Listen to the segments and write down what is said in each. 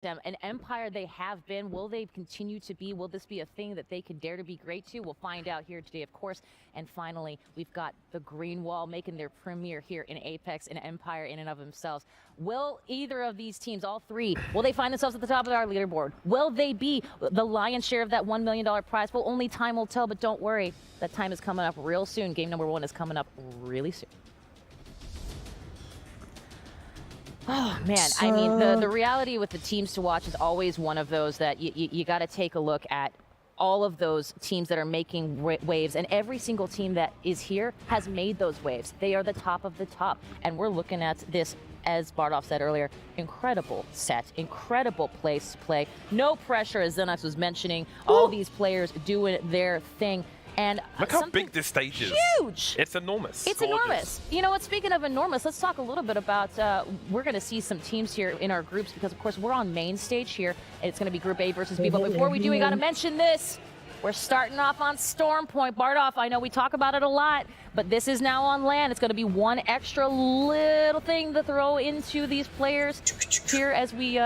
them. An empire they have been. Will they continue to be? Will this be a thing that they can dare to be great to? We'll find out here today, of course. And finally, we've got the Green Wall making their premiere here in Apex, an empire in and of themselves. Will either of these teams, all three, will they find themselves at the top of our leaderboard? Will they be the lion's share of that $1 million prize? Well, only time will tell, but don't worry. That time is coming up real soon. Game number 1 is coming up really soon. Oh, man. I mean, the reality with the teams to watch is always one of those that you got to take a look at all of those teams that are making waves, and every single team that is here has made those waves. They are the top of the top, and we're looking at this, as Bardolph said earlier, incredible set, incredible place to play. No pressure, as Xenox was mentioning, all these players doing their thing. And look how big this stage is. Huge. It's enormous. It's enormous. You know what? Speaking of enormous, let's talk a little bit about. We're going to see some teams here in our groups because, of course, we're on main stage here. And it's going to be Group A versus B. But before we do, we got to mention this. We're starting off on Storm Point. Bardolph, I know we talk about it a lot, but this is now on land. It's going to be one extra little thing to throw into these players here as we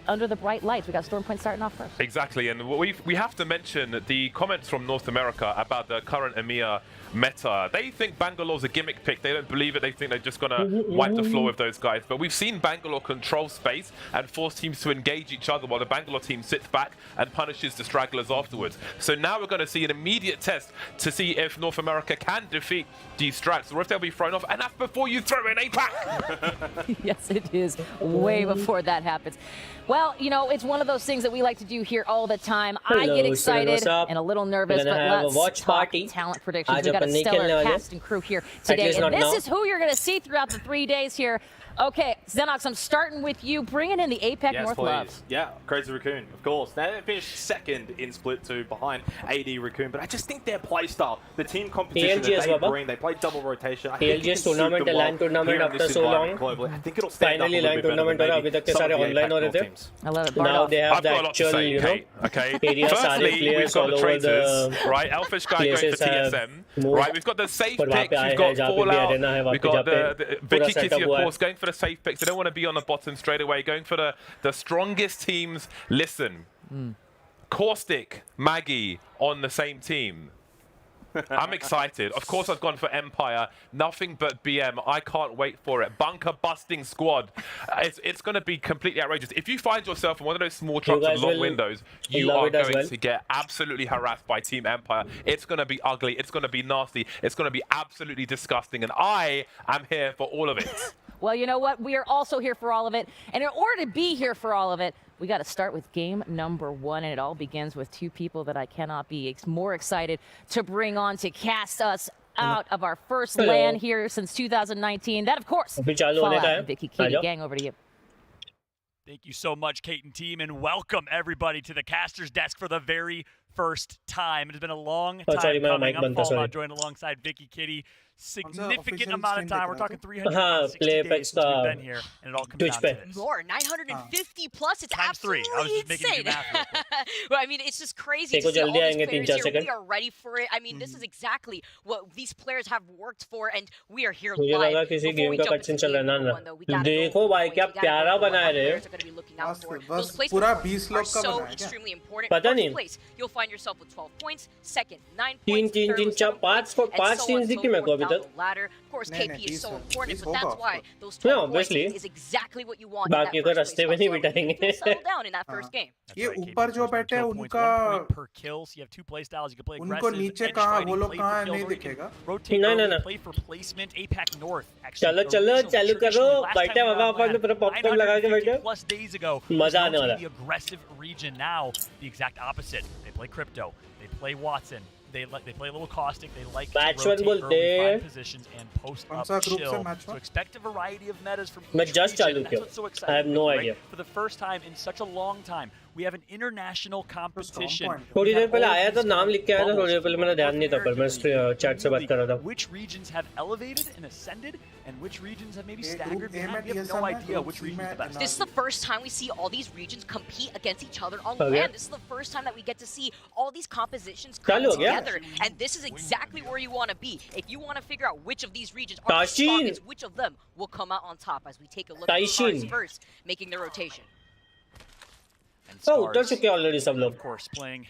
under the bright lights. We got Storm Point starting off first. Exactly, and we have to mention the comments from North America about the current EMEA meta. They think Bangalore's a gimmick pick. They don't believe it. They think they're just going to wipe the floor with those guys. But we've seen Bangalore control space and force teams to engage each other while the Bangalore team sits back and punishes the stragglers afterwards. So now we're going to see an immediate test to see if North America can defeat these strats or if they'll be thrown off. And that's before you throw in a pack. Yes, it is. Way before that happens. Well, you know, it's one of those things that we like to do here all the time. I get excited and a little nervous, but let's talk talent predictions. We've got a stellar cast and crew here today, and this is who you're going to see throughout the 3 days here. Okay, Xenox, I'm starting with you, bringing in the APEC North Love. Yeah, Crazy Raccoon, of course. They finished second in Split 2 behind AD Raccoon, but I just think their playstyle, the team competition that they bring, they play double rotation. I think ALGS tournament, land tournament after so long. I think it'll stand Finally, land tournament और अभी तक के सारे online हो रहे थे. I love it. Now they have the actual, you know, area. Firstly, we've got the traitors, right? Elfish guy going for TSM, right? We've got the safe picks, we've got Fallout, we've got the Vicky Kitty, of course, going for the safe picks. They don't want to be on the bottom straight away, going for the strongest teams. Listen, Caustic, Maggie on the same team. I'm excited. Of course, I've gone for Empire. Nothing but BM. I can't wait for it. Bunker busting squad. It's going to be completely outrageous. If you find yourself in one of those small trucks with long windows, you are going to get absolutely harassed by Team Empire. It's going to be ugly. It's going to be nasty. It's going to be absolutely disgusting. And I am here for all of it. Well, you know what? We are also here for all of it. And in order to be here for all of it, we got to start with game number 1. And it all begins with two people that I cannot be more excited to bring on to cast us out of our first LAN here since 2019. That, of course, Fallout and Vicky Kitty. Gang, over to you. Thank you so much, Kate and team, and welcome everybody to the caster's desk for the very first time. It has been a long time coming. I'm Fallout, joined alongside Vicky Kitty. Significant amount of time. We're talking 360 days since we've been here, and it all comes down to this. More, 950 plus. It's times absolutely 3. I was just making insane. Well, I mean, it's just crazy to see all these Seconds. players here. We are ready for it. I mean, this is exactly what these players have worked for, and we are here मुझे लगा live. किसी Before game we का jump into cutscene चल game रहा number ना one, though, we gotta देखो go भाई over क्या it. We gotta प्यारा go over बना what रहे players are gonna be looking out for. Those placements पूरा are 20 लोग का so बनाया क्या? extremely important. पता First नहीं place, you'll find yourself with 12 points. Second, 9 तीन points. तीन Third तीन with चार 7 points, पांच and पांच so टीम्स on, so दिखी मेरे को forth अभी down तक the ladder. Of course, KP is so important, but that's why those No, 12 points obviously. is exactly what you want. बाकी तो रास्ते में नहीं बिठाएंगे Settle down in that first game. ये ऊपर जो बैठे हैं उनका per kill, so you have 2 play styles. You can play उनको aggressive, नीचे edge कहाँ fighting, वो लोग play कहाँ for kills, नहीं or you can दिखेगा rotate No, no, early, no. play for placement. APAC North, actually. चलो चलो चालू करो बैठे वहाँ पर पूरा पॉपकॉर्न लगा के बैठे 950 plus days ago. मजा आने वाला The aggressive region now, the exact opposite. They play crypto. They play Watson. They play a little caustic. They like to Match one rotate बोलते early, हैं। find positions and post कौन up सा group से chill. match So one? expect a variety of metas from मैं each just चालू region. That's किया what's so I exciting. have no right? idea For the first time in such a long time, we have an international competition. point. थोड़ी We there have पहले all आया these था नाम लिख के आया था bubbles थोड़ी देर पहले मेरा ध्यान नहीं था पर मैं चैट से बात कर रहा था Which regions have elevated and ascended, and which regions have maybe Group staggered A behind? में We have TSM no है, idea Group which C region is में the best. This is the first time we see all these regions compete against each other on Okay. land. This is the first time that we get to see all these compositions come चालू हो गया? together. And this is exactly where you want to be. If you want to figure out which of these regions are the Taishin. strongest, which of them will come out on top as we take a look at the Taishin. cards first, making the rotation. and उतर Scars, चुके already सब लोग of course, playing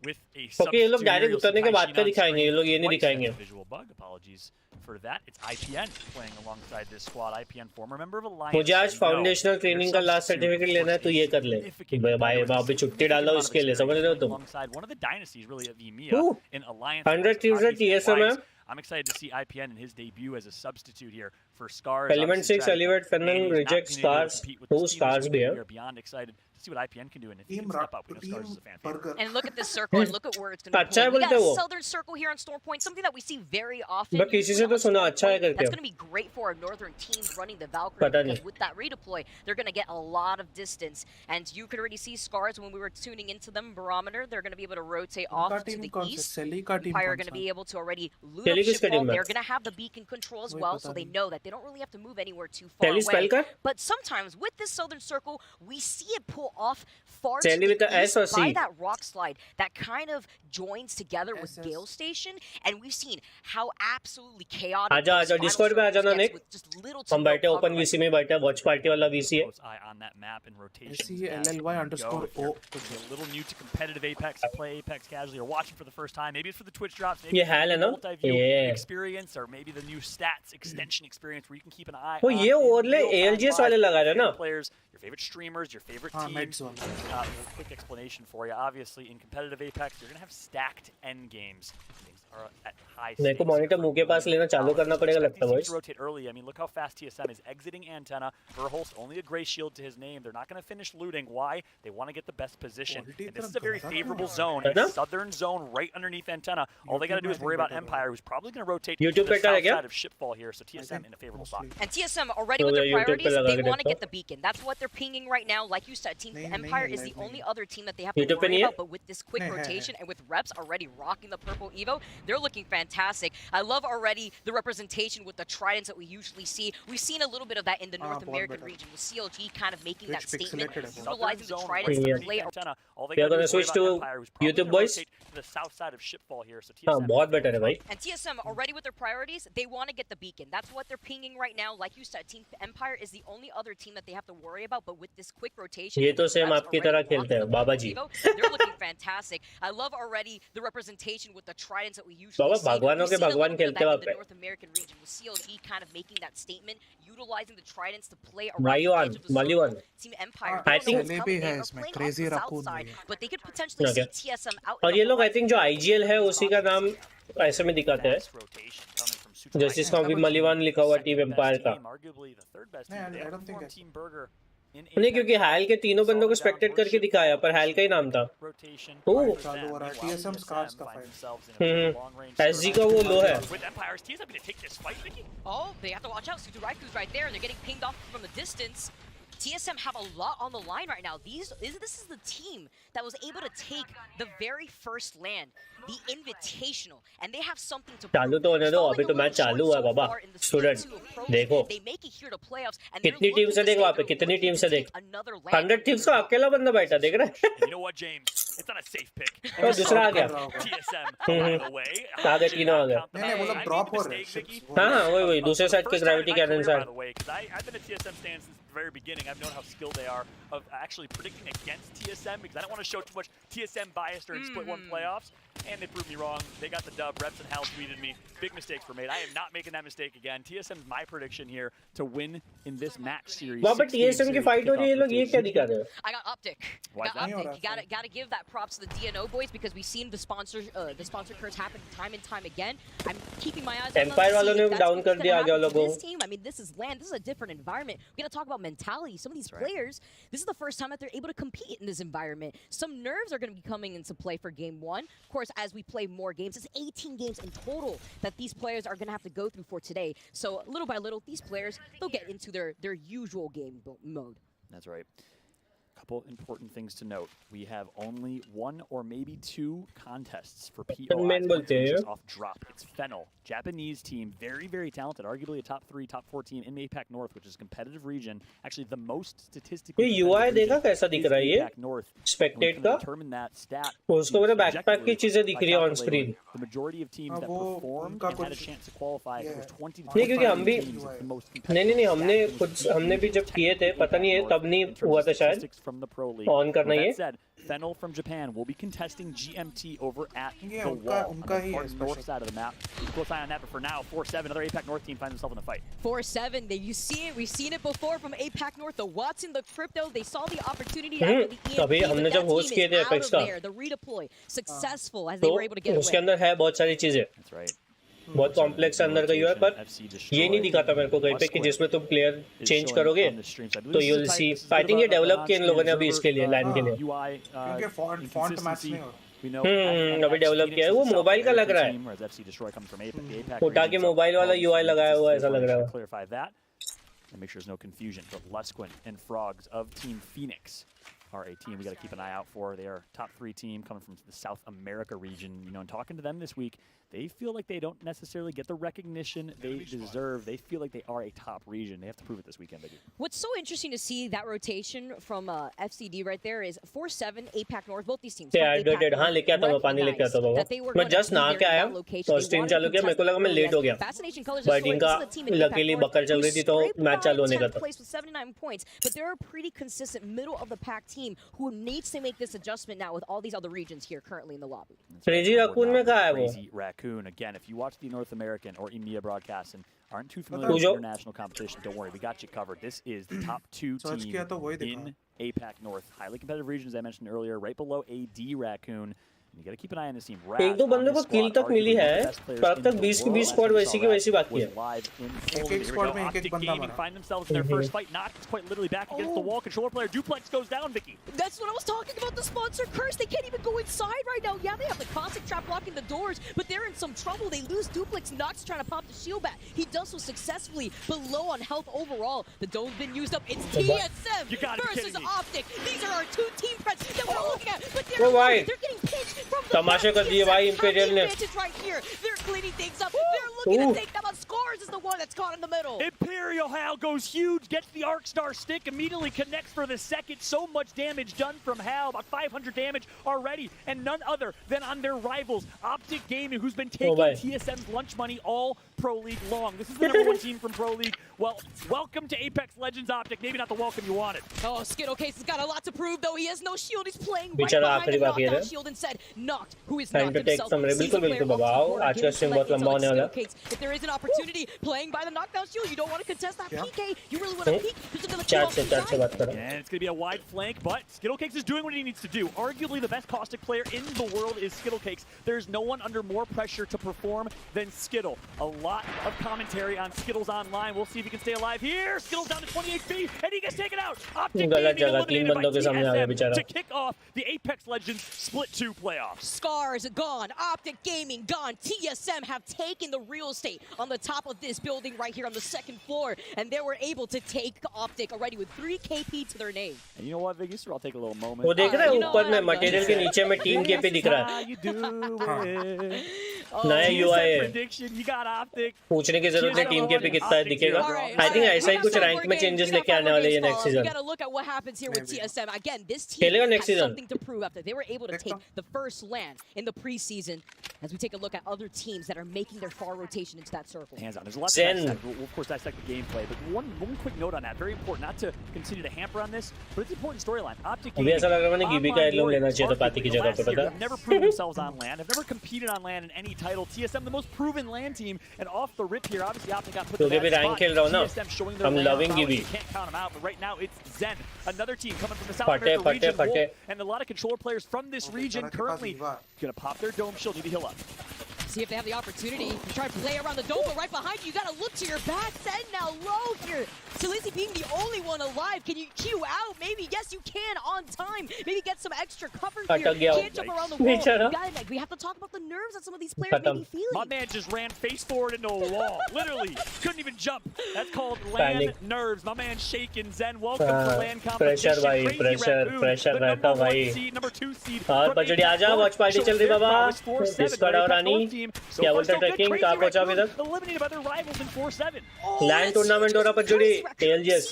with a क्योंकि ये लोग direct उतरने के बाद का दिखाएंगे ये लोग ये नहीं दिखाएंगे visual bug. Apologies for that. It's IPN playing alongside this squad. IPN, former member of Alliance. मुझे आज फाउंडेशनल ट्रेनिंग का लास्ट सर्टिफिकेट लेना है तो ये कर ले भाई वहाँ पे छुट्टी डालो उसके लिए समझ रहे हो तुम alongside one of the dynasties really of EMEA in Alliance. 100 teams at TSM है I'm excited to see IPN in his debut as a substitute here for Scars. Element 6 Elevate Fennel reject Scars 2 Scars भी है We are beyond excited to see what IPN can do and if he can step up. We know Scars is a fan favorite. And look at this circle and look at where it's going to अच्छा है be. We बोलते got वो Southern Circle here on Storm Point, something that we see very often. मैं किसी से तो सुना अच्छा है करके That's going to be great for our northern teams running the Valkyrie पता because नहीं with that redeploy, they're going to get a lot of distance. And you can already see Scars when we were tuning into them barometer. They're going to be able to rotate off to the east. Empire are going to be able to already loot up shipwall. They're going to have the beacon control as well, so they know that they don't really have to move anywhere too far away. But sometimes with this Southern Circle, we see it pull off far to the east by that rock slide that kind of joins together with Gale Station, and we've seen how absolutely chaotic आजा आजा Discord पे आ जाना निक हम बैठे open VC में बैठे watch party वाला VC है on that map and rotation. SCLLY_O. A little new to competitive Apex, to play Apex casually or watching for the first time. Maybe it's for the Twitch drops. Maybe ये है ना experience or maybe the new stats extension experience where you can keep an eye वो ये overlay ALGS वाले लगा रहे ना players, your favorite streamers, your favorite teams. Quick explanation for you. Obviously, in competitive Apex, you're gonna have stacked end games. Things are at high stakes. मेरे को monitor मुंह के पास लेना चालू करना पड़ेगा लगता है boys. Rotate early. I mean, look how fast TSM is exiting antenna. Verholst only a gray shield to his name. They're not going to finish looting. Why? They want to get the best position. And this is a very favorable zone, a southern zone right underneath antenna. All they got to do is worry about Empire, who's probably going to rotate to the south side of Shipfall here. So TSM in a favorable spot. And TSM already with their priorities, they want to get the beacon. That's what they're pinging right now. Like you said, Team Empire is the only other team that they have to worry about. But with this quick rotation and with reps already rocking the purple Evo, they're looking fantastic. I love already the representation with the tridents that we usually see. We've seen a little bit of that in the North American region with CLG kind of making that statement, utilizing the tridents to play antenna. We are going to switch to YouTube boys. The south side of Shipfall here. So बहुत better है भाई. And TSM already with their priorities, they want to get the beacon. That's what they're pinging right now. Like you said, Team Empire is the only other team that they have to worry about. But with this quick rotation, ये तो same आपकी तरह खेलते हैं बाबा जी. They're looking fantastic. I love already the representation with the tridents that we usually Baba see. भगवानों के भगवान खेलते हैं in the North American region with CLG kind of making that statement, utilizing the tridents to play around the Maliwan. Team Empire. I think crazy raccoon but they could potentially see TSM out. और ये लोग I think जो IGL है उसी का नाम ऐसे में दिखाते हैं. जैसे इसका भी मलिवान लिखा हुआ टीम एम्पायर का. नहीं क्योंकि हाल के तीनों बंदों को स्पेक्टेट करके दिखाया पर हाल का ही नाम था. एसजी का वो लो है. Oh, they have to watch out. Sudoraiku's right there, and they're getting pinged off from a distance. TSM have a lot on the line right now. This is the team that was able to take the very first land, the Invitational, and they have something to चालू तो होने दो अभी तो match चालू हुआ है बाबा. Student देखो कितनी टीम से देख वहाँ पे कितनी टीम से देख 100 टीम्स का अकेला बंदा बैठा देख रहा है. You know what, James? It's not a safe pick. और दूसरा आ गया. TSM by the way. आ गए तीनों आ गए. नहीं वो लोग ड्रॉप हो रहे हैं. हाँ वही दूसरे साइड के ग्रेविटी कैनन से. I've been a TSM stand since the very beginning. I've known how skilled they are of actually predicting against TSM because I don't want to show too much TSM bias during Split 1 playoffs. And they proved me wrong. They got the dub. Reps and Hal tweeted me. Big mistakes were made. I am not making that mistake again. TSM's my prediction here to win in this match series. वहाँ पे TSM की fight हो रही है ये लोग ये क्या दिखा रहे हैं? I got Optic. You gotta give that props to the DNO boys because we've seen the sponsor curse happen time and time again. I'm keeping my eyes on Empire वालों ने down कर दिया आगे वालों को. This team, I mean, this is land. This is a different environment. We gotta talk about mentality. Some of these players, this is the first time that they're able to compete in this environment. Some nerves are gonna be coming into play for game one. Of course, as we play more games, it's 18 games in total that these players are gonna have to go through for today. So little by little, these players, they'll get into their usual game mode. That's right. Couple important things to note. We have only 1 or maybe 2 contests for POI off drop. It's Fennel, Japanese team, very, very talented, arguably a top 3, top 4 team in APAC North, which is a competitive region. Actually, the most statistically. ये UI देखा कैसा दिख रहा है ये? Spectate का? उसको मेरे backpack की चीजें दिख रही है on screen. The majority of teams that performed and had a chance to qualify was 20 to 30. नहीं क्योंकि हम भी नहीं हमने भी जब किए थे पता नहीं है तब नहीं हुआ था शायद. from the Pro League. On करना With ये that said, Fennel from Japan will be contesting GMT over at ये the उनका wall on उनका the ही far है north special. side of the map. Close eye on that, but for now, 4-7, another APAC North team finds themselves in the fight. 4-7. You see it. We've seen it before from APAC North. The Watson, the Crypto. They saw the opportunity after the EMP. अभी हमने जब host किए थे Apex का, The redeploy successful as they were able to get away. उसके अंदर है बहुत सारी चीजें. That's right. बहुत कॉम्प्लेक्स अंदर का यूआई, पर ये नहीं दिखाता मेरे को कहीं पे कि जिसमें तुम प्लेयर चेंज करोगे तो you will see. I think ये डेवलप किया इन लोगों ने अभी इसके लिए, लाइन के लिए. क्योंकि फॉन्ट मैच नहीं हो. अभी डेवलप किया है. वो मोबाइल का लग रहा है, उठा के मोबाइल वाला यूआई लगाया हुआ ऐसा लग रहा है. And make sure there's no confusion. But Lusquin and Frogs of Team Phoenix are a team we got to keep an eye out for. They are top 3 team coming from the South America region. You know, and talking to them this week, they feel like they don't necessarily get the recognition they deserve. They feel like they are a top region. They have to prove it this weekend, baby. What's so interesting to see that rotation from FCD right there is 4-7, APAC North, both these teams. Yeah, I did. हाँ, लेके आता हूँ, पानी लेके आता हूँ. मैं just नहा के आया तो स्ट्रीम चालू किया, मेरे को लगा मैं लेट हो गया. But इनका लकीली बकर चल रही थी तो मैच चालू होने का था. With 79 points, but they're a pretty consistent middle of the pack team who needs to make this adjustment now with all these other regions here currently in the lobby. Crazy Raccoon में कहाँ है वो? Crazy Raccoon. Again, if you watch the North American or EMEA broadcasts and aren't too familiar with international competition, don't worry, we got you covered. This is the top 2 team in APAC North. Highly competitive region, as I mentioned earlier, right below AD Raccoon. You got to keep an eye on this team. एक दो बंदों को किल तक मिली है, पर अब तक 20 की 20 स्क्वाड वैसी की वैसी बाकी है. एक स्क्वाड में एक बंदा मरा. Find themselves in their first fight, knocked quite literally back against the wall. Controller player Duplex goes down, Vicky. That's what I was talking about, the sponsor curse. They can't even go inside right now. Yeah, they have the constant trap blocking the doors, but they're in some trouble. They lose Duplex. Nox trying to pop the shield back. He does so successfully, but low on health overall. The dome's been used up. It's TSM versus Optic. These are our 2 team threats that we're looking at, but they're getting pinched from the back. Right here. They're cleaning things up. They're looking to take them on. Scars is the one that's caught in the middle. Imperial Hal goes huge, gets the Arc Star stick, immediately connects for the second. So much damage done from Hal, about 500 damage already, and none other than on their rivals, Optic Gaming, who's been taking TSM's lunch money all Pro League long. This is the #1 team from Pro League. Well, welcome to Apex Legends, Optic. Maybe not the welcome you wanted. Oh, Skittlecase has got a lot to prove, though. He has no shield. He's playing right behind the knockdown shield instead. Knocked, who is Time to take some बिल्कुल बाबा. आज का stream बहुत लंबा होने वाला है. If there is an opportunity playing by the knockdown shield, you don't want to contest that PK. You really want to peek. Chat से बात करो. And it's going to be a wide flank, but Skittlecakes is doing what he needs to do. Arguably the best caustic player in the world is Skittlecakes. There's no one under more pressure to perform than Skittle. A lot of commentary on Skittles online. We'll see if he can stay alive here. Skittles down to 20 HP, and he gets taken out. Optic Gaming eliminated by TSM to kick off the Apex Legends Split 2 playoffs. Scars gone. Optic Gaming gone. TSM have taken the real estate on the top of this building right here on the 2nd floor, and they were able to take Optic already with 3 KP to their name. And you know what, Viggy? I'll take a little moment. वो देख रहा है ऊपर में material के नीचे में team के पे दिख रहा है. नया यूआई है. पूछने की जरूरत है टीम के पे कितना दिखेगा. I think ऐसा ही कुछ रैंक में चेंजेस लेके आने वाले हैं next season. We got to look at what happens here with TSM. Again, this team खेलेगा next has season. something to prove after they were able to take the first land in the preseason. As we take a look at other teams that are making their far rotation into that circle. Hands on. There's a lot to dissect. We'll of course dissect the gameplay, but one quick note on that. Very important, not to continue to hamper on this, but it's an important storyline. Optic अभी ऐसा लग रहा है मैंने गिबी का एडलम लेना चाहिए था पाती की जगह पे पता. Have never proven themselves on land. Have never competed on land in any title. TSM, the most proven land team, and off the rip here, obviously Optic got put to that spot. TSM showing their land power. You can't count them out, but right now it's Zen, another team coming from the South America region, and a lot of controller players from this region currently gonna pop their dome shield. Need to heal up. See if they have the opportunity to try to play around the dome, but right behind you, you got to look to your back. Zen now low here. Talisi being the only one alive. Can you queue out? Maybe, yes, you can on time. Maybe get some extra cover here. Can't jump around the wall. We have to talk about the nerves that some of these players may be feeling. My man just ran face forward into a wall. Literally. Couldn't even jump. That's called land nerves. My man shaking. Zen, welcome to land competition. Pressure रहता भाई. Number 2 seed. और बजड़ी आजा, watch party चल रही बाबा. Discord और रानी. क्या बोलते हैं ट्रैकिंग कहाँ पहुंचा अभी तक. लैंड टूर्नामेंट हो रहा बजड़ी. ALGS.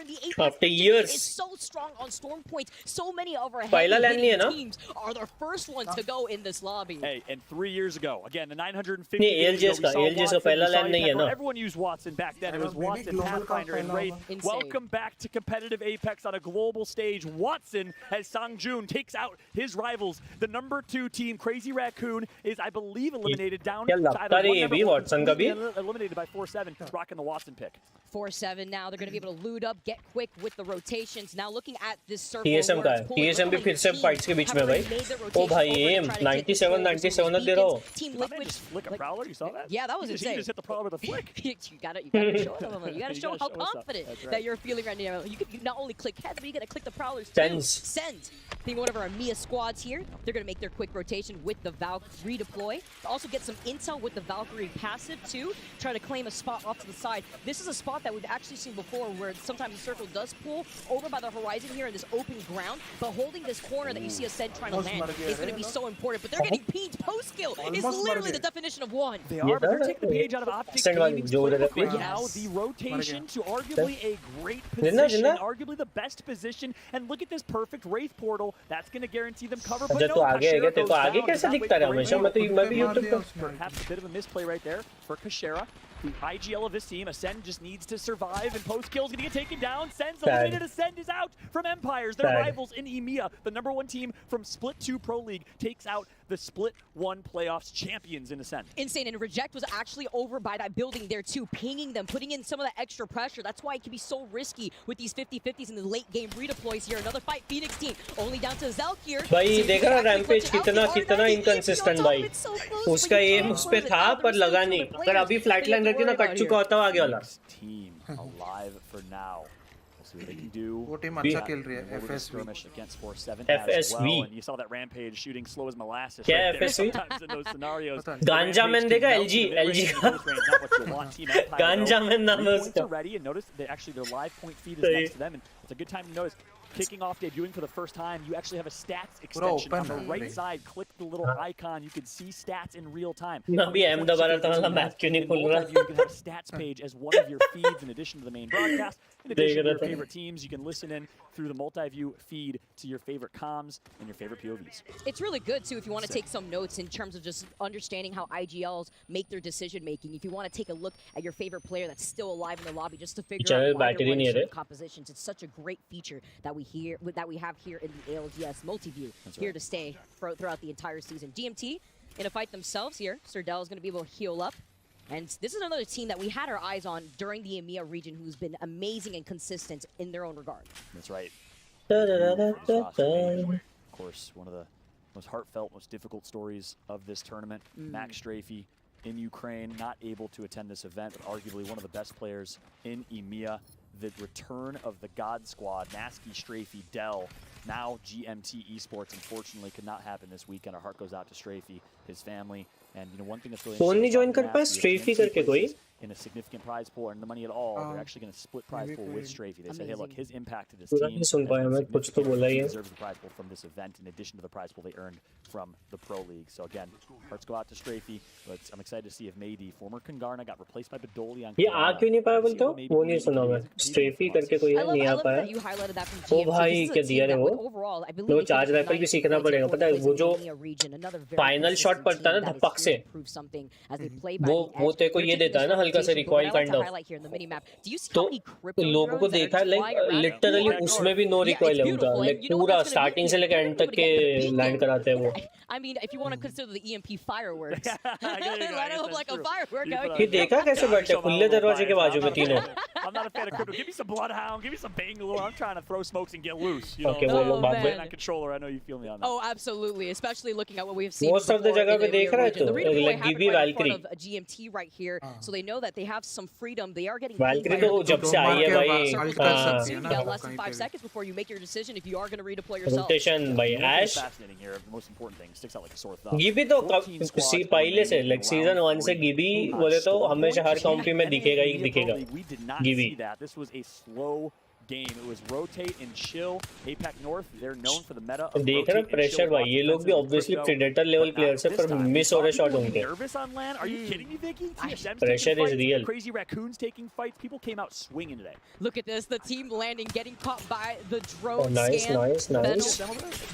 in the Apex After region years. is so strong on storm points. So many of our Pahila land nahi hai na? teams are the first ones to go in this lobby. Hey, and 3 years ago, again, the 950 नहीं, ALGS का पहला land नहीं है ना? Everyone used Watson back then. It was Maybe Watson, global Pathfinder, and का Wraith. Insane. Welcome back to competitive Apex on a global stage. Watson, as Sangjun takes out his rivals. The number 2 team, Crazy Raccoon, is, I believe, eliminated down क्या to लगता either है ये भी Watson का भी? eliminated by 4-7, rocking the Watson pick. 4-7 now. They're going to be able to loot up, get quick with the rotations. Now looking at this circle. TSM का है, TSM भी फिर से fights के बीच में भाई. ओ भाई aim 97 दे रहा हो. Team Liquid Liquid. just flick a prowler, you saw that? Yeah, that was He insane. just hit the prowler with a flick. you gotta show them. You gotta show how show us up. confident That's right. that you're feeling right now. You not only click heads, but you gotta click the prowlers too. Sends. I think one of our Mia squads here, they're gonna make their quick rotation with the Valk redeploy. Also get some intel with the Valkyrie passive too. Try to claim a spot off to the side. This is a spot that we've actually seen before, where sometimes the circle does pull over by the horizon here in this open ground, but holding this corner that you see Ascend trying to land is gonna be so important. But they're getting pinged post kill. Is literally the definition of one. They are, but they're taking the page out of Optic Gaming's playbook right now. The rotation to arguably a great position, arguably the best position, and look at this perfect Wraith portal. That's going to guarantee them cover. But no, Kashera goes down. Perhaps a bit of a misplay right there for Kashera. The IGL of this team, Ascend just needs to survive, and post kill's gonna get taken down. Send's eliminated. Ascend is out from Empires. Their rivals in EMEA, the number 1 team from Split 2 Pro League, takes out the Split 1 playoffs champions in Ascend. Insane, and Reject was actually over by that building there too, pinging them, putting in some of that extra pressure. That's why it can be so risky with these 50-50s in the late game redeploys here. Another fight, Phoenix team, only down to Zelk here. भाई देखा ना Rampage कितना inconsistent भाई. उसका aim उस पे था पर लगा नहीं. अगर अभी flatline रहती ना कट चुका होता आगे वाला. Team alive for now. We'll see what they can do. वो team अच्छा खेल रही है. FSV against 4-7 FSV. as well, and you saw that Rampage shooting slow as molasses. क्या right there FSV? sometimes in those scenarios. गांजा man देखा LG का. गांजा मैन नाम है उसका. Ready, and notice that actually their live point feed is next to them, and it's a good time to notice. Kicking off, debuting for the first time, you actually have a stats extension on the right side. Click the little icon, you can see stats in real time. मैं अभी M दबा रहा था ना map क्यों नहीं खुल रहा. You can have a stats page as one of your feeds in addition to the main broadcast. In addition to your favorite teams, you can listen in through the multi-view feed to your favorite comms and your favorite POVs. It's really good too if you want to take some notes in terms of just understanding how IGLs make their decision making. If you want to take a look at your favorite player that's still alive in the lobby just to figure out why they're winning certain compositions, it's such a great feature that we have here in the ALGS multi-view, here to stay throughout the entire season. DMT in a fight themselves here. Serdell is going to be able to heal up. And this is another team that we had our eyes on during the EMEA region who's been amazing and consistent in their own regard. That's right. Of course, one of the most heartfelt, most difficult stories of this tournament. Max Strafey in Ukraine, not able to attend this event, but arguably one of the best players in EMEA. The return of the God Squad, Nasky, Strafey, Dell, now GMT Esports, unfortunately could not happen this weekend. Our heart goes out to Strafey, his family, and you know one thing that's really interesting in a significant prize pool and the money at all, they're actually going to split prize pool with Strafey. They said, hey, look, his impact to this team deserves the prize pool from this event in addition to the prize pool they earned from the Pro League. So again, hearts go out to Strafey, but I'm excited to see if Mady, former Kungarna, got replaced by Badoli on ये आ क्यों नहीं पाया बोलते हो? वो नहीं सुना मैं. Strafey करके कोई है नहीं आ पाया. ओ भाई क्या दिया रे वो? वो चार्ज राइफल भी सीखना पड़ेगा. पता है वो जो फाइनल शॉट पड़ता है ना धपक से, वो तेरे को ये देता है ना हल्का सा रिकॉइल काइंड ऑफ. तो लोगों को देखा है लाइक लिटरली उसमें भी नो रिकॉइल है उनका. लाइक पूरा स्टार्टिंग से लेकर एंड तक के लैंड कराते हैं वो. I mean, if you want to consider the EMP fireworks, light up like a firework. ये देखा कैसे बैठे खुले दरवाजे के बाजू में तीनों. I'm not a fan of crypto. Give me some Bloodhound. Give me some Bangalore. I'm trying to throw smokes and get loose. You know, okay, वो लोग बात में. Controller. I know you feel me on that. Oh, absolutely. Especially looking at what we've seen. Most of the जगह पे देख रहा है तो like give me Valkyrie. Of a GMT right here, so they know that they have some freedom. They are getting Valkyrie तो जब से आई है भाई. You got less than 5 seconds before you make your decision if you are going to redeploy yourself. Rotation by Ash. Fascinating here. The most important thing sticks out like a sore thumb. गिबी तो पहले से like season 1 से गिबी बोले तो हमेशा हर company में दिखेगा ही दिखेगा गिबी. This was a slow game. It was rotate and chill. APAC North, they're known for the meta of देख रहे प्रेशर भाई, ये लोग भी obviously predator level players है, पर miss हो रहे shot उनके. Nervous on land? Are you kidding me, Vicky? Pressure is real. Crazy raccoons taking fights. People came out swinging today. Look at this, the team landing, getting caught by the drone. Oh, nice, scan. nice.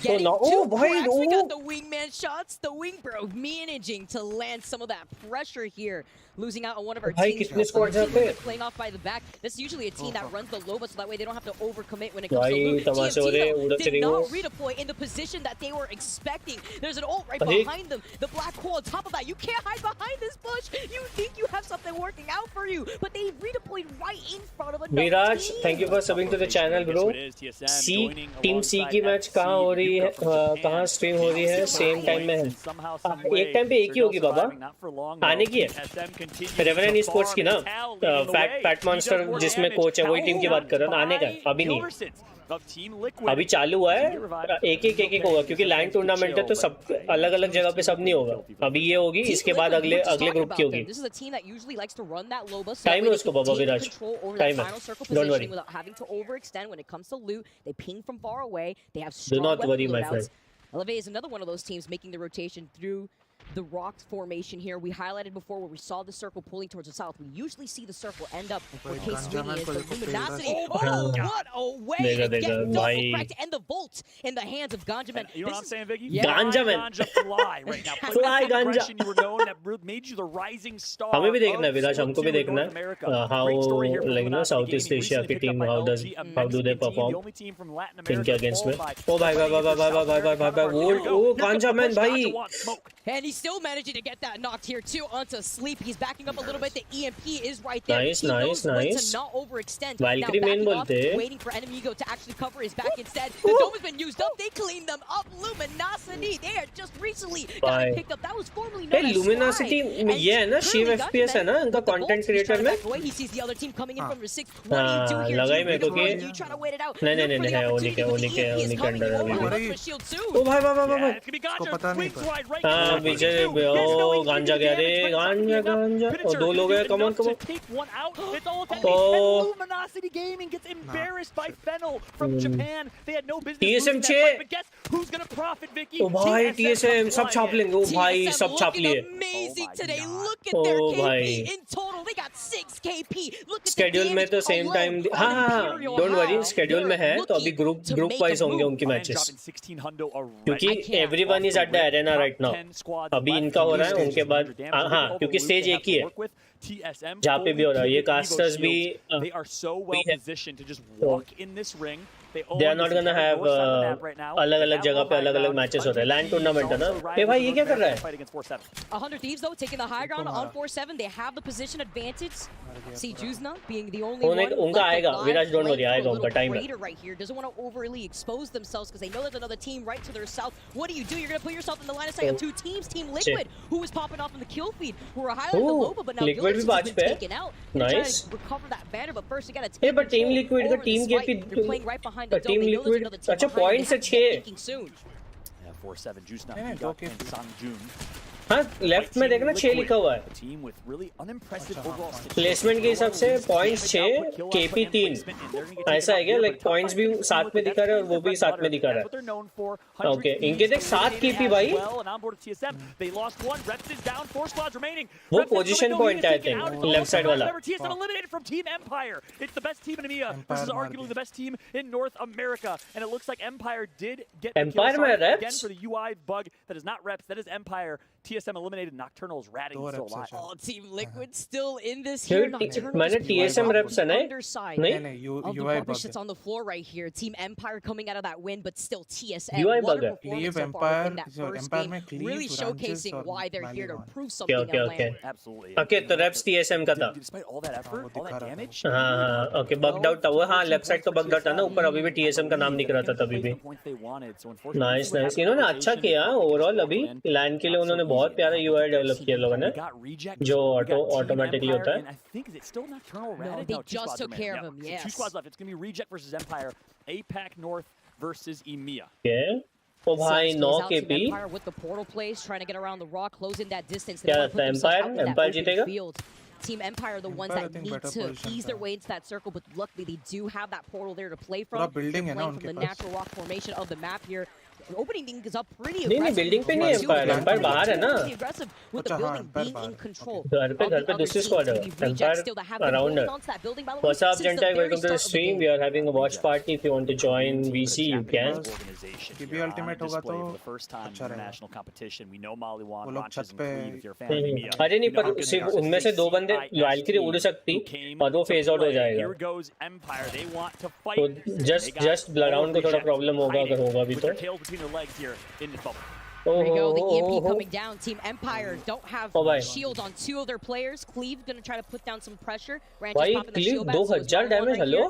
Getting no, two bhai, cracks. We no. got the wingman shots. The wing bro managing to land some of that pressure here. Losing out on one of our teams. Playing off by the back. This is usually a team that runs the Loba, so that way they don't have to overcommit when it comes to loot. TMT did not redeploy in the position that they were expecting. There's an ult right behind them. The black hole on top of that. You can't hide behind this bush. You think you have something working out for you, but they redeployed right in front of another Viraj, team. thank you for subbing to the channel, bro. C team C की match कहाँ हो रही है, कहाँ stream हो रही है, same time में है. एक टाइम पे एक ही होगी बाबा, आने की है. रेवरेंट स्पोर्ट्स की ना, फैट मॉन्स्टर जिसमें कोच है वही टीम की बात कर रहा हूँ. आने का अभी नहीं, अभी चालू हुआ है. एक होगा क्योंकि लैंड टूर्नामेंट है तो सब अलग अलग जगह पे सब नहीं होगा. अभी ये होगी, इसके बाद अगले ग्रुप की होगी. टाइम है उसको बाबा विराज, टाइम है, don't worry, do not worry my friend. Elevate is another one of those teams making the rotation through the rock formation here. We highlighted before where we saw the circle pulling towards the south. We usually see the circle end up where Case Sweeney is. The luminosity. Oh, what a way to get double cracked and the volt in the hands of Ganjaman. You know what I'm saying, Vicky? Yeah. Ganjaman. Ganja fly right now. Fly Ganja. You were known that made you the rising star. हमें भी देखना है विराज, हमको भी देखना है. How like ना Southeast Asia की team, how do they perform इनके against में. ओ भाई भाई भाई भाई भाई भाई भाई वो Ganjaman भाई. And he's still managing to get that knocked here too onto sleep. He's backing up a little bit. The EMP is right there. Nice, he knows when nice. to not overextend. Valkyrie now main backing up, bolte. waiting for Enemigo to actually cover his back instead. The dome has been used up. They cleaned them up. Luminosity, they are just recently got it picked up. That was formerly known as Luminosity ये है ना, Shiv FPS है ना इनका content creator में. He sees the other team coming in from the sixth. What do you do here? लगा ही मेरे को कि you try to wait it out. नहीं है, वो नहीं के अंडर है अभी. ओ भाई इसको पता नहीं था. हाँ विजय, ओ गांजा गया रे, गांजा. ओ दो लोग हैं, come on. Oh, Luminosity Gaming gets embarrassed by Fennel from Japan. They had no business losing that fight, but guess who's gonna profit, Vicky? ओ भाई TSM सब छाप लेंगे. ओ भाई सब छाप लिए. Amazing today. Look at their KP in total. They got 6 KP. Look at schedule में तो same time. हाँ, don't worry, schedule में है तो अभी group wise होंगे उनकी matches. क्योंकि everyone is at the arena right now. अभी इनका हो रहा है, उनके बाद हाँ क्योंकि स्टेज एक ही है जहाँ पे भी हो रहा है. ये कास्टर्स भी they are not gonna have अलग-अलग जगह पे अलग-अलग मैचेस होते हैं. लैंड टूर्नामेंट है ना. ए भाई ये क्या कर रहा है? 100 Thieves though taking the high ground on 4-7. They have the position advantage. See Juzna being the only one. उनका आएगा. विराज don't worry, आएगा उनका टाइम है. Right here doesn't want to overly expose themselves because they know there's another team right to their south. What do? You're gonna put yourself in the line of sight of two teams. Team Liquid, who was popping off in the kill feed, who were highlighting the Loba, but now Liquid भी बाज पे. Nice. Recover that banner, but first you gotta take. Hey, but Team Liquid का team के भी. They're playing right behind the dome. Team Liquid अच्छा points है 6. 4-7 Juice now. And Sangjun. हाँ left में देखना 6 लिखा हुआ है. प्लेसमेंट के हिसाब से पॉइंट्स 6, केपी 3. ऐसा है क्या? लाइक पॉइंट्स भी साथ में दिखा रहा है और वो भी साथ में दिखा रहा है. ओके इनके देख 7 केपी भाई. वो पोजीशन पॉइंट है आई थिंक लेफ्ट साइड वाला. Empire में reps? TSM eliminated. Nocturnal is ratting still alive. Oh, Team Liquid still in this here. Nocturnal मैंने TSM reps है ना? नहीं UI bug sits on the floor right here. Team Empire coming out of that win, but still TSM. UI bug है. Leave Empire. Empire में Cleave really showcasing why they're here to prove something. Okay. Absolutely. Okay, तो reps TSM का था. Despite all that effort, all that damage. हाँ, okay, bugged out था वो. हाँ, left side तो bugged out था ना. ऊपर अभी भी TSM का नाम दिख रहा था तभी भी. Nice. इन्होंने अच्छा किया overall अभी. LAN के लिए उन्होंने बहुत प्यारा UI डेवलप किया लोगों ने जो ऑटोमेटिकली होता है. No, they just took care of him. Yes. 2 squads left. It's going to be Reject versus Empire. APAC North versus EMEA. Okay. ओ भाई 9 KP. With the portal plays trying to get around the rock, closing that distance. क्या लगता है Empire जीतेगा? Team Empire are the ones that need to ease their way into that circle, but luckily they do have that portal there to play from. They're playing from the natural rock formation of the map here. Opening thing is up pretty aggressive. नहीं building पे नहीं empire बाहर है ना aggressive with the building being in control. घर पे दूसरी squad है एम्पायर अराउंड है What's up Gentai, welcome to the stream. We are having a watch party. If you want to join VC you can. PB ultimate होगा तो अच्छा रहेगा. वो लोग छत पे अरे नहीं पर सिर्फ उनमें से दो बंदे वैल्किरी उड़ सकती और वो फेज आउट हो जाएगा तो जस्ट ब्लडआउट को थोड़ा प्रॉब्लम होगा अगर होगा भी तो their legs here in this bubble. There we go, the EMP coming down. Team Empire don't have shield on two of their players. Cleve gonna try to put down some pressure. Rand just popping the shield back. 2000 damage, hello?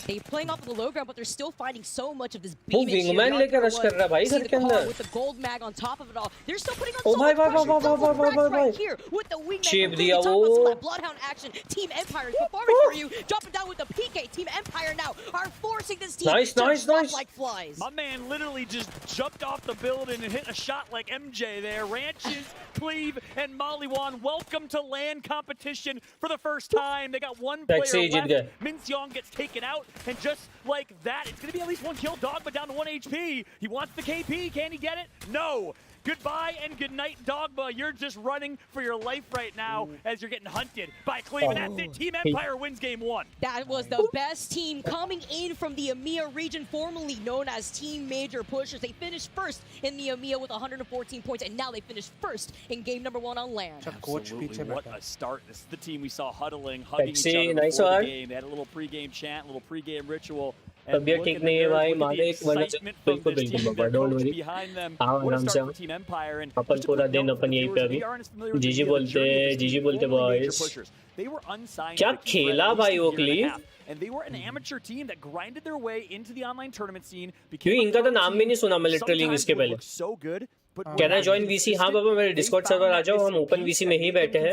They're playing off of the low ground, but they're still fighting so much of this beam and wingman लेके rush कर रहा है भाई घर के अंदर. With the gold mag on top of it all, they're still putting on so much pressure. Right here with the wingman. Chip दिया वो. Bloodhound action. Team Empire is performing for you. Dropping down with the PK. Team Empire now are forcing this team to drop like flies. My man literally just jumped off the building and hit a shot like MJ there. Ranches, Cleve, and Maliwan, welcome to LAN competition for the first time. They got one player left. Minseong gets taken out. And just like that, it's going to be at least one kill. Dogma down to 1 HP. He wants the KP. Can he get it? No. Goodbye and good night, Dogma. You're just running for your life right now as you're getting hunted by Cleveland. That's it. Team Empire wins game 1. That was the best team coming in from the EMEA region, formerly known as Team Major Pushers. They finished first in the EMEA with 114 points, and now they finished first in game number 1 on LAN. Absolutely. What a start. This is the team we saw huddling, hugging each other before the game. They had a little pregame chant, a little pregame ritual. तबियत ठीक नहीं है भाई मारे एक बिल्कुल बिल्कुल बाबा don't worry आओ आराम से अपन पूरा दिन अपन यहीं पे अभी जीजी बोलते बॉयज क्या खेला भाई वो cleave And they were an amateur team that grinded their way into the online tournament scene. क्यों इनका तो नाम भी नहीं सुना मैं लिटरली इसके पहले. So good. Can I join VC? हाँ बाबा मेरे Discord server आ जाओ हम ओपन VC में ही बैठे हैं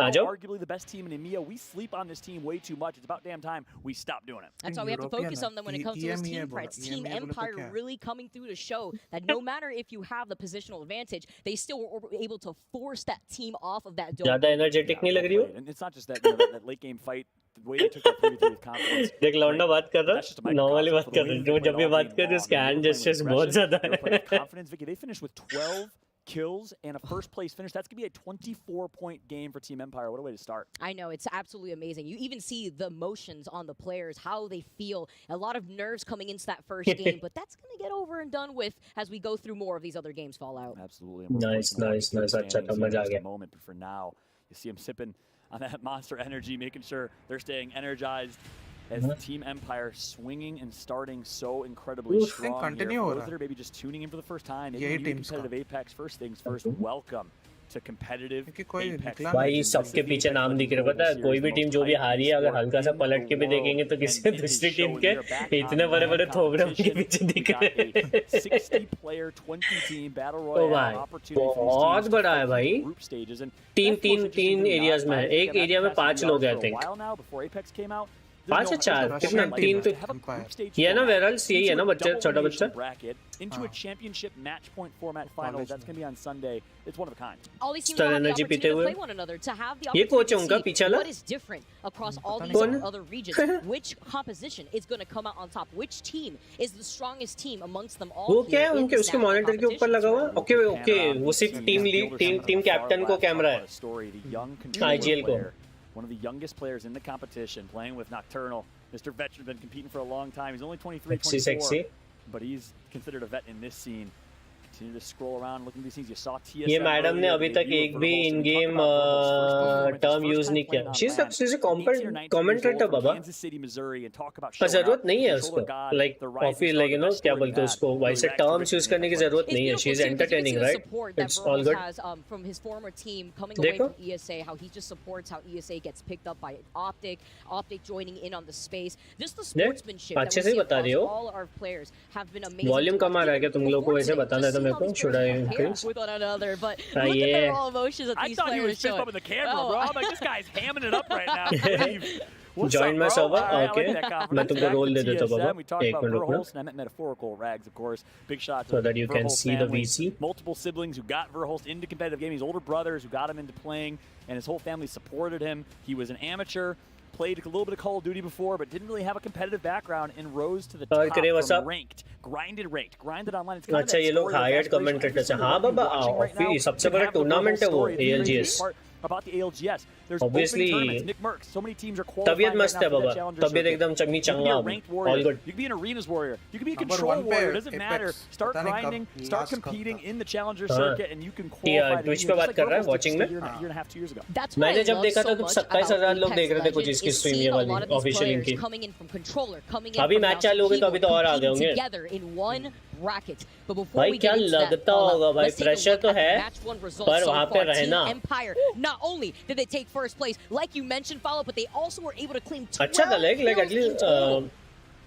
आ जाओ. Arguably the best team in EMEA. We sleep on this team way too much. It's about damn time we stop doing it. That's why we have to focus on them when it comes to this team fights. Team Empire really coming through to show that no matter if you have the positional advantage, they still were able to force that team off of that dome. ज़्यादा energetic नहीं लग रही हो? And it's not just that, you know, that late game fight. The way they took that 3-3 with confidence. देख लौंडा बात कर रहा नॉर्मली बात कर रहा है जब भी बात कर रहे उसके हैंड जेस्चर्स बहुत ज़्यादा है. Confidence, Vicky. They finished with 12 kills and a first place finish. That's going to be a 24-point game for Team Empire. What a way to start. I know, it's absolutely amazing. You even see the emotions on the players, how they feel. A lot of nerves coming into that first game, but that's going to get over and done with as we go through more of these other games fall out. Absolutely. Nice. अच्छा था मजा आ गया. Moment, but for now, you see him sipping on that monster energy, making sure they're staying energized. As Team Empire swinging and starting so incredibly strong continue here. For those that are maybe just tuning in for the first time, maybe competitive Apex, first things first, welcome to competitive Apex. भाई सबके पीछे नाम दिख रहे पता है कोई भी टीम जो भी हारी है अगर हल्का सा पलट के भी देखेंगे तो किसी दूसरी टीम के इतने बड़े थोबड़े उनके पीछे दिख रहे हैं. 60-player 20-team battle royale opportunity. बहुत बड़ा है भाई. तीन एरियाज में है. एक एरिया में 5 लोग हैं आई थिंक. 5 या 4 कितना 3 तो ये ना वेरल्स यही है ना बच्चा छोटा बच्चा. Into a championship match point format finals. That's going to be on Sunday. It's one of a kind. All these teams have the opportunity to play one another, to have the opportunity to see what is different across all these other regions. Which composition is going to come out on top? Which team is the strongest team amongst them all? वो क्या है उनके उसके monitor के ऊपर लगा हुआ. Okay वो सिर्फ टीम कैप्टन को कैमरा है IGL को. One of the youngest players in the competition, playing with Nocturnal. Mr. Veteran been competing for a long time. He's only 23, 24, but he's considered a vet in this scene. Continue to scroll around, looking at these things. You saw TSM. ये madam ने अभी तक एक भी इन game term use नहीं किया. She's a commentator बाबा. जरूरत नहीं है उसको. Like office like you know क्या बोलते हैं उसको वैसे टर्म्स यूज करने की जरूरत नहीं है. She's entertaining, right? It's all good. From his former team coming away from ESA, how he just supports how ESA gets picked up by Optic joining in on the space. Just the sportsmanship that we see across all our players have been amazing. Volume कम आ रहा है क्या तुम लोगों को वैसे बताना है should I increase? With one another, but look at their raw emotions that these players showing. I thought he was up in the camera, bro. I'm like, this guy's hamming it up right now. Join my server. Okay. मैं तुमको role दे देता हूँ We talked about रुकना. Verhulst, and I meant metaphorical rags, of course. Big shots So that you can Verhulst see the family. VC. Multiple siblings who got Verhulst into competitive gaming. His older brothers who got him into playing, and his whole family supported him. He was an amateur. Played a little bit of Call of Duty before, but didn't really have a competitive background and rose to the top from ranked. Grinded online. It's kind अच्छा ये लोग hired commentators हैं. हाँ बाबा सबसे बड़ा tournament है वो ALGS. About the ALGS. There's Obviously, Nick Merckx. So many teams are qualifying तबीयत मस्त है now for Baba. the Challenger तबीयत circuit. एकदम चंगी You can be चंगा. a ranked warrior. All good. You can be an arenas warrior. You can be a control warrior. It doesn't matter. Start grinding, start competing in the Challenger circuit, and you can qualify. Twitch पे बात कर रहा है, watching में. A year and a half, 2 years ago. मैंने जब देखा था तो 27,000 लोग देख रहे थे कुछ इसकी स्ट्रीम ये वाली ऑफिशियल इनकी. अभी मैच चालू हो गए तो अभी तो और आ गए होंगे. भाई क्या लगता होगा भाई प्रेशर तो है पर वहाँ पे रहना. Not only did they take first place, like you mentioned, follow, but they also were able to claim 12 अच्छा था like at least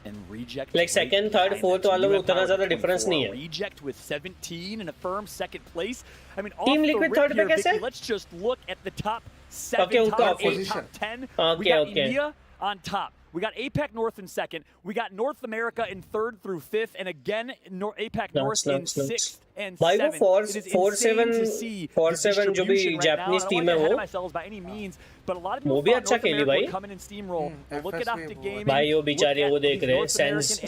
And reject like second, third, fourth वालों में उतना ज़्यादा difference नहीं है. Reject with 17 and a firm second place. I mean, Team off Liquid the third rip पे here, कैसे? Vicky, let's just look at the top 7, Okay, top उनका 8, top 10. Okay, We got okay. India on top. We got APAC North in second. We got North America in third through fifth, and again APAC North in sixth and भाई seventh. वो It is insane to see 4-7 जो भी Japanese team है वो myself by any means, but a lot of वो people भी thought अच्छा North खेली America भाई. would come in and steamroll. We'll look at after gaming. भाई वो बेचारे वो देख रहे हैं North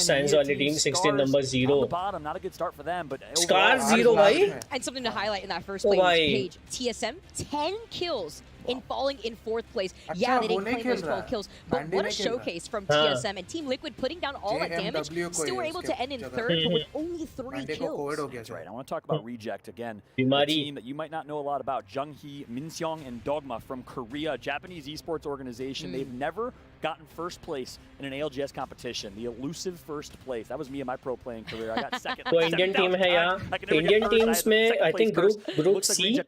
Sans वाली team 16 number 0. On the bottom, not a good start for them, but Scar 0 भाई. And something to highlight in that first place page, TSM 10 kills in falling in 4th place. Yeah, they didn't claim those 12 kills, but what a showcase from TSM and Team Liquid putting down all that damage. Still were able to end in 3rd with only 3 kills. That's right. I want to talk about Reject again. A team that you might not know a lot about. Jung-hee, Minseong, and Dogma from Korea, Japanese esports organization. They've never gotten first place in an ALGS competition. The elusive first place. That was me in my pro playing career. I got second. तो Indian team है यहाँ. Indian teams में I think group C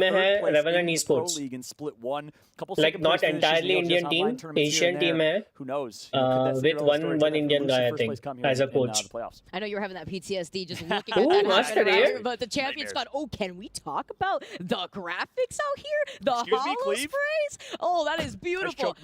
में है Revenant Esports. In split one, couple like not entirely Indian team, Asian team hai. Who knows? With one Indian guy I think as a coach. I know you're having that PTSD just looking at that happen, right? But the champions got. Oh, can we talk about the graphics out here? The hollow sprays. Oh, that is beautiful.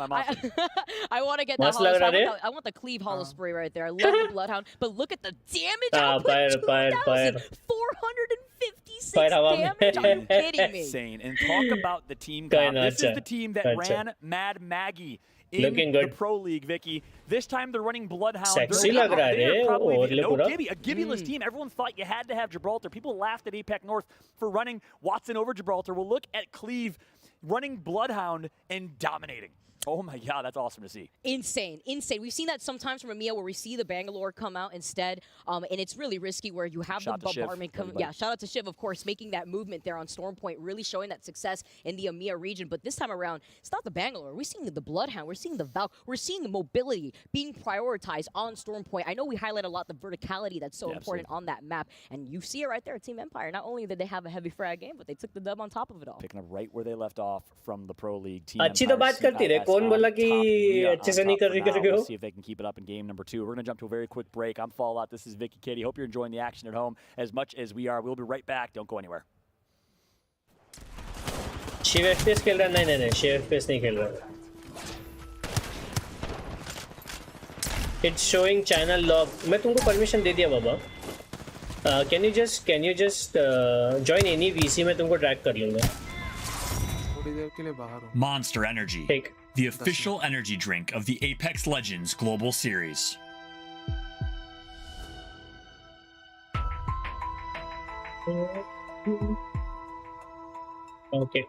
I want to get that hollow spray. I want the Cleave hollow spray right there. I love the Bloodhound, but look at the damage output. 2,456 damage. Are you kidding me? Insane. And talk about the team. This is the team that ran Mad Maggie in the Pro League, Vicky. This time they're running Bloodhound. Sexy lag raha hai They're probably pura. a Gibby-less team. Everyone thought you had to have Gibraltar. People laughed at APAC North for running Watson over Gibraltar. Well, look at Cleave running Bloodhound and dominating. Oh my God, that's awesome to see. Insane, insane. We've seen that sometimes from EMEA where we see the Bangalore come out instead, and it's really risky where you have the bombardment come. Yeah, shout out to Shiv, of course, making that movement there on Storm Point, really showing that success in the EMEA region. But this time around, it's not the Bangalore. We're seeing the Bloodhound. We're seeing the Val. We're seeing the mobility being prioritized on Storm Point. I know we highlight a lot the verticality that's so important on that map, and you see it right there, Team Empire. Not only did they have a heavy frag game, but they took the dub on top of it all. Picking up right where they left off from the Pro League. Team अच्छी तो बात करती रहे. कौन बोला कि अच्छे से नहीं कर रही करके हो? See if they can keep it up in game number 2. We're going to jump to a very quick break. I'm Fallout. This is Vicky Kitty. Hope you're enjoying the action at home as much as we are. We'll be right back. Don't go anywhere. Shiv FPS खेल रहा है? नहीं Shiv FPS नहीं खेल रहा. It's showing channel log. मैं तुमको permission दे दिया बाबा. Can you just join any VC में तुमको drag कर लूँगा. Monster Energy, the official energy drink of the Apex Legends Global Series. Okay.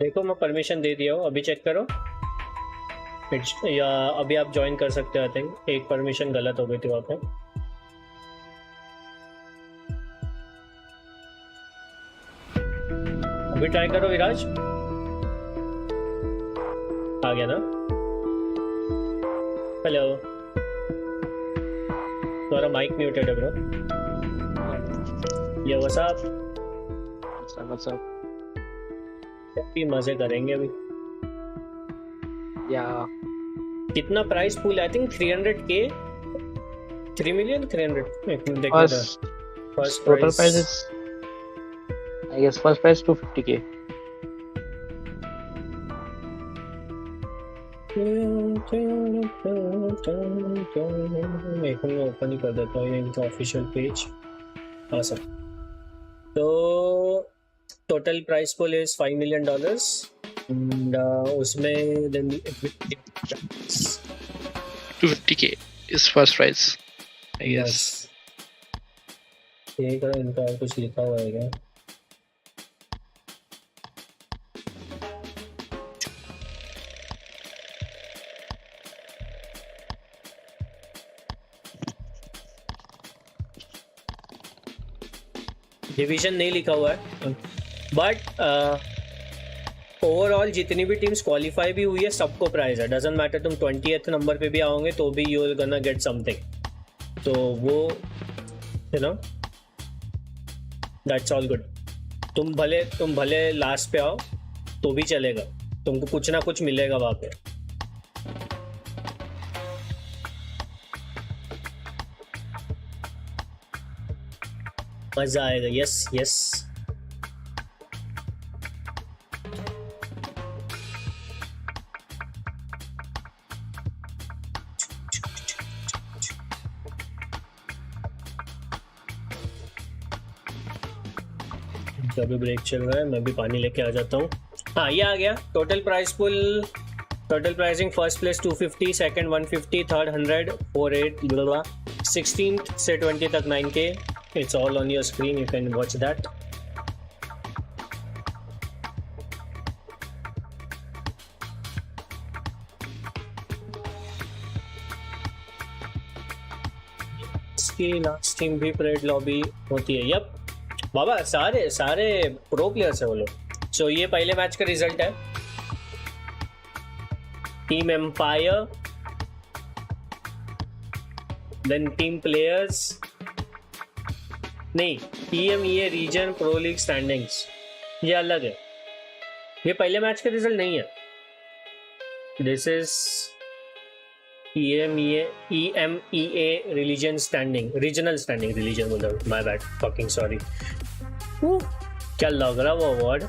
देखो मैं परमिशन दे दिया हूँ. अभी चेक करो. या अभी आप ज्वाइन कर सकते हो. आई थिंक एक परमिशन गलत हो गई थी वहाँ पे. अभी ट्राई करो विराज. आ गया ना? हेलो. तुम्हारा माइक म्यूटेड है ब्रो. ये व्हाट्स अप. भी मजे करेंगे अभी. या कितना price pool? I think 300k 3 million 300. First total price is I guess first price 250k. Open ही कर देता हूँ इनका official page. Awesome. So total prize pool is $5 million. And उसमें then 250K is first prize, I guess. ये करो इनका कुछ लिखा हुआ है क्या? डिवीजन नहीं लिखा हुआ है, बट ओवरऑल जितनी भी टीम्स क्वालिफाई भी हुई है सबको प्राइज है. डजंट मैटर तुम 20th नंबर पे भी आओगे तो भी you will gonna get something. तो वो you know that's all good. तुम भले लास्ट पे आओ तो भी चलेगा, तुमको कुछ ना कुछ मिलेगा वहां पे. मजा आएगा. Yes yes. अभी ब्रेक चल रहा है, मैं भी पानी लेके आ जाता हूँ. हाँ ये आ गया. Total price pool, total pricing first place 250, second 150, third 100, 48 16th से 20 तक 9K. It's all on your screen, you can watch that. इसकी लास्ट टीम भी परेड लॉबी होती है. यप बाबा, सारे प्रो प्लेयर्स है वो लोग. सो ये पहले मैच का रिजल्ट है. Team Empire, then team Players, नहीं EMEA region pro league standings ये अलग है. ये पहले मैच का रिजल्ट नहीं है. This is EMEA religion standing, regional standing. Religion बोल रहा हूँ, माय बैड, फकिंग सॉरी. क्या लग रहा वो award.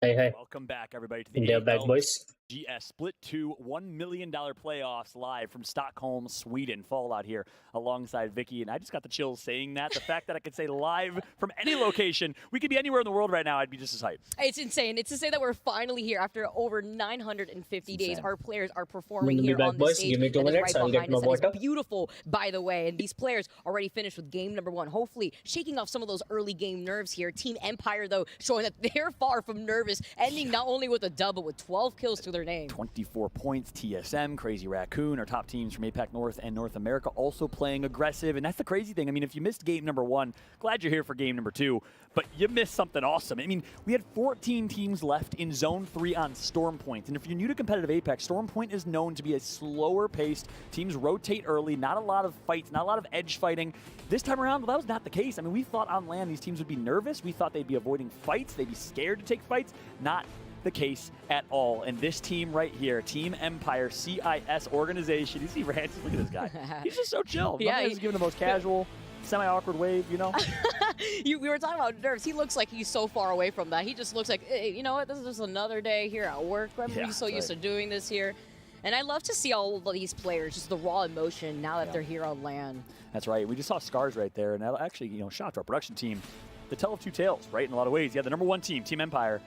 Hey. Welcome back, everybody, to the They're back, boys. GS Split 2 $1 million playoffs live from Stockholm, Sweden. Fallout here alongside Vicky, and I just got the chills saying that. The fact that I could say live from any location, we could be anywhere in the world right now, I'd be just as hyped. It's insane. It's to say that we're finally here after over 950 days. Our players are performing here on the stage. Give me 2 minutes, I'll get my water. It's beautiful, by the way, and these players already finished with game number 1. Hopefully, shaking off some of those early game nerves here. Team Empire, though, showing that they're far from nervous, ending not only with a dub, but with 12 kills to their name. 24 points, TSM, Crazy Raccoon, our top teams from APAC North and North America, also playing aggressive. And that's the crazy thing. I mean, if you missed game number 1, glad you're here for game number 2, but you missed something awesome. I mean, we had 14 teams left in Zone 3 on Storm Point. And if you're new to competitive Apex, Storm Point is known to be a slower paced. Teams rotate early, not a lot of fights, not a lot of edge fighting. This time around, well, that was not the case. I mean, we thought on land these teams would be nervous. We thought they'd be avoiding fights. They'd be scared to take fights. Not the case at all. And this team right here, Team Empire CIS organization, you see Rancis, look at this guy. He's just so chill. Yeah, he's giving the most casual, semi-awkward wave, you know? We were talking about nerves. He looks like he's so far away from that. He just looks like, hey, you know what, this is just another day here at work. I'm so used to doing this here. And I love to see all of these players, just the raw emotion now that they're here on land. That's right. We just saw Scars right there, and that'll actually, you know, shout out to our production team. The tale of two tales, right, in a lot of ways. You had the number 1 team, Team Empire,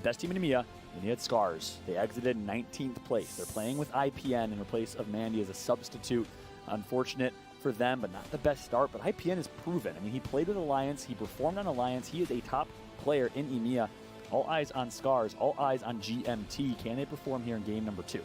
best team in EMEA, and you had Scars. They exited 19th place. They're playing with IPN in place of Mandy as a substitute. Unfortunate for them, but not the best start. But IPN is proven. I mean, he played with Alliance. He performed on Alliance. He is a top player in EMEA. All eyes on Scars. All eyes on GMT. Can they perform here in game number 2?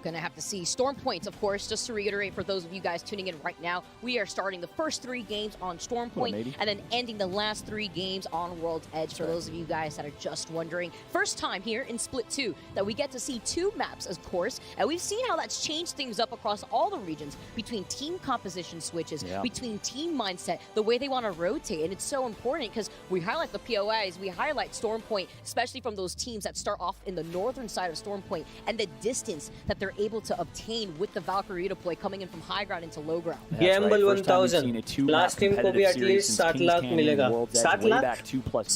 Gonna have to see. Storm Point, of course, just to reiterate for those of you guys tuning in right now, we are starting the first 3 games on Storm Point and then ending the last 3 games on World's Edge for those of you guys that are just wondering. First time here in Split 2 that we get to see 2 maps, of course, and we've seen how that's changed things up across all the regions between team composition switches, between team mindset, the way they want to rotate, and it's so important because we highlight the POIs, we highlight Storm Point, especially from those teams that start off in the northern side of Storm Point, and the distance that they're able to obtain with the Valkyrie deploy coming in from high ground into low ground. Gamble 1000. Last team को भी at least 7 lakh मिलेगा. 7 लाख?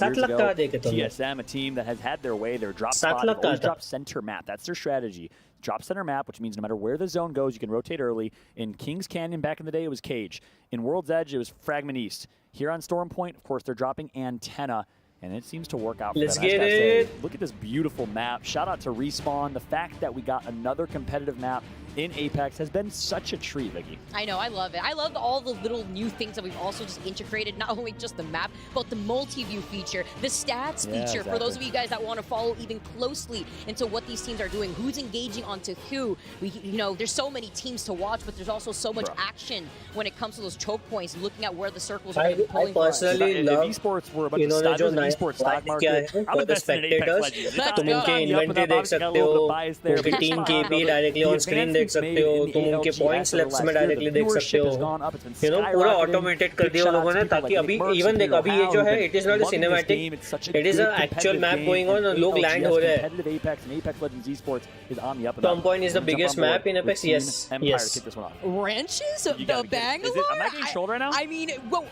7 लाख का देखे तुम. TSM, a team that has had their way, their drop spot, always drop center map. That's their strategy. Drop center map, which means no matter where the zone goes, you can rotate early. In Kings Canyon back in the day, it was Cage. In World's Edge, it was Fragment East. Here on Storm Point, of course, they're dropping Antenna. And it seems to work out for Let's them. get it. Look at this beautiful map. Shout out to Respawn. The fact that we got another competitive map in Apex has been such a treat, Vicky. I know, I love it. I love all the little new things that we've also just integrated, not only just the map, but the multi-view feature, the stats feature, for those of you guys that want to follow even closely into what these teams are doing, who's engaging onto who. You know, there's so many teams to watch, but there's also so much action when it comes to those choke points, looking at where the circles are going to be pulling for us. I personally love esports were a bunch of stars in the esports stock market. I'm invested in Apex Legends. तुम उनके inventory देख सकते हो, उनकी team की भी directly on screen देख सकते हो, तुम उनके पॉइंट्स लेफ्ट्स में डायरेक्टली देख सकते हो. यू नो पूरा ऑटोमेटेड कर दिया उन लोगों ने, ताकि अभी इवन देख अभी ये जो है it is not a cinematic, it is a actual map going on और लोग लैंड हो रहे हैं. Storm Point is the biggest map in Apex. Yes. Wrenches? The Bangalore? Am I getting trolled right now? I mean, well,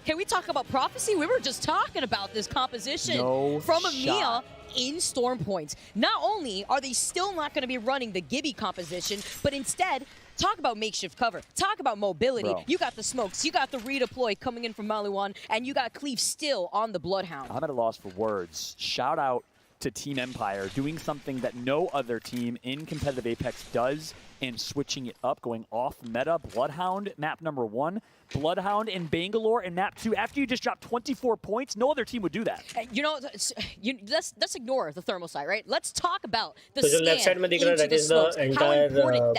can we talk about Prophecy? We were just talking about this composition from EMEA in Storm Point. Not only are they still not going to be running the Gibby composition, but instead, talk about makeshift cover. Talk about mobility. Bro. You got the smokes. You got the redeploy coming in from Maluan, and you got Cleave still on the Bloodhound. I'm at a loss for words. Shout out to Team Empire doing something that no other team in competitive Apex does, and switching it up, going off meta. Bloodhound, map number 1. Bloodhound in Bangalore in map 2. After you just dropped 24 points, no other team would do that. You know, let's ignore the thermal side, right? Let's talk about the So left side में दिख रहा है, that is the entire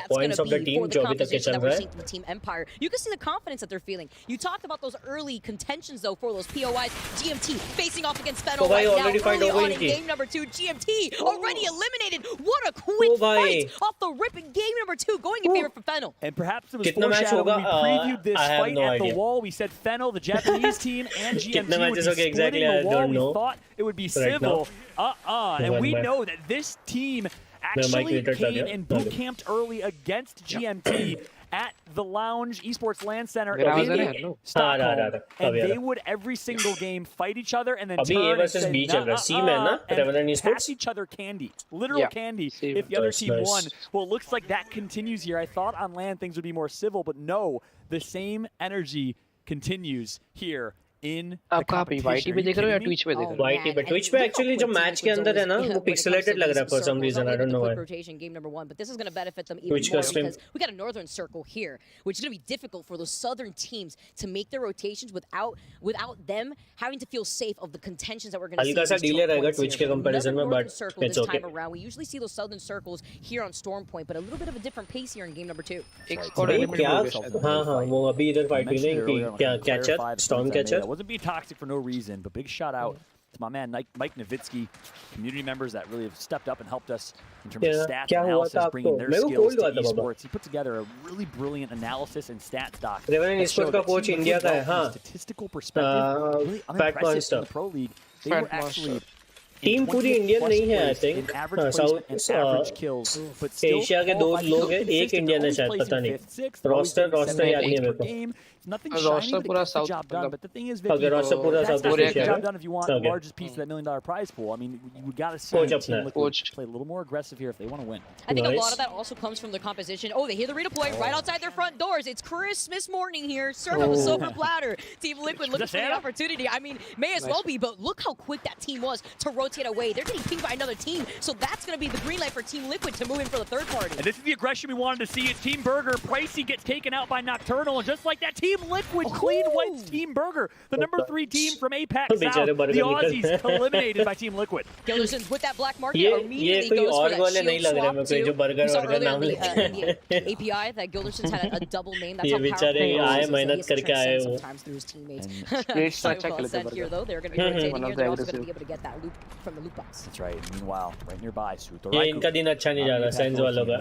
points of the team जो अभी तक के चल रहा है. Team Empire. You can see the confidence that they're feeling. You talked about those early contentions though for those POIs. GMT facing off against Fennel right now. Early on in game number 2, GMT already eliminated. What a quick fight off the rip in game number 2, going in favor for Fennel. And perhaps it was foreshadowed when we previewed this fight at the wall. We said Fennel, the Japanese team, and GMT would be splitting the wall. We thought it would be civil. And we know that this team actually came and boot camped early against GMT at the Lounge Esports LAN Center in Stockholm, and they would every single game fight each other and then turn and say, and pass each other candy, literal candy, if the other team won. Well, it looks like that continues here. I thought on LAN things would be more civil, but no, the same energy continues here in the competition. YT पे देख रहे हो या Twitch पे देख रहे हो? YT पे Twitch पे actually जो मैच के अंदर है ना वो pixelated लग रहा है for some reason. I don't know why. Rotation game number 1, but this is going to benefit them even more because we got a northern circle here, which is going to be difficult for those southern teams to make their rotations without them having to feel safe of the contentions that we're going to see. हल्का सा delay रहेगा Twitch के comparison में, but it's okay. Around. We usually see those southern circles here on Storm Point, but a little bit of a different pace here in game number 2. हाँ वो अभी इधर fight हुई नहीं कि क्या catcher Storm catcher. Wasn't be toxic for no reason, but big shout out to my man Mike Nowitzki, community members that really have stepped up and helped us in terms of stats analysis, bringing their skills to esports. He put together a really brilliant analysis and stats doc. Esports का coach India का है, हाँ. Statistical perspective, really unimpressive in the pro league. They were actually team पूरी Indian नहीं है, I think. South Asia के 2 लोग हैं, एक इंडियन है शायद, पता नहीं. रोस्टर याद नहीं है मेरे को. Nothing shiny, but it's a job done. But the thing is, Vicky, that's the job done if you want the largest piece of that $1 million prize pool. I mean, you got to see the team play a little more aggressive here if they want to win. I think a lot of that also comes from the composition. Oh, they hear the redeploy right outside their front doors. It's Christmas morning here. Serve up a silver platter. Team Liquid looking for the opportunity. I mean, may as well be, but look how quick that team was to rotate away. They're getting pinged by another team, so that's going to be the green light for Team Liquid to move in for the third party. And this is the aggression we wanted to see. It's Team Burger. Pricey gets taken out by Nocturnal, and just like that, Team Liquid clean wipes Team Burger, the number 3 team from Apex South. The Aussies eliminated by Team Liquid. Gilderson's with that black market immediately goes for that shield swap too. We saw earlier in the API that Gilderson's had a double name. That's how powerful he is. He has sometimes through his teammates. So well sent here though. They're going to be rotating here. They're also going to be able to get that loop from the loot box. That's right. Meanwhile, right nearby, ये इनका दिन अच्छा नहीं जा रहा, Sense वालों का.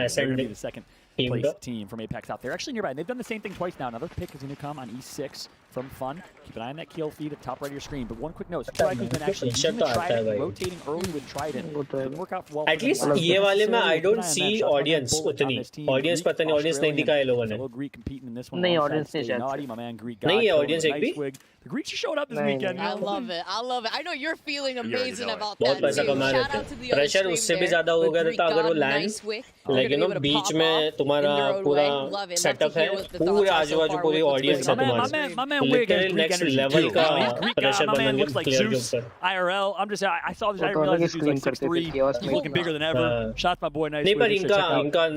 Ascend the second place team from Apex out there. Actually nearby. And they've done the same thing twice now. Another pick is going to come on E6 from Fun. Keep an eye on that kill feed at the top right of your screen. But one quick note. Ryzen's been actually using the Trident, rotating early with Trident. Didn't work out well. At least ये वाले में I don't see audience उतनी. Audience पता नहीं audience नहीं दिखा है लोगों ने. नहीं audience नहीं शायद. नहीं है audience एक भी. The Greeks are showing up this weekend. I love it. I love it. I know you're feeling amazing about बहुत that पैसा too. कमा Shout रहे out to थे. the other Pressure stream उससे भी there. ज़्यादा हो गया With था अगर वो Greek God, land nice wick. like you know बीच में तुम्हारा पूरा setup है पूरे आजू-बाजू पूरी audience है तुम्हारे. My man Wig has Greek next energy level too. का He's Greek pressure guy. My man बनेंगे looks like player के Zeus ऊपर. IRL. I saw this. I didn't realize this dude's like 6'3". He's looking bigger than ever. Shots by boy Nice नहीं Wig. पर इनका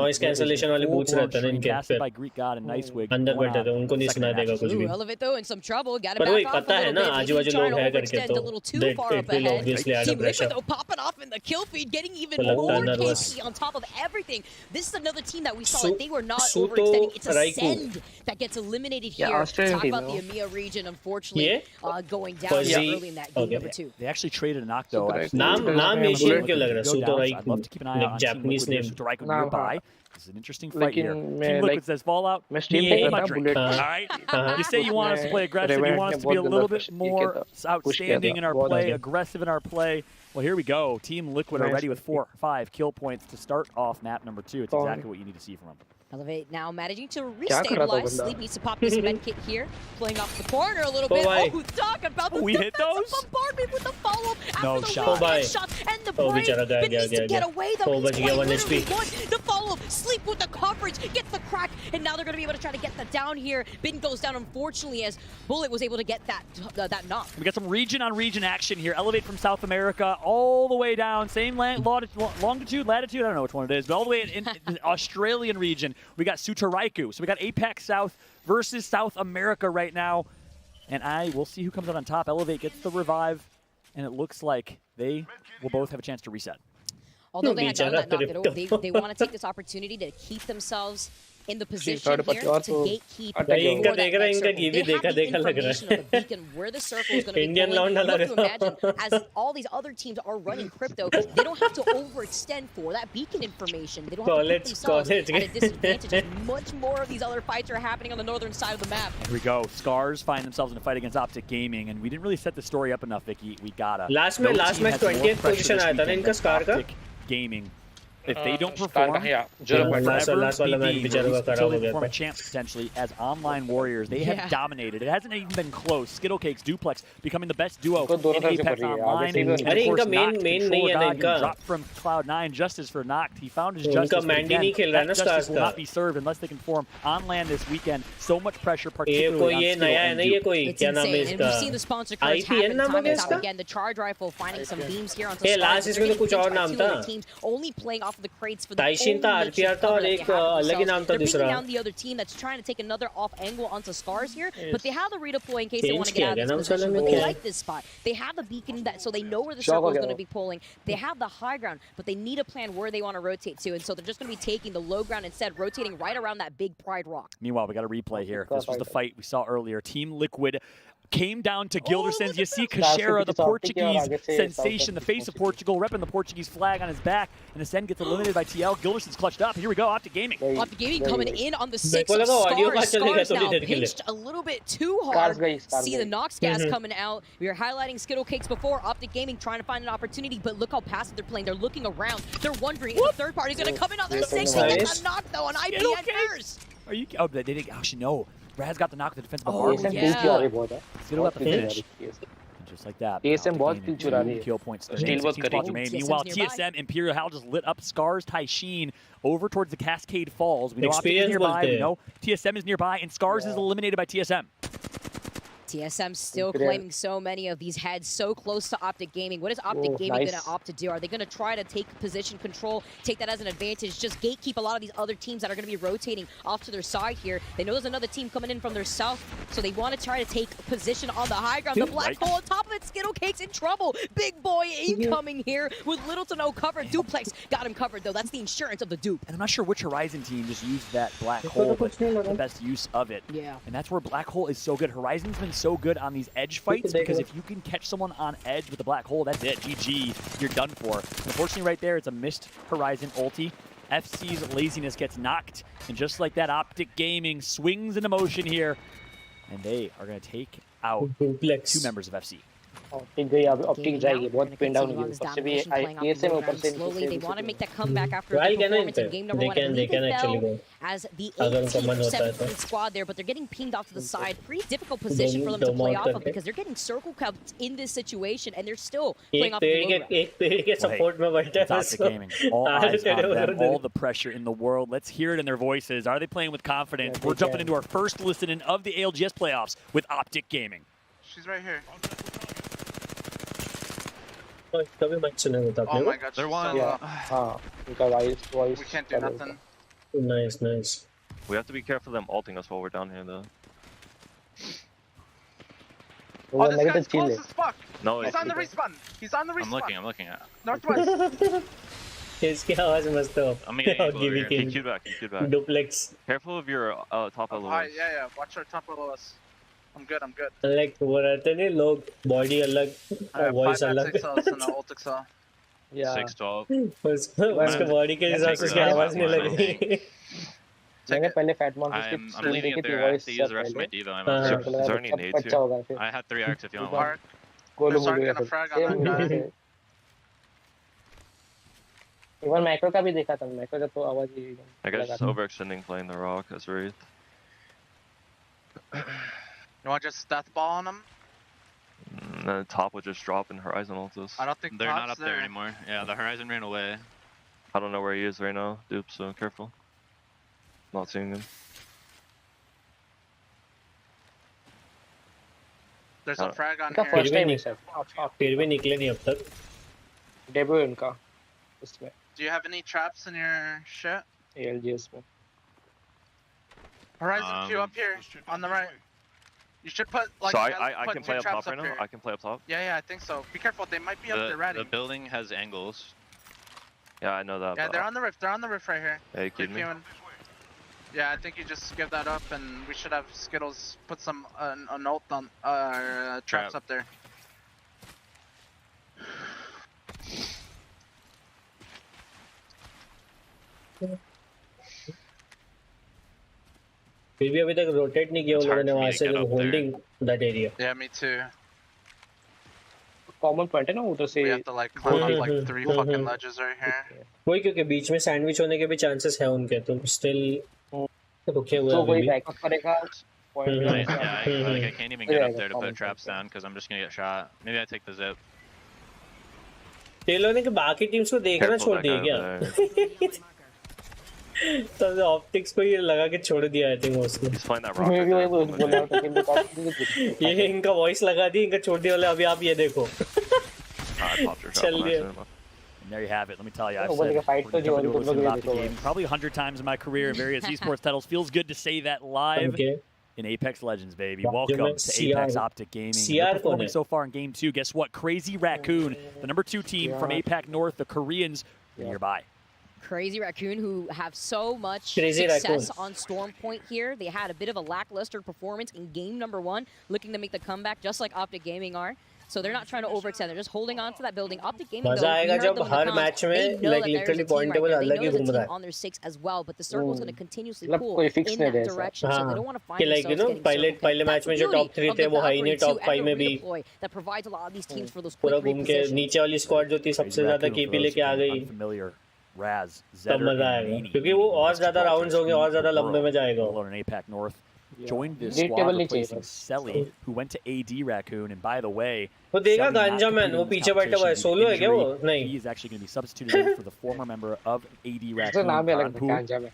noise cancellation वाले boots रहते हैं इनके पे. by Greek God and Nice Wig. अंदर बैठे थे उनको नहीं सुनाई देगा कुछ भी. Elevate though in some trouble. Got to पर back वही off पता a है little ना bit. आजू-बाजू Trying लोग to है करके overextend तो a little too they far up will ahead. obviously add a Team Liquid pressure. though popping off in the kill feed, getting even तो लगता more है nervous. KC on top of everything. This is another team that we saw Su- that they were not Su to overextending. It's Raikou. Ascend that gets eliminated Yeah, here. Australian Talk team, about no? the EMEA region, unfortunately, Yeah. going down Fuzzy. here early in that game Okay. number 2. They actually traded a knock though. Super नाम Asian क्यों लग रहा है? Go down, so I'd Sutoraiku. love to keep an eye Like out on Japanese Team Liquid name. here. Sutoraiku Nah, nearby. This is an interesting fight here. लेकिन Team मैं Liquid like says Fallout. मैं stream Me पे and कर my रहा था drink. bullet. All right. You say you want us to play aggressive. You want us to be a little bit more outstanding in our play, aggressive in our play. Well, here we go. Team Liquid are ready with 4 or 5 kill points to start off map number 2. It's exactly what you need to see from them. Elevate now, managing to क्या कर रहा था restabilize. बंदा? Sleep needs to pop this med kit here. Playing off the corner a little bit. bye. Oh, talk about the We hit defensive those? bombardment with the follow-up No after the shot. bye. shot and the Oh, break. बेचारा गया, But गया, needs to गया, get गया. away though. Oh, He's बच गया, 1 literally HP. won the follow-up. Sleep with the coverage, gets the crack, and now they're going to be able to try to get the down here. Bin goes down, unfortunately, as Bullet was able to get that knock. We got some region-on-region action here. Elevate from South America all the way down. Same longitude, latitude, I don't know which one it is, but all the way in the Australian region. We got Sutoraiku. So we got Apex South versus South America right now. And we'll see who comes out on top. Elevate gets the revive, and it looks like they will both have a chance to reset. Although they had done that knock, they want to take this opportunity to keep themselves in the position here to gatekeep. इनका देख रहा है इनका kiwi देखा लग रहा है. Beacon where the circle is going to be Indian pulling. launch You have to imagine, as all these other teams are running crypto, they don't have to overextend for that beacon information. They don't have to put themselves at a disadvantage. As much more of these other fights are happening on the northern side of the map. Here we go. Scars find themselves in a fight against Optic Gaming, and we didn't really set the story up enough, Vicky. We gotta. Last match 20th position आया था ना इनका Scar का. Optic Gaming. If they don't perform, last वाला match बेचारों का खराब हो गया form a था. champ potentially as online warriors. They have dominated. It hasn't even been close. Skittlecakes, Duplex becoming the best duo in Apex Online. And अरे of course, इनका main Noct, नहीं है ना Controller God, इनका. dropped from Cloud9. Justice for Noct. He found his उनका justice. but Mandy again, नहीं खेल रहा है that ना justice Scars will का. not be served unless they can form on land this weekend. So much pressure, ये particularly कोई on ये Skittle नया है and ना ये Dupe. कोई It's क्या नाम है insane, and we've seen the इसका? sponsor cards IPN happen नाम time है and time इसका? again. The charge rifle finding some beams here onto ये Scars. last इसमें तो कुछ और नाम था. Teams only playing off of the crates for the Taishin था, only RPR था और that they एक have for अलग ही themselves. नाम था They're दूसरा. beating down the other team that's trying to take another off angle onto Scars here, but they have the redeploy in case they Change want to get out of किया this गया ना position. उस But वाले they में. like this spot. They have the beacon so they know where the circle is going to be pulling. They have the high ground, but they need a plan where they want to rotate to, and so they're just going to be taking the low ground instead, rotating right around that big Pride rock. Meanwhile, we got a replay here. This was the fight we saw earlier. Team Liquid came down to Gilderson's. You see Kashera, the Portuguese sensation, the face of Portugal, repping the Portuguese flag on his back, and Ascend gets eliminated by TL. Gilderson's clutched up. Here we go, Optic Gaming. Optic Gaming coming in on the 6 of Scars now pinched a little bit too hard. See the Nox gas coming out. We were highlighting Skittlecakes before. Optic Gaming trying to find an opportunity, but look how passive they're playing. They're looking around. They're wondering if the third party's going to come in on their 6. They get a knock though on IPN first. Are you? Oh, they didn't actually know. Raz got the knock with the defensive bombardment. Skittle got the finish. Just like that. TSM बहुत पीछे चुरा रही है. Kill points. Steal बहुत करेगी. Meanwhile, TSM Imperial Hal just lit up Scars Taishin over towards the Cascade Falls. We know Optic is nearby. We know TSM is nearby, and Scars is eliminated by TSM. TSM still claiming so many of these heads so close to Optic Gaming. What is Optic Gaming going to opt to do? Are they going to try to take position control, take that as an advantage, just gatekeep a lot of these other teams that are going to be rotating off to their side here? They know there's another team coming in from their south, so they want to try to take position on the high ground. The black hole on top of it, Skittlecake's in trouble. Big boy incoming here with little to no cover. Duplex got him covered though. That's the insurance of the dupe. And I'm not sure which Horizon team just used that black hole, but the best use of it. Yeah. And that's where black hole is so good. Horizon's been so good on these edge fights because if you can catch someone on edge with a black hole, that's it. GG, you're done for. Unfortunately right there, it's a missed Horizon ulti. FC's laziness gets knocked, and just like that, Optic Gaming swings into motion here, and they are going to take out 2 members of FC. Optic जाएगी बहुत pin down होगी ऊपर से भी ASM ऊपर से slowly they want to make that comeback after the performance in game number 1. They can actually go as the 7th squad there, but they're getting pinged off to the side. Pretty difficult position for them to play off of because they're getting circle kept in this situation and they're still playing off the low ground. support Optic Gaming, all eyes on them, all the pressure in the world. Let's hear it in their voices. Are they playing with confidence? We're jumping into our first listening of the ALGS playoffs with Optic Gaming. She's right here. Oh my god, they're one. We can't do nothing. Nice, nice. We have to be careful of them ulting us while we're down here, though. Oh, this guy's close as fuck. No, he's on the respawn. He's on the respawn. I'm looking at. Northwest. इसकी आवाज मस्त हो. I'm getting over here. He queued back. Duplex. Careful of your top below us. Yeah. Watch our top below us. I'm good. Like वो रहते नहीं लोग body अलग, voice अलग. 612. उसके body के हिसाब से उसकी आवाज नहीं लगती. मैंने पहले fat मॉन I'm leaving it there. I have to use the rest of my diva. Is there any nades here? I have 3 arcs if you want one. They're starting to frag on that guy. Even macro का भी देखा था. Macro का तो आवाज ही. I guess just overextending playing the rock as Wraith. You want to just death ball on him? The top would just drop and Horizon ult us. I don't think they're not up there anymore. Yeah, the Horizon ran away. I don't know where he is right now, dupe, so careful. Not seeing him. There's a frag on here. First time फिर भी निकले नहीं अब तक. Debut इनका इसमें. Do you have any traps in your shit? ALGS में. Horizon Q up here on the right. You should put like. So I can play up top right now. I can play up top. Yeah, I think so. Be careful, they might be up there ready. The building has angles. Yeah, I know that. Yeah, they're on the rift. They're on the rift right here. Hey, kidding me? Yeah, I think you just give that up, and we should have Skittles put some an ult on traps up there. फिर भी अभी तक rotate नहीं किया उन लोगों ने वहाँ से holding that area. Yeah, me too. Common point है ना उधर से. We have to like climb up like 3 fucking ledges right here. वही क्योंकि बीच में सैंडविच होने के भी चांसेस है उनके, तो स्टिल रुके हुए हैं. तो कोई बैकअप करेगा. I can't even get up there to put traps down because I'm just gonna get shot. Maybe I take the zip. टेलो ने कि बाकी टीम्स को देखना छोड़ दिया क्या? तो ऑप्टिक्स को ये लगा के छोड़ दिया आई थिंक उसने. ये इनका वॉइस लगा दी, इनका छोड़ दिया वाले. अभी आप ये देखो. चल दिया. And there you have it. Let me tell you, I've said probably 100 times in my career in various esports titles. Feels good to say that live in Apex Legends, baby. Welcome to Apex Optic Gaming. They're performing so far in Game 2. Guess what? Crazy Raccoon, the #2 team from APAC North, the Koreans, nearby. Crazy Raccoon, who have so much success on Storm Point here. They had a bit of a lackluster performance in game number 1, looking to make the comeback just like Optic Gaming are. So they're not trying to overextend. They're just holding on to that building. Optic Gaming, though, we heard them in the comms, they know that there's a team right there. They know there's a team on their 6 as well, but the circle is going to continuously pull in that direction. So they don't want to find themselves getting circle. पहले match में जो top 3 थे वो high ने top 5 में भी that provides a lot of these teams for those पूरा घूम के नीचे वाली स्क्वाड जो थी सबसे ज्यादा केपी लेके आ गई. Raz, तब मजा आएगा क्योंकि वो और ज्यादा राउंड्स होंगे और ज्यादा लंबे में जाएगा. APAC North joined this squad replacing Selly, who went to AD Raccoon, and by the way, वो देगा गांजा मैन, वो पीछे बैठा हुआ है. सोलो है क्या वो? नहीं. He is actually going to be substituted in for the former member of AD Raccoon.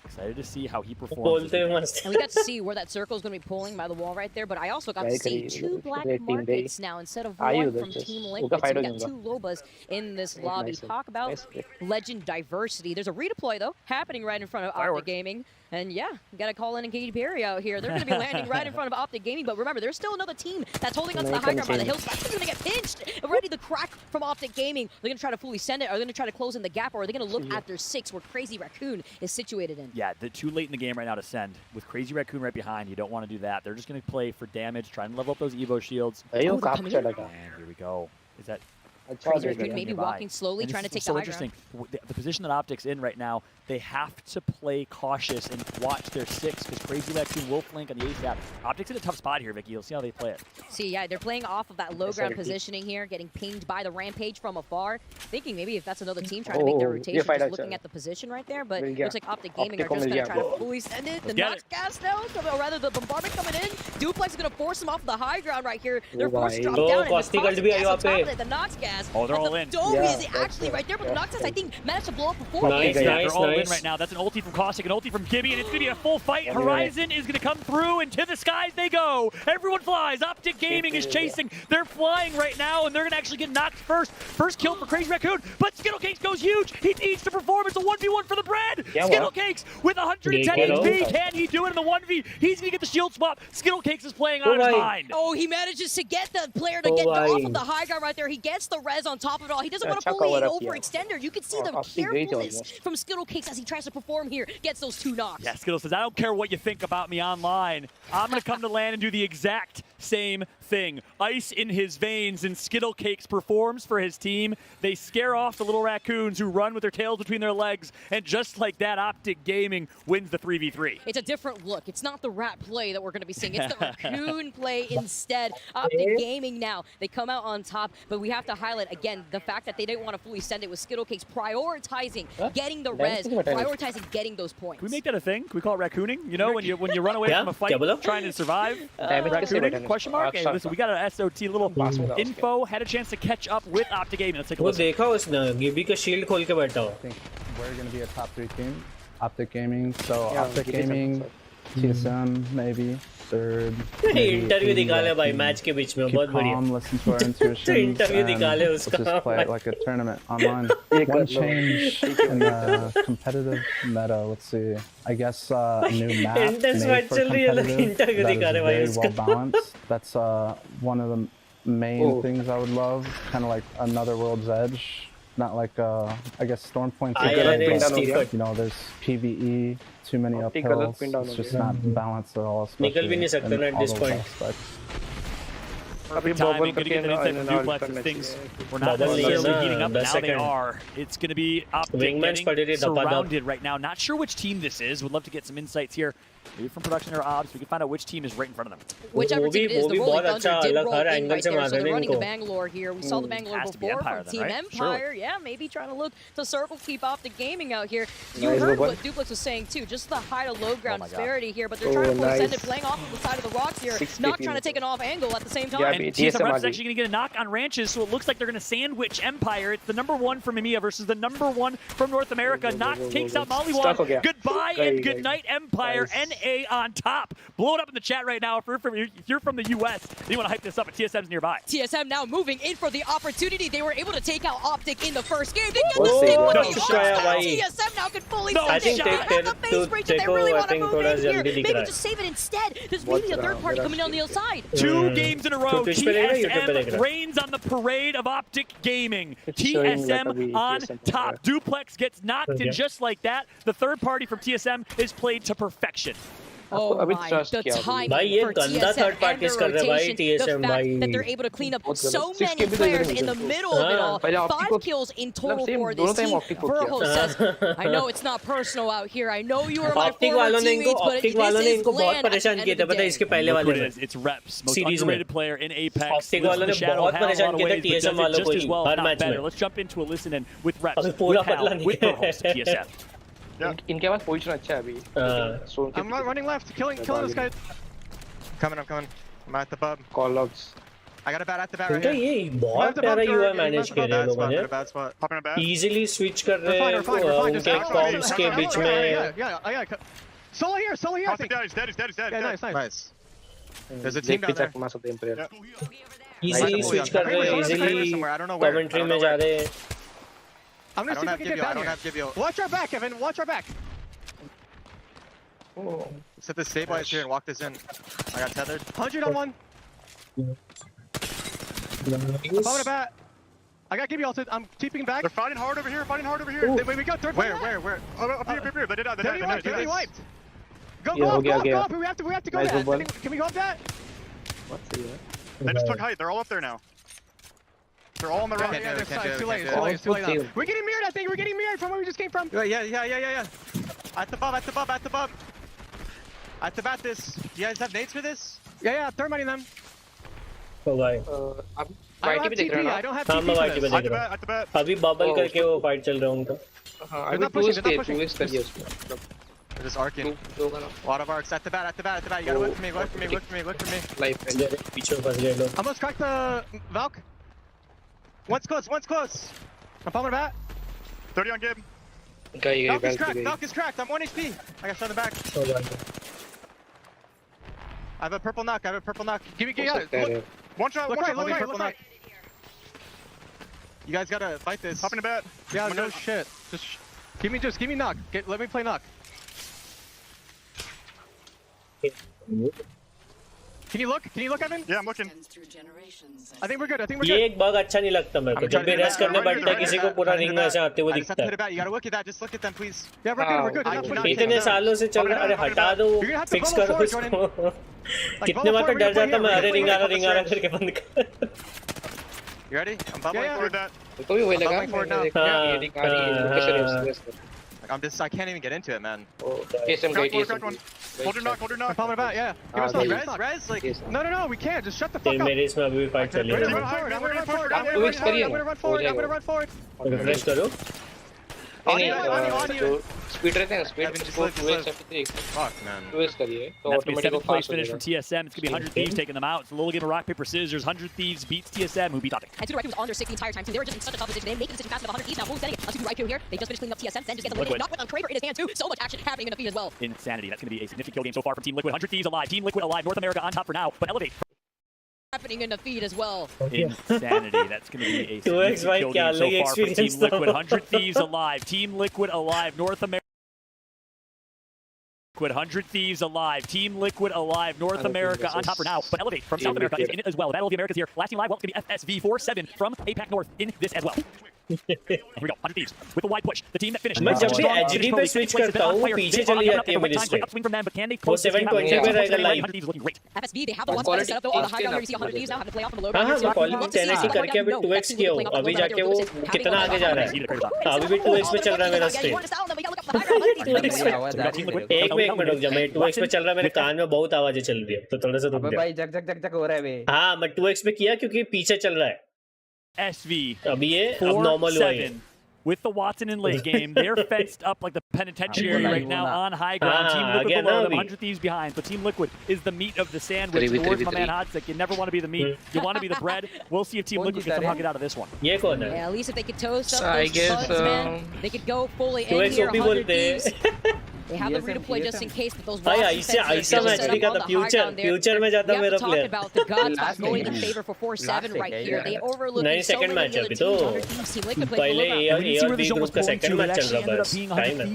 Excited to see how he performs. And we got to see where that circle is going to be pulling by the wall right there, but I also got to see 2 black markets now instead of 1 from Team Liquid. So we got 2 Lobas in this lobby. Talk about legend diversity. There's a redeploy though happening right in front of Optic Gaming. And yeah, we got to call in and Katy Perry out here. They're going to be landing right in front of Optic Gaming, but remember, there's still another team that's holding onto the high ground by the hills. That's going to get pinched. Already the crack from Optic Gaming. They're going to try to fully send it. Are they going to try to close in the gap, or are they going to look at their 6 where Crazy Raccoon is situated in? Yeah, they're too late in the game right now to send. With Crazy Raccoon right behind, you don't want to do that. They're just going to play for damage, trying to level up those Evo shields. And here we go. Is that Crazy Raccoon maybe walking slowly, trying to take the high ground. The position that Optic's in right now, they have to play cautious and watch their 6 because Crazy Raccoon will flank on the ASAP. Optic's in a tough spot here, Vicky. You'll see how they play it. See, yeah, they're playing off of that low ground positioning here, getting pinged by the Rampage from afar. Thinking maybe if that's another team trying to make their rotation, just looking at the position right there. But it looks like Optic Gaming are just going to try to fully send it. The Nox gas now, or rather the bombardment coming in. Duplex is going to force them off the high ground right here. They're forced to drop down, and the Nox gas. Oh, they're all in. Dome is actually right there, but the Nox gas, I think, managed to blow up before. They're all in right now. That's an ulti from Caustic, an ulti from Gibby, and it's going to be a full fight. Horizon is going to come through, and to the skies they go. Everyone flies. Optic Gaming is chasing. They're flying right now, and they're going to actually get knocked first. First kill for Crazy Raccoon, but Skittlecakes goes huge. He needs to perform. It's a 1v1 for the bread. Skittlecakes with 110 HP. Can he do it in the 1v? He's going to get the shield swap. Skittlecakes is playing on his mind. Oh, he manages to get the player to get off of the high ground right there. He gets the res on top of it all. He doesn't want to bully an overextender. You can see the carefulness from Skittlecakes as he tries to perform here. Gets those 2 knocks. Yeah, Skittles says, I don't care what you think about me online. I'm going to come to land and do the exact same thing. Ice in his veins, and Skittlecakes performs for his team. They scare off the little raccoons who run with their tails between their legs, and just like that, Optic Gaming wins the 3v3. It's a different look. It's not the rat play that we're going to be seeing. It's the raccoon play instead. Optic Gaming now, they come out on top, but we have to highlight, again, the fact that they didn't want to fully send it with Skittlecakes prioritizing getting the res, prioritizing getting those points. Can we make that a thing? Can we call it raccooning? You know, when you run away from a fight trying to survive? Raccooning? Question mark? Hey, listen, we got an SOT little info. Had a chance to catch up with Optic Gaming. Let's take a look. I think we're going to be a top 3 team. Optic Gaming. So Optic Gaming, TSM maybe. Third. Interview निकाले भाई match के बीच में बहुत बढ़िया. Listen to our intuition. Interview निकाले उसका. Let's just play it like a tournament online. One change in the competitive meta. Let's see. I guess a new map made for competitive that is very well balanced. That's one of the main things I would love. Kind of like another World's Edge. Not like I guess Stormpoint's a good, but, you know, there's PvE, too many uphills. It's just not balanced at all. Especially in all those aspects. Perfect timing. Going to get an insight from Duplex as things were not necessarily heating up, but now they are. It's going to be Optic getting surrounded right now. Not sure which team this is. Would love to get some insights here. Maybe from production or ops, we can find out which team is right in front of them. Whichever team it is, the Rolling Thunder did roll in right there, so they're running the Bangalore here. We saw the Bangalore before from Team Empire. Yeah, maybe trying to look to circle, keep Optic Gaming out here. You heard what Duplex was saying too, just the high to low ground disparity here, but they're trying to send it, playing off the side of the rocks here, not trying to take an off angle at the same time. And TSM Reps is actually going to get a knock on Ranches, so it looks like they're going to sandwich Empire. It's the #1 from EMEA versus the #1 from North America. Knox takes out Mollywog. Goodbye and good night, Empire. NA on top. Blow it up in the chat right now if you're from the US and you want to hype this up, and TSM's nearby. TSM now moving in for the opportunity. They were able to take out Optic in the first game. They get the same one. TSM now can fully send it. They have the face breach and they really want to move in here. Maybe just save it instead. There's maybe a third party coming on the other side. 2 games in a row. TSM reigns on the parade of Optic Gaming. TSM on top. Duplex gets knocked, and just like that, the third party from TSM is played to perfection. Oh my, the timing for TSM and their rotation, the fact that they're able to clean up so many players in the middle of it all. 5 kills in total for this team. Verho says, I know it's not personal out here. I know you are my former teammates, but this is land at the end of the day. It's Reps, most underrated player in Apex. The Shadow had a lot of ways, but does it just as well, if not better. Let's jump into a listen-in with Reps, with Hal, with Verho, TSM. इनके पास position अच्छा है अभी. I'm running left, killing this guy. I'm coming. I'm at the pub. Call logs. I got a bat at the bat right here. ये बहुत प्यारा UI manage कर रहे हैं लोगों ने. Easily switch कर रहे हैं उनके comms के बीच में. Yeah. Solo here. I think he's dead. Yeah, nice. There's a team down there. Easily switch कर रहे हैं. Easily commentary में जा रहे हैं. I'm gonna see if we can get down here. Watch our back, Evan. Watch our back. Set the stabilize here and walk this in. I got tethered. 100 on one. I'm popping a bat. I got Gibby ulted. I'm keeping back. They're fighting hard over here. Wait, we go third. Where? Up here. They did that. They wiped. Go up. We have to go that. Can we go up that? They just took height. They're all up there now. They're all on the right. Yeah, it's too late. It's too late now. We're getting mirrored, I think. We're getting mirrored from where we just came from. Yeah. At the bub. At the bat this. You guys have nades for this? Yeah, thermiting them. Oh भाई I don't have TP. I don't have TP for this. At the bat. अभी bubble करके वो fight चल रहा है उनका हाँ अभी 2x करिए उसको They're just arcing. A lot of arcs. At the bat. You gotta look for me. Look for me. Life पीछे फंस गए लोग Almost cracked the Valk. One's close. I'm palming the bat. 30 on Gib. Valk is cracked. I'm 1 HP. I got shot in the back. Oh, भाई I have a purple knock. Give me Look. One shot. Look right. You guys gotta fight this. Hop in the bat. Yeah, no shit. Just give me knock. Let me play knock. Can you look, Evan? Yeah, I'm looking. I think we're good. ये एक bug अच्छा नहीं लगता मेरे को जब भी race करने बैठता है किसी को पूरा रिंग ऐसे आते हुए दिखता है You gotta look at that. Just look at them, please. Yeah, we're good. इतने सालों से चल रहा है अरे हटा दो फिक्स करो इसको कितने बार तो डर जाता मैं अरे रिंग आ रहा करके बंद कर You ready? I'm bubbling forward that. तो भी वही लगा I can't even get into it, man. TSM one. Hold your knock. I'm palming the bat. Yeah. Give us a Res, like. No, we can't. Just shut the fuck up. मेरे इसमें अभी भी fight चल रही है I'm gonna run forward. Refresh करो On you. Speed रहते हैं speed 2x f3 Fuck, man. 2x करिए तो That's gonna be automatic 7th place finish from TSM. It's gonna be 100 Thieves taking them out. It's a little game of rock, paper, scissors. 100 Thieves beats TSM, who beat Optic. And Super Ryku was on their 6 the entire time too. They were just in such a tough position. They make the decision fast enough. 100 Thieves now. Who's setting it? Super Ryku here. They just finished cleaning up TSM. Then just get the win. Knock with on Kraber in his hand too. So much action happening in the feed as well. Insanity. That's gonna be a significant kill game so far from Team Liquid. 100 Thieves alive. Team Liquid alive. North America on top for now, but elevate. Happening in the feed as well. Insanity. That's gonna be a 2x significant kill game so far from Team experience Liquid. 100 Thieves alive. Team Liquid alive. North America. 100 Thieves alive. Team Liquid alive. North America on top for now, but elevate from South America is in it as well. Battle of the Americas here. Last team live. Well, it's going to be FSV47 from APAC North in this as well. And here we go. 100 Thieves with the wide push. The team that finished. मैं जब भी HD पे switch करता हूँ पीछे चली जाती है मेरी स्ट्रिंग वो 720 पे रहेगा live FSV, they have the one spot set up though on the high ground where you see 100 Thieves now having to play off on the low ground. हाँ मैं कॉलिंग 1080 करके अभी 2x किया हूँ अभी जाके वो कितना आगे जा रहा है अभी भी 2x पे चल रहा है मेरा स्ट्रिंग एक मिनट रुक जा मैं 2x पे चल रहा है मेरे कान में बहुत आवाजें चल रही है तो थोड़ा सा रुक जा भाई जग हो रहा है बे हाँ मैं 2x पे किया क्योंकि पीछे चल रहा है SV अभी ये अब नॉर्मल हुआ है with the Watson in late game. They're fenced up like the penitentiary right now on high ground. Team Liquid below them, 100 Thieves behind. But Team Liquid is the meat of the sandwich. Towards my man Hotsick, you never want to be the meat. You want to be the bread. We'll see if Team Liquid can somehow get out of this one. ये कौन है? Yeah, at least if they could toast up those bugs, man, they could go fully in here. 100 Thieves. They have the redeploy just in case, but those ऐसा match नहीं का था future में जाता मेरा player. We have to talk about the God spot going in favor for 4-7 right here. They overlook so many of the other teams. 100 Thieves team Liquid plays पहले ए और B group का second match चल रहा बस time है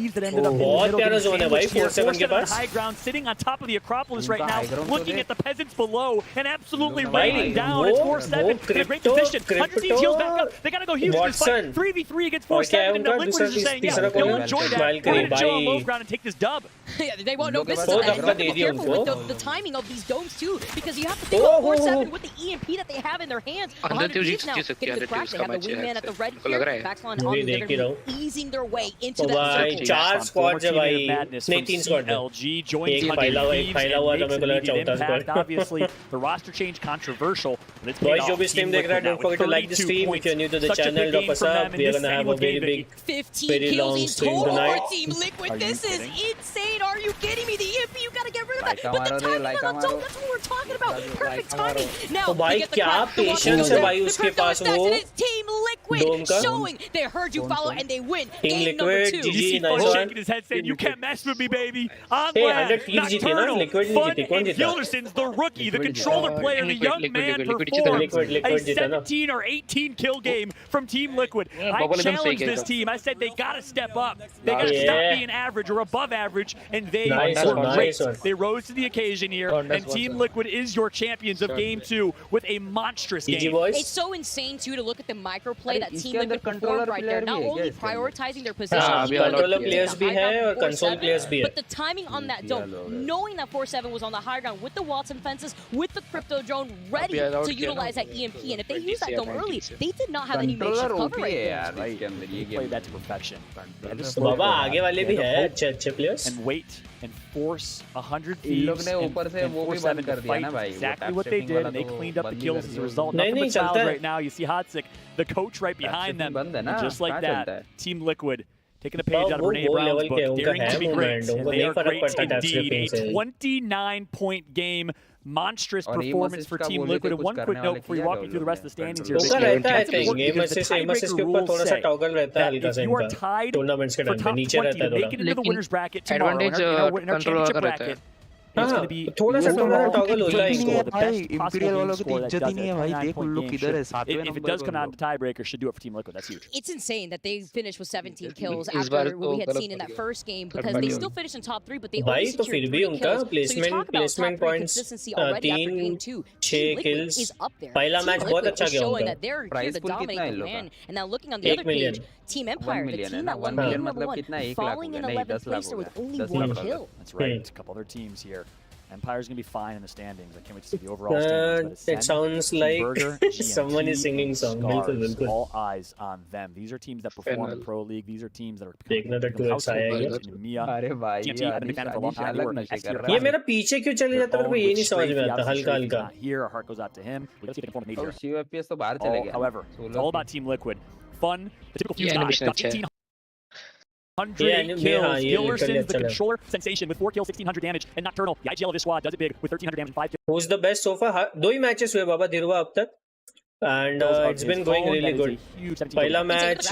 बहुत प्यारा zone है भाई 4-7 के पास high ground sitting on top of the Acropolis right now, looking at the peasants below and absolutely raining down. It's 4-7 in a great position. 100 Thieves heals back up. They gotta go huge in this fight. 3v3 against 4-7 and the Liquid is just saying, yeah, they'll enjoy that. We're gonna chill on low ground and take this dub. Yeah, they won't know this is you have to be careful with the timing of these domes too, because you have to think of 4-7 with the EMP that they have in their hands. 100 Thieves now getting the crash. They have the wingman at the red here. Backslide on them. They're going to be easing their way into that circle. 4 squads है भाई नहीं 3 squad है LG joins एक फैला हुआ था मेरे को लगा चौथा squad obviously the roster change controversial but it's boys जो भी stream देख रहा है don't forget to like the stream if you're new to the channel drop us up we are gonna have a very big 15 very long kills in stream total tonight for Team Liquid. This is insane. Are you kidding me? The EMP, you gotta get rid of that. But the timing on the dome, that's what we're talking about. Perfect timing. Now, तो भाई क्या patience है भाई उसके पास वो Team Liquid showing they heard you follow and they win. Team Game number Liquid 2. GG nice one shaking his head saying you can't mess with me baby. On hey lab, 100 Thieves जीते ना Liquid नहीं जीते कौन जीता Gilderson's the rookie, the controller player, the young man performs a 17 or 18 kill game from Team Liquid. I challenged this team. I said they gotta step up. They gotta stop being average or above average, and they were great. They rose to the occasion here, and Team Liquid is your champions of Game 2 with a monstrous game. It's so insane too to look at the micro play that that Team Liquid performed right there, not only prioritizing their position, controller players भी हैं और console players भी हैं. but the timing on that dome, knowing that 4-7 was on the high ground with the Watson fences, with the crypto drone ready to utilize that EMP, and if they use that dome early, they did not have any makeshift cover right there. He played that to perfection. बाबा आगे वाले भी हैं अच्छे players. And wait and force 100 thieves and 4-7 to fight exactly what they did, and they cleaned up the kills as a result. Nothing but fouls right now. You see Hotsick, the coach right behind them, and just like that, Team Liquid taking a page out of Brene Brown's book, daring to be great, and they are great indeed. A 29-point game. Monstrous performance for Team Liquid. And one quick note before you walk me through the rest of the standings here. That's important because the tiebreaker rules say that if you are tied for top 20 to make it into the winners bracket tomorrow, in our championship bracket, it's going to be थोड़ा सा toggle हो जाएगा. Imperial वालों की इज्जत ही नहीं है भाई. देख उन लोग किधर है. 7वें number. If it does come out to tiebreaker, should do it for Team Liquid. That's huge. It's insane that they finished with 17 kills after what we had seen in that first game, because they still finished in top 3, but they only secured 3 kills. So you talk about top 3 consistency already after game 2. Team Liquid is up there. पहला match बहुत अच्छा गया showing that they're here to dominate the man. And now looking on the other page, Team Empire, the team that won game number 1, falling in 11th place there with only 1 kill. That's right. A couple other teams here. Empire's going to be fine in the standings. I can't wait to see the overall standings. It sounds like someone is singing song. All eyes on them. These are teams that perform in Pro League. These are teams that are ये मेरा पीछे क्यों चले जाता है, ये नहीं समझ में आता. हल्का हल्का. Here our heart goes out to him. However, it's all about Team Liquid. Fun. The typical few guys got 100 kills. Gillerson's the controller sensation with 4 kills, 1600 damage, and Nocturnal, the IGL of this squad, does it big with 1300 damage and 5 kills. Who's the best so far? 2 he matches हुए बाबा धीरवा अब तक, and it's been going really good. पहला match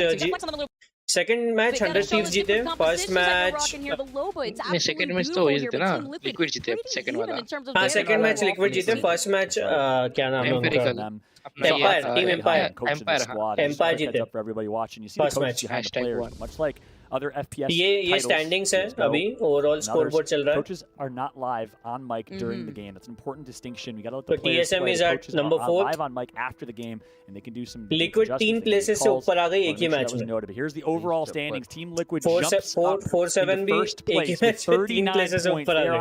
second match 100 Thieves जीते, first match नहीं second match तो वही जीते ना, Liquid जीते second वाला. हाँ second match Liquid जीते, first match क्या नाम है उनका? Empire, Team Empire. Empire जीते. For everybody watching, you see the coaches behind the players, much like other FPS ये standings है अभी, overall scoreboard चल रहा है. Coaches are not live on mic during the game. That's an important distinction. We got to let the players TSM is at number 4, live on mic after the game, and they can do some Liquid 3 places से ऊपर आ गई एक ही match में. Here's the overall standings. Team Liquid jumps up 4-7 भी एक ही match में 3 places से ऊपर आ गई.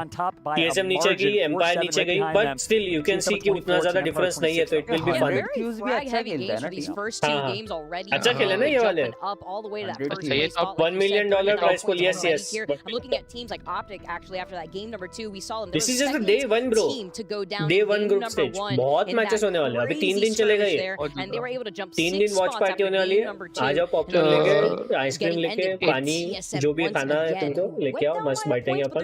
TSM नीचे गई, Empire नीचे गई, but still you can see कि उतना ज़्यादा difference नहीं है, तो it will be fun. Very heavy games for these first 2 games already. अच्छा खेले ना ये वाले. Up all the way to that first place. $1 million prize pool, yes. I'm looking at teams like Optic actually after that game number 2 we saw them. This is just the day 1 bro. To go down day 1 group stage. बहुत matches होने वाले हैं. अभी 3 दिन चलेगा ये. And they were able to jump 3 दिन watch party होने वाली है. आ जाओ popcorn लेके, आइसक्रीम लेके, पानी जो भी खाना है तुमको लेके आओ, मस्त बैठेंगे अपन.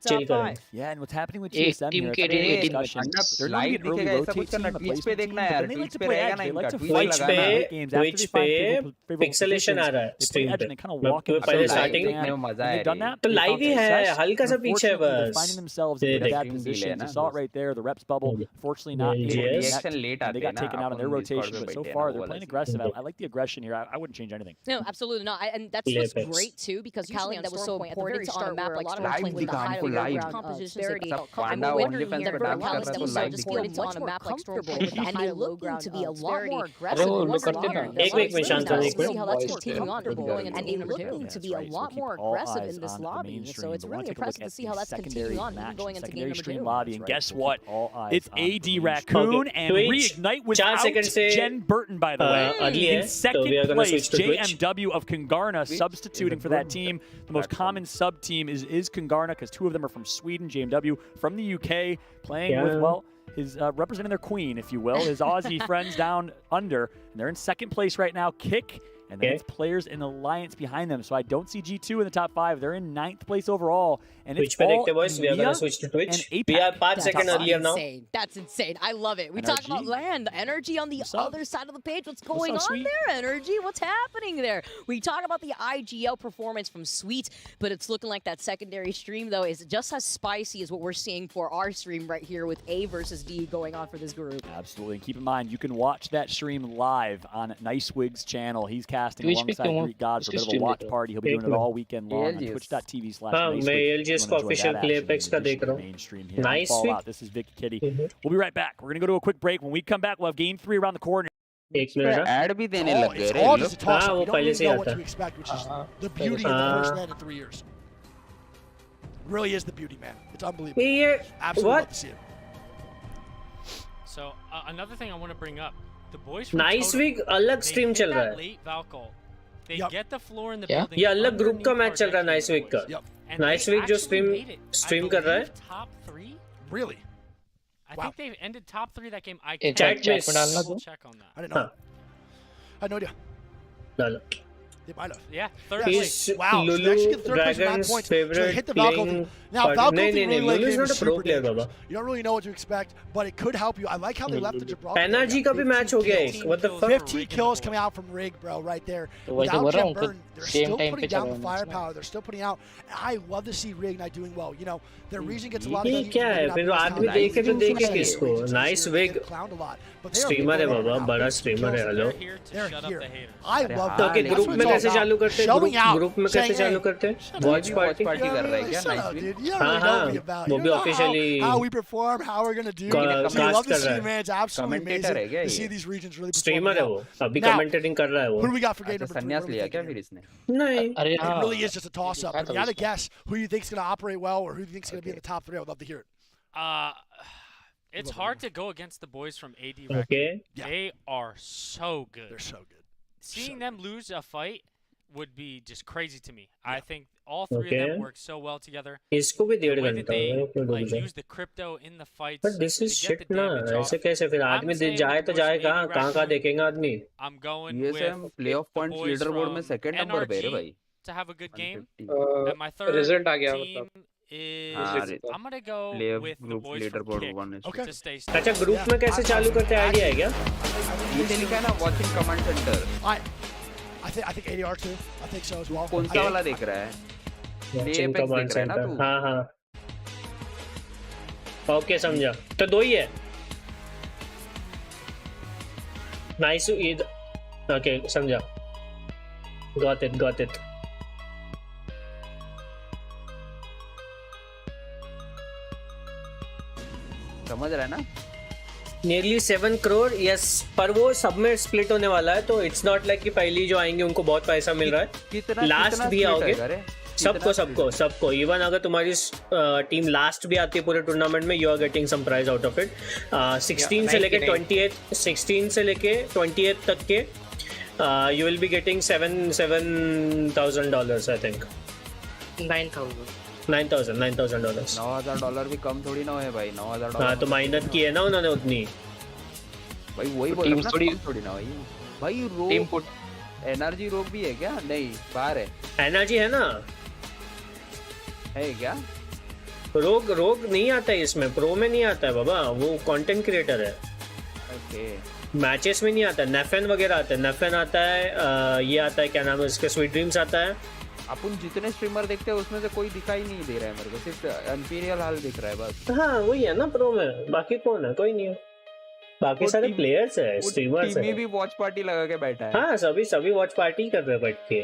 Chill करें. Yeah, and what's happening with TSM here? They're not going to early rotate team replacement team, but they like to play edge. They like to fight Twitch पे pixelation आ रहा है stream पे. मैं पहले starting तो live ही है, हल्का सा पीछे है बस. Finding themselves in a bad position. You saw it right there. The reps bubble. Fortunately, not they got taken out on their rotation, but so far they're playing aggressive. I like the aggression here. I wouldn't change anything. No, absolutely not. And that's what's great too, because usually that was so important on a map like Storm playing with the high ground composition. I'm wondering if the verticality that was so important on a map like Storm and they're looking to be a lot more aggressive. एक minute शांत हो, एक see how that's continuing on. And they're looking to be a lot more aggressive in this lobby. So it's really impressive to see how that's continuing on, even going into game number 2. Lobby. And guess what? It's AD Raccoon and Reignite without Jen Burton, by the way. In second place, JMW of Kungarna substituting for that team. The most common sub-team is Kungarna, because 2 of them are from Sweden. JMW from the UK, playing with, well, his representing their queen, if you will, his Aussie friends down under. And they're in second place right now. Kick. And then it's players in Alliance behind them. So I don't see G2 in the top 5. They're in 9th place overall. And it's all boys. We are going to switch to Twitch. We are 5 seconds earlier now. That's insane. I love it. We talk about land, energy on the other side of the page. What's going on there, energy? What's happening there? We talk about the IGL performance from Sweet, but it's looking like that secondary stream, though, is just as spicy as what we're seeing for our stream right here with A versus D going on for this group. Absolutely. And keep in mind, you can watch that stream live on Nicewig's channel. He's casting alongside Greek God for a bit of a watch party. He'll be doing it all weekend long on twitch.tv/Nicewig. इसका official Playpex का देख रहा हूँ. Nice. This is Vicky Kitty. We'll be right back. We're going to go to a quick break. When we come back, we'll have game 3 around the corner. एक minute add भी देने लग गए रे all just a toss-up. वो You don't पहले really से know आता what है to expect, which is the beauty of the first land in 3 years. Really is the beauty, man. It's unbelievable. Absolutely love to see it. So another thing I want to bring up, the boys from nice Totem, week अलग they stream hit चल रहा that है late Valkyrie. They get the floor in the Yeah. building. ये अलग group का underneath match चल रहा है our नाइस वीक का And नाइस they वीक जो actually made it. I stream कर रहा है believe top 3. Really? I think they ended top 3 that game. I chat can't में डालना double check on that. I didn't know. I had no idea. डालो They might have. Yeah, third Yes. place. Wow. So they actually get the third place with 9 Dragon's points. So they favorite hit the Valkyrie playing thing. Now, Valkyrie thing really like Lulu is game not is a pro super player, dangerous. Baba. You don't really know what to expect, but it could help you. I like how they left the Gibraltar. Energy का भी match हो गया एक what the fuck 15 kills coming out from Rig, bro, right there. Without Gem Burn, they're still putting down the firepower. They're still putting out. I love to see Rig not doing well. You know, their region gets a lot of ये heat. क्या है फिर आदमी देखे तो देखे किसको nice wig streamer है बाबा बड़ा स्ट्रीमर है हेलो I love तो कि that. ग्रुप में कैसे चालू करते हैं Showing out. ग्रुप में कैसे चालू करते हैं वॉच पार्टी कर रहा है क्या नाइस वीक हाँ वो भी officially how we perform, how we're gonna do. We love to see, man. It's absolutely amazing to see these regions really perform. Streamer है वो अभी कमेंटेटिंग कर रहा है वो Who do we got for game number 3? संन्यास लिया क्या फिर इसने नहीं It really is just a toss-up. But you gotta guess who you think's gonna operate well or who you think's gonna be in the top 3. I would love to hear it. It's hard to go against the boys from AD. Okay. They are so good. They're so good. Seeing them lose a fight would be just crazy to me. I think all three of them work so well together. इसको भी The 1.5 way that घंटा they है like use the crypto in the fights. But this is to get shit the ना damage ऐसे off. कैसे फिर I'm आदमी saying जाए with the तो boys जाए from कहाँ AD कहाँ Raccoon, देखेगा आदमी I'm going USM with playoff the points boys leader board में from सेकंड नंबर पे है रे NRG भाई to have a good game. 150 And my third result आ गया team मतलब is I'm gonna go with the boys leader from board Kick 1 to stay अच्छा group में कैसे चालू करते हैं आइडिया है क्या ये लिखा है ना watching command centre I think ADR too. I think so as well. कौन सा वाला देख रहा है ये एपेक्स देख रहा है ना तू हाँ हाँ ओके समझा तो 2 ही है नाइस ओके समझा गॉट इट समझ रहा है ना नियरली 7 करोड़ यस पर वो सब में स्प्लिट होने वाला है तो इट्स नॉट लाइक कि पहली जो आएंगे उनको बहुत पैसा मिल रहा है लास्ट भी आओगे सबको इवन अगर तुम्हारी टीम लास्ट भी आती है पूरे टूर्नामेंट में you are getting some prize out of it 16 से लेके 28 तक के you will be getting $7,000 I think $9,000 $9,000 भी कम थोड़ी ना है भाई $9,000 हाँ तो मेहनत की है ना उन्होंने उतनी भाई वही बोल रहा हूं थोड़ी ना भाई रोग एनर्जी रोग भी है क्या नहीं बाहर है एनर्जी है ना है क्या रोग नहीं आता है इसमें प्रो में नहीं आता है बाबा वो कंटेंट क्रिएटर है ओके मैचेस में नहीं आता है नेफेन वगैरह आता है नेफेन आता है ये आता है क्या नाम है उसके स्वीट ड्रीम्स आता है अपन जितने स्ट्रीमर देखते हैं उसमें से कोई दिखाई नहीं दे रहा है मेरे को सिर्फ इंपीरियल हाल दिख रहा है बस हाँ वही है ना प्रो में बाकी कौन है कोई नहीं है बाकी सारे प्लेयर्स है स्ट्रीमर्स है भी वॉच पार्टी लगा के बैठा है हाँ सभी वॉच पार्टी कर रहे हैं बैठ के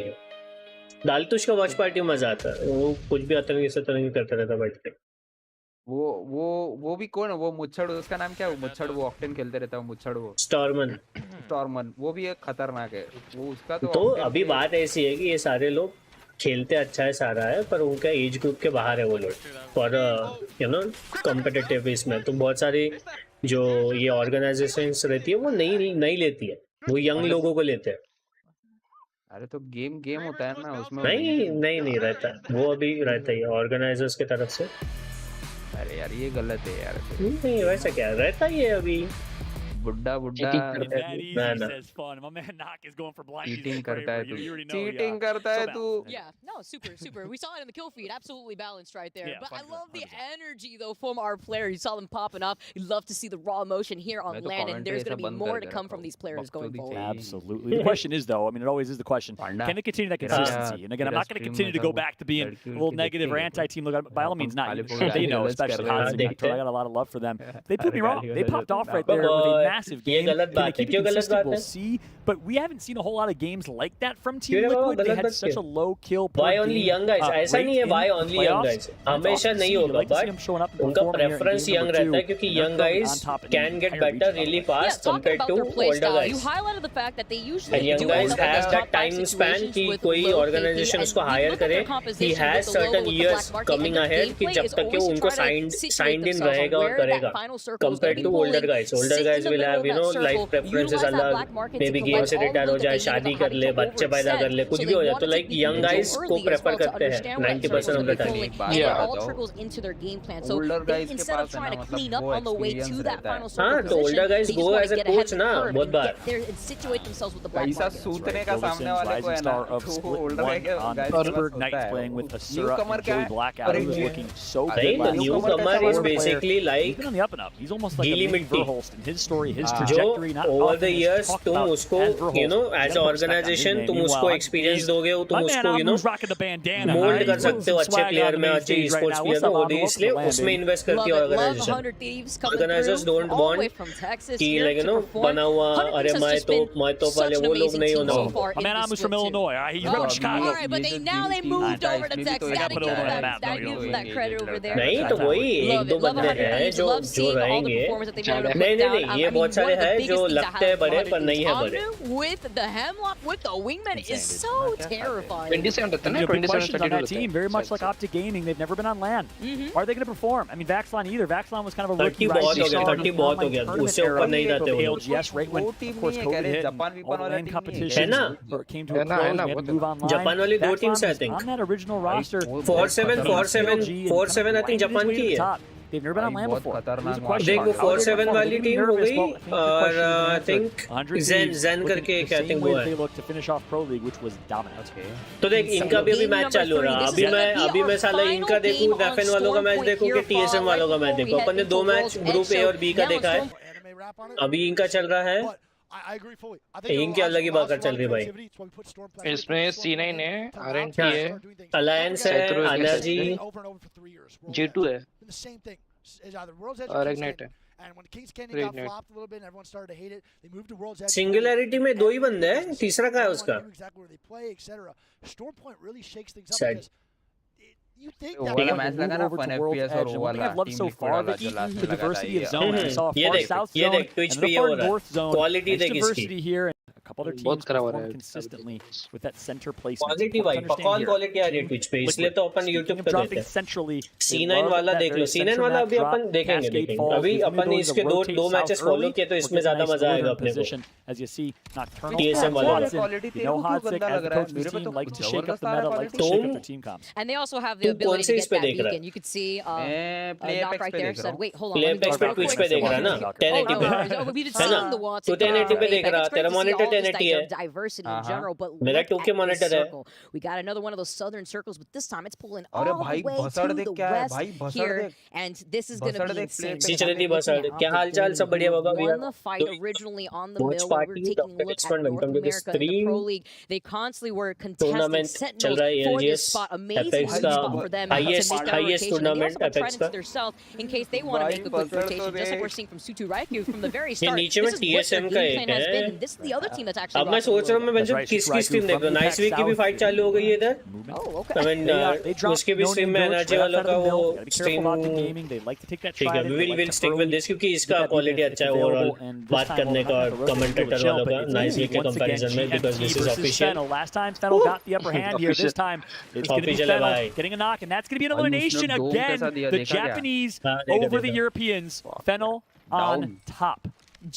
दालतुश का वॉच पार्टी मजा आता है वो कुछ भी अतरंगी सतरंगी करता रहता बैठ के वो भी कौन है वो मुच्छड़ उसका नाम क्या है मुच्छड़ वो ऑक्टेन खेलते रहता है मुच्छड़ वो स्टॉर्मन वो भी एक खतरनाक है वो उसका तो अभी बात ऐसी है कि ये सारे लोग खेलते अच्छा है सारा है पर उनका एज ग्रुप के बाहर है वो लोग फॉर यू नो कॉम्पिटिटिव इसमें तो बहुत सारी जो ये ऑर्गेनाइजेशंस रहती है वो नहीं लेती है वो यंग लोगों को लेते हैं अरे तो गेम होता है ना उसमें नहीं रहता वो अभी रहता है ऑर्गेनाइजर्स की तरफ से अरे यार ये गलत है यार नहीं वैसा क्या रहता ही है अभी बुड्ढा चीटिंग करता है तू Yeah, no, super. We saw it in the kill feed. Absolutely balanced right there. But I love the energy though from our players. You saw them popping off. You love to see the raw emotion here on land, and there's going to be more to come from these players going forward. Absolutely. The question is though, I mean, it always is the question: can they continue that consistency? And again, I'm not going to continue to go back to being a little negative or anti-team. Look, by all means, not. They know, especially Harassment. I got a lot of love for them. They proved me wrong. They popped off right there with a massive game. Gonna keep it consistent, we'll see. But we haven't seen a whole lot of games like that from Team Liquid. They had such a low kill per Why only young guys? ऐसा नहीं है why only young guys. हमेशा नहीं होगा, but उनका preference young रहता है क्योंकि young guys can get better really fast compared to older guys. You highlighted the fact that they usually and young guys have that time span कि कोई organization उसको hire करे. He has certain years coming ahead कि जब तक कि उनको signed in रहेगा और करेगा. Compared to older guys. Older guys will have life preferences अलग. Maybe गेम से रिटायर हो जाए, शादी कर ले, बच्चे पैदा कर ले, कुछ भी हो जाए. तो like young guys को prefer करते हैं 90% of the time. Yeah. All trickles into their game plan. So instead of trying to clean up on the way to that final circle तो older guys go as a coach ना बहुत बार. They situate themselves with the black market. सूतने का सामने वाले को है ना. Older Pittsburgh Knights playing with Asura and Joey Blackout, who's looking so good. The newcomer is basically like he's been on the up and up. He's almost like a mini Verhulst in his story, his trajectory. Not over the years, तुम उसको as an organization तुम उसको experience दोगे, तुम उसको mold कर सकते हो अच्छे player में, अच्छे esports player में, और इसलिए उसमें invest करती है organization. Organizers don't want कि बना हुआ अरे मैं तो वाले वो लोग नहीं होना. My man Amus from Illinois. He's from Chicago. All right, but now they moved over to Texas. Gotta give them that credit over there. नहीं तो वही एक दो बंदे हैं जो रहेंगे. नहीं ये बहुत सारे हैं जो लगते हैं बड़े पर नहीं है बड़े. With the hemlock, with the wingman is so terrifying. 27 on that team, very much like Optic Gaming. They've never been on LAN. Are they going to perform? I mean, Vaxlan either. Vaxlan was kind of a rookie. 30 बहुत हो गया. उससे ऊपर नहीं रहते वो. ALGS right when of course COVID hit. All LAN competition came to a close. We had to move online. Japan वाली दो teams I think. On that original roster. 4-7 I think Japan की है. They've never been on LAN before. देखो 4-7 वाली team हो गई और I think Zen करके एक I think वो है. They looked to finish off Pro League, which was dominant. तो देख इनका भी मैच चालू हो रहा. अभी मैं साला इनका देखूं, डेफिन वालों का मैच देखूं कि TSM वालों का मैच देखूं. अपन ने दो मैच ग्रुप A और B का देखा है. अभी इनका चल रहा है. इनके अलग ही बात चल रही है भाई. इसमें C9 है, RNT है, Alliance है, Energy, G2 है और Ignite है. सिंगुलैरिटी में दो ही बंदे हैं, तीसरा क्या है उसका? ठीक है मैच लगा ना 1 FPS और वो वाला so far the diversity of zones. We saw a far south ये zone देख Twitch and पे the ये far हो रहा north है. zone. क्वालिटी देख Diversity इसकी. here. A couple other teams perform consistently with that center placement. Quality भाई पकौन क्वालिटी आ रही है Twitch पे, इसलिए तो अपन YouTube पे देते हैं. C9 वाला देख लो. C9 वाला अभी अपन देखेंगे. अभी अपन इसके दो मैचेस फॉलो किए तो इसमें ज्यादा मजा आएगा अपने को. As you see, Nocturnal, TSM वाला. you know Hodzik as the coach of the team likes to shake up the meta, likes to shake up their team comps. And they also have the ability to get that beacon. You could see Knock right there said, wait, hold on. Playpex पे Twitch पे देख रहा है ना 1080 पे. We've been seeing the watts. तू 1080 पे देख रहा, तेरा मॉनिटर 1080 है. Diversity in general, but मेरा 2K मॉनिटर है. We got another one of those southern circles, but this time it's pulling all the way to the west here, and this is going to be insane. चलती बसड़. क्या हालचाल सब बढ़िया बाबा भैया. Won the fight originally on the mill. We were taking a look at North America in the Pro League. They constantly were contesting Sentinels for this spot. Amazing spot for them to make that rotation. And they also got tried into their south in case they want to make a quick rotation, just like we're seeing from Sutu Raikou from the very start. This is what their game plan has been, and this is the other team that's actually. अब मैं सोच रहा हूँ मैं banjo किसकी stream देख रहा हूँ. नाइस वीक की भी फाइट चालू हो गई है इधर. I mean उसकी भी स्ट्रीम में एनर्जी वालों का वो स्ट्रीम ठीक है. We will stick with this क्योंकि इसका क्वालिटी अच्छा है ओवरऑल बात करने का और कमेंटेटर वालों का नाइस वीक के कंपैरिजन में because this is official. Last time Fennel got the upper hand here. This time it's going to be Fennel getting a knock, and that's going to be an elimination again. The Japanese over the Europeans. Fennel on top.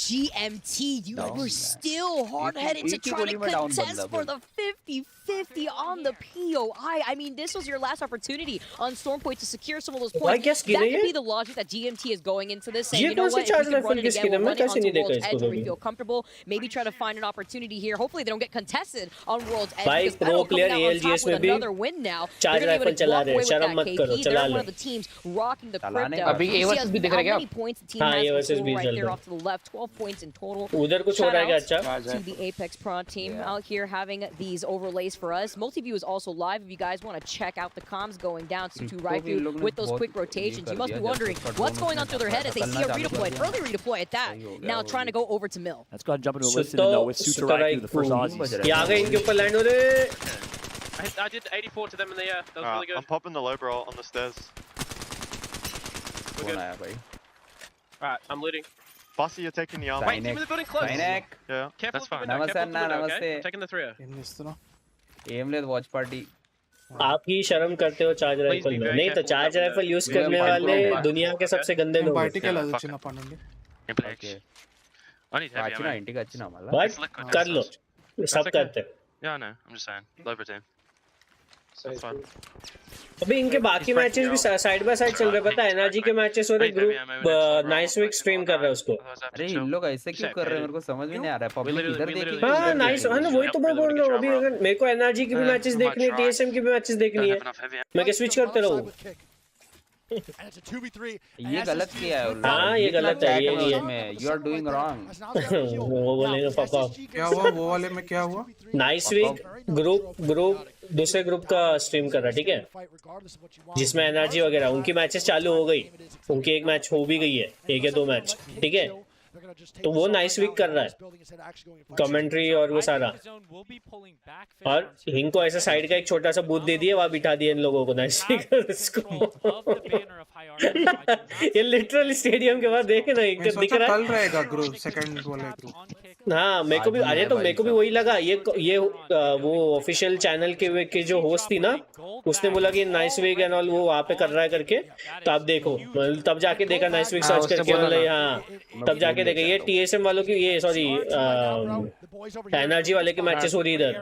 GMT, you were still hard-headed to try to contest for the 50-50 on the POI. I mean, this was your last opportunity on Stormpoint to secure some of those points. That could be the logic that GMT is going into this. And you know what, if we can run it again, we'll run it onto World's Edge where we feel comfortable. Maybe try to find an opportunity here. Hopefully they don't get contested on World's Edge. Because Pedal coming out on top with another win now. They're going to be able to walk away with that KP. They're one of the teams rocking the crypto. You see how many points the team has control right there off to the left 12 points in total. उधर कुछ हो रहा है क्या अच्छा? To the Apex Pro team out here having these overlays for us. Multiview is also live if you guys want to check out the comms going down to Raifu with those quick rotations. You must be wondering what's going on through their head as they see a redeploy, early redeploy at that. Now trying to go over to Mill. Let's go ahead and jump into a listen though with Suta Raifu, the first Aussies. ये आ गए इनके ऊपर land हो रहे. I did 84 to them in the air. That was really good. I'm popping the low bro on the stairs. We're good. Alright, I'm looting. Bossy, you're taking the arm. Wait, team in the building close. Yeah, careful that's fine. Careful with the window, okay? I'm taking the 3-0. Aim ले watch party. आप ही शर्म करते हो charge rifle में. नहीं तो charge rifle use करने वाले दुनिया के सबसे गंदे लोग हैं. Okay. I need heavy ammo. अच्छी ना माला. बट कर लो. सब करते हैं. Yeah, I know. I'm just saying. Low team. That's fine. अभी इनके बाकी मैचेस भी साइड बाय साइड चल रहे हैं. पता है एनर्जी के मैचेस हो रहे. ग्रुप नाइस वीक स्ट्रीम कर रहा है उसको. अरे इन लोग ऐसे क्यों कर रहे हैं मेरे को समझ में नहीं आ रहा है. पब्लिक इधर देखिए. हां नाइस है ना. वही तो मैं बोल रहा हूं. अभी अगर मेरे को एनर्जी की भी मैचेस देखनी है, टीएसएम की भी मैचेस देखनी है, मैं क्या स्विच करते रहूं. ये गलत किया है. हाँ ये गलत है. ये में यू आर डूइंग रॉन्ग. वो बोलेंगे पापा क्या हुआ वो वाले में क्या हुआ. नाइस वीक ग्रुप दूसरे ग्रुप का स्ट्रीम कर रहा है. ठीक है जिसमें एनर्जी वगैरह उनकी मैचेस चालू हो गई. उनकी एक मैच हो भी गई है. 1 या 2 मैच. ठीक है तो वो नाइस वीक कर रहा है कमेंट्री और वो सारा. और इनको ऐसा साइड का एक छोटा सा बूथ दे दिया. वहाँ बिठा दिया इन लोगों को नाइस वीक इसको. ये लिटरली स्टेडियम के बाद देखे ना दिख रहा है. कल रहेगा ग्रुप सेकंड वाला ग्रुप. हाँ मेरे को भी. अरे तो मेरे को भी वही लगा. ये वो ऑफिशियल चैनल के जो होस्ट थी ना उसने बोला कि नाइस वीक एंड ऑल वो वहाँ पे कर रहा है करके. तो आप देखो तब जाके देखा नाइस वीक सर्च करके. हाँ तब जाके देखा ये टीएसएम वालों की ये सॉरी एनर्जी वाले के मैचेस हो रही इधर.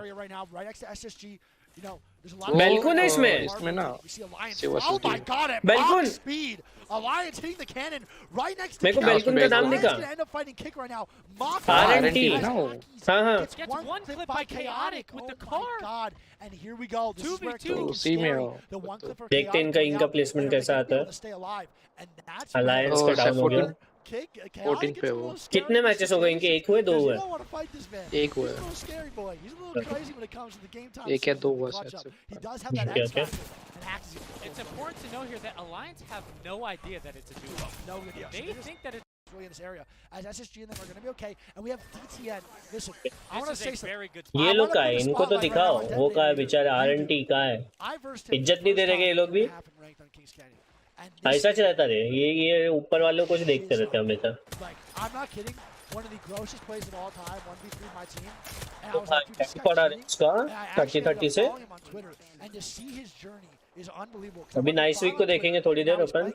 बेलकुन है इसमें ना. बेलकुन Alliance hitting the cannon right next to मेरे को बेलकुन का नाम दिखा. RNT. हाँ Gets one clip by Chaotic with the car. God, and here we go. This is where it two. gets scary. The one clip for देखते हैं इनका placement कैसा आता है. अलायंस का डाउन हो गया. 14 पे वो. कितने मैचेस हो गए इनके. 1 हुए 2 हुए. 1 हुआ. 1 या 2 हुआ शायद. It's important to know here that Alliance have no idea that it's a duo. No idea. They think that it's really in this area. As SSG and them are going to be okay, and we have DTN. Listen, I want to say something. ये लोग का है. इनको तो दिखाओ. वो का है बेचारे. RNT का है. इज्जत नहीं दे रहे ये लोग भी. ऐसा चलता रहे. ये ऊपर वालों को देखते रहते हैं हमेशा. I'm not kidding. One of the grossest plays of all time. 1v3 my team. And I was like, पड़ा इसका 30-30 से. And to see his journey is unbelievable. अभी नाइस वीक को देखेंगे थोड़ी देर अपन.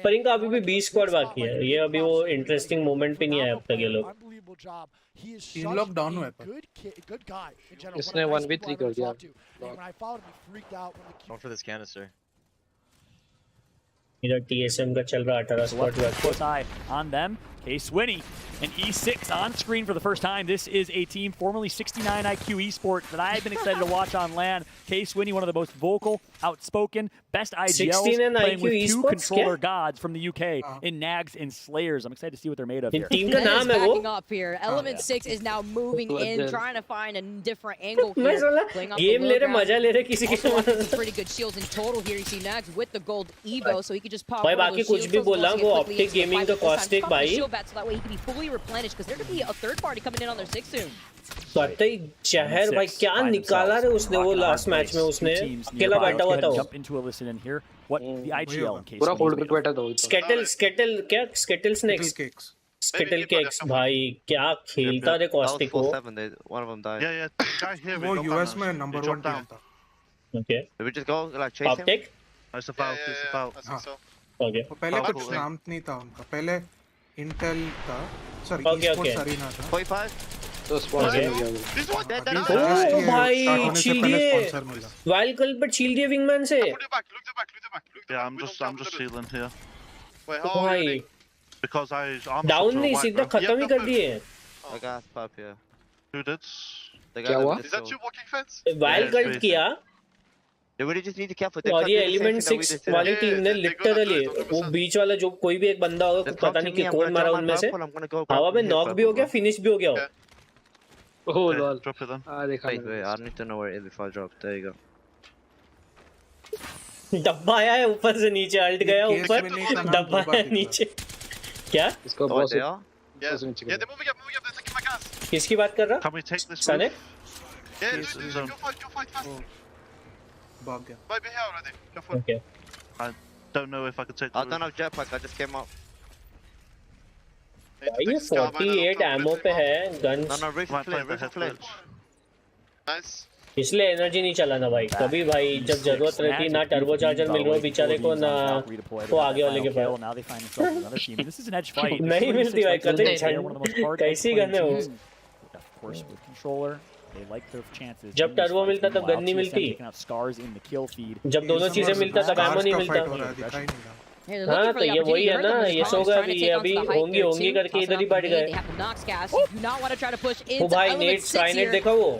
पर इनका अभी भी 20 स्क्वाड बाकी है. ये अभी वो इंटरेस्टिंग मोमेंट पे नहीं आया अब तक ये लोग. इन लोग डाउन हुए पर इसने 1v3 कर दिया. Going for this canister. इधर टीएसएम का चल रहा 18 squad close eye on them. Case Winnie and E6 on screen for the first time. This is a team formerly 69 IQ Esports that I've been excited to watch on LAN. Case Winnie, one of the most vocal, outspoken, best IGLs, playing with two controller gods from the UK in Nags and Slayers. I'm excited to see what they're made of here. Team ka naam hai wo. Backing up here. Element 6 is now moving in, trying to find a different angle here. Game ले रहे, मजा ले रहे किसी के. Pretty good shields in total here. You see Nags with the gold Evo, so he could just pop. भाई बाकी कुछ भी बोला वो ऑप्टिक गेमिंग का कॉस्टिक भाई. So that way he can be fully replenished because there could be a third party coming in on their 6 soon. कतई शहर भाई क्या निकाला रे उसने वो लास्ट मैच में. उसने अकेला बैठा हुआ था वो. पूरा होल्ड करके बैठा था. स्केटल क्या स्केटल स्नेक्स स्केटल केक्स भाई क्या खेलता रे कॉस्टिक को. वो यूएस में नंबर 1 टीम था. Okay we just go like chase him. Optic It's about. Okay पहले कुछ नाम नहीं था उनका. पहले इंटेल था. सॉरी स्पोर्ट्स अरीना था. 45. तो स्पॉन्सर This one dead. ओ भाई शील्ड दिए. वाइल्ड कल पर शील्ड दिए विंगमैन से. Look the back. Yeah, I'm just healing here. Wait, how are you? Because I'm down नहीं सीधा खत्म ही कर दिए. I got pop here. Who did? क्या हुआ? Is that you walking fence? Wild कल किया. और ये एलिमेंट 6 वाली टीम ने लिटरली वो बीच वाला जो कोई भी एक बंदा होगा पता नहीं कि कौन मारा उनमें से हवा में नॉक भी हो गया फिनिश भी हो गया Oh lol. Drop it then. देखा Wait, I need to know where it is before I drop. There you go. डब्बा आया है ऊपर से नीचे अल्ट गया ऊपर डब्बा आया नीचे क्या इसको Oh, they are? Yeah, they're moving up, they're taking my gas. किसकी बात कर रहा Can we take this साले roof? Yeah, Yes, do zone. go fight fast. भाग गया Might be here already. Go for it. Okay I don't know if I could take the I don't have jetpack, I just came up. ये 48 ammo पे है gun No, roof Might flip, play the roof head flip. glitch. Nice. इसलिए energy नहीं चलाना भाई कभी भाई जब जरूरत रहती ना टर्बो चार्जर मिल रहा बेचारे को ना वो आगे वाले के पास Now they find themselves in another team. This is an edge fight. नहीं मिलती भाई कतई कैसी गन है वो Of course, with controller, they like their chances. जब टर्बो मिलता तब गन नहीं मिलती Scars in the kill feed. जब दोनों चीजें मिलता तब एमो नहीं मिलता दिखाई नहीं रहा हाँ तो ये वही है ना ये सोगा ये अभी होंगी करके इधर ही बैठ गए वो भाई नेट स्काईनेट देखा वो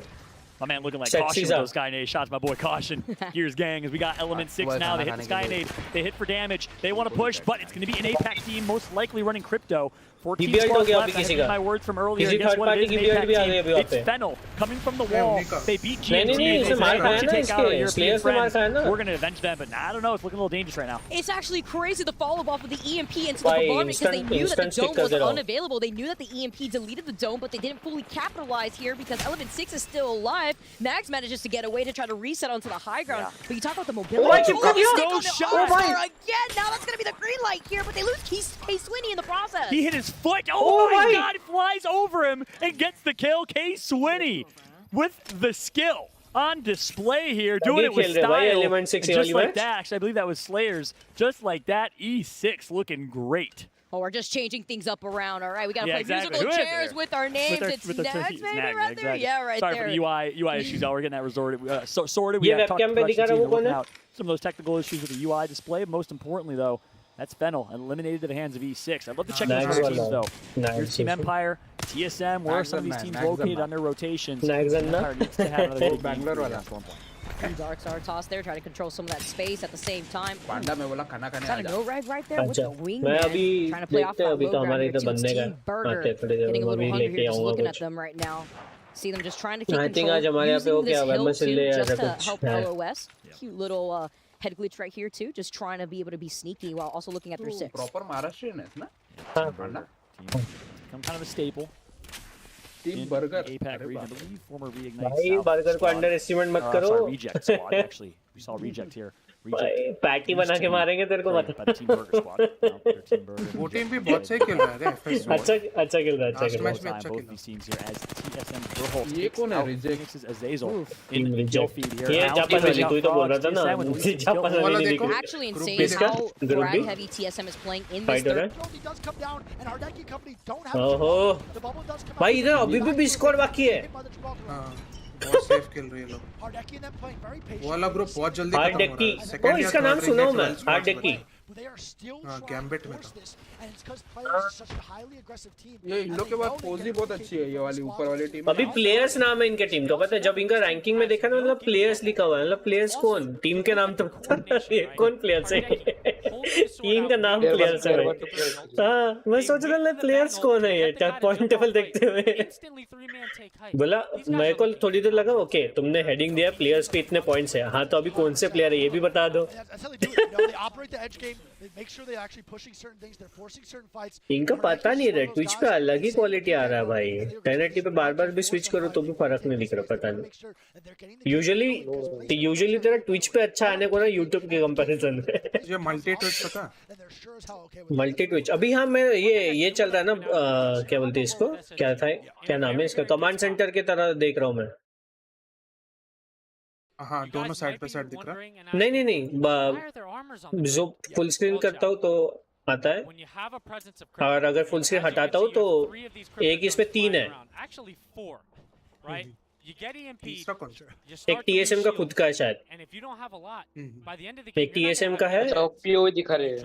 My man looking like Sexy Caution with zone. those Skynade shots. My boy Caution. Gears gang as we got Element 6 now. They hit the Skynade. They hit for damage. They want to push, but it's going to be an APAC team, most likely running Crypto. 14 squads left. I have my words from earlier. Guess what it is? An APAC team. It's Fennel coming from the wall. They beat GMG. They said, to take out our European friends. We're going to avenge them, but I don't know. It's looking a little dangerous right now. It's actually crazy the follow-up of the EMP into the bombardment because they knew that the dome was unavailable. They knew that the EMP deleted the dome, but they didn't fully capitalize here because Element 6 is still alive. Max manages to get away to try to reset onto the high ground. But you talk about the mobility. No shot. Again, now that's going to be the green light here, but they lose K-Swinny in the process. He hit his foot. Oh my God, flies over him and gets the kill. K-Swinny with the skill on display here, doing it with style. And just like that, actually, I believe that was Slayers. Just like that, E6 looking great. Oh, we're just changing things up around. All right, we got to play musical chairs with our names. It's Snags, maybe, right there? Yeah, right there. Sorry for the UI issues. We're getting that sorted. We have talked to production team working out some of those technical issues with the UI display. Most importantly, though, that's Fennel, eliminated to the hands of E6. I'd love to check those other teams, though. Your Team Empire, TSM, where are some of these teams located on their rotations? Empire needs to have another big game. Two darks are tossed there, trying to control some of that space at the same time. Panda में बोला खाना खाने आ जा. No rag right there with the wing. मैं अभी देखते हैं अभी तो हमारे इधर बनने का आते थोड़ी देर में अभी लेके आऊँगा looking at them right now. See them just trying to keep I think आज हमारे यहाँ पे वो क्या है मसले just to help LOS. Cute little head glitch right here too, just trying to be able to be sneaky while also looking at their six. Proper Maharashtrian है ना? Panda. Become kind of a staple. Team Burger. APAC region, I believe former Reignite भाई burger को underestimate मत करो. Sorry, Reject squad actually. We saw Reject here. भाई patty बना के मारेंगे तेरे को बता. Team Burger squad. वो टीम भी बहुत सही खेल रहा है FS. अच्छा खेल रहा है अच्छा खेल रहा है. मैच में अच्छा खेल रहा है. teams here as TSM Burholt. ये कौन है Reject? This is Azazel in the kill feed here. ये जापान वाली तू ही तो बोल रहा था ना. जापान वाली नहीं दिख रही. Actually insane how frag heavy TSM is playing in this third. ओहो भाई इधर अभी भी स्कोर बाकी है. बहुत सेफ खेल रही है लोग. वो वाला ग्रुप बहुत जल्दी खत्म हो रहा है. ओ इसका नाम सुना हूं मैं. हार्ड डेकी. गैम्बिट में ये इन लोग के बाद पोजी बहुत अच्छी है ये वाली ऊपर वाली टीम. अभी प्लेयर्स नाम है इनके टीम का पता है जब इनका रैंकिंग में देखा ना मतलब प्लेयर्स लिखा हुआ है मतलब प्लेयर्स कौन टीम के नाम तो ये कौन प्लेयर्स है टीम का नाम प्लेयर्स है. हाँ मैं सोच रहा था प्लेयर्स कौन है ये पॉइंट टेबल देखते हुए बोला मेरे को थोड़ी देर लगा ओके तुमने हेडिंग दिया प्लेयर्स पे इतने पॉइंट्स है. हाँ तो अभी कौन से प्लेयर है ये भी बता दो. इनका पता नहीं रहा ट्विच पे अलग ही क्वालिटी आ रहा है भाई. 1080 पे बार बार भी स्विच करो तो भी फर्क नहीं दिख रहा पता नहीं. यूजुअली तेरा ट्विच पे अच्छा आने को ना यूट्यूब के कंपैरिजन में. ये मल्टी ट्विच पता मल्टी ट्विच अभी हाँ मैं ये चल रहा है ना क्या बोलते हैं इसको क्या नाम है इसका कमांड सेंटर की तरह देख रहा हूँ मैं. हाँ दोनों साइड पे साइड दिख रहा है. नहीं जो फुल स्क्रीन करता हूँ तो आता है और अगर फुल स्क्रीन हटाता हूँ तो एक इसमें 3 है. एक TSM का खुद का है शायद. एक TSM का है. POV दिखा रहे हैं.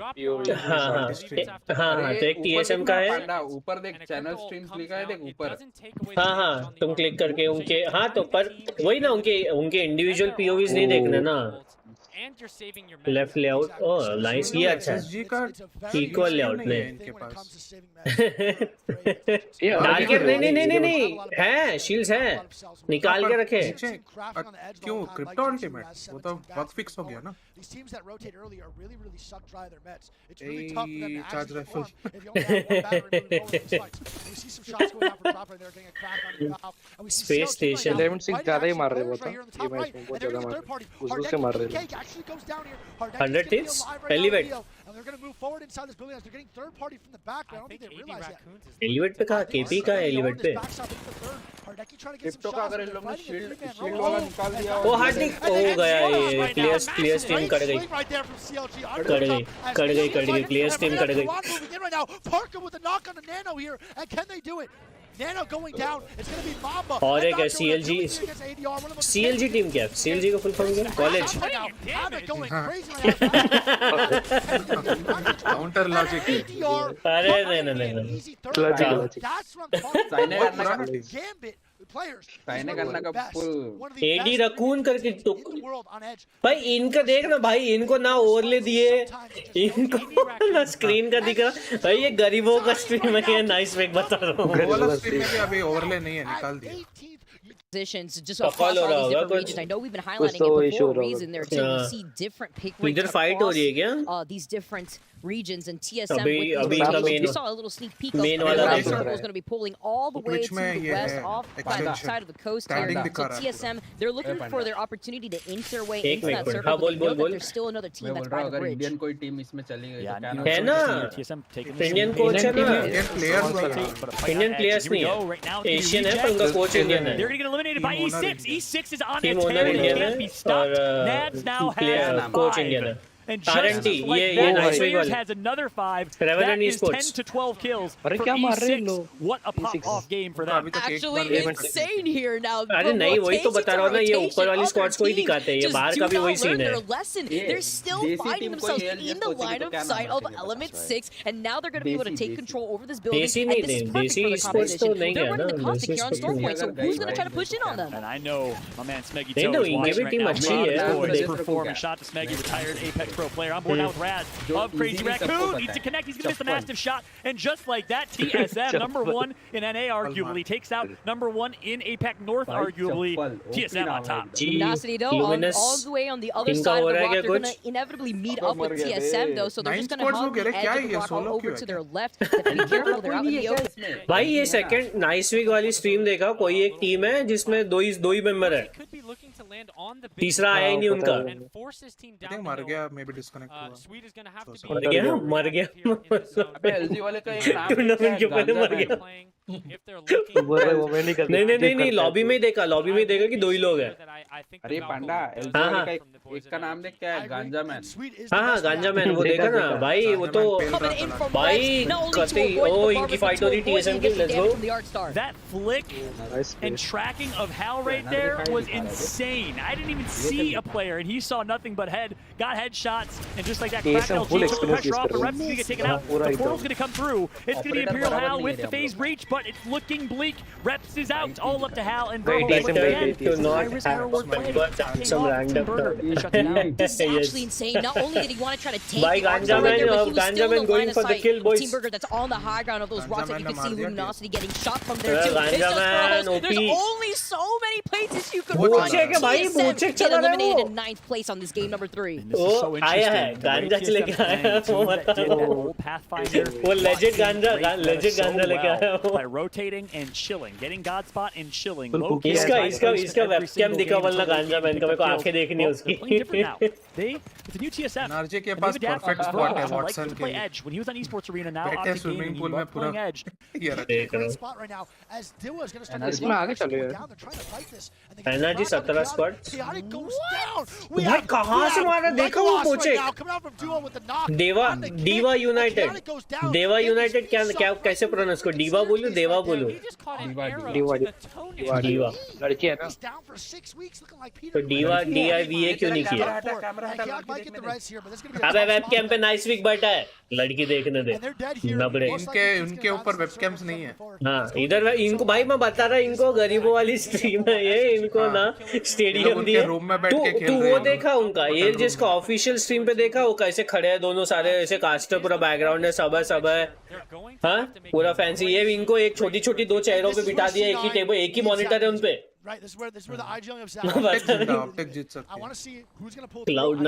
हाँ तो एक TSM का है. ऊपर देख चैनल स्ट्रीम्स लिखा है देख ऊपर. हाँ तुम क्लिक करके उनके हाँ तो पर वही ना उनके इंडिविजुअल POVs नहीं देखना ना. and you're saving your left layout oh nice ये अच्छा है इक्वल लेआउट नहीं इनके पास डाल के नहीं है शील्ड्स है निकाल के रखे क्यों क्रिप्टो अल्टीमेट वो तो बग फिक्स हो गया ना These teams that rotate early are really suck dry their meds. It's really tough for them to charge actually push if you only have one battery moving over these fights. We see some shots going out for top right there, getting a crack on the valve. And we see Space Station. 11-6 ज़्यादा ही मार रहे वो तो ये match में बहुत ज़्यादा मार रहे उस से मार रहे 100 hits elevate and they're going to move forward inside this building as they're getting third party from the back. I don't think they realize yet. elevate पे कहाँ KP का elevate पे क्रिप्टो का अगर इन लोगों ने शील्ड वाला निकाल दिया वो हार्ड हो गया ये क्लियर टीम कट गई क्लियर टीम कट गई Parker with a knock on the Nano here, and can they do it? Nano going down. It's going to be Mamba. और एक है CLG टीम क्या है? CLG का फुल फॉर्म क्या है? कॉलेज. Counter logic. अरे नहीं. एडी रकून करके तो भाई इनका देख ना भाई इनको ना ओवरले दिए इनको ना स्क्रीन का दिख रहा भाई ये गरीबों का स्ट्रीम है नाइस वेक बता रहा हूँ वाला स्ट्रीम में भी अभी ओवरले नहीं है निकाल दिया positions just across all these different regions. I know we've been highlighting it for a reason there too. We see different pick rates across these different regions and TSM we saw a little sneak peek of the circle is going to be pulling all the way to the west off by the side of the coast here. So TSM, they're looking for their opportunity to inch their way into that circle. But they know that there's still another team that's by the bridge. Indian कोई team इसमें चली गई है ना Indian coach है ना Indian players नहीं है एशियन है पर उनका कोच इंडियन है They're going to get eliminated by E6. E6 is on its tail and can't be stopped. Nads now has 5. And just like that, Players has another 5. That is 10 to 12 kills for E6. What a pop-off game for them. Actually insane here now. अरे नहीं वही तो बता रहा हूँ ना ये ऊपर वाली स्क्वाड्स को ही दिखाते हैं ये बाहर का भी वही सीन है They're still finding themselves in the line of sight of Element 6 and now they're going to be able to take control over this building and this is perfect for the competition. They're running the Caustic here on Stormpoint, so who's going to try to push in on them? And I know my man Smeggy Toe is watching right now. They perform a shot to Smeggy, retired Apex Pro player. I'm board now with Raz of Crazy Raccoon. Needs to connect. He's going to miss the massive shot. And just like that, TSM, number 1 in NA, arguably, takes out number 1 in APAC North, arguably. TSM on top. Nasty, though, all the way on the other side of the rock. They're going to inevitably meet up with TSM, though, so they're just going to hug the edge of the rock all over to their left. Be careful, they're out in the open. भाई ये second nice week वाली stream देखा कोई एक team है जिसमें दो ही member है तीसरा आया ही नहीं उनका मर गया मे बी डिस्कनेक्ट हुआ मर गया एलजी वाले का एक नाम टूर्नामेंट के पहले मर गया नहीं लॉबी में देखा कि दो ही लोग हैं अरे पांडा एलजी वाले का एक का नाम देख क्या है गांजा मैन हाँ गांजा मैन वो देखा ना भाई वो तो भाई कते ओ इनकी फाइट हो रही टीएसएम की let's go That flick and tracking of Hal right there was insane. I didn't even see a player and he saw nothing but head, got headshots, and just like that crack LG took the pressure off, the reps going to get taken out, the portal's going to come through. It's going to be Imperial Hal with the phase breach, but it's looking bleak. Reps is out, all up to Hal and Burrow again. Iris Arroward playing some random This is actually insane. Not only did he want to try to take the Ganja Man, but he was still in the line of for the sight. kill, boys. Team Burger that's on the high ground of those rocks that you can see Luminosity getting shot from there too. It's just Burrows. There's only so many places you could run. TSM get eliminated in 9th place on this game number 3. वो आया है गांजा लेके आया वो वो legend गांजा लेके आया by rotating and chilling, getting God spot and chilling. इसका वेबकैम दिखा वाला गांजा मैन का मेरे को आंखें देखनी है उसकी It's a new TSM. नार्जे के पास परफेक्ट स्पॉट है वाटसन के play edge when he was on esports arena now out of the game he was playing edge. इसमें आगे चले एनर्जी 17 स्पॉट भाई कहां से मारा देखो वो पोचे देवा यूनाइटेड क्या कैसे प्रोनाउंस को डीवा बोलूं देवा बोलूं लड़की है ना तो डीवा DIVA क्यों नहीं किया अबे वेबकैम पे नाइस वीक बट है, लड़की देखने दे नबड़े। इनके ऊपर वेबकैम्स नहीं है। हाँ इधर इनको भाई मैं बता रहा इनको गरीबों वाली स्ट्रीम है ये, इनको ना स्टेडियम दी है। तू वो देखा उनका ये जिसका ऑफिशियल स्ट्रीम पे देखा वो कैसे खड़े हैं दोनों सारे ऐसे कास्टर, पूरा बैकग्राउंड है सब है हाँ पूरा फैंसी। ये इनको एक छोटी छोटी दो चेहरों पे बिठा दिया, एक ही टेबल एक ही मॉनिटर है उनपे। Right, this is where the IGLing of South. I want to see who's going to pull Cloud9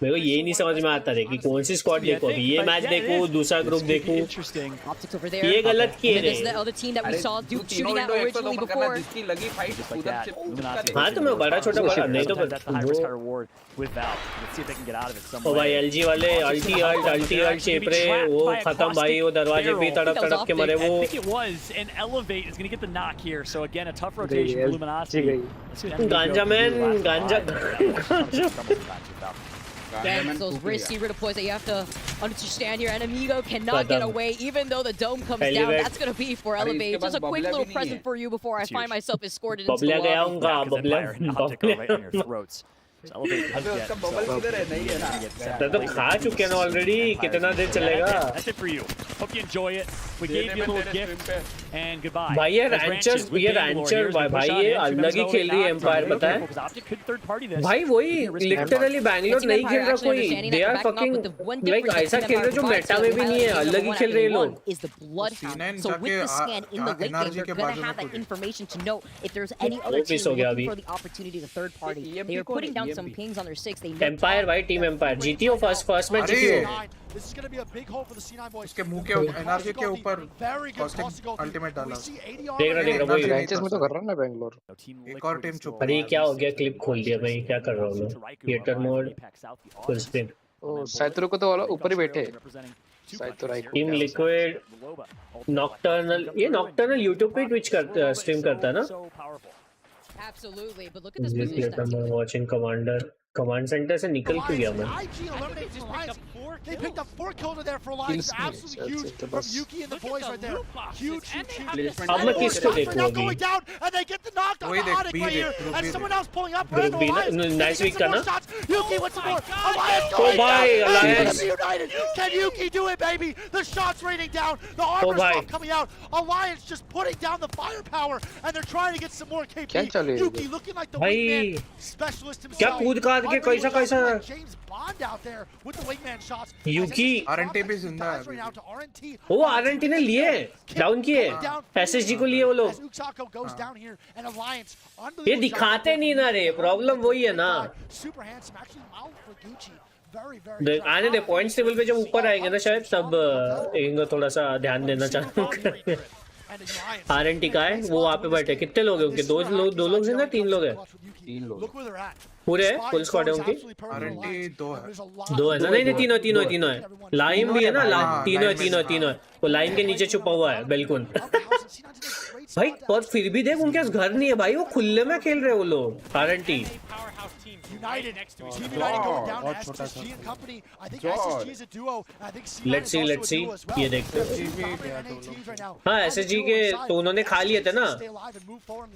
मेरे को ये नहीं समझ में आता है कि कौन सी स्क्वाड देखो, अभी ये मैच देखो दूसरा ग्रुप देखो, ये गलत किए रे। हाँ तो मैं बड़ा छोटा बड़ा नहीं तो ओ भाई एलजी वाले अल्टी अल्ट शेप रे वो खत्म भाई, वो दरवाजे पे तड़प के मरे वो। Here, so again a tough rotation for Luminosity. Ganja man, ganja. Again, those risky redeploys that you have to understand here, and Amigo cannot get away, even though the dome comes down. That's going to be for Elevate. Just a quick little present for you before I find myself escorted into the lobby. तो खा चुके हैं already, कितना देर चलेगा भाई। ये Rancher भाई ये अलग ही खेल रही है एम्पायर, पता है भाई वही लिटरली बैंगलोर नहीं खेल रहा कोई, दे आर फकिंग लाइक ऐसा खेल रहे जो मेटा में भी नहीं है, अलग ही खेल रहे हैं लोग। Some pings on their 6. They Empire भाई टीम एम्पायर जीती हो फर्स्ट मैच जीती हो। This is going to be a big hole for the C9 boys. इसके मुंह के एनआरजी के ऊपर कॉस्टिंग अल्टीमेट डाला। देख रहा वही मैचेस में तो कर रहा ना बैंगलोर। एक और टीम चुप। अरे क्या हो गया, क्लिप खोल दिया भाई, क्या कर रहा हूँ मैं। Theatre mode full screen. ओ साइत्रो को तो ऊपर ही बैठे। Saitro right. Team Liquid Nocturnal, ये नॉक्टर्नल YouTube पे ट्विच करता स्ट्रीम करता है ना। Absolutely, but look at this position. Watching Commander. Command center से निकल क्यों गया मैं? They picked up 4 kills there for Alliance. Absolutely huge from Yuki and the boys right there. Huge. अब मैं किसको देखूँ अभी? And they get the knocked on the Onyx right here. And someone else pulling up. Nice week का ना? Yuki with some more. Alliance going down. Alliance united. Can Yuki do it, baby? The shots raining down. The armor stuff coming out. Alliance just putting down the firepower, and they're trying to get some more KP. Yuki looking like the wingman specialist himself. क्या कूद काट के कैसा James Bond out there with the wingman shots. Yuki RNT भी जिंदा है। वो RNT ने लिए डाउन किए, SSG को लिए वो लोग। ये दिखाते नहीं ना रे, प्रॉब्लम वही है ना। आने दे पॉइंट्स टेबल पे जब ऊपर आएंगे ना शायद तब इनको थोड़ा सा ध्यान देना चाहूँगा। RNT का है वो वहाँ पे बैठे, कितने लोग हैं उनके? दो लोग हैं ना 3 लोग हैं? 3 लोग पूरे फुल स्क्वाड है उनकी। दो है ना? नहीं तीनों है। लाइम भी है ना, तीनों है। वो लाइम के नीचे छुपा हुआ है बिल्कुल। भाई पर फिर भी देख उनके पास घर नहीं है भाई, वो खुले में खेल रहे हैं वो लोग। RNT लेट्स सी ये देखते हैं। हाँ SSG के तो उन्होंने खा लिए थे ना,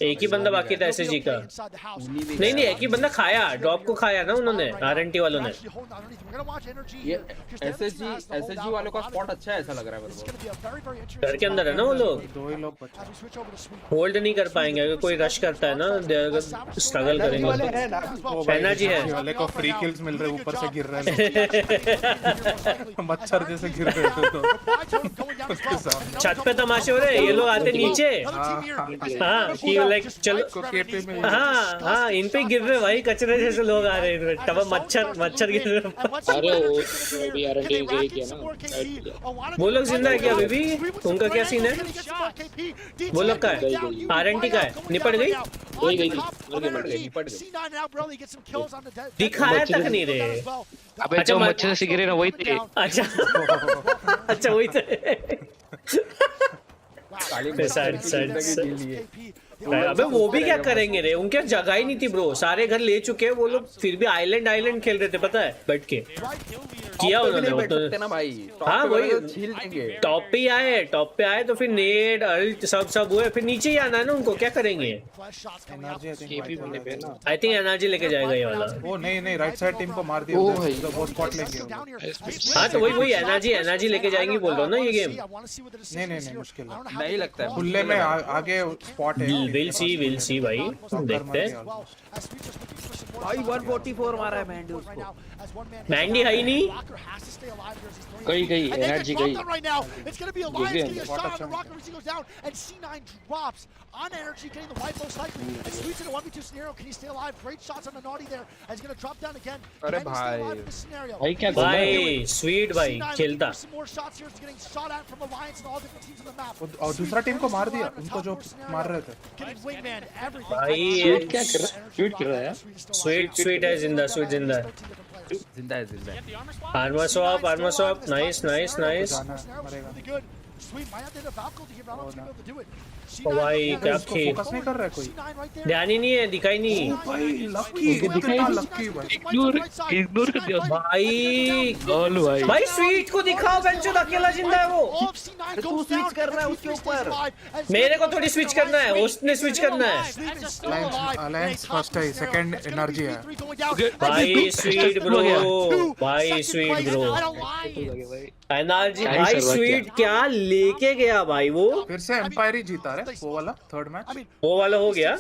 एक ही बंदा बाकी था SSG का। नहीं एक ही बंदा खाया, ड्रॉप को खाया ना उन्होंने, RNT वालों ने। ये SSG वालों का स्पॉट अच्छा है ऐसा लग रहा है मेरे को। घर के अंदर है ना वो लोग, होल्ड नहीं कर पाएंगे अगर कोई रश करता है ना, स्ट्रगल करेंगे। एनर्जी है वाले को फ्री किल्स मिल रहे, ऊपर से गिर रहे हैं मच्छर जैसे गिर रहे थे तो छत पे तमाशे हो रहे, ये लोग आते नीचे। हाँ कि लाइक चलो हाँ इन पे गिर रहे भाई, कचरे जैसे लोग आ रहे हैं, तब मच्छर गिर रहे। वो लोग जिंदा है क्या अभी भी? उनका क्या सीन है? वो लोग का है RNT का है, निपट गई। दिखाया तक नहीं रे। अबे जो मच्छर से गिरे ना वही थे। अच्छा वही थे। अबे वो भी क्या करेंगे रे, उनके जगह ही नहीं थी ब्रो, सारे घर ले चुके हैं वो लोग, फिर भी आइलैंड खेल रहे थे पता है बैठ के, किया उन्होंने ना भाई। हाँ वही टॉप पे आए तो फिर नेड अल्ट सब हुए, फिर नीचे ही आना है ना उनको, क्या करेंगे। आई थिंक एनर्जी लेके जाएगा ये वाला। वो नहीं राइट साइड टीम को मार दिया वो स्पॉट लेंगे। हाँ तो वही एनर्जी लेके जाएंगी बोल रहा हूँ ना ये गेम। नहीं मुश्किल नहीं लगता है, खुले में आगे स्पॉट है। विल सी भाई देखते हैं। भाई 144 मारा है मैंडी उसको। मैंडी है ही नहीं, गई एनर्जी गई। It's going to be Alliance getting a shot on the rocket as he goes down, and C9 drops on energy, getting the wipe most likely, and sweeps in a 1v2 scenario. Can he stay alive? Great shots on the naughty there, and he's going to drop down again. Can he stay alive in this scenario? भाई sweet भाई खेलता। Some more shots here, getting shot at from Alliance and all different teams on the map. और दूसरा team को मार दिया, उनको जो मार रहे थे। Getting wingman everything. भाई स्वीट क्या कर रहा है? स्वीट कर रहा है? स्वीट है जिंदा जिंदा है। Armour swap nice. Sweet, might have to hit a Valkyrie to give Valkyrie to be able to do it. भाई क्या खेल, फोकस नहीं कर रहा है कोई, ध्यान ही नहीं है, दिखाई नहीं भाई लकी भाई, इग्नोर कर दिया भाई स्वीट को दिखाओ, बेंचो अकेला जिंदा है वो। तू स्विच कर रहा है उसके ऊपर, मेरे को थोड़ी स्विच करना है, होस्ट ने स्विच करना है। अलायंस फर्स्ट है, सेकंड एनर्जी है। भाई स्वीट ब्रो एनर्जी भाई स्वीट क्या लेके गया भाई वो, फिर से एम्पायर ही जीता रे वो वाला थर्ड मैच, वो वाला हो गया।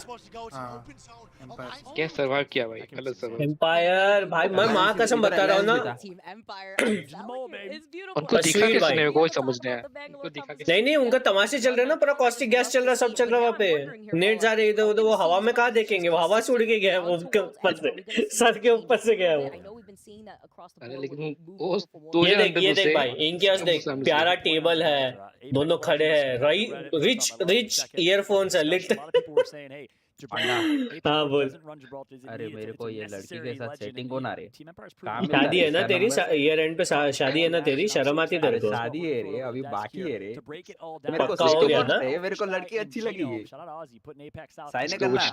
क्या सर्वाइव किया भाई, गलत सर्वाइव। एम्पायर भाई मैं माँ कसम बता रहा हूँ ना, उनको दिखा कैसे नहीं, कोई समझ नहीं आया उनको दिखा कैसे। नहीं उनका तमाशे चल रहे ना, पूरा कॉस्टिक गैस चल रहा, सब चल रहा वहाँ पे, नेट जा रहे इधर उधर, वो हवा में कहाँ देखेंगे, वो हवा से उड़ के गया है, वो ऊपर से सर के ऊपर से गया है वो। अरे लेकिन वो ये देख भाई, इनके पास देख प्यारा टेबल है, दोनों खड़े हैं, रिच ईयरफोन्स है लिट। हाँ बोल। अरे मेरे को ये लड़की के साथ सेटिंग कौन आ रही है? शादी है ना तेरी, ईयर एंड पे शादी है ना तेरी, शर्म आती तेरे को? शादी है रे, अभी बाकी है रे, पक्का हो गया ना? मेरे को लड़की अच्छी लगी है, साइन करना।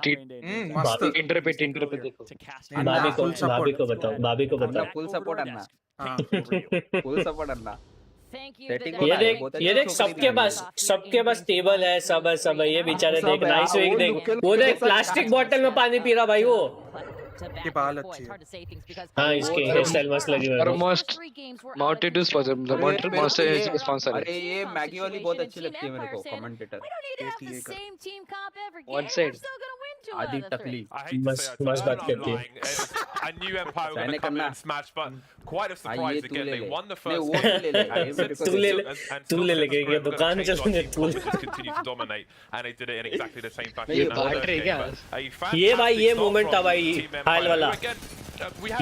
मस्त इंटर पे देखो, भाभी को बताओ फुल सपोर्ट करना। ये देख सबके पास टेबल है, सब है, ये बेचारे देख नाइस वेग देख, वो देख प्लास्टिक बोतल में पानी पी रहा भाई वो। की बाल अच्छी है। हाँ इसके हेयर स्टाइल मस्त लगी और मोस्ट माउंटेड टू स्पॉन्सर। अरे ये मैगी वाली बहुत अच्छी लगती है मेरे को, कमेंटेटर वन साइड आदि टकली मस्त बात करती है। I knew Empire were going to come in and smash, but quite a surprise again. They won the first. तू ले लेके दुकान चलने तू just continued to dominate, and they did it in exactly the same fashion. ये भाई ये moment था भाई हाल वाला,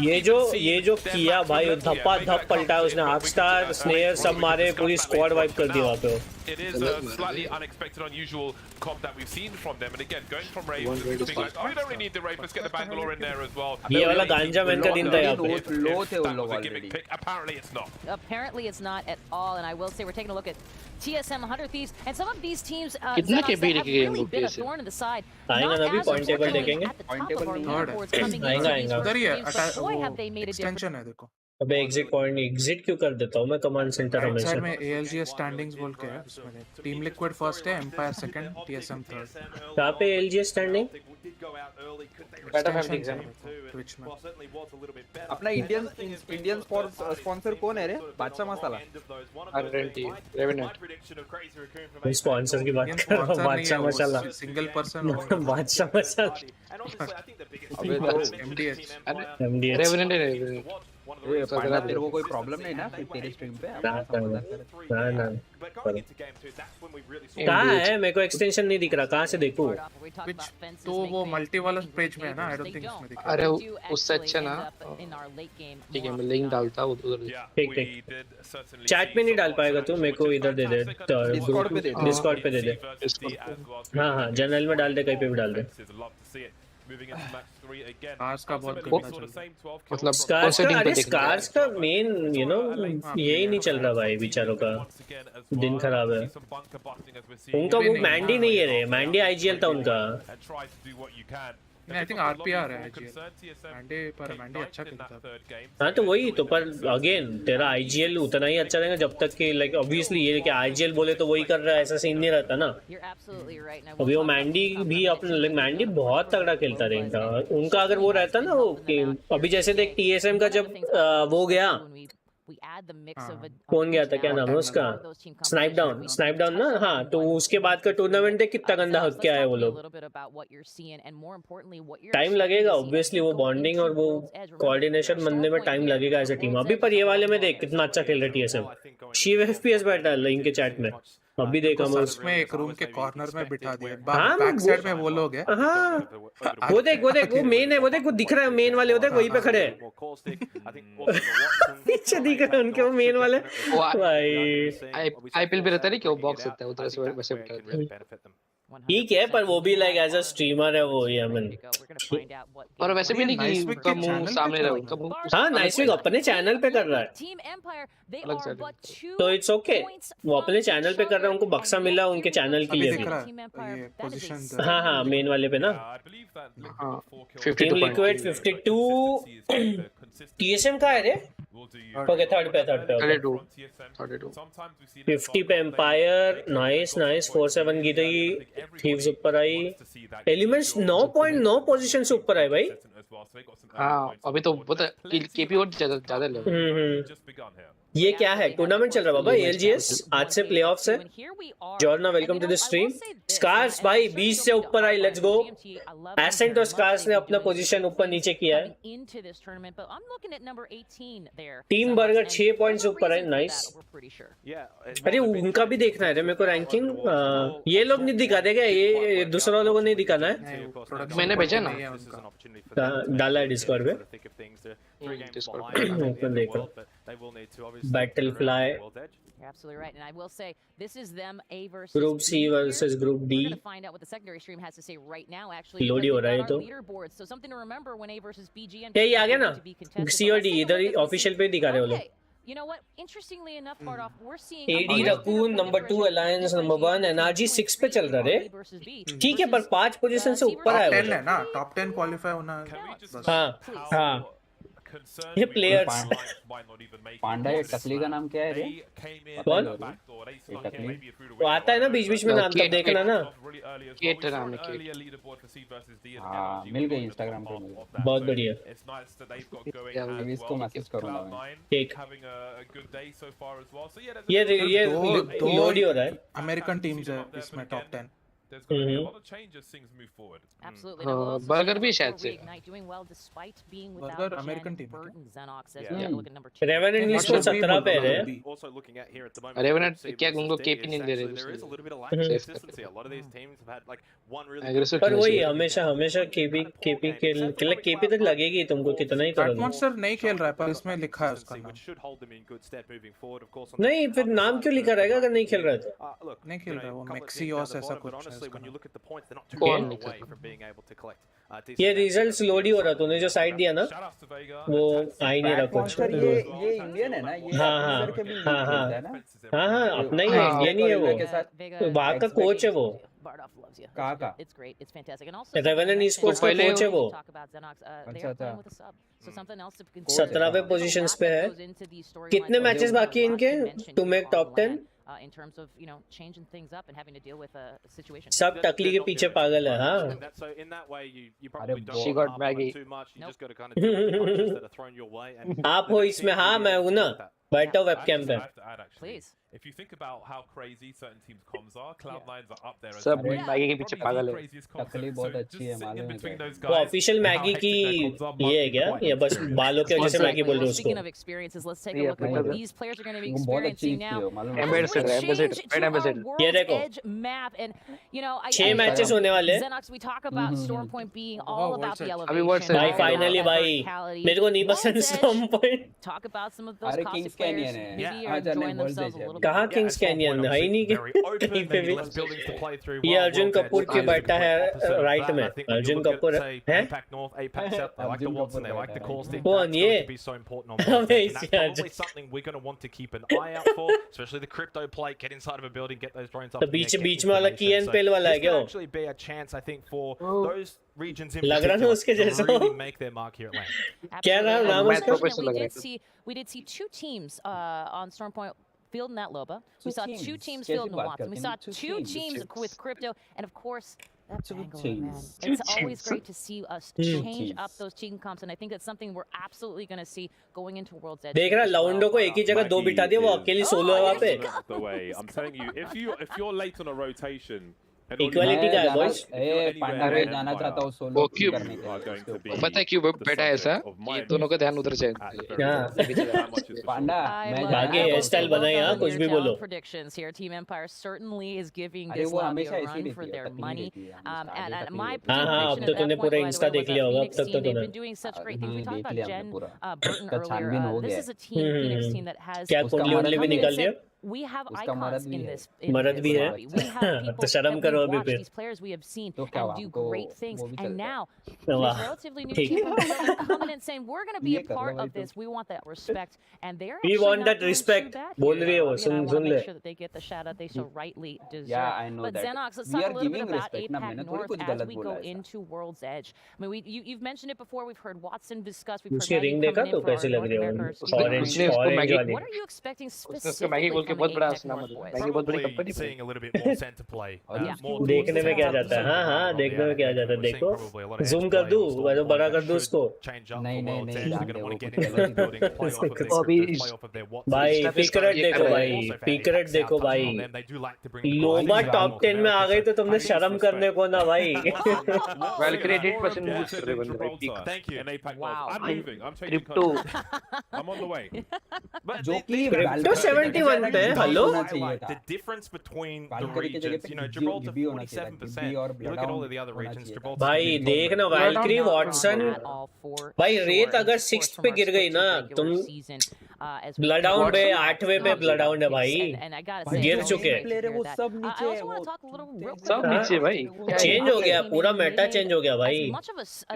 ये जो किया भाई, धप्पा धप पलटा उसने, आर्कस्टार स्नेयर सब मारे, पूरी स्क्वाड वाइप कर दी वहाँ पे। It is a slightly unexpected, unusual comp that we've seen from them, and again going from Ravens, we don't really need the Ravens, let's get the Bangalore in there as well. ये वाला गांजा man का दिन था यहाँ पे। लो थे उन लोग already. Apparently it's not. Apparently it's not at all, and I will say we're taking a look at TSM 100 Thieves, and some of these teams कितना के बीट के really been a thorn in the side. आएगा ना, अभी point table देखेंगे, आएगा उधर ही है, एक्सटेंशन है देखो। अबे एग्जिट क्यों कर देता हूँ मैं कमांड सेंटर हमेशा। साइड में ALGS स्टैंडिंग्स बोल के है, उसमें टीम लिक्विड फर्स्ट है, एम्पायर सेकंड, TSM थर्ड। कहाँ पे ALGS स्टैंडिंग? ट्विच में। अपना इंडियन स्पॉन्सर कौन है रे? बादशाह मसाला। स्पॉन्सर की बात कर रहा हूँ, बादशाह मसाला सिंगल पर्सन बादशाह मसाला। अबे तो MDH तेरे को कोई प्रॉब्लम नहीं ना तेरे स्ट्रीम पे? ना कहाँ है, मेरे को एक्सटेंशन नहीं दिख रहा, कहाँ से देखूं? तो वो मल्टी वाला पेज में है ना, आई डोंट थिंक इसमें दिख रहा। अरे उससे अच्छा ना, ठीक है मैं लिंक डालता हूँ उधर। ठीक चैट में नहीं डाल पाएगा तू, मेरे को इधर दे दे, डिस्कॉर्ड पे दे दे। हाँ जनरल में डाल दे, कहीं पे भी डाल दे। moving into match 3 again. Scars का बहुत Ultimately, we saw the same 12 kills. मतलब स्कार्स का, अरे स्कार्स का मेन यू नो यही नहीं चल रहा भाई बेचारों का, दिन खराब है उनका। वो मैंडी नहीं है रे, मैंडी आईजीएल था उनका। नहीं, आई थिंक आरपीआर है मैंडी, पर मैंडी अच्छा खेलता है। हाँ तो वही तो, पर अगेन तेरा आईजीएल उतना ही अच्छा रहेगा जब तक कि लाइक ऑब्वियसली ये कि आईजीएल बोले तो वही कर रहा है, ऐसा सीन नहीं रहता ना। अभी वो मैंडी भी अपने मैंडी बहुत तगड़ा खेलता रहेगा उनका, अगर वो रहता ना वो कि अभी जैसे देख टीएसएम का जब वो गया, कौन गया था, क्या नाम है उसका, स्नाइप डाउन ना, हाँ तो उसके बाद का टूर्नामेंट है कितना गंदा हक के आए वो लोग। टाइम लगेगा ऑब्वियसली, वो बॉन्डिंग और वो कोऑर्डिनेशन बनने में टाइम लगेगा एज अ टीम। अभी पर ये वाले में देख कितना अच्छा खेल रहे टीएसएम, शिव एफपीएस बैठा है इनके चैट में, अभी देखा मैं उसमें एक रूम के कॉर्नर में बिठा दिया, बैक साइड में वो लोग हैं। हाँ वो देख वो मेन है, वो देख वो दिख रहा है मेन वाले, वो देख वहीं पे खड़े हैं पीछे दिख रहा है उनके वो मेन वाले भाई। आईपीएल भी रहता है क्या, वो बॉक्स होता है उधर से वैसे बिठा देते। ठीक है पर वो भी लाइक एज अ स्ट्रीमर है वो, ये अमन और वैसे भी नहीं कि उनका मुंह सामने रहा, उनका मुंह। हाँ नाइसविक अपने चैनल पे कर रहा है तो इट्स ओके, वो अपने चैनल पे कर रहा है, उनको बक्सा मिला उनके चैनल के लिए भी। हाँ हाँ मेन वाले पे ना, टीम लिक्विड 52 टीएसएम का है रे, ओके थर्ड पे 50 पे एम्पायर, नाइस 47 गिरी, थीव्स ऊपर आई, एलिमेंट्स 9.9 पोजीशन से ऊपर आए भाई। हाँ अभी तो बहुत केपी और ज्यादा लेवल। ये क्या है, टूर्नामेंट चल रहा है बाबा, ALGS आज से प्लेऑफ्स है। Jorna welcome to the stream. Scars भाई 20 से ऊपर आई, लेट्स गो। एसेंट और स्कार्स ने अपना पोजीशन ऊपर नीचे किया है। टीम बर्गर 6 पॉइंट से ऊपर है, नाइस। अरे उनका भी देखना है रे मेरे को रैंकिंग, ये लोग नहीं दिखा देगा, ये दूसरा लोगों ने दिखाना है। मैंने भेजा ना, डाला है डिस्कॉर्ड पे, देखो battle fly absolutely right, and I will say this is them A versus Group C versus Group D. We're going to find out what the secondary stream has to say right now. Actually, Lodi हो रहा है तो leaderboard, so something to remember when A versus BG and ये आ गया ना, C और D इधर ही ऑफिशियल पे दिखा रहे हो लोग। You know what? Interestingly enough, part off, we're seeing AD raccoon number 2, alliance number 1, NRG 6 पे चल रहा है। ठीक है पर 5 पोजीशन से ऊपर आया है ना, टॉप 10 क्वालीफाई होना। हाँ ये प्लेयर्स। पांडा ये टकली का नाम क्या है रे? कौन? वो आता है ना बीच बीच में नाम, तब देखना ना। केट नाम है, केट। हाँ मिल गई इंस्टाग्राम पे मुझे, बहुत बढ़िया। इसको मैसेज करूंगा मैं। ठीक ये लोड ही हो रहा है। अमेरिकन टीम्स है इसमें टॉप 10। बर्गर भी शायद से, burger American team. Revenant news 17 पे है। रेवेनेंट क्या उनको केपी नहीं दे रहे, पर वही हमेशा केपी तक लगेगी तुमको, कितना ही करोगे। मॉन्स्टर नहीं खेल रहा है पर इसमें लिखा है उसका नाम। नहीं फिर नाम क्यों लिखा रहेगा अगर नहीं खेल रहा है तो? नहीं खेल रहा है वो, मैक्सियोस ऐसा कुछ। ये रिजल्ट्स लोड ही हो रहा, तूने जो साइड दिया ना वो आ ही नहीं रहा कुछ। ये इंडियन है ना, ये हाँ अपना ही है, इंडियन ही है वो, वहाँ का कोच है वो। कहाँ का? रेवेनेंट ई-स्पोर्ट्स का कोच है वो। 17वें पोजीशंस पे है। कितने मैचेस बाकी है इनके to make top 10? In terms of changing things up and having to deal with a situation. सब टकली के पीछे पागल है। हाँ So in that way you probably she got Maggie. too much. You just got to kind of deal with the punches that are thrown your way. And आप हो इसमें, हाँ मैं हूँ ना, बैठा हूँ वेबकैम पे। Please. If you think about how crazy certain teams' comms are, Cloud9's are up there. सब मैगी के पीछे पागल है। टकली बहुत अच्छी है मालूम है। वो ऑफिशियल मैगी की ये है क्या, ये बस बालों के वजह से मैगी बोल रहे हो उसको? Speaking of experiences, let's take a look at what these players are going to be experiencing now. ये देखो Edge map and 6 मैचेस होने वाले। Xenox, we talk about Storm Point being all about the elevation. भाई finally भाई मेरे को नहीं पसंद Storm Point। Talk about some of those cost Kings Canyon है कहाँ किंग्स कैनियन है ही नहीं कहीं पे भी ये अर्जुन कपूर के बैठा है राइट में अर्जुन कपूर है कौन ये तो बीच में वाला की एन पेल वाला है क्या लग रहा है उसके जैसा क्या नाम उसका we did see two teams on Stormpoint field in that Loba. We saw two teams field in Watson. We saw two teams with Crypto, and of course, that Bangalore, man. It's always great to see us change up those team comps, and I think that's something we're absolutely going to see going into World's Edge. देख रहा लाउंडो को एक ही जगह दो बिठा दिया वो अकेली सोलो है वहाँ पे. The way I'm telling you, if you're late on a rotation. Equality का है बॉयज पांडा में जाना चाहता हूं सोलो करने के पता है क्यों बेटा ऐसा ये दोनों का ध्यान उधर से पांडा मैं आगे हेयर स्टाइल बनाया कुछ भी बोलो predictions here Team Empire certainly is giving this lobby a run for their money and my हां अब तो तूने पूरा इंस्टा देख लिया होगा अब तक तो तूने been doing such great things we talked about Jen Burton earlier this is a team Phoenix team that has क्या कोहली ओनली भी निकाल लिया we have icons in this मर्द भी है तो शर्म करो अभी पे these players we have seen and do great things and now this relatively new team coming in saying we're going to be a part of this we want that respect and they're we want that respect बोल रही हो सुन ले sure that they get the shout out they so rightly deserve yeah I know but that Xenox let's talk a little bit about APAC North as we go into World's Edge I mean you've mentioned it before we've heard Watson discuss we've heard ring देखा तो कैसे लग रही है orange वाली what are you expecting specifically बहुत बड़ा सुना मतलब मैगी बहुत बड़ी company seeing a little bit more center play देखने में क्या जाता है हां देखने में क्या जाता है देखो जूम कर दूं वो बड़ा कर दूं उसको नहीं भाई पिक रेट देखो भाई लोबा टॉप 10 में आ गई तो तुमने शर्म करने को ना भाई Valkyrie 8% boost कर रहे बंदे भाई thank you I'm moving I'm changing Crypto I'm on the way जो कि Crypto 71 पे hello the difference between the regions you know Gibraltar 47% you look at all of the other regions Gibraltar भाई देखना वैल्क्री Watson भाई रेत अगर 6th पे गिर गई ना तुम ब्लड डाउन पे 8वें पे ब्लड डाउन है भाई गिर चुके सब नीचे भाई चेंज हो गया पूरा मेटा चेंज हो गया भाई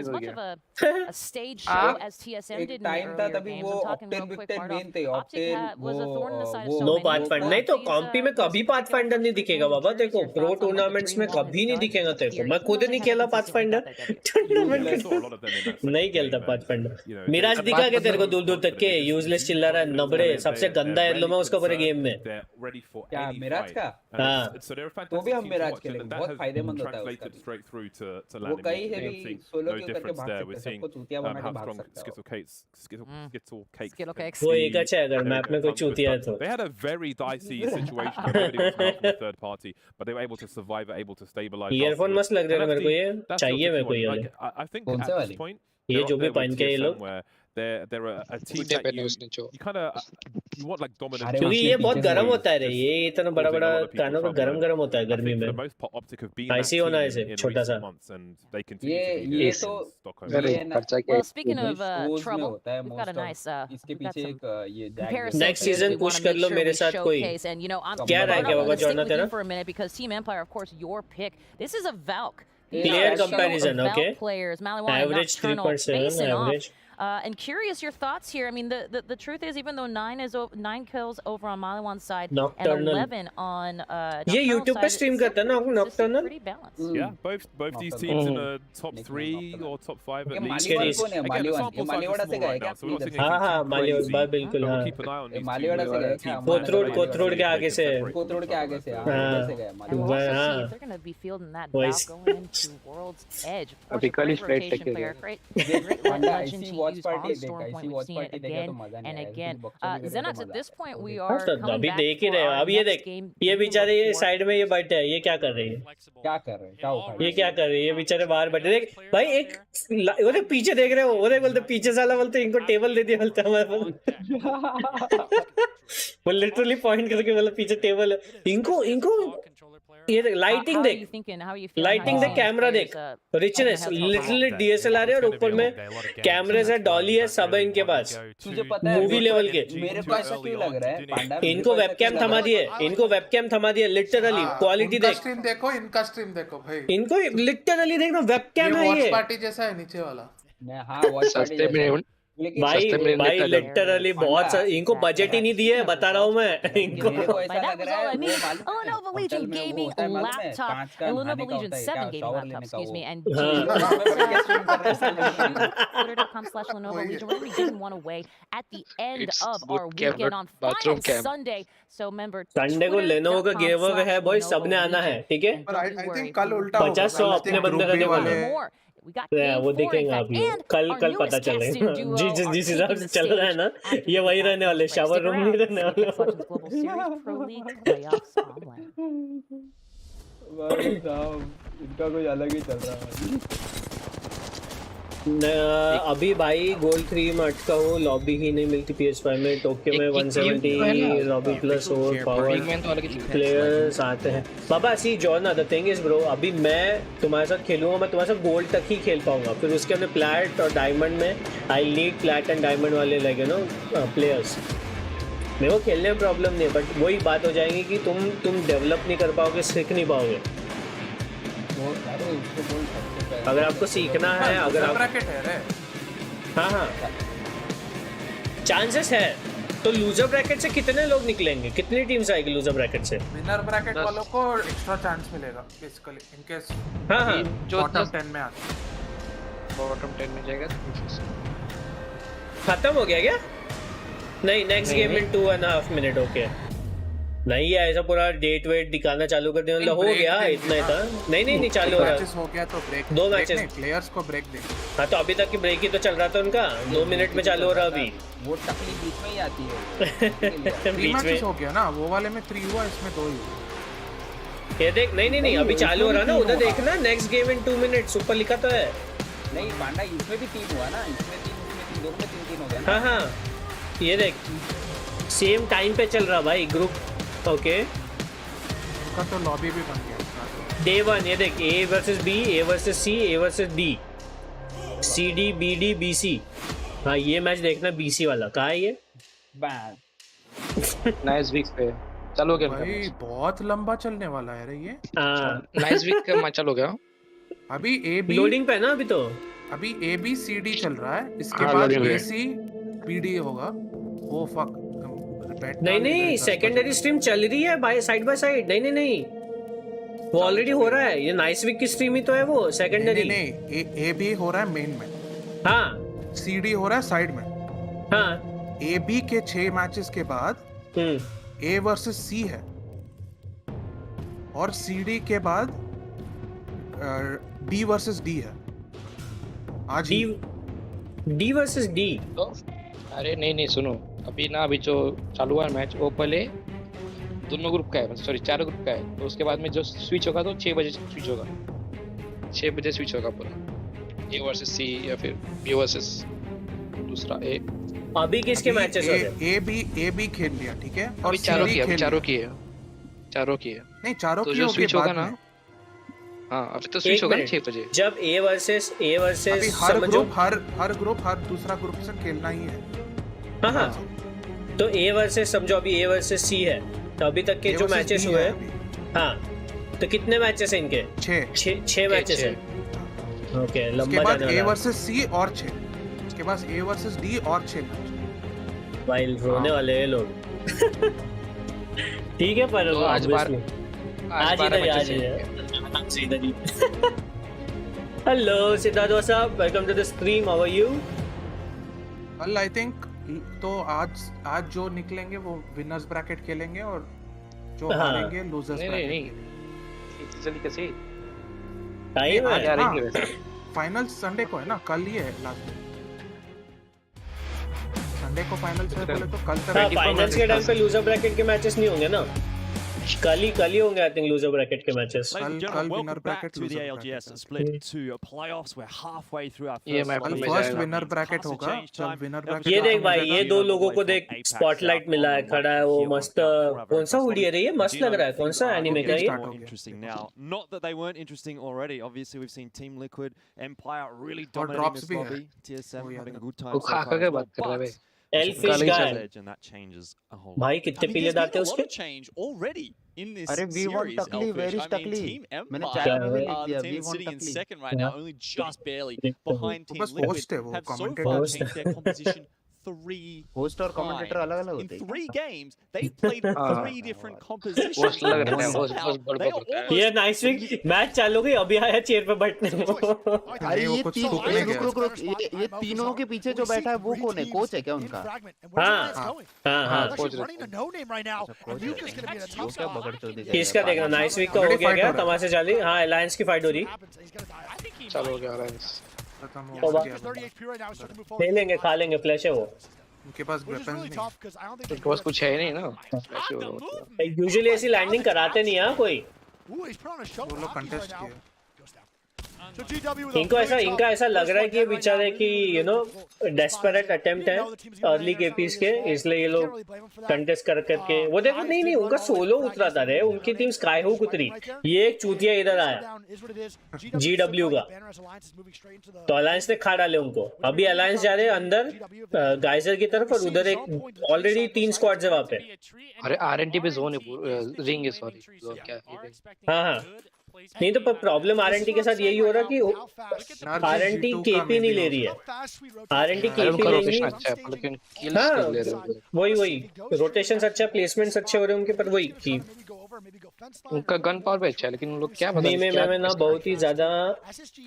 as much of a stage show as TSM did time था तभी वो ऑक्टेन विक्टेड मेन थे ऑक्टेन नो पाथफाइंडर नहीं तो कॉम्पी में कभी पाथफाइंडर नहीं दिखेगा बाबा देखो प्रो टूर्नामेंट्स में कभी नहीं दिखेगा तेरे को मैं खुद नहीं खेला पाथफाइंडर टूर्नामेंट नहीं खेलता पाथफाइंडर मिराज दिखा के तेरे को दूर दूर तक के यूजलेस चिल्ला रहा है नबड़े सबसे गंदा एलो में उसका पूरे गेम में क्या मिराज का हां तो भी हम मिराज खेलेंगे बहुत फायदेदेमंद होता है उसका वो कई है भी सोलो के करके भाग सकते हैं सबको चूतिया बना के भाग सकते हैं वो एक अच्छा है अगर मैप में कोई चूतिया है तो they had a very dicey situation everybody was from the third party but they were able to survive able to stabilize earphone मस्त लग रहा है मेरे को ये चाहिए मेरे को ये I think at this point ये जो भी पहन के ये लोग they're a team that you kind of you want like dominant क्योंकि ये बहुत गर्म होता है रे ये इतना बड़ा बड़ा कानों पे गर्म होता है गर्मी में ऐसे होना है इसे छोटा सा ये तो well speaking of trouble we've got a nice इसके पीछे एक ये नेक्स्ट सीजन पुश कर लो मेरे साथ कोई क्या रैंक है बाबा जॉर्ना तेरा for a minute because Team Empire of course your pick this is a Valk player comparison okay players Maliwan average 3.7 average and curious your thoughts here. I mean, the truth is, even though 9 kills over on Maliwan's side Nocturnal. and 11 on ये YouTube पे stream करता है ना Nocturnal? Pretty balanced. Yeah, both these teams in the top 3 or top 5 at least. Maliwara से गए क्या? हाँ मालीवाड़ा बिल्कुल हाँ मालीवाड़ा से गए क्या? कोथरूड के आगे से कोथरूड के आगे से हाँ they're going to be fielding that Valk going into World's Edge. अभी कल ही straight tech player, great legend to use on Stormpoint. We've seen it again and again. Xenox, at this point we are coming अभी back देख ही रहे हो अब ये देख ये बेचारे ये साइड में ये बैठे हैं ये क्या कर रहे हैं क्या कर रहे हैं ये क्या कर रहे हैं ये बेचारे बाहर बैठे देख भाई एक वो देख पीछे देख रहे हो वो देख बोलते पीछे साला बोलते इनको टेबल दे दिया बोलते हमारे वो लिटरली पॉइंट करके बोला पीछे टेबल है इनको ये देख लाइटिंग देख, लाइटिंग देख, कैमरा देख, रिचनेस, लिटिल DSLR है और ऊपर में कैमरेज है, डॉली है, सब है इनके पास, मूवी लेवल के। मेरे को ऐसा क्यों लग रहा है पांडा, इनको वेबकैम थमा दिए, इनको वेबकैम थमा दिए लिटरली। क्वालिटी देख, स्ट्रीम देखो, इनका स्ट्रीम देखो भाई, इनको लिटरली देखना वेबकैम है ये। पार्टी जैसा है नीचे वाला। हाँ वॉच पार्टी भाई लिटरली बहुत इनको बजट ही नहीं दिए, बता रहा हूँ मैं इनको। Lenovo Legion gaming laptop, and Lenovo Legion 7 gaming laptop, excuse me, and Twitter.com/Lenovo Legion. We're going to be giving one away at the end of our weekend on final Sunday. So remember, Sunday को Lenovo का give away है boy, सबने आना है, ठीक है? I think कल उल्टा 50-100 अपने बंदे रहने वाले हैं। वो देखेंगे आप लोग, कल पता चलेगा। जिस हिसाब से चल रहा है ना, ये वही रहने वाले, शावर रूम नहीं रहने वाले। इनका कुछ अलग ही चल रहा है। अभी भाई गोल्ड 3 में अटका हूँ, लॉबी ही नहीं मिलती PS5 में। टोक्यो में 170 लॉबी प्लस और पावर प्लेयर्स आते हैं बाबा। See John the thing is bro, अभी मैं तुम्हारे साथ खेलूंगा, मैं तुम्हारे साथ गोल्ड तक ही खेल पाऊंगा, फिर उसके अंदर प्लैट और डायमंड में I need plat and diamond वाले लगे नो प्लेयर्स। मेरे को खेलने में प्रॉब्लम नहीं है, बट वही बात हो जाएगी कि तुम डेवलप नहीं कर पाओगे, सीख नहीं पाओगे। अगर आपको सीखना है, अगर आप हाँ चांसेस है तो लूजर ब्रैकेट से कितने लोग निकलेंगे, कितनी टीम्स आएगी लूजर ब्रैकेट से? विनर ब्रैकेट वालों को एक्स्ट्रा चांस मिलेगा बेसिकली, इनके हाँ बॉटम 10 में आते, बॉटम 10 में जाएगा। खत्म हो गया क्या? नहीं, next game in 2.5 minute. Okay नहीं है ऐसा पूरा डेट वेट दिखाना चालू कर दिया, मतलब हो गया इतना ही था। नहीं चालू हो रहा है, हो गया तो ब्रेक, 2 मैचेस प्लेयर्स को ब्रेक दे। हाँ तो अभी तक की ब्रेक ही तो चल रहा था उनका, 2 मिनट में चालू हो रहा अभी। वो टकली बीच में ही आती है। 3 मैचेस हो गया ना, वो वाले में 3 हुआ, इसमें 2 ही हुआ। ये देख, नहीं अभी चालू हो रहा ना, उधर देखना नेक्स्ट गेम इन 2 मिनट्स ऊपर लिखा तो है। नहीं पांडा, इसमें भी 3 हुआ ना, इसमें 3, उसमें 3, दोनों में 3 हो गया ना। हाँ ये देख सेम टाइम पे चल रहा भाई ग्रुप। ओके उनका तो लॉबी भी बन गया डे 1। ये देख A versus B, A versus C, A versus D, CD, BD, BC। हाँ ये मैच देखना, BC वाला कहाँ है ये? नाइस वीक पे चलो गया भाई, बहुत लंबा चलने वाला है रे ये। नाइस वीक का मैच चलो गया। अभी AB लोडिंग पे है ना, अभी AB CD चल रहा है, इसके बाद AC BD होगा। ओ फक, नहीं सेकेंडरी स्ट्रीम चल रही है बाय साइड बाय साइड। नहीं वो ऑलरेडी हो रहा है, ये नाइस वीक की स्ट्रीम ही तो है वो सेकेंडरी। नहीं ए बी हो रहा है मेन में, हाँ CD हो रहा है साइड में। हाँ AB के 6 मैचेस के बाद A वर्सेस C है, और CD के बाद D वर्सेस D है। आज D वर्सेस D। अरे नहीं सुनो, अभी जो चालू हुआ मैच वो पहले दोनों ग्रुप का है, सॉरी 4 ग्रुप का है, तो उसके बाद में जो स्विच होगा तो 6 बजे स्विच होगा, 6 बजे स्विच होगा पूरा, A वर्सेस C या फिर B वर्सेस दूसरा A। अभी किसके मैचेस हो रहे हैं? A B खेल लिया, ठीक है, और चारों की है। नहीं चारों तो जो स्विच होगा ना, हाँ अभी तो स्विच होगा 6 बजे। जब A वर्सेस हर ग्रुप हर दूसरा ग्रुप से खेलना ही है। हाँ तो A वर्सेस समझो अभी A वर्सेस C है, तो अभी तक के जो मैचेस हुए हैं, हाँ तो कितने मैचेस हैं इनके? 6 मैचेस हैं। ओके लंबा जाने वाला। A वर्सेस C और 6, उसके बाद A वर्सेस D और 6 मैच। भाई रोने वाले हैं लोग। ठीक है पर तो आज हेलो सिद्धार्थ साहब, welcome to the stream, how are you? Well I think तो आज जो निकलेंगे वो विनर्स ब्रैकेट खेलेंगे, और जो हारेंगे लूजर्स ब्रैकेट। नहीं जल्दी कैसे टाइम है, फाइनल संडे को है ना, कल ही है लास्ट संडे को फाइनल से पहले, तो कल तक फाइनल्स के टाइम पे लूजर ब्रैकेट के मैचेस नहीं होंगे ना। कल ही होंगे आई थिंक लूजर ब्रैकेट के matches. Welcome back to the ALGS Split 2 playoffs. We're halfway through our first winner bracket होगा जब विनर ब्रैकेट। ये देख भाई ये दो लोगों को देख स्पॉटलाइट मिला है, खड़ा है वो मस्त। कौन सा हुडी है रे ये? मस्त लग रहा है। कौन सा एनीमे का ये? Interesting now. Not that they weren't interesting already. Obviously we've seen Team Liquid, Empire really dominating this lobby. TSM having a good time so far. Elfish guy and that changes a whole भाई कितने पीले दांत हैं उसके? change already in this अरे V1 टकली, very टकली। मैंने chat में भी लिख दिया V1 sitting in second right now, only just barely behind Team Liquid, have so far changed their composition 3 host और कमेंटेटर अलग-अलग होते हैं। In 3 games they've played 3 different compositions। Host लग रहा है, होस्ट बड़ ये नाइस वीक मैच चालू हो गई, अभी आया चेयर पे बैठने को। अरे ये रुक ये तीनों के पीछे जो बैठा है वो कौन है? कोच है क्या उनका? हां कोच इसका देखना। नाइस वीक का हो गया क्या तमाशे चाली? हां अलायंस की फाइट हो रही। चलो गया अलायंस ले लेंगे, खा लेंगे। फ्लैश है वो उनके पास वेपन्स नहीं, उनके पास कुछ है नहीं ना। यूजुअली ऐसी लैंडिंग कराते नहीं है कोई। वो लोग कंटेस्ट किए। इनका ऐसा लग रहा है कि ये बेचारे की यू नो डेस्परेट अटेम्प्ट है अर्ली केपीस के, इसलिए ये लोग कंटेस्ट कर करके। वो देखो नहीं उनका सोलो उतरा था रे, उनकी टीम स्काई हुक उतरी। ये एक चूतिया इधर आया GW का, तो अलायंस ने खा डाले उनको। अभी अलायंस जा रहे हैं अंदर गाइजर की तरफ, और उधर एक ऑलरेडी 3 स्क्वाड्स है वहाँ पे। अरे RNT पे जोन है, रिंग है सॉरी जोन क्या। हाँ नहीं तो प्रॉब्लम RNT के साथ यही हो रहा कि RNT केपी नहीं ले रही है। RNT केपी लेंगी। हाँ वही रोटेशन अच्छा, प्लेसमेंट्स अच्छे हो रहे हैं उनके, पर वही की उनका गन पावर भी अच्छा है, लेकिन लोग क्या नहीं में ना बहुत ही ज्यादा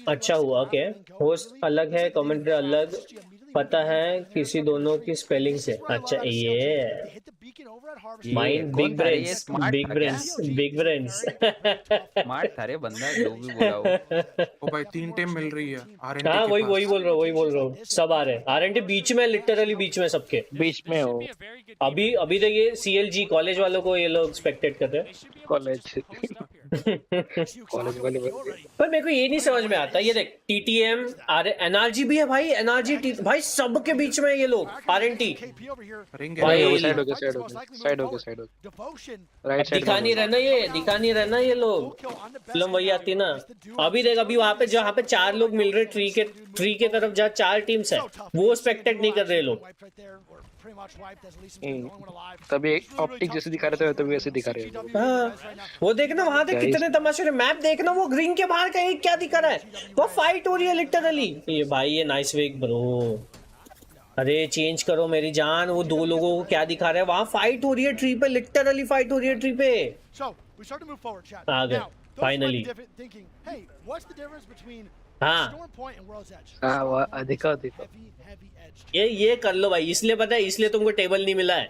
अच्छा हुआ। क्या होस्ट अलग है, कमेंटर अलग, पता है किसी दोनों की स्पेलिंग से। अच्छा ये माइंड बिग ब्रेन्स स्मार्ट था रे बंदा, जो भी बोला वो भाई 3 टीम मिल रही है RNT। हाँ वही बोल रहा हूँ सब आ रहे हैं। RNT बीच में, लिटरली बीच में, सबके बीच में हो। अभी देखिए CLG कॉलेज वालों को ये लोग स्पेक्टेट कर रहे हैं। कॉलेज वाले पर मेरे को ये नहीं समझ में आता। ये देख TTM NRG भी है भाई, NRG भाई सबके बीच में ये लोग RNT साइड हो गया राइट साइड। दिखा नहीं रहना ये लोग, फिल्म वही आती ना। अभी देख अभी वहाँ पे जहाँ पे 4 लोग मिल रहे ट्री के तरफ, जहाँ 4 टीम्स है, वो स्पेक्टेट नहीं कर रहे लोग। तभी ऑप्टिक जैसे दिखा रहे थे तभी वैसे दिखा रहे हैं। हाँ वो देखना वहाँ देख कितने तमाशे। मैप देखना, वो ग्रीन के बाहर कहीं क्या दिखा रहा है, वो फाइट हो रही है लिटरली। ये भाई ये नाइस वेक ब्रो, अरे चेंज करो मेरी जान। वो 2 लोगों को क्या दिखा रहा है, वहाँ फाइट हो रही है ट्री पे, लिटरली फाइट हो रही है ट्री पे। आ गए फाइनली। हाँ दिखा ये कर लो भाई। इसलिए पता है, इसलिए तुमको टेबल नहीं मिला है,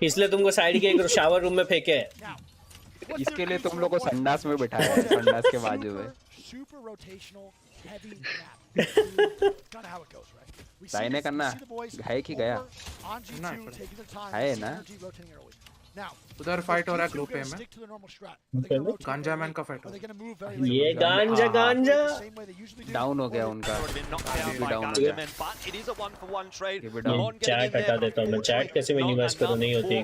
इसलिए तुमको साइड के एक शावर रूम में फेंके है। इसके लिए तुम लोग को संडास में बिठाया है, संडास के बाजू में। दाहिने करना है कि गया है ना? उधर फाइट हो रहा है ग्रुप ए में, गांजा मैन का फाइट हो रहा है। ये गांजा डाउन हो गया उनका, डाउन हो गया। चैट हटा देता हूं मैं, चैट कैसे मिनिमाइज करूं, नहीं होती है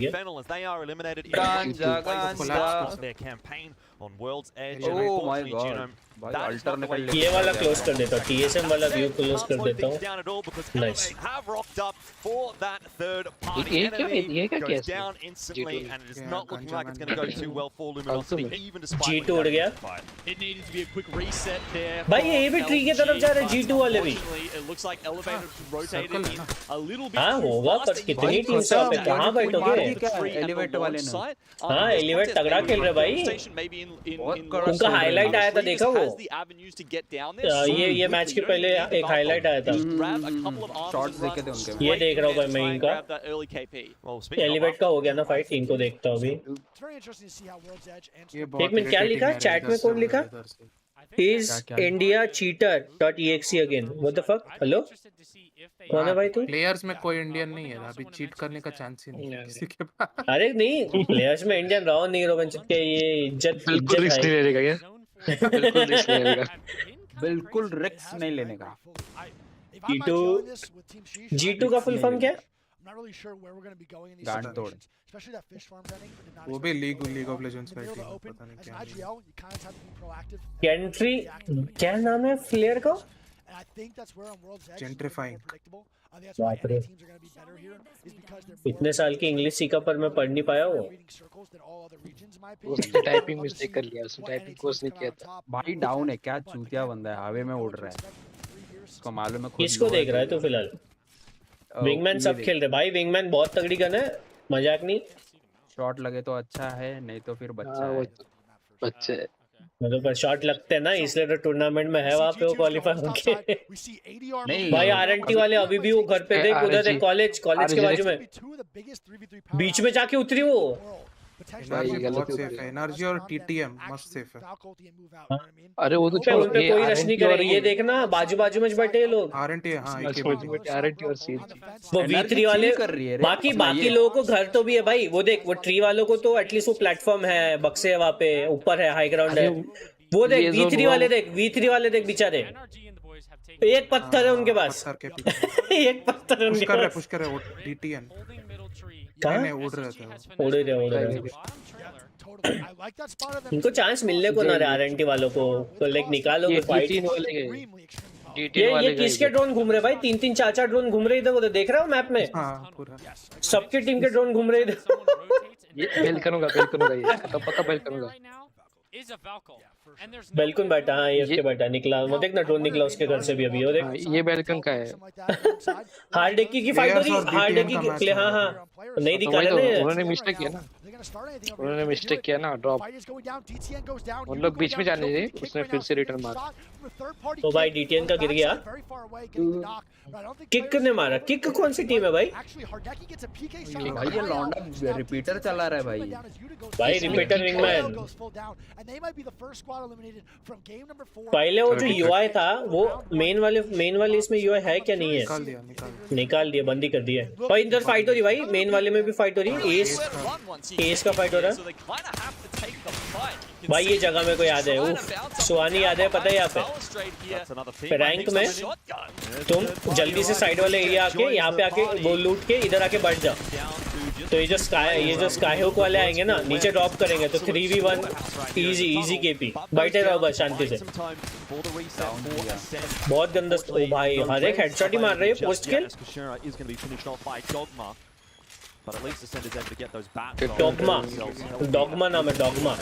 ओह माय गॉड भाई, अल्टर निकल। ये वाला क्लोज कर देता हूं, TSM वाला व्यू क्लोज कर देता हूं। नाइस। ये क्या कैसे G2 उड़ गया भाई। ये भी ट्री की तरफ जा रहे हैं G2 वाले भी। हाँ होगा, पर कितनी टीम से पे कहाँ बैठोगे? एलिवेट वाले ने, हाँ एलिवेट तगड़ा खेल रहे भाई। उनका हाईलाइट आया था, देखा वो? ये मैच के पहले एक हाईलाइट आया था, शॉट्स देखे थे उनके। ये देख रहा हूँ भाई मैं इनका। एलिवेट का हो गया ना फाइट, इनको देखता हूँ अभी। एक मिनट क्या लिखा चैट में, कौन लिखा? Is India cheater.exe again? What the fuck? Hello? कौन है भाई तू? प्लेयर्स में कोई इंडियन नहीं है, अभी चीट करने का चांस ही नहीं है किसी के पास। अरे नहीं, प्लेयर्स में इंडियन रहो नहीं रहो के ये इज्जत बिल्कुल रिस्क नहीं लेने का क्या? बिल्कुल रिस्क नहीं लेने का। बिल्कुल रिस्क नहीं लेने का। G2 का फुल फॉर्म क्या है? गांड तोड़। वो भी लीग ऑफ लेजेंड्स का टीम, पता नहीं क्या। कंट्री क्या नाम है प्लेयर का? जेंट्रीफाइंग। बाप रे, इतने साल की इंग्लिश सीखा पर मैं पढ़ नहीं पाया वो। उसने टाइपिंग मिस्टेक कर लिया, उसने टाइपिंग कोर्स नहीं किया था। भाई डाउन है क्या, चूतिया बंदा है, हवा में उड़ रहा है, उसको मालूम है। किसको देख रहा है तू फिलहाल? विंगमैन सब खेल रहे भाई, विंगमैन बहुत तगड़ी गन है, मजाक नहीं। शॉट लगे तो अच्छा है, नहीं तो फिर बच्चा है। बच्चे मतलब पर शॉट लगते हैं ना, इसलिए तो टूर्नामेंट में है वहाँ पे वो क्वालीफाई होके। नहीं भाई आरएनटी वाले अभी भी वो घर पे देख, उधर देख कॉलेज के बाजू में बीच में जाके उतरी वो। बहुत सेफ है, एनर्जी और टीटीएम मस्त सेफ है। अरे वो तो उन पे कोई रश नहीं करे, ये देखना बाजू में बैठे ये लोग। आरएनटी हां, आरएनटी और सीएजी वो V3 वाले बाकी लोगों को घर तो भी है भाई। वो देख वो ट्री वालों को तो एटलीस्ट वो प्लेटफॉर्म है, बक्से है वहाँ पे, ऊपर है, हाई ग्राउंड है। वो देख V3 वाले देख बेचारे, एक पत्थर है उनके पास। एक पत्थर उनके पास। पुश कर रहे वो डीटीएन नहीं उड़ रहे थे। इनको चांस मिलने को ना रे आरएनटी वालों को, तो लाइक निकालोगे फाइट। ये किसके ड्रोन घूम रहे भाई? 3-3 4-4 ड्रोन घूम रहे इधर उधर, देख रहा हूँ मैप में। सबके टीम के ड्रोन घूम रहे इधर। ये बेल करूंगा ये तो पक्का बेल करूंगा। बेलकुन बैठा, हाँ ये बैठा निकला, वो देख ना ड्रोन निकला उसके घर से भी अभी। वो देख ये बेलकन का है। हार्ड डेकी की फाइट हो रही, हार्ड डेकी की प्ले। हाँ नहीं दिखा रहे, उन्होंने मिस्टेक किया ना ड्रॉप। उन लोग बीच में जाने थे, उसने फिर से रिटर्न मारा। तो भाई डीटीएन का गिर गया। किक ने मारा। किक कौन सी टीम है भाई? भाई ये लौंडा रिपीटर चला रहा है भाई रिपीटर विंगमैन। पहले वो जो यूआई था वो मेन वाले इसमें यूआई है क्या? नहीं है, निकाल दिया, बंदी कर दिया। और इधर फाइट हो रही भाई, मेन वाले में भी फाइट हो रही है। एस का फाइट हो रहा है भाई। ये जगह मेरे को याद है, सुहानी याद है, पता है यहाँ पे रैंक में तुम जल्दी से साइड वाले एरिया आके यहाँ पे आके वो लूट के इधर आके बैठ जाओ। तो ये जो स्काई हुक वाले आएंगे ना, नीचे ड्रॉप करेंगे तो 3v1 इजी केपी। बैठे रहो बस शांति से। बहुत गंदा। ओ भाई हर एक हेडशॉट ही मार रहे हैं पोस्ट किल। डॉगमा नाम है, डॉगमा।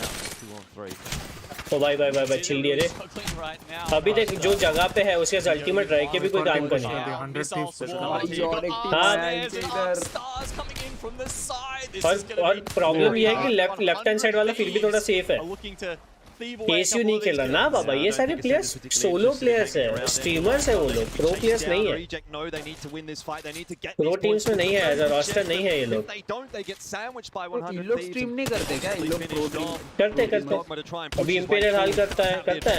तो भाई छिल दिए रे। अभी देख जो जगह पे है उसके अल्टीमेट रह के भी कोई काम करनी है। और प्रॉब्लम ये है कि लेफ्ट हैंड साइड वाला फिर भी थोड़ा सेफ है। एसयू नहीं खेल रहा ना बाबा। ये सारे प्लेयर्स सोलो प्लेयर्स है, स्ट्रीमर्स है वो लोग, प्रो प्लेयर्स नहीं है। प्रो टीम्स में नहीं है, रोस्टर नहीं है ये लोग। इन लोग स्ट्रीम नहीं करते क्या? इन लोग प्रो टीम करते। अभी इंपीरियल हाल करता है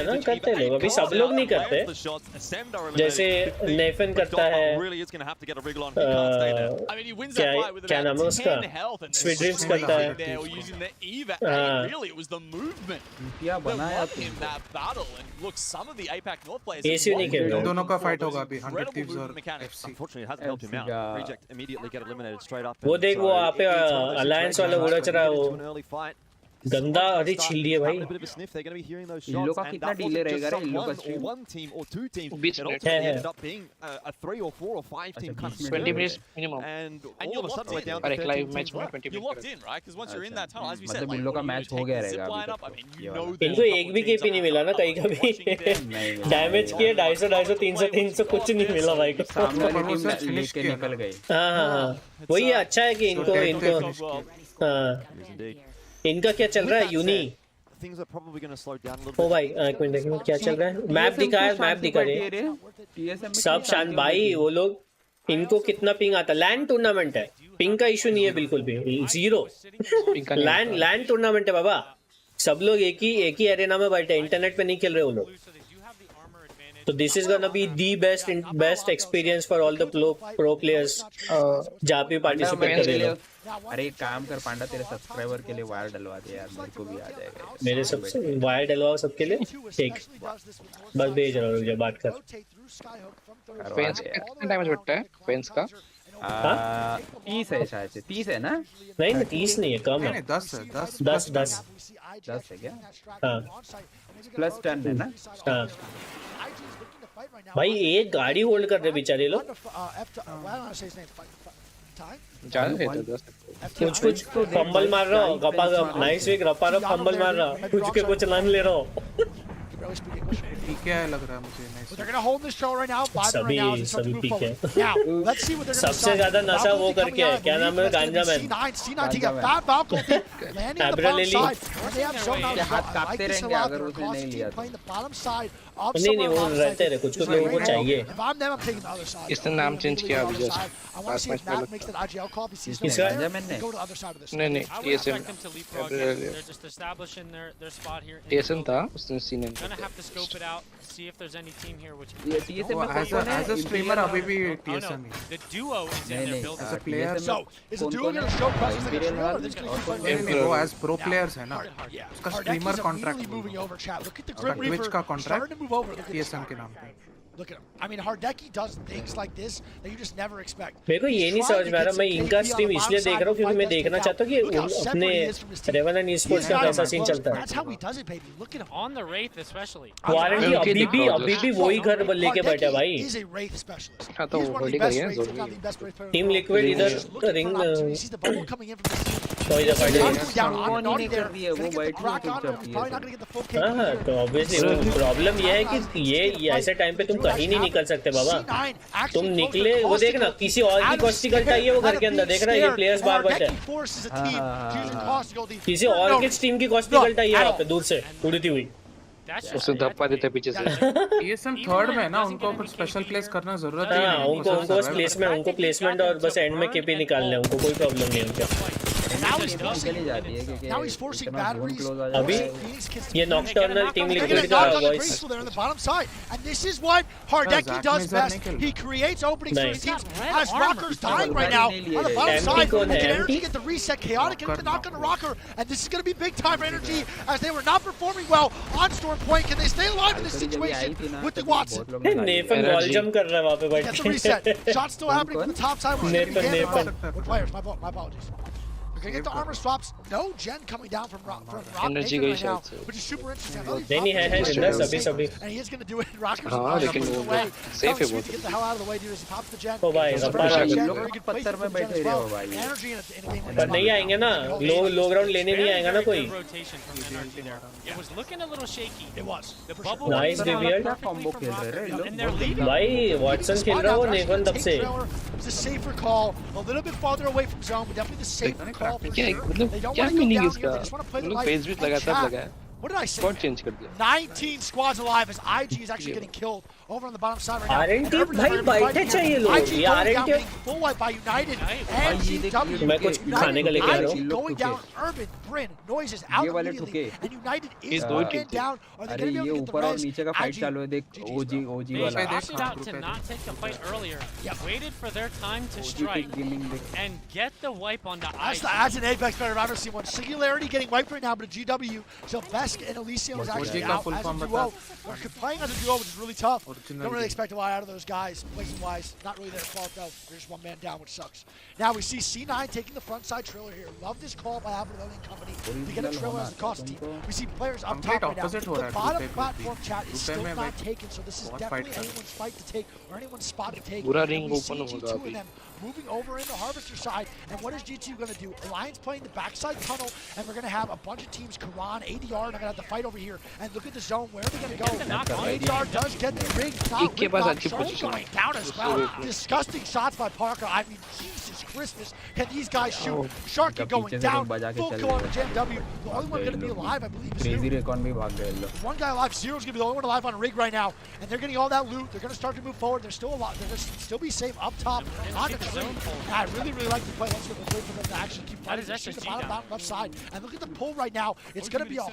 ना, करते हैं लोग। अभी सब लोग नहीं करते, जैसे नेफन करता है, क्या नाम है उसका, स्वीट ड्रीम्स करता है। बनाया एसी नहीं खेल रहा। दोनों का फाइट होगा अभी 100 Thieves और FC। वो देख वो यहाँ पे अलायंस वाला उड़ा चला, वो गंदा अरे छिल दिए भाई। इन लोग का कितना डिले रहेगा रे? इन लोग का स्ट्रीम 20 मिनट है। 20 मिनट मिनिमम। और एक लाइव मैच में 20 मिनट। मतलब इन लोग का मैच हो गया रहेगा अभी। इनको एक भी केपी नहीं मिला ना कहीं का भी। डैमेज किए 250 300 कुछ नहीं मिला भाई को। सामने वाली टीम लेके निकल गई। हाँ वही अच्छा है कि इनको इनका क्या चल रहा है यूनी। ओ भाई एक मिनट क्या चल रहा है? मैप दिखा रहे सब शान भाई। वो लोग इनको कितना पिंग आता? लैंड टूर्नामेंट है, पिंग का इशू नहीं है बिल्कुल भी, 0। लैंड टूर्नामेंट है बाबा, सब लोग एक ही एरेना में बैठे, इंटरनेट पे नहीं खेल रहे वो लोग। तो this is gonna be the best experience for all the pro players जहाँ पे पार्टिसिपेट कर रहे हो। अरे एक काम कर पांडा, तेरे सब्सक्राइबर के लिए वायर डलवा दे यार, मेरे को भी आ जाएगा। मेरे सबसे वायर डलवाओ सबके लिए, ठीक बस भेज रहा हूँ, बात कर। फेंस का कितना डैमेज बढ़ता है फेंस का? 30 है शायद से, 30 है ना? नहीं 30 नहीं है, कम है, 10 है क्या? हाँ प्लस 10 है ना? हाँ भाई एक गाड़ी होल्ड कर रहे बेचारे लोग, कुछ फंबल मार रहा हो, गपा गप नाइस वीक रपा रप फंबल मार रहा, कुछ के कुछ रन ले रहा हो। ठीक है लग रहा है मुझे। सभी पीक है। सबसे ज्यादा नशा वो करके है, क्या नाम है, गांजा मैन। हाथ कांपते रहेंगे अगर उसने नहीं लिया तो। नहीं वो रहते रहे, कुछ लोगों को चाहिए। इसने नाम चेंज किया अभी जस्ट पास मैच में। नहीं TSM था उसने scene See if there's any team here which as a streamer अभी भी TSM है। The duo is in their build. As a player, So is the duo going to show presence against Real? वो as pro players है ना, उसका streamer contract moving over chat. Look at the Grim Reaper Twitch का contract starting to move over. TSM के नाम पे। Look at him. I mean, Hardeki does things like this that you just never expect. मेरे को ये नहीं समझ में आ रहा, मैं इनका स्ट्रीम इसलिए देख रहा हूँ क्योंकि मैं देखना चाहता हूँ कि अपने रेवन ई-स्पोर्ट्स का कैसा सीन चलता है। That's how he does it, baby. Look at him. On the Wraith especially. Warranty अभी भी वही घर लेके बैठा है भाई। He's a Wraith specialist. हाँ तो होल्ड करिए जोर। टीम लिक्विड इधर रिंग कोई दफा हाँ तो ऑब्वियसली प्रॉब्लम ये है कि ये ऐसे टाइम पे तुम कहीं नहीं निकल सकते बाबा। तुम निकले वो देखना किसी और की कॉस्टिकल चाहिए वो घर के अंदर, देख रहा है ये प्लेयर्स बार बैठे, किसी और की टीम की कॉस्टिकल चाहिए यहाँ पे दूर से उड़ती हुई। उसने धप्पा देता पीछे से। ये सब थर्ड में ना, उनको कुछ स्पेशल प्लेस करना जरूरत है। हाँ उनको प्लेसमेंट और बस एंड में केपी निकालने, उनको कोई प्रॉब्लम नहीं है उनका। Now he's forcing batteries. अभी ये नॉकटर्नल टीम लिक्विड का voice. On the bottom side, and this is what Hardeki does best. He creates openings for his teams. As Rocker's dying right now on the bottom side, and Energy get the reset. Chaotic gets the knock on the Rocker, and this is going to be big time for Energy as they were not performing well on Storm Point. Can they stay alive in this situation with the Watson? नेफन wall jump कर रहा है वहाँ पे बैठ के। Gets the reset. Shot still happening from the top side. Nefen. Players, my apologies. Gonna get the armor swaps. No gen coming down from Rock Energy right now, which is super interesting. नहीं है सभी and he is gonna do it. Rockers हाँ लेकिन वो safe है बहुत। Get the hell out of the way, dude. As he pops the gen. ओ भाई पत्थर में बैठे रहे हो भाई। Energy in a game. पर नहीं आएंगे ना, लो ग्राउंड लेने नहीं आएगा ना कोई। It was looking a little shaky. It was. The bubble. Nice reveal. Combo खेल रहे हैं भाई वॉटसन खेल रहा हो नेफन तब से। It's a safer call, a little bit farther away from zone, but definitely the safer call. क्या मतलब क्या मीनिंग इसका? लोग फेस भी लगातार लगा है। What did I say? Squad change कर दिया। 19 squads alive as IG is actually getting killed over on the bottom side right now. RNT भाई बैठे चाहिए लोग, ये RNT full wipe by United and GW. मैं कुछ खाने का लेके आ रहा हूँ। Going down Urban, Bryn, Noises out immediately, and United is going down. Are they going to be able to get the ऊपर और नीचे का फाइट चालू है, देख OG वाला। They opted out to not take the fight earlier. Waited for their time to strike and get the wipe on the IG. That's an Apex player I've ever seen one. Singularity getting wiped right now, but a GW, Sylvester and Elysium is actually out as a duo. They're playing as a duo, which is really tough. Don't really expect a lot out of those guys. Placing-wise, not really their fault, though. They're just one man down, which sucks. Now we see C9 taking the front side Triller here. Love this call by Avalon Company to get a Triller as the cost team. We see players up top right now. The bottom platform chat is still not taken, so this is definitely anyone's fight to take or anyone's spot to take. ring we see G2 and them moving over in the Harvester side. And what is G2 going to do? Alliance playing the backside tunnel, and we're going to have a bunch of teams, Karan, ADR, and they're going to have to fight over here. And look at the zone. Where are they going to go? ADR does get the ring. Not going down as well. Disgusting shots by Parker. I mean, Jesus. is Christmas. Can these guys shoot? Sharky going down. Full kill on the JMW. The only one going to be alive, I believe, is Zero. One guy alive. Zero's going to be the only one alive on Rig right now. And they're getting all that loot. They're going to start to move forward. They're still alive. They're going to still be safe up top on the tree. I really like the play. Let's go for them to actually keep fighting. They're the bottom left side. And look at the pull right now. It's going to be a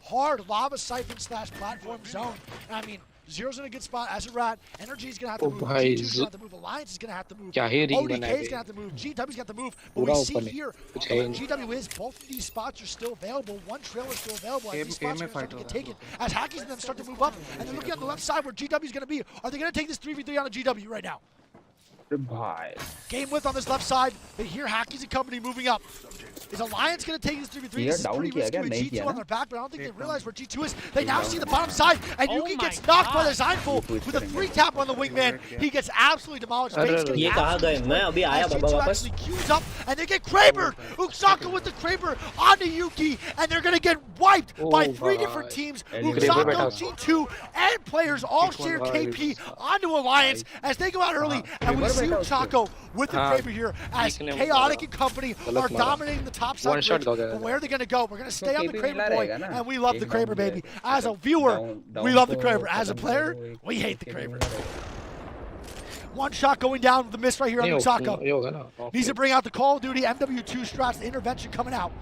hard lava siphon / platform zone. And I mean, Zero's in a good spot as a rat. Energy's going to have to move. G2's going to have to move. Alliance is going to have to move. ODK's going to have to move. GW's going to have to move. But we see here where GW is, both of these spots are still available. One trailer is still available. And these spots are going to start to get taken. As Hackies and them start to move up. And they're looking on the left side where GW's going to be. Are they going to take this 3v3 on a GW right now? Game width on this left side. They hear Hackies and company moving up. Is Alliance going to take this 3v3? This is pretty risky with G2 on their back, but I don't think they realize where G2 is. They now see the bottom side, and Yuki gets knocked by the Zeinful with a 3-tap on the wingman. He gets absolutely demolished. G2 actually queues up, and they get Krabered. Uksaka with the Kraber onto Yuki, and they're going to get wiped by 3 different teams. Uksaka, G2, and players all share KP onto Alliance as they go out early, and we see Uksaka with the Kraber here as Chaotic and company are dominating the top side. But where are they going to go? We're going to stay on the Kraber boy, and we love the Kraber, baby. As a viewer, we love the Kraber. As a player, we hate the Kraber. One shot going down with the miss right here on Uksaka. Needs to bring out the Call of Duty MW2 strats, the intervention coming out.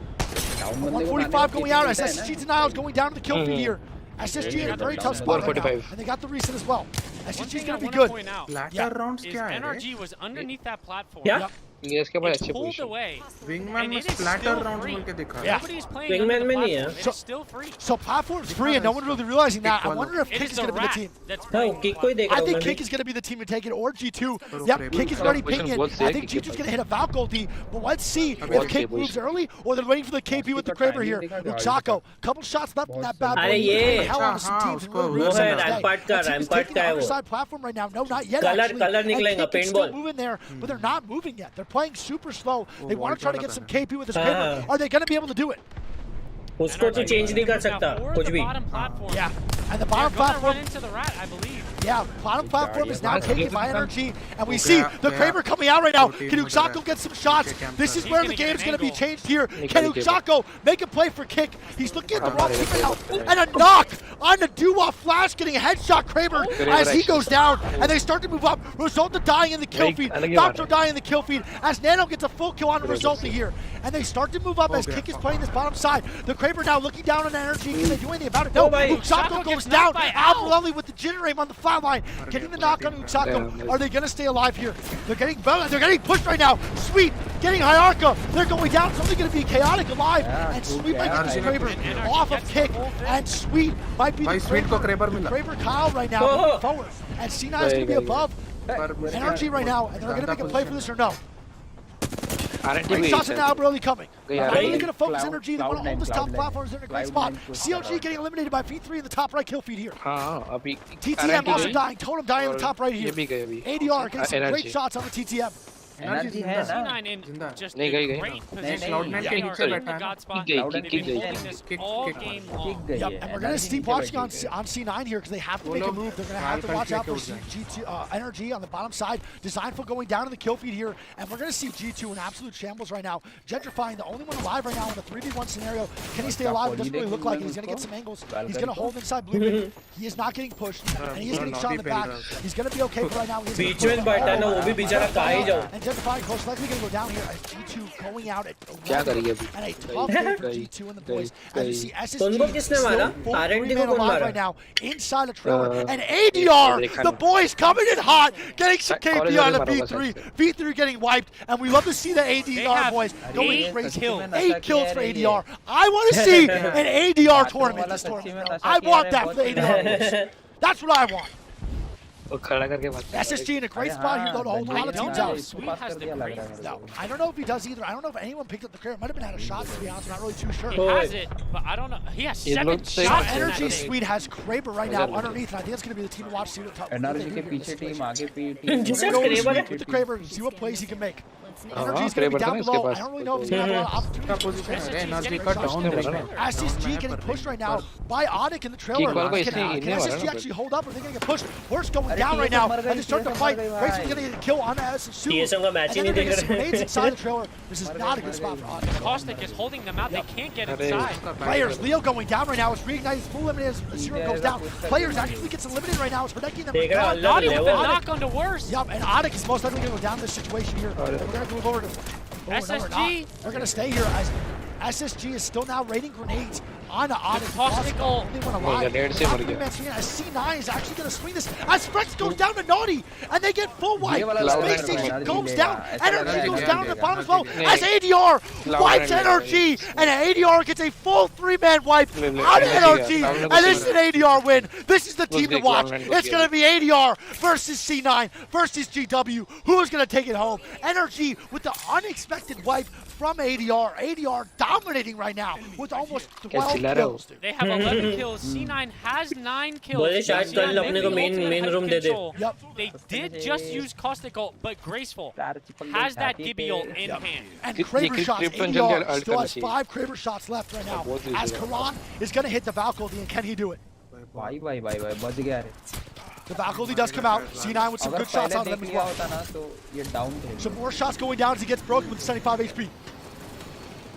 145 going out as SSG denials going down to the kill feed here. SSG in a very tough spot right now, and they got the reset as well. SSG's going to be good. Latter rounds kya hai? NRG was underneath that platform. Yeah. It's pulled away. Wingman में splatter round बोल के दिखा. Nobody's playing Wingman में नहीं है. It's still free. So platform's free, and no one really realizing that. I wonder if Kick is going to be the team. No, Kick को ही देख रहा हूँ. I think Kick is going to be the team to take it, or G2. Yep, Kick is already picking it. I think G2's going to hit a Valk ulti, but let's see if Kick moves early, or they're waiting for the KP with the Kraber here. Uksaka, couple shots left in that bad boy. Hell on some teams. वो है Rampart का है वो. Side platform right now. No, not yet. Color निकलेगा paintball. Still moving there, but they're not moving yet. They're playing super slow. They want to try to get some KP with this Kraber. Are they going to be able to do it? उसको तो change नहीं कर सकता कुछ भी. Yeah, and the bottom platform into the rat, I believe. Yeah, bottom platform is now taken by Energy, and we see the Kraber coming out right now. Can Uksako get some shots? This is where the game's going to be changed here. Can Uksako make a play for Kick? He's looking at the wrong team right now, and a knock on the do-off flash, getting a headshot Kraber as he goes down, and they start to move up. Resulta dying in the kill feed, Doctor dying in the kill feed, as Nano gets a full kill on Resulta here, and they start to move up as Kick is playing this bottom side. The Kraber now looking down on Energy. Can they do anything about it? No, Uksako goes down. Alpha Lovely with the Generate on the flat line, getting the knock on Uksako. Are they going to stay alive here? They're getting pushed right now. Sweet getting Hierarcha. They're going down. Something going to be Chaotic alive, and Sweet might get this Kraber off of Kick, and Sweet might be the Kraber Kyle right now moving forward, and C9 is going to be above Energy right now, and they're going to make a play for this or no. Great shots are now really coming. They're really going to focus Energy. They want to hold this top platform. They're in a great spot. CLG getting eliminated by V3 in the top right kill feed here. TTM also dying. Totem dying in the top right here. ADR getting some great shots on the TTM. C9 in just a great position. And we're going to keep watching on C9 here because they have to make a move. They're going to have to watch out for G2 Energy on the bottom side. Designful going down in the kill feed here, and we're going to see G2 in absolute shambles right now. Gentrifying, the only one alive right now in the 3v1 scenario. Can he stay alive? It doesn't really look like it. He's going to get some angles. He's going to hold inside blue pit. He is not getting pushed, and he is getting shot in the back. He's going to be okay for right now. Gentrifying most likely going to go down here as G2 going out at 11, and a tough day for G2 and the boys. As you see, SSG still full 3-man alive right now inside the trailer, and ADR, the boys coming in hot, getting some KP on the V3. V3 getting wiped, and we love to see the ADR boys going crazy. 8 kills for ADR. I want to see an ADR tournament this tournament. I want that for the ADR boys. That's what I want. SSG in a great spot here though to hold a lot of teams out. Sweet has the great. No, I don't know if he does either. I don't know if anyone picked up the Kraber. Might have been out of shots to be honest. I'm not really too sure. He has it, but I don't know. He has 7 shots. Energy Sweet has Kraber right now underneath, and I think it's going to be the team to watch. See what NRG के पीछे team, आगे team. With the Kraber, see what plays he can make. Energy's going to be down below. I don't really know if he's going to have a lot of opportunities. SSG getting pushed right now by Onic in the trailer. Can SSG actually hold up, or are they going to get pushed? Worst going down right now, and they start to fight. Grayson going to get a kill on SSG. And then they're going to get some grenades inside the trailer. This is not a good spot for Onic. Caustic is holding them out. They can't get inside. Players, Leo going down right now. It's reignited. It's full eliminated as Zero goes down. Players actually gets eliminated right now. It's protecting them. Naughty with the knock on the worst. Yep, and Onic is most likely going to go down this situation here. We're going to move over to SSG. They're going to stay here as SSG is still now raining grenades on Onic. Possible. They want to lie. As C9 is actually going to swing this. As Frex goes down to Naughty, and they get full wipe. Space Station goes down. Energy goes down to the bottom as well. As ADR wipes Energy, and ADR gets a full 3-man wipe on Energy. And this is an ADR win. This is the team to watch. It's going to be ADR versus C9 versus GW. Who is going to take it home? Energy with the unexpected wipe from ADR. ADR dominating right now with almost 12 kills. They have 11 kills. C9 has 9 kills. They did just use Caustic ult, but Graceful has that Gibby ult in hand. And Kraber shots. ADR still has 5 Kraber shots left right now. As Karan is going to hit the Valkyrie, and can he do it? The Valkyrie does come out. C9 with some good shots on them as well. Some more shots going down as he gets broken with 75 HP.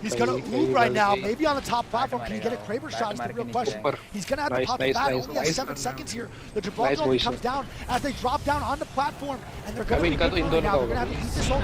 He's going to move right now, maybe on the top platform. Can he get a Kraber shot is the real question. He's going to have to pop it back. Only has 7 seconds here. The Gibraltar comes down as they drop down on the platform, and they're going to be good right now. They're going to have to eat this ult.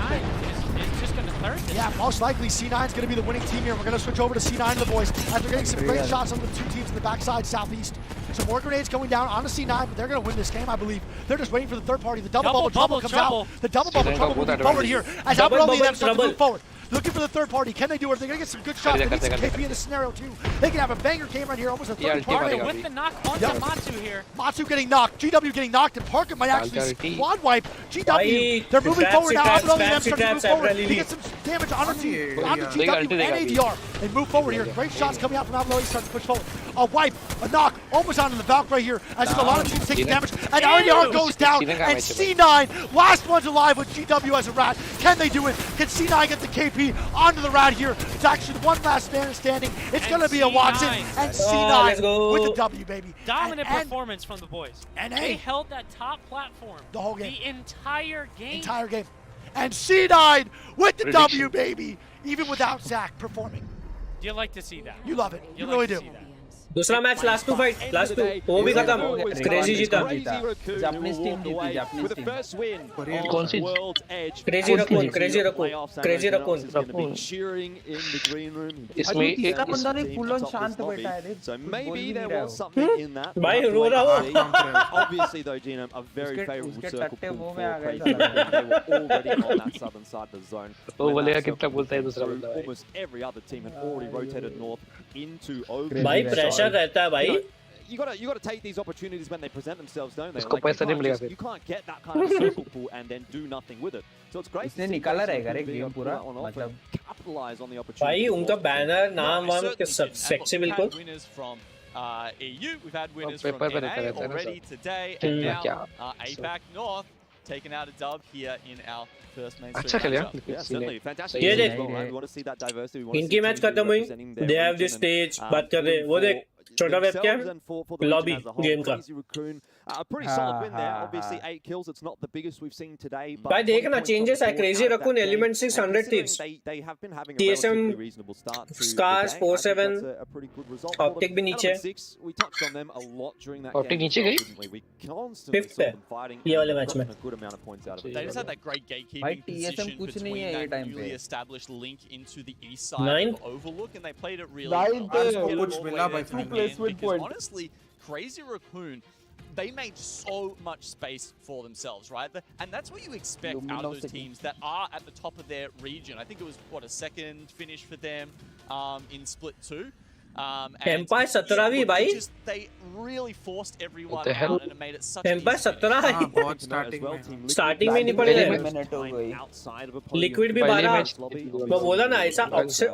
It's just going to third this. Yeah, most likely C9 is going to be the winning team here. We're going to switch over to C9 the boys as they're getting some great shots on the 2 teams in the backside southeast. Some more grenades going down on the C9, but they're going to win this game, I believe. They're just waiting for the third party. The double bubble trouble comes out. The double bubble trouble moving forward here as Alberoni and them start to move forward. Looking for the third party. Can they do it? They're going to get some good shots. They need some KP in this scenario, too. They can have a banger game right here. Almost a third party. With the knock onto Matsu here. Matsu getting knocked. GW getting knocked. And Parker might actually squad wipe GW. They're moving forward now. Alberoni and them start to move forward. He gets some damage onto GW and ADR. They move forward here. Great shots coming out from Alberoni. Starts to push forward. A wipe. A knock. Almost onto the Valk right here. As a lot of teams taking damage. And ADR goes down. And C9, last one's alive with GW as a rat. Can they do it? Can C9 get the KP onto the rat here? It's actually one last man standing. It's going to be a Watson and C9 with the W, baby. Dominant performance from the boys. And they held that top platform the whole game. The entire game. And C9 with the W, baby. Even without Zach performing. You like to see that. You love it. You really do. दूसरा match last 2 fight last 2 वो भी खत्म crazy जीता Japanese team जीती Japanese team कौन सी crazy raccoon इसमें एक बंदा ने फुल ऑन शांत बैठा है रे so maybe there was something in that भाई रो रहा हो obviously though Genome a very favorable circle they were already on that southern side of the zone वो बोलेगा कितना बोलता है दूसरा बंदा almost every other team had already rotated north into भाई प्रेशर रहता है भाई you got to take these opportunities when they present themselves, don't they? उसको पैसा नहीं मिलेगा You can't get that kind of circle pull and then do nothing with it. So it's great. इसने निकाला रहेगा रे गेम पूरा मतलब capitalize on the opportunity. भाई उनका बैनर नाम वाम के सेक्सी बिल्कुल winners from EU, we've had winners from NA already today, and now APAC North taking out a dub here in our first main अच्छा खेला certainly fantastic. ये देख we want to see that diversity. इनकी match खत्म हुई they have the stage बात कर रहे वो देख छोटा वेबकैम लॉबी गेम का A pretty solid win there. Obviously 8 kills. It's not the biggest we've seen today. भाई देखना changes है crazy रखून element 600 thieves They have been having a relatively reasonable start to scars 4-7 a pretty good result. optic भी नीचे we touched on them a lot during that optic game. नीचे गई We constantly saw them fighting. ये वाले match में a good amount of points out of it. They just had that great gatekeeping position between that newly established link into the east side of Overlook, and they played it really well. Because honestly, Crazy Raccoon, they made so much space for themselves, right? And that's what you expect out of those teams that are at the top of their region. I think it was, what, a second finish for them in Split 2. Empire 17वीं भाई They really forced everyone What the hell? out and it made it such an Empire easy 17 है बहुत starting में नहीं पड़े liquid भी 12 मैं बोला ना ऐसा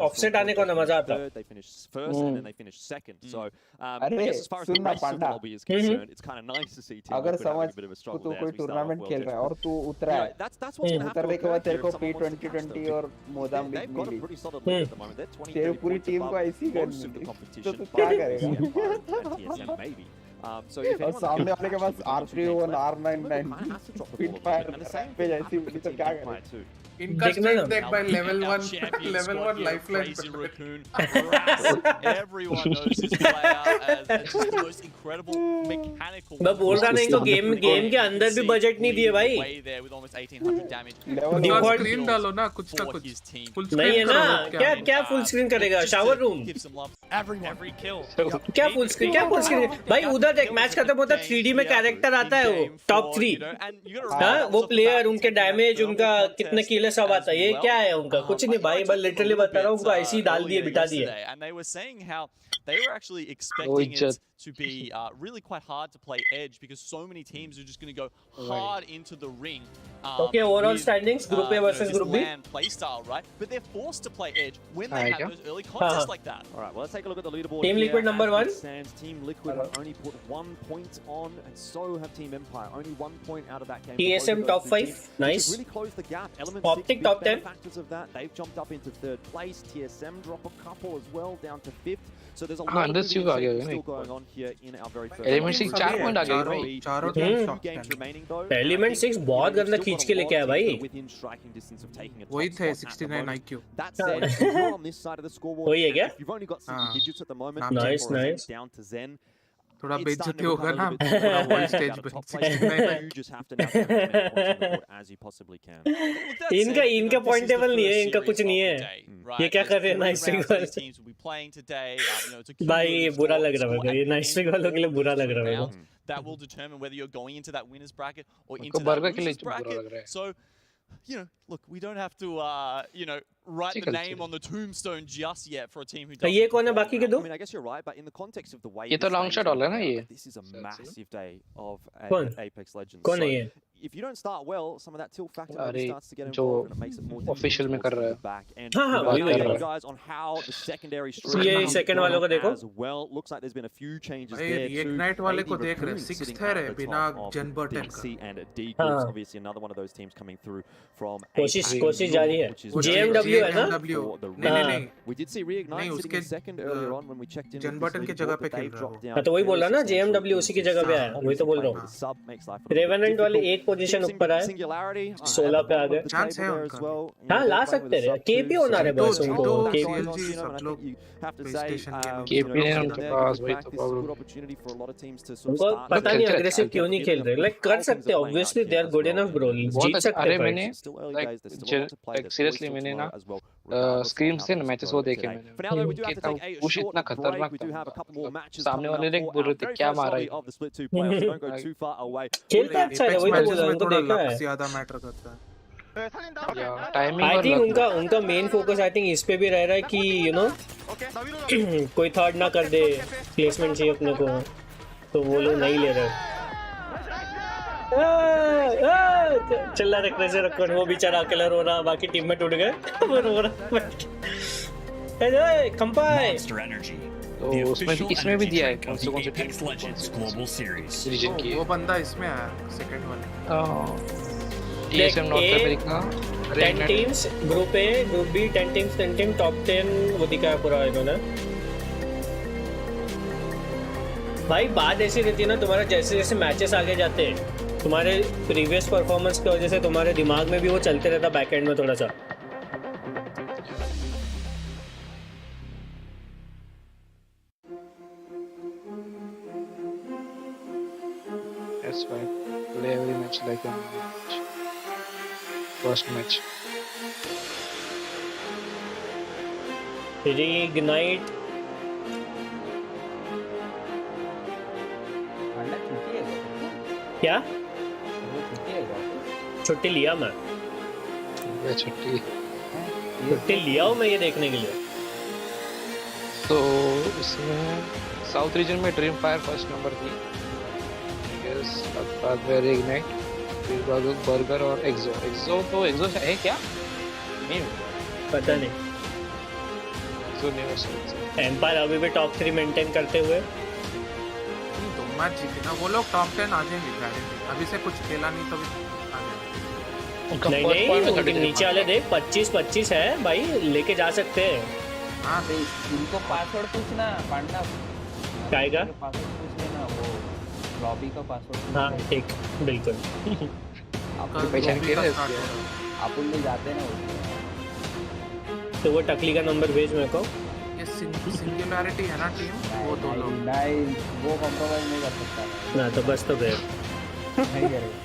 ऑफसेट आने को ना मजा आता They finished first and then they finished second. So I guess as far as the rest of the lobby is concerned, it's kind of nice to see team अगर Liquid having समझ a bit of a तू struggle there. कोई tournament खेल रहा है और तू उतरा है That's what's going to happen. उतरने के बाद तेरे को P2020 और मोजाम्बिक मिली तेरी पूरी टीम को ऐसी करनी थी तो तू क्या करेगा So if और सामने वाले के पास R31 R99 Spitfire पे जैसी मिली तो क्या करेगा इनका स्ट्रेंथ देख भाई level 1 lifeline Everyone knows this player as just the most incredible mechanical. मैं बोल रहा नहीं तो गेम के अंदर भी बजट नहीं दिए भाई Way there with almost 1800 damage. Default screen डालो ना कुछ ना कुछ फुल स्क्रीन नहीं है ना क्या फुल स्क्रीन करेगा शावर रूम Every kill. क्या फुल स्क्रीन भाई उधर देख मैच खत्म होता है 3D में कैरेक्टर आता है वो टॉप 3 हां वो प्लेयर उनके डैमेज उनका कितने किल है सब आता है ये क्या है उनका कुछ नहीं भाई बस लिटरली बता रहा हूं उनको ऐसे ही डाल दिए बिठा दिए And they were saying how they were actually expecting it to be really quite hard to play Edge because so many teams are just going to go hard into the ring. Okay, overall standings, Group A versus Group B. Play style, right? But they're forced to play Edge when they have those early contests like that. All right, well, let's take a look at the leaderboard. Team Liquid number 1. Team Liquid have only put 1 point on, and so have Team Empire. Only 1 point out of that game. TSM top 5, nice. Really closed the gap. Element Optic top 10. Factors of that, they've jumped up into 3rd place. TSM drop a couple as well, down to 5th. So there's a lot of still going on here in our very first. Element 6 4 point आ गए भाई चारों games remaining though. Element 6 बहुत गंदा खींच के लेके आया भाई Within striking distance of taking a वही थे 69 IQ That said, if you're on this side of the scoreboard, वही है क्या you've only got single digits at the moment. Nice Down to Zen. थोड़ा बेइज्जती होगा ना पूरा वर्ल्ड स्टेज पे You just have to now count as many points on the board as you possibly can. इनका पॉइंट टेबल नहीं है इनका कुछ नहीं है ये क्या कर रहे हैं नाइस भाई बुरा लग रहा है ये नाइस वालों के लिए बुरा लग रहा है that will determine whether you're going into that winners bracket or into that losers bracket. So, look, we don't have to, write the name on the tombstone just yet for a team who doesn't. ये कौन है बाकी के दो? I mean, I guess you're right, but in the context of the way ये तो long shot वाला है ना ये. This is a massive day of Apex Legends. कौन है ये? If you don't start well, some of that tilt factor starts to get जो involved and it makes it more official में कर रहा है. हाँ guys on how the secondary stream ये second वालों को देखो. as well. Looks like there's been a few changes there. ये Ignite वाले को देख रहे 6th है रे बिना Gen Burton का. And D groups obviously another one of those teams coming through from कोशिश जारी है. JMW है ना? नहीं. We did see Reignite sitting in second earlier on when we checked in. Gen Burton की जगह पे खेल रहा है. तो वही बोल रहा ना JMW उसी की जगह पे आया. वही तो बोल रहा हूँ. Revenant वाले एक पोजीशन ऊपर आए 16 पे आ गए चांस है उनका हाँ ला सकते हैं केपी होना है बस उनको केपी सब लोग केपी ने उनके पास भाई तो प्रॉब्लम उनको पता नहीं अग्रेसिव क्यों नहीं खेल रहे लाइक कर सकते हैं obviously they are good enough bro जीत सकते हैं अरे मैंने लाइक सीरियसली मैंने ना स्क्रीम्स थे ना मैचेस वो देखे मैंने कितना पुश इतना खतरनाक था सामने वाले ने बोल रहे थे क्या मारा है खेलता अच्छा है वही तो बोल रहा हूं उनको देखा है ज्यादा मैटर करता है आई थिंक उनका मेन फोकस आई थिंक इस पे भी रह रहा है कि कोई थर्ड ना कर दे प्लेसमेंट चाहिए अपने को तो वो लोग नहीं ले रहे चिल्ला रखने से रखो वो बेचारा अकेला रो रहा बाकी टीम में टूट गए वो रो रहा कंपाई तो इसमें भी दिया है कौन से रीजन की वो बंदा इसमें आया सेकंड वाले TSM नॉट पे दिखा 10 teams group A group B 10 team top 10 वो दिखाया पूरा इन्होंने भाई बात ऐसी रहती है ना तुम्हारा जैसे जैसे मैचेस आगे जाते हैं तुम्हारे प्रीवियस परफॉर्मेंस की वजह से तुम्हारे दिमाग में भी वो चलते रहता बैक एंड में थोड़ा सा That's why play every match like a first match. Reignite. क्या? छुट्टी लिया मैं. छुट्टी लिया हूँ मैं ये देखने के लिए. तो इसमें साउथ रीजन में ड्रीम फायर फर्स्ट नंबर थी, बाद में इग्नाइट, फिर बाद बर्गर और एक्सो तो एक्सो है क्या नहीं पता नहीं। एक्सो नहीं हो सकता। एम्पायर अभी भी टॉप 3 मेंटेन करते हुए दो मैच जीते ना वो लोग, टॉप 10 आ जाएंगे गारंटी। अभी से कुछ खेला नहीं तो भी आ जाएंगे। नहीं नीचे वाले देख 25-25 है भाई, लेके जा सकते हैं। हाँ उनको पासवर्ड पूछना पांडा, काय का पासवर्ड पूछ लेना, वो लॉबी का पासवर्ड। हाँ ठीक बिल्कुल। आपकी पहचान क्या है? अपन ले जाते हैं ना तो वो टकली का नंबर भेज मेरे को। ये सिंगुलैरिटी है ना टीम, वो दो लोग नहीं, वो कॉम्प्रोमाइज नहीं कर सकता ना, तो बस तो फिर नहीं करेगा।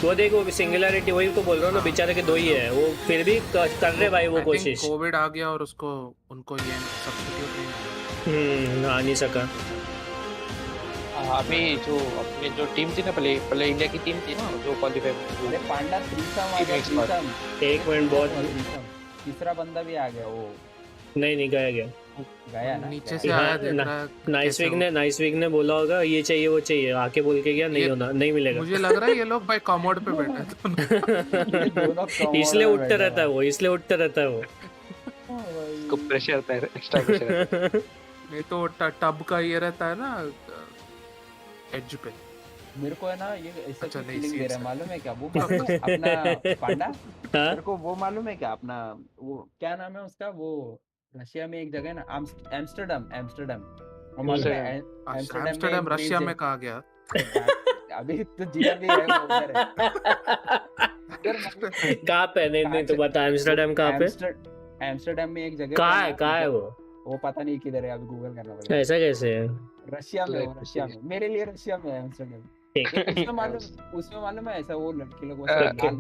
वो देखो सिंगुलैरिटी, वही तो बोल रहा हूँ ना, बेचारे के 2 ही है, वो फिर भी कर रहे भाई वो कोशिश। कोविड आ गया और उसको उनको ये सब्स्टिट्यूट नहीं आ नहीं सका। अभी जो अपनी जो टीम थी ना, पहले इंडिया की टीम थी ना जो क्वालीफाई, अरे पांडा थ्रीसम आ गया, एक मिनट बहुत, तीसरा बंदा भी आ गया। वो नहीं गया ना नीचे से आया, देख रहा है। नाइस वीक ने बोला होगा ये चाहिए वो चाहिए, आके बोल के गया नहीं होना, नहीं मिलेगा। मुझे लग रहा है ये लोग भाई कॉमोड पे बैठे हैं इसलिए उठते रहता है वो, को प्रेशर रहता है, एक्स्ट्रा प्रेशर नहीं तो टब का ये रहता है ना एज पे। मेरे को है ना ये ऐसा फीलिंग दे रहा है, मालूम है क्या वो अपना पांडा, मेरे को वो मालूम है क्या अपना, वो क्या नाम है उसका, वो रशिया में एक जगह है ना, एम्स्टर्डम रशिया में कहा गया। अभी तो जिया भी है वो उधर है। कहाँ पे? नहीं तो बता, एम्स्टर्डम कहाँ पे? एम्स्टर्डम में एक जगह कहाँ है वो पता नहीं किधर है, अभी गूगल करना पड़ेगा। ऐसा कैसे है? रशिया में मेरे लिए रशिया में एम्स्टर्डम। उसमें मालूम है ऐसा, वो लड़की लोग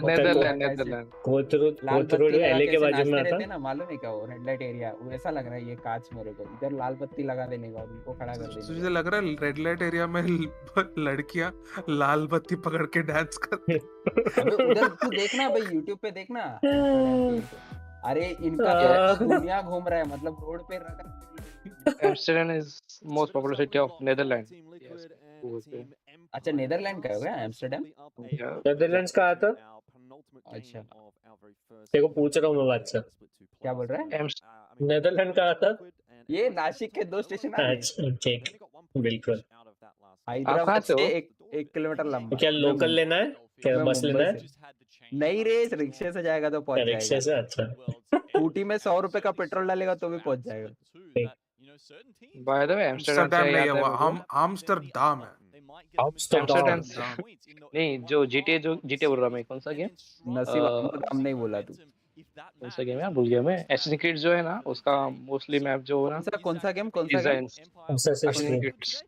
नेदरलैंड कोथरूड एलए के बाजू में आता ना, मालूम है क्या वो रेड लाइट एरिया, वो ऐसा लग रहा है ये कांच मेरे को, इधर लाल बत्ती लगा देने का उनको खड़ा कर देने। तुझे लग रहा है रेड लाइट एरिया में लड़कियां लाल बत्ती पकड़ के डांस करती? उधर तू देखना भाई, यूट्यूब पे देखना। अरे इनका दुनिया घूम रहा है, मतलब रोड पे रखा। Amsterdam is most popular city of Netherland. अच्छा नेदरलैंड का है क्या एम्स्टर्डम? नेदरलैंड्स का आता। अच्छा देखो पूछ रहा हूँ मैं बात से, क्या बोल रहा है? नेदरलैंड का आता। ये नासिक के 2 स्टेशन है। अच्छा ठीक बिल्कुल। हैदराबाद से 1 किलोमीटर लंबा। क्या लोकल लेना है, क्या बस लेना है? नहीं रे, रिक्शे से जाएगा तो पहुंच जाएगा। रिक्शे से? अच्छा। स्कूटी में 100 रुपए का पेट्रोल डालेगा तो भी पहुंच जाएगा। बाय द वे एम्स्टर्डम नहीं है वो, आम्स्टरडाम है। नहीं जो जीटीए बोल रहा मैं, कौन सा गेम? नसीब नाम नहीं बोला तू। कौन सा गेम है भूल गया मैं। एसएससिन किड्स जो है ना उसका मोस्टली मैप जो है ना, कौन सा गेम एसएससिन किड्स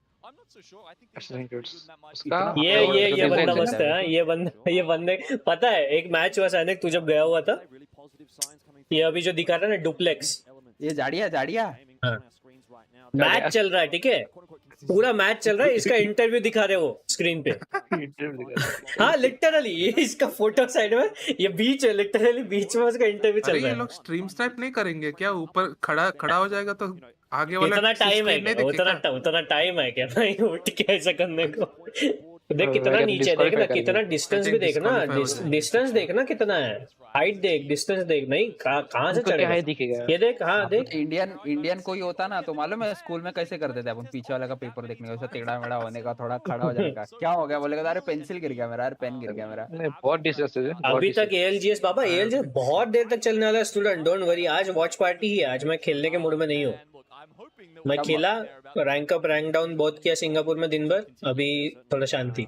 उसका ये बंदा मस्त है। ये बंदे पता है, एक मैच हुआ सैनिक तू जब गया हुआ था, ये अभी जो दिखा रहा है ना डुप्लेक्स, ये जाड़िया मैच चल रहा है, ठीक है, पूरा मैच चल रहा है, इसका इंटरव्यू दिखा रहे वो स्क्रीन पे। हाँ लिटरली इसका फोटो साइड में, ये बीच है, लिटरली बीच में उसका इंटरव्यू चल रहा है। ये लोग स्ट्रीम स्नाइप नहीं करेंगे क्या? ऊपर खड़ा हो जाएगा तो आगे वाला इतना टाइम है क्या? उतना टाइम है क्या भाई उठ के ऐसा करने को? देख कितना नीचे, देख ना कितना डिस्टेंस भी देखना, डिस्टेंस देखना कितना है, हाइट देख, डिस्टेंस देख, नहीं कहाँ से चढ़ेगा दिखेगा। ये देख, हाँ देख, इंडियन कोई होता ना तो मालूम है स्कूल में कैसे करते थे अपन, पीछे वाले का पेपर देखने का, टेढ़ा मेढ़ा होने का, थोड़ा खड़ा हो जाने का। क्या हो गया बोलेगा, अरे पेंसिल गिर गया मेरा, अरे पेन गिर गया मेरा। बहुत डिस्टेंस है अभी तक ALGS बाबा, ALGS बहुत देर तक चलने वाला है स्टूडेंट, डोंट वरी। आज वॉच पार्टी ही है, आज मैं खेलने के मूड में नहीं हूँ। मैं खेला, रैंक अप रैंक डाउन बहुत किया सिंगापुर में दिन भर, अभी थोड़ा शांति।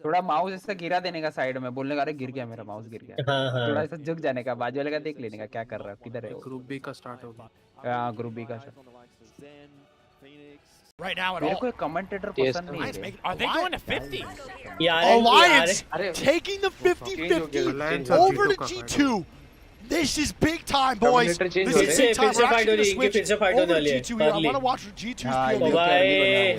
थोड़ा माउस ऐसा गिरा देने का साइड में, बोलने का अरे गिर गया मेरा माउस, गिर गया। हाँ। थोड़ा ऐसा झुक जाने का, बाजू वाले का देख लेने का क्या कर रहा है, किधर है। ग्रुप बी का स्टार्ट हो गया। हां ग्रुप बी का Right now, मेरे को कमेंटेटर पसंद नहीं है। Are they going to 50? यार Alliance taking the 50-50 over to G2. This is big time, boys. This is big time. We're actually going to switch over to G2 here. I want to watch G2's POV.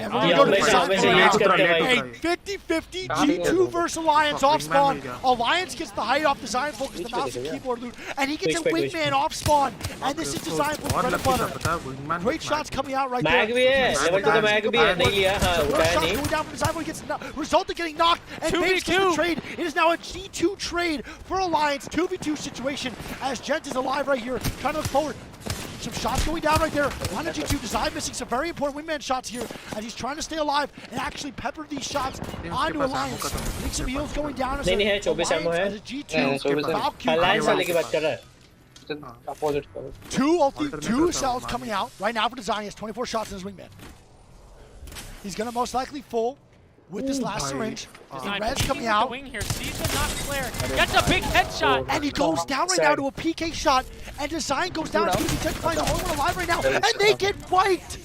And we're going to go to the second round. A 50-50 G2 versus Alliance off spawn. Alliance gets the height off Design Focus, the mouse and keyboard loot, and he gets a wingman off spawn. And this is Design Focus bread and butter. Great shots coming out right there. Mag bhi hai, level 2 का mag bhi hai, नहीं लिया, हाँ, उठाया नहीं. Going down from Design Focus, gets Result of getting knocked, and Bates gets the trade. It is now a G2 trade for Alliance, 2v2 situation, as Gent is alive right here, trying to look forward. Some shots going down right there. On a G2, Design missing some very important wingman shots here, as he's trying to stay alive and actually pepper these shots onto Alliance. Getting some heals going down as a G2. Alliance वाले की बात कर रहा है. Two cells coming out right now for Design. He has 24 shots in his wingman. He's gonna most likely full with this last syringe. The red's coming out. Wing here, sees him not flare. Gets a big headshot. And he goes down right now to a PK shot. And Design goes down. He's going to be the only one alive right now. And they get wiped.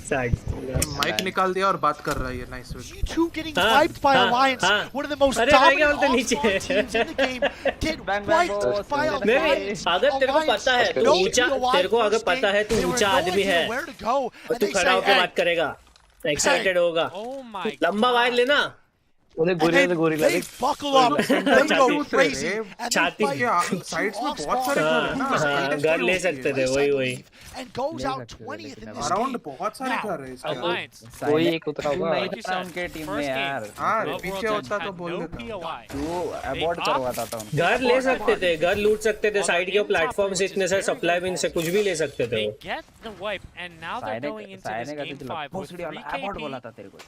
Mike निकाल दिया और बात कर रहा है ये nice. G2 getting wiped by Alliance. One of the most dominant all-star teams in the game. Get wiped by Alliance. अगर तेरे को पता है तो ऊंचा, तेरे को अगर पता है तू ऊंचा आदमी है, और तू खड़ा होकर बात करेगा, एक्साइटेड होगा, लंबा वायर लेना. उन्हें गोरिल्ला से gorilla they buckle up, they go crazy, छाती के साइड्स में बहुत सारे घर हैं ना, घर ले सकते थे वही and goes out 20th in this around game. बहुत सारे घर हैं इसके. कोई एक उतरा होगा उनके टीम में यार. हाँ पीछे होता तो बोल देता. वो अबॉर्ड करवाता था. घर ले सकते थे, घर लूट सकते थे, साइड के प्लेटफॉर्म से इतने सारे सप्लाई बिन से कुछ भी ले सकते थे. Get the wipe and now they're going into this game 5 with 3 KP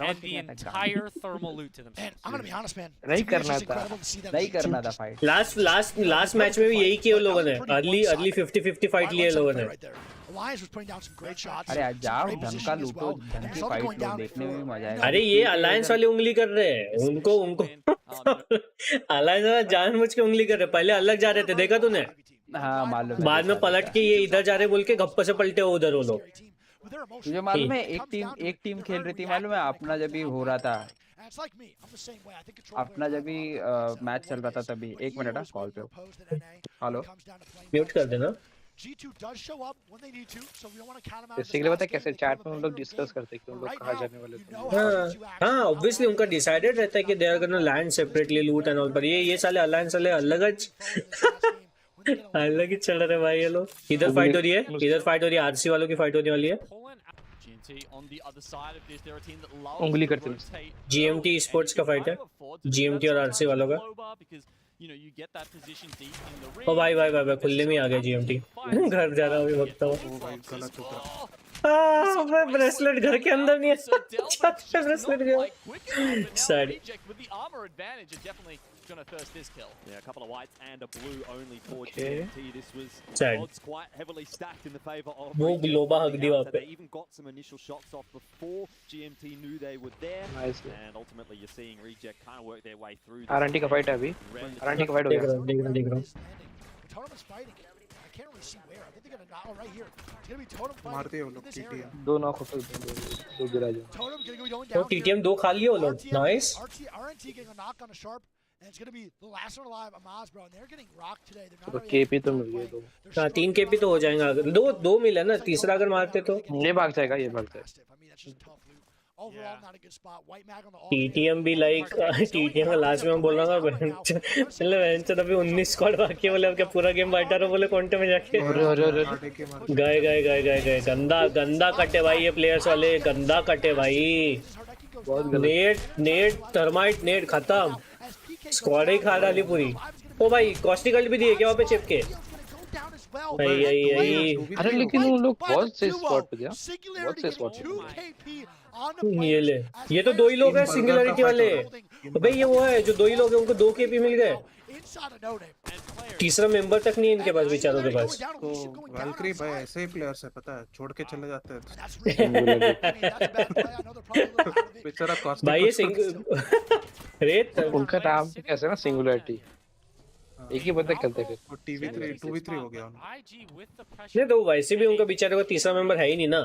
and the entire thermal loot to themselves. I'm gonna be honest, man. नहीं करना था फाइट. लास्ट मैच में भी यही किया लोगों ने. अर्ली 50-50 फाइट लिए लोगों ने. Alliance was putting down some great shots. अरे जाओ ढंग का लूटो, ढंग की फाइट लो, देखने में भी मजा आएगा. अरे ये अलायंस वाले उंगली कर रहे हैं, उनको अलायंस वाले जानबूझ के उंगली कर रहे हैं. पहले अलग जा रहे थे, देखा तूने? हाँ मालूम. बाद में पलट के ये इधर जा रहे बोल के गप्पे से पलटे उधर वो लोग. तुझे मालूम है एक टीम खेल रही थी, मालूम है अपना जब भी हो रहा था, अपना जब भी मैच चल रहा था तभी. एक मिनट कॉल पे. हेलो म्यूट कर देना. बेसिकली पता है कैसे चैट में हम लोग डिस्कस करते हैं कि हम लोग कहां जाने वाले थे. हाँ ऑब्वियसली उनका डिसाइडेड रहता है कि they are gonna land separately loot and all. पर ये साले अलायंस वाले अलग ही चल रहे भाई ये लोग. इधर फाइट हो रही है, आरसी वालों की फाइट होने वाली है. उंगली करते हैं. जीएमटी स्पोर्ट्स का फाइट है, जीएमटी और आरसी वालों का. ओ भाई खुले में आ गया जीएमटी. घर जा रहा हूँ अभी वक्त. मैं ब्रेसलेट घर के अंदर नहीं है. ब्रेसलेट गया. Sad. Gonna thirst this kill. Yeah, a couple of whites and a blue only for GMT. This was odds quite heavily stacked in the favor of वो ग्लोबा हक दी वहाँ पे. They even got some initial shots off before GMT knew they were there. Nice. And ultimately you're seeing Reject kind of work their way through. RNT का fight है अभी. RNT का fight हो गया. देख रहा हूँ. मारते हो लोग टीटीएम. दो नॉक हो गए. दो गिरा जाओ. तो टीटीएम 2 खा लिए वो लोग. Nice. And it's going to be the last one alive, Amaz, bro. And they're getting rocked today. They're not तो केपी तो मिल गए. 2 हाँ 3 केपी तो हो जाएगा. दो मिला ना, तीसरा अगर मारते तो ये भाग जाएगा. टीटीएम भी लाइक टीटीएम का लास्ट में मैं बोल रहा था चलो वेंचर अभी 19 स्क्वाड बाकी बोले अब क्या पूरा गेम बाइटर हो बोले कॉन्टे में जाके गए. गंदा कटे भाई ये प्लेयर्स वाले. गंदा कटे भाई. नेट थर्माइट नेट खत्म. स्क्वाड ही खा डाली पूरी. ओ भाई कॉस्टिकल्ट भी दिए क्या वहाँ पे चिपके. अरे लेकिन वो लोग बहुत से स्पॉट पे गया. ये तो 2 ही लोग हैं सिंगुलैरिटी वाले. भाई ये वो है जो 2 ही लोग हैं, उनको 2 केपी मिल गए. तीसरा मेंबर तक नहीं है इनके पास, बेचारों के पास. तो वैल्क्री भाई ऐसे ही प्लेयर्स है पता है, छोड़ के चले जाते हैं बेचारा कॉस्ट भाई. ये रेत उनका नाम कैसे ना सिंगुलैरिटी. एक ही बंदा खेलते फिर. 2v3 हो गया. नहीं तो वैसे भी उनका बेचारे का तीसरा मेंबर है ही नहीं ना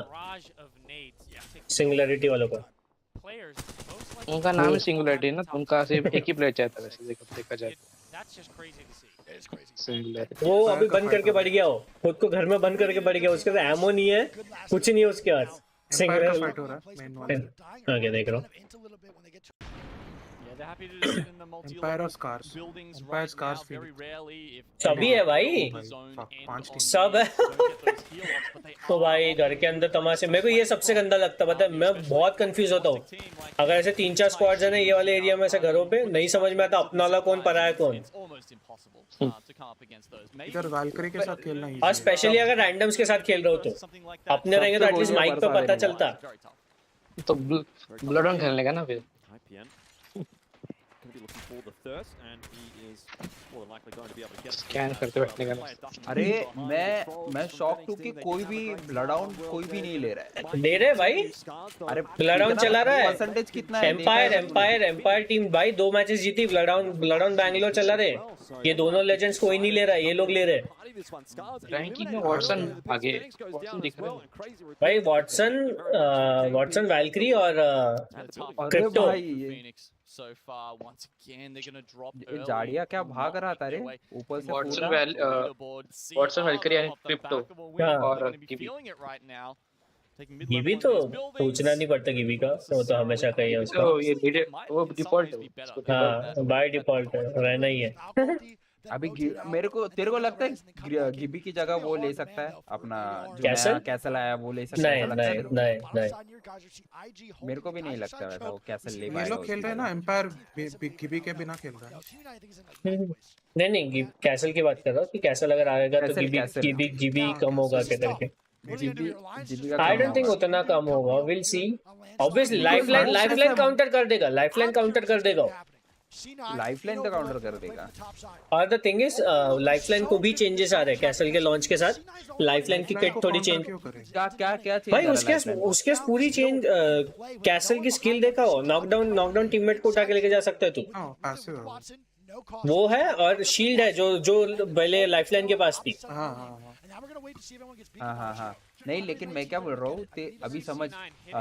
सिंगुलैरिटी वालों का. उनका नाम सिंगुलैरिटी ना, तो उनका सिर्फ एक ही प्लेयर चाहता है वैसे देखा जाए. वो अभी बंद करके बढ़ गया हो, खुद को घर में बंद करके बढ़ गया, उसके पास एमो नहीं है, कुछ नहीं है उसके पास। सिंगल आगे देख रहा हूँ। Empire scars. Empire scars सभी है भाई, सब है। तो भाई घर के अंदर तमाशे, मेरे को ये सबसे गंदा लगता, पता है मैं बहुत कंफ्यूज होता हूँ अगर ऐसे 3-4 स्क्वाड्स है ना ये वाले एरिया में, ऐसे घरों पे नहीं समझ में आता अपना वाला कौन पराया कौन। इधर वैल्करी के साथ खेलना ही, और स्पेशली अगर रैंडम्स के साथ खेल रहे हो तो अपने रहेंगे तो एटलीस्ट माइक पे पता चलता। तो ब्लड ऑन खेलने का ना फिर। स्कैन करते बैठने का। अरे मैं शॉक टू कि कोई भी ब्लडाउन कोई भी नहीं ले रहा है। ले रहे भाई, अरे ब्लडाउन चला रहा है। परसेंटेज कितना है? एम्पायर टीम भाई 2 मैचेस जीती। ब्लडाउन बैंगलोर चला रहे, ये दोनों लेजेंड्स कोई नहीं ले रहा, ये लोग ले रहे। रैंकिंग में वॉटसन आगे, वॉटसन दिख रहा है भाई, वॉटसन वैल्करी और क्रिप्टो। जाड़िया क्या भाग रहा था रे ऊपर से। वॉटसन वैल्करी एंड क्रिप्टो और गिबी तो पूछना नहीं पड़ता, गिबी का वो तो हमेशा का ही है उसका। ये वो डिफॉल्ट है, हाँ बाय डिफॉल्ट रहना ही है। अभी तेरे को लगता है गिबी की जगह वो ले सकता है अपना कैसल आया वो ले सकता है? नहीं मेरे को भी नहीं लगता वैसा वो कैसल ले पाएगा। ये लोग खेल रहे हैं ना एम्पायर गिबी के बिना खेल रहा है। नहीं कैसल की बात कर रहा हूँ कि कैसल अगर आएगा तो गिबी कम होगा क्या करके। आई डोंट थिंक उतना कम होगा, will see. Obviously lifeline counter कर देगा, लाइफलाइन तो काउंटर कर देगा। और द थिंग इज लाइफलाइन को भी चेंजेस आ रहे हैं कैसल के लॉन्च के साथ। लाइफलाइन की किट थोड़ी चेंज क्या भाई उसके पूरी चेंज। कैसल की स्किल देखा हो, नॉकडाउन टीममेट को उठा के लेके जा सकता है तू, वो है। और शील्ड है जो पहले लाइफलाइन के पास थी। हाँ नहीं लेकिन मैं क्या बोल रहा हूँ अभी समझ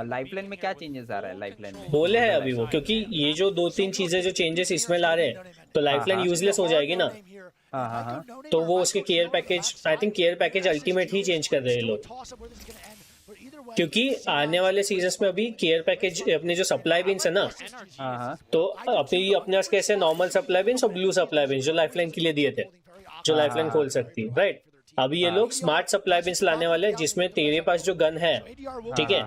लाइफलाइन में क्या चेंजेस आ रहा है। लाइफलाइन में बोले है अभी वो, क्योंकि ये जो 2-3 चीजें जो चेंजेस इसमें ला रहे हैं तो लाइफलाइन यूजलेस हो जाएगी ना। तो वो उसके care package, I think care package ultimate he change कर रहे हैं लोग, क्योंकि आने वाले सीजन्स में अभी केयर पैकेज अपने जो सप्लाई बिन्स है ना, तो अभी अपने पास कैसे नॉर्मल सप्लाई बिन्स और ब्लू सप्लाई बिन्स जो लाइफलाइन के लिए दिए थे, जो लाइफलाइन खोल सकती है, राइट। अभी ये लोग स्मार्ट सप्लाई बिन्स लाने वाले हैं जिसमें तेरे पास जो गन है, ठीक है,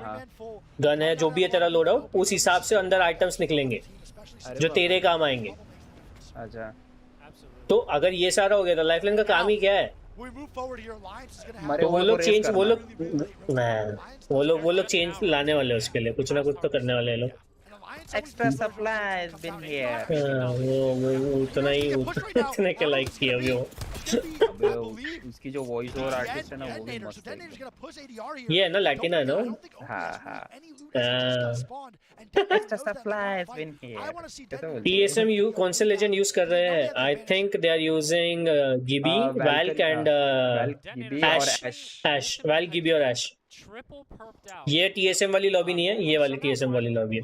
गन है जो भी है तेरा लोड आउट, उस हिसाब से अंदर आइटम्स निकलेंगे जो तेरे काम आएंगे। अच्छा तो अगर ये सारा हो गया तो लाइफलाइन का काम ही क्या है? तो वो लोग चेंज लाने वाले उसके लिए कुछ ना कुछ तो करने वाले हैं लोग। Extra supply has been here। वो उतने के लाइक किया अभी वो। उसकी जो वॉइस ओवर आर्टिस्ट है ना वो भी मस्त है। ये है ना लैटिना है ना। हाँ extra supply has been here। TSM कौन से लेजेंड यूज कर रहे हैं? I think they are using Gibby, Valk and Ash. Valk, Gibby और ऐश। ये TSM वाली लॉबी नहीं है, ये वाली TSM वाली लॉबी है,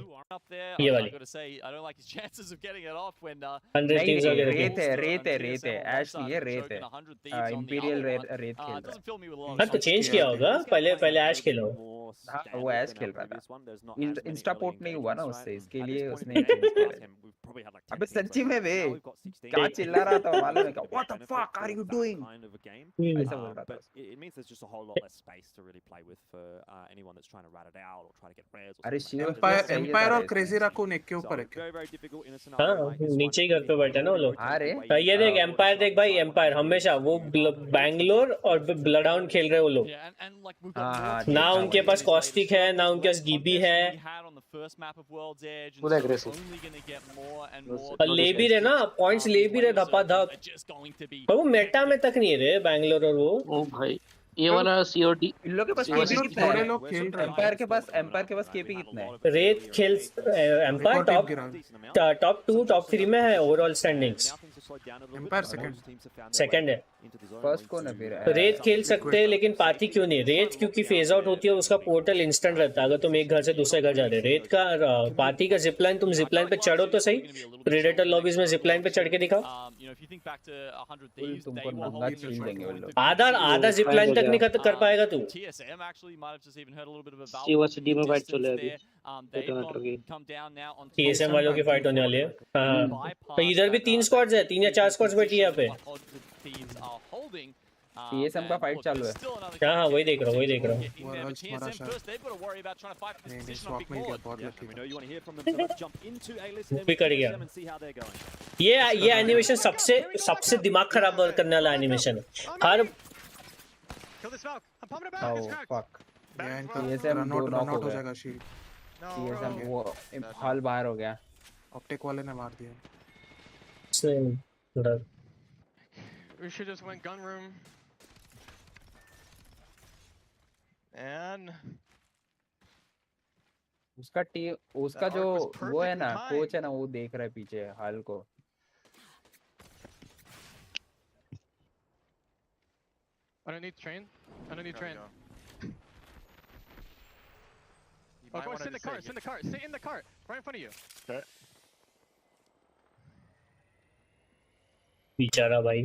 ये वाली। रेत है ऐश नहीं है, रेत है। इंपीरियल रेत खेल रहा है। हाँ तो चेंज किया होगा, पहले ऐश खेलो। हाँ वो ऐश खेल रहा था, इंस्टा पोर्ट नहीं हुआ ना उससे, इसके लिए उसने चेंज किया। अबे सच्ची में वे क्या चिल्ला रहा था मालूम है क्या? What the fuck are you doing? ऐसा बोल रहा था। अरे एम्पायर और क्रेजी रैकून एक के ऊपर एक। हाँ नीचे ही घर पे बैठे ना वो लोग। ये देख एम्पायर देख भाई, एम्पायर हमेशा वो बैंगलोर और ब्लडाउन खेल रहे वो लोग। ना उनके पास कॉस्टिक है, ना उनके पास गिबी है, ले भी रहे ना पॉइंट्स, ले भी रहे धपाधप। पर वो मेटा में तक नहीं है रे बैंगलोर और वो। ओ भाई ये वाला COD इन लोगों के पास केपी कितना है? एम्पायर के पास केपी कितना है? रेत खेल एम्पायर टॉप 2 टॉप 3 में है ओवरऑल स्टैंडिंग्स। एम्पायर सेकंड है। फर्स्ट कौन है फिर? रेत खेल सकते हैं लेकिन पाथी क्यों नहीं? रेत क्योंकि फेज आउट होती है, उसका पोर्टल इंस्टेंट रहता है अगर तुम एक घर से दूसरे घर जा रहे। रेत का पाथी का जिपलाइन, तुम जिपलाइन पे चढ़ो तो सही। प्रेडेटर लॉबीज में जिपलाइन पे चढ़ के दिखाओ। तुमको नंगा छीन देंगे वो लोग। आधा जिपलाइन तक नहीं कर पाएगा तू। सीओएसडी में फाइट चल रही है अभी। टीएसएम वालों की फाइट होने वाली है। हाँ, तो इधर भी 3 स्क्वाड्स है, 3 या 4 स्क्वाड्स बैठी है यहाँ पे। टीएसएम का फाइट चालू है। हाँ, वही देख रहा हूँ, वही देख रहा हूँ। भी कट गया। ये एनिमेशन सबसे दिमाग खराब करने वाला एनिमेशन है। हर टीएसएम दो नॉक हो जाएगा। टीएसएम वो हॉल बाहर हो गया। ऑप्टिक वाले ने मार दिया। We should just went gun room. And उसका जो वो है ना, कोच है ना, वो देख रहा है पीछे हाल को। underneath train. Oh, go sit in the cart. Sit in the cart. Sit in the cart. Right in front of you. Okay. बेचारा भाई।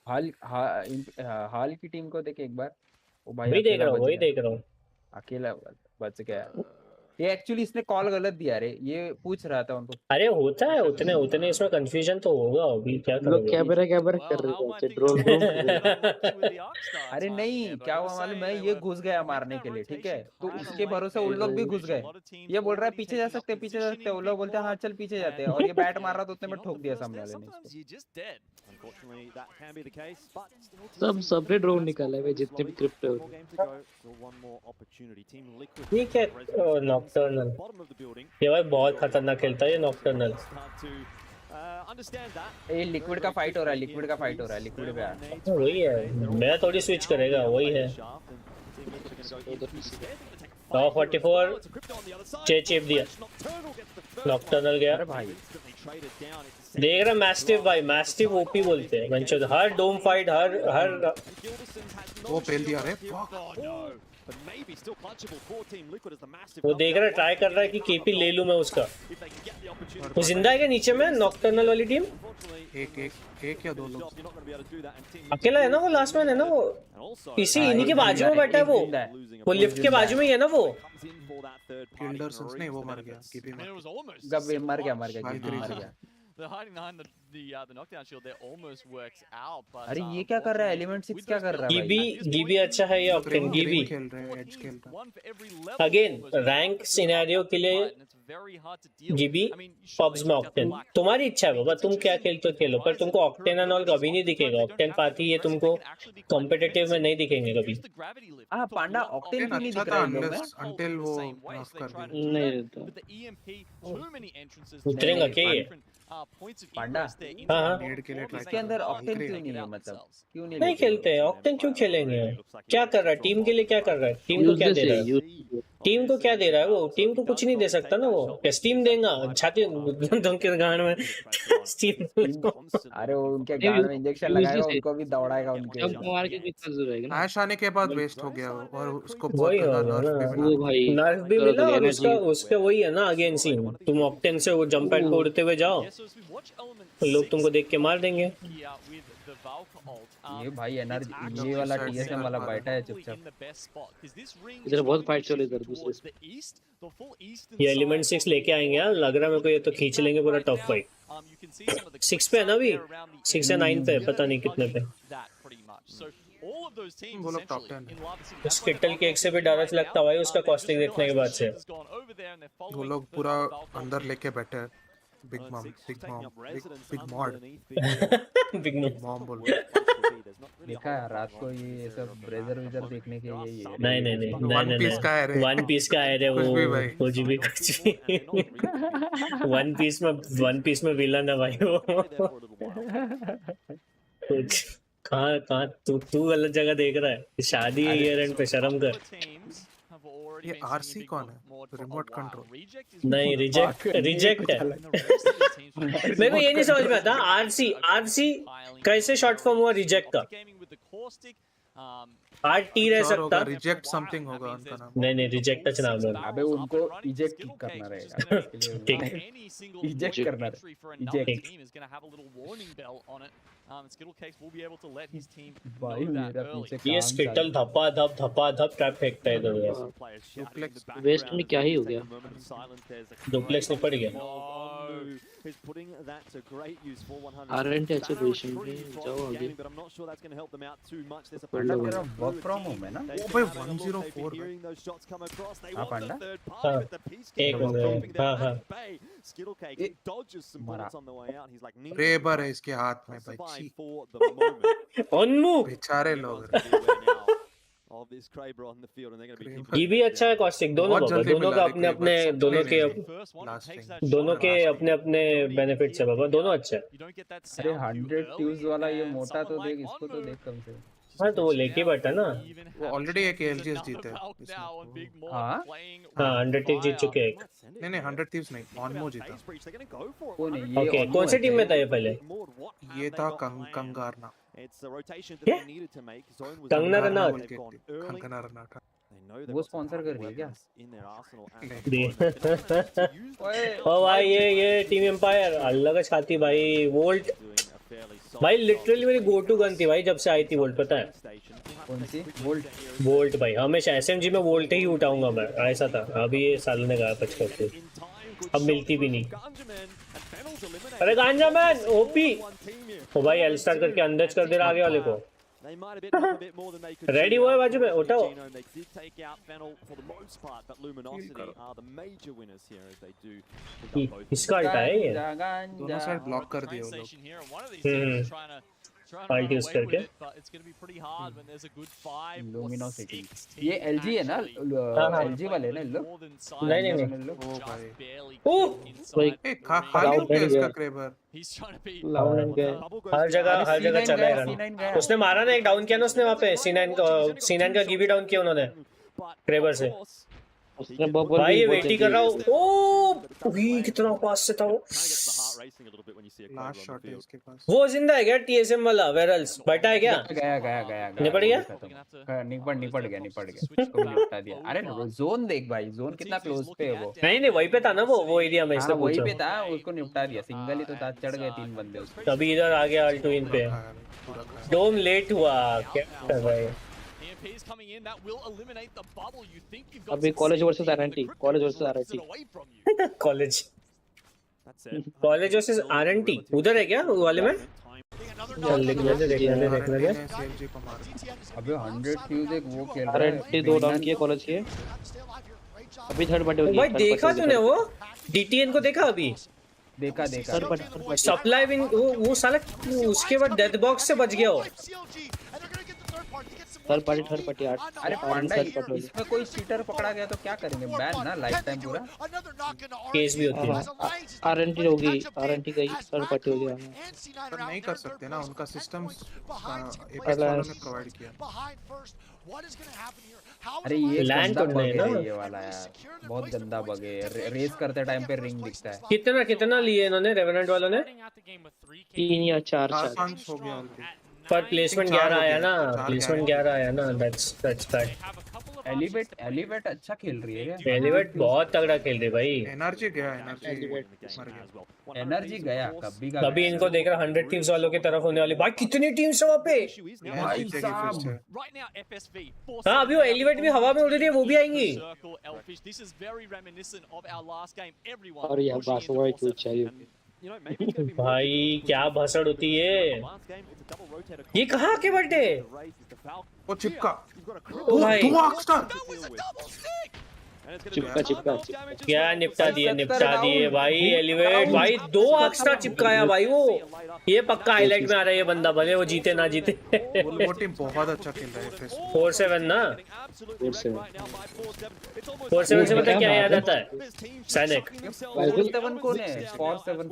हाल की टीम को देख एक बार। वो भाई वही देख रहा हूँ। अकेला बच गया। ये एक्चुअली इसने कॉल गलत दिया रे, ये पूछ रहा था उनको। अरे होता है, उतने इसमें कंफ्यूजन तो होगा। अभी क्या करोगे? कैमरा कर रहे थे ड्रोन। अरे नहीं, क्या हुआ मालूम है, ये घुस गया मारने के लिए, ठीक है, तो उसके भरोसे उन लोग भी घुस गए। ये बोल रहा है पीछे जा सकते, वो लोग बोलते हैं हाँ चल पीछे जाते हैं, और ये बैट मार रहा तो उतने में ठोक दिया सामने वाले ने। सबने ड्रोन निकाला है जितने भी क्रिप्टो। ठीक है, नॉकटर्नल ये भाई बहुत खतरनाक खेलता है ये नॉकटर्नल। ये लिक्विड का फाइट हो रहा है, लिक्विड पे आ। वही है, मैं थोड़ी स्विच करेगा, वही है। 44 चेप दिया, नॉकटर्नल गया। देख रहा मैस्टिव भाई, मैस्टिव ओपी बोलते हैं मंचो। हर डोम फाइट, हर वो फेल दिया रे। वो देख रहा, ट्राई कर रहा है कि केपी ले लूं मैं उसका। वो जिंदा है क्या नीचे में नॉकटर्नल वाली टीम? एक या दो लोग अकेला है ना वो, लास्ट मैन है ना वो, इसी इन्हीं के बाजू में बैठा है वो लिफ्ट के बाजू में ही है ना वो। नहीं, वो मर गया, केपी मर गया। They're hiding behind the knockdown shield. There almost works out, but अरे ये क्या कर रहा है? एलिमेंट 6 क्या कर रहा है भाई? गिबी अच्छा है ये ऑक्टेन। गिबी खेल रहे हैं, एज खेल रहा है। अगेन रैंक सिनेरियो के लिए गिबी पब्स में ऑक्टेन। तुम्हारी इच्छा है बाबा, तुम क्या खेलते हो खेलो, पर तुमको ऑक्टेन एंड ऑल कभी नहीं दिखेगा। ऑक्टेन पाती ये तुमको कॉम्पिटिटिव में नहीं दिखेंगे कभी। पांडा ऑक्टेन क्यों नहीं दिख रहा है अंटिल वो नॉक कर दिया। नहीं रहता, उतरेगा क्या ये पांडा? हाँ, इसके अंदर ऑक्टेन क्यों नहीं है? मतलब क्यों नहीं खेलते हैं ऑक्टेन? क्यों खेलेंगे? क्या कर रहा है टीम के लिए? क्या कर रहा है टीम को? क्या दे रहा है टीम को? क्या दे रहा है वो? टीम को कुछ नहीं दे सकता ना वो। क्या स्टीम देगा? छाती उनके गांड में स्टीम। अरे वो उनके गांड में इंजेक्शन लगाएगा, उनको भी दौड़ाएगा उनके। ऐश आने के बाद वेस्ट हो गया और उसको वही नर्फ भी मिला और उसका वही है ना अगेन सीन। तुम ऑक्टेन से वो जंप पैड को उड़ते हुए जाओ, लोग तुमको देख के मार देंगे। ये भाई एनर्जी, ये वाला टीएसएम वाला बैठा है चुपचाप। इधर बहुत फाइट चल इधर दूसरे। ये एलिमेंट 6 लेके आएंगे यार, लग रहा है मेरे को ये तो खींच लेंगे पूरा टॉप फाइट। 6 पे है ना अभी, 6 या 9 पे, पता नहीं कितने पे। वो लोग टॉप 10 उस किटल केक से भी डर लगता भाई उसका कॉस्टिंग देखने के बाद से। वो लोग पूरा अंदर लेके बैठे हैं। बिग मॉम बोल। देखा रात को ये सब ब्रेजर देखने के लिए। नहीं वन पीस का है रे, वन पीस का है रे वो, कुछ भी वन पीस में विलन है भाई वो। कुछ कहाँ तू गलत जगह देख रहा है। शादी है ईयर एंड पे, शर्म कर। ये आरसी कौन है? Remote control? नहीं, रिजेक्ट है। मेरे को ये नहीं समझ में आता आरसी कैसे शॉर्ट फॉर्म हुआ रिजेक्ट का? RT रह सकता, रिजेक्ट समथिंग होगा उनका नाम। नहीं रिजेक्ट अच्छा नाम है। अबे उनको इजेक्ट करना रहेगा, ठीक इजेक्ट करना इजेक्ट। भाई मेरा पीछे ये स्किटल धपा धप ट्रैप फेंकता है इधर। वेस्ट में क्या ही हो गया? डुप्लेक्स नहीं पड़ गया। आरएनटी अच्छे पोजीशन पे जाओ आगे। मेरा वर्क फ्रॉम होम है ना? ओ भाई 104 हां पांडा एक मिनट। हां रेबर है इसके हाथ में भाई। उन्मू बेचारे लोग। ये भी अच्छा है कॉस्टिक, दोनों का अपने अपने दोनों के अपने अपने बेनिफिट्स है बाबा, दोनों अच्छे हैं। अरे 100 ट्यूज वाला ये मोटा तो देख, इसको तो देख कम से। हाँ तो वो लेके बैठा ना, वो ऑलरेडी एक ALGS जीते हैं। हाँ 100 टीम जीत चुके हैं। नहीं 100 टीम्स नहीं, ऑनमो जीता। ओके, कौन सी टीम में था ये पहले? ये था कंगारना। कंगना रनौत वो स्पॉन्सर कर रही है क्या? ओ भाई ये टीम एम्पायर अल्लाह का छाती भाई। वोल्ट भाई लिटरली मेरी गो टू गन थी भाई जब से आई थी वोल्ट, पता है? कौन सी? वोल्ट भाई हमेशा SMG में वोल्ट ही उठाऊंगा मैं, ऐसा था। अभी ये साल ने कहा 55, अब मिलती भी नहीं। अरे गांजा मैन ओपी। ओ भाई एल स्टार करके अंदर कर दे रहा आगे वाले को। रेडी हुआ है बाजू में, उठाओ। इसका अल्टा है ये, दोनों साइड ब्लॉक कर दिए वो लोग। फाइट यूज करके। लुमिनोसिटी ये LG है ना? LG वाले ना लोग? नहीं ओ भाई ओह खाली हो गया इसका क्रेबर। हर जगह चलेगा। उसने मारा ना, एक डाउन किया ना उसने वहाँ पे। C9 का गिवी डाउन किया उन्होंने क्रेबर से। भाई ये वेट ही कर रहा हूँ। ओ कितना पास से था वो। लास्ट शॉट है उसके पास। वो जिंदा है क्या TSM वाला? वेरल्स बैठा है क्या? गया निपट गया? निपट गया उसको निपटा दिया। अरे जोन देख भाई, जोन कितना क्लोज पे है वो। नहीं वहीं पे था ना वो एरिया में, इसलिए वहीं पे था, उसको निपटा दिया। सिंगल ही तो था, चढ़ गए 3 बंदे उसको। तभी इधर आ गया अल्टुइन पे। डोम लेट हुआ क्या कर भाई। अभी college versus RNT, college versus RNT उधर है क्या वाले में? देखने दे। अबे 100 फ्यूज एक वो खेल रहा है। RNT 2 डाउन किए कॉलेज के। अभी थर्ड पार्टी होगी भाई। देखा तूने वो DTN को? देखा अभी देखा सप्लाई विंग वो साला उसके बाद डेथ बॉक्स से बच गया हो। थर्ड पार्टी अरे पांडा इसमें कोई चीटर पकड़ा गया तो क्या करेंगे? बैन ना लाइफ टाइम पूरा केस भी होती है। RNT होगी, RNT का थर्ड पार्टी हो गया। पर नहीं कर सकते ना, उनका सिस्टम ने प्रोवाइड किया। अरे ये लैंड करना है ना ये वाला यार, बहुत गंदा बग है। रेस करते टाइम पे रिंग दिखता है। कितना लिए इन्होंने रेवेनेंट वालों ने? 3 या 4 हो गया पर प्लेसमेंट 11 आया ना। That's bad. एलिवेट अच्छा खेल रही है। एलिवेट बहुत तगड़ा खेल रही है भाई। एनर्जी गया कभी इनको देख रहा 100 टीम्स वालों की तरफ होने वाली। भाई कितनी टीम्स है वहाँ पे भाई साहब। हाँ अभी वो एलिवेट भी हवा में उड़ रही है, वो भी आएंगी। और यार बासवा क्यों चाहिए भाई, क्या भसड़ होती है। ये कहाँ के बर्थडे? वो चिपका। ओ भाई चिपका क्या निपटा दिए भाई। एलिवेट भाई 2 एक्स्ट्रा चिपकाया भाई वो। ये पक्का हाईलाइट में आ रहा है ये बंदा, भले वो जीते ना जीते। वो टीम बहुत अच्छा खेल रहा है। 4-7 ना, 4-7 से मतलब क्या याद आता है? सैनिक 4-7 कौन है?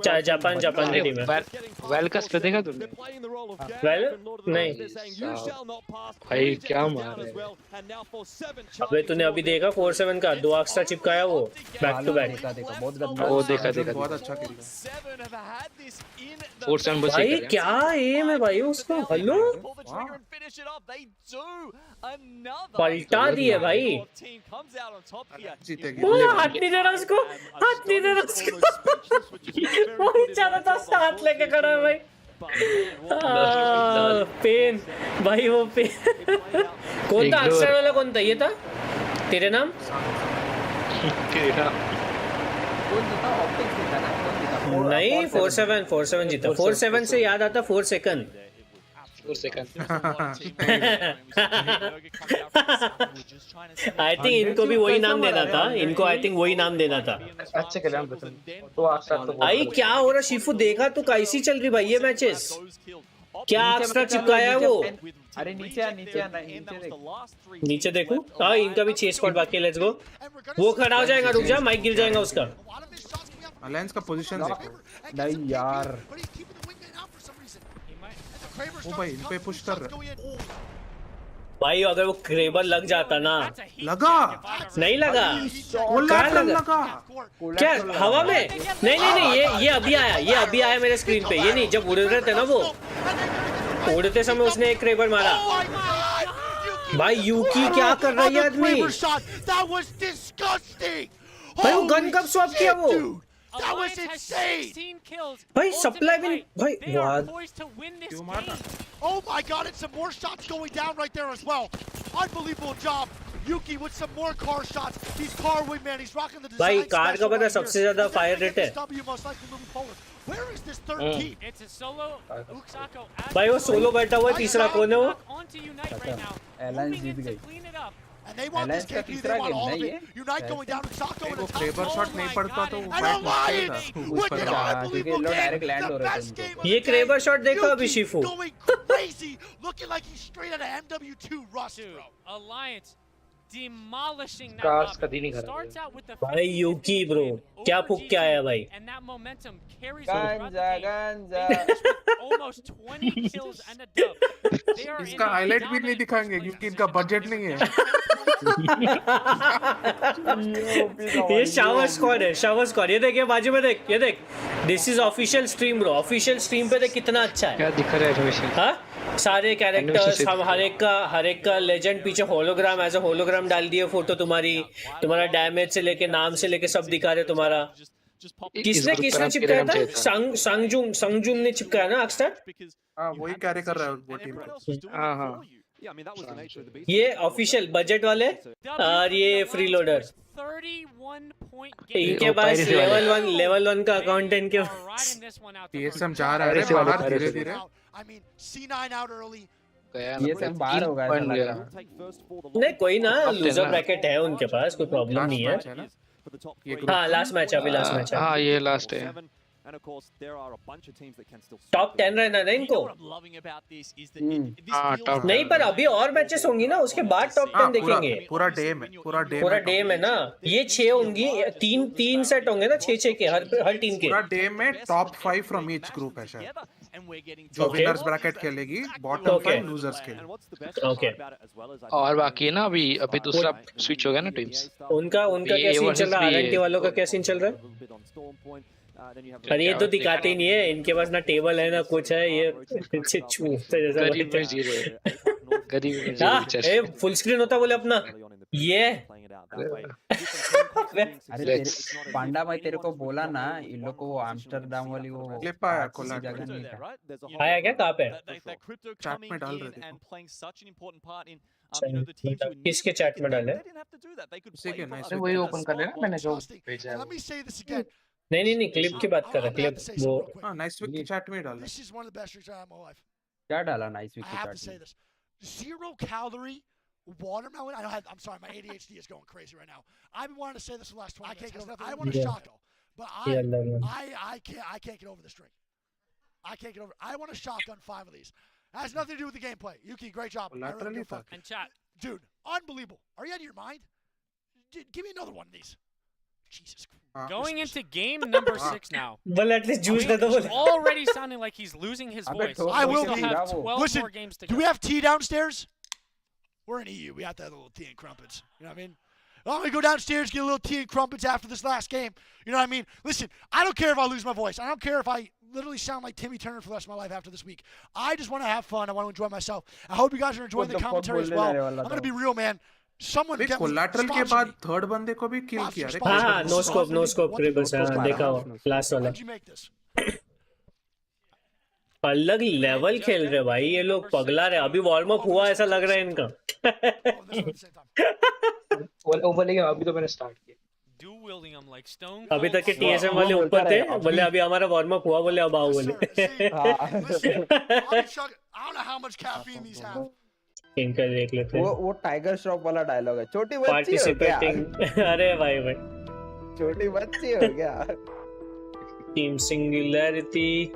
4-7 जापान की टीम है। वेलकस पे देखा तुमने? वेल नहीं भाई क्या मार है। अबे तूने अभी देखा 4-7 का 2 एक्स्ट्रा चिपकाया वो बैक टू बैक। बहुत गंदा। वो देखा बहुत अच्छा खेल रहा है। 4-7 बस भाई क्या एम है भाई उसका। हेलो पलटा दिए भाई। जीतेगी। हाथ नहीं दे रहा उसको, हाथ नहीं दे रहा उसको। वो बेचारा तो साथ लेके खड़ा है भाई। पेन भाई, वो पेन। कौन था अक्षर वाला? कौन था? ये था तेरे नाम? नहीं 4-7 जीता। 4-7 से याद आता 4 सेकंड। आई थिंक इनको भी वही नाम देना था। इनको आई थिंक वही नाम देना था। अच्छे खेले हम तो। आई क्या हो रहा शिफू? देखा तो कैसी चल रही भाई ये मैचेस? क्या एक्स्ट्रा चिपकाया है वो? अरे नीचे नीचे देखो। हाँ इनका भी 6 स्क्वाड बाकी है। Let's go. वो खड़ा हो जाएगा, रुक जा, माइक गिर जाएगा उसका। अलायंस का पोजीशन देखो। नहीं यार ओ भाई इन पे पुश कर रहा है भाई। अगर वो क्रेबर लग जाता ना। लगा नहीं लगा। कहाँ लगा? क्या हवा में? नहीं ये अभी आया, ये अभी आया मेरे स्क्रीन पे। ये नहीं, जब उड़ रहे थे ना वो, उड़ते समय उसने एक क्रेबर मारा। भाई यूकी क्या कर रहा है आदमी? भाई वो गन कब स्वैप किया वो? That was insane! भाई सप्लाई भी भाई वाह। Oh my god, and some more shots going down right there as well. Unbelievable job. Yuki with some more car shots. He's car wingman. He's rocking the design. भाई car का पता सबसे ज्यादा fire rate है। Where is this third team? It's a solo Uksako. भाई वो solo बैठा हुआ है। तीसरा कौन है वो? एलायंस जीत गई। And they want this KP, they want all of it. Unite going down to Sako and attack. Kraber shot नहीं पड़ता तो And Alliance with an unbelievable game. The best game of ये the क्रेबर day. शॉट देखा अभी Shifu? Going crazy, looking like he's straight out of MW2 Rust, bro. Alliance demolishing that Cars top. का दिन ही खराब Starts out with the भाई यूकी bro क्या फूक के आया भाई। and that momentum carries गांजा almost 20 kills and a dub. They are इसका हाईलाइट भी नहीं दिखाएंगे क्योंकि इनका बजट नहीं है। ये शावर स्क्वाड है, शावर स्क्वाड। ये देख, ये बाजू में देख, ये देख। This is official stream bro. Official stream पे देख कितना अच्छा है। क्या दिख रहा है एनिमेशन? हाँ सारे कैरेक्टर्स, हम हर एक का लेजेंड पीछे होलोग्राम, एज अ होलोग्राम डाल दिए फोटो तुम्हारी। तुम्हारा डैमेज से लेके नाम से लेके सब दिखा रहे तुम्हारा। किसने चिपकाया था? संगजुन ने चिपकाया ना अक्सर। हाँ वही कैरी कर रहा है वो टीम को। हाँ ये ऑफिशियल बजट वाले और ये फ्री लोडर। इनके पास लेवल 1 का अकाउंटेंट के TSM जा रहा है बाहर धीरे-धीरे। ये सब बाहर होगा ऐसा लग रहा है। नहीं कोई ना, लूजर ब्रैकेट है उनके पास, कोई प्रॉब्लम नहीं है। हाँ लास्ट मैच है, अभी लास्ट मैच है। हाँ ये लास्ट है। टॉप 10 रहना ना इनको। नहीं पर अभी और मैचेस होंगी ना, उसके बाद टॉप 10 देखेंगे। पूरा डे में ना, ये 6 होंगी, 3 सेट होंगे ना 6 के हर टीम के। पूरा डे में टॉप 5 फ्रॉम ईच ग्रुप है शायद, जो विनर्स ब्रैकेट खेलेगी, बॉटम 5 लूजर्स खेलेंगे। ओके और बाकी है ना अभी दूसरा स्विच हो गया ना टीम्स। उनका क्या सीन चल रहा है? आरएनटी वालों का क्या सीन चल रहा है? अरे ये तो दिखाते ही नहीं है, इनके पास ना टेबल है ना कुछ है। ये जैसा फुल स्क्रीन होता बोले अपना ये। अरे पांडा भाई तेरे को बोला ना, इन लोग को वो आम्स्टरडाम वाली वो क्लिप आया जगह नहीं था। आया क्या? कहाँ पे? चैट में डाल रहे थे। किसके चैट में डाले? वही ओपन कर लेना, मैंने जो भेजा है। नहीं क्लिप की बात कर रहा। क्लिप वो हां नाइस वीक की चैट में डाला। क्या डाला नाइस वीक की चैट में? 0 calorie watermelon. I'm sorry, my ADHD is going crazy right now. I've been wanting to say this for the last 20 minutes. I want a shotgun, but I can't get over this drink. I can't get over it. I want a shotgun 5 of these. It has nothing to do with the gameplay. Yuki, great job. And chat. Dude, unbelievable. Are you out of your mind? Give me another one of these. Jesus Christ. Going into game number 6 now. Well, at least juice already sounding like he's losing his voice. I will still be. have 12 Listen, more games to do go. we have tea downstairs? We're in EU. We got that little tea and crumpets. You know what I mean? I'm going to go downstairs, get a little tea and crumpets after this last game. You know what I mean? Listen, I don't care if I lose my voice. I don't care if I literally sound like Timmy Turner for the rest of my life after this week. I just want to have fun. I want to enjoy myself. I hope you guys are enjoying the commentary as well. I'm going to be real, man. Someone get collateral के बाद third बंदे को भी किल किया रे. हाँ, no scope Ripjaws देखा हो last वाला. अलग लेवल खेल रहे भाई ये लोग, पगला रहे. अभी वार्म अप हुआ ऐसा लग रहा है इनका. अभी तो मैंने स्टार्ट किया. अभी तक के TSM वाले ऊपर थे, बोले अभी हमारा वार्म अप हुआ, बोले अब आओ बोले. इनका देख लेते हैं. वो टाइगर श्रॉफ वाला डायलॉग है. छोटी बच्ची हो क्या? अरे भाई छोटी बच्ची हो क्या? Team singularity.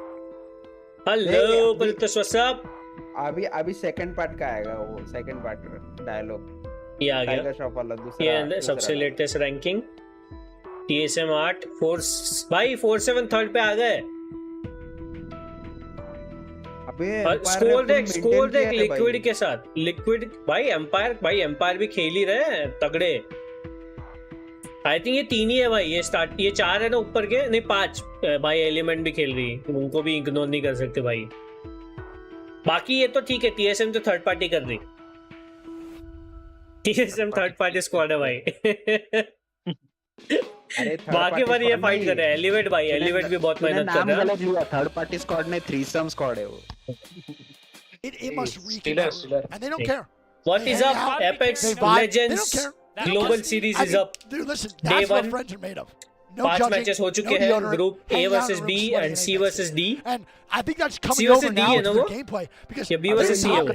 Hello police, what's up? अभी सेकंड पार्ट का आएगा, वो सेकंड पार्ट डायलॉग ये आ गया. टाइगर श्रॉफ वाला दूसरा. ये सबसे लेटेस्ट रैंकिंग TSM 8 भाई 47 थर्ड पे आ गए. स्कोर देख लिक्विड के साथ. लिक्विड भाई एम्पायर भी खेल ही रहे हैं तगड़े. आई थिंक ये 3 ही है भाई. ये 4 है ना ऊपर के, नहीं 5 भाई. एलिमेंट भी खेल रही है, उनको भी इग्नोर नहीं कर सकते भाई. बाकी ये तो ठीक है, TSM तो थर्ड पार्टी कर रही. TSM थर्ड पार्टी स्क्वाड है भाई. बाकी बार ये फाइट कर रहे हैं. एलिवेट भाई, एलिवेट भी बहुत मेहनत कर रहा है. थर्ड पार्टी स्क्वाड ने थ्रीसम स्क्वाड है वो. It must reek and they don't care. What is up, Apex Legends Global Series is up. Dude, listen, Day that's what 1. friends are made of. No 5 judging, matches हो चुके हैं. Group A versus B and C versus D. And I think that's coming C versus over D now है to ना the वो? gameplay because या B versus C है वो?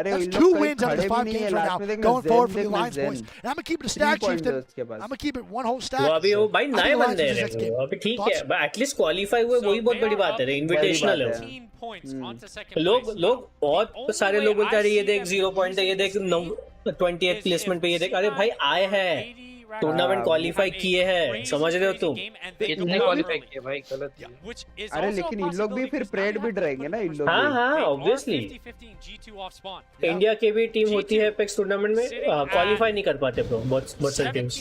That's 2 wins out of 5 games right now, going forward for the Alliance boys. And I'm gonna keep it a stack, Chieftain. I'm gonna keep it one whole stack. वो अभी वो भाई नए बंदे हैं. अभी ठीक है, एटलीस्ट क्वालीफाई हुए, वही बहुत बड़ी बात है. इनविटेशनल है. लोग बहुत सारे लोग बोलते हैं ये देख 0 पॉइंट है, ये देख 28th प्लेसमेंट पे, ये देख. अरे भाई आए हैं, टूर्नामेंट क्वालिफाई किए हैं, समझ रहे हो तुम? कितने क्वालिफाई किए भाई? गलत. अरे लेकिन इन लोग भी फिर परेड भी रहेंगे ना इन लोग. हाँ ऑब्वियसली. इंडिया की भी टीम होती है एपेक्स टूर्नामेंट में, क्वालिफाई नहीं कर पाते ब्रो बहुत सारी teams.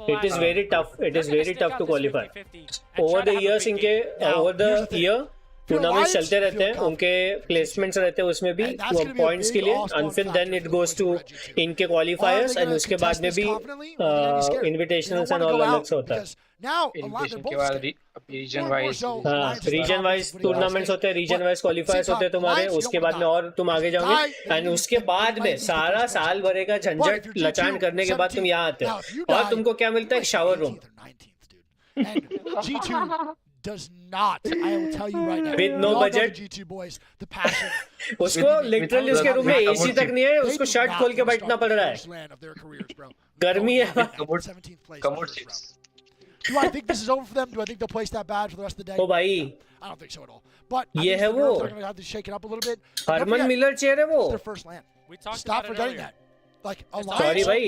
It is very tough to qualify. Over the year tournament चलते रहते हैं, उनके प्लेसमेंट्स रहते हैं उसमें भी पॉइंट्स के लिए. एंड फिर देन इट गोज टू इनके क्वालिफायर्स, एंड उसके बाद में भी इनविटेशनल्स एंड ऑल अलग से होता है. रीजन वाइज टूर्नामेंट्स होते हैं, रीजन वाइज क्वालिफायर्स होते हैं तुम्हारे. उसके बाद में और तुम आगे जाओगे, एंड उसके बाद में सारा साल भरे का झंझट लचान करने के बाद तुम यहाँ आते हो, और तुमको क्या मिलता है? एक shower room. Does not, I will tell you right now. With no budget. G2 boys, the passion. उसको लिटरली उसके रूम में एसी तक नहीं है, उसको शर्ट खोल के बैठना पड़ रहा है. गर्मी है. Do I think this is over for them? Do I think they'll place that bad for the rest of the day? ओ भाई, I don't think so at all. But ये है वो. They're going to have to shake it up a little bit. Herman Miller chair है वो. It's their first land. Stop forgetting that. Like Alliance. Sorry भाई,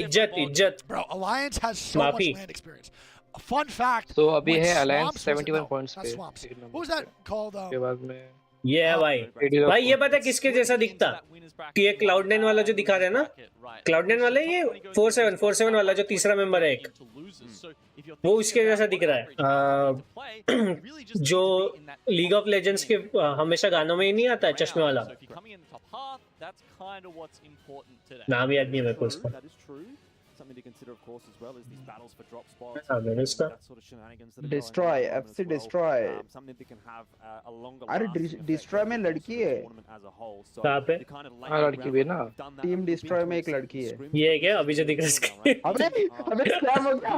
इज्जत. Bro, Alliance has so much land experience. A fun fact. So अभी है Alliance 71 points पे. What was that called? के बाद में ये है भाई. भाई ये पता है किसके जैसा दिखता? कि ये Cloud9 वाला जो दिखा रहे हैं ना, Cloud9 वाला ये 47 वाला जो तीसरा मेंबर है एक, वो उसके जैसा दिख रहा है. जो लीग ऑफ लेजेंड्स के हमेशा गानों में ही नहीं आता है, चश्मे वाला. नाम याद नहीं है मेरे को उसका. something to consider, of course, as well as these battles for drop spots. that sort of shenanigans that destroy FC destroy. Something that can have a longer. अरे destroy में लड़की है. कहाँ पे? हाँ लड़की भी ना. Team destroy में एक लड़की है. ये है क्या? अभी जो दिख रहा है इसके. अबे स्कैम हो गया.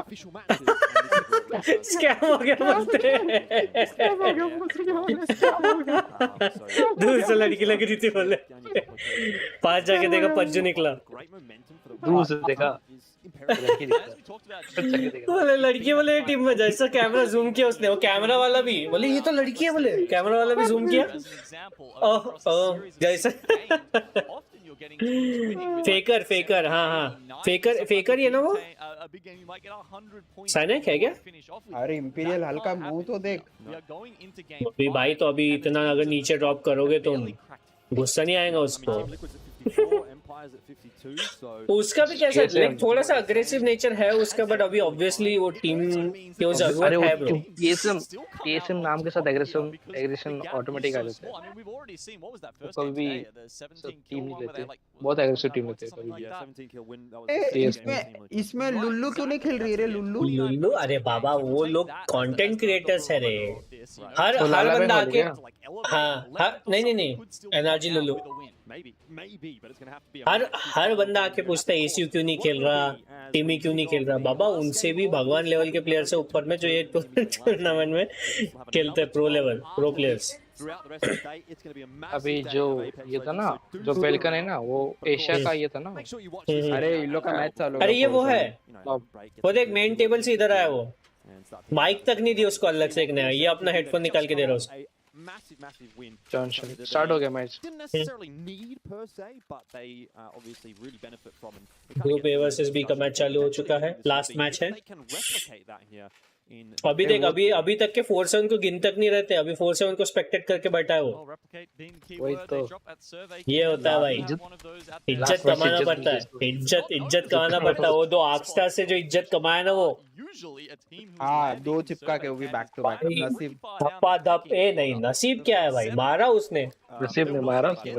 स्कैम हो गया बोलते हैं. स्कैम हो गया. दूर से लड़की लग रही थी बोले. पास जाके देखा पंजू निकला. दूर से देखा लड़की बोले लड़की बोले टीम में जैसा कैमरा जूम किया उसने, वो कैमरा वाला भी बोले ये तो लड़की है, बोले कैमरा वाला भी जूम किया. ओह जैसा फेकर हाँ फेकर ये ना वो सैनिक है क्या? अरे इंपीरियल हल्का मुंह तो देख भाई. तो अभी इतना अगर नीचे ड्रॉप करोगे तो गुस्सा नहीं आएगा उसको. उसका भी कैसा थोड़ा सा अग्रेसिव नेचर है उसका, बट अभी ऑब्वियसली वो टीम क्यों जरूरत है ब्रो. एसएम नाम के साथ एग्रेशन ऑटोमेटिक आ जाता है. कभी भी टीम नहीं लेते, बहुत एग्रेसिव टीम लेते हैं. इसमें लुल्लू क्यों नहीं खेल रही रे? लुल्लू अरे बाबा वो लोग कंटेंट क्रिएटर्स है रे. हर बंदा आके हाँ नहीं एनर्जी लुल्लू हर बंदा आके पूछता है एसीयू क्यों नहीं खेल रहा, टीमी क्यों नहीं खेल रहा. बाबा उनसे भी भगवान लेवल के प्लेयर से ऊपर में जो ये टूर्नामेंट में खेलते हैं प्रो प्लेयर्स. अभी जो ये था ना जो पेलिकन है ना वो एशिया का ये था ना. अरे इन लोग का मैच चालू. अरे ये वो है वो देख मेन टेबल से इधर आया, वो माइक तक नहीं दी उसको अलग से एक नया. ये अपना हेडफोन निकाल के दे रहा है उसको. massive win. स्टार्ट हो गया match. Didn't necessarily need per se, but they obviously really benefit from it. Group A versus B का मैच चालू हो चुका है. लास्ट मैच है. अभी देख अभी तक के 4-7 को गिन तक नहीं रहते. अभी 4-7 को स्पेक्टेट करके बैठा है वो. वही तो ये होता है भाई. इज्जत कमाना पड़ता है. इज्जत कमाना पड़ता है. वो दो आर्कस्टार से जो इज्जत कमाया ना वो हाँ 2 चिपका के वो भी बैक टू बैक. नसीब धप्पा धप ए नहीं नसीब क्या है भाई, मारा उसने. नसीब ने मारा भाई.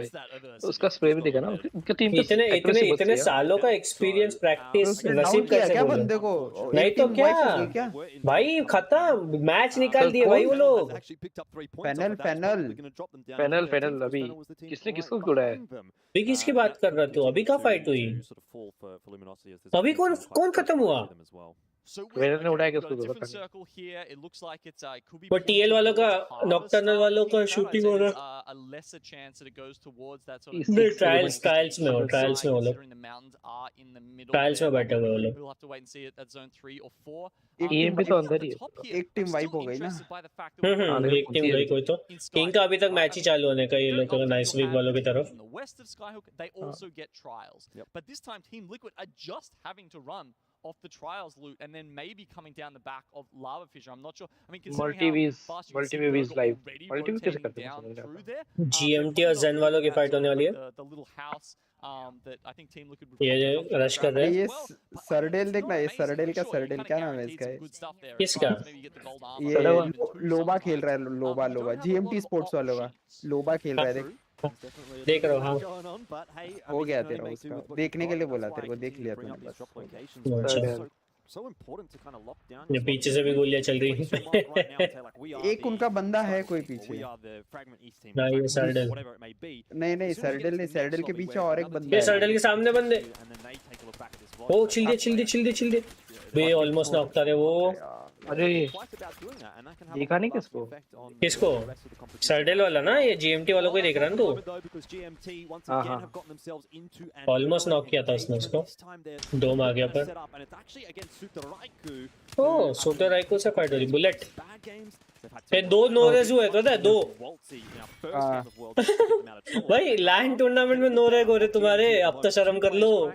उसका स्प्रे भी देखा ना. उनकी टीम इतने सालों का एक्सपीरियंस प्रैक्टिस नसीब कैसे क्या बंदे को नहीं तो क्या भाई खत्म मैच निकाल दिए भाई वो लोग. पैनल अभी किसने किसको जोड़ा है? अभी किसकी बात कर रहा तू? अभी कहाँ फाइट हुई? अभी कौन खत्म हुआ? वेनर ने उठाया किसको? वो टीएल वालों का नॉकटर्नल वालों का शूटिंग हो रहा है. ट्रायल्स में वो लोग ट्रायल्स में बैठे हुए वो लोग. ईएमपी तो अंदर ही है. एक टीम वाइप हो गई ना. एक टीम गई कोई तो. किंग का अभी तक मैच ही चालू होने का ये लोग का नाइस वीक वालों की तरफ. off the trials loot and then maybe coming down the back of Lava Fissure. I'm not sure. I mean, multi-V is live. Multi-V कैसे करते हैं? GMT और Zen वालों की फाइट होने वाली है. The little house that I think Team Liquid. ये रश कर रहे हैं. ये सरडेल देखना. ये सरडेल क्या नाम है इसका? किसका? ये लोबा खेल रहा है. लोबा GMT स्पोर्ट्स वालों का लोबा खेल रहा है. देख रहा हूँ. हाँ हो गया तेरा उसका. देखने के लिए बोला तेरे को. देख लिया तूने बस. ये पीछे से भी गोलियां चल रही हैं. एक उनका बंदा है कोई पीछे. नहीं सरडेल नहीं सरडेल के पीछे और एक बंदा है. सरडेल के सामने बंदे. ओ छिल दे बे ऑलमोस्ट नॉक था रे वो. अरे देखा नहीं किसको? सरडेल वाला ना. ये जीएमटी वालों को ही देख रहा है ना तू. ऑलमोस्ट नॉक किया था उसने उसको. 2 मार गया पर. ओह सोटर राइको से फाइट हो रही. बुलेट पे 2 नोरेज हुए तो 2 भाई लैंड टूर्नामेंट में नोरेज हो रहे तुम्हारे. अब तो शर्म कर लो.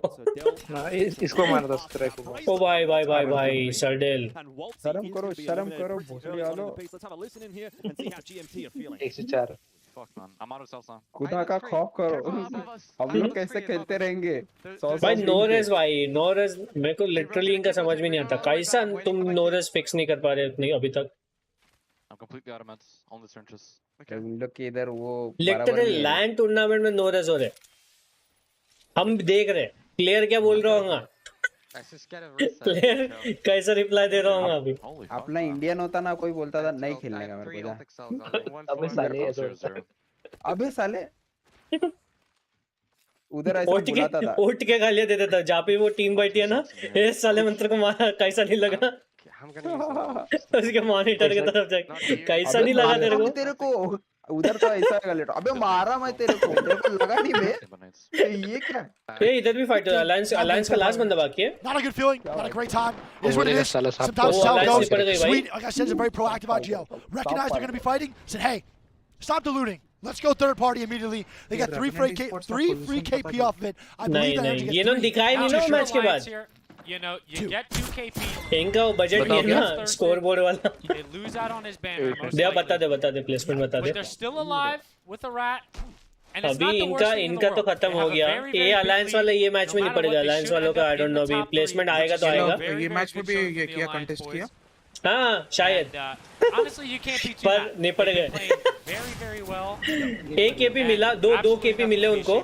इसको मार दो स्ट्राइक को. ओ भाई सरडेल शर्म करो भोसड़ी वालों. 104 खुदा का खौफ करो. हम लोग कैसे खेलते रहेंगे भाई. नोरेज मेरे को लिटरली इनका समझ में नहीं आता. कैसा तुम नोरेज फिक्स नहीं कर पा रहे इतनी अभी तक? I'm completely out of meds on the trenches. उन लोग के इधर वो लिटरली लैंड टूर्नामेंट में नोरेज हो रहे. हम देख रहे प्लेयर क्या बोल रहा होगा. प्लेयर कैसा रिप्लाई दे रहा हूँ अभी? अपना इंडियन होता ना कोई बोलता था नहीं खेलने का मेरे को। अबे साले उधर ऐसा बुलाता था। उठ के गालियां देता था जहाँ पे वो टीम बैठी है ना, ये साले मंत्र को मारा कैसा नहीं लगा? उसके मॉनिटर की तरफ जाके कैसा नहीं लगा तेरे को? उधर तो ऐसा है लेट। अबे मारा मैं तेरे को लगा नहीं बे। ये क्या? ये इधर भी फाइट है। अलायंस का लास्ट बंदा बाकी है। Not a good feeling, not a great time. It is what it is. Sometimes how it goes. Sweet, like I said, is very proactive IGL. Recognized they're going to be fighting. Said, hey, stop diluting. Let's go third party immediately. They got three free KP off of it. I believe that energy gets 3. ये ना दिखाया नहीं ना match के बाद। You know, you get 2 KP. इनका budget नहीं है ना स्कोर बोर्ड वाला। They lose out on his banner. बता दे प्लेसमेंट बता दे। They're still alive with a rat. अभी इनका तो खत्म हो गया। ये अलायंस वाला ये मैच में नहीं पड़ेगा। अलायंस वालों का आई डोंट नो अभी प्लेसमेंट आएगा तो आएगा। ये मैच में भी ये किया कंटेस्ट किया। हाँ शायद। पर नहीं पड़ेगा। एक केपी मिला, दो केपी मिले उनको।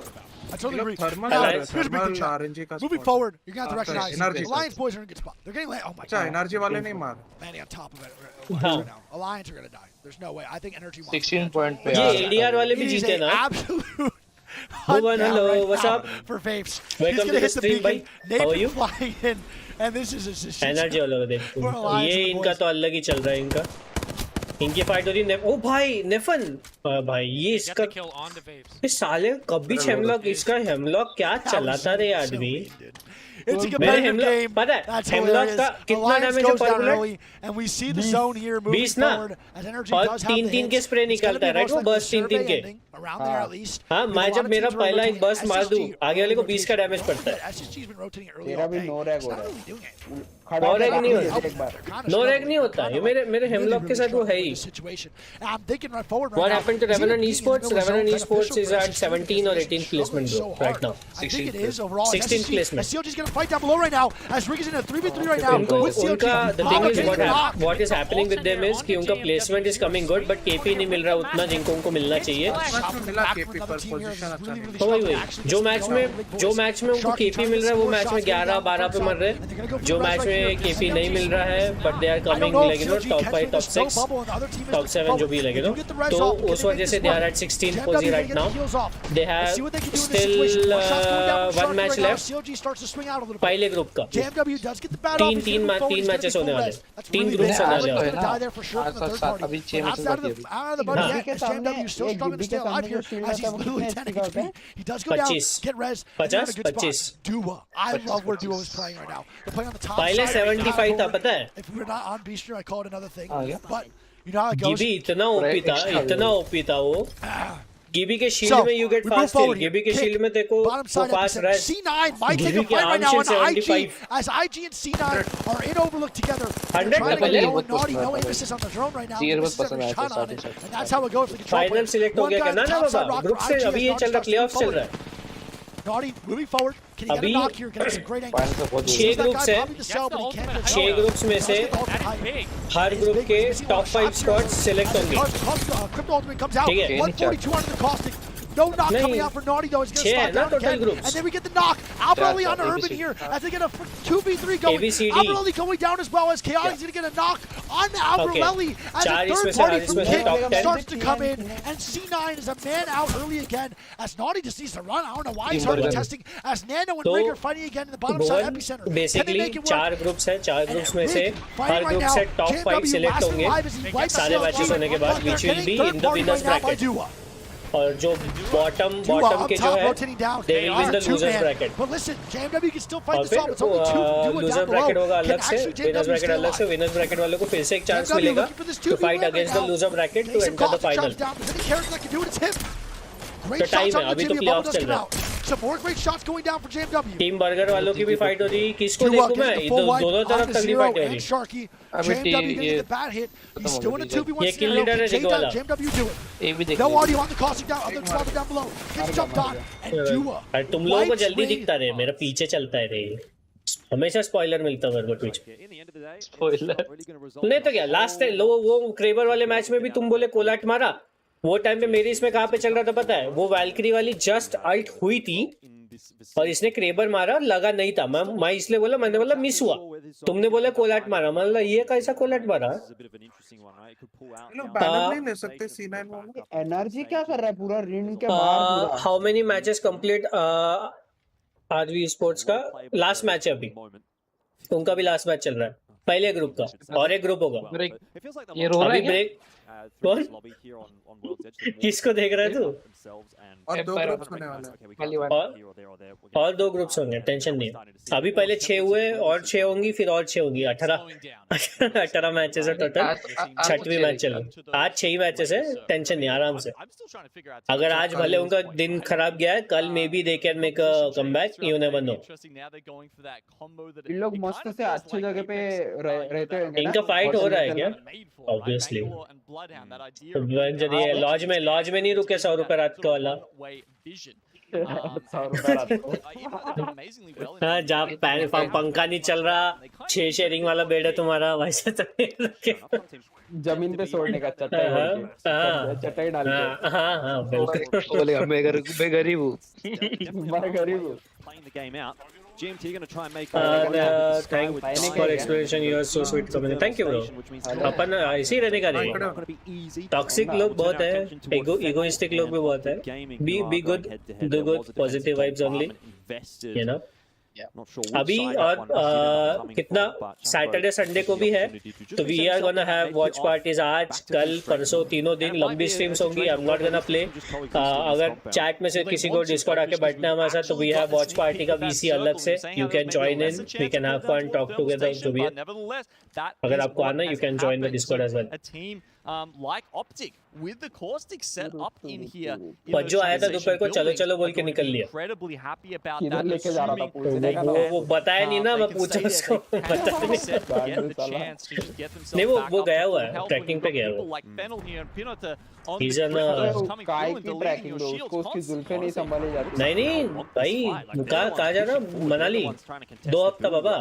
I totally agree. Here's a big thing, chat. Moving forward, you're going to have to recognize the Alliance boys are in a good spot. They're getting late. Oh my god. Energy wale nahi maar. Landing on top of it right now. Alliance are going to die. There's no way. I think Energy 16 point पे ये ADR वाले भी जीते ना। Absolute hello, what's up? For Vapes. Welcome to the stream, bhai. How are you? Flying in, and this is just Energy वालों को देखो। ये इनका तो अलग ही चल रहा है इनका। इनकी फाइट हो रही है। ओ भाई नेफन भाई ये इसका इस साले कभी हेमलॉक इसका हेमलॉक क्या चलाता रे आदमी। It's a competitive game. That's hilarious. Alliance goes down early, and we see the zone here moving forward as Energy does have the hits. 3 के स्प्रे निकालता है राइट वो बस 3 के। Around there at least. हाँ मैं जब मेरा पहला एक बस मार दूँ आगे वाले को 20 का डैमेज पड़ता है। SSG's been rotating early. तेरा भी नो रैग हो रहा है। नो रैग नहीं होता। नो रैग नहीं होता। ये मेरे हेमलॉक के साथ वो है ही। What happened to Revenant Esports? Revenant Esports is at 17 or 18 placement right now. 16 placement. SCLG's going to fight down below right now as Rick is in a 3v3 right now. उनका the thing is what is happening with them is कि उनका placement is coming good but KP नहीं मिल रहा उतना जिनको उनको मिलना चाहिए। वही जो मैच में उनको KP मिल रहा है वो मैच में 11-12 पे मर रहे हैं। जो मैच में KP नहीं मिल रहा है but they are coming like you know top 5, top 6, top 7 जो भी लगे तो उस वजह से they are at 16 posi right now. They have still 1 match left. पहले ग्रुप का 3 मैचेस होने वाले 3 ग्रुप्स होने वाले अभी 6 मैचेस बाकी है। 25 पहले 75 था पता है। गिबी इतना ओपी था वो। गिबी के शील्ड में you get fast kill. गिबी के शील्ड में देखो वो fast रहा है। C9 might take a fight right now on IG as IG and C9 are in Overlook together. 100 Naughty, no emphasis on the drone right now. And that's how it goes. Final select हो गया क्या? ना बाबा group से अभी ये चल रहा playoff चल रहा है। Naughty moving forward. Can he get a knock here? Get some great angles. 6 groups है। 6 ग्रुप्स में से हर ग्रुप के टॉप 5 स्पॉट्स सिलेक्ट होंगे। Crypto Ultimate comes out. 142 under the caustic. No knock coming out for Naughty though. He's going to slide down again. And then we get the knock. Alberelli on Urban here as they get a 2v3 going. Alberelli going down as well as Chaotic's going to get a knock on Alberelli as a third party from Kick starts to come in. And C9 is a man out early again as Naughty just needs to run. I don't know why he's hardly testing as Nano and Rigger fighting again in the bottom side epicenter. Basically 4 groups हैं। 4 groups में से हर group से top 5 select होंगे सारे matches होने के बाद which will be in the winners bracket. और जो बॉटम के जो है they will win the losers bracket. और फिर लूजर ब्रैकेट होगा अलग से, विनर्स ब्रैकेट अलग से। विनर्स ब्रैकेट वालों को फिर से एक चांस मिलेगा to fight against the loser bracket to enter the final. तो टाइम है अभी तो प्लेऑफ चल रहा है। टीम बर्गर वालों की भी फाइट हो रही है। किसको देखूं मैं? दोनों तरफ तगड़ी फाइट हो रही है। ये किल लीडर है देखो वाला। ये भी देखो। तुम लोगों को जल्दी दिखता रहे, मेरा पीछे चलता है रे। हमेशा स्पॉइलर मिलता है मेरे को ट्विच पे। स्पॉइलर नहीं तो क्या लास्ट वो क्रेबर वाले मैच में भी तुम बोले कोलाट मारा। वो टाइम पे मेरी इसमें कहाँ पे चल रहा था पता है? वो वैल्क्री वाली जस्ट अल्ट हुई थी और इसने क्रेबर मारा, लगा नहीं था। मैं इसलिए बोला, मैंने बोला मिस हुआ, तुमने बोला कोलैट मारा, मतलब ये कैसा कोलैट मारा? नहीं ले सकते C9 वाला। एनर्जी क्या कर रहा है पूरा रिंग के बाहर पूरा। How many matches complete RV Sports का लास्ट मैच है अभी, उनका भी लास्ट मैच चल रहा है, पहले ग्रुप का, और एक ग्रुप होगा। ये रो रहा है ब्रेक कौन? किसको देख रहा है तू? और 2 ग्रुप्स होने वाले हैं। और 2 ग्रुप्स होंगे, टेंशन नहीं। अभी पहले 6 हुए, और 6 होंगी, फिर और 6 होंगी। 18 मैचेस है टोटल, 6वीं मैच चल रही। आज 6 ही मैचेस है, टेंशन नहीं, आराम से। अगर आज भले उनका दिन खराब गया है, कल maybe they can make a comeback, you never know. इन लोग मस्त से अच्छी जगह पे रहते हैं। इनका फाइट हो रहा है क्या? ऑब्वियसली लॉज में नहीं रुके 100 रुपए रात का वाला। हाँ, जहाँ पंखा नहीं चल रहा, 6 शेयरिंग वाला बेड है तुम्हारा, वैसे तो जमीन पे सोने का चटाई डाल के। हाँ बिल्कुल। बोले मैं गरीब हूँ। मैं गरीब हूँ। GMT going to try and make thanks for explanation, you are so sweet coming. Thank you bro. अपन ऐसे ही रहने का नहीं, टॉक्सिक लोग बहुत है, इगोइस्टिक लोग भी बहुत है। Be good, do good, positive vibes only, you know. अभी और कितना सैटरडे संडे को भी है, तो we are gonna have watch parties आज कल परसों, तीनों दिन लंबी स्ट्रीम्स होंगी। I am not gonna play. अगर चैट में से किसी को डिस्कॉर्ड आके बैठना है हमारे साथ, तो वी हैव वॉच पार्टी का VC अलग से, you can join in, we can have fun, talk together, जो भी है। अगर आपको आना, you can join the Discord as well. like Optic with the caustic set up in here. जो आया था दोपहर को चलो चलो बोल के निकल लिया। Incredibly happy about that. लेके जा रहा था वो बताया नहीं ना, मैं पूछा उसको, बताया नहीं। वो गया हुआ है, ट्रैकिंग पे गया हुआ है। He's on काय की ट्रैकिंग दो उसको, उसकी जुल्फे नहीं संभाली जाती। नहीं भाई, कहाँ जा रहा? मनाली 2 हफ्ता बाबा।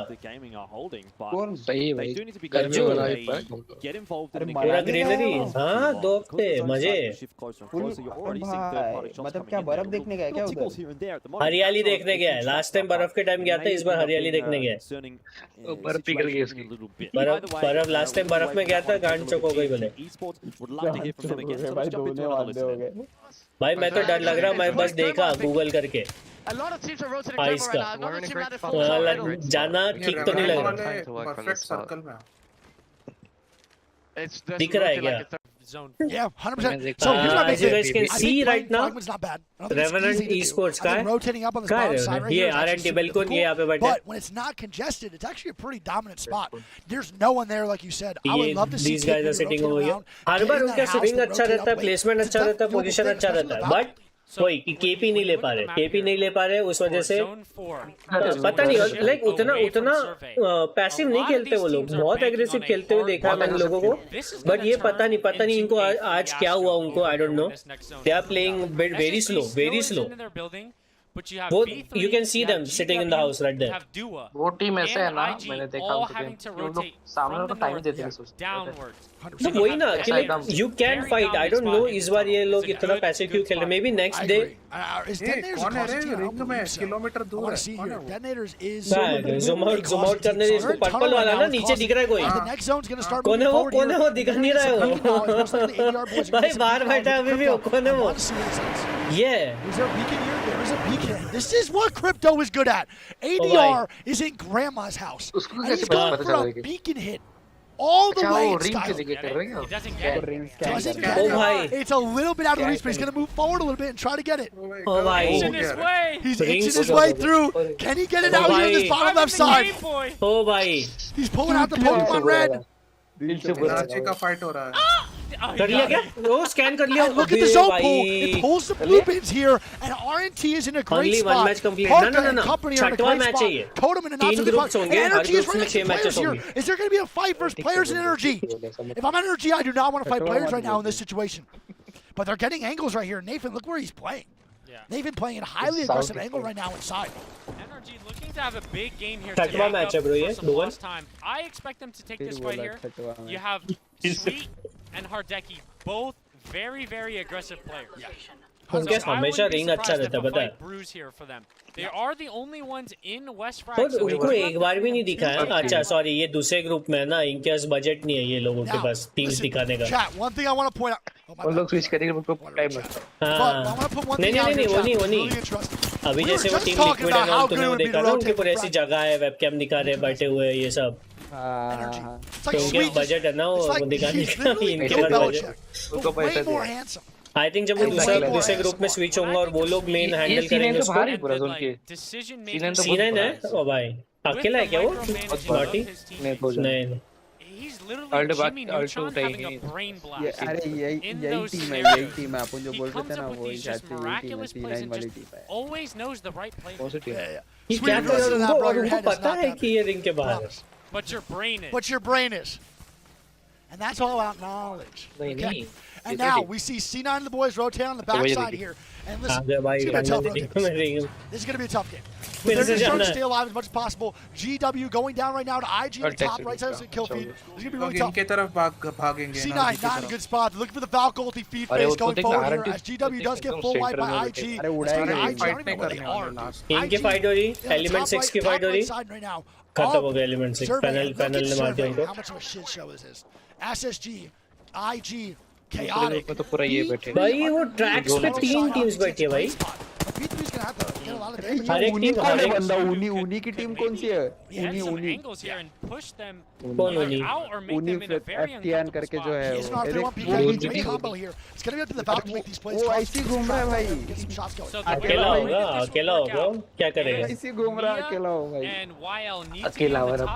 कौन सही है भाई, पूरा ग्रीनरी, हाँ 2 हफ्ते मजे। मतलब क्या बर्फ देखने गया क्या उधर? हरियाली देखने गया है। लास्ट टाइम बर्फ के टाइम गया था, इस बार हरियाली देखने गया है। बर्फ पिघल गई उसकी। बर्फ लास्ट टाइम बर्फ में गया था, गांड चौक हो गई बोले। भाई मैं तो डर लग रहा, मैं बस देखा गूगल करके आइस का, जाना ठीक तो नहीं लग रहा। दिख रहा है क्या? Yeah, 100%. So here's my big as you guys thing. can I see think right now, Fragment's not bad. I don't think it's Revenant easy to do. Esports I think का rotating up on this bottom side right ये here is actually RNT super बिल्कुल cool. ये यहाँ पे बैठे। But when it's not congested, it's actually a pretty dominant spot. There's no one there, like you said. I would love to see these guys are sitting over here. around, her bar get in उनका that house, swing but अच्छा rotate रहता है, up. Placement It's a अच्छा रहता है, tough position thing, अच्छा especially रहता है, बट कोई केपी नहीं ले पा रहे, उस वजह से पता नहीं, लाइक उतना पैसिव नहीं खेलते वो लोग, बहुत एग्रेसिव खेलते हुए देखा है मैंने लोगों को। बट ये पता नहीं इनको आज क्या हुआ उनको, I don't know. They are playing very slow. वो you can see them sitting in the house right there. वो टीम ऐसे है ना, मैंने देखा उनको लोग सामने को टाइम देते हैं। तो वही ना कि you can fight. I don't know इस बार ये लोग इतना पैसे क्यों खेल रहे? Maybe next day. कौन है रे रिंग में? किलोमीटर दूर है। Detonators is zoom out करने दे इसको, पर्पल वाला ना नीचे दिख रहा है कोई। The next zone's going to start कौन है moving forward वो दिख नहीं रहा है वो। भाई बाहर बैठा है अभी भी, कौन है वो? Yeah. Is there a beacon here? There is a beacon. This is what Crypto is good at. ADR is in Grandma's house. And he's going for a beacon hit. All the way in Skyline. Doesn't get it. It's a little bit out of the reach, but he's going to move forward a little bit and try to get it. He's in his way. He's inching his way through. Can he get it out here on this bottom left side? Oh, bhai. He's pulling out the Pokemon Red. का fight हो रहा है। कर लिया क्या? वो scan कर लिया। Look at the zone pull. It pulls the blue pins here, and RNT is in a great spot. Only one match complete. Parker and company are in a छठवां great मैच है ये। spot. Totem in a not so good spot. And Energy is running into players here. होंगे। Is there going to be a fight versus players in Energy? If I'm Energy, I do not want to fight players right now in this situation. But they're getting angles right here. Nathan, look where he's playing. Nathan playing in a highly aggressive angle right now inside. Energy looking to have a big game here छठवां match है bro ये, last time. I expect them to take this fight here. You have Sweet and Hardeki, both very, very aggressive players. उनके हमेशा ring अच्छा रहता है, पता है? They are the only ones in West Frag. और उनको एक बार भी नहीं दिखा है। अच्छा सॉरी, ये दूसरे ग्रुप में है ना, इनके पास बजट नहीं है ये लोगों के पास टीम्स दिखाने का। Chat, one thing I want to point out. वो लोग स्विच करेंगे, उनको टाइम लगता है। हाँ, नहीं, वो नहीं। अभी जैसे वो टीम लिक्विड है ना, तूने वो देखा ना, उनके पूरे ऐसी जगह है, वेबकैम दिखा रहे, बैठे हुए ये सब। तो उनके बजट है ना, वो दिखाने का, इनके पास बजट। आई थिंक जब वो दूसरे ग्रुप में स्विच होंगे और वो लोग मेन हैंडल करेंगे उसको। C9 है ओ भाई, अकेला है क्या वो? नॉटी नहीं। अरे यही टीम है अपन जो बोल रहे थे ना, वो C9 वाली टीम है। ये क्या कर रहे हैं उनको पता है कि ये रिंग के बाहर है। But your brain is. And that's all about knowledge. Okay? And now we see C9 and the boys rotate on the backside here. And listen, it's going to be a tough rotation. This is going to be a tough game. They're going to try to stay alive as much as possible. GW going down right now to IG in the top right side of the kill feed. This is going to be really tough. C9 not in a good spot. They're looking for the Valk ulti feed phase going forward here. As GW does get full wipe by IG. IG, I don't even know where they are. इनकी fight हो रही, element 6 की fight हो रही, खत्म हो गया element 6, panel ने मार दिया उनको। How much of a shit show is this? SSG, IG, chaotic. भाई वो ट्रैक्स पे 3 टीम्स बैठी है भाई। P3's gonna have to get a lot of damage. हर एक टीम हर एक बंदा उनी की टीम कौन सी है? उनी कौन उनी? उनी FTN करके जो है It's not 3-1 combo here. It's gonna be up to the Valk to make these plays. वो ऐसे घूम रहा है भाई। Get some shots going. अकेला होगा क्या करेगा? ऐसे घूम रहा अकेला हो भाई। अकेला हो रहा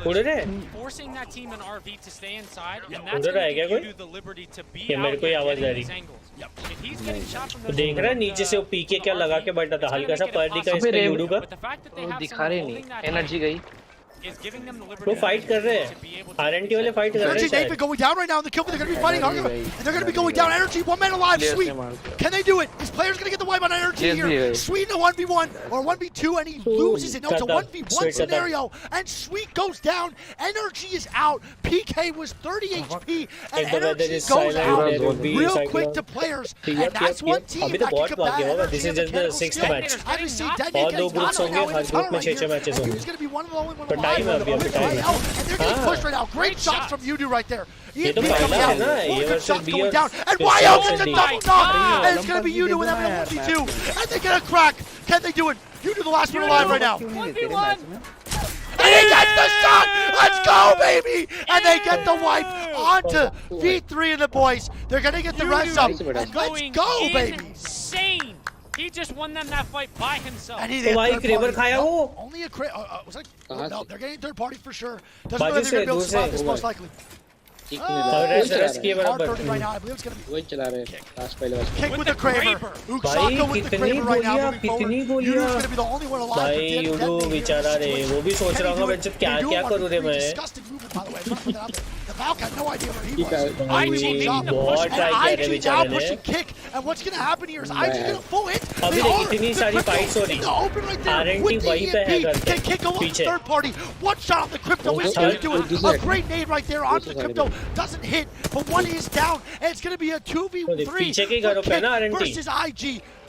उड़ रहे? Forcing that team in RV to stay inside, and उड़ that's रहा है क्या going कोई? to give you the liberty to be ये मेरे को ही आवाज आ रही। If he's getting shot from तो देख रहा है नीचे से वो पीके क्या लगा के बैठा था, हल्का सा पर्दी का इसका यूडू का। वो दिखा रहे नहीं, एनर्जी गई। वो फाइट कर रहे हैं, RNT वाले फाइट कर रहे Energy they've been going down right now in the kill, but they're going to be fighting hard. And they're going to be going down. Energy, 1 man alive. Sweet. Can they do it? This player's going to get the wipe on Energy here. Sweet in a 1v1 or 1v2, and he loses it. No, it's a 1v1 scenario. And Sweet goes down. Energy is out. PK was 30 HP, and Energy goes out real quick to players. And that's one team that can combat. This is just the 6th match. As we see, Dead Nick दो groups होंगे, हर group में 6 matches होंगे। He's going to be one of the only ones तो time है अभी time. and they're getting pushed right now. Great shots from Udu right there. ये तो पहला है ना, ये good versus shots be going और down. And YO gets a double knock. And it's going to be Udu with them in a 1v2. And they get a crack. Can they do it? Udu the last one alive right now. 1v1. And he gets the shot! Let's go, baby! And they get the wipe onto V3 and the boys. They're going to get the rest up. And let's go, baby! Insane! He just won them that fight by himself. And he तो भाई क्रेवर खाया वो। Only a was like no, they're getting third party for sure. Doesn't look like they're going to be able to survive this most likely. Rest किए बराबर। Right now, I believe it's going to be वही चला रहे हैं last पहले वाला। kick with the Kraber. Uksaka with the Kraber right now. कितनी गोलियां। Udu's going to be the only one alive. भाई यूडू बेचारा रे, वो भी सोच रहा होगा बच्चे क्या करूँ रे मैं। Disgusting movement, by the way. I'm gonna put that out there. The Valk had no idea where he was. IG बहुत ट्राई कर रहे IG now बेचारे pushing ने। kick. And what's going to happen here is IG going to full hit. अभी देख इतनी सारी fights हो रही। The open right there RNT with the वहीं पे है घर Can kick along पीछे। third party. One shot on the Crypto is going to do it. A great nade right there onto the Crypto. Doesn't hit, but one is down. And it's going to be a 2v3 पीछे के घरों पे ना RNT versus IG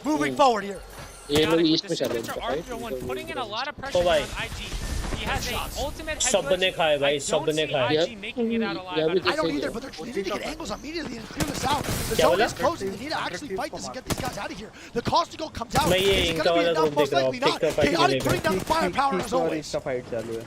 moving forward here. ये लोग east में चल रहे हैं। Putting in a lot of pressure on IG. He has a ultimate सब ने खाए भाई, सब ने खाए। I don't either, but they need to get angles immediately and clear this out. The zone is closing. They need to actually fight this and get these guys out of here. The cost to go comes out. मैं ये Is it इनका going to be वाला enough? Group Most देख रहा हूँ, likely not. टिक का fight Chaotic देख putting down the firepower as always. इसका फाइट चालू है।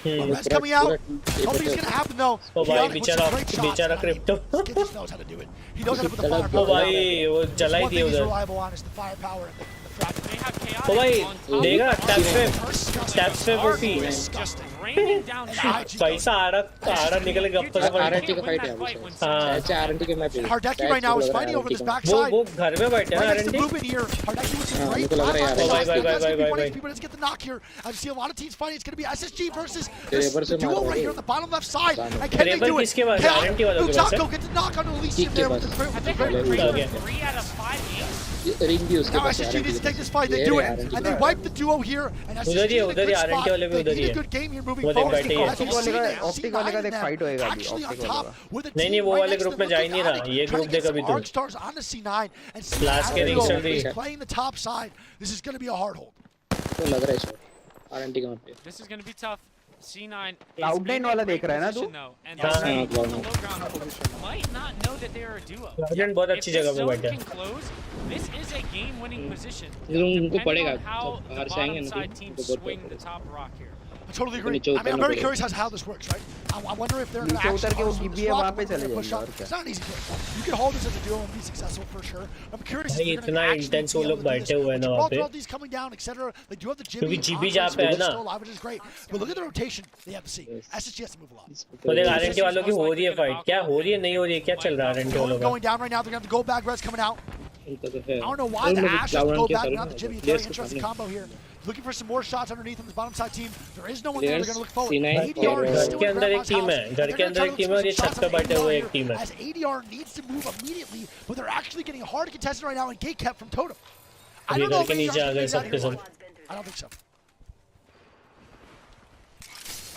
That's coming out. Nothing's going to happen though. ओ भाई बेचारा crypto. He just knows how to do it. He knows how to put the firepower. ओ भाई वो जला ही One दिया thing he's उधर। reliable on is the firepower and the fragment. ओ भाई देगा tap पे वो भी पैसा आ रहा निकल गप्पा से आरएनटी का फाइट है अभी। हाँ अच्छा आरएनटी के मैच है। Hardeki right now is fighting over this backside. वो घर में बैठे हैं Right next to RNT। movement here. Hardeki with some great मुझे लग रहा है भाई। but let's get the knock here. I see a lot of teams fighting. It's going to be SSG versus this duo right here on the bottom left side. And can they do it? किसके पास RNT वालों के पास है? Uksaka gets the knock on the Elysium there with the 3 out of 5 games. Now SSG needs to take this fight. They do it, and they wipe the duo here. And SSG in a good spot. They need a good game here moving forward. Actually on top with a team right next to them. Trying to get some arc stars on the C9, and C9 is playing the top side. This is going to be a hard hold. This is going to be tough. C9 Cloud9 वाला देख रहा है ना तू? might not know that they are a duo. Cloud9 बहुत अच्छी जगह पे बैठा है. This is a game-winning position. उनको पड़ेगा. How the bottom side teams swing the top rock here. I totally agree. I mean, I'm very curious as to how this works, right? I wonder if they're going to actually push up. It's not an easy thing. You can hold this as a duo and be successful for sure. I'm curious if they're going to actually be able to do this. All these coming down, etc. They do have the Jimmy still alive, which is great. But look at the rotation they have to see. SSG has to move a lot. तो देख RNT वालों की हो रही है fight. क्या हो रही है नहीं हो रही है क्या चल रहा है RNT वालों का? Going down right now. They're going to have the go back res coming out. I don't know why the Ash has to go back, not the Jimmy. Very interesting combo here. Looking for some more shots underneath on this bottom side team. There is no one there. They're going to look forward. ADR is still in Grandma's house. घर के अंदर एक team है और ये छत पे बैठे हुए एक टीम है. As ADR needs to move immediately, but they're actually getting hard contested right now and gate-kept from Totem. I don't know if ADR is going to get out here. I don't think so.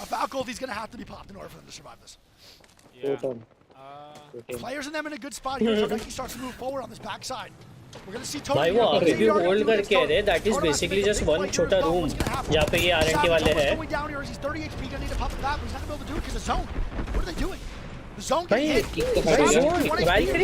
A Falco, he's going to have to be popped in order for them to survive this. Players in them in a good spot here. So Becky starts to move forward on this backside. We're going to see Totem. भाई वो आगे भी hold करके है. That is basically just one छोटा room जहाँ पे ये RNT वाले हैं. Going down here. He's 30 HP. Going to need to pop it back. He's not going to be able to do it because the zone. What are they doing? The zone can hit. Can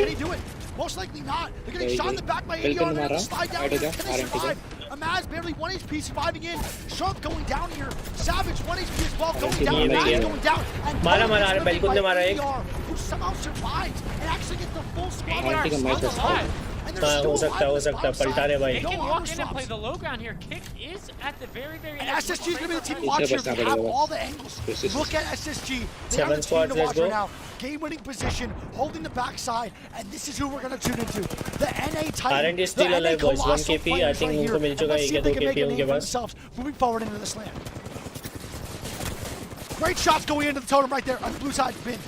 he do it? Most likely not. They're getting shot in the back by ADR. They're going to slide down here. Can they survive? Amaz barely 1 HP surviving in. Sharp going down here. Savage 1 HP as well going down. Amaz going down. And ADR, who somehow survives and actually gets the full squad on the line. हो सकता है पलटा रहे भाई. They can walk in and play the low ground here. Kick is at the very end. And SSG is going to be the team to watch here. They have all the angles. Look at SSG. They are the team to watch right now. Game-winning position, holding the backside, and this is who we're going to tune into. The NA Titan. RNT is still alive, boys. 1 KP. I think उनको मिल चुका है. 1 2 KP उनके पास. Moving forward into this land. Great shots going into the totem right there on the blue side. Bin.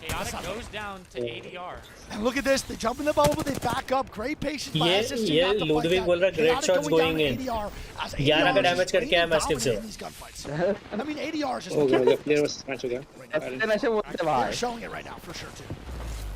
Chaotic goes down to ADR. And look at this, they jump in the bubble, but they back up. Great patience by SSG. ये Ludwig बोल रहा great shots going in. 11 का damage करके आया Mastiff से. I mean, ADR is just player versus match हो गया. they're showing it right now for sure too.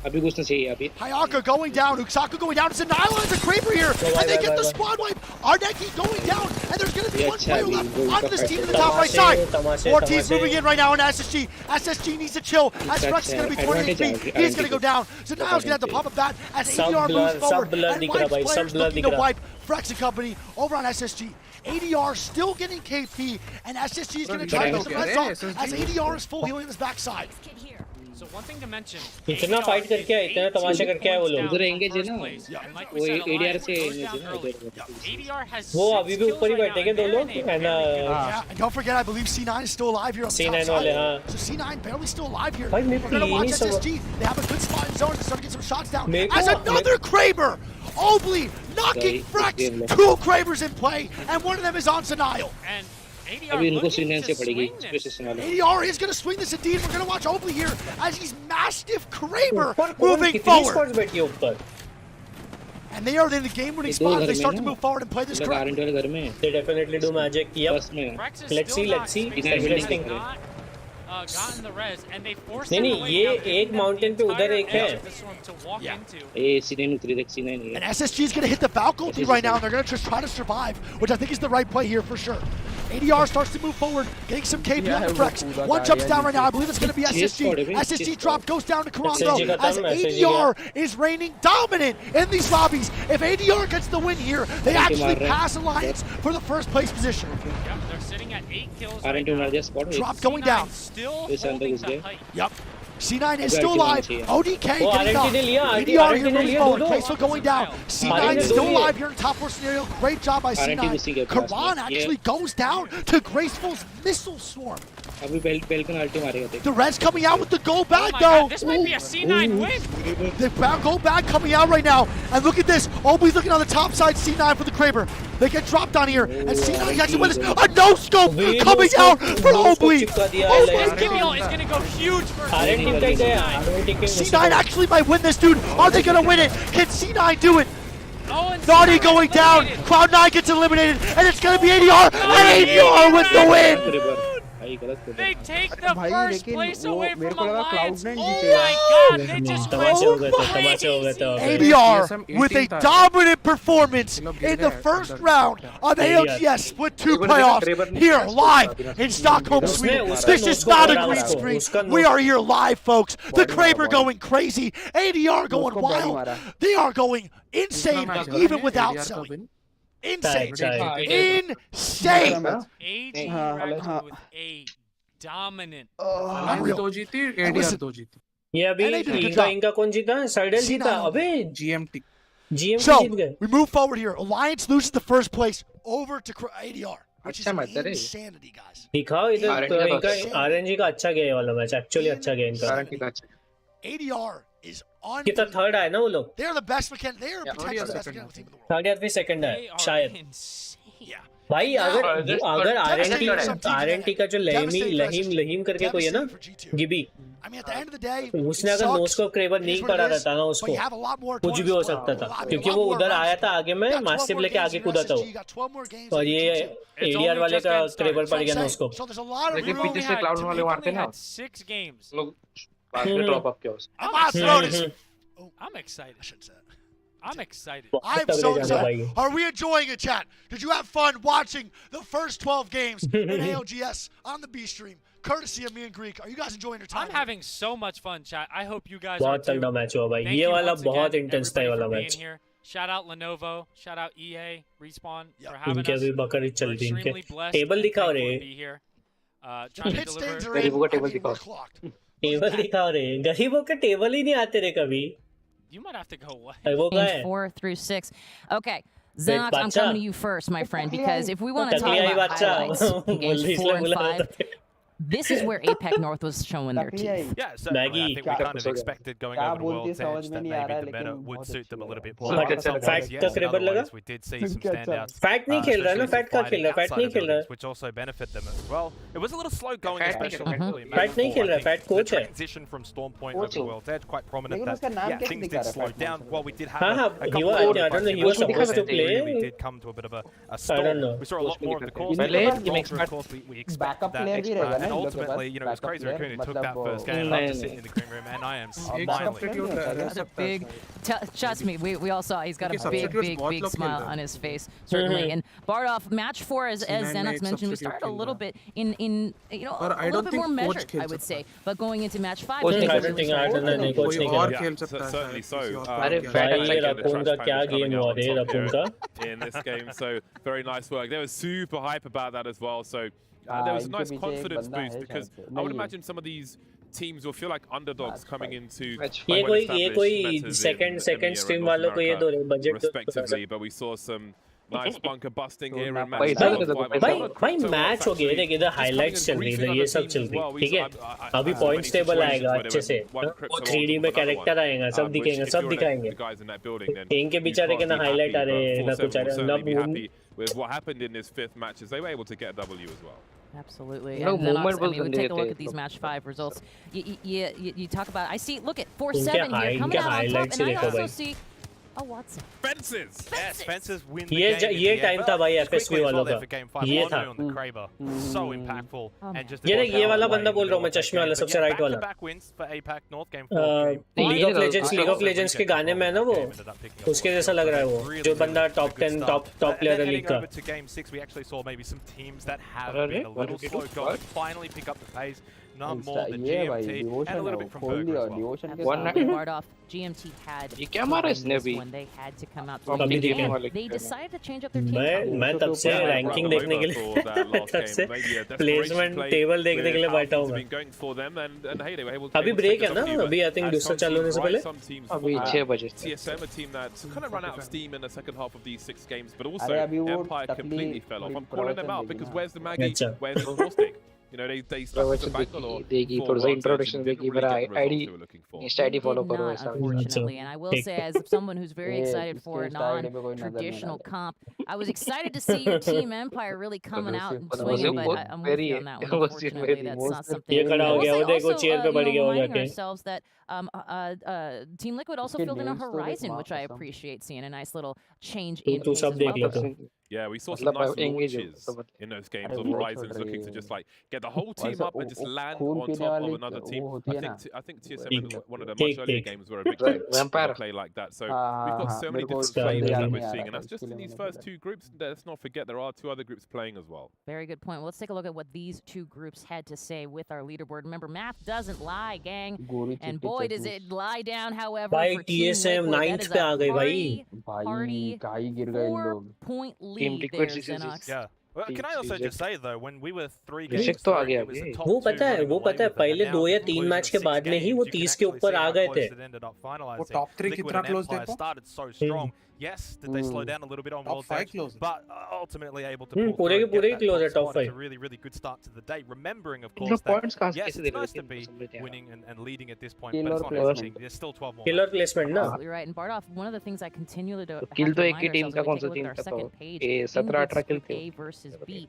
अभी कुछ नहीं चाहिए अभी. Hayaka going down, Uksaka going down. It's a Nihilizer Creeper here, and they get the squad wipe. Ardeki going down, and there's going to be one player left on this team in the top right side. 4 teams moving in right now on SSG. SSG needs to chill. As Rex is going to be 20 HP, he's going to go down. So now he's going to have to pop it back as ADR moves forward. And Wipes players looking to wipe Frex and company over on SSG. ADR still getting KP, and SSG is going to try to get the red zone as ADR is full healing his backside. So one thing to mention. इतना fight करके आए, इतना तमाशा करके आए वो लोग. उधर engage है ना. वो ADR से एंगेज है ना. वो अभी भी ऊपर ही बैठे हैं दो लोग. And don't forget, I believe C9 is still alive here on the top C9 वाले हाँ. So C9 barely still alive here. We're going to watch SSG. They have a good spot in zone to start to get some shots down. As another Kraber! Obley knocking Frex. 2 Kravers in play, and one of them is on Senial. And अभी इनको सीने से पड़ेगी. ADR is going to swing this indeed. We're going to watch Obley here as he's Mastiff Kraber moving forward. And they are in the game-winning spot. They start to move forward and play this crap. They definitely do magic. Yep. Let's see. Interesting. Gotten the res and they forced नहीं ये एक mountain पे उधर एक है. And SSG is going to hit the Falco right now, and they're going to just try to survive, which I think is the right play here for sure. ADR starts to move forward, getting some KP on the Frex. One jumps down right now. I believe it's going to be SSG. SSG drop goes down to Karando as ADR is reigning dominant in these lobbies. If ADR gets the win here, they actually pass Alliance for the first place position. Yep, they're sitting at 8 kills right now. Drop going down. Still holding the height. Yep. C9 is still alive. ODK getting up. ADR here moving forward. Placeful going down. C9 is still alive here in top 4 scenario. Great job by C9. Karan actually goes down to Graceful's missile swarm. The Reds coming out with the go bag though. This might be a C9 win. The go bag coming out right now. And look at this. Obley's looking on the top side. C9 for the Kraber. They get dropped on here. And C9 actually wins. A no-scope coming out for Obley. Oh my god. Is going to go huge for C9 actually might win this, dude. Are they going to win it? Can C9 do it? Naughty going down. Cloud9 gets eliminated, and it's going to be ADR. And ADR with the win. They take the first place away from Alliance. Oh my god, they just ADR with a dominant performance in the first round of ALGS Split 2 playoffs here live in Stockholm, Sweden. This is not a green screen. We are here live, folks. The Kraber going crazy. ADR going wild. They are going insane even without selling. Insane. Insane. AD with a dominant. ये अभी इनका कौन जीता? सर्डेल जीता. अबे GMT. So we move forward here. Alliance loses the first place over to ADR, which is insanity, guys. दिखाओ इधर तो इनका RNG का अच्छा गया ये वाला मैच. एक्चुअली अच्छा गया इनका. ADR is on. कितना थर्ड आया ना वो लोग? They're the best mechanic. They are potentially the best mechanical team in the world. Third या फिर सेकंड है शायद. भाई अगर RNT का जो लहीम करके कोई है ना गिबी, उसने अगर नोस्कोप क्रेबर नहीं पड़ा रहता ना उसको कुछ भी हो सकता था, क्योंकि वो उधर आया था आगे में मास्टिव लेके आगे कूदा था वो, और ये एडीआर वाले का क्रेबर पड़ गया नोस्कोप. लेकिन पीछे से क्लाउड वाले मारते हैं ना लोग बाद में ड्रॉप अप किया उसने. I'm excited. I'm excited. I'm so excited. Are we enjoying it, chat? Did you have fun watching the first 12 games in ALGS on the B stream, courtesy of me and Greek? Are you guys enjoying your time? I'm having so much fun, chat. I hope you guys are बहुत तगड़ा match हुआ भाई. ये वाला बहुत intense था ये वाला match. Shout out Lenovo, shout out EA, Respawn for having us. इनके अभी बकरी चल रही इनके. टेबल दिखाओ रे. गरीबों का टेबल दिखाओ. टेबल दिखाओ रे. गरीबों के टेबल ही नहीं आते रे कभी. You might have to go away. Games 4 through 6. Okay, Xenox, I'm coming to you first, my friend, because if we want to talk about highlights in games 4 and 5, this is where APAC North was showing their teeth. Yeah, so I think we kind of expected going over to World's Edge that maybe the meta would suit them a little bit more. Otherwise, we did see some standouts. Fat नहीं खेल रहा ना, Fat का खेल रहा, Fat नहीं खेल रहा. Which also benefit them as well. It was a little slow going, especially. Fat नहीं खेल रहा, Fat coach है. Transition from Storm Point over to World's Edge quite prominent. That things did slow down. While we did have a couple of he was supposed to play. We did come to a bit of a stall. We saw a lot more of the course. Of course, we expected that extra, and ultimately, you know. It's crazy Raccoon who took that first game. I love to sit in the green room, and I am smiling. That's a big. Trust me, we all saw he's got a big smile on his face, certainly. And Bardoff, match 4, as Xenox mentioned, we started a little bit in you know a little bit more measured, I would say. But going into match 5, certainly so. In this game, so very nice work. They were super hype about that as well. So. There was a nice confidence boost because I would imagine some of these teams will feel like underdogs coming into ये कोई second stream वालों को ये दो budget respectively, but we saw some nice bunker busting here and भाई match हो गया. देखिए इधर हाइलाइट्स चल रही है, ये सब चल रही है, ठीक है. अभी पॉइंट्स टेबल आएगा अच्छे से, 3D में कैरेक्टर आएगा, सब दिखेंगे, सब दिखाएंगे. इनके बेचारे के ना हाइलाइट आ रहे हैं ना कुछ आ रहा है. With what happened in this 5th match is they were able to get a W as well. Absolutely. And Xenox, I mean, we take a look at these match 5 results. You talk about, I see, look at 4-7 here coming out on top, and I also see a Watson. Fences! Yes, Fences win the game. ये time था भाई FSV वालों का. ये था. So impactful. And just ये वाला बंदा बोल रहा हूँ मैं, चश्मे वाला, सबसे राइट वाला. League of Legends के गाने में है ना वो, उसके जैसा लग रहा है वो, जो बंदा top 10 top player है लीग का. To game 6, we actually saw maybe some teams that have been a little slow going finally pick up the pace. None more than GMT and a little bit from Burger as well. GMT had when they had to come out to they decided to change up their team. मैं तब से ranking देखने के लिए तब से placement table देखने के लिए बैठा हूँ मैं. अभी ब्रेक है ना, अभी आई थिंक दूसरा चालू होने से पहले अभी 6 बजे. TSM, a team that kind of ran out of steam in the second half of these 6 games, but also Empire completely fell off. I'm calling them out because where's the Maggie, where's the Caustic? You know, they stuck to the bank a lot. देगी थोड़ा सा introduction देगी मेरा ID Insta ID follow करो ऐसा. Unfortunately, and I will say, as someone who's very excited for a non-traditional comp, I was excited to see your team Empire really coming out and swinging, but I'm with you on that one. Unfortunately, that's not something. ये खड़ा हो गया वो देखो chair पे बढ़ गया हो reminding जाके. ourselves that Team Liquid also filled in a Horizon, which I appreciate seeing a nice little change in pace as well. Yeah, we saw some nice launches in those games of Horizons looking to just like get the whole team up and just land on top of another team. I think TSM in one of the much earlier games were a big team play like that. So we've got so many different flavors that we're seeing, and that's just in these first two groups. Let's not forget there are two other groups playing as well. Very good point. Well, let's take a look at what these two groups had to say with our leaderboard. Remember, math doesn't lie, gang, and boy does it lie down. However, भाई for Team TSM Liquid, 9th पे आ गए भाई. party 4-point lead there, Xenox. Yeah. Well, can I also just say though, when we were 3 Rishik games, तो आ गया it was the अभी. top वो 2 पता है पहले 2 या 3 मैच के बाद में ही वो 30 के ऊपर आ गए थे. वो top 3 कितना close देखो? started so strong. Yes, did they slow down a little bit on World Stage, but ultimately able to pull पूरे के through पूरे and ही get close है that top top 5. 5. A really, really good start to the day. Remembering, of इनका course, points that कहाँ yes, कैसे it's दे रहे nice to थे be समझ नहीं winning and leading at this point, but it's not everything. There's still 12 more. Killer placement ना. Absolutely right. And Bardoff, one of the things I continually do किल तो एक ही remind team का ourselves कौन when we सा take a team look at our का second तो page, ये in 17-18 kill groups थे. A versus B.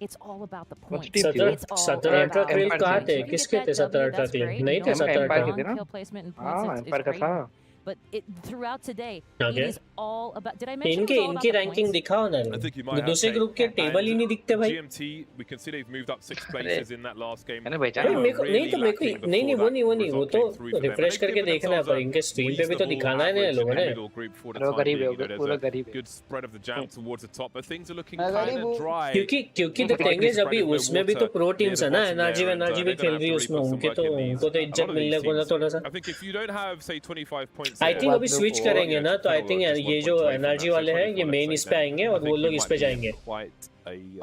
It's all about the What's points. team थी? It's all 17-18 about किल कहाँ points. थे? You can किसके get थे that W, 17-18 that's kill? great. नहीं You थे know, Empire के थे 17-18. ना? kill placement and points, हाँ it's Empire का great. था. But throughout today, Okay. it is all about. Did I mention इनके it was all इनकी about the रैंकिंग points? दिखाओ ना. I think you might have दूसरे Kate. ग्रुप के table ही नहीं दिखते भाई. GMT, we can see they've moved up 6 places in that last game. है ना भाई They जान. were नहीं really तो मेरे को lacking नहीं before वो that वो result तो came through for them. Refresh They've करके given देखना है themselves पर इनके स्ट्रीम पे भी तो reasonable दिखाना है ना average लोगों in ने. the middle group for the वो time गरीब being. है, You know, पूरा there's गरीब a है. good spread of the jump towards the top, but things are looking kind of dry. क्योंकि देखेंगे जब भी उसमें भी तो प्रो टीम्स है ना. एनर्जी भी खेल रही है उसमें. उनको तो इज्जत मिलने को ना थोड़ा सा. I think if you don't have say 25 points, I think अभी स्विच करेंगे ना तो आई थिंक ये जो एनर्जी वाले हैं ये मेन इस पे आएंगे और वो लोग इस पे जाएंगे.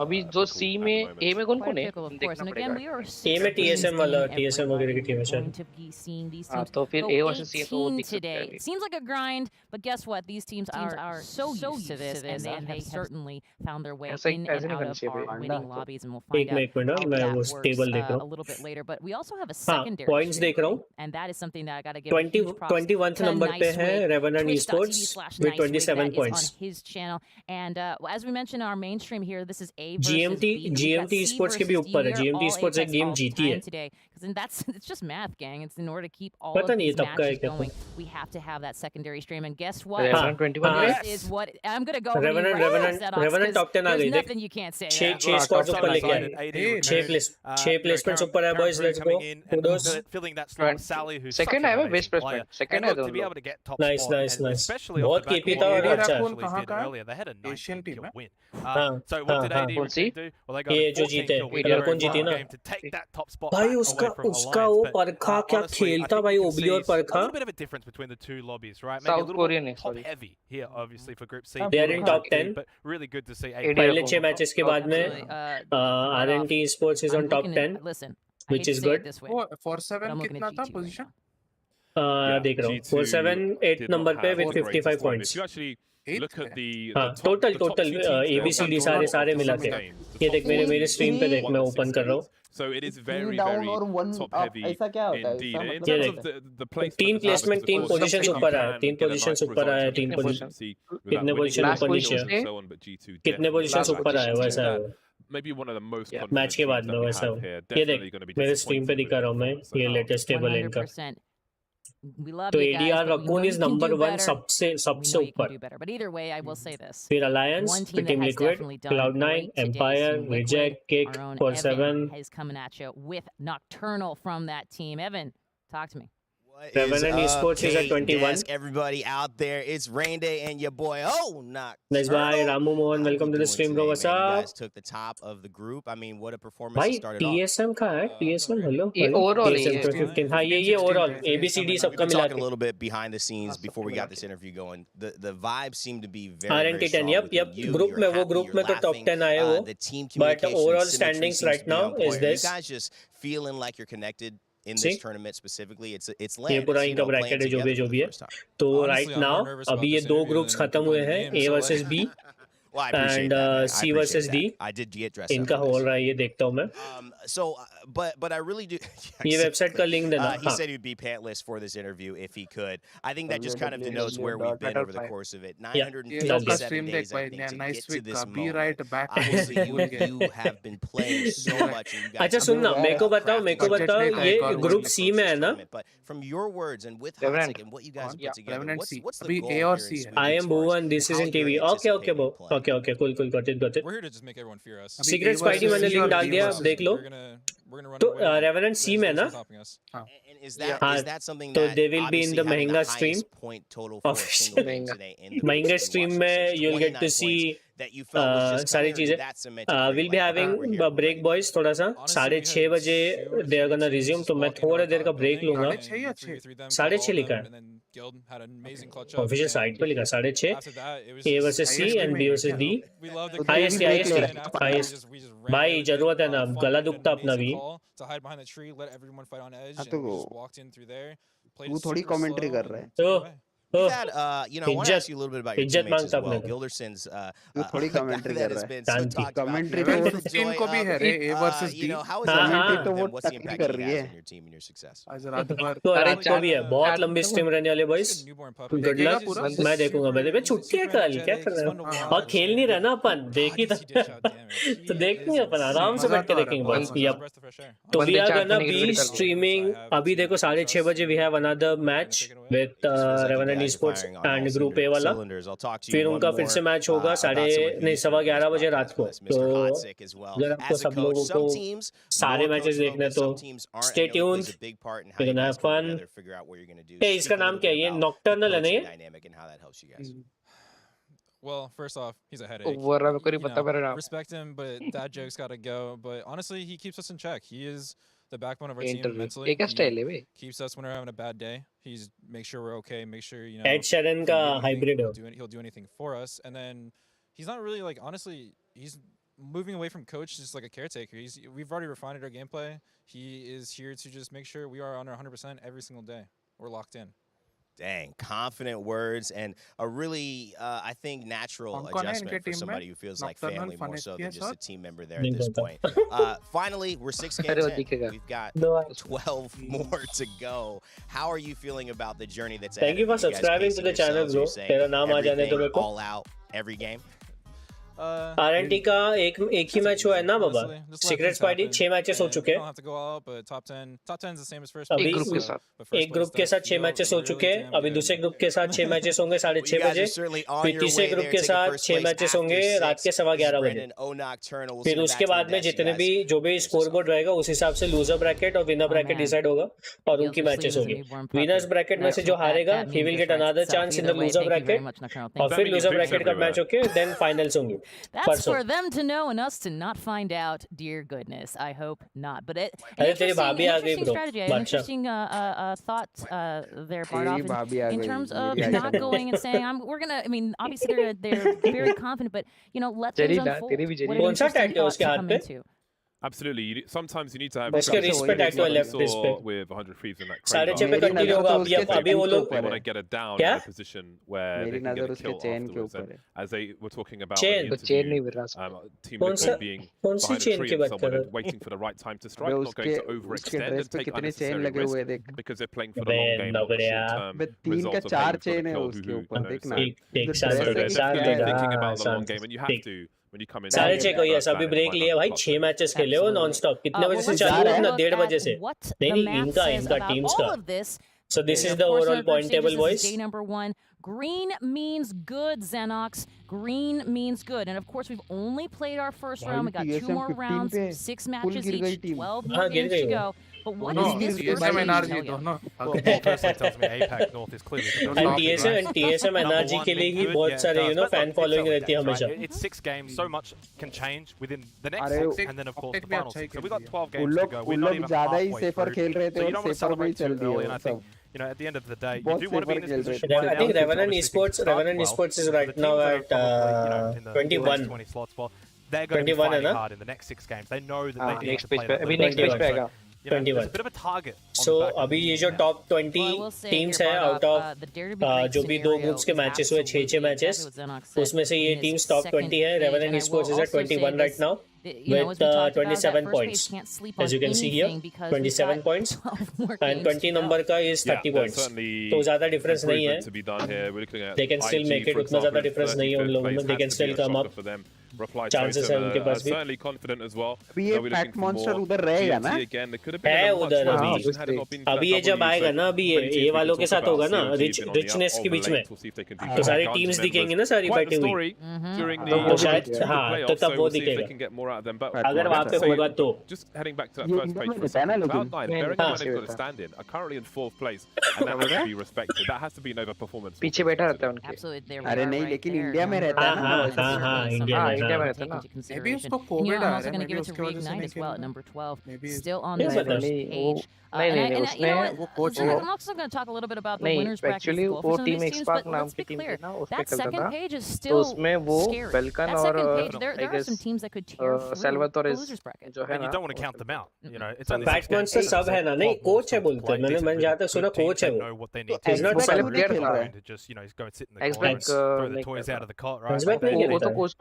अभी जो सी में ए में कौन कौन है देखना पड़ेगा. ए में टीएसएम वाला टीएसएम वगैरह की टीम है शायद. हाँ तो फिर ए वर्सेस सी तो वो दिख सकता है. It seems like a grind, but guess what? These teams are so used to this, and they have certainly found their way in and out of our winning lobbies, and we'll find out how that works a little bit later. But we also have a secondary points देख रहा हूँ. and that is something that I got to give 21st number पे है Revenant Esports with 27 points. on his channel. And as we mentioned in our mainstream here, this is A versus B. GMT Esports के भी ऊपर है. GMT Esports एक game जीती है. Today, because it's just math, gang. It's in order to keep all पता of नहीं these तब का है matches क्या. going, we have to have that secondary stream. And guess what? Revenant 21 This is what I'm gonna go. Revenant top 10 आ गई. There's nothing you can't say. 6 squads ऊपर लेके आए. 6 प्लेसमेंट्स ऊपर है boys. Let's go. Kudos. Second है वो best placement. Second है to be able to get top Nice, spot, nice, and nice. especially off बहुत the back KP of था what और they अच्छा. actually कहाँ did का? earlier. They had a 9 Asian team kill है? win. हाँ, So what did हाँ, AD कौन सी? do? Well, they got ये a जो 14 जीते kill win. इधर कौन जीती ना. Game to take that top spot भाई back उसका away from उसका Alliance, वो but, परखा क्या honestly, I खेलता think भाई you can ओबी see और a परखा. little bit of a difference between the two lobbies, right? Maybe a South little Korean bit है, top sorry. heavy here, obviously, for Group C. They are in top 10. But really good to see. पहले 6 matches के बाद में RNT Esports is on top 10, Listen, which is good. वो 4-7 कितना था position? देख रहा हूँ 4-7-8 नंबर पे with 55 points. If you actually look at the हाँ top total two teams there, ABCD सारे मिला के. ये देख मेरे स्ट्रीम पे देख मैं ओपन कर रहा हूँ. So it is very top heavy indeed. In ये terms देख of the placement, 3 placement 3 positions ऊपर आया. 3 positions ऊपर आया. 3 position कितने position ऊपर नीचे है. कितने positions ऊपर आया वैसा है. Maybe one of the most match के बाद में वैसा. ये देख मेरे स्ट्रीम पे दिखा रहा हूँ मैं. ये लेटेस्ट टेबल है इनका. 100%. We love तो you guys, ADR but we know Raccoon you is can number do 1 better. सबसे We know you can ऊपर. do better. But either way, I will say this. फिर Alliance, One फिर team Team that has Liquid, definitely done Cloud9, great today, Empire, Team Liquid. Reject, Kick, Our own 4-7. Evan is coming at you with Nocturnal from that team. Evan, talk to me. Revenant Esports is at 21. Everybody out there, it's Rain Day and your boy, Nice bye, Ramu Mohan. Welcome to the stream, bro. What's you up? guys took the top of the group. I mean, what a performance भाई to start it off. TSM का है. TSM hello. ये overall है, TSM 15. हाँ ये overall ABCD सबका We were मिला talking a के. little bit behind the scenes before we got this interview going. The vibes seem to be very, RNT very 10. strong Yep. within you. Group You're में वो happy, group you're में तो top laughing. 10 आए वो. The team But communication overall symmetry standings seems right to be now on point. is Are you this. guys just feeling like you're connected in See? this tournament specifically? It's ये land. पूरा It's, इनका bracket है जो भी है. तो right now अभी ये 2 ग्रुप्स खत्म हुए हैं A versus B. and C versus D. I did get dressed up. इनका हो रहा है ये देखता हूँ मैं. So, but I really do. ये website का link देना. He said he'd be pantless for this interview if he could. I think that just kind of denotes where we've been over the course of it. 957 days, I think, to get to this moment. Obviously, you have been playing so much. अच्छा सुनना, मेरे को बताओ ये group C में है ना? But from your words and with Hansik and what you guys put together, what's the goal A or C? I am Bhuvan. This is in TV. Okay, Bo. Okay, cool. Got it. We're here to just make everyone fear us. Secret Spidey मैंने link डाल दिया, देख लो. तो Revenant C में ना? Is that something तो that they will be in the Mahinga stream. Official Mahinga stream में you'll get to see सारी चीजें. We'll be having a break, boys. थोड़ा सा 6:30 बजे they are gonna resume. तो मैं थोड़ा देर का break लूँगा. 6:30 लिखा है. Official site पे लिखा 6:30. A versus C and B versus D. Highest. भाई जरूरत है ना, गला दुखता अपना भी. तू थोड़ी कमेंट्री कर रहा है. तो I want to ask you a little bit about your teammates as well. Gilderson's थोड़ी कमेंट्री कर रहा है. कमेंट्री टीम को भी है रे A versus D. कमेंट्री तो वो टक्की कर रही है. आज रात भर तो रात को भी है. बहुत लंबी स्ट्रीम रहने वाले बॉयज. Good luck. मैं देखूंगा. मैं छुट्टी है कल, क्या कर रहे हो? और खेल नहीं रहा ना अपन, देख ही तो देखेंगे अपन, आराम से बैठ के देखेंगे बॉयज. तो we are gonna be streaming. अभी देखो 6:30 बजे we have another match with Revenant Esports and Group A वाला. फिर उनका फिर से मैच होगा 11:15 बजे रात को. तो अगर आपको सब लोगों को सारे मैचेस देखने तो stay tuned. We're gonna have fun. Hey, इसका नाम क्या है? ये Nocturnal है ना ये? Well, first off, he's a headache. Respect him, but dad jokes gotta go. But honestly, he keeps us in check. He is the backbone of our team mentally. He keeps us when we're having a bad day. He's make sure we're okay. Make sure Ed Sheeran का hybrid he'll do anything for us. And then he's not really like, honestly, he's moving away from coach, just like a caretaker. We've already refined our gameplay. He is here to just make sure we are on our 100% every single day. We're locked in. Dang, confident words and a really, I think, natural adjustment for somebody who feels like family more so than just a team member there at this point. Finally, we're 6 games in. We've got 12 more to go. How are you feeling about the journey that's ahead? Thank you for subscribing to the channel, bro. तेरा नाम आ जाने दो मेरे को. All out, every game. RNT का एक ही match हुआ है ना बाबा. सीक्रेट स्पाइडी 6 मैचेस हो चुके हैं. अभी एक ग्रुप के साथ 6 मैचेस हो चुके हैं. अभी दूसरे ग्रुप के साथ 6 मैचेस होंगे 6:30 बजे. फिर तीसरे ग्रुप के साथ 6 मैचेस होंगे रात के 11:15 बजे. फिर उसके बाद में जितने भी जो भी स्कोर बोर्ड रहेगा उस हिसाब से लूजर ब्रैकेट और विनर ब्रैकेट डिसाइड होगा और उनकी मैचेस होगी. विनर्स ब्रैकेट में से जो हारेगा he will get another chance in the loser bracket. और फिर लूजर ब्रैकेट का मैच होके देन फाइनल्स होंगे. That's for them to know and us to not find out. Dear goodness, I hope not. But an interesting strategy, an interesting thought there, Bardolph, in terms of not going and saying, we're gonna. I mean, obviously they're very confident, but let things unfold. What come into. Absolutely. Sometimes you need to have with 100 thieves in that crate. They want to get it down in a position where they can get a kill afterwards. And as they were talking about in the interview, Team Liquid being behind a tree and someone and waiting for the right time to strike, not going to overextend and take unnecessary risk because they're playing for the long game, not the short-term results of playing for the kill. So they're thinking about the long game, and you have to. सारे check हो गया. अभी break लिया भाई. 6 matches खेले हो non stop. कितने बजे से चालू है? 1:30 बजे से. नहीं इनका टीम्स का. So this is the overall point table, boys. Day number 1. Green means good, Xenox. Green means good. And of course, we've only played our first round. We got 2 more rounds, 6 matches each, 12 more games to go. But what is this first game? tells me APAC North is clearly and TSM NRG के लिए ही बहुत सारे fan following रहती है हमेशा. It's 6 games. So much can change within the next 6 and then of course the final 6. So we got 12 games to go. We're not even halfway through. So you don't want to celebrate too early. And I think at the end of the day, you do want to be in this position. I think Revenant Esports is right now at 21. 20 slots. Well, they're going to be fighting hard in the next 6 games. They know that they need to play that. there's a bit of a target. So अभी ये जो top 20 teams है out of जो भी 2 groups के matches हुए 6 matches उसमें से ये teams top 20 है. Revenant Esports is at 21 right now with 27 points. As you can see here, 27 points and 20 number का is 30 points. तो ज़्यादा difference नहीं है. They can still make it. उतना ज़्यादा difference नहीं है उन लोगों में. They can still come up. Chances है उनके पास भी. अभी ये Fat Monster उधर रहेगा ना? है उधर अभी ये जब आएगा ना अभी ये वालों के साथ होगा ना richness के बीच में तो सारी teams दिखेंगी ना सारी बैठी हुई तो शायद हाँ तो तब वो दिखेगा अगर वहाँ पे होगा तो just heading back to that first page for Cloud9, bearing in mind they've got a stand-in, are currently in 4th place, and that has to be respected. That has to be an overperformance. पीछे बैठा रहता है उनके. Absolutely. अरे नहीं लेकिन India में रहता है ना. हाँ इंडिया में रहता है ना. Maybe उसको कोविड आ रहा है. Maybe उसके वजह से नहीं खेल. Number 12, maybe still on this page. नहीं उसने वो कोच है. I'm also going to talk a little bit about the winners bracket. Actually वो टीम एक्सपार्क नाम की टीम थी ना उसमें खेलता था. तो उसमें वो बेल्कन और there are some teams that could tear Salvatore जो है ना. You don't want to count them out. You know, it's Fat Monster सब है ना नहीं कोच है बोलते हैं मैंने जहाँ तक सुना कोच है वो. He's not to just go and sit in the corner and throw the toys out of the cart, right?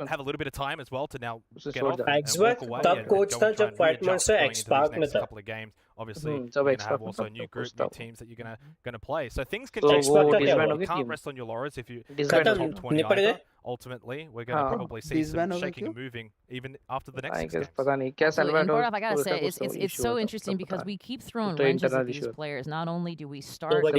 Have a little bit of time as well to now get off and walk away. तब coach था जब Fat Monster X-Park में था. Obviously, you're going to have also a new group, new teams that you're going to play. So things can change. You can't rest on your laurels if you get top 20 either. Ultimately, we're going to probably see some shaking and moving even after the next 6 games. I gotta say, it's so interesting because we keep throwing wrenches at these players. Not only do we start with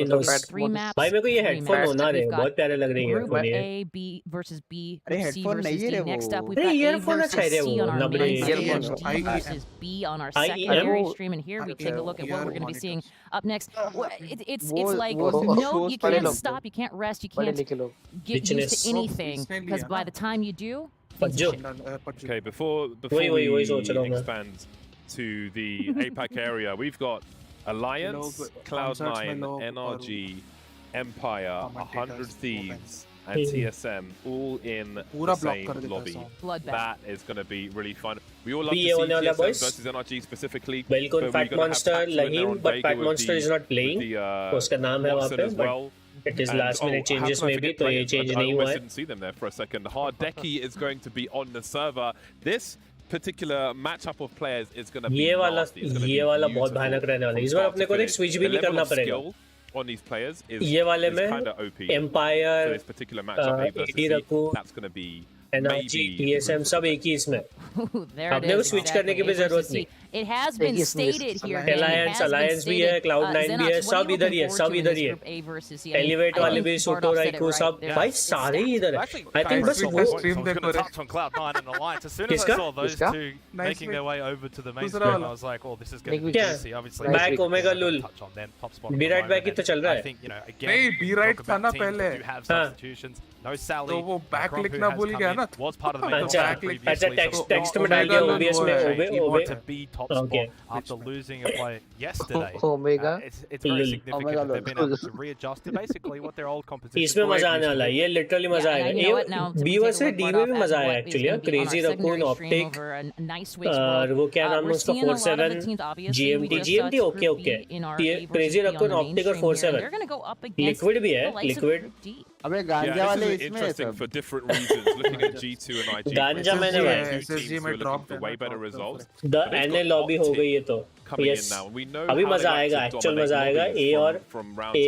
3 maps, भाई मेरे को ये headphone होना रे बहुत प्यारे लग रही है. Group A, B versus B, C versus D. Next up, we've got A versus C on our main stage, D versus B on our secondary stream, and here we take a look at what we're going to be seeing up next. It's like no, you can't stop, you can't rest, you can't get used to anything. Because by the time you do, okay, before we expand to the APAC area, we've got Alliance, Cloud9, NRG, Empire, 100 Thieves, and TSM all in the same lobby. That is going to be really fun. We all love to see TSM versus NRG specifically. Welcome Fat Monster, Lahim, but Fat Monster is not playing. उसका नाम है वहाँ पे, but it is last minute changes maybe, तो ये change नहीं हुआ है. I didn't see them there for a second. Hardeki is going to be on the server. This particular matchup of players is going to be nasty. ये वाला बहुत भयानक रहने वाला है. इस बार अपने को एक switch भी नहीं करना पड़ेगा. On these players is kind of OP. Empire, so this particular matchup, A versus C, that's going to be NRG, TSM सब एक ही इसमें. अपने को switch करने की भी जरूरत नहीं. It has been stated here. Alliance भी है, Cloud9 भी है, सब इधर ही है, सब इधर ही है. Elevate वाले भी, Soto, Raikou सब, भाई सारे ही इधर है. I think बस वो stream going to touch on Cloud9 and Alliance. As soon as I saw those two making their way over to the main screen, I was like, oh, this is going to be juicy. Obviously, back Omega Lul. touch on them. Top spot. Be right back ही तो चल रहा है. I think again, नहीं be right था ना पहले. You have substitutions. No Sally. तो वो back लिखना भूल गया ना. Was part of the main previously. अच्छा text में डाल दिया OBS में OB to be top spot after losing a play yesterday. Omega. It's very significant that they've been able to readjust to basically what their old competition. इसमें मजा आने वाला है. ये literally मजा आएगा. B वर्सेस D में भी मजा आया actually. Crazy Raccoon, Optic, और वो क्या नाम है उसका 47, GMT okay. Crazy Raccoon, Optic और 47. Liquid भी है. Liquid. अबे गांजा वाले इसमें interesting for different reasons. Looking at G2 and IG, गांजा मैंने SSG में drop for way better results. The NA lobby हो गई है तो. Yes. अभी मजा आएगा. Actual मजा आएगा. A और A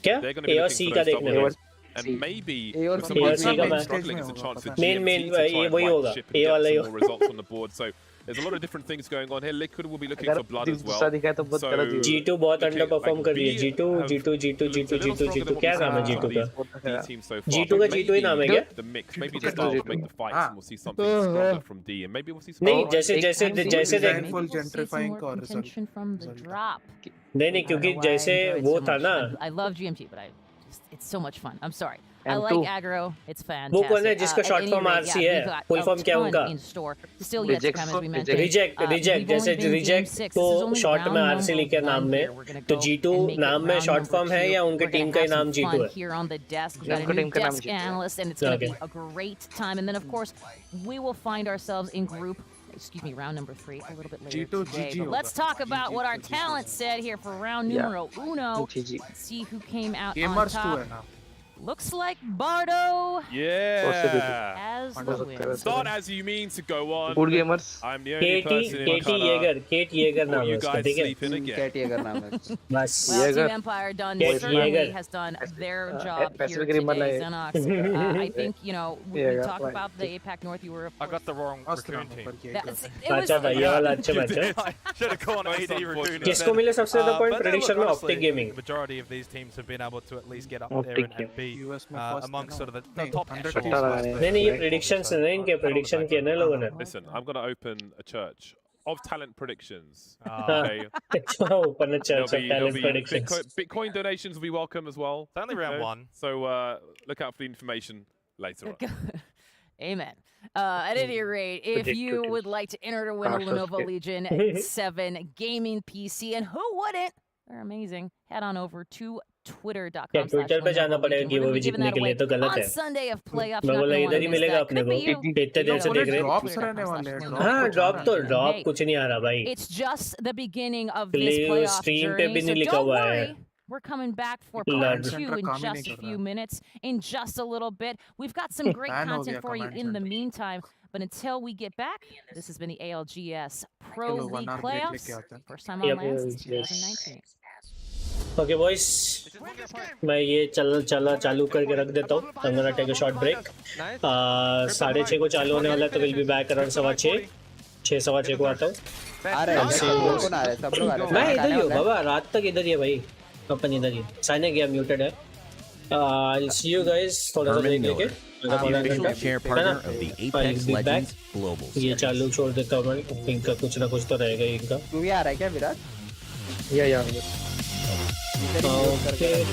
क्या? A और C का देखने में. And maybe with some of struggling, it's a chance for main GMT to ये वही होगा. A वाला ही होगा. Results on the board. So there's a lot of different things going on here. Liquid will be looking for blood as well. So G2 बहुत underperform कर रही है. G2 क्या नाम है G2 का? G2 का G2 ही नाम है क्या? The mix, maybe the style will make the fights, and we'll see something stronger from D, and maybe we'll see some. नहीं जैसे gentrifying का contention from the drop. नहीं क्योंकि जैसे वो था ना. I love GMT, but it's so much fun. I'm sorry. I like aggro. It's fantastic. वो कौन है जिसका short form RC है? Full form क्या उनका? Still yet to come, as we mentioned. Reject जैसे reject तो short में RC लिखे नाम में तो G2 नाम में short form है या उनके टीम का ही नाम G2 है? Here on the desk, we've got a new desk analyst, and it's going to be a great time. And then of course we will find ourselves in Group excuse me, round number 3 a little bit later today. But let's talk about what our talent said here for round numero uno. Let's see who came out on top. Looks like Bardo. Yeah. As the winner. It's not as you mean to go on. Good gamers. I'm the only person in Kate Yeager you guys sleeping again. Kate Yeager naam hai. Well, Team Empire certainly has done their job here today, Xenox. I think, you know, we talk about the APAC North. You were, I got the wrong raccoon team. अच्छा था ये वाला अच्छा match है. Should have gone AD raccoon. किसको मिले सबसे ज़्यादा point prediction में? Optic Gaming. The majority of these teams have been able to at least get up there and be amongst sort of the top 100. नहीं ये predictions नहीं इनके prediction किए ना लोगों ने. Listen, I'm gonna open a church of talent predictions. Okay. Open a church of talent predictions. Bitcoin donations will be welcome as well. It's only round 1, so look out for the information later on. Amen. At any rate, if you would like to enter to win a Lenovo Legion 7 gaming PC, and who wouldn't? They're amazing. Head on over to twitter.com. Twitter पे जाना पड़ेगा कि वो भी जीतने के लिए तो गलत है. मैं बोला इधर ही मिलेगा अपने को. इतने दिन से देख रहे हैं. हाँ drop कुछ नहीं आ रहा भाई. It's just the beginning of this playoff journey, so don't worry. We're coming back for part 2 in just a few minutes, in just a little bit. We've got some great content for you in the meantime. But until we get back, this has been the ALGS Pro League Playoffs. First time on land since 2019. Okay, boys. मैं ये चालू करके रख देता हूँ. I'm gonna take a short break. 6:30 को चालू होने वाला है तो we'll be back around 6:15. 6:15 को आता हूँ. आ रहे हैं कौन आ रहे हैं? सब लोग आ रहे हैं. मैं इधर ही हूँ बाबा. रात तक इधर ही है भाई. अपन इधर ही. साइने गया muted है. I'll see you guys थोड़ा सा देख लेके. ये चालू छोड़ देता हूँ मैं. इनका कुछ ना कुछ तो रहेगा इनका. तू भी आ रहा है क्या विराट? या Okay.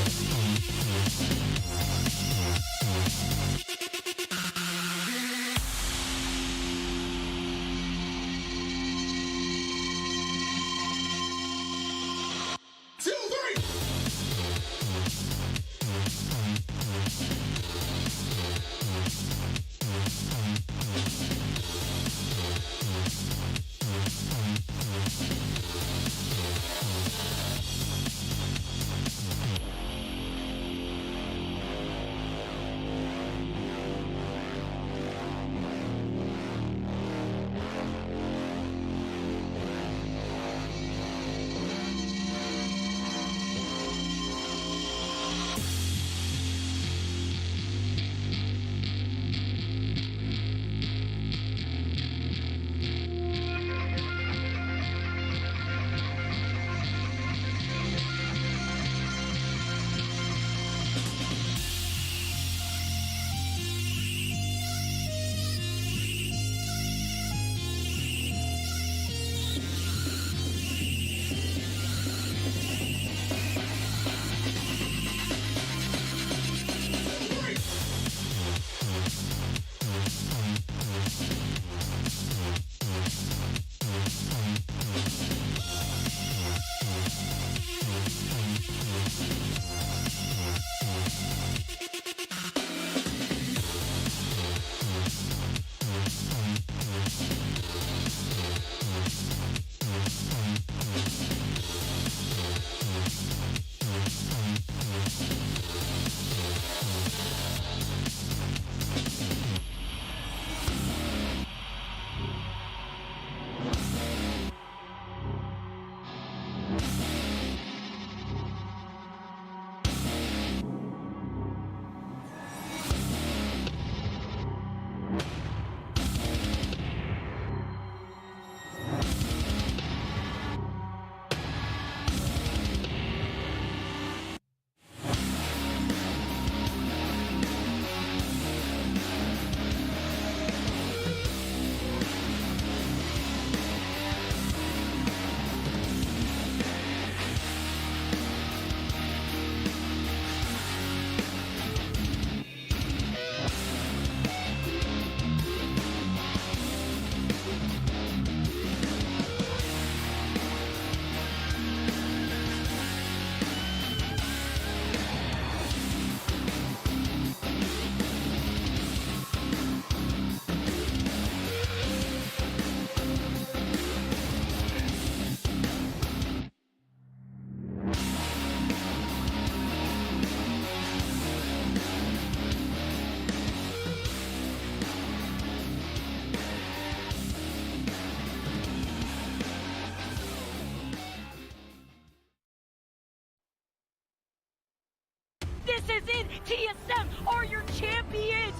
This is it. TSM are your champions.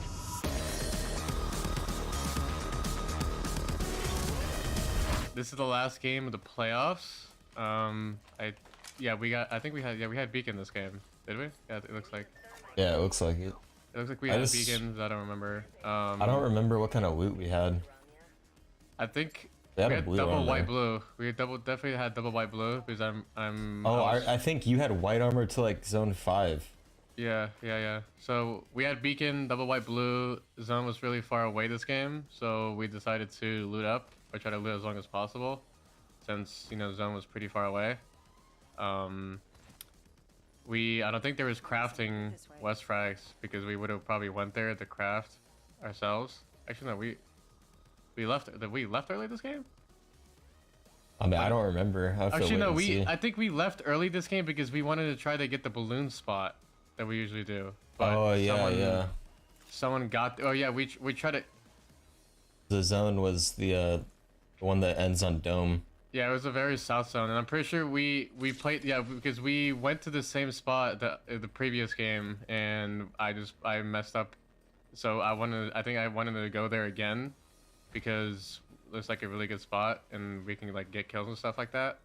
This is the last game of the playoffs. We had Beacon this game, did we? Yeah, it looks like. Yeah, it looks like it. It looks like we had Beacons. I don't remember. I don't remember what kind of loot we had. I think we had double white blue. We definitely had double white blue because I think you had white armor to like zone 5. Yeah. So we had Beacon, double white blue. Zone was really far away this game, so we decided to loot up or try to loot as long as possible, since zone was pretty far away. I don't think there was crafting west frags because we would have probably went there to craft ourselves. Actually, no, we left. Did we left early this game? I mean, I don't remember. Actually, no. I think we left early this game because we wanted to try to get the balloon spot that we usually do. But someone got. Oh yeah, we tried to. The zone was the one that ends on dome. Yeah, it was a very south zone, and I'm pretty sure we played. Yeah, because we went to the same spot the previous game, and I messed up. So I think I wanted to go there again, because it's like a really good spot, and we can like get kills and stuff like that.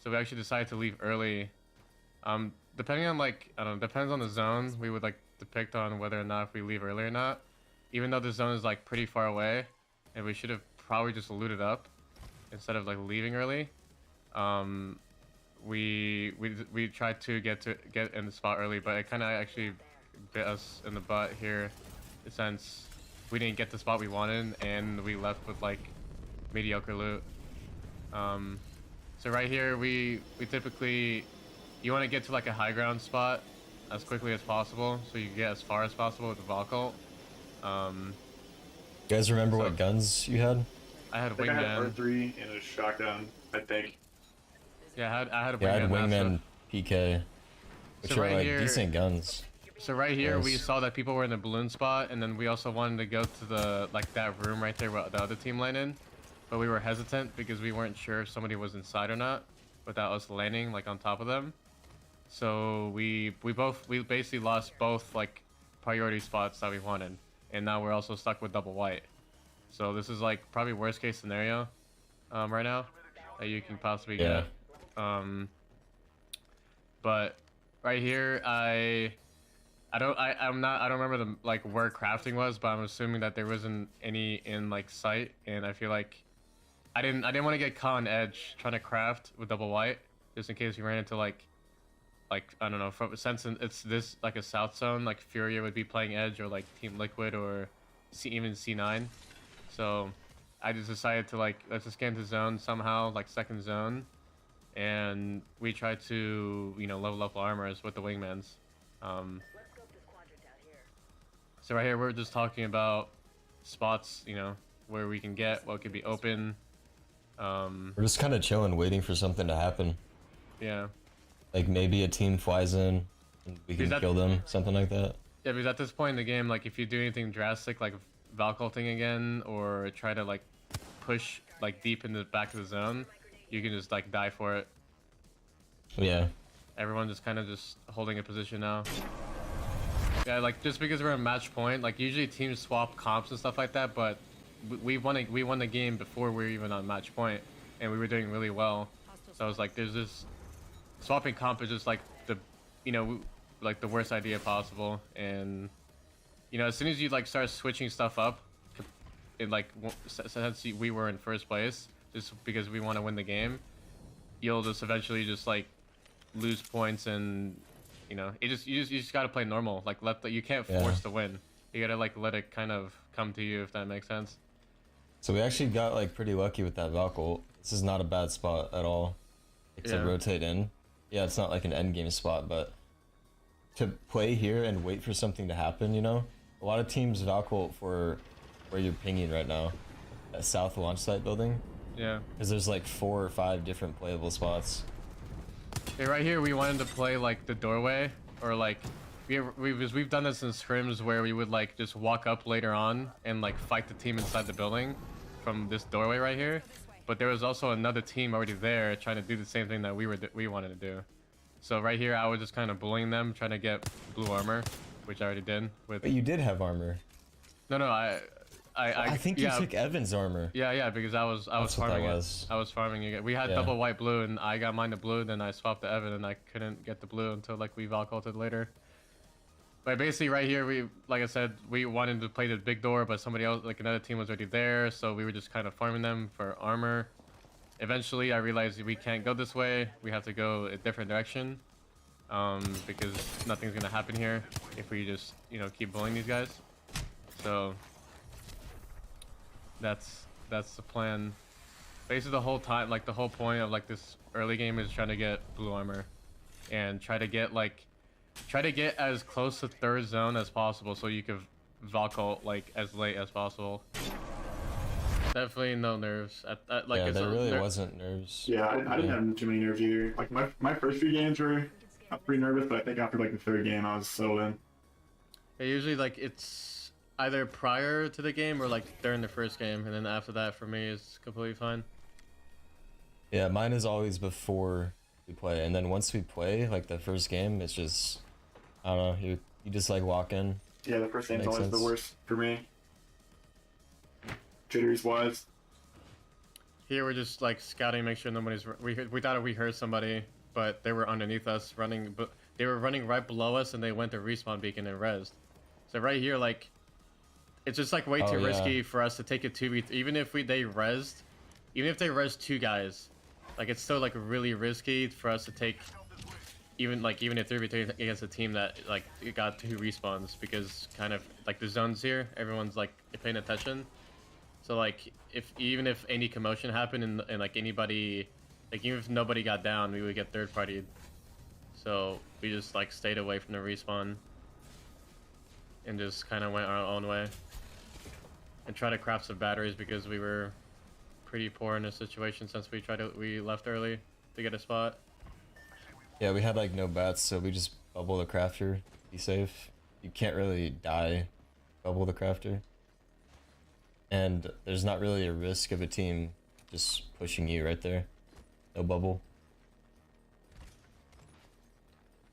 So we actually decided to leave early. Depending on depends on the zone. We would like depict on whether or not if we leave early or not. Even though the zone is like pretty far away, and we should have probably just looted up instead of like leaving early. We tried to get in the spot early, but it kind of actually bit us in the butt here, since we didn't get the spot we wanted and we left with like mediocre loot. So right here we typically, you want to get to like a high ground spot as quickly as possible, so you can get as far as possible with the Valkyl. You guys remember what guns you had? I had I had R3 and a shotgun, I think. Yeah, I had a Wingman PK, which are like decent guns. So right here we saw that people were in the balloon spot, and then we also wanted to go to the that room right there where the other team landed, but we were hesitant because we weren't sure if somebody was inside or not without us landing like on top of them. So we basically lost both like priority spots that we wanted, and now we're also stuck with double white. So this is like probably worst case scenario right now that you can possibly get. But right here I don't remember the like where crafting was, but I'm assuming that there wasn't any in like sight, and I feel like I didn't want to get caught on edge trying to craft with double white, just in case we ran into like I don't know, since it's this like a south zone, like Furia would be playing edge, or like Team Liquid, or even C9. So I just decided to like, let's just get into zone somehow, like second zone, and we tried to level up armors with the wingmans. So right here we're just talking about spots, where we can get what could be open. We're just kind of chilling, waiting for something to happen. Yeah. Like maybe a team flies in and we can kill them, something like that. Yeah, because at this point in the game, like if you do anything drastic, like Valkyulting again, or try to like push like deep in the back of the zone, you can just like die for it. Yeah. Everyone's just kind of just holding a position now. Yeah, like just because we're in match point, like usually teams swap comps and stuff like that, but we won the game before we were even on match point, and we were doing really well. So I was like, there's this swapping comp is just like the like the worst idea possible, and as soon as you like start switching stuff up, in like since we were in first place just because we want to win the game, you'll just eventually just like lose points, and you just gotta play normal. Like you can't force to win. You gotta like let it kind of come to you, if that makes sense. So we actually got like pretty lucky with that Valkyl. This is not a bad spot at all. To rotate in. Yeah, it's not like an end game spot, but to play here and wait for something to happen, a lot of teams Valkyl for where you're pinging right now, at South Launch Site building. Yeah. Because there's like 4 or 5 different playable spots. Okay, right here we wanted to play like the doorway, or like we've done this in scrims where we would like just walk up later on and like fight the team inside the building from this doorway right here. But there was also another team already there trying to do the same thing that we wanted to do. So right here, I was just kind of bullying them, trying to get blue armor, which I already did. With. But you did have armor. No, I think you took Evan's armor. Yeah, because I was farming it. I was farming it. We had double white blue, and I got mine to blue. Then I swapped to Evan, and I couldn't get the blue until like we Valk ulted later. But basically, right here, like I said, we wanted to play the big door, but somebody else, like another team, was already there, so we were just kind of farming them for armor. Eventually, I realized we can't go this way. We have to go a different direction, because nothing's gonna happen here if we just, keep bullying these guys. So that's the plan. Basically, the whole time, like the whole point of like this early game is trying to get blue armor, and try to get as close to third zone as possible, so you can Valk ult like as late as possible. Definitely no nerves. There really wasn't nerves. Yeah, I didn't have too many nerves either. Like my first few games were pretty nervous, but I think after like the third game, I was settled in. Yeah, usually like it's either prior to the game or like during the first game, and then after that for me is completely fine. Yeah, mine is always before we play, and then once we play, like the first game, it's just, I don't know, you just like walk in. Yeah, the first game's always the worst for me. Jitters wise. Here we're just like scouting, make sure nobody's. We thought we heard somebody, but they were underneath us running. But they were running right below us, and they went to respawn beacon and rezzed. So right here, like, it's just like way too risky for us to take a 2v3. Even if they rezzed, even if they rezzed 2 guys, like it's still like really risky for us to take. Even a 3v3 against a team that like got 2 respawns, because kind of like the zones here, everyone's like paying attention. So like even if any commotion happened and like anybody, like even if nobody got down, we would get third partied. So we just like stayed away from the respawn and just kind of went our own way and try to craft some batteries, because we were pretty poor in this situation since we left early to get a spot. Yeah, we had like no bats, so we just bubble the crafter, be safe. You can't really die, bubble the crafter. And there's not really a risk of a team just pushing you right there. No bubble.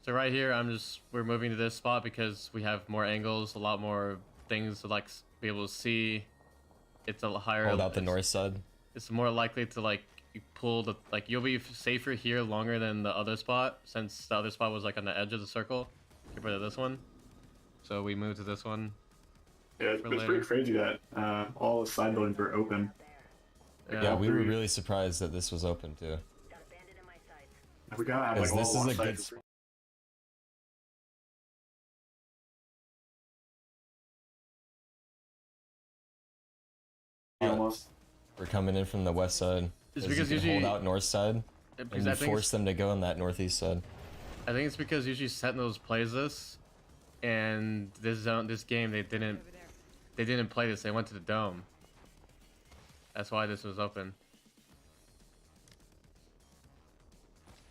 So right here, we're moving to this spot because we have more angles, a lot more things to like be able to see. It's a higher. Hold out the north side. It's more likely to like pull you'll be safer here longer than the other spot, since the other spot was like on the edge of the circle compared to this one. So we moved to this one. Yeah, it's pretty crazy that all the side buildings were open. Yeah, we were really surprised that this was open too. We gotta have like all this is a good. Almost. We're coming in from the west side. It's because usually hold out north side, and you force them to go on that northeast side. I think it's because usually Sentinels plays this, and this game they didn't play this. They went to the dome. That's why this was open.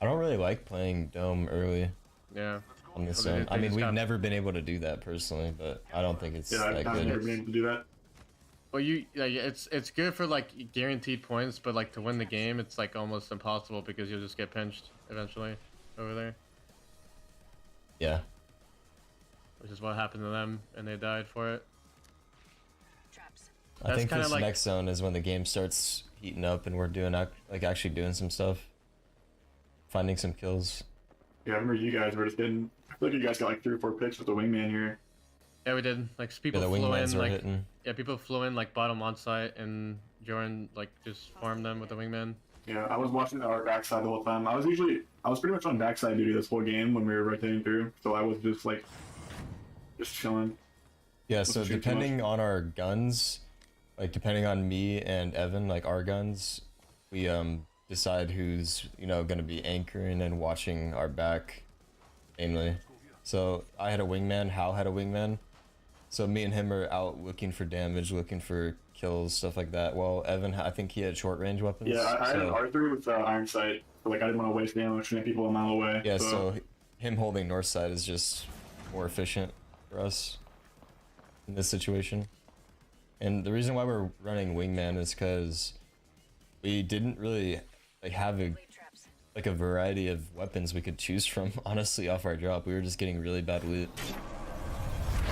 I don't really like playing dome early. Yeah. On this zone. I mean, we've never been able to do that personally, but I don't think it's that good. I've never been able to do that. Well, it's good for like guaranteed points, but like to win the game, it's like almost impossible because you'll just get pinched eventually over there. Yeah. Which is what happened to them, and they died for it. I think this next zone is when the game starts heating up and we're doing actually doing some stuff, finding some kills. Yeah, I remember you guys were just getting. I feel like you guys got like 3 or 4 picks with the wingman here. Yeah, we did. Like people flew in, like people flew in like bottom on site, and Jordan like just farmed them with the wingman. Yeah, I was watching our backside the whole time. I was pretty much on backside duty this whole game when we were rotating through, so I was just chilling. Yeah, so depending on our guns, like depending on me and Evan, like our guns, we decide who's gonna be anchoring and watching our back, mainly. So I had a wingman, Hal had a wingman. So me and him are out looking for damage, looking for kills, stuff like that. Well, Evan, I think he had short range weapons. Yeah, I had an R3 with iron sight, but like I didn't want to waste ammo shooting people a mile away. Yeah, so him holding north side is just more efficient for us in this situation. And the reason why we're running wingman is because we didn't really have a like a variety of weapons we could choose from, honestly, off our drop. We were just getting really bad loot.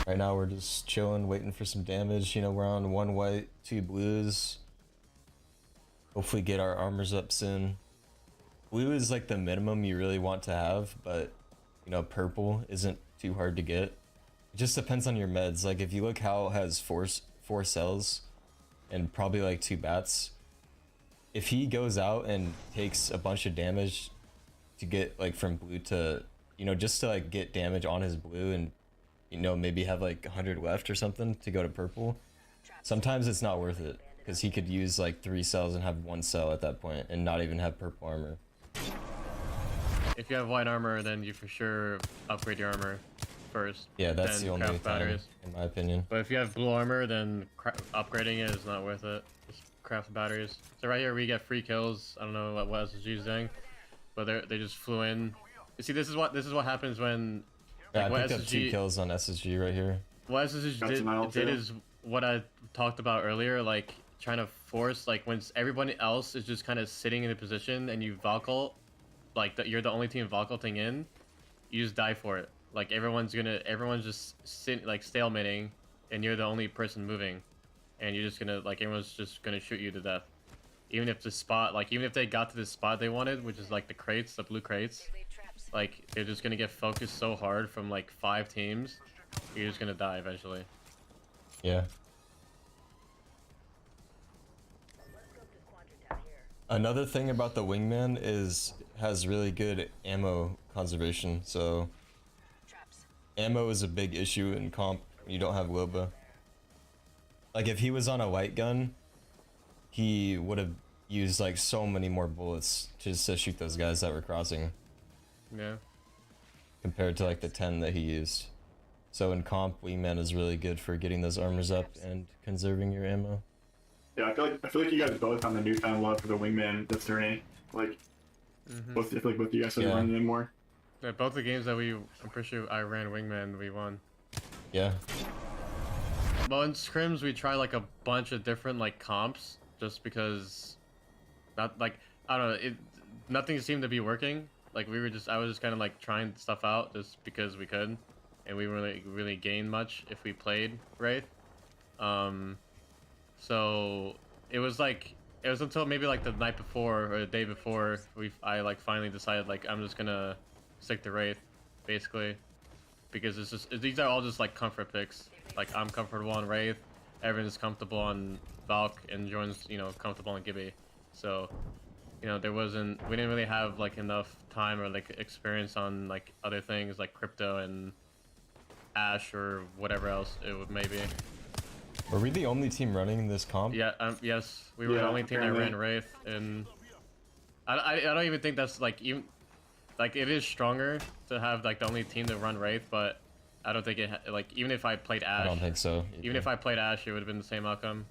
Right now we're just chilling, waiting for some damage. You know, we're on 1 white, 2 blues. Hopefully get our armors up soon. Blue is like the minimum you really want to have, but you know, purple isn't too hard to get. It just depends on your meds. Like if you look, Hal has four cells and probably like 2 bats. If he goes out and takes a bunch of damage to get like from blue to, you know, just to like get damage on his blue and, you know, maybe have like 100 left or something to go to purple, sometimes it's not worth it because he could use like 3 cells and have 1 cell at that point and not even have purple armor. If you have white armor, then you for sure upgrade your armor first. Yeah, that's the only thing, in my opinion. But if you have blue armor, then upgrading it is not worth it. Just craft batteries. So right here we get free kills. I don't know what SSG is doing, but they just flew in. You see, this is what happens when. Yeah, like, I picked up 2 kills on SSG right here. What SSG did is what I talked about earlier, like trying to force, like when everybody else is just kind of sitting in a position and you Valk ult, like you're the only team Valk ulting in, you just die for it. Like everyone's just stalemating, and you're the only person moving, and you're just gonna, like, everyone's just gonna shoot you to death. Even if the spot, like even if they got to the spot they wanted, which is like the crates, the blue crates, like they're just gonna get focused so hard from like 5 teams, you're just gonna die eventually. Yeah. Another thing about the wingman is has really good ammo conservation, so ammo is a big issue in comp when you don't have Loba. Like if he was on a light gun, he would have used like so many more bullets just to shoot those guys that were crossing. Yeah. Compared to like the 10 that he used. So in comp, wingman is really good for getting those armors up and conserving your ammo. Yeah, I feel like you guys both on the newfound love for the wingman this tourney. Like, I feel like both you guys are running in more. Yeah, both the games that I'm pretty sure I ran wingman, we won. Yeah. Well, in scrims we try like a bunch of different like comps, just because, not like, I don't know, nothing seemed to be working. Like I was just kind of like trying stuff out just because we could, and we really gained much if we played Wraith. So it was until maybe like the night before or the day before I like finally decided like I'm just gonna stick to Wraith, basically, because these are all just like comfort picks. Like I'm comfortable on Wraith, everyone's comfortable on Valk, and Jordan's, you know, comfortable on Gibby. So, you know, we didn't really have like enough time or like experience on like other things like crypto and Ash or whatever else it would maybe. Were we the only team running this comp? Yeah, yes, we were the only team that ran Wraith, and I don't even think that's like even like it is stronger to have like the only team to run Wraith, but I don't think like even if I played Ash. I don't think so. Even if I played Ash, it would have been the same outcome.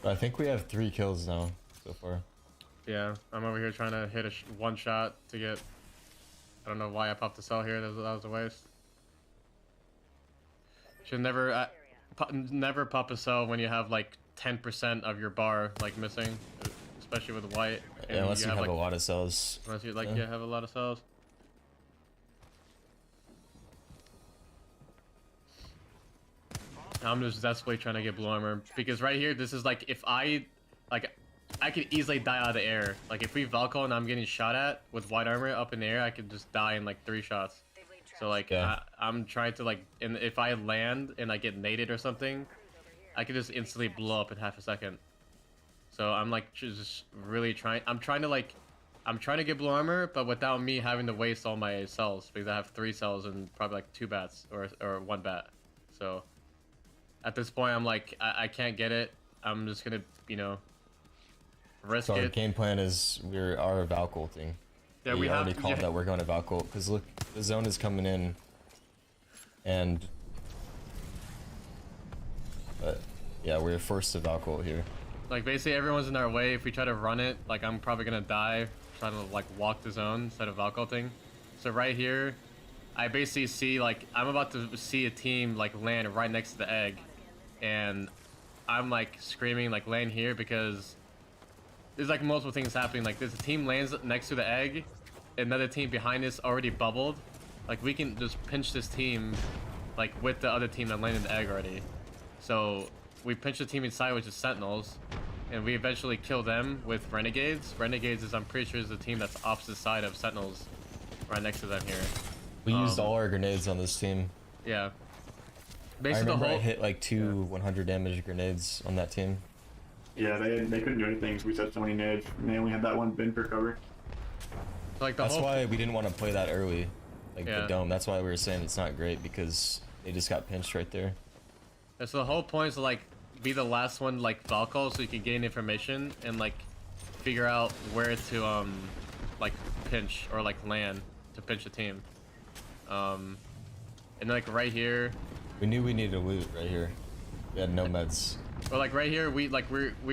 I think we have 3 kills now so far. Yeah, I'm over here trying to hit a one shot to get. I don't know why I popped the cell here. That was a waste. Should never pop a cell when you have like 10% of your bar like missing, especially with white. Yeah, unless you have like, a lot of cells. Unless you like have a lot of cells. I'm just desperately trying to get blue armor because right here, this is like if I could easily die out of the air. Like if we Valko and I'm getting shot at with white armor up in the air, I could just die in like 3 shots. So like I'm trying to like, and if I land and I get naded or something, I could just instantly blow up in half a second. So I'm like just really trying. I'm trying to get blue armor, but without me having to waste all my cells because I have 3 cells and probably like 2 bats or 1 bat. So at this point, I'm like I can't get it. I'm just gonna, you know, risk it. So our game plan is we are Valk ulting. Yeah, we already called that we're going to Valk ult because look, the zone is coming in, and but yeah, we're forced to Valk ult here. Like basically everyone's in our way. If we try to run it, like I'm probably gonna die trying to like walk the zone instead of Valk ulting. So right here, I basically see like I'm about to see a team like land right next to the egg, and I'm like screaming like land here because there's like multiple things happening. Like this team lands next to the egg, another team behind us already bubbled. Like we can just pinch this team, like with the other team that landed the egg already. So we pinch the team inside, which is Sentinels, and we eventually kill them with Renegades. Renegades is, I'm pretty sure, is the team that's opposite side of Sentinels, right next to them here. We used all our grenades on this team. Yeah. Basically, I remember I hit like two 100 damage grenades on that team. Yeah, they couldn't do anything, so we set so many nades, and they only had that one bin for cover. Like that's why we didn't want to play that early, like the dome. That's why we were saying it's not great, because they just got pinched right there. And so the whole point is to like be the last one like Valkyrie, so you can gain information and like figure out where to like pinch or like land to pinch a team. And like right here, we knew we needed a loot right here. We had no meds. Or like right here, we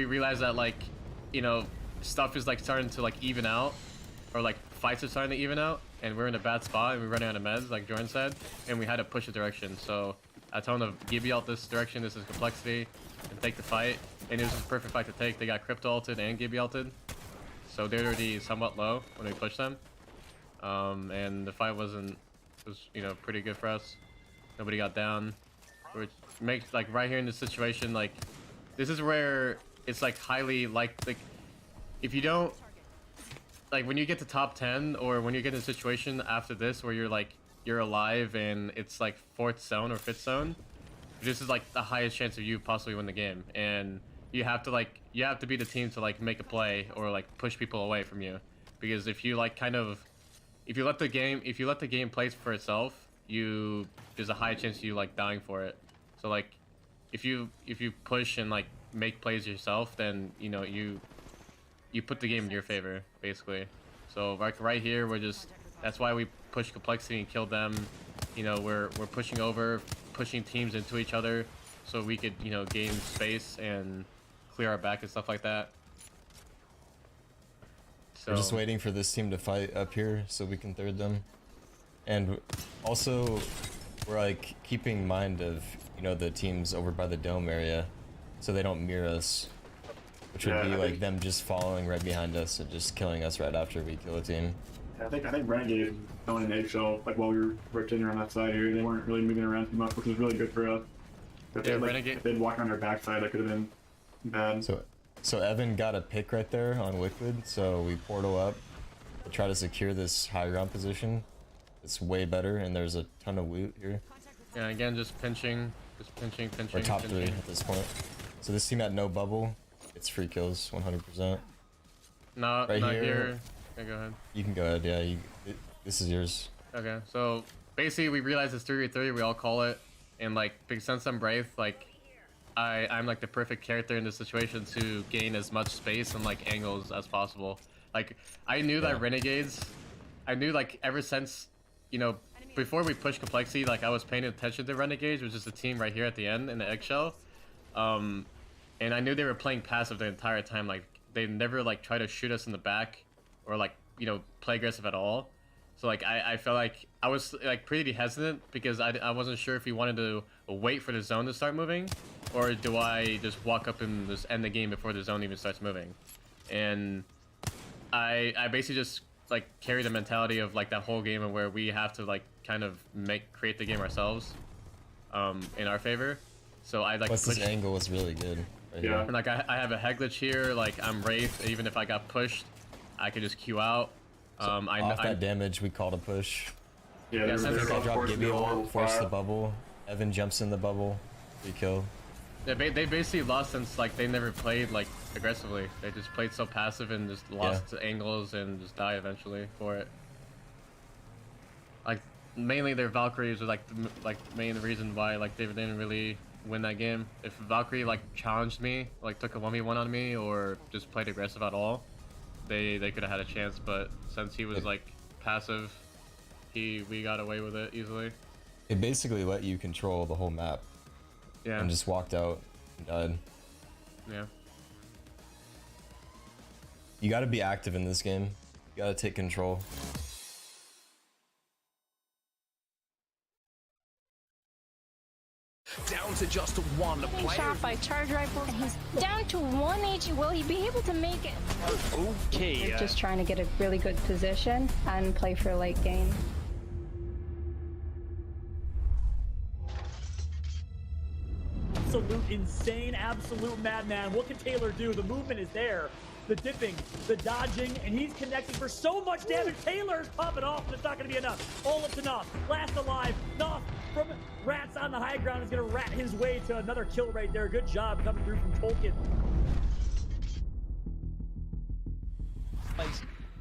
realized that like, you know, stuff is like starting to like even out, or like fights are starting to even out, and we're in a bad spot and we're running out of meds, like Jordan said, and we had to push a direction. So I told them to give you out this direction, this is complexity, and take the fight. And it was just a perfect fight to take. They got crypto ulted and Gibby ulted, so they're already somewhat low when we pushed them. And the fight was you know, pretty good for us. Nobody got down. Which makes like right here in this situation, like this is where it's like highly like if you don't like when you get to top 10 or when you get in a situation after this where you're alive and it's like 4th zone or 5th zone, this is like the highest chance of you possibly win the game, and you have to be the team to like make a play or like push people away from you, because if you like if you let the game play for itself, there's a high chance of you like dying for it. So like if you push and like make plays yourself, then you know you put the game in your favor basically. So like right here, that's why we push complexity and kill them. You know, we're pushing teams into each other so we could, you know, gain space and clear our back and stuff like that. So we're just waiting for this team to fight up here so we can third them. And also we're like keeping in mind of, you know, the teams over by the dome area so they don't mirror us, which would be like them just following right behind us and just killing us right after we kill a team. I think Renegade going in eggshell, like while we were rotating around that side here, they weren't really moving around too much, which was really good for us. If they'd walk on their backside, that could have been bad. So Evan got a pick right there on Liquid, so we portal up to try to secure this high ground position. It's way better, and there's a ton of loot here. Yeah, again, just pinching. We're top 3 at this point. So this team had no bubble. It's free kills, 100%. Not here. Okay, go ahead. You can go ahead, yeah. This is yours. Okay, so basically we realized it's 3v3, we all call it. And like, since I'm Wraith, like, I'm like the perfect character in this situation to gain as much space and like angles as possible. Like, I knew that Renegades, I knew like ever since, you know, before we pushed complexity, like I was paying attention to Renegades, which is the team right here at the end in the eggshell. And I knew they were playing passive the entire time. Like, they never like try to shoot us in the back or like, you know, play aggressive at all. So like I felt like I was like pretty hesitant because I wasn't sure if he wanted to wait for the zone to start moving, or do I just walk up and just end the game before the zone even starts moving. And I basically just like carry the mentality of like that whole game of where we have to like kind of create the game ourselves in our favor. So I like this angle was really good right here. And like I have a head glitch here, like I'm Wraith, even if I got pushed I could just queue out. Off that damage, we called a push. Yeah, they drop Gibby ult, force the bubble. Evan jumps in the bubble, we kill. Yeah, they basically lost since like they never played like aggressively. They just played so passive and just lost angles and just die eventually for it. Like mainly their Valkyries were like the main reason why like they didn't really win that game. If Valkyrie like challenged me, like took a 1v1 on me, or just played aggressive at all, they could have had a chance, but since he was like passive, we got away with it easily. It basically let you control the whole map. Yeah. And just walked out and died. Yeah. You gotta be active in this game. You gotta take control. Down to just one player. Shot by charge rifle, and he's down to 1 HE. Will he be able to make it? Okay. They're just trying to get a really good position and play for a late game. Absolute insane, absolute madman. What can Taylor do? The movement is there. The dipping, the dodging, and he's connecting for so much damage. Taylor's popping off, and it's not going to be enough. All up to Noth. Last alive. Noth from Rats on the high ground is going to rat his way to another kill right there. Good job coming through from Tolkien.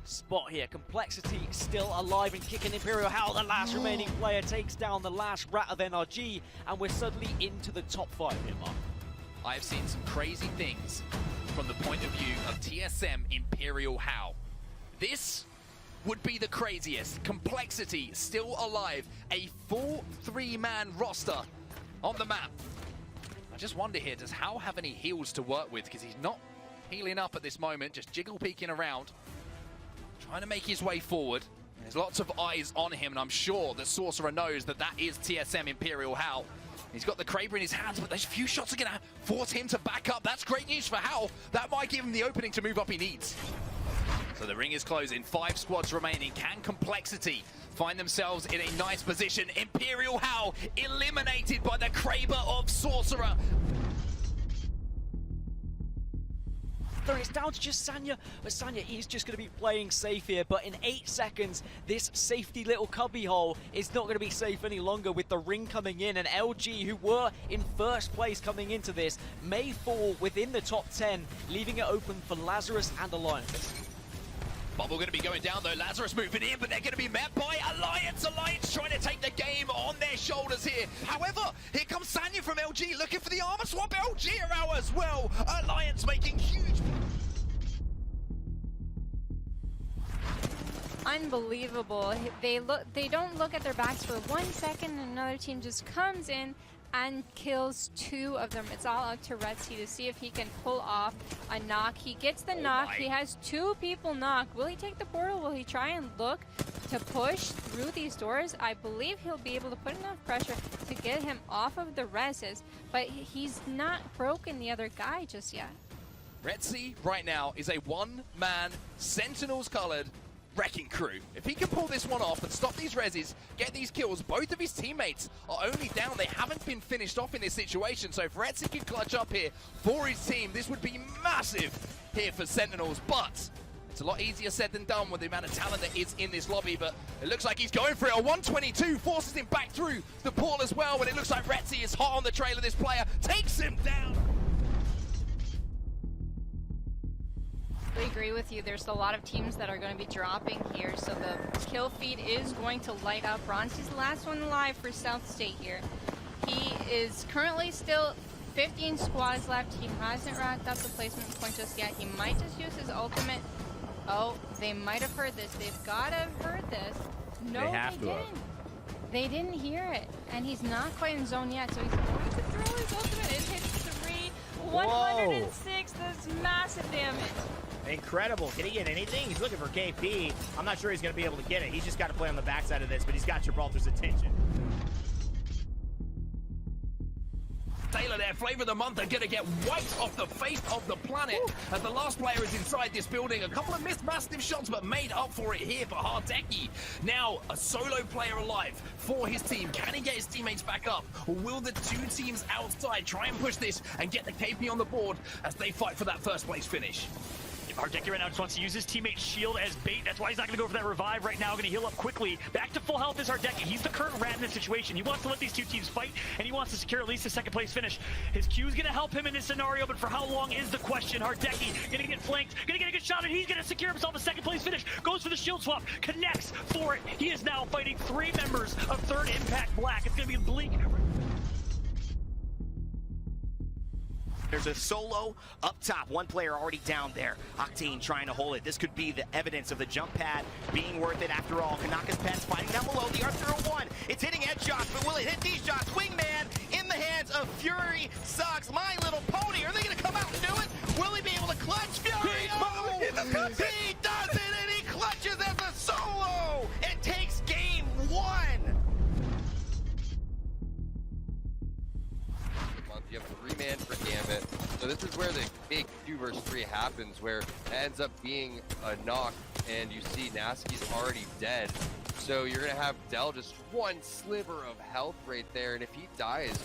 Spot here. Complexity still alive and kicking. Imperial Howl, the last remaining player, takes down the last rat of NRG, and we're suddenly into the top 5 here, Mark. I've seen some crazy things from the point of view of TSM Imperial Howl. This would be the craziest. Complexity still alive. A full 3-man roster on the map. I just wonder here, does Howl have any heals to work with? Because he's not healing up at this moment, just jiggle peeking around, trying to make his way forward. There's lots of eyes on him, and I'm sure that Sorcerer knows that that is TSM Imperial Howl. He's got the Kraber in his hands, but those few shots are going to force him to back up. That's great news for Howl. That might give him the opening to move up he needs. So the ring is closing. 5 squads remaining. Can Complexity find themselves in a nice position? Imperial Howl eliminated by the Kraber of Sorcerer. It's down to just Sanya, but Sanya is just going to be playing safe here. But in 8 seconds, this safety little cubbyhole is not going to be safe any longer with the ring coming in. And LG, who were in first place coming into this, may fall within the top 10, leaving it open for Lazarus and Alliance. Bubble going to be going down though. Lazarus moving in, but they're going to be met by Alliance. Alliance trying to take the game on their shoulders here. However, here comes Sanya from LG looking for the armor swap. LG are out as well. Alliance making huge. Unbelievable. They don't look at their backs for 1 second, and another team just comes in and kills 2 of them. It's all up to Retzi to see if he can pull off a knock. He gets the knock. He has 2 people knocked. Will he take the portal? Will he try and look to push through these doors? I believe he'll be able to put enough pressure to get him off of the reses, but he's not broken the other guy just yet. Retzi right now is a 1-man Sentinels colored wrecking crew. If he can pull this one off and stop these reses, get these kills, both of his teammates are only down. They haven't been finished off in this situation. So if Retzi can clutch up here for his team, this would be massive here for Sentinels. But it's a lot easier said than done with the amount of talent that is in this lobby. But it looks like he's going for it. A 122 forces him back through the portal as well. But it looks like Retzi is hot on the trail of this player. Takes him down. I agree with you. There's a lot of teams that are going to be dropping here, so the kill feed is going to light up. Bronzy's the last one alive for South State here. He is currently still 15 squads left. He hasn't racked up the placement point just yet. He might just use his ultimate. Oh, they might have heard this. They've got to have heard this. No, they didn't. They didn't hear it, and he's not quite in zone yet, so he's going to throw his ultimate. It hits 3, 106. That's massive damage. Incredible. Can he get anything? He's looking for KP. I'm not sure he's going to be able to get it. He's just got to play on the backside of this, but he's got Gibraltar's attention. Taylor there, flavor of the month, are going to get wiped off the face of the planet as the last player is inside this building. A couple of missed massive shots, but made up for it here for Hardeki. Now, a solo player alive for his team. Can he get his teammates back up? Or will the 2 teams outside try and push this and get the KP on the board as they fight for that first place finish? Hardeki right now just wants to use his teammate's shield as bait. That's why he's not going to go for that revive right now. Going to heal up quickly. Back to full health is Hardeki. He's the current rat in this situation. He wants to let these 2 teams fight, and he wants to secure at least a 2nd place finish. His Q is going to help him in this scenario, but for how long is the question? Hardeki going to get flanked, going to get a good shot, and he's going to secure himself a 2nd place finish. Goes for the shield swap, connects for it. He is now fighting 3 members of 3rd Impact Black. It's going to be bleak. There's a solo up top. 1 player already down there. Octane trying to hold it. This could be the evidence of the jump pad being worth it after all. Kanaka's Pets fighting down below. The R01. It's hitting head shots, but will it hit these shots? Wingman in the hands of Fury Sucks. My Little Pony. Are they going to come out and do it? Will he be able to clutch Fury? Oh, he does it, and he clutches as a solo. It takes game 1. So this is where the big 2 versus 3 happens, where it ends up being a knock, and you see Nasky's already dead. So you're gonna have Dell just one sliver of health right there, and if he dies,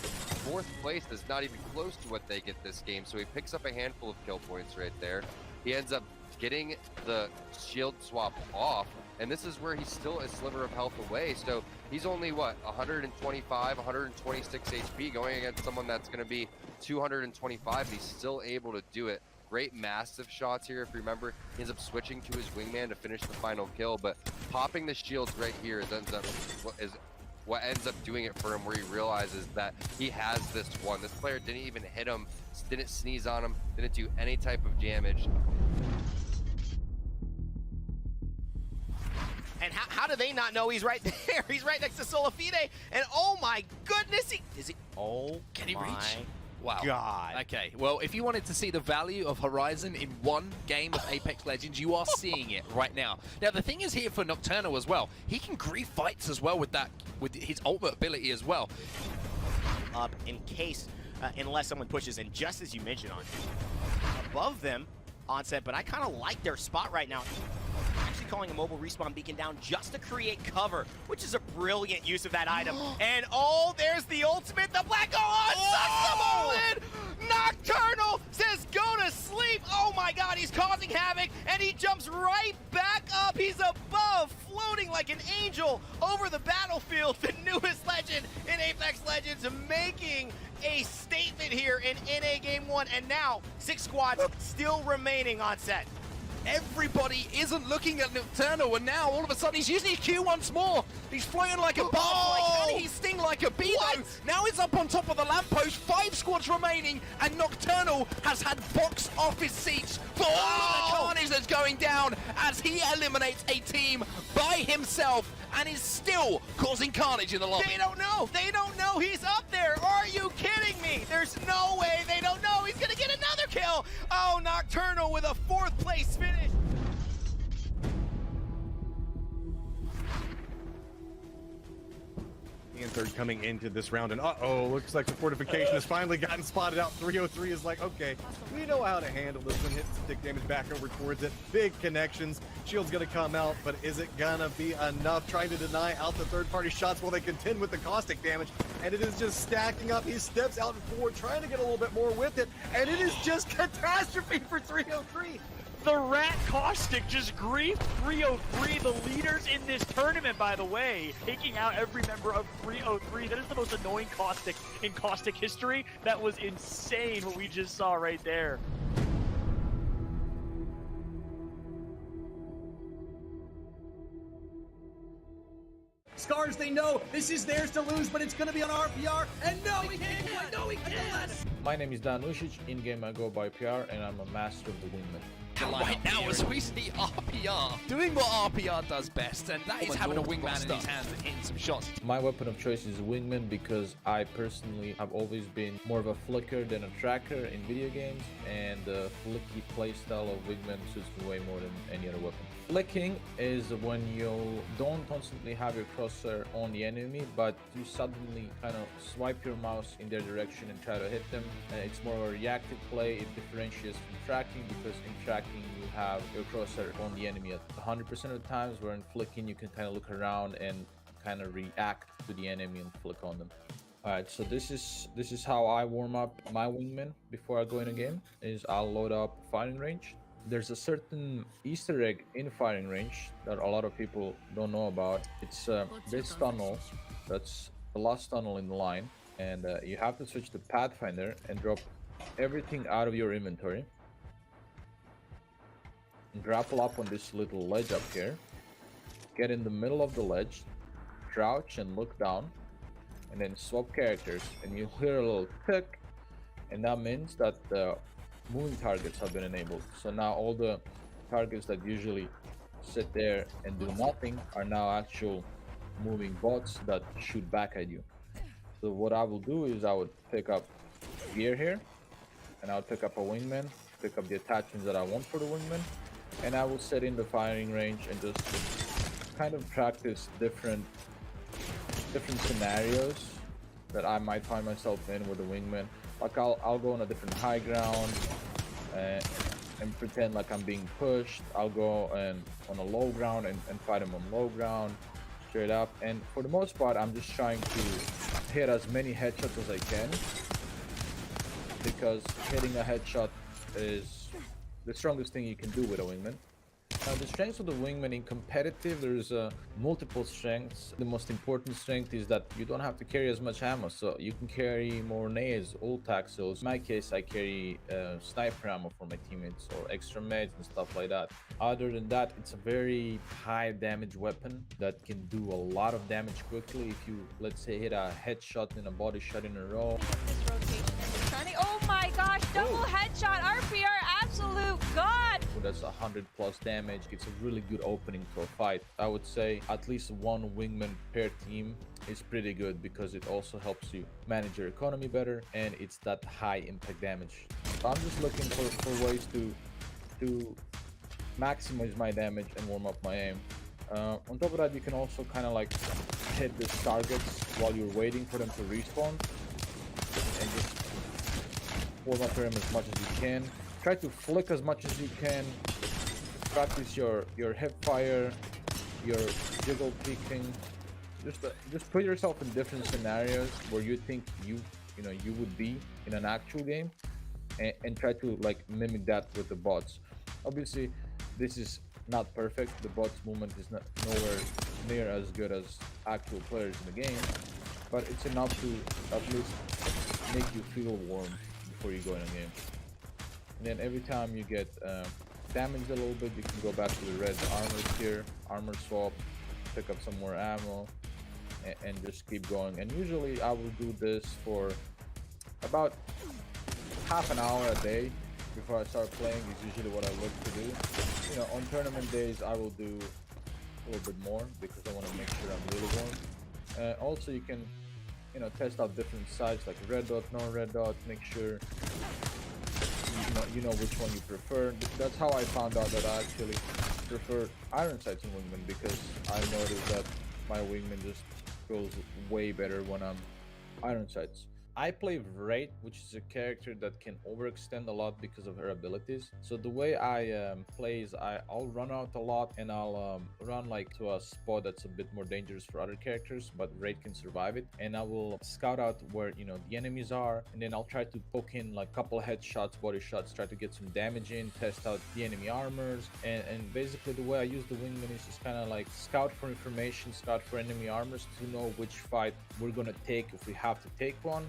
4th place is not even close to what they get this game. So he picks up a handful of kill points right there. He ends up getting the shield swap off, and this is where he's still a sliver of health away. So he's only, what, 125, 126 HP going against someone that's going to be 225. He's still able to do it. Great massive shots here. If you remember, he ends up switching to his wingman to finish the final kill, but popping the shields right here is what ends up doing it for him, where he realizes that he has this one. This player didn't even hit him, didn't sneeze on him, didn't do any type of damage. And how do they not know he's right there? He's right next to Solafide, and oh my goodness, can he reach? Wow. God. Okay, well, if you wanted to see the value of Horizon in one game of Apex Legends, you are seeing it right now. Now, the thing is here for Nocturnal as well. He can grief fights as well with his ultimate ability as well. Up in case, unless someone pushes, and just as you mentioned, on above them, Onset, but I kind of like their spot right now. Actually calling a mobile respawn beacon down just to create cover, which is a brilliant use of that item. And oh, there's the ultimate. The Black sucks them all in. Nocturnal says go to sleep. Oh my God, he's causing havoc, and he jumps right back up. He's above, floating like an angel over the battlefield. The newest legend in Apex Legends, making a statement here in NA Game 1, and now 6 squads still remaining on set. Everybody isn't looking at Nocturnal, and now all of a sudden he's using his Q once more. He's flying like a butterfly, and he's sting like a bee. Now he's up on top of the lamppost. 5 squads remaining, and Nocturnal has had box office seats for all of the carnage that's going down as he eliminates a team by himself and is still causing carnage in the lobby. They don't know. They don't know he's up there. Are you kidding me? There's no way they don't know. He's gonna get another kill. Oh, Nocturnal with a 4th place finish. And 3rd coming into this round, and looks like the fortification has finally gotten spotted out. 303 is like, okay, we know how to handle this one. Hit stick damage back over towards it. Big connections. Shield's gonna come out, but is it gonna be enough? Trying to deny out the 3rd-party shots while they contend with the caustic damage, and it is just stacking up. He steps out forward, trying to get a little bit more with it, and it is just catastrophe for 303. The Rat Caustic just griefed 303, the leaders in this tournament, by the way, taking out every member of 303. That is the most annoying Caustic in Caustic history. That was insane what we just saw right there. Scars, they know this is theirs to lose, but it's going to be on RPR, and no, we can't! No, we can't! My name is Dan Ušić. In game I go by PR, and I'm a master of the wingman. Right now, as we see RPR doing what RPR does best, and that is having a wingman in his hands and hitting some shots. My weapon of choice is wingman because I personally have always been more of a flicker than a tracker in video games, and the flicky playstyle of wingman suits me way more than any other weapon. Flicking is when you don't constantly have your crosshair on the enemy, but you suddenly kind of swipe your mouse in their direction and try to hit them. It's more of a reactive play. It differentiates from tracking because in tracking you have your crosshair on the enemy at 100% of the times, where in flicking you can kind of look around and kind of react to the enemy and flick on them. Alright, so this is how I warm up my wingman before I go in a game. Is I'll load up firing range. There's a certain Easter egg in firing range that a lot of people don't know about. It's this tunnel, that's the last tunnel in the line, and you have to switch to Pathfinder and drop everything out of your inventory. Grapple up on this little ledge up here, get in the middle of the ledge, crouch and look down, and then swap characters, and you'll hear a little tick, and that means that the moving targets have been enabled. So now all the targets that usually sit there and do nothing are now actual moving bots that shoot back at you. So what I will do is I would pick up gear here, and I'll pick up a wingman, pick up the attachments that I want for the wingman, and I will set in the firing range and just kind of practice different scenarios that I might find myself in with the wingman. Like I'll go on a different high ground and pretend like I'm being pushed. I'll go and on a low ground and fight him on low ground, straight up. And for the most part, I'm just trying to hit as many headshots as I can, because hitting a headshot is the strongest thing you can do with a wingman. The strengths of the wingman in competitive, there's multiple strengths. The most important strength is that you don't have to carry as much ammo, so you can carry more nades, ult taxels. In my case, I carry sniper ammo for my teammates or extra meds and stuff like that. Other than that, it's a very high damage weapon that can do a lot of damage quickly. If you, let's say, hit a headshot and a body shot in a row. This rotation is trying. Oh my gosh, double headshot, RPR, absolute god! That's 100+ damage. It's a really good opening to a fight. I would say at least one wingman per team is pretty good, because it also helps you manage your economy better, and it's that high impact damage. So I'm just looking for ways to maximize my damage and warm up my aim. On top of that, you can also kind of like hit these targets while you're waiting for them to respawn, and just warm up your aim as much as you can. Try to flick as much as you can. Practice your hip fire, your jiggle peeking. Just put yourself in different scenarios where you think you would be in an actual game, and try to like mimic that with the bots. Obviously, this is not perfect. The bots movement is not nowhere near as good as actual players in the game, but it's enough to at least make you feel warm before you go in a game. And then every time you get damaged a little bit, you can go back to the red armor tier, armor swap, pick up some more ammo, and just keep going. And usually I will do this for about half an hour a day before I start playing. Is usually what I look to do. You know, on tournament days I will do a little bit more, because I want to make sure I'm really warm. Also, you can, test out different sides like red dot, non-red dot. Make sure you know which one you prefer. That's how I found out that I actually prefer iron sights in wingman, because I noticed that my wingman just goes way better when I'm iron sights. I play Wraith, which is a character that can overextend a lot because of her abilities. So the way I play is I'll run out a lot, and I'll run like to a spot that's a bit more dangerous for other characters, but Wraith can survive it. And I will scout out where the enemies are, and then I'll try to poke in like a couple headshots, body shots, try to get some damage in, test out the enemy armors. And basically the way I use the wingman is just kind of like scout for information, scout for enemy armors to know which fight we're gonna take if we have to take one.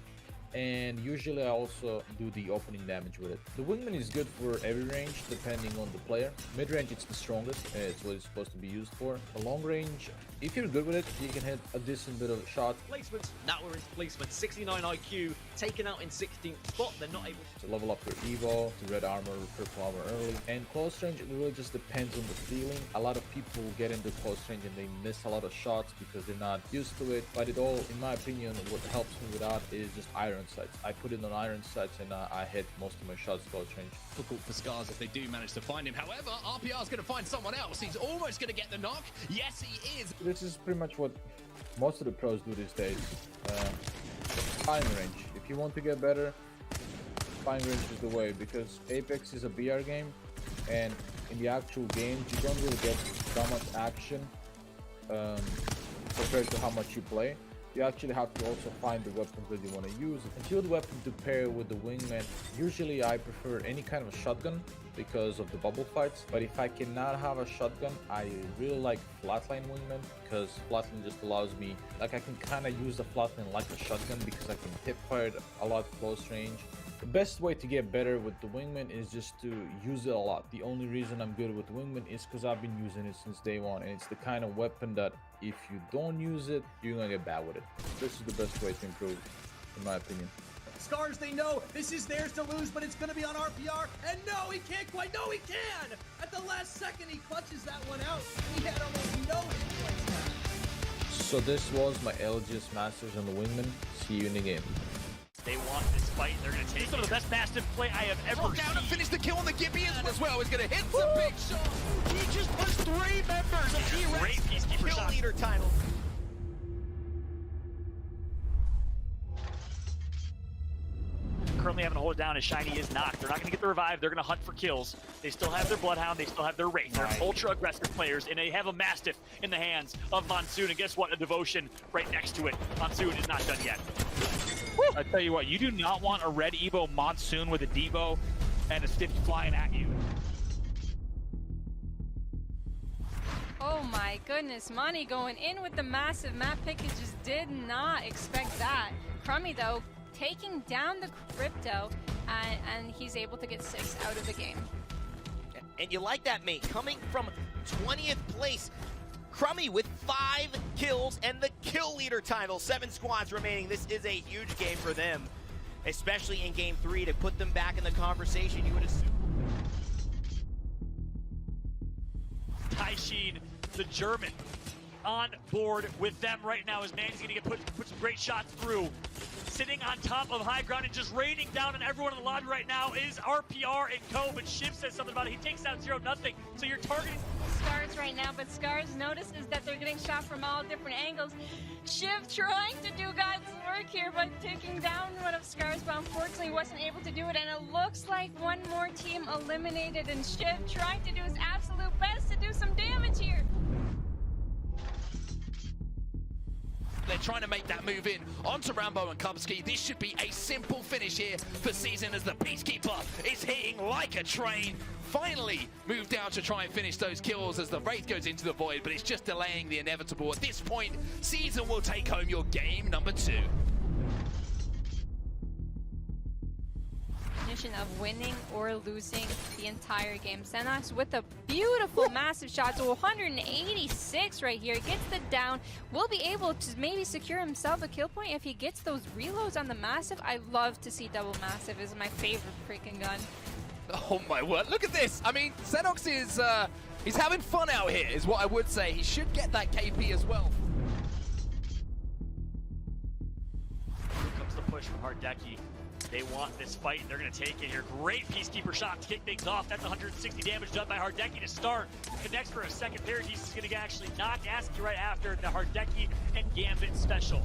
And usually I also do the opening damage with it. The wingman is good for every range depending on the player. Mid-range, it's the strongest, it's what it's supposed to be used for. The long range, if you're good with it, you can hit a decent bit of shot. Placements, that were his placement. 69 IQ, taken out in 16th spot. They're not able to level up your evo, to red armor, purple armor early. And close range, it really just depends on the feeling. A lot of people get into close range and they miss a lot of shots because they're not used to it. But it all, in my opinion, what helps me with that is just iron sights. I put it on iron sights, and I hit most of my shots close range. Difficult for Scars if they do manage to find him. However, RPR is going to find someone else. He's almost going to get the knock. Yes, he is. This is pretty much what most of the pros do these days. Fine range. If you want to get better, fine range is the way, because Apex is a BR game, and in the actual games you don't really get that much action compared to how much you play. You actually have to also find the weapons that you want to use. A field weapon to pair with the wingman. Usually I prefer any kind of a shotgun because of the bubble fights. But if I cannot have a shotgun, I really like flatline wingman, because flatline just allows me, like I can kind of use the flatline like a shotgun because I can hip fire it a lot close range. The best way to get better with the wingman is just to use it a lot. The only reason I'm good with wingman is because I've been using it since day one, and it's the kind of weapon that if you don't use it, you're gonna get bad with it. This is the best way to improve, in my opinion. Scars, they know this is theirs to lose, but it's going to be on RPR. And no, he can't quite. No, he can! At the last second, he clutches that one out. He had almost no hit points now. So this was my ALGS Masters on the wingman. See you in the game. They want this fight. They're going to take some of the best Mastiff play I have ever seen. Down to finish the kill on the Gibby as well. He's going to hit some big shot. He just puts 3 members of T-Rex Kill leader title. Curl currently having to hold it down as Shiny is knocked. They're not going to get the revive. They're going to hunt for kills. They still have their Bloodhound. They still have their Wraith. They're ultra aggressive players, and they have a Mastiff in the hands of Monsoon. And guess what? A Devotion right next to it. Monsoon is not done yet. I tell you what, you do not want a red Evo Monsoon with a Devo and a Stitch flying at you. Oh my goodness, Money going in with the massive map pick. He just did not expect that. Crummy though, taking down the Crypto, and he's able to get 6 out of the game. And you like that, mate. Coming from 20th place, Crummy with 5 kills and the kill leader title. 7 squads remaining. This is a huge game for them, especially in game 3 to put them back in the conversation, you would assume. Taishin, the German, on board with them right now as Manny's going to put some great shots through. Sitting on top of high ground and just raining down on everyone in the lobby right now is RPR and Co, but Shiv says something about it. He takes down 0-0, so you're targeting Scars right now, but Scars notices that they're getting shot from all different angles. Shiv trying to do God's work here, but taking down one of Scars, but unfortunately wasn't able to do it, and it looks like one more team eliminated, and Shiv trying to do his absolute best to do some damage here. They're trying to make that move in onto Rambo and Kubsky. This should be a simple finish here for Season as the Peacekeeper is hitting like a train. Finally moved down to try and finish those kills as the Wraith goes into the void, but it's just delaying the inevitable. At this point, Season will take home your game number 2. Of winning or losing the entire game. Xenox with a beautiful massive shot to 186 right here. Gets the down. Will be able to maybe secure himself a kill point if he gets those reloads on the massive. I love to see double massive. Is my favorite freaking gun. Oh my word, look at this. I mean, Xenox is he's having fun out here is what I would say. He should get that KP as well. Here comes the push from Hardeki. They want this fight. They're going to take it here. Great Peacekeeper shot to kick things off. That's 160 damage done by Hardeki to start. Connects for a second. Paradise is going to actually knock ASCII right after the Hardeki and Gambit special.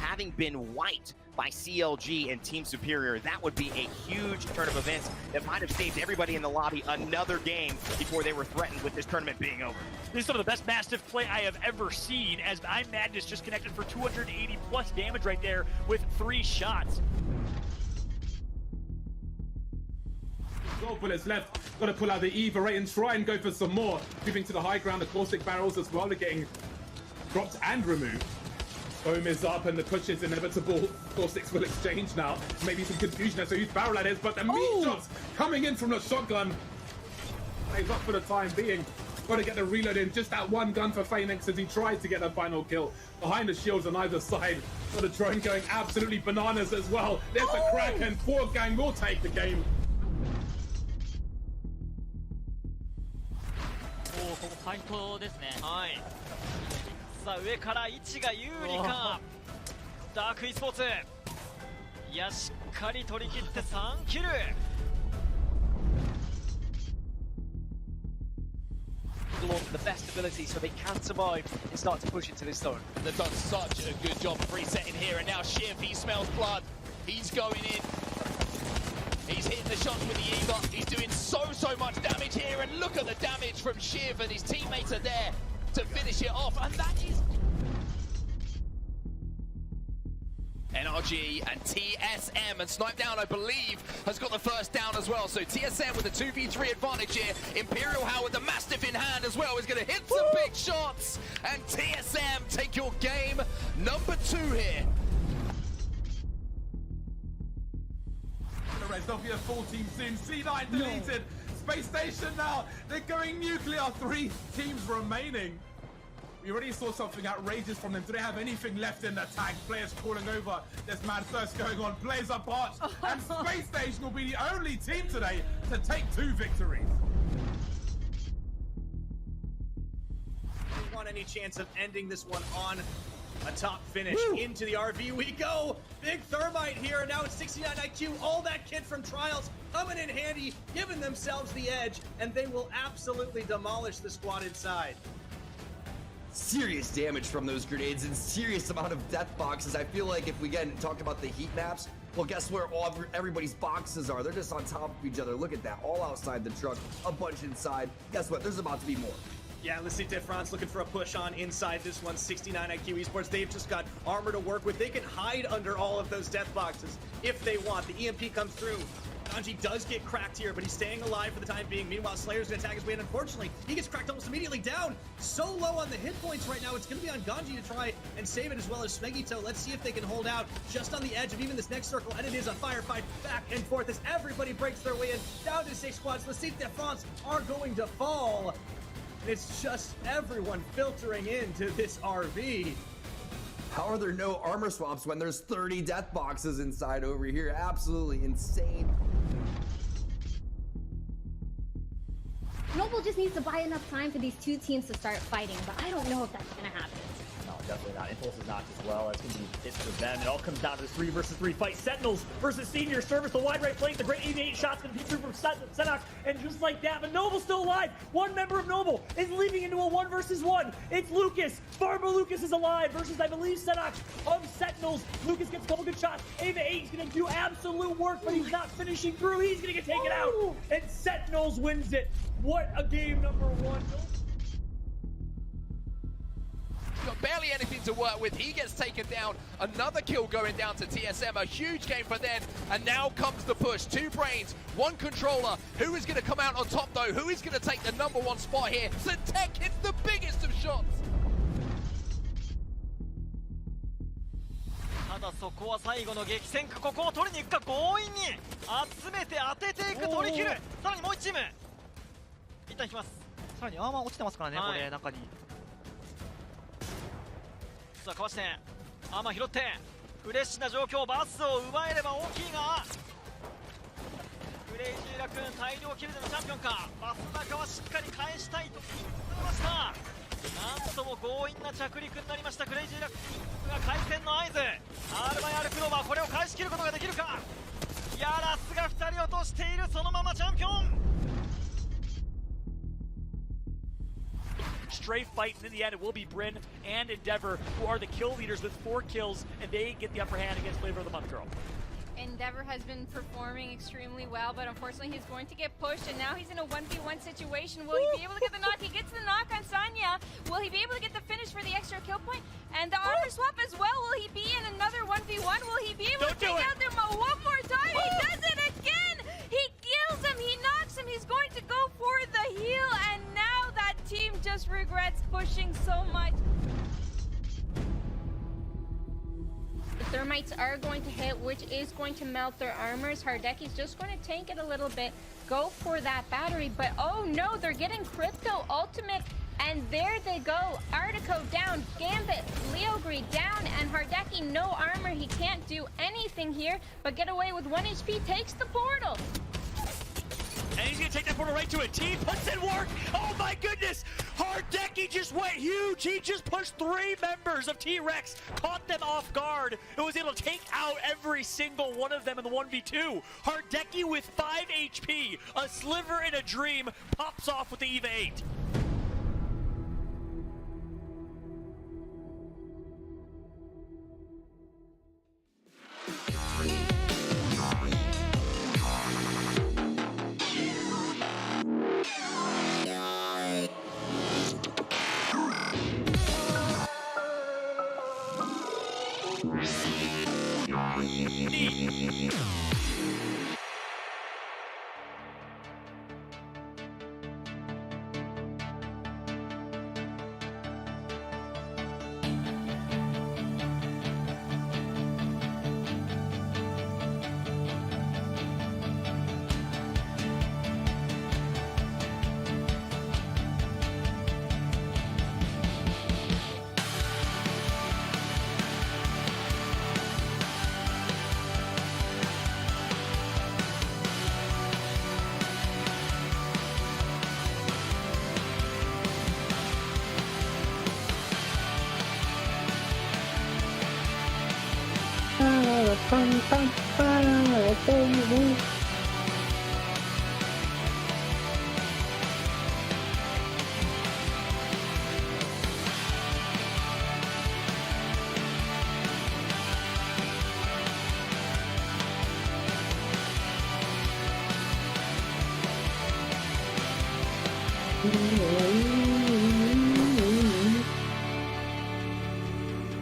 Having been wiped by CLG and Team Superior, that would be a huge turn of events that might have saved everybody in the lobby another game before they were threatened with this tournament being over. This is some of the best Mastiff play I have ever seen, as I'm Madness just connected for 280 plus damage right there with 3 shots. Bullets left. Got to pull out the Eva right and try and go for some more. Moving to the high ground, the caustic barrels as well are getting dropped and removed. Foam is up and the push is inevitable. Caustics will exchange now. Maybe some confusion as to whose barrel that is, but the meat shots coming in from the shotgun. Plays up for the time being. Got to get the reload in. Just that one gun for Phoenix as he tries to get the final kill. Behind the shields on either side. Got a drone going absolutely bananas as well. There's a crack and poor gang will take the game. ここ回答ですね。はい。さあ上から位置が有利か。ダーク e スポーツ。いやしっかり取り切って3キル。The best ability so they can survive and start to push into this zone. They've done such a good job resetting here, and now Shiv, he smells blood. He's going in. He's hitting the shots with the Eva. He's doing so much damage here, and look at the damage from Shiv, and his teammates are there to finish it off, and that is... NRG and TSM, and Snipe Down, I believe, has got the first down as well. So TSM with a 2v3 advantage here. Imperial How with the Mastiff in hand as well is going to hit some big shots. And TSM take your game number 2 here. There'll be a full team soon. C9 deleted. Space Station now. They're going nuclear. 3 teams remaining. We already saw something outrageous from them. Do they have anything left in the tank? Players calling over. There's mad thirst going on. Players are parched. And Space Station will be the only team today to take 2 victories. They want any chance of ending this one on a top finish. Into the RV we go. Big Thermite here, and now it's 69 IQ. All that kit from Trials coming in handy, giving themselves the edge, and they will absolutely demolish the squad inside. serious damage from those grenades and serious amount of death boxes. I feel like if we talked about the heat maps, well, guess where everybody's boxes are? They're just on top of each other. Look at that, all outside the truck, a bunch inside. Guess what? There's about to be more. Yeah, let's see France looking for a push on inside this one. 69 IQ Esports. They've just got armor to work with. They can hide under all of those death boxes if they want. The EMP comes through. Ganji does get cracked here, but he's staying alive for the time being. Meanwhile, Slayer's gonna attack his way in. Unfortunately, he gets cracked almost immediately down. So low on the hit points right now. It's gonna be on Ganji to try and save it, as well as Smegito. Let's see if they can hold out just on the edge of even this next circle. And it is a firefight back and forth as everybody breaks their way in. Down to 6 squads. Let's see if the France are going to fall. It's just everyone filtering into this RV. How are there no armor swaps when there's 30 death boxes inside over here? Absolutely insane. Noble just needs to buy enough time for these two teams to start fighting, but I don't know if that's gonna happen. No, definitely not. Impulse is knocked as well. It's going to be it for them. It all comes down to this 3 versus 3 fight. Sentinels versus Senior Service. The wide right flank. The great 88 shots going to be through from Senok. And just like that, but Noble's still alive. One member of Noble is leaping into a 1 versus 1. It's Lucas. Farmer Lucas is alive versus, I believe, Senok of Sentinels. Lucas gets a couple good shots. Ava 8 is going to do absolute work, but he's not finishing through. He's going to get taken out. And Sentinels wins it. What a game number 1. Got barely anything to work with. He gets taken down. Another kill going down to TSM. A huge game for them. And now comes the push. 2 brains, 1 controller. Who is going to come out on top though? Who is going to take the #1 spot here? Zatek hits the biggest of shots. ただそこは最後の激戦区、ここを取りに行くか、強引に集めて当てていく、取り切る。さらにもう1チーム一旦引きます。さらにアーマー落ちてますからね、これ中に。さあかわしてアーマー拾ってフレッシュな状況、バスを奪えれば大きいが、クレイジーラクーン大量キルでのチャンピオンか。バス中はしっかり返したいと言いました。なんとも強引な着陸になりました。クレイジーラクーンが回戦の合図。 R/R クローバー、これを返し切ることができるか。いやラスが2人落としている。そのままチャンピオン。 Stray fight, and in the end it will be Bryn and Endeavor who are the kill leaders with 4 kills, and they get the upper hand against Flavor of the Month Girl. Endeavor has been performing extremely well, but unfortunately he's going to get pushed, and now he's in a 1v1 situation. Will he be able to get the knock? He gets the knock on Sanya. Will he be able to get the finish for the extra kill point? And the armor swap as well. Will he be in another 1v1? Will he be able to take out them one more time? He does it again! He kills him, he knocks him, he's going to go for the heal, and now that team just regrets pushing so much. The Thermites are going to hit, which is going to melt their armors. Hardeki's just going to tank it a little bit, go for that battery, but oh no, they're getting Crypto Ultimate, and there they go. Artico down, Gambit, Leogri down, and Hardeki no armor. He can't do anything here, but get away with 1 HP, takes the portal. And he's gonna take that portal right to it. T puts in work. Oh my goodness! Hardeki just went huge. He just pushed 3 members of T-Rex, caught them off guard, and was able to take out every single one of them in the 1v2. Hardeki with 5 HP, a sliver in a dream, pops off with the EVA 8.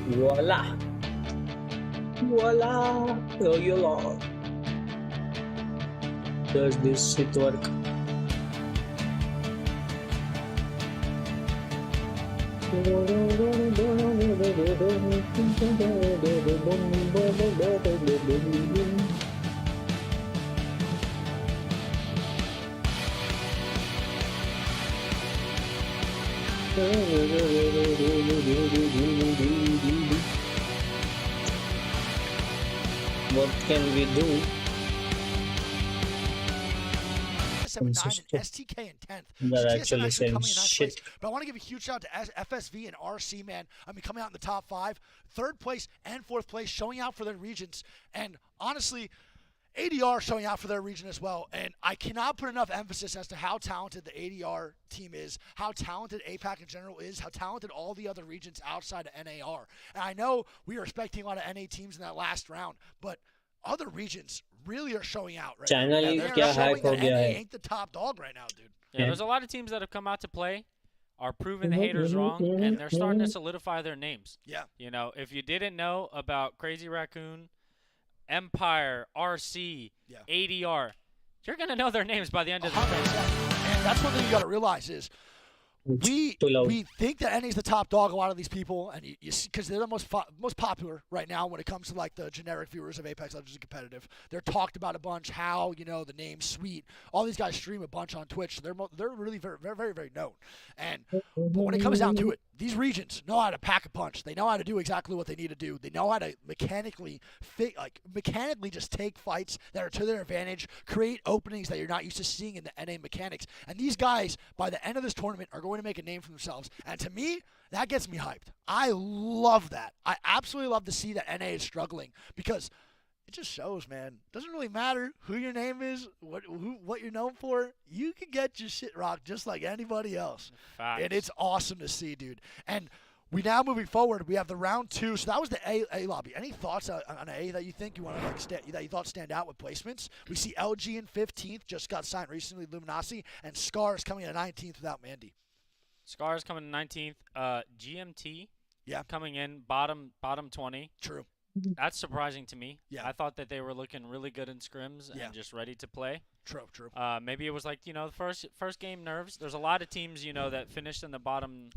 Voila. Voila. Oh, you Lord. Does this shit work? What can we do? 7-9 and STK in 10th. That So actually TSM coming says in ninth shit. place. But I want to give a huge shout out to FSV and RC, man. I mean, coming out in the top 5, 3rd place and 4th place, showing out for their regions. And honestly, ADR showing out for their region as well. And I cannot put enough emphasis as to how talented the ADR team is, how talented APAC in general is, how talented all the other regions outside of NA are. And I know we were expecting a lot of NA teams in that last round, but other regions really are showing out right China now. League They're क्या showing hack हो that गया NA है? ain't the top dog right now, dude. Yeah, there's a lot of teams that have come out to play, are proving the haters wrong, and they're starting to solidify their names. Yeah. You know, if you didn't know about Crazy Raccoon, Empire, RC, ADR, you're going to know their names by the end of the day. And that's one thing you got to realize is we think that NA is the top dog. A lot of these people, and you see, because they're the most popular right now when it comes to like the generic viewers of Apex Legends and competitive. They're talked about a bunch. How the name's sweet. All these guys stream a bunch on Twitch. So they're really very very very very known. And but when it comes down to it, these regions know how to pack a punch. They know how to do exactly what they need to do. They know how to mechanically just take fights that are to their advantage, create openings that you're not used to seeing in the NA mechanics. And these guys, by the end of this tournament, are going to make a name for themselves. And to me, that gets me hyped. I love that. I absolutely love to see that NA is struggling because it just shows, man. It doesn't really matter who your name is, what you're known for. You can get your shit rocked just like anybody else. Facts. And it's awesome to see, dude. And we now moving forward, we have the round 2. So that was the A lobby. Any thoughts on A that you think you want to that you thought stand out with placements? We see LG in 15th, just got signed recently, Luminasi, and Scars coming in 19th without Mandy. Scars coming in 19th. GMT coming in bottom 20. True. That's surprising to me. Yeah. I thought that they were looking really good in scrims and just ready to play. True. Maybe it was like, the first game nerves. There's a lot of teams, that finished in the bottom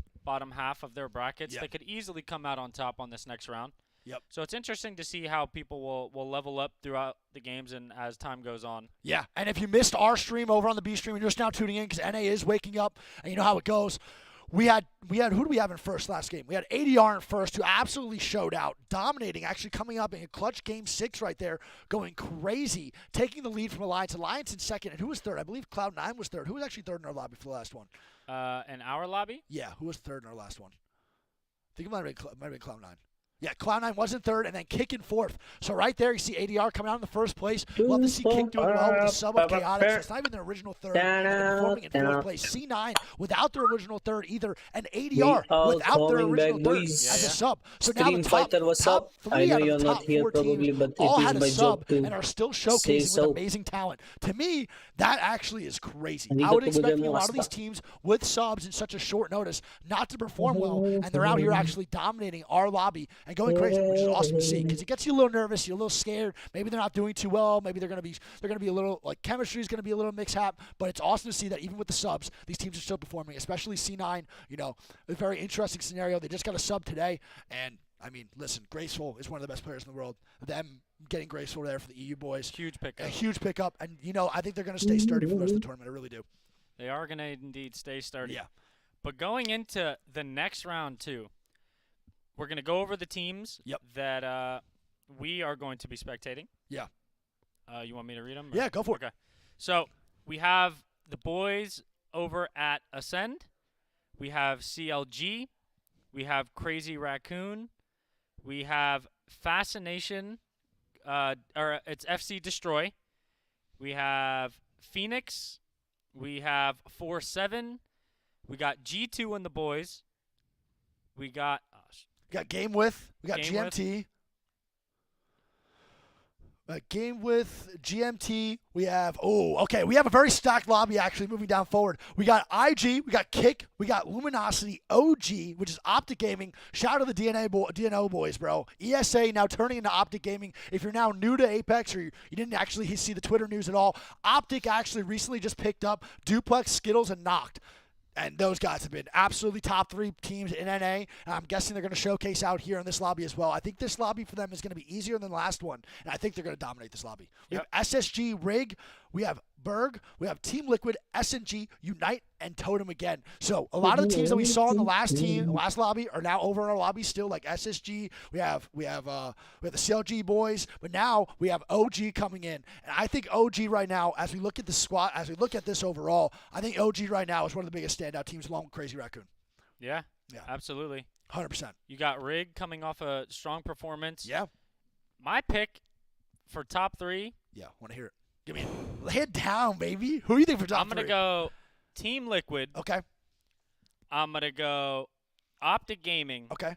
half of their brackets. They could easily come out on top on this next round. Yep. So it's interesting to see how people will level up throughout the games and as time goes on. Yeah, and if you missed our stream over on the B stream and you're just now tuning in because NA is waking up and you know how it goes, we had who do we have in first last game? We had ADR in first, who absolutely showed out, dominating, actually coming up in a clutch game 6 right there, going crazy, taking the lead from Alliance. Alliance in second, and who was third? I believe Cloud9 was third. Who was actually third in our lobby for the last one? In our lobby? Yeah, who was third in our last one? I think it might have been Cloud9. Yeah, Cloud9 was in third and then Kick in fourth. So right there, you see ADR coming out in the first place. Love to see Kick doing well with the sub of Chaotic. So it's not even their original third. They're performing in fourth place. C9 without their original third either. And ADR without their original third as a sub. So now the top 3 out of the top 4 teams all had a sub and are still showcasing with amazing talent. To me, that actually is crazy. I would expect a lot of these teams with subs in such a short notice not to perform well, and they're out here actually dominating our lobby and going crazy, which is awesome to see because it gets you a little nervous, you're a little scared. Maybe they're not doing too well. Maybe they're gonna be a little like chemistry is gonna be a little mix-hap. But it's awesome to see that even with the subs, these teams are still performing. Especially C9, a very interesting scenario. They just got a sub today, and I mean, listen, Graceful is one of the best players in the world. Them getting Graceful there for the EU boys, huge pickup. A huge pickup, and I think they're gonna stay sturdy for the rest of the tournament. I really do. They are gonna indeed stay sturdy. Yeah. But going into the next round too. We're going to go over the teams that we are going to be spectating. Yeah. You want me to read them? Yeah, go for it. Okay. So we have the boys over at Ascend. We have CLG. We have Crazy Raccoon. We have Fascination. Or it's FC Destroy. We have Phoenix. We have 4-7. We got G2 in the boys. We got... We got Game With. We got Game GMT. Game with GMT. We have, we have a very stacked lobby actually moving down forward. We got IG, we got Kick, we got Luminosity, OG, which is Optic Gaming. Shout out to the DNO boys, bro. ESA now turning into Optic Gaming. If you're now new to Apex or you didn't actually see the Twitter news at all, Optic actually recently just picked up Duplex, Skittles, and Noct. And those guys have been absolutely top 3 teams in NA. And I'm guessing they're going to showcase out here in this lobby as well. I think this lobby for them is going to be easier than the last one. And I think they're going to dominate this lobby. We have SSG, Rig, we have Berg, we have Team Liquid, SNG, Unite, and Totem again. So a lot of the teams that we saw in the last lobby are now over in our lobby still, like SSG. We have the CLG boys, but now we have OG coming in. And I think OG right now, as we look at the squad, as we look at this overall, I think OG right now is one of the biggest standout teams along with Crazy Raccoon. Yeah, absolutely. 100%. You got Rig coming off a strong performance. Yeah. My pick for top 3. Yeah, want to hear it. Give me it. Lay it down, baby. Who do you think for top 3? I'm going to go Team Liquid. Okay. I'm going to go Optic Gaming. Okay.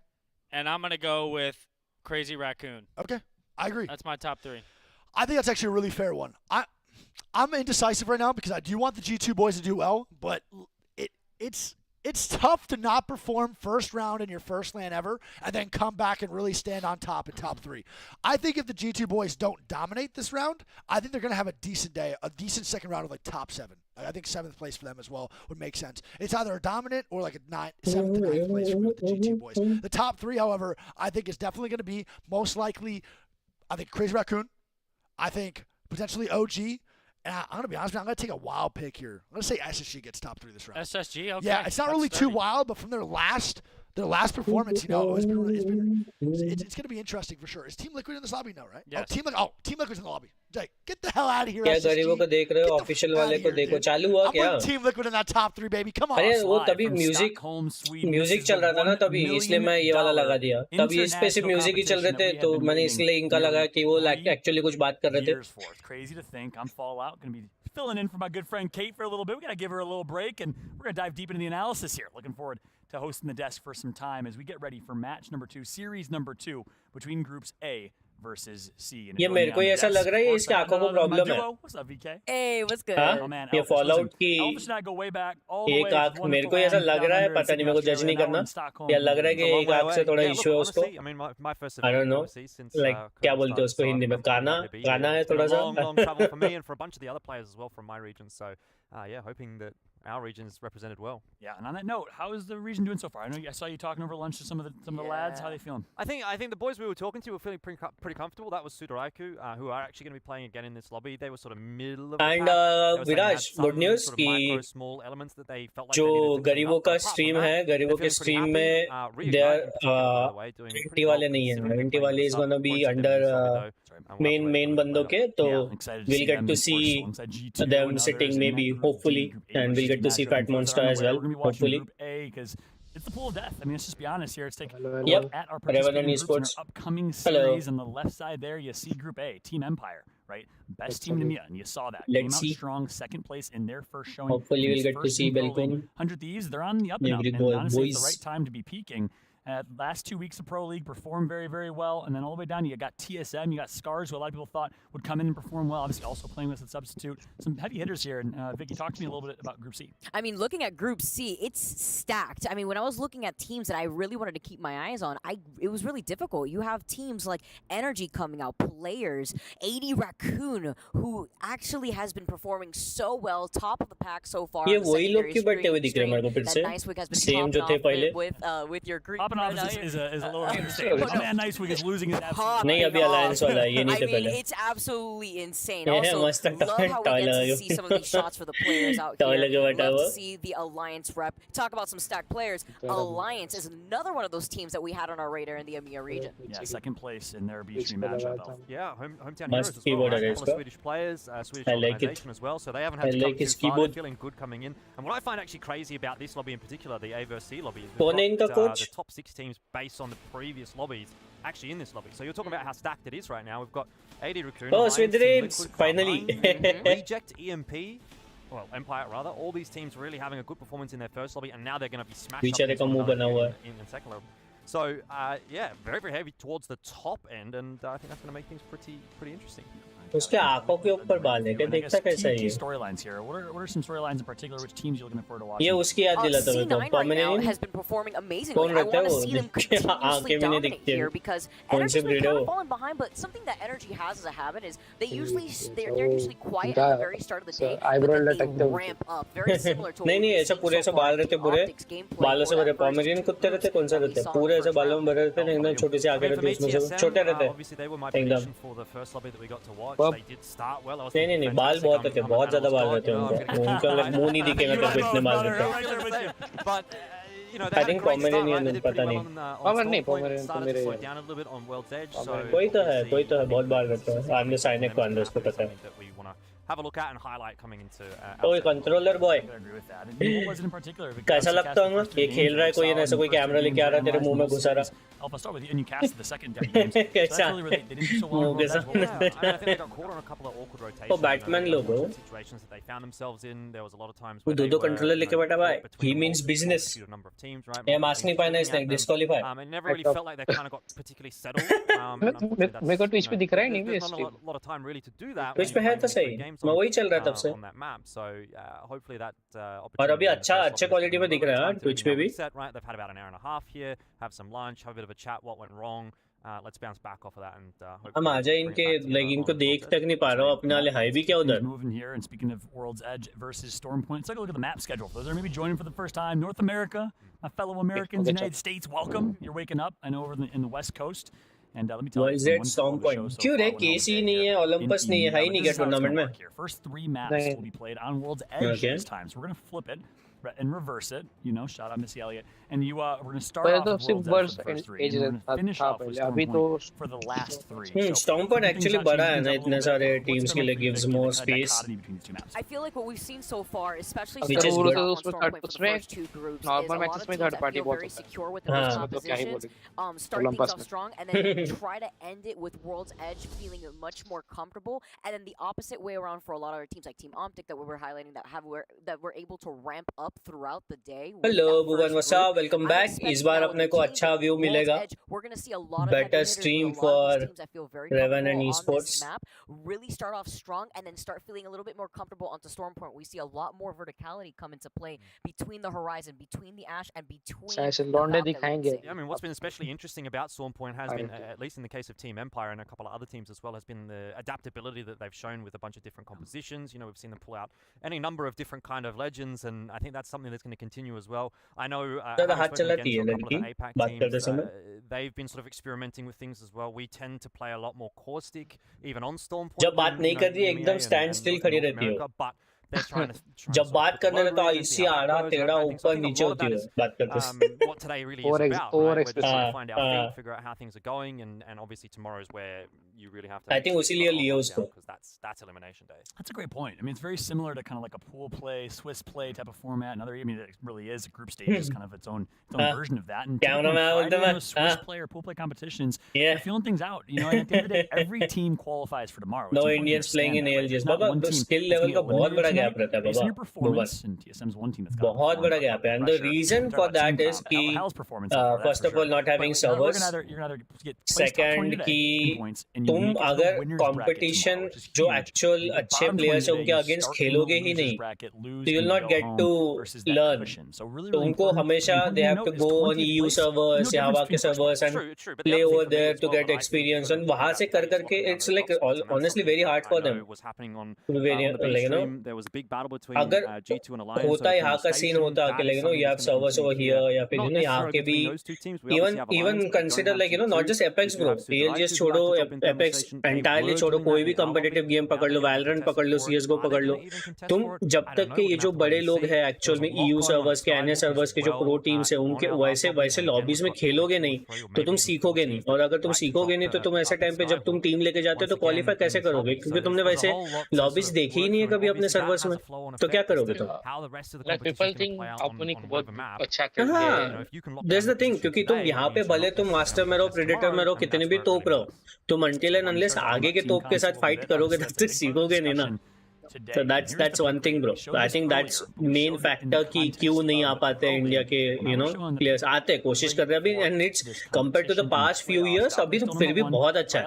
And I'm going to go with Crazy Raccoon. Okay. I agree. That's my top 3. I think that's actually a really fair one. I'm indecisive right now because I do want the G2 boys to do well, but it's tough to not perform first round in your first LAN ever and then come back and really stand on top in top 3. I think if the G2 boys don't dominate this round, I think they're going to have a decent day, a decent second round of like top 7. I think 7th place for them as well would make sense. It's either a dominant or like a 7th to 9th place for the G2 boys. The top 3, however, I think is definitely going to be most likely, I think Crazy Raccoon, I think potentially OG, and I'm going to be honest with you, I'm going to take a wild pick here. I'm going to say SSG gets top 3 this round. SSG, okay. Yeah, it's not really too wild, but from their last performance, it's going to be interesting for sure. Is Team Liquid in this lobby? No, right? Yes. Team Liquid's in the lobby. Jake, get the hell out of here, क्या SSG. गरीबों को देख रहे हो official वाले को देखो चालू हुआ क्या I'm putting Team Liquid in that top 3, baby. Come on. अरे वो तभी म्यूजिक चल रहा था ना तभी इसलिए मैं ये वाला लगा दिया तभी इस पे सिर्फ म्यूजिक ही चल रहे थे तो मैंने इसलिए इनका लगा कि वो एक्चुअली कुछ बात कर रहे थे. Crazy to think I'm Fallout going to be filling in for my good friend Kate for a little bit. We got to give her a little break, and we're going to dive deep into the analysis here. Looking forward to hosting the desk for some time as we get ready for match number 2, series number 2 between groups A versus C. ये मेरे को ऐसा लग रहा है इसके आंखों को प्रॉब्लम है. What's up, VK? Hey, what's good? Oh, man, ये फॉलआउट की Elvis and I go way back, all the way एक आंख मेरे को ऐसा लग रहा है पता नहीं मेरे को जज नहीं करना या लग रहा है कि एक आंख से थोड़ा इशू है उसको. I don't know, like क्या बोलते हैं उसको हिंदी में गाना है थोड़ा सा. Long travel for me and for a bunch of the other players as well from my region. So hoping that our region is represented well. Yeah, and on that note, how is the region doing so far? I saw you talking over lunch to some of the lads. How are they feeling? I think the boys we were talking to were feeling pretty comfortable. That was Sudaraiku, who are actually going to be playing again in this lobby. They were sort of middle of the And pack. Viraj, good news sort of कि small elements that they felt like जो they needed to गरीबों का stream है गरीबों के stream में their 20 वाले नहीं है 20 वाले is gonna be under main बंदों के तो we'll get to see them sitting maybe hopefully and we'll get to see Fat Monster as well hopefully. Because it's the pool of death. I mean, let's just be honest here. It's taking a Yep. look at our Revenant participating groups Esports. in our upcoming Hello. series. On the left side there, you see Group A, Team Empire, right? Best team in EMEA, and you saw that. Let's Came see. out strong, second place in their first showing. Hopefully we'll get to see Belcon. 100 Thieves, they're on the up and up. Every And boy- honestly, it's boys. the right time to be peaking. Last 2 weeks of Pro League performed very, very well. And then all the way down, you got TSM, you got Scars, who a lot of people thought would come in and perform well. Obviously, also playing with a substitute. Some heavy hitters here. And Vicky, talk to me a little bit about Group C. I mean, looking at Group C, it's stacked. I mean, when I was looking at teams that I really wanted to keep my eyes on, it was really difficult. You have teams like Energy coming out, players, 80 Raccoon, who actually has been performing so well, top of the pack so far. ये वही लोग क्यों बैठे हुए दिख रहे हैं मेरे को फिर से सेम जो थे पहले with your group. Popping off is a little understatement. My man Nice Week is losing his absolute. नहीं अभी Alliance वाला है ये नहीं थे I mean, पहले. it's absolutely insane. Yeah, Also, मस्त love how we get to see some of these shots for the players out here. Love to see the Alliance rep. Talk about some stacked players. Alliance is another one of those teams that we had on our radar in the EMEA region. Yeah, second place in their B3 matchup. Yeah, hometown Must heroes as keyboard well. Right? arrays, A couple of bro. Swedish players, Swedish I like it. organization as well, so they haven't had I to like come too his far. They're keyboard. feeling good coming in. And what I find actually crazy about this lobby in particular, the A versus C lobby, is कौन है we've इनका got coach? the top 6 teams based on the previous lobbies actually in this lobby. So you're talking about how stacked it is right now. We've got 80 Raccoon, Oh, Alliance, Sweet Team Dreams, Liquid, finally. Frontline, Reject, EMP, well, Empire rather. All these teams really having a good performance in their first lobby, and now they're going to be smashed बेचारे up का मुंह बना हुआ है. in second lobby. So yeah, very heavy towards the top end, and I think that's going to make things pretty interesting. उसके आंखों के ऊपर बाल है क्या देखता कैसा है ये storylines here. What are some storylines in particular? Which teams you're looking forward to watching? ये उसकी याद दिलाता है C9 right now has been performing amazingly. कौन I रहता है want to वो see them continuously dominate here because Energy's been kind of falling behind, but something that Energy has as a habit is they're usually quiet at the very start of the day, but then they ramp up. Very similar to नहीं ऐसा पूरे ऐसे बाल रहते पूरे बालों से भरे पोमेरियन कुत्ते रहते कौन सा रहते पूरे ऐसे बालों में भरे रहते हैं एकदम छोटे से आगे रहते उसमें से छोटे रहते एकदम नहीं बाल बहुत रहते बहुत ज्यादा बाल रहते हैं उनका मुंह नहीं दिखेगा तो इतने बाल रहते हैं I think Pomeranian पता नहीं Pomeranian तो मेरे कोई तो है बहुत बाल रहते हैं आंदर साइनिक को अंदर उसको पता है have a look at and highlight coming into ओए कंट्रोलर बॉय कैसा लगता है ये खेल रहा है कोई ऐसा कोई कैमरा लेके आ रहा है तेरे मुंह में घुसा रहा I'll start with you, and you casted the second game. कैसा They didn't do so well on World's Edge. I think they got caught on a couple of awkward rotations. Oh, Batman logo. Situations that they found themselves in. There was a lot of times वो where दो controller लेके बैठा भाई he means business ये marks नहीं पाना इसने disqualify it never really felt like they kind of got particularly settled. मेरे को ट्विच पे दिख रहा है नहीं भी There's not a lot of time really to do that. Twitch पे है तो सही मैं वही चल रहा था तब से on that map. So hopefully that और अभी अच्छे क्वालिटी में दिख रहा है ट्विच पे भी They've had about an hour and a half here, have some lunch, have a bit of a chat, what went wrong. Let's bounce back off of that and हम आ जाए इनके लाइक इनको देख तक नहीं पा रहा हूँ अपने वाले हाई भी क्या उधर moving here and speaking of World's Edge versus Stormpoint, let's take a look at the map schedule. For those that are maybe joining for the first time, North America, my fellow Americans, United States, welcome. You're waking up. I know over in the West Coast. And let me tell you, World's Edge Stormpoint. क्यों रे KC नहीं है, Olympus नहीं है, high नहीं गया tournament में. First 3 maps will be played on World's Edge this time. So we're gonna flip it and reverse it. You know, shout out Missy Elliott. And we're gonna start off with World's Edge for the first 3. And we're gonna finish off with Stormpoint for the last 3. Stormpoint actually बड़ा है ना इतने सारे teams के लिए gives more space. I feel like what we've seen so far, especially which is good. on Stormpoint for the first 2 groups, is a lot of teams that feel very secure with their positions, start things off strong, and then try to end it with World's Edge feeling much more comfortable, and then the opposite way around for a lot of other teams like Team Optic that we were highlighting that were able to ramp up throughout the day. Hello, Bhuvan, what's up? Welcome back. इस बार अपने को अच्छा view मिलेगा. Better stream for Revan and Esports. Really start off strong and then start feeling a little bit more comfortable onto Stormpoint. We see a lot more verticality come into play between the Horizon, between the Ash, and between Yeah, I mean, what's been especially interesting about Stormpoint has been, at least in the case of Team Empire and a couple of other teams as well, has been the adaptability that they've shown with a bunch of different compositions. You know, we've seen them pull out any number of different kind of legends, and I think that's something that's going to continue as well. I know they've been sort of experimenting with things as well. We tend to play a lot more caustic, even on Stormpoint. जब बात नहीं कर रही एकदम stand still खड़ी रहती हो. जब बात करने लगता है इसी आड़ा तेरा ऊपर नीचे होती है बात करते what today really is about, right? We're just trying to find our feet, figure out how things are going, and obviously tomorrow is where you really have to. I think उसी लिए लिया उसको. Because that's elimination day. That's a great point. I mean, it's very similar to kind of like a pool play, Swiss play type of format. I mean, it really is. A group stage is kind of its own version of that. And those Swiss play or pool play competitions, they're feeling things out. You know, and at the end of the day, every team qualifies for tomorrow. No Indians playing in ALGS. Baba, skill level का बहुत बड़ा gap रहता है बाबा. Performance and TSM's one team that's got बहुत बड़ा gap है. And the reason for that is कि first of all not having servers. Second कि तुम अगर competition जो actual अच्छे players हैं उनके against खेलोगे ही नहीं, so you'll not get to learn. तो उनको हमेशा they have to go on EU servers या हवा के servers and play over there to get experience. And वहाँ से कर करके it's like honestly very hard for them. There was a big battle between अगर G2 and Alliance. होता यहाँ का सीन होता कि like you know you have servers over here या फिर you know यहाँ के भी even consider like you know not just Apex bro, ALGS छोड़ो, Apex entirely छोड़ो, कोई भी competitive game पकड़ लो, Valorant पकड़ लो, CS:GO पकड़ लो, तुम जब तक के ये जो बड़े लोग हैं एक्चुअल में EU सर्वर्स के NA सर्वर्स के जो प्रो टीम्स हैं उनके वैसे लॉबीज में खेलोगे नहीं तो तुम सीखोगे नहीं. और अगर तुम सीखोगे नहीं तो तुम ऐसे टाइम पे जब तुम टीम लेके जाते हो तो क्वालिफाई कैसे करोगे, क्योंकि तुमने वैसे लॉबीज देखी ही नहीं है कभी अपने सर्वर्स में, तो क्या करोगे तुम. That's the thing, क्योंकि तुम यहाँ पे भले तुम मास्टर में रहो, प्रेडेटर में रहो, कितने भी तोप रहो, तुम until and unless आगे के तोप के साथ फाइट करोगे तब तक सीखोगे नहीं ना. today. So And here's that's the one thing, bro. showed I this think that's main factor कि क्यों नहीं आ पाते इंडिया के players आते कोशिश कर रहे हैं अभी and it's compared to the past few years अभी तो फिर भी बहुत अच्छा है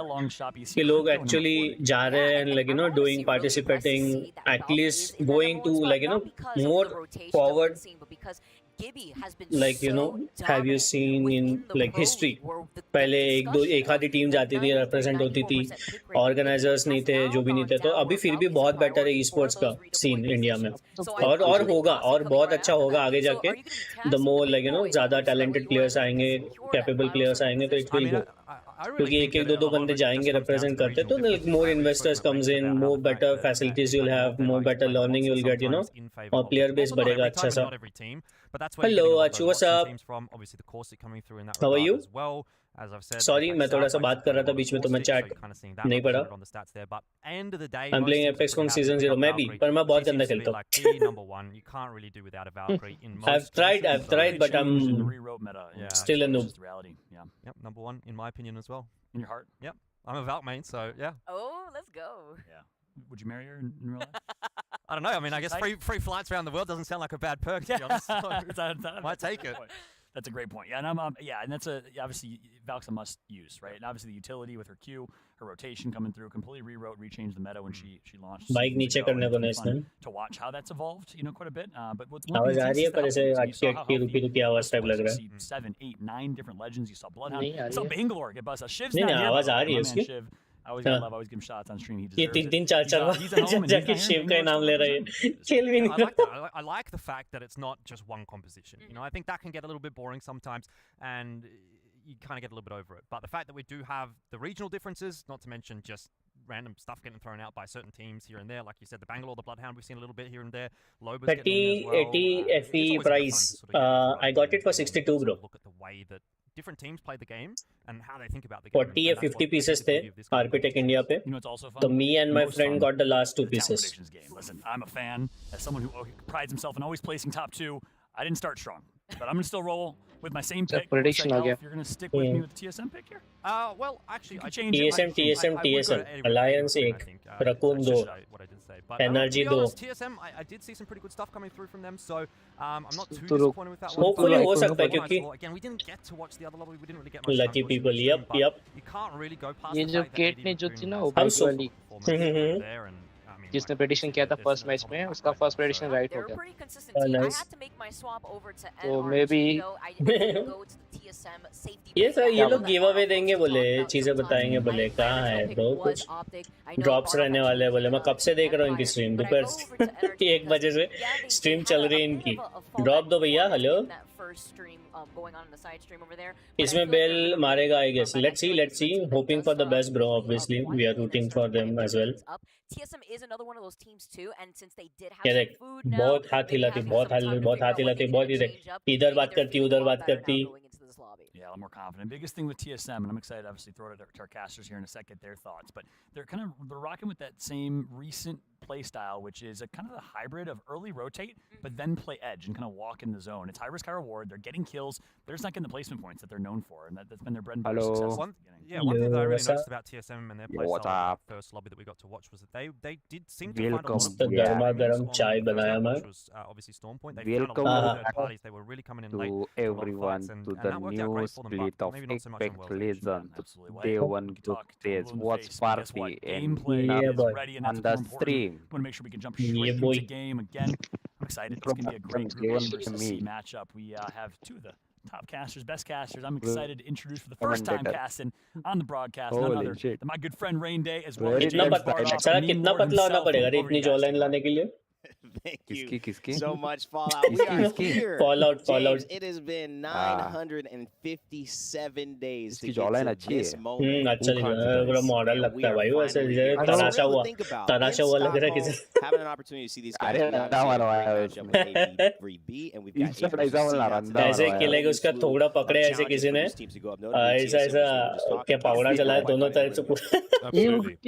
कि लोग actually जा रहे हैं and doing participating at least going to more forward. Have you seen in history पहले एक आधी टीम जाती थी represent होती थी organizers नहीं थे जो भी नहीं थे तो अभी फिर भी बहुत बेटर है e-sports का सीन इंडिया में और होगा और बहुत अच्छा होगा आगे जाके the more ज़्यादा talented players आएंगे capable players आएंगे तो it will go क्योंकि एक दो बंदे जाएंगे represent करते तो more investors comes in more better facilities you'll have more better learning you'll get और player base बढ़ेगा अच्छा सा. Hello Achu, what's up? How are you? Sorry, मैं थोड़ा सा बात कर रहा था बीच में तो मैं चैट नहीं पढ़ा. I'm playing Apex from Season 0. मैं भी पर मैं बहुत गंदा खेलता हूँ. I've tried, but I'm still a noob. Yep, number one in my opinion as well. In your heart? Yep, I'm a Valk main, so yeah. Oh, let's go. Yeah. Would you marry her in real life? I don't know. I mean, I guess free flights around the world doesn't sound like a bad perk, to be honest. So might take it. That's a great point. Yeah, and and that's obviously Valk's a must use, right? And obviously the utility with her Q, her rotation coming through, completely rechanged the meta when she launched. Bike नीचे करने को नहीं to watch how that's evolved, quite a bit. But what's आवाज आ रही है पर ऐसे रुकी आवाज टाइप लग रहा है. 7, 8, 9 different legends. You saw Bloodhound. You saw Bangalore get busted. Shiv's नहीं not here. आवाज आ रही है उसकी. Shiv. I always got love. I always give him shots on stream. He ये deserves it. 3-4 बार जाके शिव का नाम ले रहे हैं. खेल भी नहीं. I like the fact that it's not just one composition. I think that can get a little bit boring sometimes, and you kind of get a little bit over it. But the fact that we do have the regional differences, not to mention just random stuff getting thrown out by certain teams here and there, like you said, the Bangalore, the Bloodhound, we've seen a little bit here and there. Loba's 3080 FE price. I got it for 62, bro. Look at the way that different teams play the game and how they think about the game. 40 या 50 pieces थे Architect India पे. You know, it's also fun. So me and my friend got the last 2 pieces. Game. Listen, I'm a fan. As someone who prides himself in always placing top 2, I didn't start strong, but I'm gonna still roll with my same pick. Prediction if you're gonna stick with me with the TSM pick here. Well, actually, I change TSM, Alliance 1, Raccoon 2, Energy 2. TSM, I did see some pretty good stuff coming through from them, so I'm not too disappointed with that one. Hopefully हो सकता है क्योंकि again, we didn't get to watch the other lobby. We didn't really get much. Lucky people, yep. You can't really go past ये the जो fact that cat they ने जो didn't थी bring ना the वो best बाइक वाली performance there, and I mean, जिसने prediction किया था फर्स्ट मैच में उसका फर्स्ट प्रेडिक्शन राइट हो गया. Nice. तो मे बी ये सर ये लोग गिव अवे देंगे बोले चीजें बताएंगे बोले कहाँ है ब्रो कुछ ड्रॉप्स रहने वाले हैं बोले मैं कब से देख रहा हूँ इनकी स्ट्रीम दोपहर 1 बजे से स्ट्रीम चल रही है इनकी ड्रॉप दो भैया हेलो इसमें बेल मारेगा I guess let's see hoping for the best bro obviously we are rooting for them as well TSM is another one of those teams too, and since they did have some food now, बहुत हाथ हिलाती बहुत हाथ हिलाती बहुत इधर बात करती उधर बात करती. Yeah, a lot more confident. Biggest thing with TSM, and I'm excited to obviously throw it to our casters here in a second, their thoughts, but they're rocking with that same recent play style, which is a kind of a hybrid of early rotate, but then play edge and kind of walk in the zone. It's high risk, high reward. They're getting kills. They're just not getting the placement points that they're known for, and that's been their bread and butter success. One thing that I really noticed about TSM and their play style, the first lobby that we got to watch, was that they did seem to find a lot of which was obviously Storm Point. They found a lot of third parties. They were really coming in late to everyone to the new split of Apex Legends. Day 1 group stage watch party and the stream. Want to make sure we can jump straight into game again. I'm excited. It's going to be a great group versus C matchup. We have 2 of the top casters, best casters. I'm excited to introduce for the first time casting on the broadcast none other than my good friend Rain Day as well. कितना पतला होना पड़ेगा रे इतनी jawline लाने के लिए. Thank you so much, Fallout. We are here. Fallout. James, it has been 957 days to get to this moment. अच्छा पूरा मॉडल लगता है भाई वैसे तराशा हुआ लग रहा है किसी. Having an opportunity to see these guys ऐसे खेलेगा उसका थोड़ा पकड़े ऐसे किसी ने ऐसा क्या पावड़ा चला है दोनों तरफ से. Absolutely. I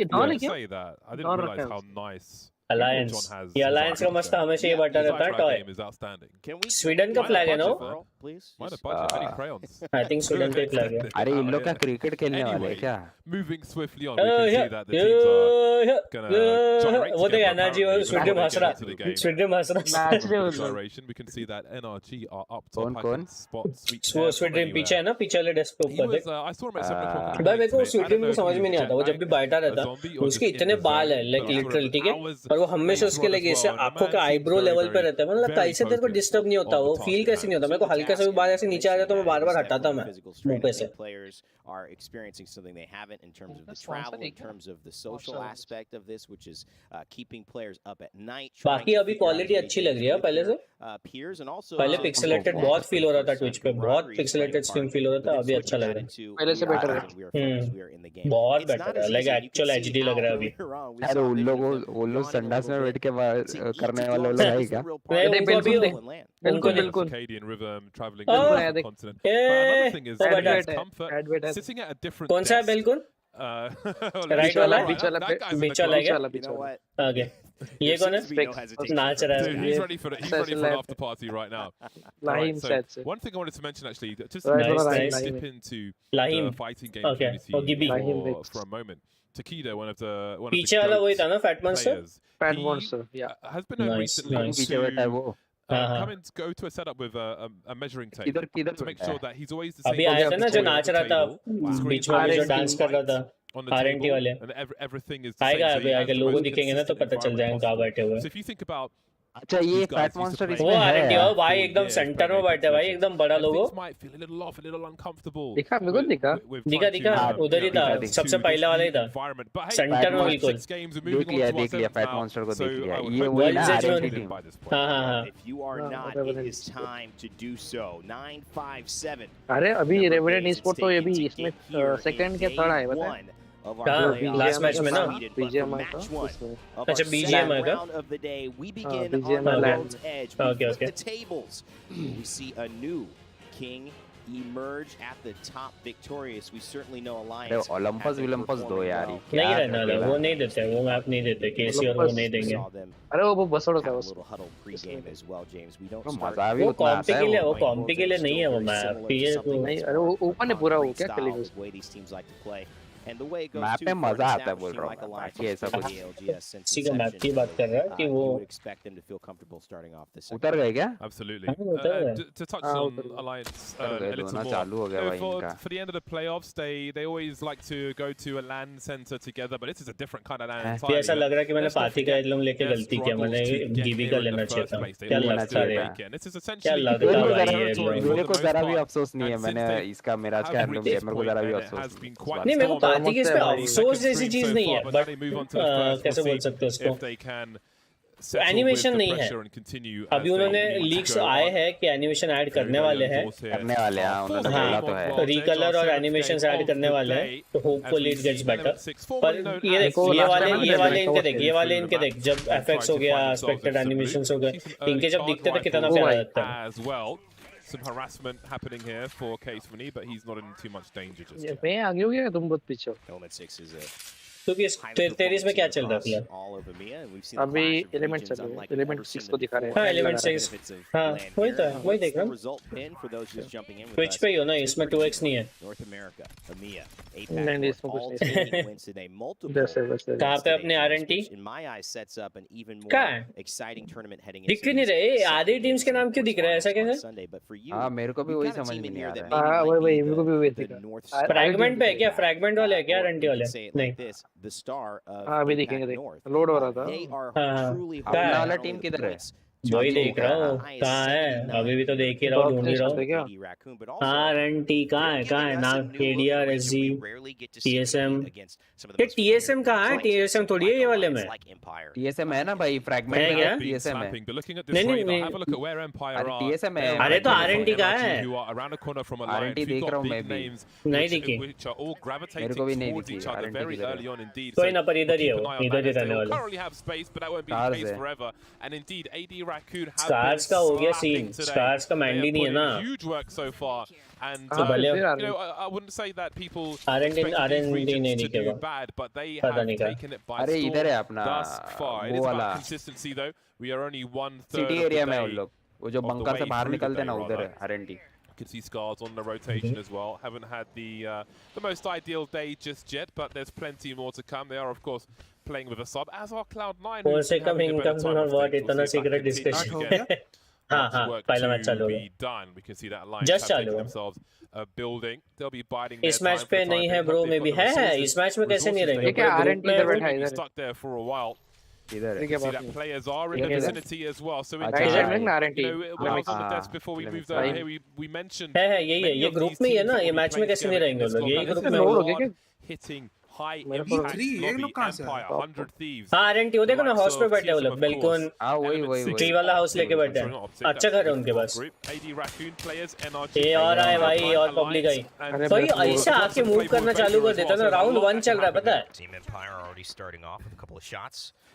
didn't realize how nice alliance ये अलायंस का मस्त हमेशा ये बटा रहता है टॉय स्वीडन का फ्लैग है ना आई थिंक स्वीडन का फ्लैग है अरे इन लोग का क्रिकेट खेलने वाले हैं क्या वो देख एनर्जी और स्वीडन हंस रहा कौन स्वीडन पीछे है ना पीछे वाले डेस्क पे ऊपर देख भाई मेरे को स्वीडन को समझ में नहीं आता वो जब भी बैठा रहता उसके इतने बाल है लाइक लिटरल ठीक है और वो हमेशा उसके लगे ऐसे आंखों का आईब्रो लेवल पे रहता है मतलब कैसे तेरे को डिस्टर्ब नहीं होता वो फील कैसे नहीं होता मेरे को हल्का सा भी बाल ऐसे नीचे आ जाए तो मैं बार-बार हटाता मैं मुंह पे से are experiencing something they haven't in terms of the travel, in terms of the social aspect of this, which is keeping players up at night. बाकी अभी क्वालिटी अच्छी लग रही है पहले से peers and also पहले पिक्सेलेटेड बहुत फील हो रहा था ट्विच पे बहुत पिक्सेलेटेड स्ट्रीम फील हो रहा था अभी अच्छा लग रहा है पहले से बेटर है बहुत बेटर है लाइक एक्चुअल एचडी लग रहा है अभी अरे उन लोग संडास में बैठ के करने वाले लोग है क्या बिल्कुल बिल्कुल कौन सा है बिल्कुल राइट वाला बीच वाला आगे ये कौन है नाच रहा है He's ready for an after party right now. Lahim said so. One thing I wanted to mention actually, just to dip into the fighting game community for a moment. Takedo, one of the पीछे वाला वही था ना fat monster Fat Monster, yeah. has been known recently to come and go to a setup with a measuring tape to make sure that he's always the same. अभी आया था ना जो नाच रहा था बीच में जो डांस कर रहा था on the आरएनटी वाले and everything is आएगा अभी आएगा लोगो दिखेंगे ना तो पता चल जाएगा कहाँ बैठे हुए So if you think about अच्छा ये फैट मॉन्स्टर वो आरएनटी हो भाई एकदम सेंटर में बैठा है भाई एकदम बड़ा लोगो दिखा मेरे को दिखा उधर ही था सबसे पहला वाला ही था सेंटर में बिल्कुल देख लिया फैट मॉन्स्टर को देख लिया ये वही ना आरएनटी टीम हाँ If you are not, it is time to do so. 957. अरे अभी रेवेडेंट ई-स्पोर्ट तो ये भी इसमें सेकंड के थर्ड आए पता है लास्ट मैच में ना बीजीएम अच्छा बीजीएम है क्या of the day, we begin BGM on the land. world's edge. Okay, The tables. We see a new king emerge at the top victorious. We certainly know Alliance. Olympus विलंपस दो यार नहीं रहना था वो नहीं देते वो मैप नहीं देते केसी और वो नहीं देंगे अरे वो बसड़ो का a little huddle pre-game as well, James. We don't मजा भी वो उतना कॉम्पी आता के लिए है वो कॉम्पी के लिए नहीं है वो मैप ये तो नहीं अरे वो ऊपर ने पूरा हो क्या खेलेगा the way these teams like to play. And the way it goes map too, पे for मजा an आता है बोल establishing रहा like हूँ Alliance, बाकी ऐसा कुछ ALGS since इसी का मैप की बात कर रहा है कि you वो would expect them to feel comfortable starting off the second. उतर गए क्या Absolutely. To touch on Alliance a little more, चालू हो गया भाई इनका for the end of the playoffs, they always like to go to a LAN center together, but this is a different kind of LAN entirely. ऐसा लग रहा है कि मैंने पाथी का एडलम लेके गलती किया मैंने जीबी का लेना चाहिए था क्या लगता है क्या लगता है मेरे को जरा भी अफसोस नहीं है मैंने इसका मेरा क्या एडलम लिया मेरे को जरा भी अफसोस नहीं मेरे को पाथी के इस पे अफसोस जैसी चीज नहीं है बट कैसे बोल सकते हो उसको एनिमेशन नहीं है अभी उन्होंने लीक्स आए हैं कि एनिमेशन ऐड करने वाले हैं उन्होंने बोला तो है रिकलर और एनिमेशंस ऐड करने वाले हैं तो होपफुली इट गेट्स बेटर पर ये देख ये वाले इनके देख जब एफएक्स हो गया एस्पेक्टेड एनिमेशंस हो गए इनके जब दिखते थे कितना प्यारा लगता है Some harassment happening here for Case Money, but he's not in too much danger just yet. मैं आगे हो गया तुम बहुत पीछे Element 6 is a क्योंकि तेरे इसमें क्या चल रहा है फिलहाल all over Mia, and we've seen अभी एलिमेंट चल रहा है एलिमेंट 6 को दिखा रहे हैं हाँ एलिमेंट 6 हाँ वही देख रहा हूँ result pin for those just jumping in with Twitch us. पे ही हो ना इसमें 2x नहीं है North America, EMEA, नहीं, APAC, इसमें all कुछ नहीं। taking wins today. Multiple कहाँ पे अपने RNT which in my eyes sets up an even कहाँ more है exciting tournament heading दिख क्यों नहीं रहे आधे टीम्स के नाम क्यों दिख रहा है ऐसा कैसे Sunday. But for you, हाँ मेरे को भी वही समझ में नहीं आ रहा हाँ वही मेरे को भी वही दिखा फ्रैगमेंट पे है क्या फ्रैगमेंट वाले है क्या आरएनटी वाले नहीं the star of हाँ अभी देखेंगे लोड हो रहा था they are हाँ truly अपना वाला टीम किधर है वही देख रहा हूँ कहाँ है अभी भी तो देख ही रहा हूँ ढूंढ ही रहा हूँ आरएनटी कहाँ है नाम केडीआर एसजी टीएसएम ये टीएसएम कहाँ है टीएसएम थोड़ी है ये वाले में टीएसएम है ना भाई फ्रैगमेंट है क्या टीएसएम है नहीं अरे टीएसएम है अरे तो आरएनटी कहाँ है आरएनटी देख रहा हूँ मैं भी नहीं दिखी मेरे को भी नहीं दिखी आरएनटी कोई ना पर इधर ही है वो इधर ही रहने वाला कहाँ से Raccoon have Scars का हो गया scene. Scars का Mandy नहीं है ना. Huge work so far, and you know, I wouldn't say that people R&D regions to do नहीं bad, but they have taken it by storm thus far. It is about consistency though. We are only 1/3 City area में उन लोग वो जो bunker से बाहर निकलते ना उधर है R&D. You can see Scars on the rotation as well. Haven't had the most ideal day just yet, but there's plenty more to come. They are of course playing with a sub, as are Cloud9. कौन से कम income सुना what इतना secret discussion. हाँ पहला match चालू हो गया. We can see that line Just चालू themselves building. They'll be biding इस मैच पे नहीं है bro में भी है इस मैच में कैसे नहीं रहेंगे. क्या R&D इधर बैठा है इधर. Stuck there for a while. इधर You can see that players are in the vicinity as well. So इधर में ना R&D. when I was on the desk before we moved over here, we mentioned है यही है ये group में ही है ना ये मैच में कैसे नहीं रहेंगे लोग यही ग्रुप में होगा. Hitting high impact lobby Empire 100 Thieves. हाँ R&D वो देखो ना हाउस पे बैठे वो लोग बिल्कुल ट्री वाला हाउस लेके बैठे हैं. अच्छा घर है उनके पास. ये और आए भाई और पब्लिक आई. भाई ऐसे आके मूव करना चालू कर देता ना. राउंड 1 चल रहा है पता है.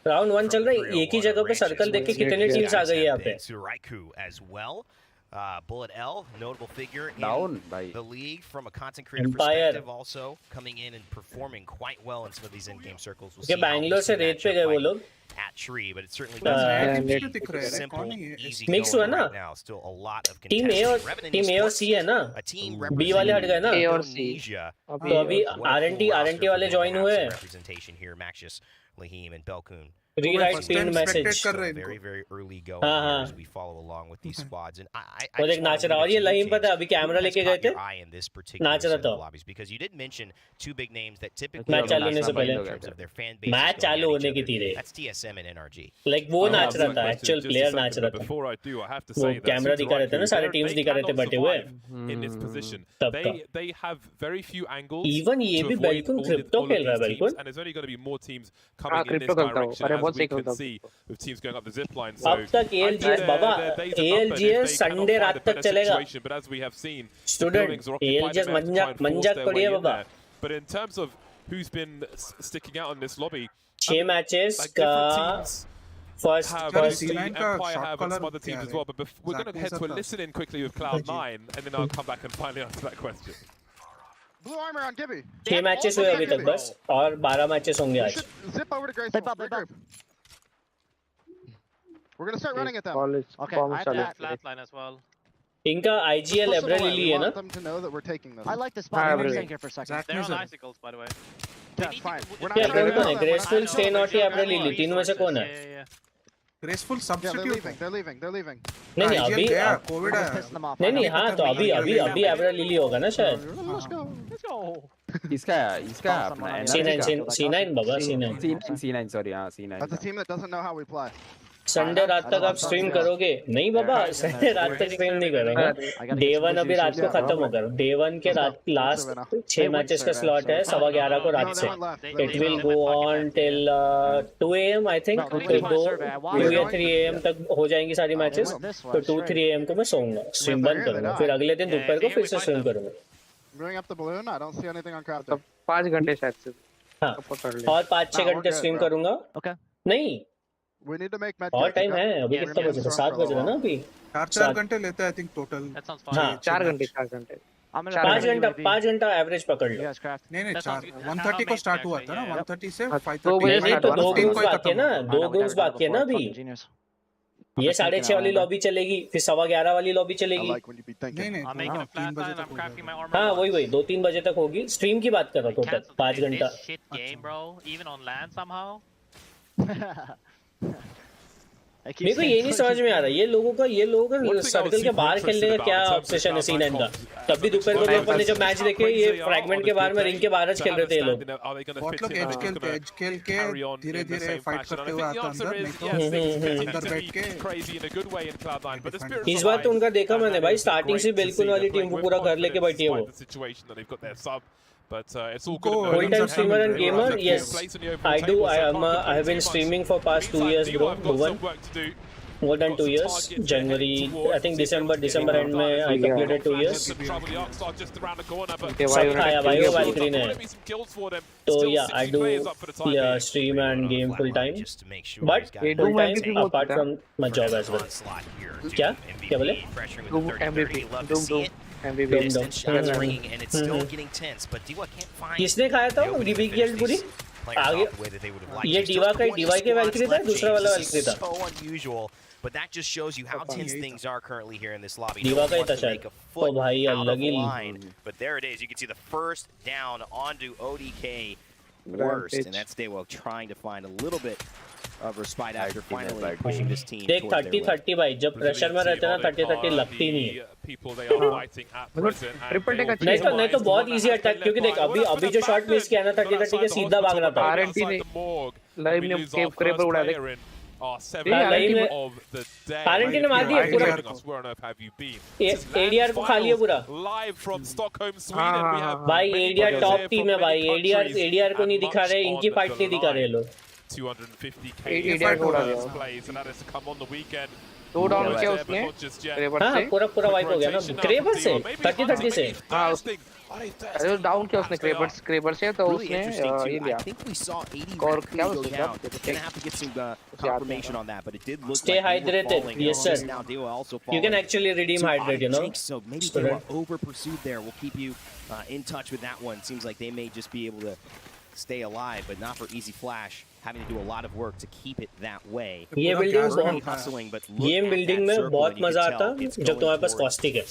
राउंड 1 चल रहा है एक ही जगह पे सर्कल देख के कितनी टीम्स आ गई है यहाँ पे. Bullet L, notable figure Down, in the league from a content creator perspective, also coming in and performing quite well in some of these in-game circles. We'll see Bangalore से rate पे गए वो लोग. At Tree, but it certainly doesn't simple, easy Mix हुआ ना. right now. Still a lot of team A और C है ना. बी वाले हट गए ना. A और C. तो अभी R&D वाले ज्वाइन हुए. Representation here, Maxius, Lahim, and Belkun. Rewrite pinned message. Very, very early going as we follow along with these squads. And I वो देख नाच रहा. और ये लहीम पता है अभी कैमरा लेके गए थे. नाच रहा था. Because you did mention two big names that typically match चालू होने से पहले. मैच चालू होने की थी रे. That's TSM and NRG. Like वो नाच रहा था. Actual player नाच रहा था. वो कैमरा दिखा रहे थे ना सारे टीम्स दिखा रहे थे बैठे हुए. In this position, they have very few angles. Even ये भी बिल्कुल क्रिप्टो खेल रहा है बिल्कुल. And there's only going to be more teams coming in this direction. We can see with teams going up the zip line. So अब तक ALGS बाबा ALGS Sunday रात तक चलेगा. But as we have seen, Student ALGS मंजक पड़ी है बाबा. But in terms of who's been sticking out in this lobby, 6 matches का first Empire have and some other teams as well. But we're going to head to a listen in quickly with Cloud9, and then I'll come back and finally answer that question. Blue armor on Gibby. 6 matches हुए अभी तक बस और 12 matches होंगे आज. Zip over to Grace. We're gonna start running at them. Okay, I have that flatline as well. इनका IGL एब्रल ली है ना. them to know that we're taking this. I like this spot. I'm staying here for a second. They're on icicles, by the way. Yeah, fine. We're not क्या कौन है? Graceful, Stay Naughty, एब्रल ली. तीनों में से कौन है? Graceful substitute. They're leaving. नहीं अभी कोविड है. नहीं हाँ तो अभी एब्रल ली होगा ना शायद. Let's go. इसका अपना C9 बाबा C9 sorry हाँ C9. That's a team that doesn't know how we play. Sunday रात तक आप स्ट्रीम करोगे? नहीं बाबा संडे रात तक स्ट्रीम नहीं करेंगे. डे 1 अभी रात को खत्म होगा. डे 1 के रात लास्ट 6 मैचेस का स्लॉट है 11:15 को रात से. It will go on till 2 AM I think. 2 या 3 AM तक हो जाएंगी सारी मैचेस. तो 2-3 AM को मैं सोऊंगा. स्ट्रीम बंद करूंगा. फिर अगले दिन दोपहर को फिर से स्ट्रीम करूंगा. Bring up the balloon. I don't see anything on crafting. 5 घंटे शायद से. हाँ और 5-6 घंटे स्ट्रीम करूंगा. नहीं We need to make match. और टाइम है अभी कितना बजे? 7 बज रहा ना अभी. 4 घंटे लेते हैं आई थिंक टोटल. हाँ 4 घंटे 5 घंटा एवरेज पकड़ लो. नहीं 1:30 को स्टार्ट हुआ था ना. 1:30 से 5:30. तो 2 गेम्स बाकी है ना. 2 गेम्स बाकी है ना अभी. ये 6:30 वाली लॉबी चलेगी फिर 11:15 वाली लॉबी चलेगी. हाँ वही 2-3 बजे तक होगी. स्ट्रीम की बात कर रहा हूँ टोटल 5 घंटा. मेरे को ये नहीं समझ में आ रहा ये लोगों का सर्कल के बाहर खेलने का क्या ऑब्सेशन है C9 का. तब भी दोपहर को लोग ने जब मैच देखे ये फ्रैगमेंट के बाहर में रिंग के बाहर खेल रहे थे ये लोग. बहुत लोग एज खेल के धीरे-धीरे फाइट करते हुए आते अंदर बैठ के. इस बार तो उनका देखा मैंने भाई स्टार्टिंग से बिल्कुल वाली टीम को पूरा घर लेके बैठी है वो. But it's all good. Full-time streamer and gamer, yes. I do. I have been streaming for past 2 years, bro. More than 2 years. January, I think December end में I completed 2 years. सब खाया भाई वो Valkyrie ने. So yeah, I do stream and game full time. But full time apart from my job as well. क्या बोले? किसने खाया था डीबी गिल्ड पूरी? आगे ये डीवा के वैल्क्री था, दूसरा वाला वैल्क्री था. But that just shows you how tense things are currently here in this lobby. Diva का ही था शायद. ओ भाई अलग ही. But there it is. You can see the first down onto ODK worst, and that's Daywell trying to find a little bit of respite after finally pushing this team. देख 30-30 भाई, जब pressure में रहते ना 30-30 लगती नहीं है. नहीं तो बहुत इजी अटैक, क्योंकि देख अभी जो शॉट मिस किया ना 30-30 के सीधा भागना था. आरएनटी ने लाइव में क्रेपर उड़ा दे. आरएनटी ने मार दिया पूरा. एडीआर को खा लिया पूरा. भाई एडीआर टॉप टीम है भाई. एडीआर को नहीं दिखा रहे, इनकी फाइट नहीं दिखा रहे लोग. 250k plays and that has come on the weekend. 2 down किया उसने क्रेबर से. पूरा वाइप हो गया ना क्रेबर से 30-30 से. हां अरे डाउन किया उसने क्रेबर से, तो उसने ये लिया. और क्या उसका confirmation on that, but it did look stay hydrated. Yes sir, you can actually redeem hydrate, you know. So maybe they were over pursued there. We'll keep you in touch with that one. Seems like they may just be able to stay alive, but not for Easy Flash, having to do a lot of work to keep it that way. ये building में बहुत मजा आता जब तुम्हारे पास caustic है.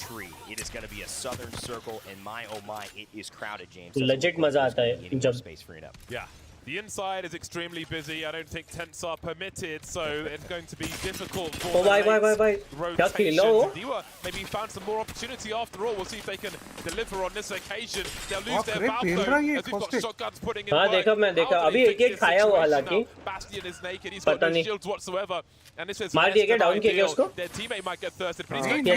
It is going to be a southern circle, and my oh my, it is crowded, James. Legit मजा आता है जब. Yeah. The inside is extremely busy. I don't think tents are permitted, so it's going to be difficult for rotations. Maybe found some more opportunity after all. We'll see if they can deliver on this occasion. They'll lose their valve though, as we've got shotguns putting in work. देखा अभी एक खाया हुआ हालांकि. Bastion is naked. He's got no shields whatsoever. And this is मार दिया क्या down किया क्या उसको? Their teammate might get thirsted, but he's going to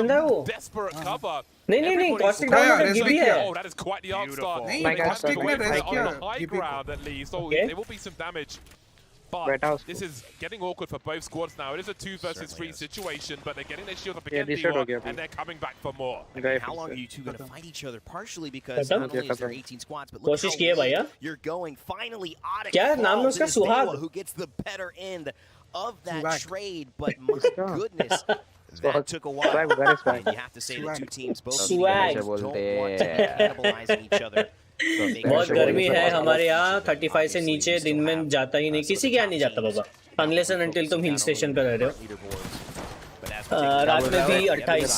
जिंदा वो. desperate cover. नहीं कॉस्टिक डाउन में गिरी है. Oh, that is quite the arc start. Caustic में रेस किया. High ground at least. Oh, there will be some damage. But this is getting awkward for both squads now. It is a 2 versus 3 situation, but they're getting their shield up again, and they're coming back for more. How long are you two going to fight each other? Partially because not only is there 18 squads, but look how you're going. Finally, Otic falls. It is Dewa who gets the better end of that trade, but my goodness. That took a while. And you have to say the two teams both don't want to be cannibalizing each other. बहुत गर्मी है हमारे यहाँ. 35 से नीचे दिन में जाता ही नहीं, किसी के यहाँ नहीं जाता बाबा, अनलेस एंड अनटिल तुम हिल स्टेशन पे रह रहे हो. रात में भी 28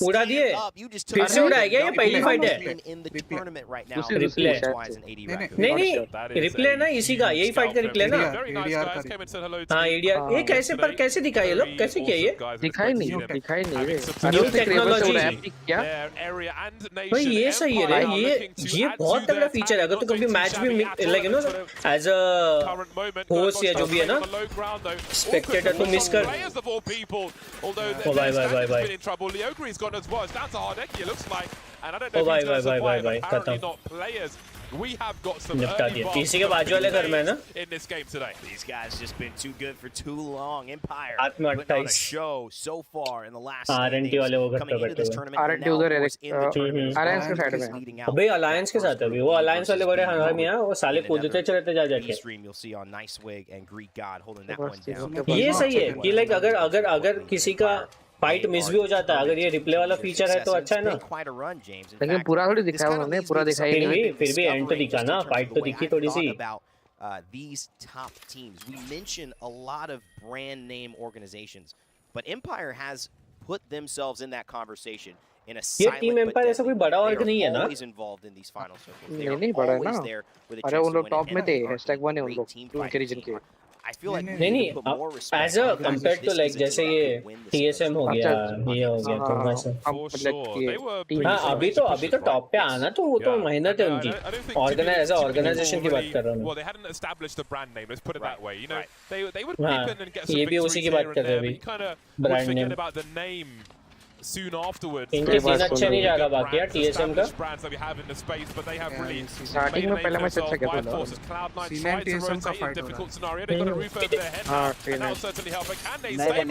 उड़ा दिए. फिर से उड़ाया गया, ये पहली फाइट है. नहीं रिप्ले ना इसी का, यही फाइट का रिप्ले ना. हाँ एडीआर. ये कैसे दिखा ये लोग, कैसे किया ये? दिखाई नहीं न्यू टेक्नोलॉजी. भाई ये सही है रे. ये बहुत तगड़ा फीचर है. अगर तो कभी मैच भी like you know as a host या जो भी है ना स्पेक्टेटर तो मिस कर. भाई खत्म. निपटा दिया. इसी के बाजू वाले घर में है ना. आत्मा 28 आरएनटी वाले वो घर पे बैठे हुए. आरएनटी उधर है अलायंस के साइड में. अबे अलायंस के साथ है अभी. वो अलायंस वाले बड़े हरामी हैं, वो साले कूदते चलते जा जाके. ये सही है कि लाइक अगर किसी का फाइट मिस भी हो जाता है, अगर ये रिप्ले वाला फीचर है तो अच्छा है ना. लेकिन पूरा थोड़ी दिखाया उन्होंने, पूरा दिखाई नहीं. फिर भी एंड तो दिखा ना, फाइट तो दिखी थोड़ी सी. These top teams, we mention a lot of brand name organizations, but Empire has put themselves in that conversation in a silent team Empire ऐसा कोई बड़ा ऑर्ग नहीं है ना. involved in these final circles. नहीं बड़ा है ना. अरे उन लोग टॉप में थे, #1 है उन लोग उनके रीजन के. नहीं as a compare to like जैसे ये टीएसएम हो गया, ये हो गया तो वैसे. हाँ अभी तो टॉप पे आना तो वो तो मेहनत है उनकी. ऑर्गेनाइजेशन की बात कर रहा हूँ. हाँ ये भी उसी की बात कर रहे हैं अभी, ब्रांड नेम. soon afterwards. इनके सीन अच्छे नहीं जा रहा बाकी यार TSM का brands that we have in the space, but they have really starting में पहले मैच अच्छा खेला था Cloud9 tried to rotate in difficult scenario. They got a roof over their head now, and that'll certainly help. But can they save them?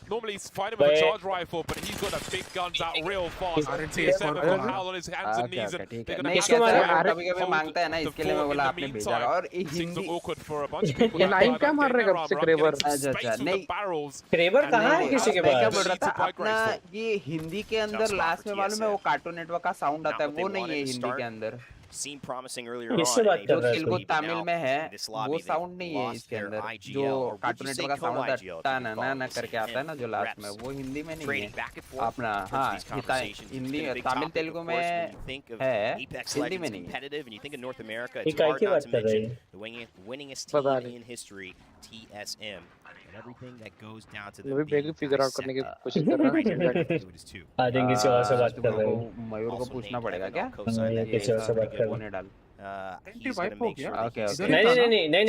Normally he's fighting with a charge rifle, but he's got a big guns out real fast. TSM have got Hal on his hands and knees, and they're going to have to कभी-कभी मांगता है ना इसके लिए मैं बोला आपने भेजा और Hindi awkward for a bunch of people. ये लाइन क्या मार रहे कब से क्रेबर अच्छा नहीं क्रेबर कहाँ है किसी के मैं क्या पास बोल रहा था अपना ये हिंदी के अंदर लास्ट में मालूम है वो कार्टून नेटवर्क का साउंड आता है वो नहीं है हिंदी के अंदर Seemed promising earlier on. जो तेलुगु तमिल में है वो साउंड नहीं है इसके अंदर जो कार्टून नेटवर्क का साउंड आता है ना ना करके आता है ना जो लास्ट में वो हिंदी में नहीं है अपना हाँ हिंदी तमिल तेलुगु में है हिंदी में नहीं है ये काय की बात कर रहे हैं winningest team in history, TSM. And everything that goes down to the मैं भी फिगर आउट करने की कोशिश कर रहा हूँ आई थिंक किसी और से बात कर रहे हैं मयूर को पूछना पड़ेगा क्या ये किसी और से बात कर रहे हैं डाल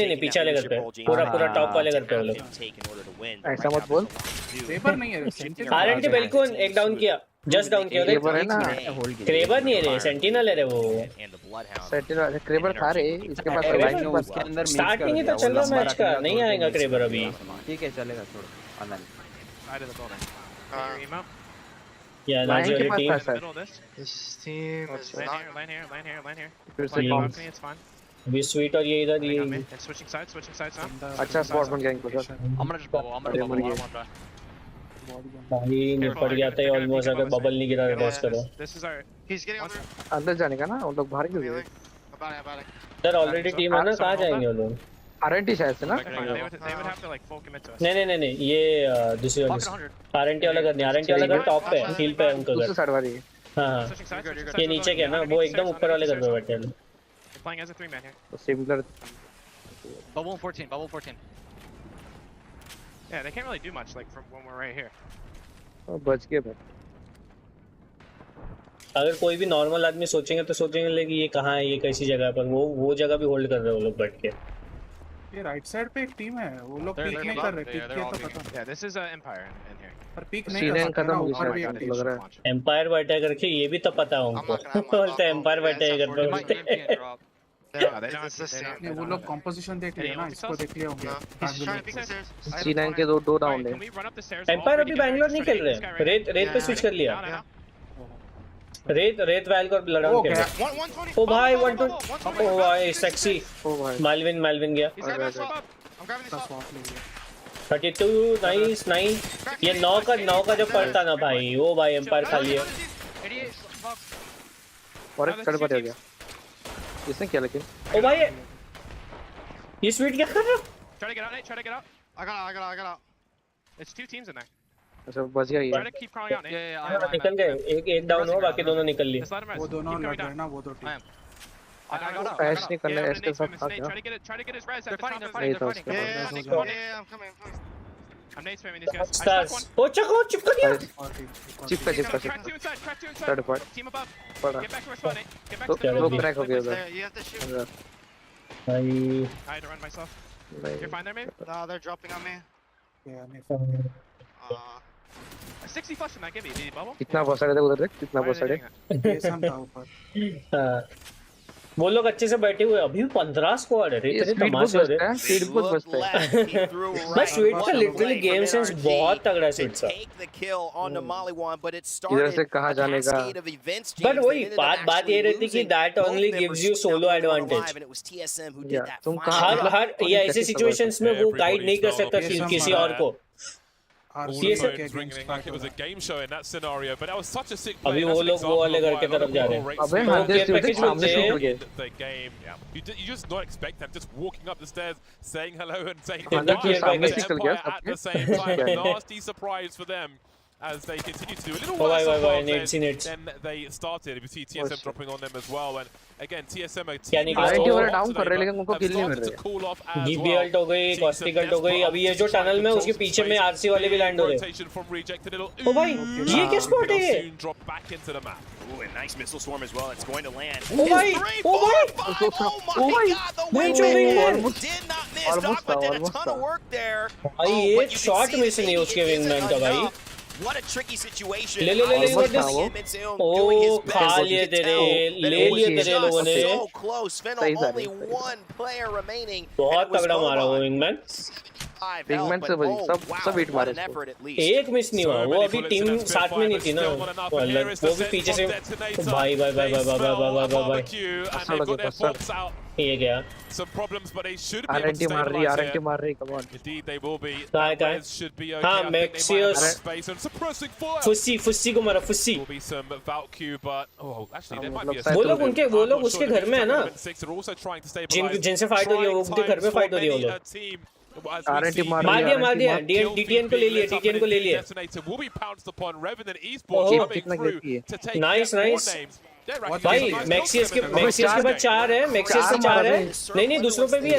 नहीं पीछे वाले घर पे पूरा टॉप वाले घर पे वो लोग ऐसा मत बोल पेपर नहीं है आरएनटी बिल्कुल एक डाउन किया जस्ट डाउन किया क्रेबर है ना क्रेबर नहीं है रे सेंटिनल है रे वो सेंटिनल क्रेबर था रे इसके पास उसके अंदर स्टार्ट नहीं तो चल रहा मैच का नहीं आएगा क्रेबर अभी ठीक है चलेगा छोड़ अनन Yeah, that's your team. This team is Line here. it's fine. We sweet और ये इधर ये Switching sides now. अच्छा स्पॉट बन गया इनको sir I'm gonna just bubble. भाई निपट गया था ऑलमोस्ट अगर बबल नहीं गिरा रेस करो This is our. He's getting on. अंदर जाने का ना उन लोग बाहर क्यों गए सर ऑलरेडी टीम है ना कहाँ जाएंगे वो लोग आरएनटी शायद से ना They would have to like full commit to us. नहीं ये दूसरी वाली आरएनटी वाला घर नहीं आरएनटी वाला घर टॉप पे हिल पे है उनका घर दूसरी साइड वाली हाँ ये नीचे क्या ना वो एकदम ऊपर वाले घर पे बैठे हैं Playing as a 3-man here. Similar Bubble 14. Yeah, they can't really do much like from when we're right here. बच गए भाई अगर कोई भी नॉर्मल आदमी सोचेंगे तो सोचेंगे लेकिन ये कहाँ है ये कैसी जगह पर वो जगह भी होल्ड कर रहे हैं वो लोग बैठ के ये राइट साइड पे एक टीम है वो लोग पीक नहीं कर रहे पीक किया तो पता Yeah, this is Empire in here. पर पीक नहीं सीने कर खत्म हो ऊपर भी गया एक लग रहा है एम्पायर बैठा करके ये भी तो पता है उनको बोलते हैं एम्पायर बैठा है घर पे बोलते नहीं वो लोग कंपोजिशन देख लिया ना इसको देख लिया होंगे सीने के दो डाउन है एम्पायर अभी बैंगलोर नहीं खेल रहे रेत पे स्विच कर लिया रेत वैल को लड़ा के ओ भाई 1-2 ओ भाई सेक्सी मालविन गया 32 नाइस ये 9 का जब पड़ता ना भाई वो भाई एम्पायर खा लिया और एक थर्ड पर हो गया इसने क्या लेकिन ओ भाई ये स्वीट क्या कर रहा Try to get out, Nate. Try to get out. I got out. It's 2 teams in there. अच्छा बच गया ये Try to keep crawling out, Nate. है निकल गए एक डाउन हो बाकी दोनों निकल लिए Just let him rest. वो दोनों Keep लड़ coming रहे down. ना वो दो टीम I got out. पैश नहीं करना है इसके साथ Nate, try to get his res at the top of his नहीं था res. उसके Yeah, I'm coming. I'm Nate spamming these guys. I stars struck one. ओ चको चिपक गया चिपका Crack 2 inside. Third part Team above. पड़ा Get back to our spot, Nate. Get back तो to क्या the middle. दो क्रैक हो गया उधर You have to shoot. भाई I had to run myself. You're fine there, maybe? No, they're dropping on me. Yeah, नहीं 60 flush in that, give me. Did he bubble? कितना बहुत सारे थे उधर देख कितना बहुत सारे ये सम था ऊपर वो लोग अच्छे से बैठे हुए अभी 15 स्क्वाड है रे तेरे तमाशे हो रहे स्पीड बहुत बचता है बस स्वीट का लिटरली गेम सेंस बहुत तगड़ा है स्वीट का इधर से कहां जाने का बट वही बात ये रहती कि that only gives you solo advantage तुम कहां हर ये ऐसे सिचुएशंस में वो गाइड नहीं कर सकता किसी और को Ringing like it was a game show in that scenario, but that was such a sick play. अभी वो लोग वो वाले घर के तरफ जा रहे हैं अबे हंड्रेड से सामने शूट हो गए The game. You just not expect them just walking up the stairs, saying hello and saying सामने goodbye निकल गया at the same time. A nasty surprise for them. as they continue to do a little worse than they started. You see TSM dropping on them as well, and again TSM are started to cool off as well. हो गई, caustic alt हो गई, अभी ये जो tunnel में उसके पीछे में आरसी वाले भी लैंड हो रहे हैं। ओ भाई ये क्या स्पॉट है ये? Ooh, a nice missile swarm as well. It's going to land. Oh my! Oh my! Oh my God! The wingman did not miss. Dogma did a ton of work there. भाई एक shot miss नहीं उसके wingman का भाई। What a tricky situation. ले ओ खा लिए तेरे, ले लिए तेरे लोगों ने। So close. Fennel only one player remaining. बहुत तगड़ा मारा वो विंगमैन। विंगमैन से भाई सब हिट मारे इसको। एक मिस नहीं हुआ, वो अभी टीम साथ में नहीं थी ना, वो भी पीछे से भाई ये गया। आरएनटी मार रही come on। हाँ मैक्सियस फुस्सी को मारा फुस्सी। वो लोग उसके घर में है ना, जिनसे फाइट हो रही है वो उनके घर में फाइट हो रही है वो लोग। मार दिया डीटीएन को ले लिए नाइस भाई मैक्सियस के पास 4 है, मैक्सियस के 4 है। नहीं दूसरों पे भी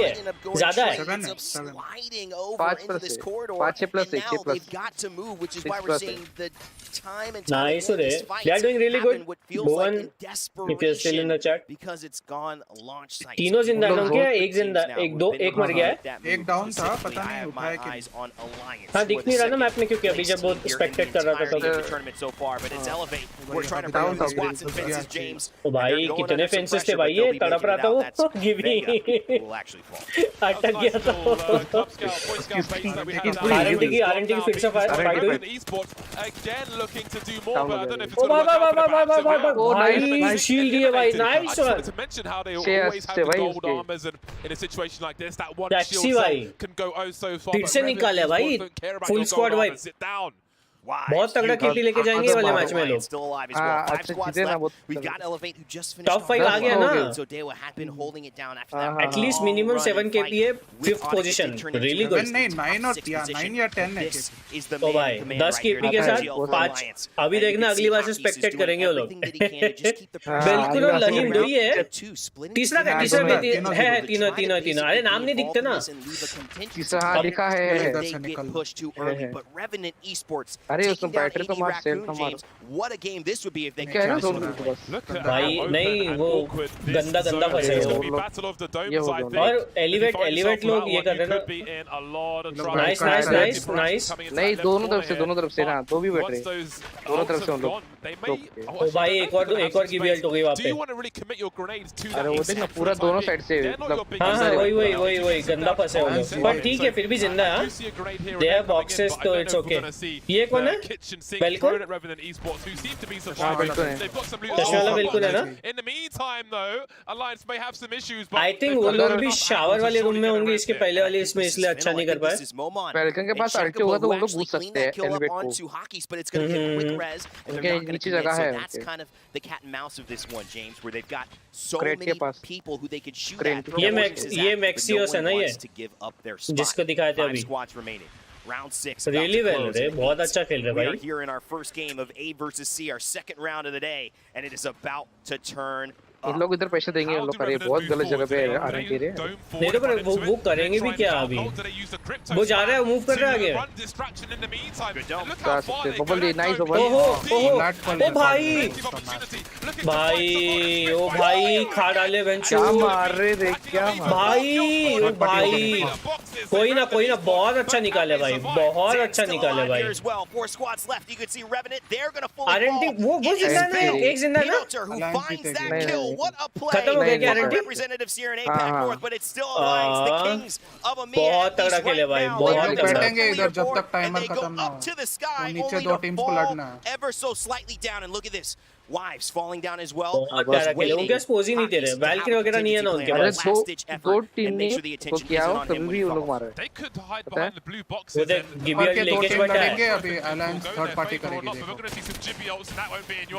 है ज्यादा है। 5+6 नाइस रे, they are doing really good. Bhuvan, if you're still in the chat. तीनों जिंदा हैं क्या? एक जिंदा, एक मर गया है। एक डाउन था, पता नहीं उठाया कि हाँ दिख नहीं रहा ना मैप में, क्योंकि अभी जब वो स्पेक्टेट कर रहा था तो भाई कितने फेंसेस थे भाई, ये तड़प रहा था वो गिवी अटक गया था। आरएनटी की फिर से फाइट हुई। भाई शील्ड दिए भाई, नाइस वन टैक्सी भाई फिर से निकाले भाई, फुल स्क्वाड वाइप। बहुत तगड़ा केटी लेके जाएंगे वाले मैच में लोग। टॉप 5 आ गया ना, एटलीस्ट मिनिमम 7 केपी है, 5th पोजीशन, रियली गुड। 9 या 10 है। तो भाई 10 केपी के साथ 5, अभी देखना अगली बार से स्पेक्टेट करेंगे वो लोग। बिल्कुल ललीम दो ही है, तीसरा है तीनों। अरे नाम नहीं दिखते ना, तीसरा लिखा है। अरे उसमें बैटरी तो मार, सेल तो मार। What a game this would be if they क्या है भाई नहीं वो गंदा फंसे हो। और एलिवेट लोग ये कर रहे हैं ना। नाइस नहीं दोनों तरफ से ना, दो भी बैठ रहे दोनों तरफ से हम लोग। ओ भाई एक और गिवियल्ट हो गई वहां पे। अरे वो देखना पूरा दोनों साइड से मतलब। हां वही गंदा फंसे हो लोग, पर ठीक है फिर भी जिंदा है। दे हैव बॉक्सेस तो इट्स ओके। ये कौन है? बिल्कुल बिल्कुल है ना। आई थिंक वो लोग भी शावर वाले रूम में होंगे इसके पहले वाले, इसमें इसलिए अच्छा नहीं कर पाए। पेलिकन के पास अल्टी होगा तो वो लोग घुस सकते हैं एलिवेट को, उनके नीचे जगह है। क्रेट के पास ये मैक्सियोस है ना, ये जिसको दिखाए थे अभी। Really well, बहुत अच्छा खेल रहे भाई। We are here in our first game of A versus C, our second round of the day, and it is about to turn. इन लोग इधर पैसे देंगे, इन लोग करे बहुत गलत जगह पे आरएनटी रे। नहीं तो पर वो करेंगे भी क्या अभी? वो जा रहा है, मूव कर रहा है आगे। बबल दी नाइस बबल। ओ भाई खा डाले बेंचू। क्या मार रहे थे क्या भाई कोई ना बहुत अच्छा निकाले भाई, बहुत अच्छा निकाले भाई। आरएनटी वो जिंदा नहीं, एक जिंदा ना। खत्म हो गया क्या आरएनटी? बहुत तगड़ा खेले भाई, बहुत बैठेंगे इधर जब तक टाइमर खत्म ना हो। नीचे दो टीम्स को लड़ना है। Wives falling down as well. उनके स्पोज ही नहीं दे रहे, वैल्किरी वगैरह नहीं है ना उनके पास। दो टीम ने तो किया हो तभी भी वो लोग मार रहे हैं। वो देख गिबियल्ट लेके बैठा है। अभी अलायंस थर्ड पार्टी करेगी, देखो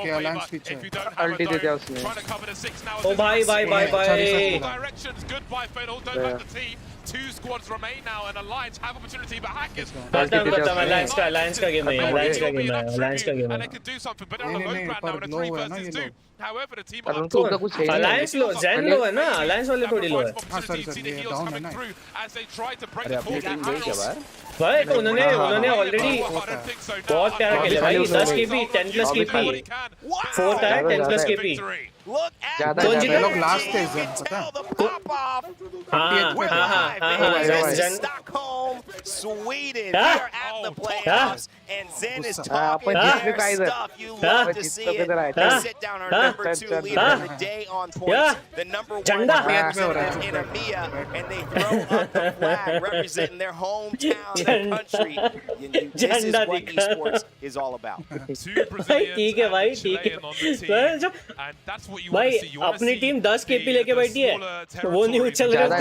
कि अलायंस पीछे अल्टी दे दिया उसने। ओ भाई 2 squads remain now, and Alliance have opportunity, but Hackers. Alliance का game है, And they can do something, but they're on the low ground now in a 3 versus 2. However, the team up Alliance low, Zen लो है ना, Alliance वाले थोड़ी लो है. as they try to break the force. भाई उन्होंने already बहुत प्यारा खेला भाई, 10 KP, 10 plus KP, 4 tyre, 10 plus KP. ज्यादा लोग लास्ट थे Zen पता. Stockholm, Sweden. We are at the playoffs, and Zen is talking their stuff. You love to see it. They sit down our number 2 leader of the day on points, the number 1 representative in EMEA, and they throw up the flag representing their hometown and country. This is what esports is all about. 2 Brazilians, Chilean on the team, and that's what you want to see. You want to see team 10 KP लेके बैठी है, वो नहीं उछल रहा है.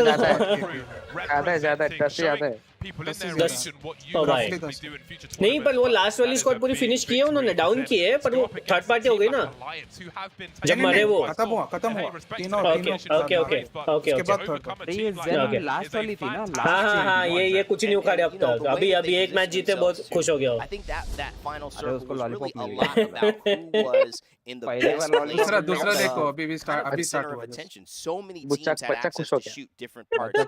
ज्यादा 10 से ज्यादा है. नहीं पर वो लास्ट वाली स्क्वाड पूरी फिनिश की है उन्होंने, डाउन की है, पर वो थर्ड पार्टी हो गई ना जब मरे वो. खत्म हुआ ओके उसके बाद ये लास्ट वाली थी ना. हाँ ये कुछ नहीं उखाड़े अब तक. अभी एक मैच जीते बहुत खुश हो गया. I think that final circle was really a lot about who was in the best place. दूसरा देखो अभी स्टार्ट हुआ. So many teams had access to shoot different parts of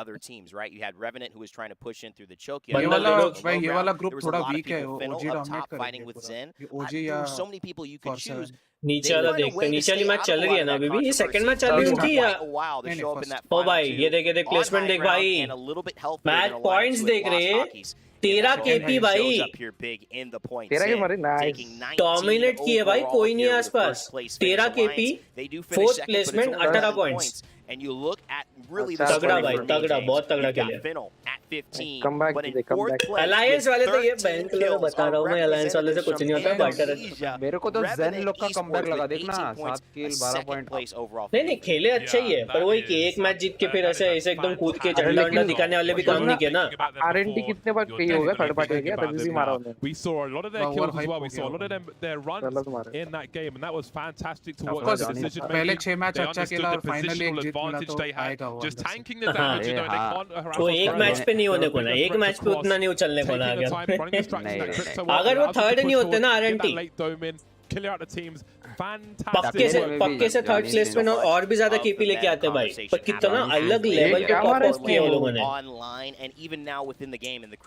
other teams, right? You had Revenant who was trying to push in through the choke. ये वाला group थोड़ा week है. OG dominate fighting with Zen. OG There were so many people you could choose. नीचे वाला देखते, नीचे वाली match चल रही है ना अभी भी, ये सेकंड मैच चल रही होगी या ओ भाई ये देख प्लेसमेंट देख भाई, मैच पॉइंट्स देख रहे, 13 KP भाई, 13 के मारे डोमिनेट किए भाई, कोई नहीं आसपास. 13 KP, 4th placement, 18 points. And you look at really तगड़ा भाई, तगड़ा, बहुत तगड़ा खेले. अलायंस वाले तो ये बैंक लोग बता रहा हूँ मैं, अलायंस वाले से कुछ नहीं होता. मेरे को तो ज़ेन लोग का कमबैक लगा, देखना 7 किल 12 पॉइंट. नहीं खेले अच्छा ही है, पर वही कि एक मैच जीत के फिर ऐसे एकदम कूद के झंडा दिखाने वाले भी काम नहीं किया ना. RNT कितने बार कही होगा थर्ड पार्टी हो गया, तभी से मारा उन्होंने. We saw a lot of their kills as well. We saw a lot of their runs in that game, and that was fantastic to watch. The decision making. पहले 6 मैच अच्छा खेला और फाइनली एक जीत मिला तो आएगा वो. Just tanking the damage, you know, they can't harass. वो एक मैच पे नहीं होने को ना, एक मैच पे उतना नहीं उछलने को ना. अगर वो थर्ड नहीं होते ना RNT, पक्के से थर्ड प्लेसमेंट और भी ज्यादा KP लेके आते भाई. पर कितना अलग लेवल पे टॉप ऑफ किया उन लोगों ने.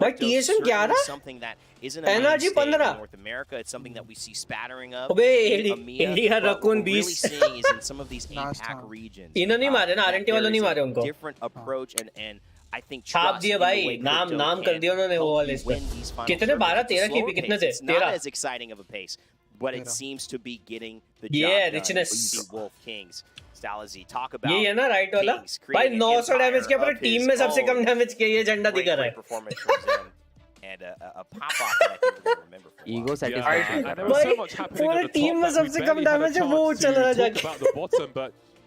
भाई TSM 11, NRG 15, अबे इंडिया रकून 20. इन्होंने नहीं मारे ना, RNT वालों नहीं मारे उनको. छाप दिए भाई, नाम कर दिया उन्होंने वो वाले इस पे. कितने 12-13 KP कितने थे? 13. But it seems to be getting the job yeah, done. richness. The Wolf Kings. Stalazy, talk about ये है ना राइट वाला भाई, 900 डैमेज के पर टीम में सबसे कम डैमेज किया, ये झंडा दिखा रहा है. And a pop-off that I think we're going to remember for ego satisfaction. पूरी टीम में सबसे कम डैमेज है वो चल रहा है जाके.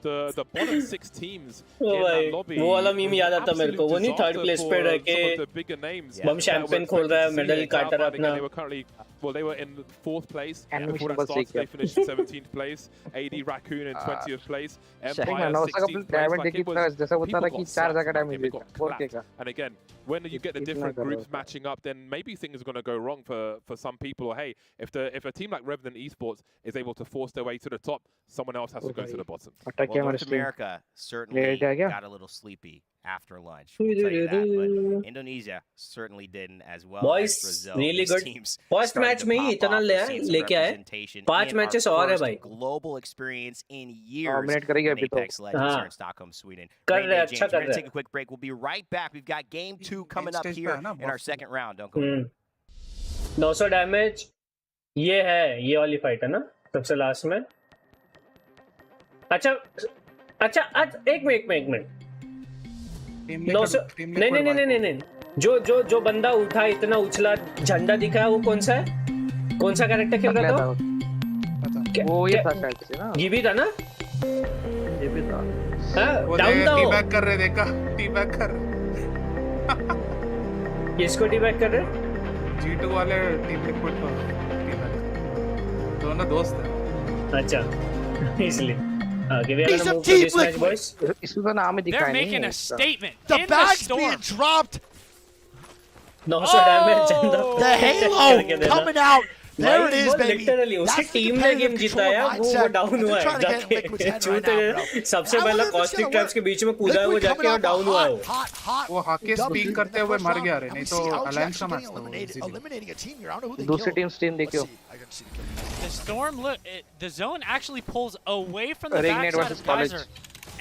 The bottom 6 teams in that lobby. वो वाला मीम याद आता मेरे को, वो नहीं थर्ड प्लेस पे रह के बम शैंपेन खोल रहा है, मेडल काट रहा है अपना. Well, they were in 4th place. Before that started, they finished 17th place. AD Raccoon in 20th place. Empire 16th place. Like it was, and again, when you get the different groups matching up, then maybe things are going to go wrong for some people. Or hey, if a team like Revenant Esports is able to force their way to the top, someone else has to go to the bottom. Well, North America certainly got a little sleepy after lunch. We'll tell you that, but Indonesia certainly didn't as well. Boys, really good. First match में ही इतना लेके आए. 5 matches और है भाई. Global experience in years. Apex Legends here in Stockholm, Sweden. कर रहे, अच्छा कर रहे. We're going to take a quick break. We'll be right back. We've got game 2 coming up here in our second round. Don't go away. 900 damage ये है, ये वाली fight है ना सबसे लास्ट में. अच्छा एक मिनट. नहीं, जो बंदा उठा, इतना उछला झंडा दिखा है, वो कौन सा है? कौन सा कैरेक्टर खेल रहा था? वो ये था शायद से ना, गिबी था ना? गिबी था. डाउन था वो. टीबैक कर रहे, देखा टीबैक कर. किसको टीबैक कर रहे? G2 वाले टीम लिक्विड को. दोनों दोस्त हैं. अच्छा इसलिए Piece of teeth liquid. They're making a statement. The in bag's the storm. being dropped. 900 damage. The halo coming out. There it is, baby. Literally, उसकी टीम ने गेम जीताया, वो डाउन हुआ है जाके चूते सबसे पहला कॉस्टिक ट्रैप्स के बीच में कूदा है वो जाके और डाउन हुआ है वो हॉकी स्पीक करते हुए मर गया रे नहीं तो अलायंस का मैच था दूसरी टीम स्ट्रीम देखियो The storm the zone actually pulls away from the backside of Geyser.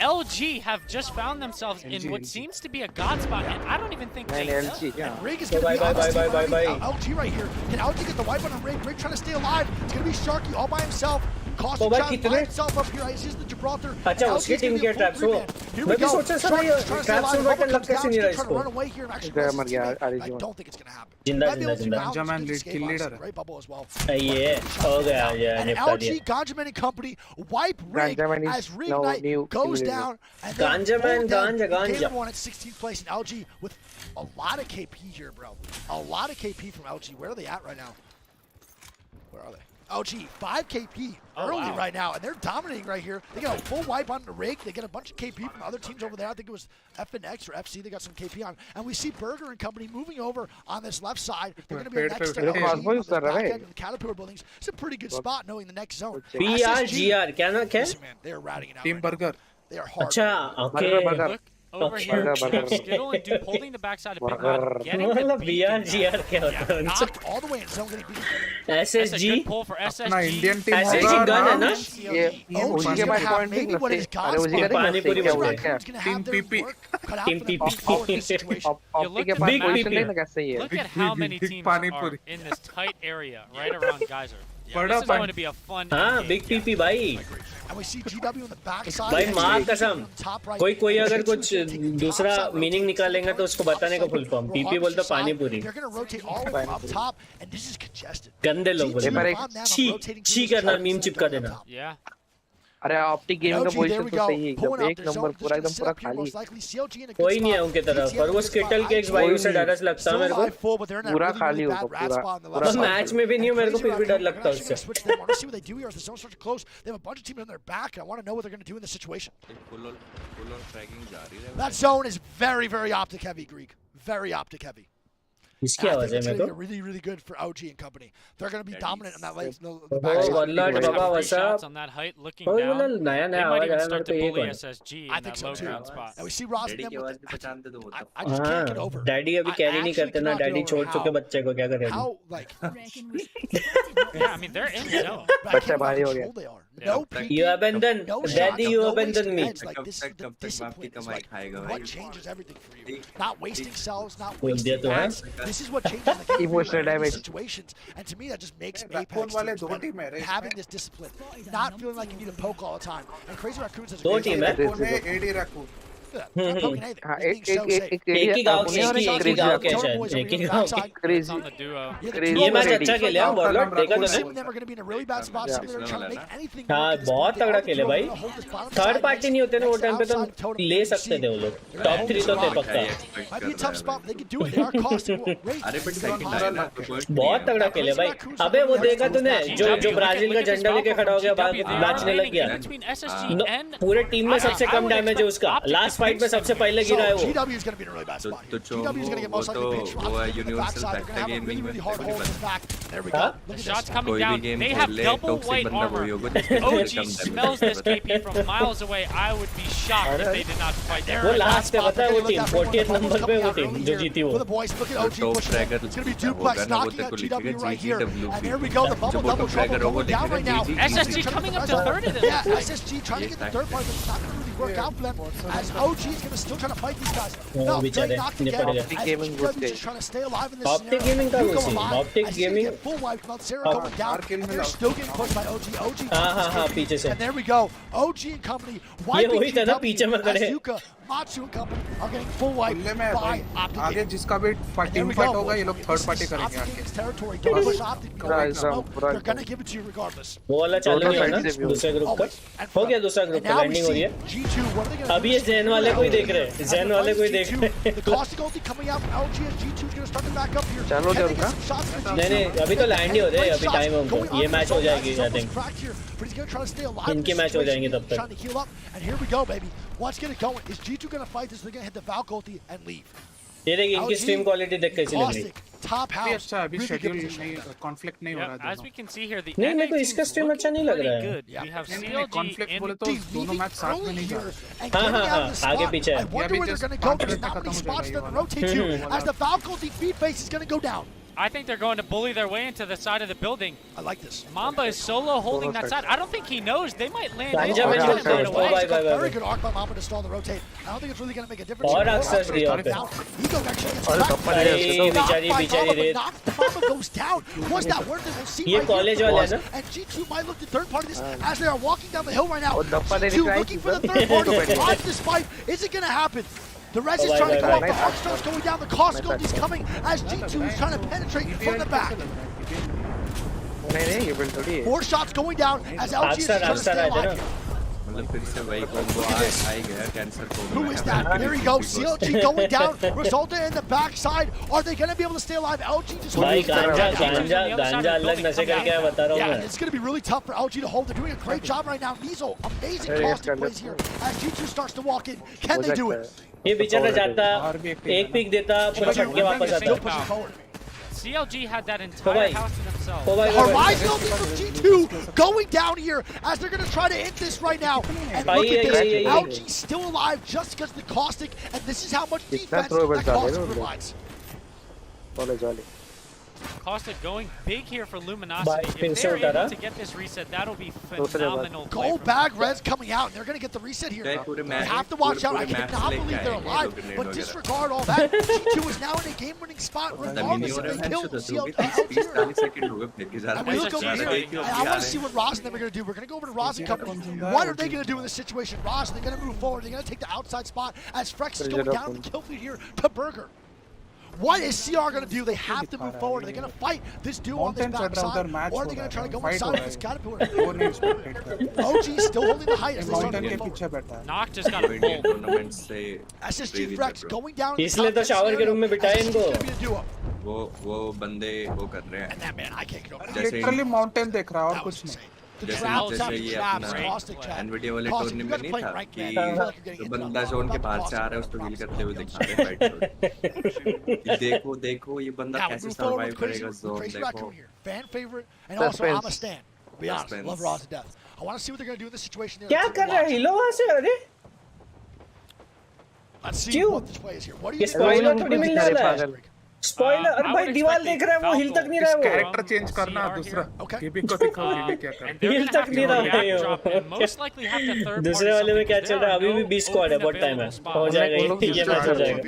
LG have just found themselves in what seems to be a god spot, and I don't even think they know. Rig is going to be LG right here. Can LG get the wipe on Rig? Rig trying to stay alive. It's going to be Sharky all by himself. Caustic trying to find himself up here. He's the Gibraltar. अच्छा उसकी team के traps हो मैं भी सोचा था ये traps में बटन लग कैसे नहीं रहा इसको मर गया I don't think it's going to happen. जिंदा Ganjaman lead kill leader Great bubble as well. ये हो गया ये And निपटा LG दिया Ganjaman and company wipe Rig as Rig Knight goes down. And Ganja. won at 16th place, and LG with a lot of KP here, bro. A lot of KP from LG. Where are they at right now? Where are they? LG, 5 KP early right now, and they're dominating right here. They got a full wipe on the Rig. They get a bunch of KP from other teams over there. I think it was FNX or FC. They got some KP on. And we see Burger and company moving over on this left side. They're going to be next to the back end of the Caterpillar buildings. It's a pretty good spot knowing the next zone. PRGR क्या ना क्या Listen, man, they are routing it out. Team Burger They are hard. अच्छा okay Over here, Skittle and Duke holding the backside of Big Rod, getting the beat. BRGR क्या होता है उनसे Knocked all the way in zone, getting beat. That's a SSG good pull for SSG. अपना Indian team SSG gun है ना ये उनके पास point नहीं लगते अरे उसी का पानीपुरी बोलते हैं team PP team PP Big position नहीं कैसे ये Look at how many teams are in this tight area right around Geyser. This is going to be a fun हाँ game. बिग पीपी भाई And we see GW on the backside. भाई माँ कसम कोई अगर कुछ दूसरा मीनिंग निकालेंगे तो उसको बताने का फुल फॉर्म पीपी बोलता पानी पूरी They're going to rotate all the way from up top, and this is congested. गंदे लोग बोलते छी करना मीम चिपका देना Yeah. अरे ऑप्टिक गेमिंग का पोजीशन तो सही है एकदम एक नंबर पूरा एकदम पूरा खाली कोई नहीं है उनके तरफ पर वो स्किटल के एक भाई उसे डर लगता है मेरे को पूरा खाली होगा पूरा मैच में भी नहीं हूँ मेरे को फिर भी डर लगता है उससे That zone is very, very optic heavy, Greek. Very optic heavy. इसकी आवाज है मेरे को really, really good for OG and company. They're going to be dominant on that lane. वल्लट बाबा वैसा On that height, looking down. नया They might आवाज even आया मेरे start को to ये bully कौन SSG I in think that so low too. ground spot. And we see Ross and them I just can't get over. Daddy अभी carry नहीं करते ना डैडी छोड़ चुके बच्चे को क्या करें How, like, Yeah, I mean, they're in the zone. बच्चा भारी हो गया no peeking, You abandon no daddy shots, you no abandon wasting me meds. Like, this is the discipline is like what changes everything for you. Not wasting cells, not बोल दिया wasting तो है meds. This is what changes the game Emotional in damage. situations. And to me, that just makes Raccoon Apex वाले teams दो better. team है रे Having this discipline, not feeling like you need to poke all the time. And Crazy Raccoons has a दो great team है में एडी रैकून Not poking anything. हाँ They're being so safe. एक ही गांव एक ही गांव के शायद एक ही गांव It's crazy on the duo. ये मैच अच्छा खेले हैं वॉलट देखा Some तूने of them are going to be in a really bad spot. Some of them are trying to make anything हाँ work. बहुत तगड़ा खेले भाई थर्ड पार्टी नहीं होते ना वो टाइम पे तो ले सकते थे वो लोग टॉप 3 तो थे पक्का Might be a tough spot, but they can do it. They are costing rate. बहुत तगड़ा खेले भाई अबे वो देखा तूने जो ब्राजील का झंडा लेके खड़ा हो गया नाचने लग गया पूरे टीम में सबसे कम डैमेज है उसका लास्ट फाइट में सबसे पहले गिरा है वो GW is going to be in a really bad spot. GW is going to get most likely pitched on the backside. They're going to have a really, really hard hole in the back. There we go. The shots coming down. They have double white armor. OG smells this KP from miles away. I would be shocked if they did not fight there. वो last है पता है वो team 40th number पे वो team जो जीती वो For the boys, look at OG pushing it. It's going to be Duplex knocking out GW right here. And there we go. The bubble double trouble going down right now. SSG coming up to third of them. Yeah, SSG trying to get the third part, but it's not going to really work out for them. As OG is going to still try to fight these guys. No, very knocked again. Optic gaming GW just trying to stay alive in this Optic scenario. gaming का Hugo वो alive. Optic As he's gonna gaming get full wiped, Sarah going down. And they're still getting pushed by OG. OG हाँ पीछे से and there we go. OG and company ये wiping वही था ना GW पीछे में as खड़े Yuka Matsu and company are getting full wipe by Optic. आगे जिसका भी टीम फाइट होगा ये लोग थर्ड पार्टी करेंगे आगे territory. Don't push Optic. They're gonna give it to you regardless. वो वाला चालू नहीं होना दूसरे ग्रुप का हो गया दूसरा ग्रुप का लैंडिंग हो रही है अभी ये जैन वाले को ही देख रहे हैं जैन वाले को ही देख रहे हैं चलो क्या रुका नहीं अभी तो लैंड ही हो रहे अभी टाइम है उनको ये मैच हो जाएगी आई थिंक इनके मैच हो जाएंगे तब तक And here we go, baby. Let's get it going. Is G2 gonna fight this? They're gonna hit the Valk ulti and leave. ये देखिए इनकी स्ट्रीम क्वालिटी देख कैसी लग रही है Top house. अच्छा अभी शेड्यूल नहीं कॉन्फ्लिक्ट नहीं हो रहा है As we can see here, the नहीं मेरे को इसका स्ट्रीम अच्छा नहीं लग रहा है We have CLG कॉन्फ्लिक्ट बोले तो दोनों मैच साथ में नहीं जा रहे हाँ आगे पीछे I wonder where they're gonna go. There's not many spots for them to rotate to as the Valk ulti feed phase is gonna go down. I think they're going to bully their way into the side of the building. I like this. Mamba is solo holding that side. I don't think he knows. They might land in right away. Very good arc by Mamba to stall the rotate. I don't think it's really going to make a difference. और access दिया पे Mamba goes down. Was that worth it? We'll see ये right college here. वाले ना And G2 might look to third party this as they are walking down the hill right now. G2 looking for the third party. Watch this fight. Is it going to happen? The Rez is trying to go up, the Arcstar's going down, the cost gold is coming as G2 is trying to penetrate from the back. 4 shots going down as LG is trying to stay alive. Who is that? There he goes, CLG going down, Resulta in the backside. Are they going to be able to stay alive? LG just Yeah, it's going to be really tough for LG to hold. They're doing a great job right now. Nizo, amazing caustic plays here as G2 starts to walk in. Can they do it? ये बेचारा जाता एक pick देता पूरा फट के वापस आता CLG had that entire house to themselves. Horizon from G2 going down here as they're going to try to end this right now. And look at this, LG still alive just because of the caustic, and this is how much defense that caustic provides. Caustic going big here for Luminosity. If they're able to get this reset, that'll be phenomenal. Gold bag Rez coming out, and they're going to get the reset here. They have to watch out. I cannot believe they're alive, but disregard all that. G2 is now in a game-winning spot regardless if they kill LG. And we look over here, and I want to see what Roz and them are going to do. We're going to go over to Roz and company. What are they going to do in this situation? Roz, they're going to move forward. They're going to take the outside spot as Frex is going down the kill feed here to Burger. What is CR going to do? They have to move forward. Are they going to fight this duo on this backside? Or are they going to try to go inside with this Caterpillar? OG still holding the height as they start to move forward. Noct just got a pull. SSG Frex going down. इसलिए तो shower के room में बिठाए इनको वो बंदे वो कर रहे हैं And that man, I can't get over that. Literally mountain देख रहा और कुछ नहीं जैसे ये अपना एनवीडिया वाले टूर्नामेंट में नहीं था कि तो बंदा जोन के बाहर से आ रहा है उसको हील करते हुए दिखा रहे फाइट देखो देखो ये बंदा कैसे सर्वाइव करेगा जोन देखो fan favorite and also I'm a stan. Be honest, love Raw to death. I want to see what they're going to do in this situation here. क्या कर रहा है हिलो वहाँ से अरे Let's see what this play is here. What do you think? Spoiler थोड़ी मिलने वाला है स्पॉइलर अरे भाई दीवार देख रहा है वो हिल तक नहीं रहा है वो कैरेक्टर चेंज करना दूसरा केबी को दिखाओ ये क्या कर हिल तक नहीं रहा है वो दूसरे वाले में क्या चल रहा है अभी भी 20 स्क्वाड है बहुत टाइम है हो जाएगा ये मैच हो जाएगा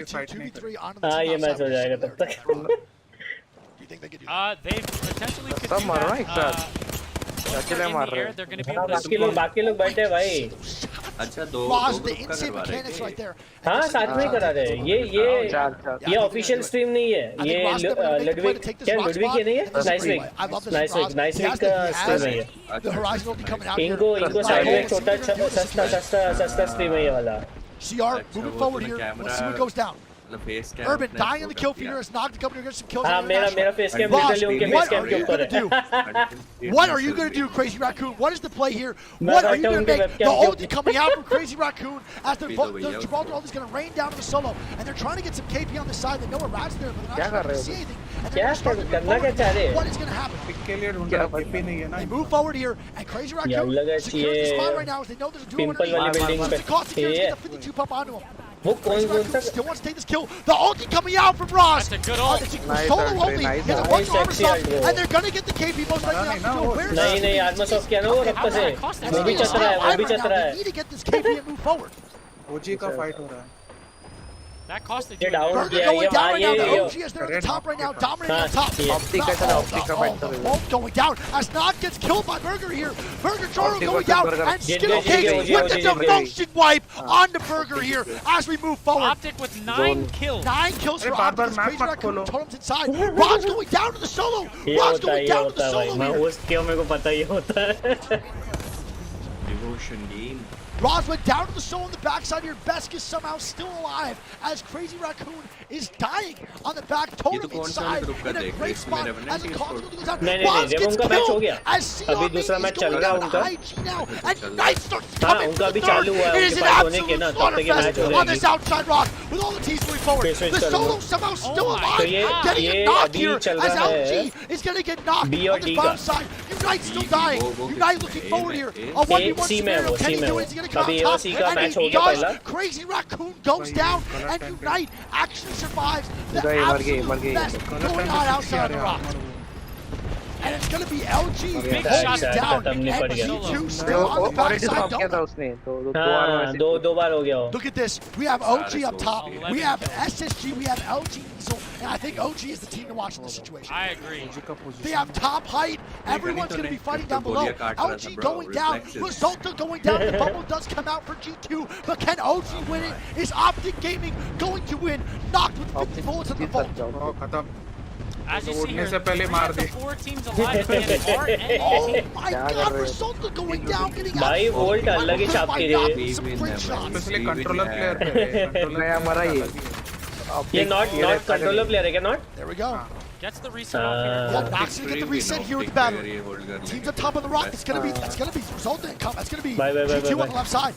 हाँ ये मैच हो जाएगा तब तक They potentially could do that. बाकी लोग बैठे हैं भाई अच्छा दो ग्रुप का करवा रहे हैं हाँ साथ में करा रहे हैं ये ऑफिशियल स्ट्रीम नहीं है ये लडविक क्या लडविक ये नहीं है नाइसविक का स्ट्रीम है ये इनको साइड में छोटा सस्ता स्ट्रीम है ये वाला CR moving forward here. Let's see what goes down. Urban dying in the kill feeder is knocked the company to get some kills. मेरा face cam literally उनके face cam के ऊपर है. What are you going to do, Crazy Raccoon? What is the play here? What are you going to make? The ulti coming out from Crazy Raccoon as the Gibraltar ulti is going to rain down to the solo, and they're trying to get some KP on the side. They know where Rad's there, but they're not trying to see anything. And they're करना क्या चाह रहे हैं? What is going to happen? They move forward here, and Crazy Raccoon secures the spot right now as they know there's a duo underneath. The cost secures to get the 52 pump onto him. Still wants to take this kill. The ulti coming out from Ross. That's a good ult. Solo only. He has a bunch of armor stuff, and they're gonna get the KP most likely out to where नहीं armour of किया ना वो रप्पा से वो भी चल रहा है They need to get this KP and move forward. OG का फाइट हो रहा है That cost it. Burger going down right now. The OG is there at the top right now, dominating on top. Bolt going down as Nog gets killed by Burger here. Burger Joro going down, and Skittle Cake with the devotion wipe on the Burger here as we move forward. Optic with 9 kills. 9 kills for Optic. Crazy Raccoon totems inside. Rod's going down to the solo. Rod's going down to the solo here. Devotion game. Roz went down to the solo on the backside here. Besk is somehow still alive as Crazy Raccoon is dying on the back totem inside in a great spot as the Cogs goes down. Roz gets killed as Sion is going down to IG now, and Knight starts coming for the third. It is an absolute slaughterfest on this outside rock with all the teams moving forward. The solo somehow still alive, getting it knocked here as LG is going to get knocked on the bottom side. Unite still dying. Unite looking forward here. A 1v1 scenario. Can he do it? He's going to come out top, and he does. Crazy Raccoon goes down, and Unite actually survives the absolute best going on outside the rock. And it's going to be LG Big holding shot down, and G2 still on the backside. Look at this. We have OG up top. We have SSG. We have LG Diesel. And I think OG is the team to watch in this situation. I agree. They have top height. Everyone's going to be fighting down below. LG going down. Resulta going down. The bubble does come out for G2. But can OG win it? Is Optic Gaming going to win? Knocked with 50 bullets in the vault. As you see here, the 4 teams alive again are ending. Oh my god, Resulta going down, getting out. भाई volt अलग ही छाप के लिए some great shots. Especially controller player ये not controller player है क्या not? There we go. Gets the reset off here. Yeah, Nox gonna get the reset here with the battle. Teams on top of the rock. It's gonna be Resulta and come. It's gonna be G2 on the left side.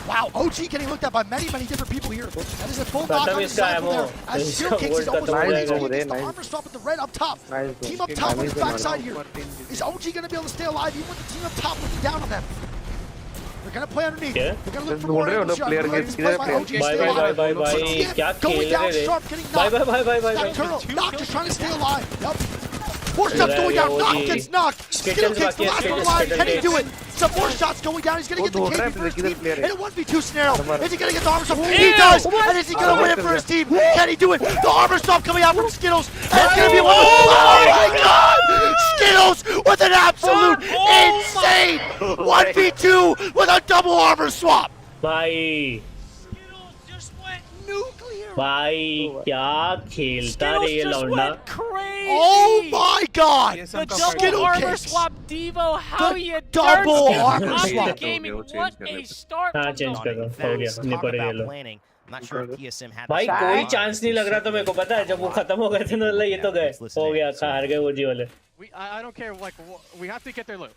Wow, OG getting looked at by many different people here. That is a full knock on the side from there. As Steel Kicks is almost ready to get the armor swap with the red up top. Team up top on the backside here. Is OG going to be able to stay alive even with the team up top looking down on them? They're going to play underneath. They're going to look for more angles here. Going down sharp, getting knocked. That turtle, Nox is trying to stay alive. Yep. More stuff going down. Nox gets knocked. Skittle Kicks the last one alive. Can he do it? Some more shots going down. He's going to get the KD for his team in a 1v2 scenario. Is he going to get the armor swap? He does. And is he going to win it for his team? Can he do it? The armor swap coming out from Skittles. And it's going to be one. Oh my god! Skittles with an absolute insane 1v2 with a double armor swap. भाई भाई क्या खेलता रे ये लौंडा Oh my god! The double armor swap Devo, how you double armor swap. Gaming, what a start. हाँ change कर दो हो गया निपट गया लो I'm not sure if TSM had भाई कोई चांस नहीं लग रहा था मेरे को पता है जब वो खत्म हो गए थे ना ये तो गए हो गया हार गए वो जी वाले I don't care, like, we have to get their loot.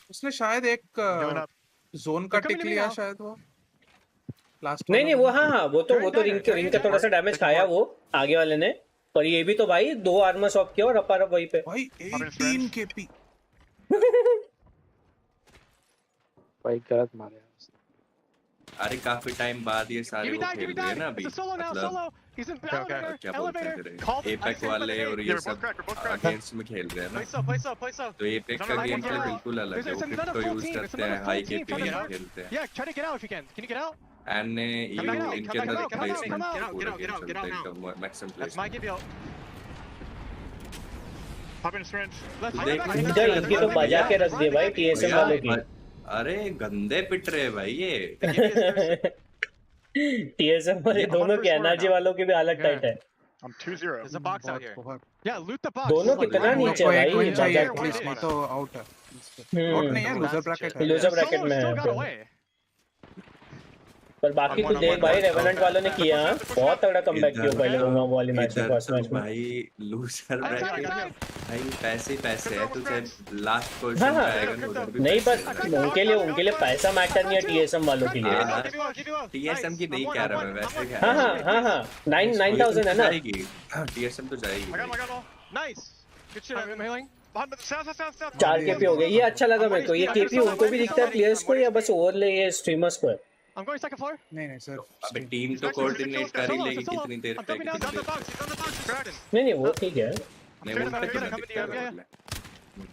उसने शायद एक जोन का टिक लिया शायद वो नहीं वो हाँ वो तो रिंग का थोड़ा सा डैमेज खाया वो आगे वाले ने पर ये भी तो भाई 2 आर्मर शॉप किया और अपार वहीं पे भाई 18 केपी भाई गलत मारे अरे काफी टाइम बाद ये सारे वो खेल रहे हैं ना अभी मतलब क्या बोलते हैं एपेक वाले और ये सब अगेंस्ट में खेल रहे हैं ना तो एपेक का गेम प्ले बिल्कुल अलग है वो क्रिप्टो यूज करते हैं हाई केपी गेम खेलते हैं एंड इनके अंदर प्लेसमेंट पूरा गेम चलता है एकदम मैक्सिमम प्लेसमेंट इधर इनकी तो बजा के रख दिए भाई टीएसएम वालों की अरे गंदे पिट रहे भाई ये टीएसएम वाले दोनों के एनर्जी वालों की भी हालत टाइट है I'm 2-0. There's a box out here. Yeah, loot the box. दोनों कितना नीचे भाई तो आउट है आउट नहीं है लूजर ब्रैकेट में है पर बाकी तो देख भाई रेवेनेंट वालों ने किया बहुत तगड़ा कमबैक किया पहले वाली मैच में फर्स्ट मैच में भाई लूजर ब्रैकेट भाई पैसे है तो चाहे लास्ट पोजीशन पे आएगा ना उधर भी नहीं पर उनके लिए पैसा मैटर नहीं है टीएसएम वालों के लिए टीएसएम की नहीं कह रहा मैं वैसे कह हां 9000 है ना टीएसएम तो जाएगी nice good shit I'm healing. South. 4 KP हो गए ये अच्छा लगा मेरे को ये केपी उनको भी दिखता है प्लेयर्स को या बस ओवरले ये स्ट्रीमर्स को है I'm going second floor. नहीं सर अबे टीम तो कोऑर्डिनेट कर ही लेगी कितनी देर पे नहीं वो ठीक है नहीं वो पे क्या दिक्कत है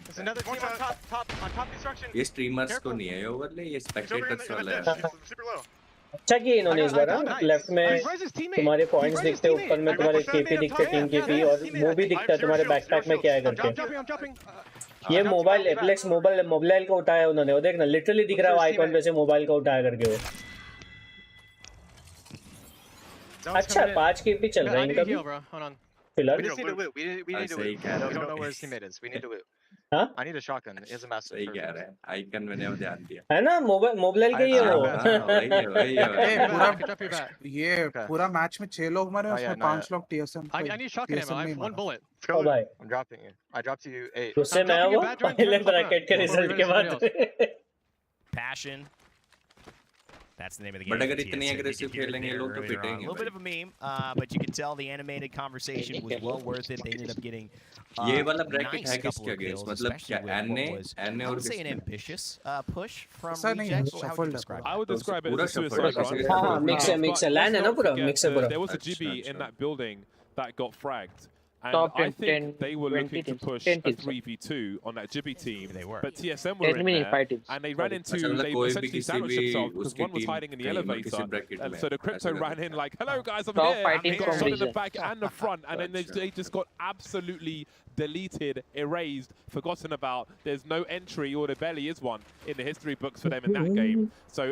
There's another team on top construction. ये स्ट्रीमर्स को नहीं है ओवरले ये स्पेक्टेटर्स वाला है Super low. अच्छा किया इन्होंने इस बार लेफ्ट में तुम्हारे पॉइंट्स दिखते ऊपर में तुम्हारे केपी दिखते टीम केपी और वो भी दिखता है तुम्हारे बैकपैक में क्या है करके ये मोबाइल एप्लेक्स मोबाइल को उठाया उन्होंने वो देखना लिटरली दिख रहा है आइकॉन पे से मोबाइल को उठाया करके वो अच्छा 5 केपी चल रहा है इनका भी फिलहाल हाँ I need a shotgun. It is a massive. सही कह रहा है आइकन मैंने वो ध्यान दिया है ना मोबाइल के ये वो ये पूरा मैच में 6 लोग मरे उसमें 5 लोग TSM I need shotgun ammo. I have 1 bullet. ओ भाई I'm dropping you. I dropped you 8. उससे मैं वो पहले ब्रैकेट के रिजल्ट के बाद Passion. That's the name of the game. But अगर इतनी aggressive खेलेंगे लोग तो पिटेंगे. A little bit of a meme, but you can tell the animated conversation was well worth it. They ended up getting ये वाला bracket है किसके against मतलब क्या एनए और say an ambitious push from ऐसा नहीं है shuffle I would describe it पूरा as a suicide run. हाँ mix है land है ना पूरा mix है पूरा There was a GB in that building that got fragged. And Top I 10, think 10, they were 20 looking to teams, push 10 a teams. 3v2 on that Jibby team. They were. But TSM were in there, and they ran into, they essentially sandwiched themselves because one was hiding in the elevator. And so the Crypto ran in like, hello guys, I'm here. And got shot in the back and the front. And then they just got absolutely deleted, erased, forgotten about. There's no entry, or there barely is one, in the history books for them in that game. So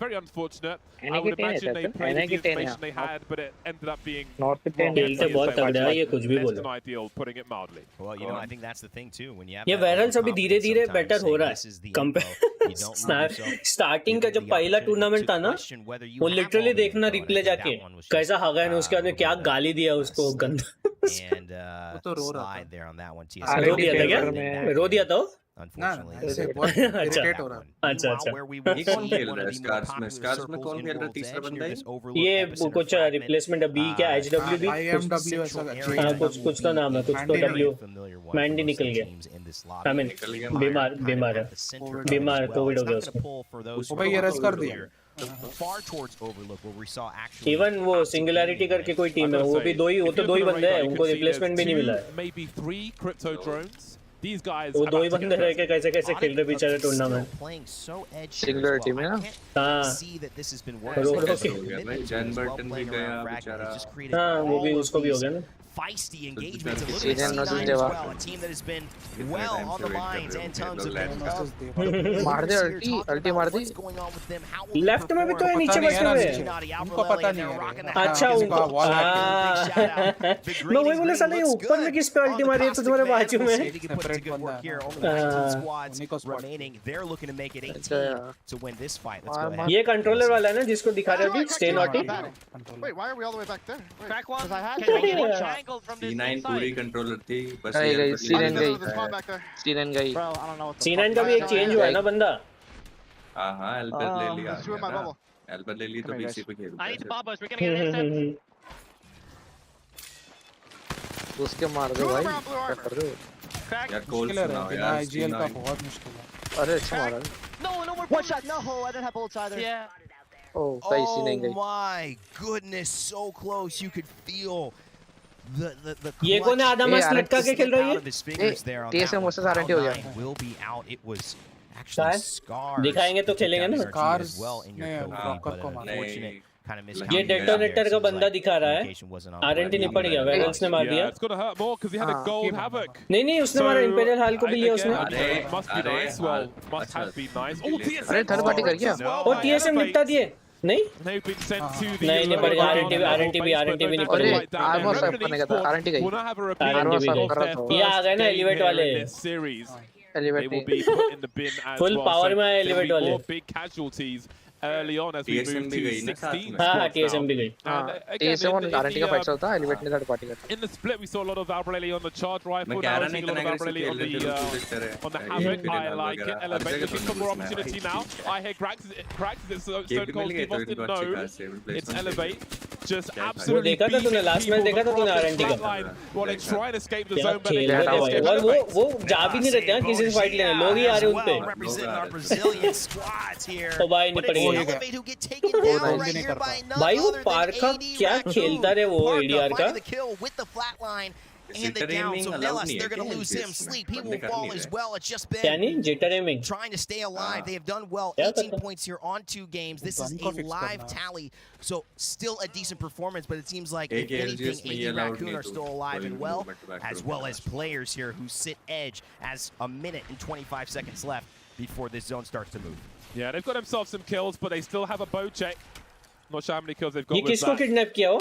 very unfortunate. I would imagine they played the information they had, but it ended up being wrong. Less than ideal, putting it mildly. Well, you know, I think that's the thing too. When you have ये virals अभी धीरे-धीरे better हो रहा है compare starting का जब पहला tournament था ना वो लिटरली देखना रिप्ले जाके कैसा हगा ने उसके बाद में क्या गाली दिया उसको गंदा वो तो रो रहा था रो दिया था क्या रो दिया था अच्छा अच्छा ये कौन खेल रहा है स्कार्स में कौन खेल रहा है तीसरा बंदा है ये कुछ रिप्लेसमेंट बी क्या HWB IMW ऐसा कुछ तो नाम है कुछ तो W मैंडी निकल गया आई मीन बीमार है बीमार कोविड हो गया उसको भाई ये रस कर दिया इवन वो सिंगुलैरिटी करके कोई टीम है वो तो दो ही बंदे हैं उनको रिप्लेसमेंट भी नहीं मिला है These guys वो दो ही बंदे रह के कैसे खेल रहे बेचारे टूर्नामेंट सिंगुलर टीम है ना हाँ जैन बर्टन भी गया बेचारा हाँ वो भी उसको भी हो गया ना feisty engagements and look at C9 as well, a team that has been well on the lines in terms of मार दे अल्टी मार दे लेफ्ट में भी तो है नीचे बैठे हुए उनको पता नहीं है अच्छा उनको मैं वही बोला साले ये ऊपर में किस पे अल्टी मारी है तो तुम्हारे बाजू में ये कंट्रोलर वाला है ना जिसको दिखा रहे अभी stay naughty Wait, why are we all the way back there? Crack one. Because I had Angle from this C9 पूरी कंट्रोलर थी बस C9 गई Bro, I don't know what the C9 का भी एक चेंज हुआ है ना बंदा हां एल्बर्ट ले लिया एल्बर्ट ले ली तो बीसी पे खेल I need to bomb us. We're gonna get an instant. उसके मार दो भाई क्या कर रहे हो Crack. यार कॉल सुनाओ यार IGL का बहुत मुश्किल है अरे अच्छा मारा No more. One shot. No, I didn't have bullets either. Yeah. Oh, सही सी नहीं गई my goodness, so close. You could feel the ये कौन है आधा मस्त लटका के खेल रही है TSM वर्सेस RNT हो गया will be out. It was actually Scars दिखाएंगे तो खेलेंगे ना Scars ने रॉकर को मारा ये डेटोनेटर का बंदा दिखा रहा है आरएनटी निपट गया वेगल्स ने मार दिया नहीं उसने मारा इंपीरियल हाल को भी लिया उसने अरे थर्ड पार्टी कर गया और टीएसएम निपटा दिए नहीं निपट गया आरएनटी भी निपट गया आर्मर सेव करने का था आरएनटी गई ये आ गए ना एलिवेट वाले फुल पावर में एलिवेट वाले early on as we moved to 16. हाँ TSM भी गई TSM और RNT का फाइट चलता है एलिवेट ने थर्ड पार्टी करता in the split we saw a lot of Albrelli on the charge rifle now we're seeing a lot of Albrelli on the Havoc. I like it. Elevate looking for more opportunity now. I hear cracks it's Stone Cold Steve Austin. No, it's Elevate just absolutely देखा था तूने last match देखा था तूने RNT का well they try and escape the zone but they वो जा भी नहीं रहते हैं किसी से फाइट लेने लोग ही आ रहे उन पे तो भाई निपट गया भाई वो पार का क्या खेलता रे वो एडीआर का handed down. So Nellis, they're going to lose him. Sleep, he will fall as well. It's just been trying to stay alive. They have done well. 18 points here on 2 games. This is a live tally, so still a decent performance, but it seems like if anything, AD Raccoon are still alive and well as players here who sit edge as a minute and 25 seconds left before this zone starts to move. Yeah, they've got themselves some kills, but they still have a bow check. Not sure how many kills they've got with किसको kidnap किया हो?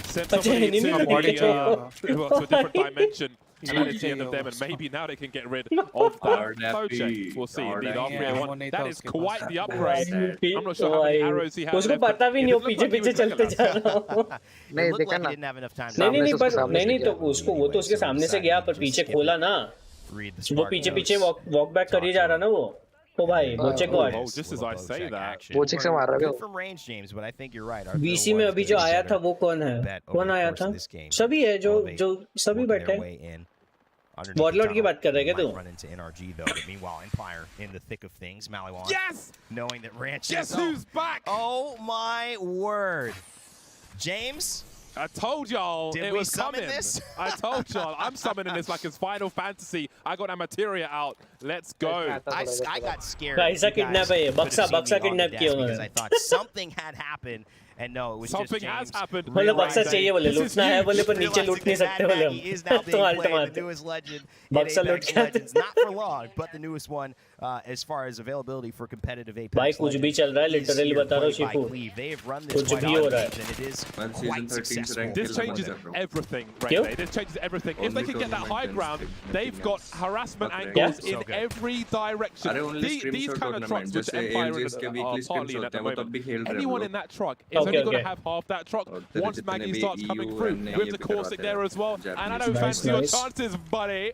Sent somebody to a different dimension. And it's the end of them, and maybe now they can get rid of that bow check. We'll see. Indeed, R301. That is quite the upgrade. I'm not sure how many arrows he has. उसको पता भी नहीं हो पीछे चलते जा रहा हो. नहीं देखा ना. Didn't have enough time. नहीं तो उसको वो तो उसके सामने से गया पर पीछे खोला ना. वो पीछे वॉक बैक कर ही जा रहा ना वो. Oh, भाई बोचे को है. Just as I say that. बोचे से मार रहा है. From range, James, but I think you're right. BC में अभी जो आया था वो कौन है? कौन आया था? सभी है जो सभी बैठे हैं. Warlord की बात कर रहे हैं क्या तू? Run into NRG though. But meanwhile, Empire in the thick of things. Maliwan. Yes. Knowing that Ranch. Guess who's back? Oh my word, James. I told y'all Did it we was summon coming. this? I told y'all. I'm summoning this like it's Final Fantasy. I got that materia out. Let's go. I got scared. कैसा kidnap है ये? बक्सा kidnap किया उन्होंने. Because I thought something had happened. And no, it was something just James. has happened. बोले बक्सा चाहिए बोले लूटना है बोले पर नीचे लूट नहीं सकते बोले हम. He is now being played, the newest legend. बक्सा लूट के Legends, not for long, but the newest one as far as availability for competitive Apex. भाई कुछ भी चल रहा है literally बता रहा हूँ शिफू. कुछ भी हो रहा है. And it is quite successful. This changes everything, right? This changes everything. If they can get that high ground, they've got harassment angles in every direction. These kind of trucks, which Empire are partly in at the moment, anyone in that truck is only going to have half that truck once Maggie starts coming through. With the Corsic there as well. And I don't fancy your chances, buddy.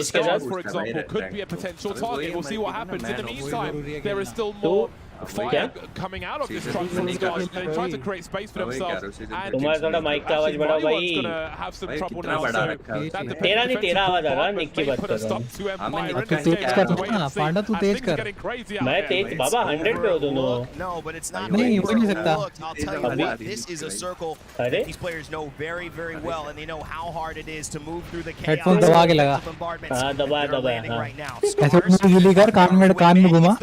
Stars, for example, could be a potential target. We'll see what happens. In the meantime, there is still more fire coming out of this truck from Stars. They try to create space for themselves. And तुम्हारा mic का आवाज बड़ा भाई. going to have some trouble now. तेरा नहीं तेरा आवाज आ रहा निक की बात कर रहा हूँ. तेज कर ना पांडा तू तेज कर. मैं तेज बाबा 100 पे हो दोनों. No, but it's not. नहीं हो नहीं सकता. I'll tell you what, this is a circle that these players know very, very well, and they know how hard it is to move through the chaos. Headphone दबा के लगा. हाँ दबा. ऐसे मुंह गिली कर कान में घुमा.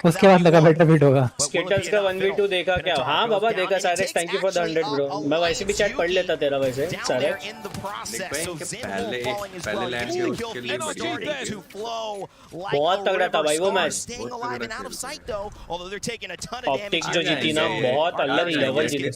उसके बाद लगा बेटर फिट होगा. स्केटल्स का 1v2 देखा क्या? हाँ बाबा देखा सारे. Thank you for the 100 bro. मैं वैसे भी चैट पढ़ लेता तेरा वैसे सारे. बहुत तगड़ा था भाई वो मैच. ऑप्टिक्स जो जीती ना बहुत अलग लेवल जीती.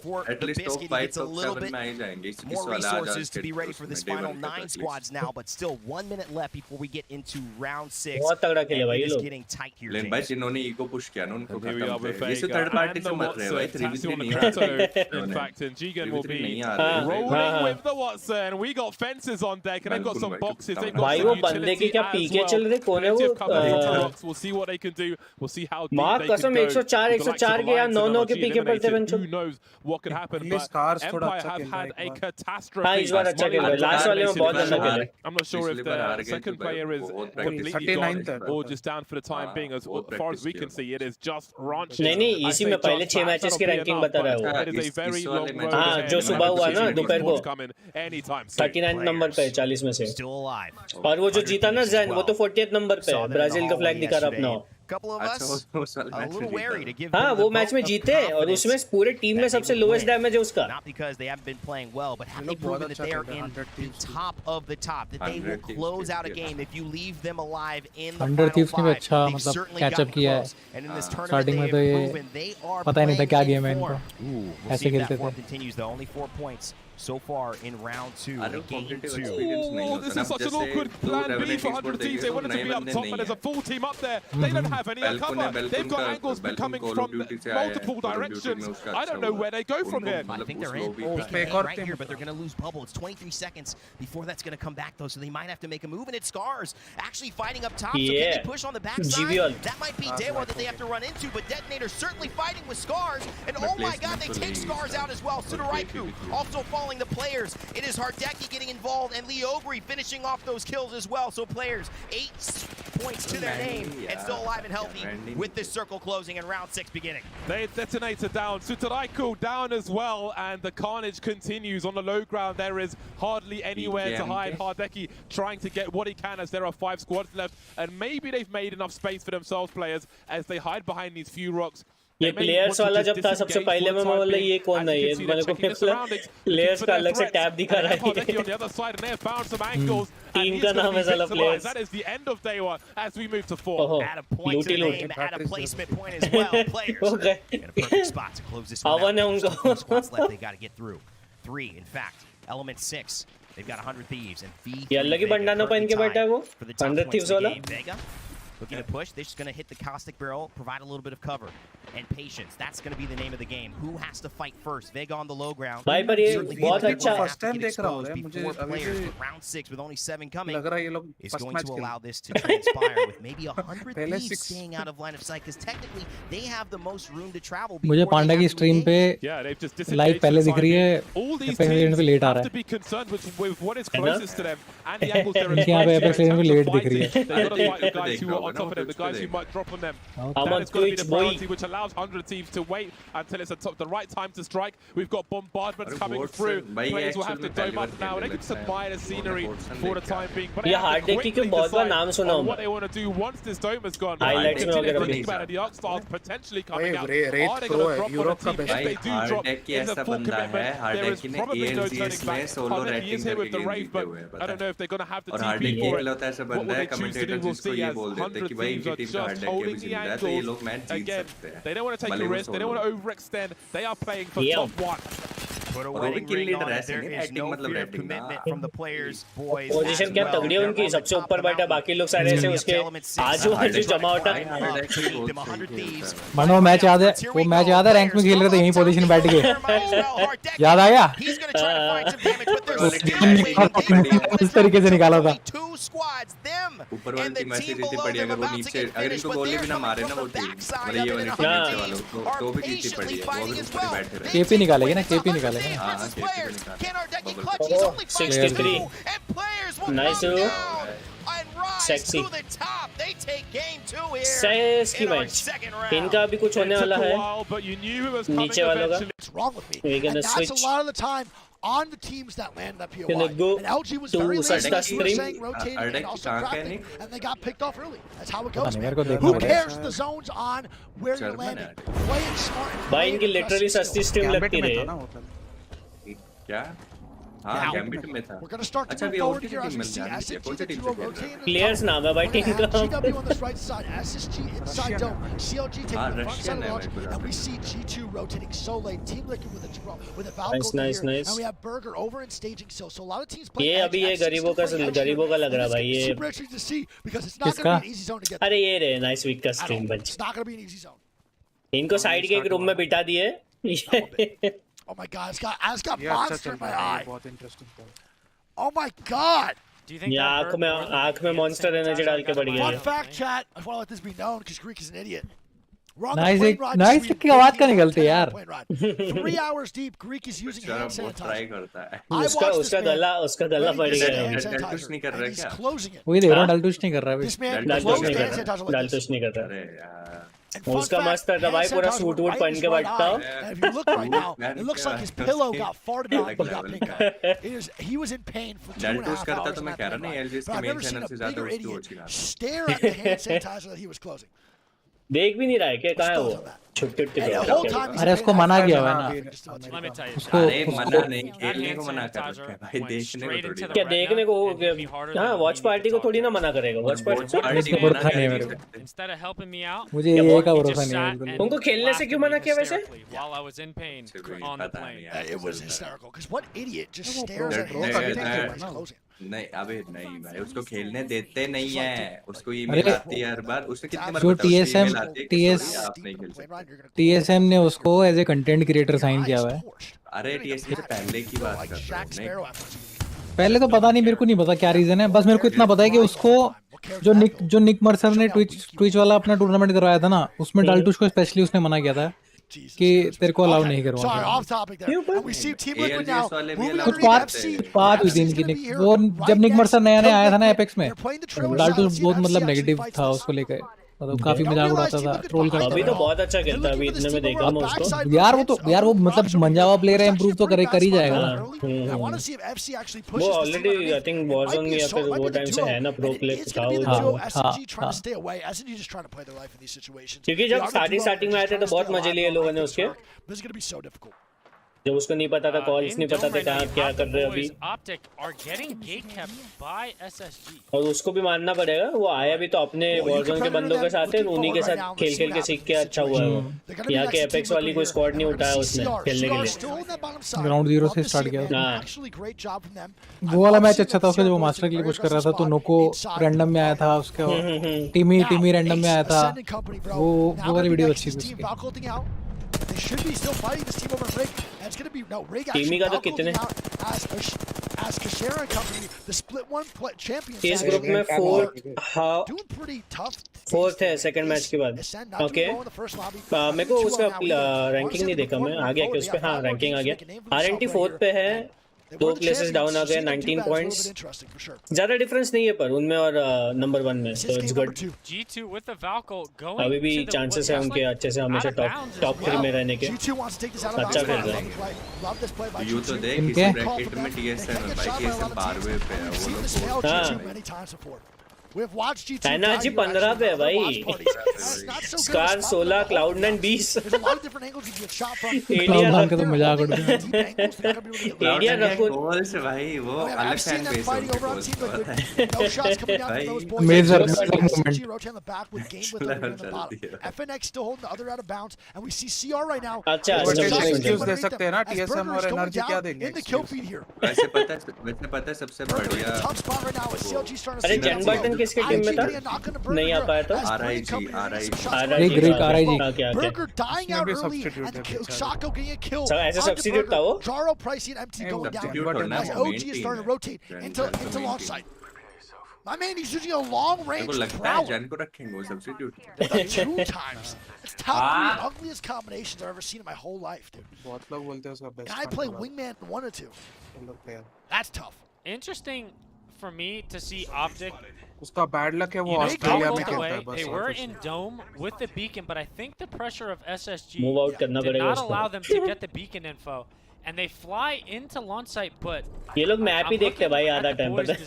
More resources to be ready for this final 9 squads now, but still 1 minute left before we get into round 6. बहुत तगड़ा खेले भाई ये It is लोग. getting tight here. लेकिन भाई जिन्होंने ईगो पुश किया ना उनको Here we are with ये थर्ड पार्टी से मर रहे हैं भाई. 3v3 नहीं आ रहे. In fact, and Jigen will be नहीं आ रहे. rolling with the Watson. We got fences on deck, and they've got some boxes. They've got भाई some वो बंदे की utility क्या as पीके well. चल रहे कौन है Plenty वो? of cover from Rocks. We'll see what they can do. We'll see how deep माँ they can कसम go. 104 With the likes of के या Alliance and 9 के LRG पीके पड़ते eliminated. बंचो. Who knows what could happen? At least But Stars थोड़ा Empire अच्छा have खेल had रहा है a इस बार. catastrophe. हाँ इस बार अच्छा खेल रहा है. लास्ट वाले में बहुत अच्छा खेला. I'm not sure if the second player is completely gone or just down for the time being. As far as we can see, it is just Ranch. नहीं इसी में पहले 6 मैचेस की रैंकिंग बता रहा है वो. It is a very long road हाँ ahead, जो and सुबह हुआ ना दोपहर को coming anytime soon. 39 नंबर पे 40 में से. Still alive. और वो जो जीता ना जैन वो तो 40th नंबर पे है. ब्राजील का फ्लैग दिखा रहा अपना. Couple of us a little wary to give हाँ them वो the मैच vote में of जीते और उसमें confidence पूरे टीम में that they सबसे will लोएस्ट win. डैमेज है उसका. Not because they haven't been playing well, but have they proven that they are in the top of the top, that they will close out a game if you leave them alive in the 100 Thieves ने final भी 5. अच्छा They've मतलब certainly catch up gotten किया है. close, and in this tournament starting they में have तो ये proven they are पता ही नहीं था क्या playing गेम है in इनका. form. We'll ऐसे see if that खेलते form थे. continues though. Only 4 points so far in round 2. I don't Game competitive 2. experience नहीं Oh, होता this ना. is such an जैसे awkward दो plan B revenue for export 100 teams. They देखे wanted तो to नए be up बंदे top, नहीं but there's a है. full team up there. They don't have any cover. They've got angles coming from multiple directions. I don't know where they go from here. I think they're in. Oh, They can hang right here, but they're going to lose bubble. It's 23 seconds before that's going to come back, though, so they might have to make a move. And it's Scars actually fighting up top. So can they push on the backside? That might be Dewa that they have to run into, but Detonator certainly fighting with Scars. And oh my god, they take Scars out as well. Sudoraiku also falling the players. It is Hardeki getting involved, and Leogri finishing off those kills as well. So players, 8 points to their name and still alive and healthy with this circle closing and round 6 beginning. They detonator down, Sutaraiku down as well, and the carnage continues on the low ground. There is hardly anywhere to hide. Hardeki trying to get what he can as there are 5 squads left, and maybe they've made enough space for themselves, players, as they hide behind these few rocks. ये players वाला जब था सबसे पहले मैं बोला ये कौन है, ये मेरे को प्लेयर्स का अलग से टैब दिखा रहा है। टीम का नाम है साला players. That is the end of day 1 as we move to 4. Add a point to the name, add a placement point as well. Players in a perfect spot to close this one out. 4 spots left they got to get through. 3, in fact. Element 6. They've got 100 thieves and ये अलग ही बंडा ना पहन के बैठा है वो 100 thieves वाला। Looking to push, they're just going to hit the caustic barrel, provide a little bit of cover. And patience, that's going to be the name of the game. Who has to fight first? Vega on the low ground. भाई पर ये बहुत अच्छा first time देख रहा हूं मुझे अभी round 6 with only 7 coming. लग रहा है ये लोग is going to allow this to transpire with maybe 100 thieves staying out of line of sight because technically they have the most room to travel. मुझे पांडा की स्ट्रीम पे लाइव पहले दिख रही है, पे लेट आ रहा है। इनके यहाँ पे स्ट्रीम पे लेट दिख रही है। The guys who might drop on them. I'm on Twitch, boy. Which allows 100 thieves to wait until it's the right time to strike. We've got bombardments coming through. Players will have to dome up now. They can just admire the scenery for the time being. But they have to quickly decide on what they want to do once this dome has gone. Highlights में वगैरह think about it. The Arc Stars potentially coming out. Are they going to drop on the team? If they do drop in the full commitment, there is probably no turning back. Hardeki is here with the Wraith, but I don't know if they're going to have the TP for it. What will they choose to do? We'll see as 100 teams are just holding the angles. Again, they don't want to take a risk. They don't want to overextend. They are playing for top 1. Put a wedding ring on it. There is no fear of commitment from the players, boys. Position क्या तगड़ी है उनकी, सबसे ऊपर बैठा, बाकी लोग सारे ऐसे उसके आजू बाजू जमा होता है। मनो मैच याद है, वो मैच याद है रैंक में खेल रहे थे यहीं पोजीशन बैठ के, याद आया? इस तरीके से निकाला था। ऊपर वाली टीम ऐसी रहती पड़ी, अगर वो नीचे अगर इनको गोली भी ना मारे ना वो टीम, मतलब ये वाली टीम नीचे वालों तो भी जीती पड़ी है, वो भी ऊपर बैठे रहे। केपी निकालेंगे ना, केपी निकालेंगे। हां केपी निकालेंगे। 63 नाइस सेक्सी सेक्सी मैच। इनका अभी कुछ होने वाला है नीचे वालों का। We're gonna switch. That's a lot of the time on the teams that land that POI. Go and LG was very late saying rotating and also crafting, and they got picked off early. That's how it goes, man. Who cares the zone's on where you're landing? Playing smart. भाई इनकी literally सस्ती stream लगती रही। क्या? हाँ gambit में था। अच्छा भी और टीम मिल जाती है, कौन सी टीम से खेल रहा है? प्लेयर्स नाम है भाई टीम का। GW on this right side, SSG inside dome, CLG taking the front side of the launch, and we see G2 rotating so late. Team Liquid with a Valkyrie here, and we have Burger over and staging so a lot of teams play. ये अभी ये गरीबों का लग रहा भाई ये। Super interesting to see because it's not going to be an easy zone to get. अरे ये रे नाइस वीक का स्ट्रीम बच। It's not going to be an easy zone. इनको साइड के एक रूम में बिठा दिए। Oh my God! It's got monster in my eye. Oh my God! Do you think आँख में monster एनर्जी डाल के बढ़ गया? Fun fact, chat. I want to let this be known because Greek is an idiot. Nice की आवाज का निकलती है यार। 3 hours deep, Greek is using hand sanitizer. उसका गला बढ़ गया। डलटुश नहीं कर रहा क्या? वही देख रहा हूँ, डलटुश नहीं कर रहा है। This man closed hand sanitizer like डलटुश नहीं कर रहा। उसका मस्त था भाई, पूरा सूट वूट पहन के बैठता। And if you look right now, it looks like his pillow got farted on and got pink eye. He was in pain for 2.5 hours. तो मैं कह रहा नहीं, एलजीएस के मेन चैनल से ज्यादा उसको idiot stare at the hand sanitizer that he was closing. देख भी नहीं रहा है क्या, कहाँ है वो? छुट्टी अरे उसको मना किया हुआ है ना, उसको मना नहीं, खेलने को मना कर रखा है भाई, देखने को थोड़ी। क्या देखने को? हाँ वॉच पार्टी को थोड़ी ना मना करेगा। वॉच पार्टी भरोसा नहीं है मेरे को, मुझे ये का भरोसा नहीं है। उनको खेलने से क्यों मना किया वैसे? It was hysterical because what idiot just stares at him closing. नहीं अबे नहीं भाई, उसको खेलने देते नहीं है, उसको ईमेल आती है हर बार। उसने कितने बार जो TSM ने उसको as a content creator sign किया हुआ है। अरे TSM से पहले की बात कर रहा हूं। पहले तो पता नहीं, मेरे को नहीं पता क्या रीजन है, बस मेरे को इतना पता है कि उसको जो निक मर्सर ने ट्विच वाला अपना टूर्नामेंट करवाया था ना, उसमें डाल्टुश को स्पेशली उसने मना किया था कि तेरे को अलाउ नहीं करूँगा। Sorry, off topic there. And we see Team Liquid now moving कुछ underneath FC. बात हुई थी इनकी। वो जब निक मर्सर नया आया था ना एपेक्स में, डाल्टन बहुत मतलब नेगेटिव था उसको लेकर, मतलब काफी मजाक उड़ाता था, ट्रोल करता था। अभी तो बहुत अच्छा खेलता है, अभी इतने में देखा मैं उसको। यार वो मतलब मंजावा प्लेयर है, इंप्रूव तो कर ही जाएगा ना। वो ऑलरेडी आई थिंक वॉरज़ोन में या फिर वो टाइम से है ना प्रो प्लेयर था वो। क्योंकि जब स्टार्टिंग में आए थे तो बहुत मजे लिए लोगों ने उसके, जब उसको नहीं पता था, कॉल्स नहीं पता था कहाँ क्या कर रहे अभी। और उसको भी मानना पड़ेगा, वो आया भी तो अपने वॉरज़ोन के बंदों के साथ है, उन्हीं के साथ खेल के सीख के अच्छा हुआ है वो। यहाँ के एपेक्स वाली कोई स्क्वाड नहीं उठाया उसने खेलने के लिए, ग्राउंड जीरो से स्टार्ट किया। वो वाला मैच अच्छा था उसका, जब वो मास्टर के लिए पुश कर रहा था तो नोको रैंडम में आया था, उसके टीमी रैंडम में आया था, वो वाली वीडियो अच्छी थी उसकी। They should be still fighting this team over Rig, and it's going to be Rig actually buckled out as Kashera and company, the split one champions. इस ग्रुप में doing pretty tough. फोर्थ है second match के बाद। Okay, मेरे को उसका ranking नहीं देखा मैं, आ गया कि उस पे, हाँ रैंकिंग आ गया। RNT फोर्थ पे है, 2 प्लेसेस डाउन आ गए, 19 पॉइंट्स, ज्यादा डिफरेंस नहीं है पर उनमें और नंबर 1 में, तो इट्स गुड। अभी भी चांसेस है उनके अच्छे से हमेशा टॉप 3 में रहने के, अच्छा खेल रहे हैं। यू तो देख इस ब्रैकेट में TSM है भाई, TSM 12वें पे है वो लोग। हाँ एनर्जी 15 पे है भाई, स्कार 16, क्लाउड9 20। क्लाउड9 का तो मजाक उड़ गया। एरिया रखो गोल से भाई, वो अलग फैन बेस है major moment. FNX still holding the other out of bounds, and we see CR right now. अच्छा एक्सक्यूज दे सकते हैं ना, TSM और एनर्जी क्या देंगे in the kill feed here. वैसे पता है सबसे बढ़िया। अरे जन बटन किसके टीम में था, नहीं आ पाया तो RIG Burger dying out early and Shako getting a kill. ऐसे सब्स्टिट्यूट था वो। Jaro pricey and MT going down as OG is starting to rotate into long side. My man, he's using a long range prowler. जन को रखेंगे वो substitute 2 times. It's top 3 ugliest combinations I've ever seen in my whole life, dude. बहुत लोग बोलते हैं उसका best. Guy play wingman 1 or 2. That's tough. Interesting for me to see Optic. उसका बैड लक है, वो ऑस्ट्रेलिया में खेलता है बस। They were in dome with the beacon, but I think the pressure of SSG Move out करना did पड़ेगा not उसको। allow them to get the beacon info, and they fly into launch site, but ये लोग map ही देखते हैं भाई आधा time पता है।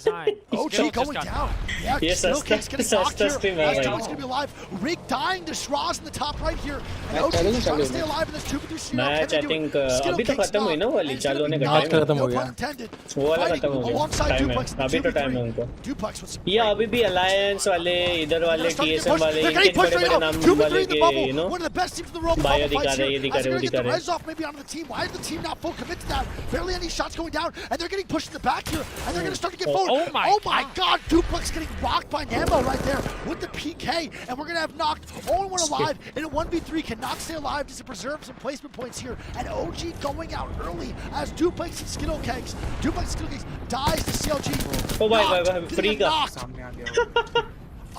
OG going down. Yeah, ये sasta stream है going to be alive. Rig dying to Shraz in the top right here. And OG is trying to stay alive in this 2v2 match I think अभी तो खत्म हुई ना वो वाली, चालू होने का टाइम खत्म हो गया, वो वाला खत्म हो गया, टाइम है अभी तो टाइम है उनको। ये अभी भी अलायंस वाले, इधर वाले TSM वाले, इनके बड़े नाम वाले के यू नो बायो दिखा रहे, ये दिखा रहे, वो दिखा रहे। Barely any shots going down, and they're getting pushed in the back here, and they're going to start to get forward. Oh my God! Duplex getting rocked by Nambo right there with the PK, and we're going to have knocked only one alive in a 1v3. Cannot stay alive just to preserve some placement points here, and OG going out early as Duplex and Skittle Kegs dies to CLG. Oh my free का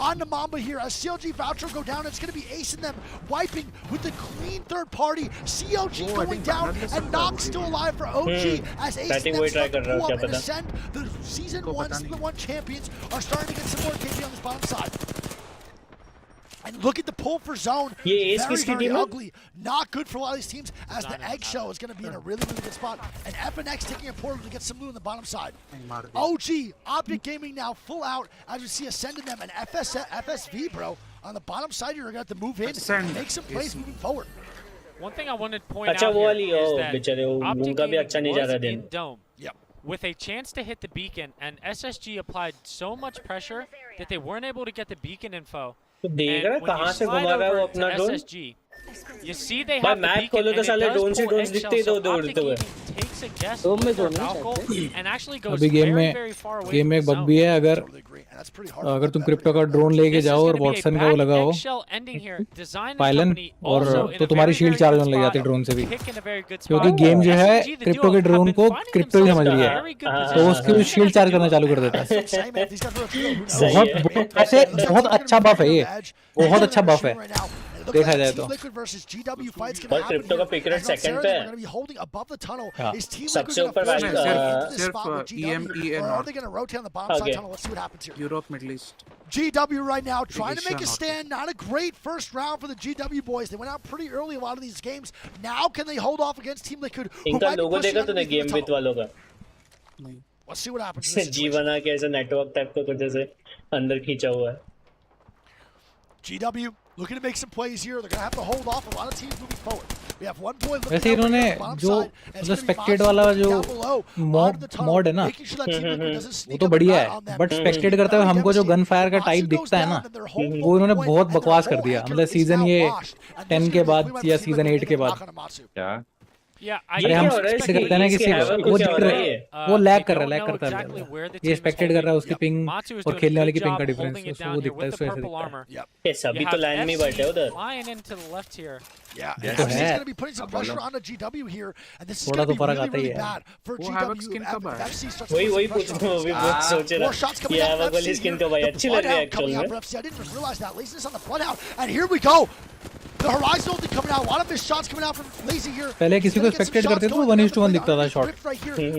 on the Mamba here as CLG Voucher go down. It's going to be acing them, wiping with the clean third party. CLG going down and Nox still alive for OG as acing them start to pull up and ascend. The Season 1 Split 1 champions are starting to get some more KP on this bottom side. And look at the pull for zone. Very ugly. Not good for a lot of these teams as the Eggshell is going to be in a really good spot. And FNX taking a portal to get some loot on the bottom side. OG, Optic Gaming now full out as we see Ascend in them. And FSV, bro, on the bottom side, you're going to have to move in and make some plays moving forward. One thing I wanted to point out here is that Optic Gaming was in dome with a chance to hit the beacon, and SSG applied so much pressure that they weren't able to get the beacon info. तो देख रहा है कहाँ से घुमा रहा है वो अपना ड्रोन। भाई मैप खोलो तो साले ड्रोन से ड्रोन दिखते ही तो उड़ते हुए। अभी गेम में एक बग भी है, अगर तुम क्रिप्टो का ड्रोन लेके जाओ और वॉटसन का वो लगाओ पायलन, और तो तुम्हारी शील्ड चार्ज होने लग जाती है ड्रोन से भी, क्योंकि गेम जो है क्रिप्टो के ड्रोन को क्रिप्टो ही समझ रही है, तो उसकी शील्ड चार्ज करना चालू कर देता है। बहुत अच्छा बफ है ये, बहुत अच्छा बफ है। देखा जाए तो। और क्रिप्टो का पिक रेट सेकंड पे है। सबसे ऊपर Europe middle east GW right now trying to make a stand. Not a great first round for the GW boys. They went out pretty early a lot of these games. Now can they hold off against Team Liquid? इनका लोगो देखा तूने game with वालों का? Let's see what happens. जी बना के ऐसे network type का कुछ ऐसे अंदर खींचा हुआ है। GW looking to make some plays here. They're going to have to hold off. A lot of teams moving forward. We have one boy looking वैसे इन्होंने जो मतलब स्पेक्टेड वाला जो मॉड है ना वो तो बढ़िया है, बट स्पेक्टेड करते हुए हमको जो गन फायर का टाइप दिखता है ना वो इन्होंने बहुत बकवास कर दिया। मतलब सीजन ये 10 के बाद या सीजन 8 के बाद अरे हम करते हैं ना किसी वो दिख रहा है, वो लैग कर रहा है, लैग करता है, ये एक्सपेक्टेड कर रहा है उसकी पिंग और खेलने वाले की पिंग का डिफरेंस वो दिखता है, उसको ऐसे दिखता है। ये सभी तो लाइन में बैठे हैं उधर। Yeah, and he's going to be putting some pressure on the GW here, and this is going to be really, really bad for GW. FC starts वही पूछ सोच रहा हूँ ये वाली स्किन तो भाई अच्छी लग रही है एक्चुअली में। I didn't realize that. Laziness on the bloodhound, and here we go. The Horizon ulti coming out. A lot of missed shots coming out from Lazy here. पहले किसी को एक्सपेक्टेड करते थे तो 1:1 दिखता था शॉट,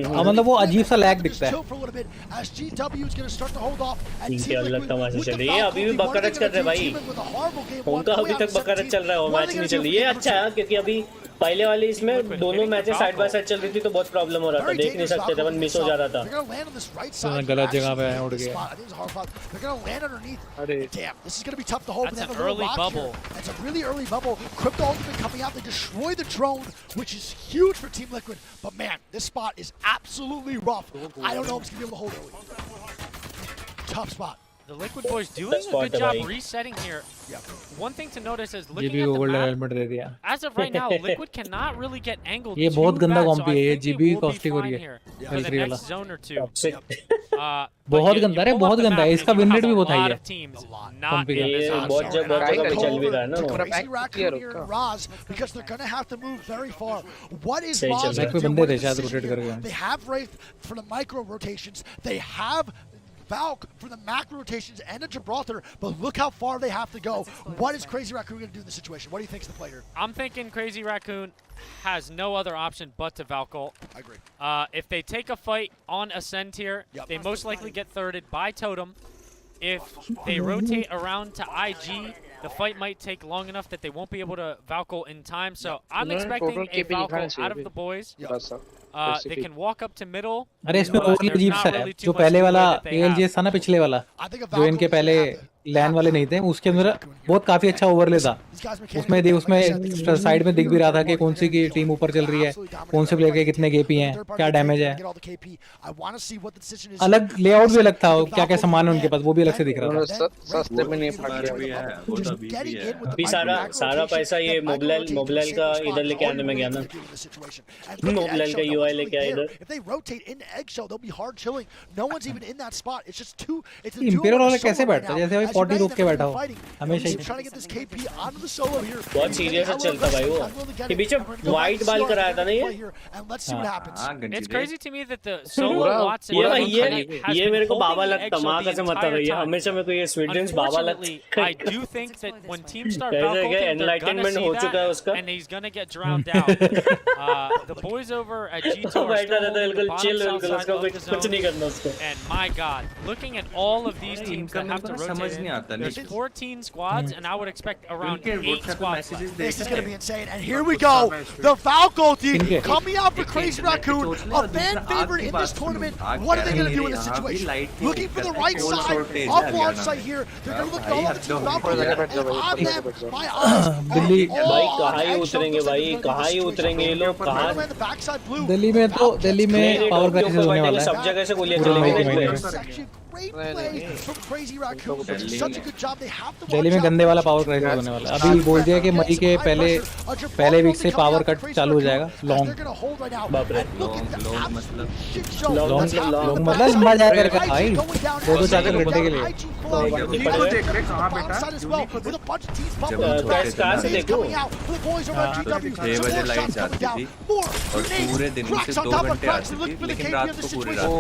हाँ मतलब वो अजीब सा लैग दिखता है। As GW is going to start to hold off, and इनके अलग तमाशे चल रही है, अभी भी बकरच कर रहे भाई, उनका अभी तक बकरच चल रहा है, वो मैच नहीं चल रही है। अच्छा है क्योंकि अभी पहले वाली इसमें दोनों मैचेस साइड बाय साइड चल रही थी तो बहुत प्रॉब्लम हो रहा था, देख नहीं सकते थे, वन मिस हो जा रहा था। तो गलत जगह पे उड़ गया। अरे damn, this is going to be tough to hold. That's an early bubble. It's a really early bubble. Crypto ultimate coming out, they destroy the drone, which is huge for Team Liquid. But man, this spot is absolutely rough. I don't know if it's going to be able to hold early. Tough spot. The Liquid boys doing a good job resetting here. One thing to notice is looking at the map, as of right now, Liquid cannot really get angled ये बहुत गंदा कॉम्पी है, ये so GB caustic हो रही है for the next zone or two. बहुत गंदा है, बहुत गंदा है, इसका विन रेट भी बहुत हाई है कॉम्पी का। ये बहुत जगह पे चल भी रहा है ना Raz, because they're going to have to move very far. What is सही चल रहा है, कोई बंदे थे शायद रोटेट कर गए। They have Wraith for the micro rotations. They have Valk for the macro rotations and a Gibraltar, but look how far they have to go. What is Crazy Raccoon going to do in this situation? What do you think is the play here? I'm thinking Crazy Raccoon has no other option but to Valk ult. I agree. If they take a fight on Ascent here, they most likely get thirded by Totem. If they rotate around to IG, the fight might take long enough that they won't be able to Valk ult in time. So I'm expecting a Valk ult out of the boys. They can walk up to middle. अरे इसमें overly अजीब सा है, जो पहले वाला ALGS था ना पिछले वाला, जो इनके पहले लैन वाले नहीं थे, उसके अंदर बहुत काफी अच्छा ओवरले था। उसमें साइड में दिख भी रहा था कि कौन सी की टीम ऊपर चल रही है, कौन से प्लेयर के कितने केपी हैं, क्या डैमेज है, अलग लेआउट भी अलग था, क्या क्या सामान है उनके पास वो भी अलग से दिख रहा था। अभी सारा पैसा ये मोबलाइल का इधर लेके आने में गया ना, मोबलाइल का UI लेके आया इधर। इंपीरियल वाले कैसे बैठता है, जैसे भाई 40 रोक के बैठा हो हमेशा ही। बहुत सीरियस चलता भाई वो, ये बीच में वाइट बाल कराया था ना ये। It's crazy to me that the solo Watson ये मेरे को बाबा लगता, माँ कसम मत रही है, हमेशा मेरे को ये स्वीडेंस बाबा लगता। I do think that when teams start Valkyrie, they're gonna see that and he's gonna get drowned out. The boys over at G2 are still holding the bottom south side of the zone. And my God, looking at all of these teams that have to rotate in, there's 14 squads, and I would expect around 8 squads left. This is going to be insane. And here we go. The Valk ulti coming out for Crazy Raccoon, a fan favorite in this tournament. What are they going to do in this situation? Looking for the right side of large site here. They're going to look at all of the two Valkyries, and on them, my eyes. Delhi भाई कहाँ ही उतरेंगे भाई, कहाँ ही उतरेंगे ये लोग, कहाँ? दिल्ली में तो दिल्ली में पावर क्राइसिस होने वाला है, सब जगह से गोलियां चलेंगी। दिल्ली में गंदे वाला पावर क्राइसिस होने वाला है। अभी बोल दिया कि मई के पहले वीक से पावर कट चालू हो जाएगा। लॉन्ग मतलब लंबा जाएगा भाई, 2-4 घंटे के लिए। कहाँ से देखो 6 बजे लाइट जाती थी और पूरे दिन से 2 घंटे आती थी, लेकिन रात को पूरी रात,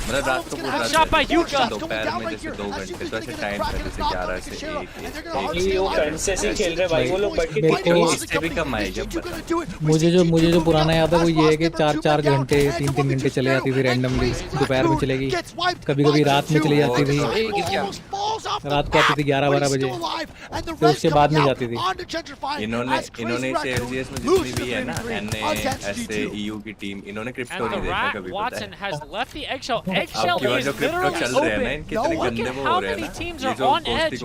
मतलब रात तो पूछ रहा Shot by Yuka. दोपहर में जैसे 2 घंटे तो ऐसे टाइम था जैसे 11 से 1 ये वो फैंटेसी खेल रहे भाई वो लोग बैठ के इससे भी कम आएगा मुझे जो पुराना याद है वो ये है कि 4-4 घंटे 3-3 घंटे चले जाती थी रैंडमली दोपहर में चलेगी कभी रात में चली जाती थी रात को आती थी 11-12 बजे फिर उसके बाद नहीं जाती थी इन्होंने इसे ALGS में जितनी भी है ना NA EU की टीम इन्होंने क्रिप्टो नहीं देखा कभी Watson has left the eggshell. अब Eggshell की is जो क्रिप्टो literally चल रहे हैं ना open. इनके इतने Look गंदे at वो how हो रहे हैं many ना teams ये are जो on edge.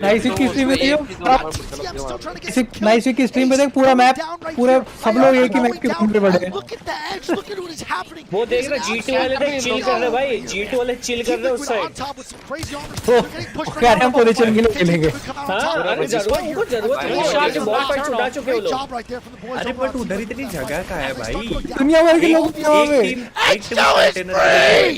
नाइस वीक की स्ट्रीम में देखो नाइस वीक की स्ट्रीम में देख पूरा मैप पूरा सब लोग एक ही मैप के पे पड़े हैं वो देख रहे G2 वाले देख चिल कर रहे भाई G2 वाले चिल कर रहे उस साइड तो क्या हम पोजीशन के लिए खेलेंगे हां अरे जरूरत नहीं शॉट के बॉल फाइट छुड़ा चुके हो लोग अरे बट उधर इतनी जगह का है भाई दुनिया भर के लोग एक team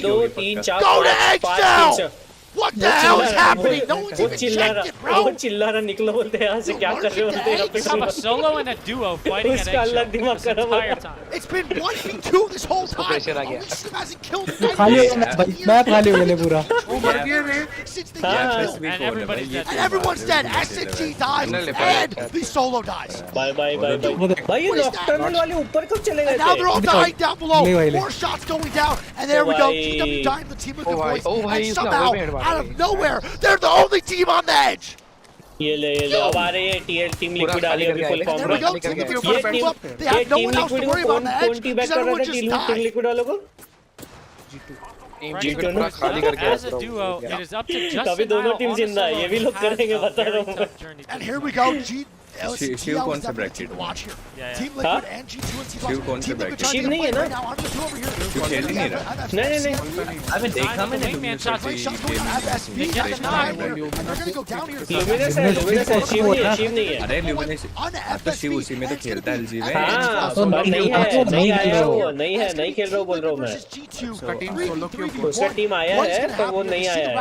2 3 4 5 What the hell is happening? No one's even checked it, bro. वो चिल्ला रहा निकलो बोलते हैं यहाँ से क्या कर रहे होते हैं We have a solo and a duo fighting at उसका अलग eggshell दिमाग this खराब entire time. It's been 1v2 this whole time. Elysium hasn't killed the खाली मैप खाली हो गया पूरा since they got killed. And everybody's dead. And everyone's dead. SNG dies and the solo dies. Bye भाई ये nocturnal वाले ऊपर कब चले गए And now they're all dying down below. ले। More shots going down. And there we go. TW dying the team with the voice. And somehow, out of nowhere, they're the only team on the edge. ये ले अब आ रहे हैं TL team liquid आ रही है अभी full form There we go. Team with your first move up. They have no one else to worry about on the edge. Team back Because कर रहा everyone था just टीम died. लिक्विड वालों को As a duo, it is up to just अभी दोनों team जिंदा है ये भी लोग करेंगे बता रहा हूँ And here we go. Shiv कौन सा bracket Team Liquid and G2 and T-Box. Shiv कौन सा Team Liquid bracket trying Shiv to नहीं है play ना? right now. I'm gonna do over here. Shiv खेल ही नहीं रहा नहीं अबे देखा मैंने wingman shots. Shots going on FSB. They get the knock. And they're gonna go down here. Luminous है शिव नहीं है अरे ल्यूमिनस तो शिव उसी में तो खेलता है LG में हाँ नहीं आया वो नहीं खेल रहा हूँ बोल रहा हूँ मैं उसका टीम आया है पर वो नहीं आया है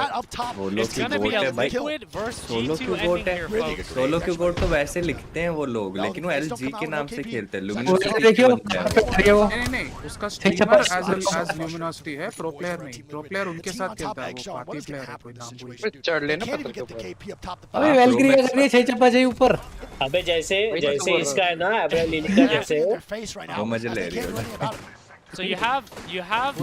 वो लोग की गोट है भाई सोलो की गोट है सोलो की गोट तो वैसे लिखते हैं वो लोग लेकिन वो LG के नाम से खेलते हैं ल्यूमिनस देखियो नहीं उसका स्ट्रीमर एज ल्यूमिनोसिटी है प्रो प्लेयर नहीं प्रो प्लेयर उनके साथ खेलता है वो पार्टी प्लेयर है कोई नाम भूल चढ़ लेना पत्थर के ऊपर अबे वेलक्री कर रही है 6 चप्पा चाहिए ऊपर अबे जैसे इसका है ना अबे लिंक का जैसे वो मजे ले रही है So you have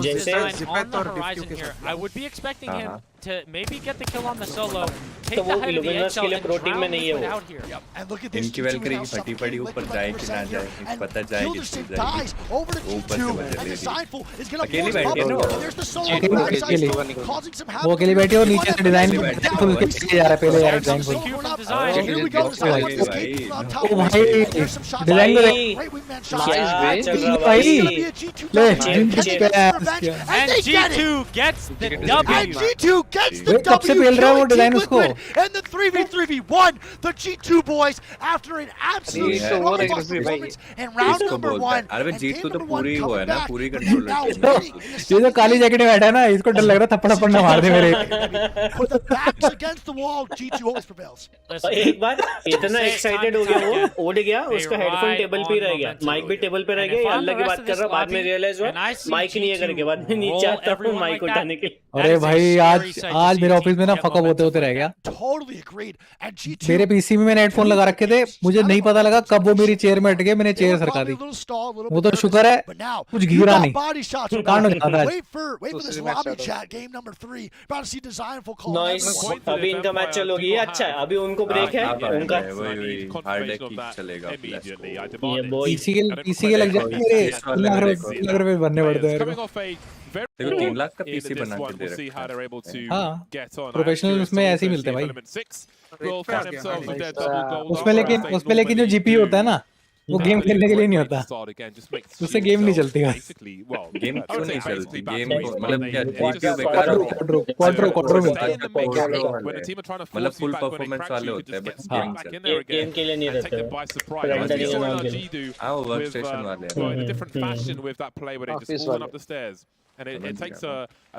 design on the horizon here. I would be expecting him to maybe get the kill on the solo, take the head of the eggshell and drown Liquid out here. And look at this. इनकी Valkyrie की फटी पड़ी ऊपर जाए कि ना जाए पता जाए कि dies over to G2 and Designful is gonna अकेली force बैठी है bubble. ना And there's the solo causing some havoc. वो अकेले बैठी और नीचे से डिजाइन फुल के जा रहा है पहले यार design full Q from design. Here we go. Design escaping on top. ओ भाई There's some shots. डिजाइन को Great wingman shots. भाई ले And G2 gets the W. And G2 gets the कब से W. पेल रहा है वो killing डिजाइन Team उसको Liquid and the 3v3v1. The G2 boys after an absolute struggle performance in round number 1. अरे G2 तो पूरी वो है ना पूरी कंट्रोल ये जो काली जैकेट में बैठा है ना इसको डर लग रहा थप्पड़ थप्पड़ ना मार दे मेरे With the backs against the wall, G2 always prevails. एक बार इतना एक्साइटेड हो गया वो उड़ गया उसका हेडफोन टेबल पे रह गया माइक भी टेबल पे रह गया अल्लाह की बात कर रहा बाद में रियलाइज हुआ माइक नहीं है करके बाद में नीचे आता हूँ माइक उठाने के लिए अरे भाई आज मेरे ऑफिस में ना फकअप होते रह गया Totally agreed. And G2 मेरे पीसी में मैंने हेडफोन लगा रखे थे मुझे नहीं पता लगा कब वो मेरी चेयर में हट गए मैंने चेयर सरका दी वो तो शुक्र है कुछ गिरा नहीं कांड हो जाता है Wait for this lobby chat. Game number 3. About to see Designful call. Nice अभी इनका मैच चलो गया अच्छा है अभी उनको ब्रेक है उनका हार्ड किक चलेगा ये बॉय पीसी के लग जाते मेरे लग रहे बनने पड़ते हैं देखो 3 लाख का पीसी बना के दे रखा है हाँ प्रोफेशनल उसमें ऐसे ही मिलते हैं भाई उसमें लेकिन जो जीपीयू होता है ना वो गेम खेलने के लिए नहीं होता उससे गेम नहीं चलती गेम क्यों नहीं चलती गेम मतलब क्या जीपीयू बेकार क्वाड्रो मिलता है मतलब फुल परफॉर्मेंस वाले होते हैं बस गेम के लिए नहीं रहते हां वर्क स्टेशन वाले ऑफिस वाले And it takes a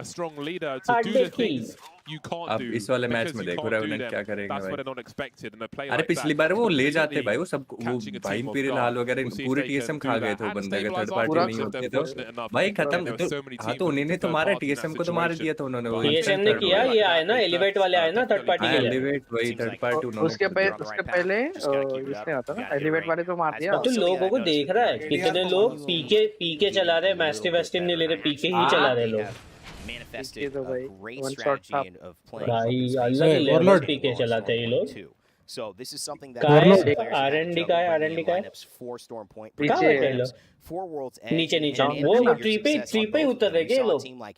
strong leader to do the things you can't अब do. इस वाले मैच Because में you देखो can't रहा do उन्हें them, क्या करेंगे that's भाई. what are not expected. And a play अरे like पिछली that, बार वो ले जाते completely भाई वो सब वो catching a भाई team off पीरे guard. लाल वगैरह We'll see if पूरे they TSM can खा do गए that. थे वो And बंदे का stabilize थर्ड पार्टी afterwards नहीं if होते they're तो fortunate enough. भाई Again, खत्म there तो were so many हाँ teams तो that उन्हीं ने took third तो मारा party in that TSM को तो मार situation. दिया था उन्होंने वो TSM ने किया ये आए ना एलिवेट वाले आए ना थर्ड पार्टी के लिए एलिवेट वही थर्ड पार्टी उन्होंने उसके पहले इसने आता ना एलिवेट वाले तो मार दिया तो लोगों को देख रहा है कितने लोग पीके चला रहे मैस्टिव वेस्टिव नहीं ले रहे पीके ही चला रहे लोग manifested a great strategy of playing भाई focus अलग ही based लेवल on पीके चलाते हैं ये लोग too. So this is something that R&D का है R&D का है for Storm Point कहाँ बैठे लोग for World's Edge नीचे नीचे and वो your ट्री पे success on ही both उतर of रहे them. क्या We saw a लोग team like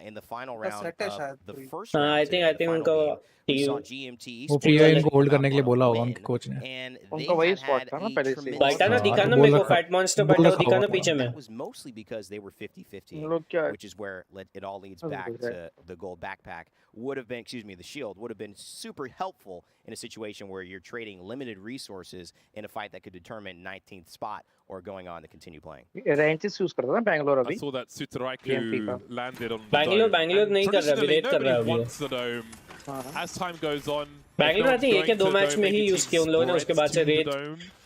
in the final round set है of शायद the कोई. first हाँ round I in the think final उनका game, we saw team GMT वो PI इनको होल्ड करने के लिए बोला होगा उनके कोच ने. and उनका वही स्पॉट था ना पहले से. बैठा दिखाना मेरे को फैट मॉन्स्टर बैठा हुआ दिखाना पीछे में that was mostly because they were 50-50, लोग क्या which is where it all leads back to the gold backpack. Would have been, excuse me, the shield would have been super helpful in a situation where you're trading limited resources in a fight that could determine 19th spot or going on to continue playing. Ranches use करता था Bangalore I अभी. saw that Sutaraiku landed on the Bangalore dome. Bangalore नहीं कर रहा Traditionally, विलेट कर रहा है nobody अभी wants the dome. As time goes on, Bangalore I think एक या दो मैच में ही यूज किया उन लोगों ने उसके बाद से रेत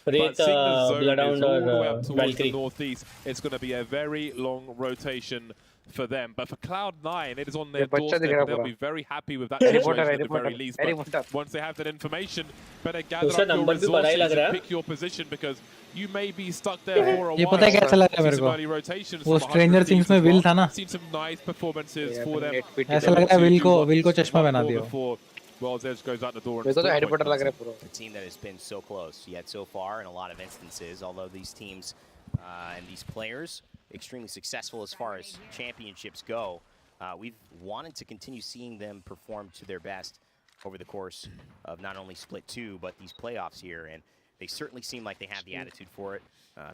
ब्लडहाउंड और वैल्क्री northeast, it's going to be a very long rotation for them. But for Cloud9, it is on their doorstep, and they'll be very happy with that situation at the very least. But once they have that information, better gather up your resources and pick your position, because you may be stuck there for a ये while. पता है कैसा लग रहा है मेरे को? वो स्ट्रेंजर थिंग्स में विल था ना? Seen some nice performances for them. ऐसा लग रहा है विल को चश्मा पहना दिया. World's Edge goes out the door. मेरे को तो हेलीकॉप्टर लग रहा है पूरा. A team that has been so close yet so far in a lot of instances, although these teams and these players extremely successful as far as championships go, we've wanted to continue seeing them perform to their best over the course of not only Split 2 but these playoffs here, and they certainly seem like they have the attitude for it.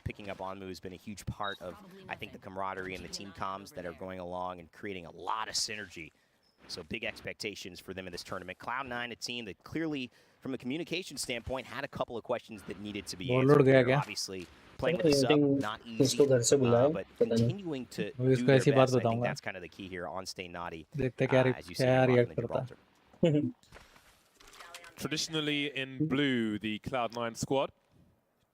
Picking up Onmu has been a huge part of, I think, the camaraderie and the team comms that are going along and creating a lot of synergy. So big expectations for them in this tournament. Cloud9, a team that clearly, from a communication standpoint, had a couple of questions that needed to be answered. They're obviously playing with the sub, not easy, but continuing to do their best. I think that's kind of the key here on Stay Naughty, as you see in Gibraltar. Traditionally in blue, the Cloud9 squad.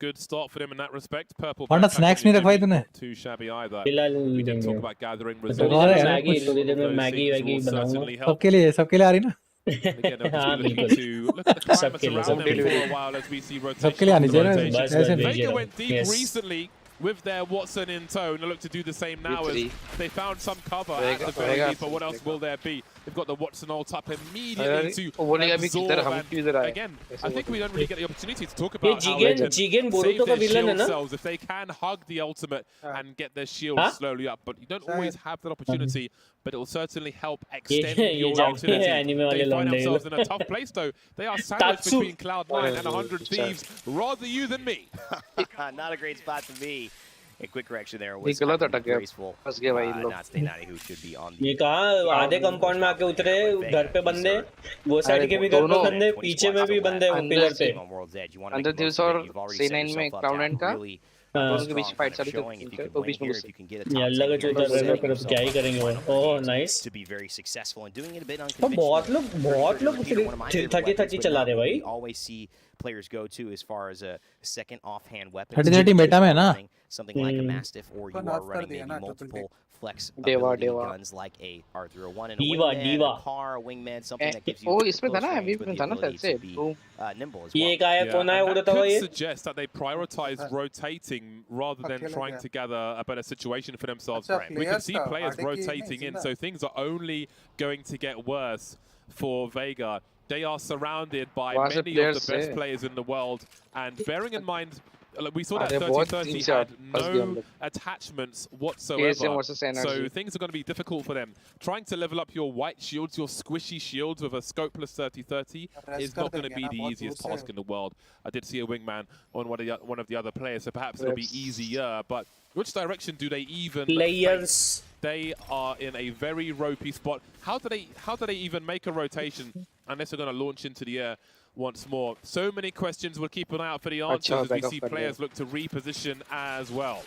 Good start for them in that respect. Purple Panda snacks नहीं रखवाई तूने? Too shabby either. फिलहाल We didn't talk about gathering थोड़ी resources. देर में Maggi बनाऊंगा. सबके लिए आ रही ना? Again, they'll just be looking to look at the climate around them for a while as we see rotation. सबके लिए आनी चाहिए ना? ऐसे नहीं. Vega went deep recently with their Watson in tow, and they look to do the same now as they found some cover at the very least, but what else will there be? They've got the Watson ult up immediately to absorb, and again, I think we don't really get the opportunity to talk about how they can save their shield cells if they can hug the ultimate and get their shield slowly up, but you don't always have that opportunity, but it will certainly help extend your utility. They find themselves in a tough place though. They are sandwiched between Cloud9 and 100 Thieves. Rather you than me. Not a great spot to be. A quick correction there was graceful. Not Stay Naughty, who should be on the. ये कहाँ आधे compound में आके उतरे घर पे बंदे वो साइड के भी घर पे बंदे पीछे में भी बंदे वो पिलर पे अंदर दिवस और C9 में Cloud9 का उनके बीच फाइट चली थी वो बीच में घुसे. ये अल्लाह का चौथा रह रहा पर क्या ही करेंगे वो. Oh nice. To be very successful and doing it a bit तो बहुत लोग थकी चला रहे भाई. Always see players go to as far as a second offhand weapon. 30 Meta में है ना? Something like a Mastiff, or you are running maybe multiple flex ability guns like a R301 and a wingman, a car, a wingman, something that gives you close range with the ability to be nimble as well. ये क्या है कौन है उड़ता हुआ Could ये? suggest that they prioritize rotating rather than trying to gather a better situation for themselves. We can see players rotating in, so things are only going to get worse for Vega. They are surrounded by many of the best players in the world, and bearing in mind, we saw that 30-30 had no attachments whatsoever, so things are going to be difficult for them. Trying to level up your white shields, your squishy shields with a scope plus 30-30 is not going to be the easiest task in the world. I did see a wingman on one of the other players, so perhaps it'll be easier, but which direction do they even Players. They are in a very ropey spot. How do they even make a rotation unless they're going to launch into the air once more? So many questions. We'll keep an eye out for the answers as we see players look to reposition as well.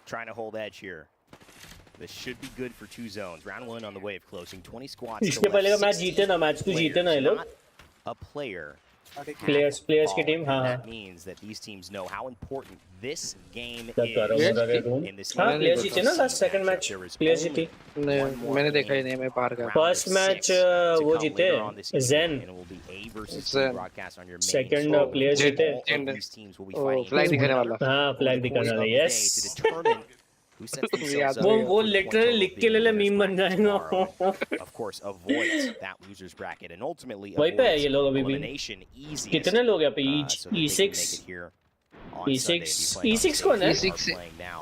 Trying to hold edge here. This should be good for 2 zones. Round 1 on the way of closing. 20 squads. इसके पहले का match जीते ना, match तो जीते ना ये लोग. A player. Players की टीम, हाँ. That means that these teams know how important this game is. In this हाँ, players जीते ना last second match. Players जीती. मैंने देखा ही नहीं, मैं बाहर गया. First match वो जीते. Zen. Second players जीते. Flag दिखाने वाला. हाँ, flag दिखाने वाला. Yes. Who sets themselves up वो literally लिख के ले meme बन जाएगा. Of course, avoids that losers bracket and ultimately वहीं पे है ये लोग अभी भी. elimination easy. कितने लोग हैं पे? E6. E6 कौन है? E6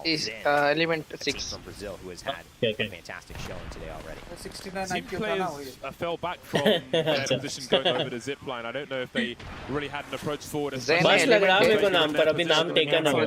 is element 6 from Brazil who has had a fantastic showing today already. 69 Team players fell back from their position going over the zip line. I don't know if they really had an approach forward. बस लग रहा है मेरे को नाम पर अभी नाम टेका ना हो.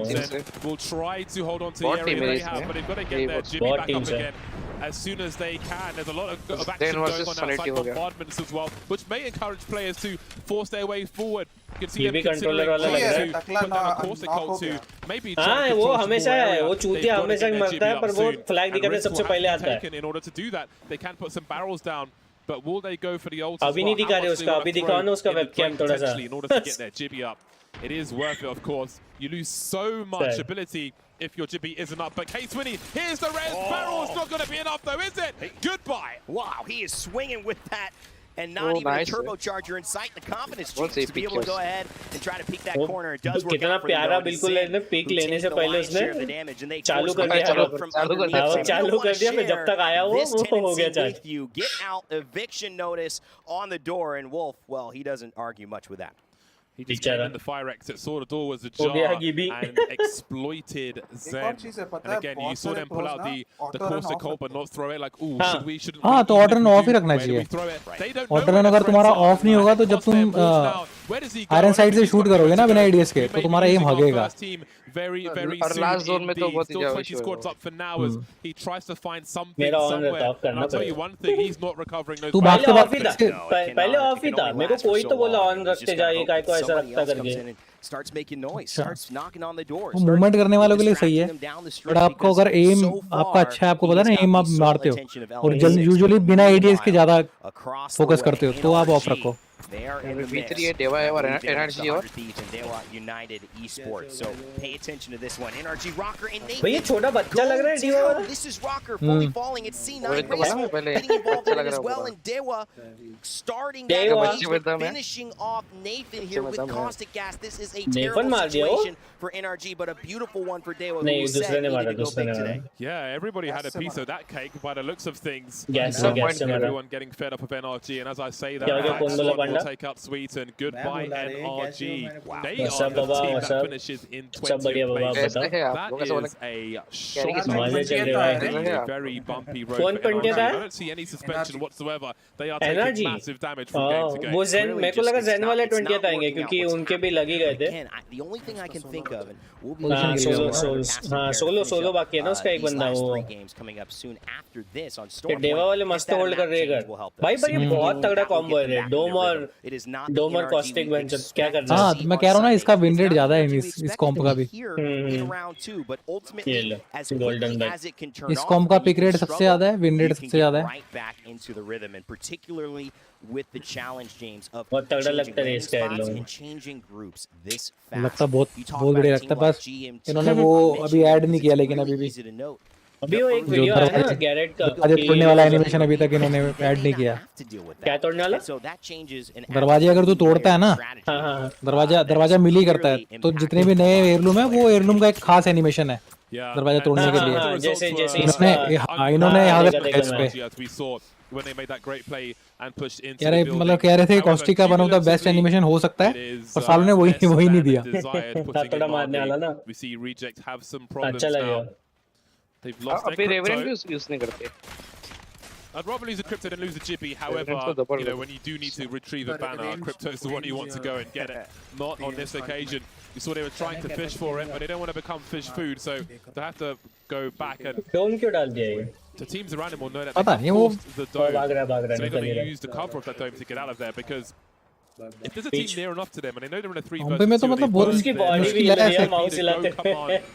Will try to hold on to the area they have, but they've got to get their Jimmy back up again as soon as they can. There's a lot of action going on outside bombardments as well, which may encourage players to force their way forward. You can see them considering trying to put down a Corsic cult to maybe try to वो हमेशा है, वो चूतिया हमेशा मरता है, पर वो फ्लैग दिखाने सबसे पहले आता है. In order to do that, they can put some barrels down, but will they go for the ult? अभी नहीं दिखा रहे उसका, अभी दिखाओ ना उसका webcam थोड़ा सा. In order to get their Jibby up, it is worth it, of course. You lose so much ability if your Jibby isn't up. But Case Winnie, here's the res barrel. It's not going to be enough, though, is it? Goodbye. Wow, he is swinging with that. And not even a turbocharger in sight. The confidence to be able to go ahead and try to peek that corner. It does work out for them. प्यारा बिल्कुल है ना, peak लेने से पहले उसने चालू कर दिया. चालू कर दिया, मैं जब तक आया वो हो गया charge. Get out eviction notice on the door, and Wolf, well, he doesn't argue much with that. He just came in the fire exit, saw the door was ajar, and exploited Zen. And again, you saw them pull out the Corsic Colt, but not throw it like, ooh, should we, shouldn't we? हाँ, तो order of ही रखना चाहिए. Order अगर तुम्हारा of नहीं होगा तो जब तुम आयरन साइड से शूट करोगे ना बिना एडीएस के, तो तुम्हारा एम भागेगा. Very soon indeed. Still 20 squads up for now as he tries to find something somewhere. And I'll tell you one thing, he's not recovering those. पहले ऑफ ही था. मेरे को कोई तो बोला ऑन रखते जाइए, काय को ऐसा रखता करके. Starts making noise, starts knocking on the doors. Movement करने वालों के लिए सही है. बट आपको अगर एम आपका अच्छा है, आपको पता है ना एम आप मारते हो और यूजुअली बिना एडीएस के ज्यादा फोकस करते हो, तो आप ऑफ रखो. They are in the mix. energy और Dewa United Esports. So pay attention to this one. NRG Rocker and Nathan. भैया छोटा बच्चा लग रहा है Dewa वाला. This is Rocker fully falling. It's C9 graceful getting involved in it as well, and Dewa starting that engagement, finishing off Nathan here with caustic gas. This is a terrible situation for NRG, but a beautiful one for Dewa. नहीं, दूसरे ने मारा, दूसरे ने मारा. Yeah, everybody had a piece of that cake by the looks of things. Yes, everyone getting fed up of NRG, and as I say that, will take out Sweet and goodbye NRG. They are the team that finishes in 20th place. That is a shocking, very bumpy road for NRG. I don't see any suspension whatsoever. They are taking massive damage from game to game. वो Zen, मेरे को लगा Zen वाले 20th आएंगे क्योंकि उनके भी लग ही गए थे. The only thing I can think of, and we'll be solo बाकी है ना उसका एक बंदा वो. डेवा वाले मस्त होल्ड कर रहे हैं. भाई पर ये बहुत तगड़ा कॉम्बो है. डोमर कॉस्टिक वेंचर क्या कर रहा है. हाँ, मैं कह रहा हूँ ना इसका विन रेट ज्यादा है इस कॉम्प का भी. ये लो गोल्डन बैक. इस कॉम्प का पिक रेट सबसे ज्यादा है, विन रेट सबसे ज्यादा है. बहुत तगड़ा लगता है इसका लोग. लगता बहुत बढ़िया लगता है. बस इन्होंने वो अभी ऐड नहीं किया, लेकिन अभी भी अभी वो एक वीडियो है ना गैरेट का, दरवाजे तोड़ने वाला एनिमेशन अभी तक इन्होंने ऐड नहीं किया. क्या तोड़ने वाला? दरवाजे अगर तू तोड़ता है ना, दरवाजा मिल ही करता है, तो जितने भी नए एयरलूम है वो एयरलूम का एक खास एनिमेशन है दरवाजा तोड़ने के लिए. जैसे इन्होंने यहाँ पे यार मतलब कह रहे थे कॉस्टिक का one of the best animation हो सकता है, और सालों ने वही नहीं दिया. थोड़ा मारने वाला ना. अच्छा लगेगा. अभी रेवेंट भी यूज नहीं करते. I'd rather lose a Crypto than lose a Jibby. However, you know, when you do need to retrieve a banner, Crypto is the one you want to go and get it. Not on this occasion. You saw they were trying to fish for it, but they don't want to become fish food, so they have to go back and. Dome क्यों डाल दिया ये? The teams around him will know that they forced the dome, so they're going to use the cover of that dome to get out of there, because If there's a team near enough to them and they know they're in a 3 पे versus में तो 2, मतलब बहुत उसकी body भी हिल रही है mouse हिलाते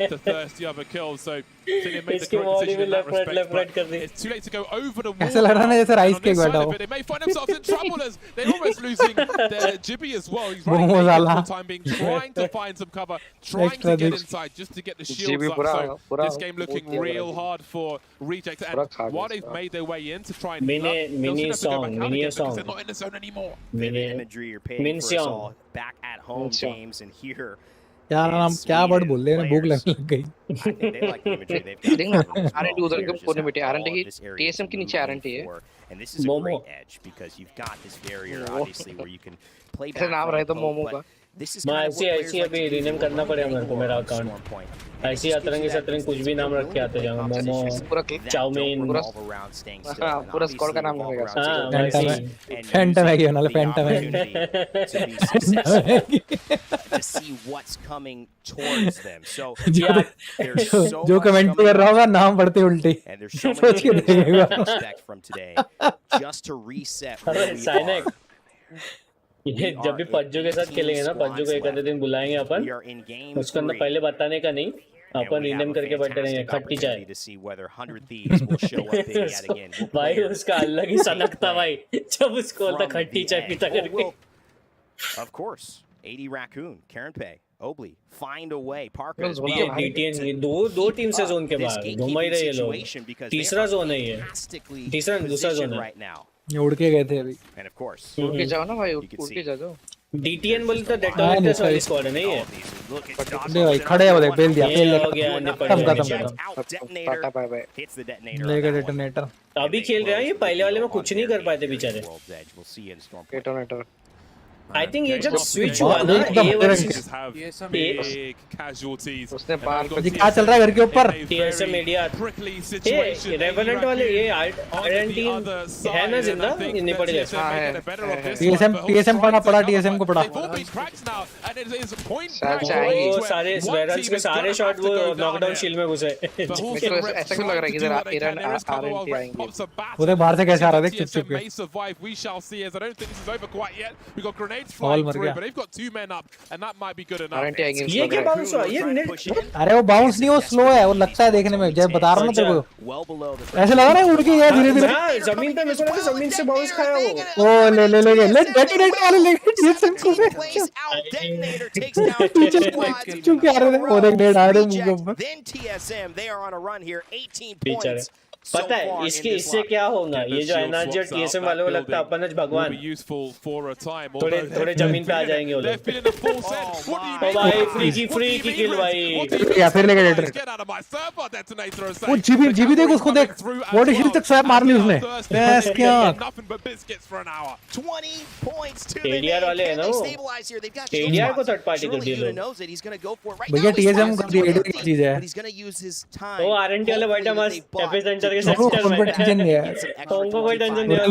to thirst the other kills. So they made the correct decision in that respect. But it's too late to go over the wall. ऐसा लग रहा है ना जैसे राइस केक बैठा हो. They may find themselves in trouble as they're almost losing their Jibby as well. He's running naked for the time being, trying to find some cover, trying to get inside just to get the shields up. So this game looking real hard for Reject. And while they've made their way in to try and mini song, they're not in the zone anymore. Imagery you're paying for us all back at home games and here. यार हम क्या word बोल रहे हैं भूख लगने लग गई. आरएनटी उधर के कोने में आरएनटी की टीएसएम के नीचे आरएनटी है. And this is a great edge because you've got this barrier obviously where you can play back. नाम रहे तो मोमो का. This is ऐसी अभी रीनेम करना पड़ेगा मेरे को मेरा अकाउंट. ऐसी अतरंगी सतरंगी कुछ भी नाम रख के आते जाऊंगा. मोमो, चाउमीन, पूरा स्क्वाड का नाम होगा. फैंटम है ये वाला फैंटम है. To see what's coming towards them. So there's so जो कमेंट कर रहा होगा नाम पढ़ते उल्टे. And there's so much respect from today just to reset where we are. ये जब भी पज्जू के साथ खेलेंगे ना, पज्जू को एक आधे दिन बुलाएंगे अपन, उसके अंदर पहले बताने का नहीं, अपन रीनेम करके बैठे रहेंगे खट्टी चाय. भाई उसका अलग ही सनक था भाई जब उसको बोलता खट्टी चाय पीता करके. Of course, 80 Raccoon, Karen Pay, Obley, find a way. Parker. DTN दो टीम से जोन के बाहर घुमा ही रहे ये लोग. तीसरा जोन है ये. दूसरा जोन है. उड़ के गए थे अभी. And of course, उड़ के जाओ ना भाई, उड़ के जाओ. DTN बोले तो डेटोनेटर्स वाली स्क्वाड है नहीं है. दे भाई खड़े हो देख बेल दिया खत्म. Tata bye bye. लेगा डेटोनेटर. अभी खेल रहे हैं ये, पहले वाले में कुछ नहीं कर पाए थे बेचारे. डेटोनेटर. I think ये जब स्विच हुआ ना उसने बाहर ये क्या चल रहा है घर के ऊपर. TSM ADR ये रेवेनेंट वाले ये आइडेंटिटी है ना जिंदा इन्हीं पड़े जैसे. हां है. TSM पड़ा TSM को पड़ा. वो सारे स्वेरल्स के सारे शॉट वो नॉकडाउन शील्ड में घुसे. ऐसा क्यों लग रहा है कि इधर ईरान आरएनटी आएंगे. उधर बाहर से कैसे आ रहा है देख चुप के. flying through, but they've got 2 men up, and that might be good enough. ये क्या बाउंस हुआ? ये अरे वो बाउंस नहीं, वो स्लो है, वो लगता है देखने में. जब बता रहा हूं ना तेरे को ऐसे लगा रहा है उड़ के यार धीरे धीरे. हां जमीन पे मेरे को जमीन से बाउंस खाया वो. ओ ले डेटोनेटर वाले ले TSM को चुप के आ रहे थे. वो देख डेड आ रहे मुंह पे. Then TSM, they are on a run here, 18 points. पता है इससे क्या होगा? ये जो एनर्जी TSM वालों को लगता है अपन आज भगवान थोड़े जमीन पे आ जाएंगे वो लोग. ओ भाई फ्री की किल भाई. या फिर लेके डेटोनेटर. वो जीबी देख उसको देख. बॉडी शील्ड तक स्वैप मार ली उसने. बस क्या ADR वाले हैं ना वो. ADR को थर्ड पार्टी कर दिए लोग. भैया TSM कर दिया ADR की चीज है. वो RNT वाले बैठा मस्त एपी सेंटर के सेक्टर में. टेंशन नहीं है. तुमको कोई टेंशन नहीं है.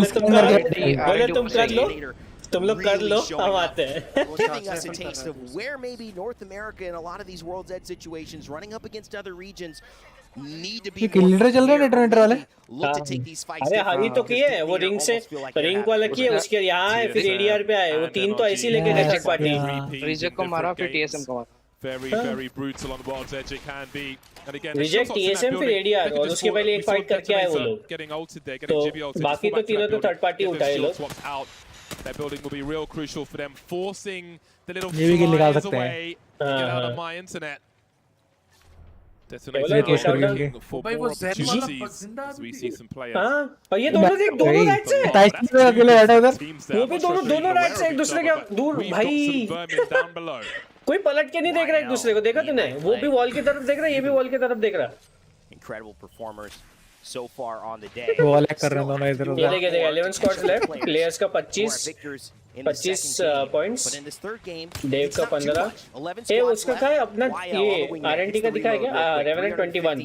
बोले तुम कर लो, तुम लोग कर लो, हम आते हैं. Giving us a taste of where maybe North America in a lot of these World's Edge situations running up against other regions need to be. ये किलर चल रहे हैं डेटोनेटर वाले. अरे हावी तो किए है वो रिंग से, रिंग वाला किए उसके यहाँ है, फिर ADR पे आए. वो 3 तो ऐसे ही लेके गए थर्ड पार्टी. रिजेक्ट को मारा फिर TSM को मारा. Very brutal on the World's Edge it can be. And again, reject TSM फिर ADR और उसके पहले एक फाइट करके आए वो लोग. तो बाकी तो तीनों तो थर्ड पार्टी उठाए लोग. Their building will be real crucial for them, forcing the little flies away. Get out of my internet. Detonator for more opportunities as we see some players. हाँ और ये दोनों देख दोनों राइट से. अकेले बैठा उधर. वो भी दोनों राइट से एक दूसरे के दूर भाई. कोई पलट के नहीं देख रहा एक दूसरे को. देखा तूने? वो भी वॉल की तरफ देख रहा है, ये भी वॉल की तरफ देख रहा. Incredible performers so far on the day. Wall कर रहे हैं दोनों इधर उधर. ये देख 11 स्क्वाड्स लेफ्ट. प्लेयर्स का 25 पॉइंट्स. देव का 15. ये उसका क्या है अपना ये RNT का दिखा है क्या? Revenant 21.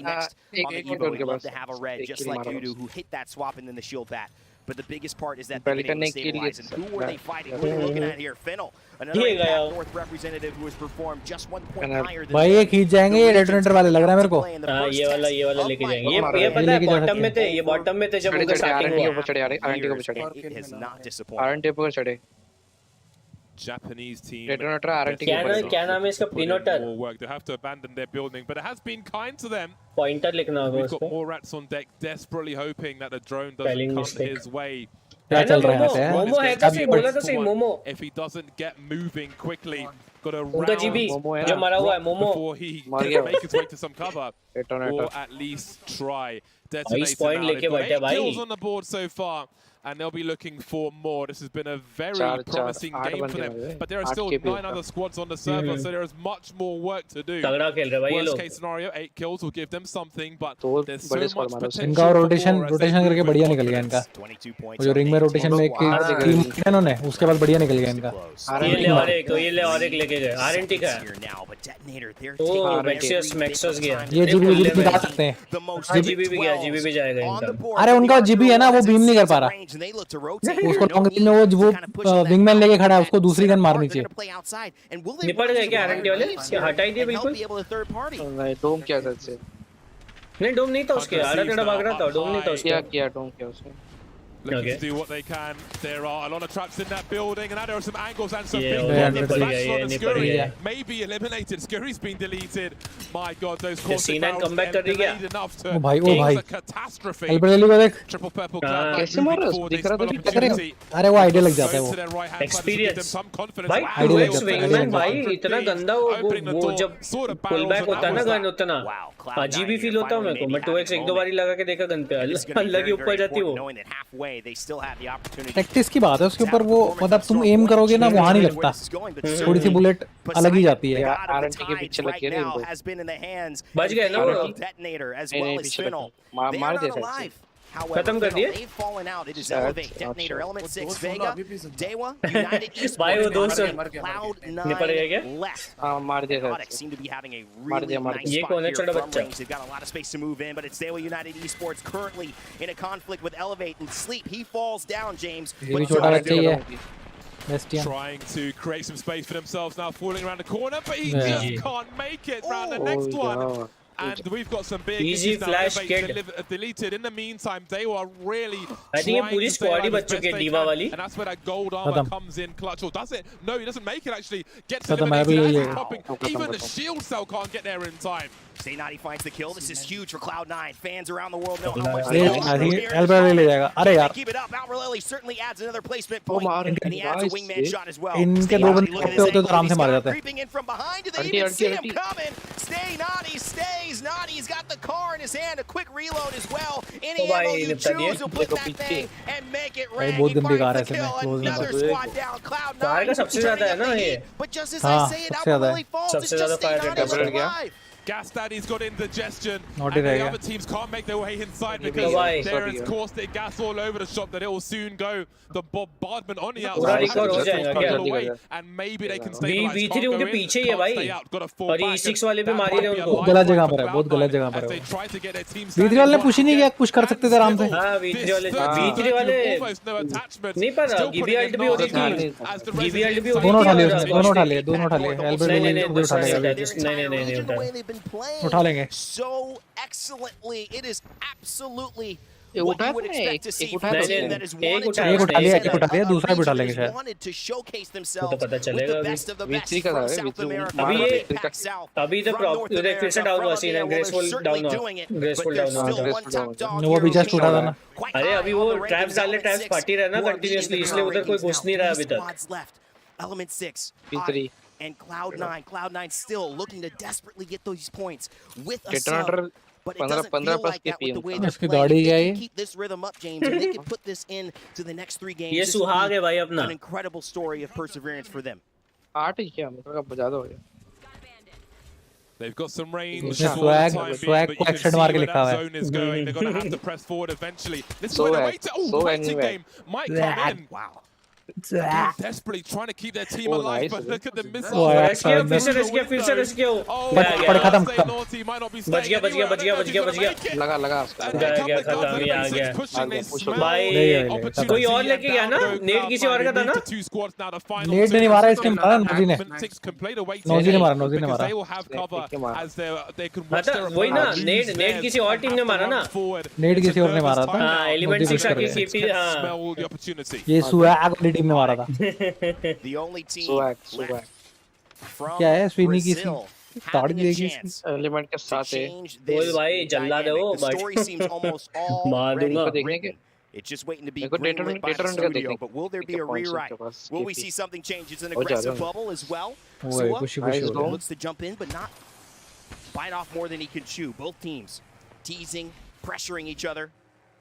Just like Voodoo who hit that swap and then the shield bat. But the biggest part is that they didn't stabilize. And who were they fighting? What are we looking at here? Fennel, another Impact North representative who has performed just 1 point higher than. भाई ये खींच जाएंगे ये detonator वाले लग रहा है मेरे को. हाँ ये वाला लेके जाएंगे. ये पता है बॉटम में थे, ये बॉटम में थे जब उनका स्टार्टिंग हुआ. RNT को चढ़े. RNT को चढ़े. RNT पर चढ़े. Japanese team. क्या नाम है इसका? Pinotter. More work. They have to abandon their building, but it has been kind to them. Pointer लिखना होगा We've उसको. got more rats on deck, desperately hoping that the drone doesn't come his way. क्या चल रहा है? मोमो है तो सही बोला तो सही momo. If he doesn't get moving quickly, got a उनका जीबी जो मरा हुआ है momo. before he can make his way to some cover, or at least try. Detonate point लेके बैठे भाई. kills on the board so far. And they'll be looking for more. This has been a very promising game for them. But there are still 9 other squads on the server, so there is much more work to do. Worst case scenario, 8 kills will give them something, but there's so much potential. इनका rotation करके बढ़िया निकल गया इनका. वो जो ring में rotation में एक टीम किया इन्होंने, उसके बाद बढ़िया निकल गया इनका. ये ले और एक लेके गए. आरएनटी का. ओ मैक्सस गया. ये जीबी निकाल सकते हैं. जीबी भी गया, जीबी भी जाएगा इनका. अरे उनका जीबी है ना, वो बीम नहीं कर पा रहा. उसको लॉन्ग रेंज में वो विंगमैन लेके खड़ा है, उसको दूसरी गन मारनी चाहिए. निपट गए क्या आरएनटी वाले? हटा ही दिए बिल्कुल. नहीं डोम क्या से नहीं डोम नहीं था उसके. आरएनटी भाग रहा था, डोम नहीं था उसके. क्या डोम क्या उसके. Looking to do what they can. There are a lot of traps in that building, and now there are some angles and some maybe eliminated. Scurry's been deleted. My God, those caustic barrels delayed enough to cause a catastrophe. Triple purple cloud. अरे वो idea लग जाता है वो. Experience भाई. टूएक्स wingman भाई इतना गंदा वो जब पुल बैक होता है ना गन उतना अजीब ही फील होता है मेरे को. मैं 2x एक दो बारी लगा के देखा गन पे, अल्लाह के ऊपर जाती वो. प्रैक्टिस की बात है उसके ऊपर. वो मतलब तुम एम करोगे ना वहां नहीं लगता, थोड़ी सी बुलेट अलग ही जाती है. आरएनटी के पीछे लग गए इनको. बच गए ना वो. मार दे सकते. खत्म कर दिए भाई. वो दोस्त निपट गया क्या? हां मार दिया. मार दिया. ये कौन है छोटा बच्चा? They've got a lot of space to move in, but it's Dewa United Esports currently in a conflict with Elevate and Sleep. He falls down, James. ये छोटा बच्चा ही है. Trying to create some space for themselves now, falling around the corner, but he just can't make it round the next one. And we've got some big easy flash deleted. In the meantime, they were really I think ये पूरी squad ही बच चुकी है diva वाली. And that's where that gold armor comes in clutch. Or does it? No, he doesn't make it actually. Gets eliminated. Even the shield cell can't get there in time. Stay Naughty finds the kill. This is huge for Cloud9. Fans around the world know how much ले जाएगा. अरे यार. Keep it up. Outrally certainly adds another placement point, and he adds a wingman shot as well. इनके दो बंदे होते तो आराम से मार जाते हैं. Creeping in from behind. Do they even see him coming? Stay Naughty stays. Naughty's got the car in his hand. A quick reload as well. Any ammo you choose will put that thing and make it rain. बहुत गंदी car है इसमें. Another squad down. Cloud9. Car का सबसे ज़्यादा है ना ये. But just as I say it, Outrally falls. सबसे ज़्यादा fire rate alive. Gas Daddy's got indigestion, and the other teams can't make their way inside because there is caustic gas all over the shop that it will soon go. The bombardment on the outside, and maybe they can stay. V3 उनके पीछे ही है भाई. और ये E6 वाले भी मार ही रहे उनको. गलत जगह पर है, बहुत गलत जगह पर है. V3 वाले ने पुश ही नहीं किया, पुश कर सकते थे आराम से. हाँ V3 वाले नहीं पर गिबी अल्ट भी होती थी. गिबी अल्ट भी होती थी. दोनों उठा लिए. नहीं उठा लेंगे. So excellently, it is absolutely एक उठा है. एक उठा लिया, दूसरा भी उठा लेंगे शायद. तो पता चलेगा V3 का था. अभी तो फिर से डाउन हुआ सीन है. ग्रेसफुल डाउन हुआ. वो भी जस्ट उठा था ना. अरे अभी वो ट्रैप्स डालने ट्रैप्स पार्टी रहा ना कंटिन्यूअसली, इसलिए उधर कोई घुस नहीं रहा अभी तक. Element 6 V3 and Cloud9 still looking to desperately get those points with a sub. But it doesn't feel like that with the way they're playing. They can keep this rhythm up, James, and they can put this in to the next 3 games. ये सुहाग है भाई अपना. An incredible story of perseverance for them. 8 ही क्या मतलब ज्यादा हो गया. They've got some range. Swag को एक्शन मार के लिखा हुआ है. They're going to have to press forward eventually. This is where they wait. Oh, fighting game might come in. Wow. Desperately trying to keep their team alive, but look at the missile. लगा कोई और लेके गया ना. Net किसी और का था ना. नेट नहीं मारा इसके, मारा नौजी ने मारा. मतलब वही ना, नेट किसी और टीम ने मारा ना. नेट किसी और ने मारा था. एलिमेंट 6 आके केपी. ये सुहाग वाली टीम टीम ने मारा था। The only team Swag. from क्या है स्विनी की Brazil ताड़ी having a देगी chance एलिमेंट के to साथ है change बोल this भाई जल्ला दे वो dynamic. The story seems almost मार already दूंगा written. It's just waiting to be मेरे को greenlit by the Dayton का studio. देखने But will there be a points rewrite? उनके पास Will we KP. see something change? It's an हो जा aggressive रहा है। bubble as well. ओए Sua खुशी खुशी हो रहा है। looks to jump in, but not bite off more than he can chew. Both teams teasing, pressuring each other,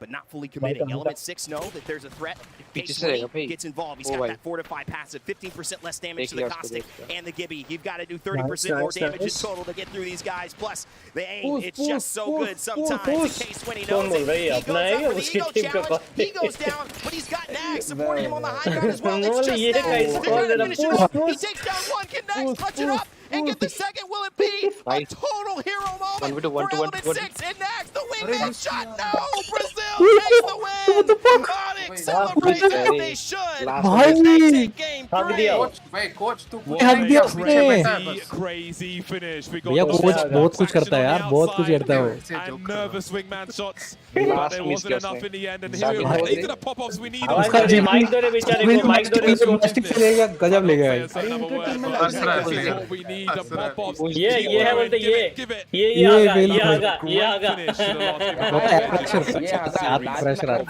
but not fully committing. Element 6 know that there's a threat. पीछे Case से रहेगा भाई। gets involved. He's ओ got भाई। that fortify passive, 15% less damage to देख the लिया उसको, caustic देख लिया। and the Gibby. You've got to do 30% more damage in total to get through these guys. Plus, the aim, it's just so good sometimes. In case when he knows it, he goes up for the ego challenge. He goes down, but he's got Nags supporting him on the high ground as well. It's just Nags. They're trying to finish it off. He takes down one. Can Nags clutch it up and get the second? Will it be a total hero moment for Element 6? And Nags, the wingman shot. No! Brazil takes the win! Onyx celebrates as they should. भाई Game हक दिया coach भाई coach तू हक दिया उसने। Crazy finish. We got भैया coach बहुत कुछ करता है यार, बहुत कुछ करता है वो। and nervous wingman shots. Last But there miss wasn't enough उसने। in the end. And here we are. These are the pop-ups we need. उसका जीवन माइक दो रे बेचारे को माइक दो रे उसको प्लास्टिक से लेगा गजब ले गया। We need the pop-ups. ये है बोलते ये आगा प्रेशर आता है।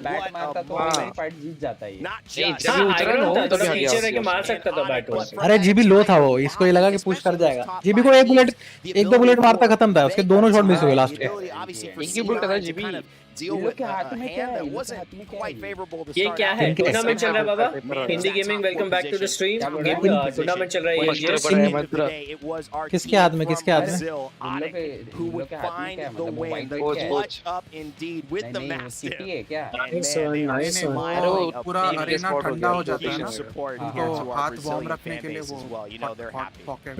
बैट मारता तो फाइट जीत जाता है। Not हाँ, just आयरन होता तो पीछे रह के मार सकता था बैट को। अरे जीबी लो था वो, इसको ये लगा कि पुश कर जाएगा। जीबी को एक दो बुलेट मारता खत्म था, उसके दोनों शॉट मिस हुए लास्ट में। एक ही बुलेट था GB. deal with a hand that wasn't quite favorable to ये start क्या out. है? टूर्नामेंट चल रहा है बाबा। Hindi gaming welcome back to the stream. Tournament चल रहा है ALGS। किसके हाथ में किसके हाथ में? Who would find the win, clutch up indeed with the massive. तो पूरा अरेना ठंडा हो जाता है ना, तो हाथ वार्म रखने के लिए वो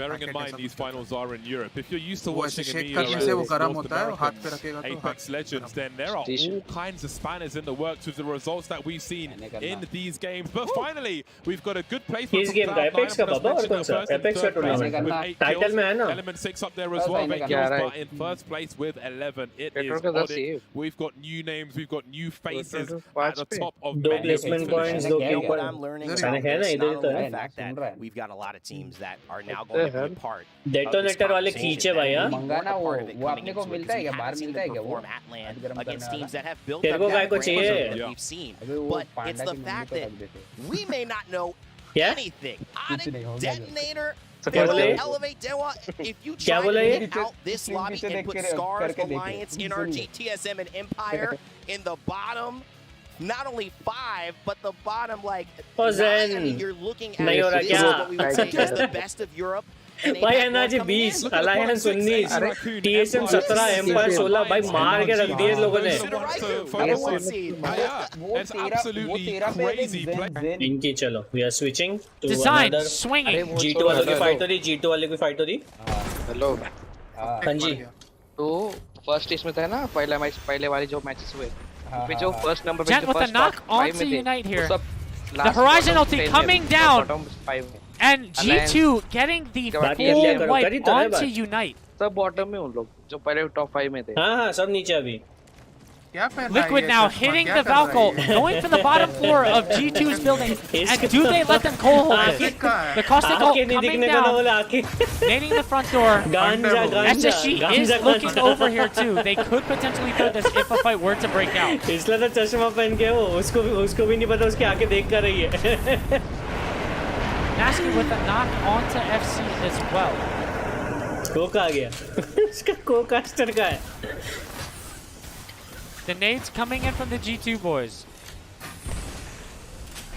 Bearing in mind these finals are in Europe, if you're used to वो watching ऐसे a शेक करने से वो गर्म होता है, हाथ पे रखेगा तो Apex Legends, then there are all kinds of spanners in the works with the results that we've seen in these games. But finally, we've got a good play for किस गेम का? Apex का बाबा और कौन सा? Apex का tournament title में है ना? Element 6 up there as well, but in first place with 11. It is audit. We've got new names, we've got new faces at the top of दो placement points, दो kill What points. I'm learning है is ना इधर not तो only है। the fact that we've got a lot of teams that are now going to be a part detonator वाले खींचे भाई यार। मंगाना वो अपने को मिलता है क्या? बाहर मिलता है क्या वो? against teams that have built तेरे up को that काय को brand चाहिए? that we've seen. But it's the fact that we may not know anything. Detonator, क्या बोले? Elevate Dewa, if you क्या try to बोले? get out this lobby and put Scars, Alliance, NRG, TSM, and Empire in the bottom, not only 5, but the bottom like 9, I mean, you're looking at नहीं हो रहा this क्या? is what we would say is the best of Europe. भाई NRG 20, alliance 19, TSM 17, empire 16 भाई मार के रख दिए लोगों ने। It's absolutely crazy play. इनकी चलो, we are switching to Design, another swinging. G2 वालों की फाइट हो रही, G2 वाले की फाइट हो रही। हेलो हाँ जी। तो फर्स्ट इसमें था ना, पहला मैच, पहले वाले जो मैचेस हुए उसमें जो फर्स्ट नंबर पे Jet जो with a first knock onto Unite here. The Horizon ulti coming down. And G2 getting the full wipe onto Unite. सब बॉटम में उन लोग जो पहले टॉप 5 में थे। हाँ हाँ सब नीचे अभी। Liquid now hitting the Valkyrie, going for the bottom floor of G2's building. And do they let them cold hold it? The caustic ult coming down, nading the front door. SSG is looking over here too. They could potentially throw this if a fight were to break out. इसलिए तो चश्मा पहन के वो उसको भी नहीं पता उसकी आंखें देख कर रही है। Nasty with a knock onto FC as well. कोक आ गया। इसका कोकास्टर का है। The nades coming in from the G2 boys.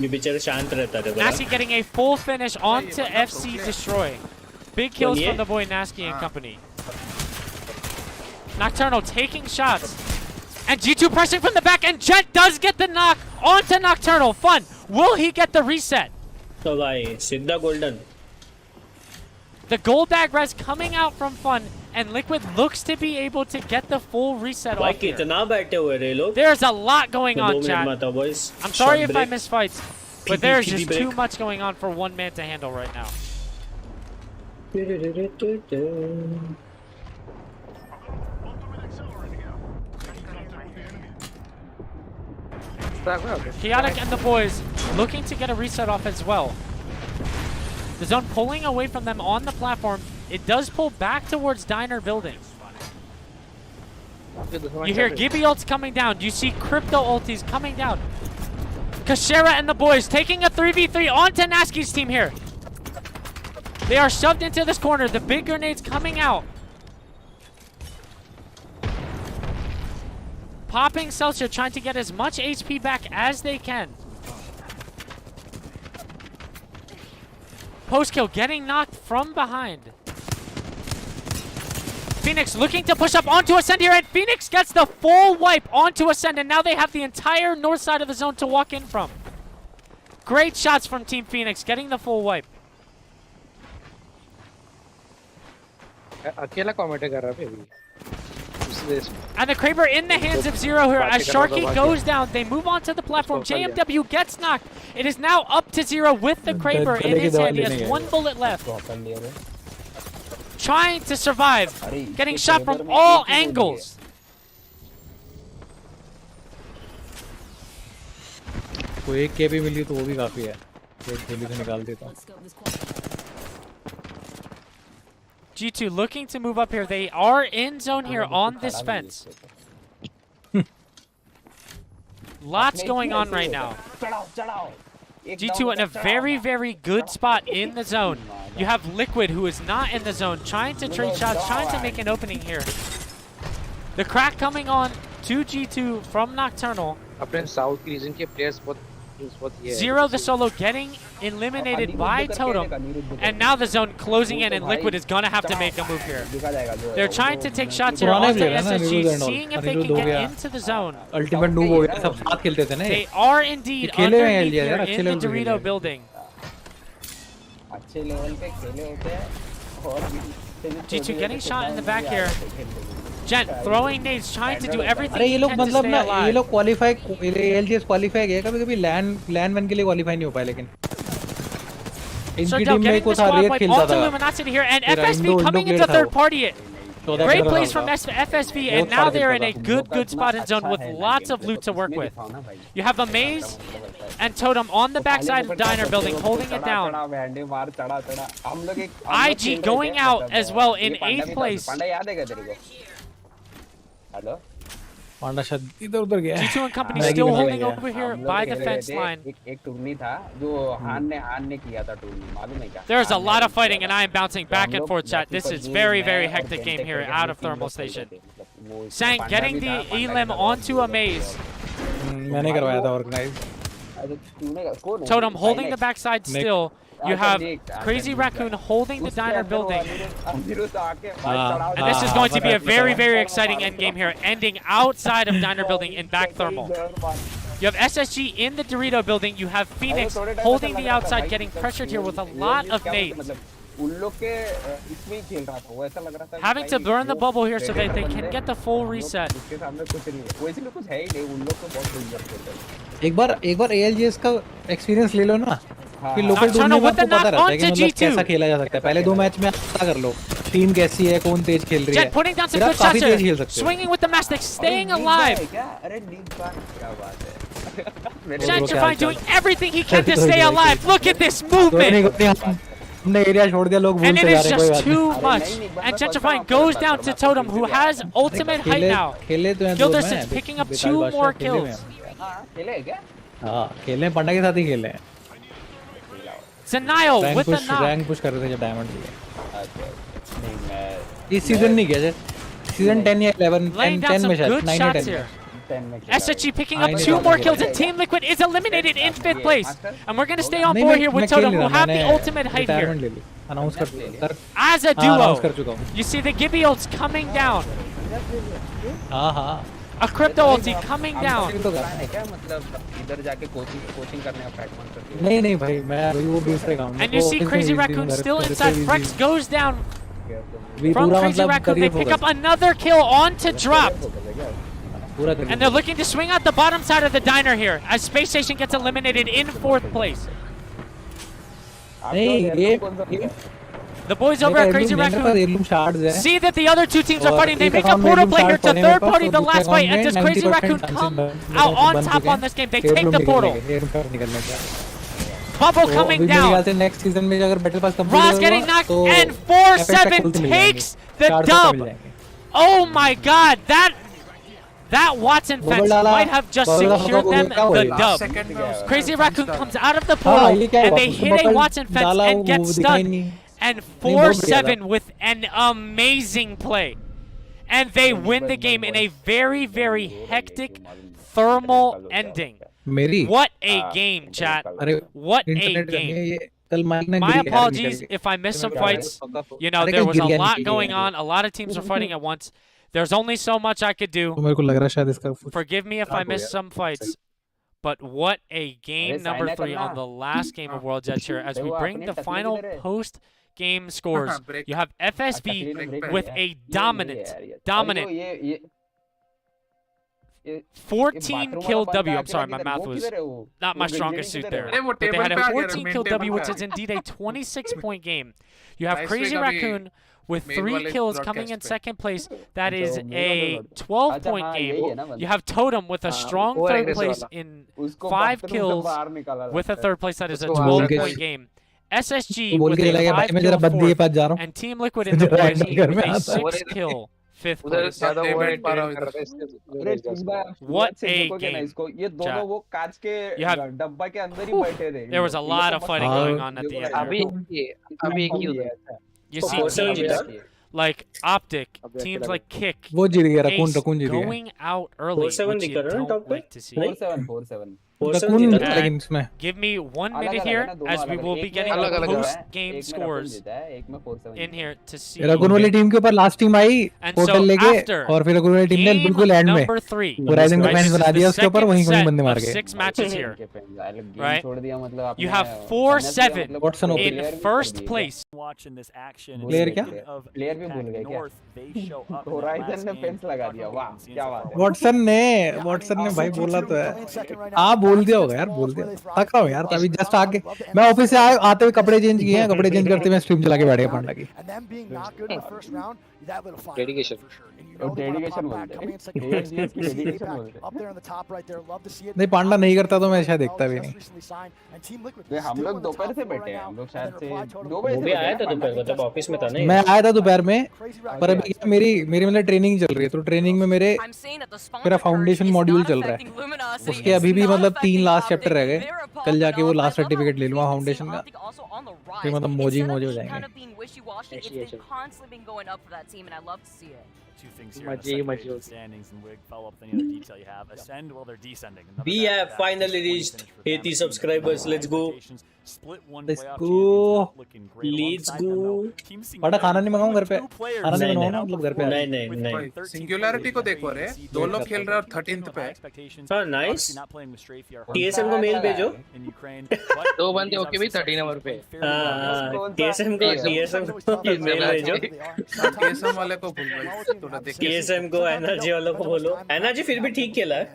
ये बेचारा शांत रहता है। Nasty getting a full finish onto FC Destroy. Big kills from the boy Nasty and company. Nocturnal taking shots. And G2 pressing from the back, and Jet does get the knock onto Nocturnal. Fun. Will he get the reset? तो भाई सीधा golden. The gold bag res coming out from Fun, and Liquid looks to be able to get the full reset off here. कितना बैठे हुए रे लोग? There's a lot going on, chat. I'm sorry if I miss fights, but there's just too much going on for one man to handle right now. Chaotic and the boys looking to get a reset off as well. The zone pulling away from them on the platform. It does pull back towards Diner building. You hear Gibby ults coming down. You see Crypto ultis coming down. Kashera and the boys taking a 3v3 onto Naski's team here. They are shoved into this corner. The big grenades coming out. Popping Celsius, trying to get as much HP back as they can. Post kill getting knocked from behind. Phoenix looking to push up onto Ascend here, and Phoenix gets the full wipe onto Ascend, and now they have the entire north side of the zone to walk in from. Great shots from Team Phoenix, getting the full wipe. And the Kraber in the hands of Zero here as Sharky goes down. They move on to the platform. JMW gets knocked. It is now up to Zero with the Kraber in his hand. He has 1 bullet left. Trying to survive. Getting shot from all angles. कोई एक के भी मिली तो वो भी काफी है. एक गोली से निकाल देता हूँ. G2 looking to move up here. They are in zone here on this fence. Lots going on right now. G2 in a very, very good spot in the zone. You have Liquid, who is not in the zone, trying to trade shots, trying to make an opening here. The crack coming on to G2 from Nocturnal. Zero the solo getting eliminated by Totem. And now the zone closing in, and Liquid is going to have to make a move here. They're trying to take shots here onto SSG, seeing if they can get into the zone. They are indeed underneath here in the Dorito building. G2 getting shot in the back here. Gent throwing nades, trying to do everything he can to stay alive. ये लोग qualify ALGS qualify गए कभी-कभी लैन one के लिए qualify नहीं हो पाए लेकिन इनकी टीम में को था रेड खेलता था Luminosity here and FSV coming into third party. Great plays from FSV, and now they're in a good spot in zone with lots of loot to work with. You have Amaze and Totem on the backside of Diner building, holding it down. IG going out as well in 8th place. G2 and company still holding over here by the fence line. There's a lot of fighting, and I am bouncing back and forth, chat. This is very, very hectic game here out of Thermal Station. Sang getting the elim onto Amaze. Totem holding the backside still. You have Crazy Raccoon holding the Diner building. And this is going to be a very, very exciting endgame here, ending outside of Diner building in back thermal. You have SSG in the Dorito building. You have Phoenix holding the outside, getting pressured here with a lot of nades. Having to burn the bubble here so that they can get the full reset. एक बार ALGS का experience ले लो ना कि local tour में आपको पता रहता है कि मतलब कैसा खेला जा सकता है. पहले 2 मैच में आप पता कर लो टीम कैसी है, कौन तेज खेल रही है. फिर आप काफी तेज खेल सकते हो. Swinging with the Mastic, staying alive. Gentrify doing everything he can to stay alive. Look at this movement. And it is just too much. And Gentrifying goes down to Totem, who has ultimate height now. Gilderson picking up 2 more kills. खेले पंडा के साथ ही खेले हैं. Denial with the knock. Rank push कर रहे थे जब diamond लिए. इस सीजन नहीं किया सर. सीजन 10 या 11 10 में शायद 9 या 10. SSG picking up 2 more kills, and Team Liquid is eliminated in 5th place. And we're going to stay on board here with Totem, who have the ultimate height here. As a duo, you see the Gibby ults coming down. A crypto ulti coming down. And you see Crazy Raccoon still inside. Frex goes down from Crazy Raccoon. They pick up another kill onto Drop. And they're looking to swing out the bottom side of the Diner here as Space Station gets eliminated in 4th place. The boys over at Crazy Raccoon see that the other two teams are fighting. They make a portal play here to third party the last fight. And does Crazy Raccoon come out on top on this game? They take the portal. Bubble coming down. Ross getting knocked, and 4-7 takes the dub. Oh my God, that Watson fence might have just secured them the dub. Crazy Raccoon comes out of the portal, and they hit a Watson fence and get stunned. And 4-7 with an amazing play. And they win the game in a very, very hectic thermal ending. What a game, chat. What a game. My apologies if I missed some fights. You know, there was a lot going on. A lot of teams were fighting at once. There's only so much I could do. Forgive me if I missed some fights. But what a game number 3 on the last game of World Jets here as we bring the final post-game scores. You have FSV with a dominant 14 kill W. I'm sorry, my math was not my strongest suit there. But they had a 14 kill W, which is indeed a 26-point game. You have Crazy Raccoon with 3 kills coming in second place. That is a 12-point game. You have Totem with a strong third place in 5 kills with a third place. That is a 12-point game. SSG with a 5-kill fourth. And Team Liquid in the boys with a 6-kill fifth place. What a game. You have, there was a lot of fighting going on at the end here. You see teams like Optic, teams like Kick, Ace going out early, which you don't like to see. Give me 1 minute here as we will be getting post-game scores in here to see. रघुन वाली team के ऊपर last team आई portal लेके और फिर रघुन वाली team ने बिल्कुल and में राइजन का मैच बना दिया उसके ऊपर वहीं कोई बंदे मार गए. 6 matches here, right? You have 4-7 in first place. Watching this action. Player क्या? Player भी भूल गए क्या? Ryzen ने फेंस लगा दिया. वाह क्या बात है. वॉटसन ने भाई बोला तो है. आप बोल दिया होगा यार, बोल दिया. थक रहा हूँ यार, तभी जस्ट आके मैं ऑफिस से आते हुए कपड़े चेंज किए हैं, कपड़े चेंज करते मैं स्ट्रीम चला के बैठ गया पांडा की. Dedication. नहीं पांडा नहीं करता तो मैं शायद देखता भी नहीं. हम लोग दोपहर से बैठे हैं, हम लोग शायद से 2 बजे. वो भी आया था दोपहर को, तब ऑफिस में था नहीं. मैं आया था दोपहर में, पर अभी मेरी मतलब ट्रेनिंग चल रही है, तो ट्रेनिंग में मेरा फाउंडेशन मॉड्यूल चल रहा है. उसके अभी भी मतलब 3 लास्ट चैप्टर रह गए. कल जाके वो लास्ट सर्टिफिकेट ले लूंगा फाउंडेशन का, फिर मतलब मोजी हो जाएंगे. Two things here. Standings and Wig follow up with any other detail you have. Ascend while they're descending. We have finally reached 80 subscribers. Let's go. Let's go. Let's go. बड़ा खाना नहीं मंगाऊं घर पे. खाना नहीं बनाऊं ना मतलब घर पे. नहीं. सिंगुलैरिटी को देखो रे. 2 लोग खेल रहे और 13th पे. हाँ नाइस. TSM को मेल भेजो. 2 बंदे होके भी 13 नंबर पे. TSM को मेल भेजो. TSM वाले को बोल. TSM को एनर्जी वालों को बोलो. एनर्जी फिर भी ठीक खेला है.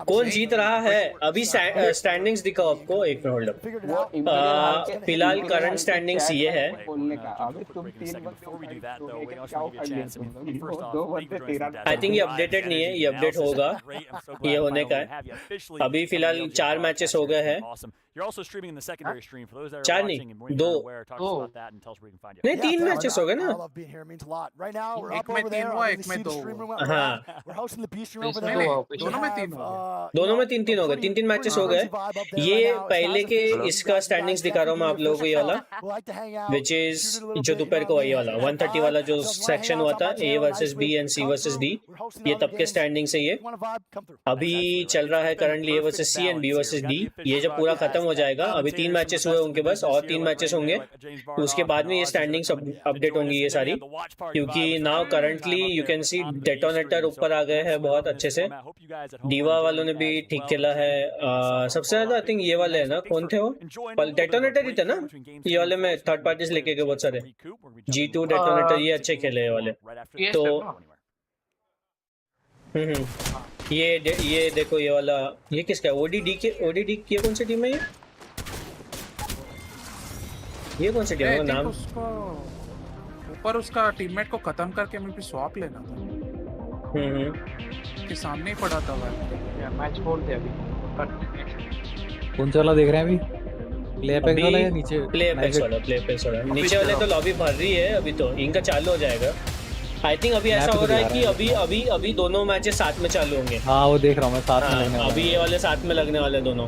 कौन जीत रहा है अभी? स्टैंडिंग्स दिखाओ आपको. एक मिनट होल्ड अप. फिलहाल करंट स्टैंडिंग्स ये है. आई थिंक ये अपडेटेड नहीं है, ये अपडेट होगा, ये होने का है. अभी फिलहाल 4 मैचेस हो गए हैं. You're also streaming in the secondary stream for those that are 4 watching and more aware. Talk about that and tell us where we can find you. नहीं 3 मैचेस हो गए ना. एक में 3 हुआ, एक में 2. हाँ. दोनों में 3 हो गए. दोनों में 3 हो गए. 3 मैचेस हो गए. ये पहले के इसका स्टैंडिंग्स दिखा रहा हूँ मैं आप लोगों को. ये वाला विच इज जो दोपहर को ये वाला 130 वाला जो सेक्शन हुआ था, A versus B and C versus D. ये तब के स्टैंडिंग्स है. ये अभी चल रहा है currently A versus C and B versus D. ये जब पूरा खत्म हो जाएगा, अभी 3 मैचेस हुए उनके बस, और 3 मैचेस होंगे उसके बाद में ये स्टैंडिंग्स अपडेट होंगी ये सारी. क्योंकि now currently you can see detonator ऊपर आ गए हैं बहुत अच्छे से. डीवा वालों ने भी ठीक खेला है. सबसे ज्यादा आई थिंक ये वाले है ना, कौन थे वो? डेटोनेटर ही थे ना ये वाले. में थर्ड पार्टीज लेके गए बहुत सारे. G2 डेटोनेटर ये अच्छे खेले ये वाले. तो ये देखो ये वाला, ये किसका है? ODD की कौन सी टीम है ये कौन सी टीम है? नाम ऊपर उसका टीममेट को खत्म करके मैं भी स्वैप लेना था। के सामने ही पड़ा था भाई। मैच छोड़ दे अभी। कौन सा वाला देख रहे हैं अभी? प्ले अपेक्स वाला या नीचे? प्ले अपेक्स वाला। नीचे वाले तो लॉबी भर रही है अभी, तो इनका चालू हो जाएगा। आई थिंक अभी ऐसा हो रहा है कि अभी दोनों मैचेस साथ में चालू होंगे। हाँ वो देख रहा हूँ मैं, साथ में लगने वाले। अभी ये वाले साथ में लगने वाले दोनों।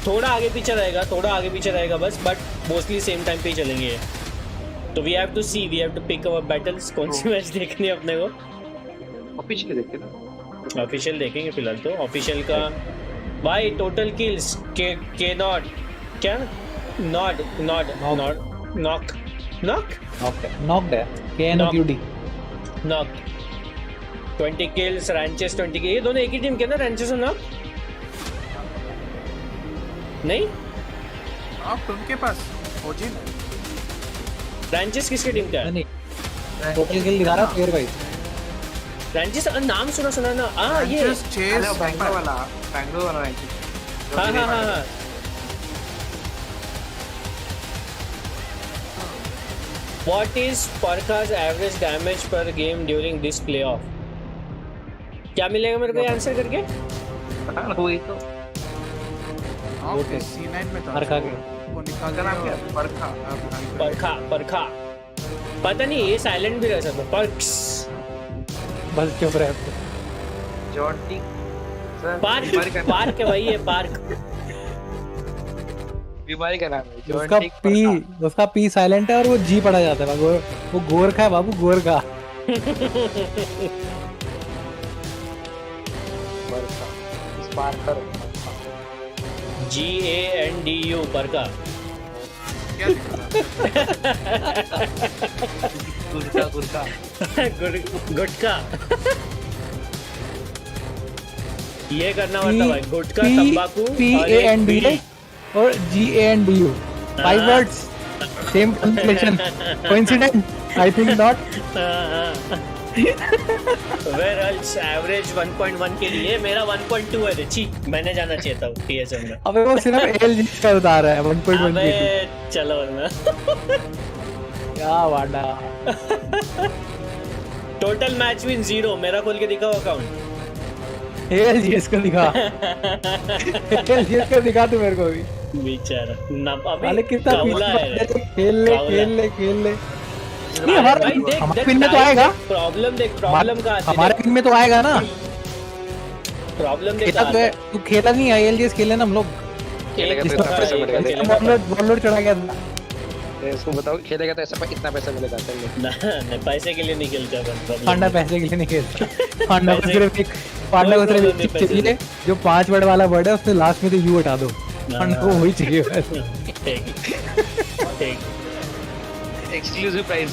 थोड़ा आगे पीछे रहेगा बस, बट मोस्टली सेम टाइम पे ही चलेंगे। तो we have to pick our battles. कौन सी मैच देखनी है अपने को? ऑफिशियल देखेंगे फिलहाल तो। ऑफिशियल का भाई टोटल किल्स के नॉट क्या नॉट नॉक्ड है KNOQD नॉक 20 किल्स रैंचेस 20 के। ये दोनों एक ही टीम के ना, रैंचेस और नॉक? नहीं आप उनके पास ओजी रैंचेस किसके टीम का है? नहीं टोटल किल दिखा रहा प्लेयर वाइज। रैंचेस नाम सुना ना। हां ये बैंगलोर वाला रैंचेस। हां What is Parka's average damage per game during this playoff? क्या मिलेगा मेरे को आंसर करके? पता ना वही तो। ओके C9 में था। परखा के वो निकाल का नाम क्या है? परखा पता नहीं, ये साइलेंट भी रह सकता है। पर्क्स बस चुप रहे। जॉर्टी पार्क है भाई, ये पार्क बीमारी का नाम है। उसका पी साइलेंट है और वो जी पढ़ा जाता है। वो गोरखा है बाबू, गोरखा। GANDU परका। गुटका ये करना पड़ता भाई। गुटका तंबाकू PAND और GANDU 5 words same translation. Coincidence? I think not. Where else average 1.1 के लिए मेरा 1.2 है। छी मैंने जाना चाहिए था TSM में। अबे वो सिर्फ ALGS का बता रहा है 1.1। अबे चलो ना क्या वाडा। Total match win 0। मेरा खोल के दिखाओ अकाउंट। ALGS को दिखा। ALGS को दिखा तू मेरे को भी। बेचारा ना अबे कितना खेल ले। नहीं हमारे पिन में तो आएगा। प्रॉब्लम का हमारे पिन में तो आएगा ना। प्रॉब्लम तू खेला नहीं है ALGS खेले ना हम लोग। बॉलर चढ़ा गया था। इसको बताओ खेलेगा तो ऐसा इतना पैसा मिलेगा? नहीं पैसे के लिए नहीं खेलता। पांडा पैसे के लिए नहीं खेलता। पांडा को सिर्फ एक चाहिए जो 5 वर्ड वाला वर्ड है, उससे लास्ट में तो यू हटा दो। पांडा को वही चाहिए। Exclusive price.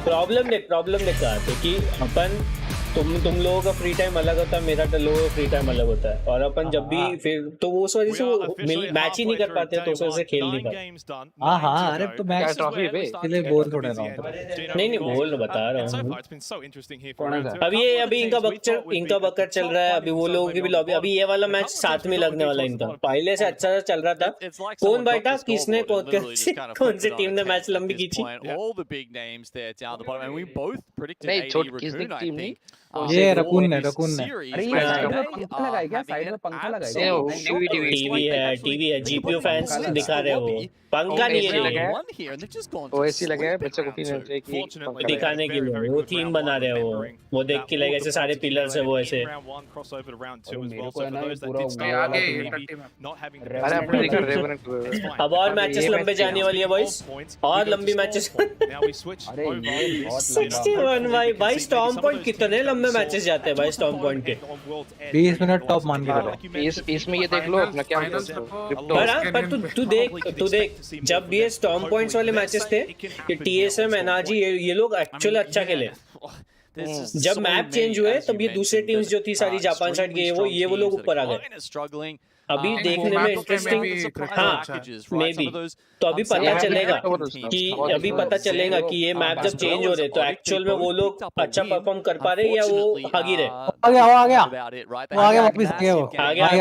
प्रॉब्लम देख कहा था कि अपन तुम लोगों का फ्री टाइम अलग होता है, मेरा तो लोगों का फ्री टाइम अलग होता है। और अपन जब भी फिर तो वो उस वजह से वो मैच ही नहीं कर पाते, तो उस वजह से खेल नहीं पाते। हाँ अरे तो मैच ट्रॉफी पे इसलिए बोल थोड़ा ना होता। नहीं बोल बता रहा हूँ। अभी इनका बकर चल रहा है। अभी वो लोगों की भी लॉबी। अभी ये वाला मैच साथ में लगने वाला इनका। पहले से अच्छा चल रहा था। कौन बैठा किसने कौन सी टीम ने मैच लंबी खींची? नहीं छोटी किसने टीम नहीं। ये रकून ने अरे ये पंखा लगा है क्या? साइड में पंखा लगा है। टीवी है। जीपीयू फैंस दिखा रहे हो। पंखा नहीं है, ओएसी लगा है बच्चों को फील दिखाने के लिए। वो थीम बना रहे हो। वो देख के लगे ऐसे सारे पिलर्स है वो ऐसे। अब और मैचेस लंबे जाने वाली है बॉयज, और लंबी मैचेस। 61 भाई स्टॉर्म पॉइंट कितने लंबे मैचेस जाते हैं भाई स्टॉर्म पॉइंट के। 20 मिनट टॉप मान के चलो। इसमें ये देख लो अपना क्या पर तू देख जब ये स्टॉर्म पॉइंट्स वाले मैचेस थे, ये TSM एनआरजी ये लोग एक्चुअली अच्छा खेले। जब मैप चेंज हुए तब ये दूसरे टीम्स जो थी सारी जापान साइड के ये वो लोग ऊपर आ गए। अभी देखने में इंटरेस्टिंग। हाँ मे बी तो अभी पता चलेगा कि ये मैप जब चेंज हो रहे तो एक्चुअल में वो लोग अच्छा परफॉर्म कर पा रहे या वो हागी रहे। आ गया वापस आ गया।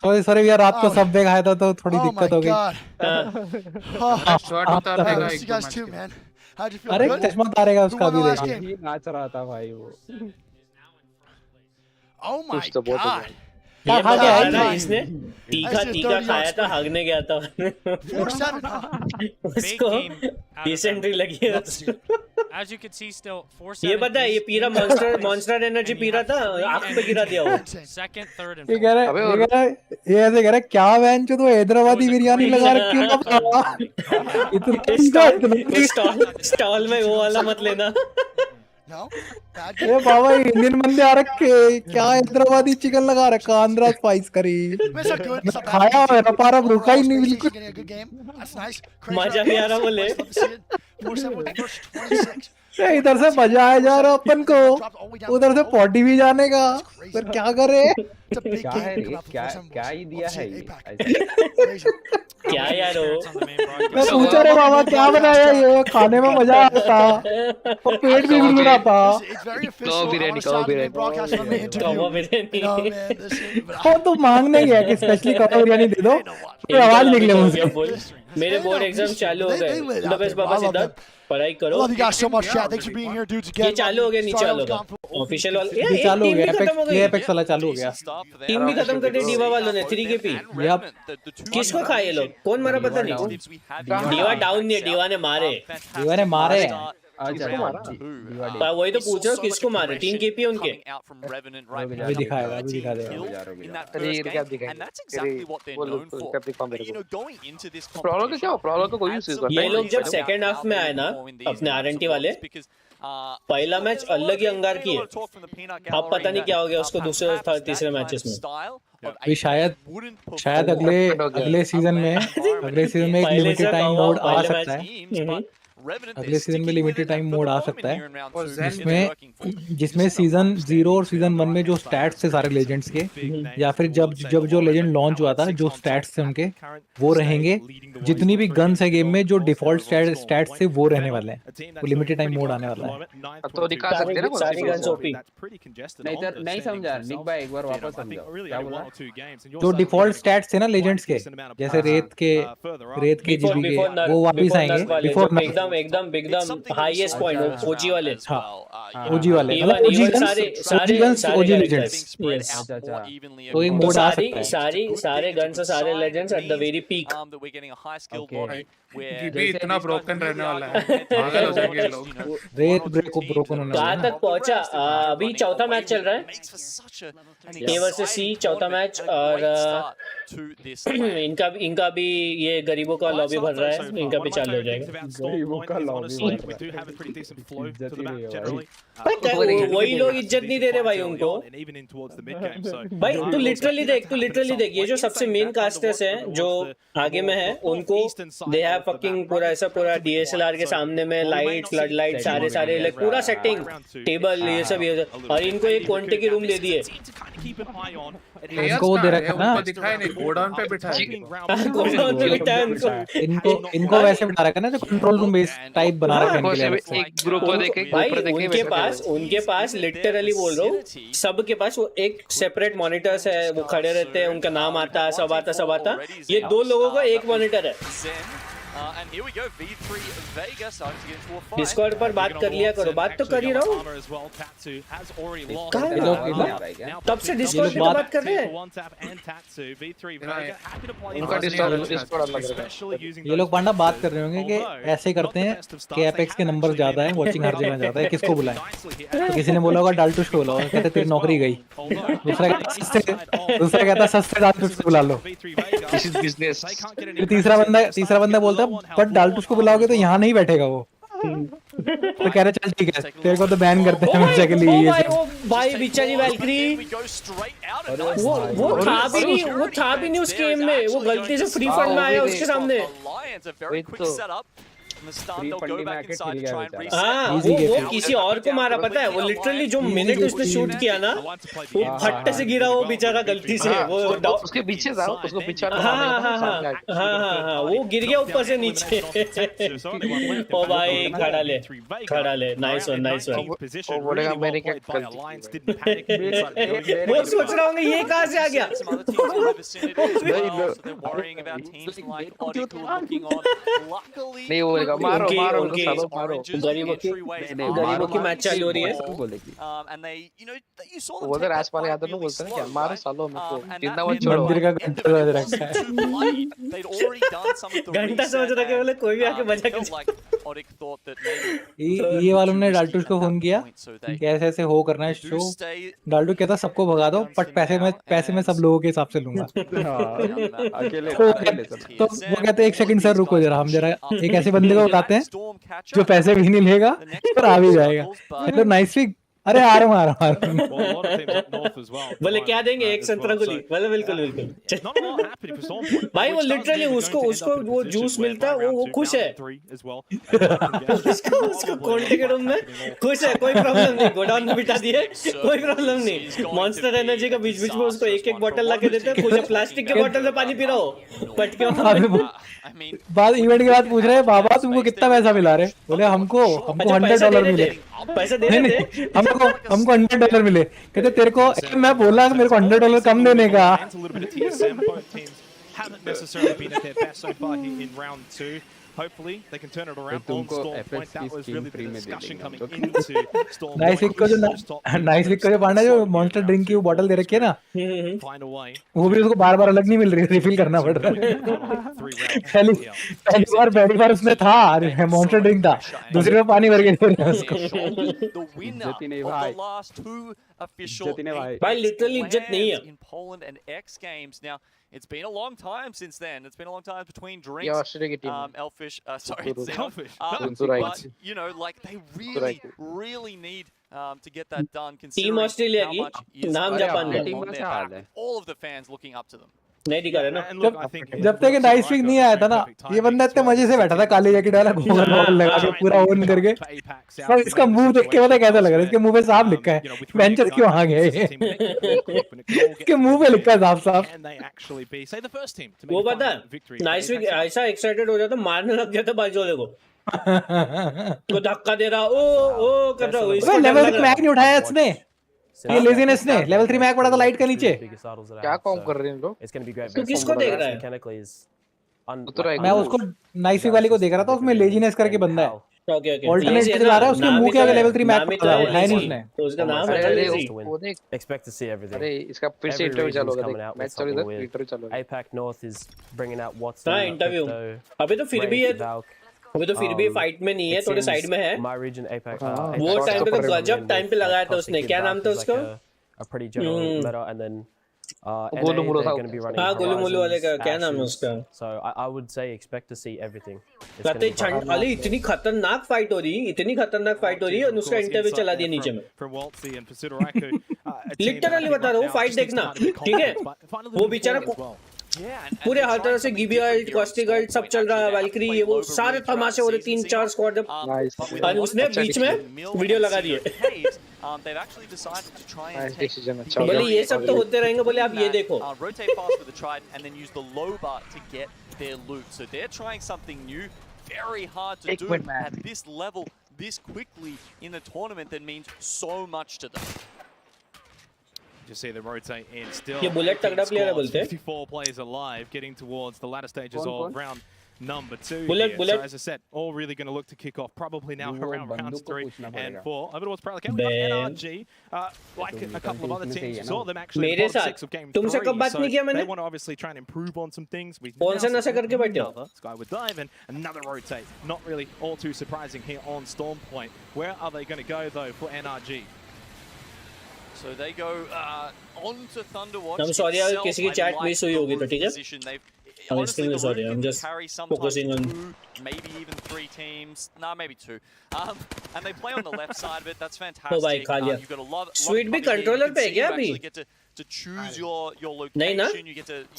सॉरी यार रात को सब खाया था तो थोड़ी दिक्कत हो गई। अरे चश्मा उतारेगा उसका भी देखिए। नाच रहा था भाई वो। Oh my God. क्या खा के आया था इसने? तीखा खाया था, हगने गया था। 4-7. उसको डिसेंट्री लगी है। As you can see, still 4-7. ये पता है, ये पी रहा मॉन्स्टर एनर्जी पी रहा था, आंख पे गिरा दिया वो। Second, third, and ये कह रहा ऐसे कह रहा क्या वैन जो तो हैदराबादी बिरयानी लगा रखी है। स्टॉल में वो वाला मत लेना। ये बाबा इंडियन बंदे आ रखे, क्या हैदराबादी चिकन लगा रखा, आंध्रा स्पाइस करी। मैं खाया मेरा पारा रुका ही नहीं बिल्कुल। मजा नहीं आ रहा बोले। इधर से मजा आया जा रहा अपन को, उधर से पॉटी भी जाने का, फिर क्या करे? क्या है रे? क्या ही दिया है ये? क्या यार हो? मैं पूछा रे बाबा क्या बनाया ये, खाने में मजा आता और पेट भी गुड़ रहा था। वो तो मांगने गया कि स्पेशली कबाब बिरयानी दे दो, तो आवाज निकले मुझसे। मेरे बोर्ड एग्जाम चालू हो गए। द बेस्ट बाबा सिद्धार्थ, पढ़ाई करो। Love you guys so much, chat. Thanks for being here, dudes. Again, ये चालू हो गया, नहीं चालू होगा ऑफिशियल वाला। ये चालू हो गया, ये एपेक्स वाला चालू हो गया। टीम भी खत्म कर दी डीवा वालों ने 3KP। किसको खाए ये लोग, कौन मारा पता नहीं। डीवा डाउन नहीं है, डीवा ने मारे। वही तो पूछ रहा हूँ, किसको मारे? 3KP है उनके। अभी दिखाएगा, अभी दिखा देगा। ये लोग जब सेकंड हाफ में आए ना अपने RNT वाले, पहला मैच अलग ही अंगार की है। अब पता नहीं क्या हो गया उसको दूसरे और तीसरे मैचेस में। अभी शायद अगले सीजन में एक लिमिटेड टाइम मोड आ सकता है। अगले सीजन में लिमिटेड टाइम मोड आ सकता है, जिसमें सीजन 0 और सीजन 1 में जो स्टैट्स थे सारे लेजेंड्स के, या फिर जब जो लेजेंड लॉन्च हुआ था जो स्टैट्स थे उनके वो रहेंगे। जितनी भी गन्स है गेम में जो डिफॉल्ट स्टैट्स थे वो रहने वाले हैं। वो लिमिटेड टाइम मोड आने वाला है। तो दिखा सकते हैं ना सारी गन्स ओपी। नहीं समझा निक भाई, एक बार वापस समझाओ क्या बोला। जो डिफॉल्ट स्टैट्स थे ना लेजेंड्स के, जैसे रेत के जीबी के, वो वापस आएंगे बिफोर एकदम हाईएस्ट पॉइंट ओजी वाले। ओजी वाले सारे ओजी लेजेंड्स। तो एक मोड आ सकता है, सारे गन्स और सारे legends at the very peak. भी इतना ब्रोकन रहने वाला है, पागल हो जाएंगे लोग। रेत ब्रेक को ब्रोकन होने वाला है। कहां तक पहुंचा? अभी चौथा मैच चल रहा है, A वर्सेस C चौथा मैच। और इनका भी ये गरीबों का लॉबी भर रहा है, इनका भी चालू हो जाएगा। वही लोग इज्जत नहीं दे रहे भाई उनको। भाई तू लिटरली देख, ये जो सबसे मेन कास्टर्स हैं जो आगे में है, उनको दे हैव फकिंग पूरा DSLR के सामने में लाइट, फ्लड लाइट, सारे पूरा सेटिंग टेबल, ये सब और इनको एक क्वांटे की रूम दे दिए। इनको दे रखा ना, दिखाई नहीं, गोडाउन पे बिठा है। इनको वैसे बिठा रखा ना जो कंट्रोल रूम बेस टाइप बना रखा है इनके लिए। एक ग्रुप को देखे भाई उनके पास लिटरली बोल रहा हूँ, सबके पास वो एक सेपरेट मॉनिटर्स है, वो खड़े रहते हैं, उनका नाम आता है, सब आता। ये 2 लोगों का एक मॉनिटर है। डिस्कॉर्ड पर बात कर लिया करो, बात तो कर ही रहा हूँ। तब से डिस्कॉर्ड पे बात कर रहे हैं। ये लोग पांडा बात कर रहे होंगे कि ऐसे करते हैं कि एपेक्स के नंबर ज्यादा है, वॉचिंग हर जगह ज्यादा है, किसको बुलाएं? तो किसी ने बोला होगा डाल्टुश को बुलाओ, कहते तेरी नौकरी गई। दूसरा कहता सस्ते डाल्टुश को बुला लो। तीसरा बंदा बोलता बट डाल्टुश को बुलाओगे तो यहाँ नहीं बैठेगा वो। तो कह रहे चल ठीक है, तेरे को तो बैन करते हैं हमेशा के लिए। भाई बेचारी वैल्क्री वो था भी नहीं उस गेम में, वो गलती से फ्री फंड में आया उसके सामने। हाँ वो किसी और को मारा पता है वो लिटरली जो मिनट उसने शूट किया ना वो फट्टे से गिरा वो बेचारा गलती से वो उसके पीछे था उसको पीछे हाँ वो गिर गया ऊपर से नीचे ओ भाई खड़ा ले नाइस वन वो बोलेगा मैंने क्या कर वो सोच रहा हूँ ये कहाँ से आ गया नहीं वो बोलेगा मारो गरीबों की मैच चालू हो रही है वो उधर आसपास यादव लोग बोलते हैं क्या मारो सालो मेरे को जितना वो छोड़ो मंदिर का घंटा बज रखा है घंटा समझ रहा है बोले कोई भी आके बजा के ये वालों ने डाल्टू को फोन किया कैसे ऐसे हो करना है शो डाल्टू कहता सबको भगा दो बट पैसे में सब लोगों के हिसाब से लूंगा तो वो कहते 1 सेकंड सर रुको जरा हम जरा एक ऐसे बंदे को बताते हैं जो पैसे भी नहीं लेगा और आ भी जाएगा तो नाइस पिक अरे आ रहा हूँ बोले क्या देंगे एक संतरा गोली बोले बिल्कुल भाई वो लिटरली उसको वो जूस मिलता है वो खुश है उसको कोल्ड के रूम में खुश है कोई प्रॉब्लम नहीं गोडाउन में बिठा दिए कोई प्रॉब्लम नहीं मॉन्स्टर एनर्जी का बीच में उसको एक बोतल ला के देते हैं पूरे प्लास्टिक के बोतल में पानी पी रहा हो पटके बाद इवेंट के बाद पूछ रहे हैं बाबा तुमको कितना पैसा मिला रहे बोले हमको $100 मिले पैसा दे रहे हमको $100 मिले कहते तेरे को मैं बोला मेरे को $100 कम देने का Hopefully they can turn it around on Storm Point. That was really the discussion coming into Storm Point. Nice Wigg को जो पांडा जो मॉन्स्टर ड्रिंक की वो बोतल दे रखी है ना वो भी उसको बार-बार अलग नहीं मिल रही रिफिल करना पड़ रहा है पहली बार उसमें था मॉन्स्टर ड्रिंक था दूसरी बार पानी भर के दे रहा है उसको भाई लिटरली इज्जत नहीं है It's been a long time since then. It's been a long time between drinks. Yeah, Australia team. Elfish, sorry, Elfish. But you know, like they really need to get that done. Team Australia की नाम Japan का. All of the fans looking up to them. नहीं दिखा रहा ना जब तक nice pick नहीं आया था ना ये बंदा इतने मजे से बैठा था काली जैकेट वाला घूंघट लगा के पूरा ऑन करके पर इसका मुंह देख के पता कैसा लग रहा है इसके मुंह पे साफ लिखा है वेंचर क्यों आ गए इसके मुंह पे लिखा है साफ वो पता नाइस पिक ऐसा एक्साइटेड हो जाता मारने लग जाता बाजू को तो धक्का दे रहा ओ कर रहा है लेवल मैग नहीं उठाया इसने ये लेजीनेस ने लेवल 3 मैग पड़ा था लाइट का नीचे क्या काम कर रहे हैं लोग तू किसको देख रहा है मैं उसको नाइस वाली को देख रहा था उसमें लेजीनेस करके बंदा है ओके ऑल्टरनेट चला रहा है उसके मुंह के आगे लेवल 3 मैग पड़ा है उठाया नहीं उसने तो उसका नाम है expect to see everything अरे इसका फिर से इंटरव्यू चालू होगा देख मैच चल रहा है इंटरव्यू चालू होगा APAC North is bringing out what's हां इंटरव्यू अभी तो फिर भी फाइट में नहीं है थोड़े साइड में है my region APAC वो टाइम पे तो गजब टाइम पे लगाया था उसने क्या नाम था उसका a pretty general meta and then गोलूमोलू था हां गोलूमोलू वाले का क्या नाम है उसका so I would say expect to see everything कहते छंड वाली इतनी खतरनाक फाइट हो रही है और उसका इंटरव्यू चला दिया नीचे में लिटरली बता रहा हूं फाइट देखना ठीक है वो बेचारा पूरे हर तरह से गिबियाल्ट कॉस्टिगल्ट सब चल रहा है वैल्क्री ये वो सारे तमाशे हो रहे 3-4 स्क्वाड और उसने बीच में वीडियो लगा दिए बोले ये सब तो होते रहेंगे बोले आप ये देखो very hard to do at this level this quickly in the tournament that means so much to them. Just see them rotate in still. ये बुलेट तगड़ा प्लेयर है बोलते हैं 54 players alive getting towards the latter stages of round number 2. Bullet. So as I said, all really going to look to kick off probably now around rounds 3 and 4. Over towards Parallel. We got NRG, like a couple of other teams. We saw them actually in bottom 6 of game 3. So they want to obviously try and improve on some things. We Skyward Dive and another rotate. Not really all too surprising here on Storm Point. Where are they going to go though for NRG? So they go on to Thunderwatch. I'm sorry यार किसी की chat miss हुई होगी तो ठीक है I'm extremely sorry. I'm just focusing on maybe even 3 teams. No, maybe 2. And they play on the left side of it. That's fantastic. Oh भाई खा लिया. You've got a lot. Sweet भी controller पे है क्या अभी? to choose your नहीं ना? location. You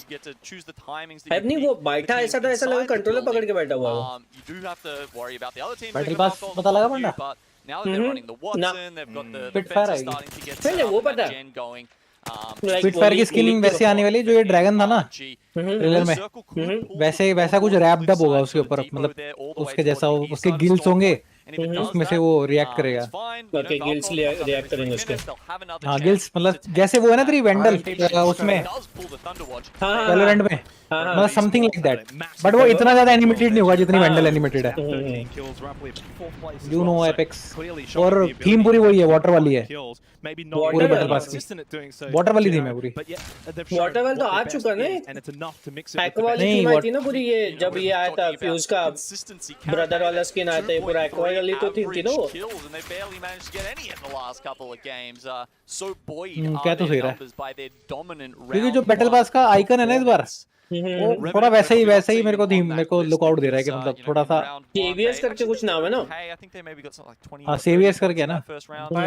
get to choose the timings. अब नहीं वो बैठा ऐसा था, ऐसा लगा कंट्रोलर पकड़ के बैठा हुआ है। You do have to worry about the other teams. Battle pass पता लगा पंडा? But now that they're running the Watson, they've got the Spitfire fences आएगी। starting to get पहले वो पता gen going. स्पिटफायर की स्किन वैसे आने वाली जो ये ड्रैगन था ना ट्रेलर में, वैसा कुछ रैप्ड अप होगा उसके ऊपर, मतलब उसके जैसा उसके गिल्स होंगे, उसमें से वो रिएक्ट करेगा। ओके, गिल्स रिएक्ट करेंगे उसके। हाँ गिल्स मतलब जैसे वो है ना तेरी वेंडल उसमें वैलोरेंट में, मतलब समथिंग लाइक दैट, बट वो इतना ज्यादा एनिमेटेड नहीं होगा जितनी वेंडल एनिमेटेड है। यू नो एपेक्स और थीम पूरी वही है, वाटर वाली है पूरे बैटल पास की, वाटर वाली थीम है पूरी। वाटर वाल तो आ चुका है, एक्वा वाली थीम आई थी ना पूरी, ये जब ये आया था फ्यूज का ब्रदर वाला स्किन आया था, ये पूरा एक्वा वाली तो थीम थी ना वो। क्या तो सही रहा है, क्योंकि जो बैटल पास का आइकन है ना इस बार वो थोड़ा वैसा ही मेरे को लुकआउट दे रहा है कि मतलब थोड़ा सा सेवियर्स करके कुछ नाम है ना। हाँ सेवियर्स करके है ना।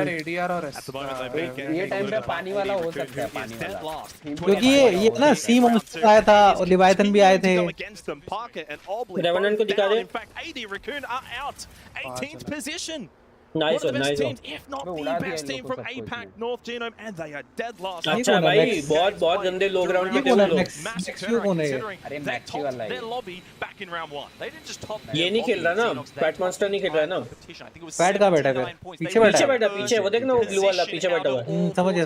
एडीआर और ये टाइम पे पानी वाला हो सकता है, पानी वाला, क्योंकि ये ना सी मॉन्स्टर आया था और लिवायथन भी आए थे। रेवेनेंट को दिखा दे। Nice, One of the best teams, if not the best team from APAC North Genome, and they are dead last. अच्छा भाई, बहुत गंदे लो ग्राउंड के थे वो लोग। अरे मैक्सी वाला है। Their lobby back in round 1. They didn't just top. ये नहीं खेल रहा ना, पैट मॉन्स्टर नहीं खेल रहा ना। पैट का बैठा है पीछे बैठा, पीछे वो देख ना वो ब्लू वाला पीछे बैठा हुआ है। समझ गया।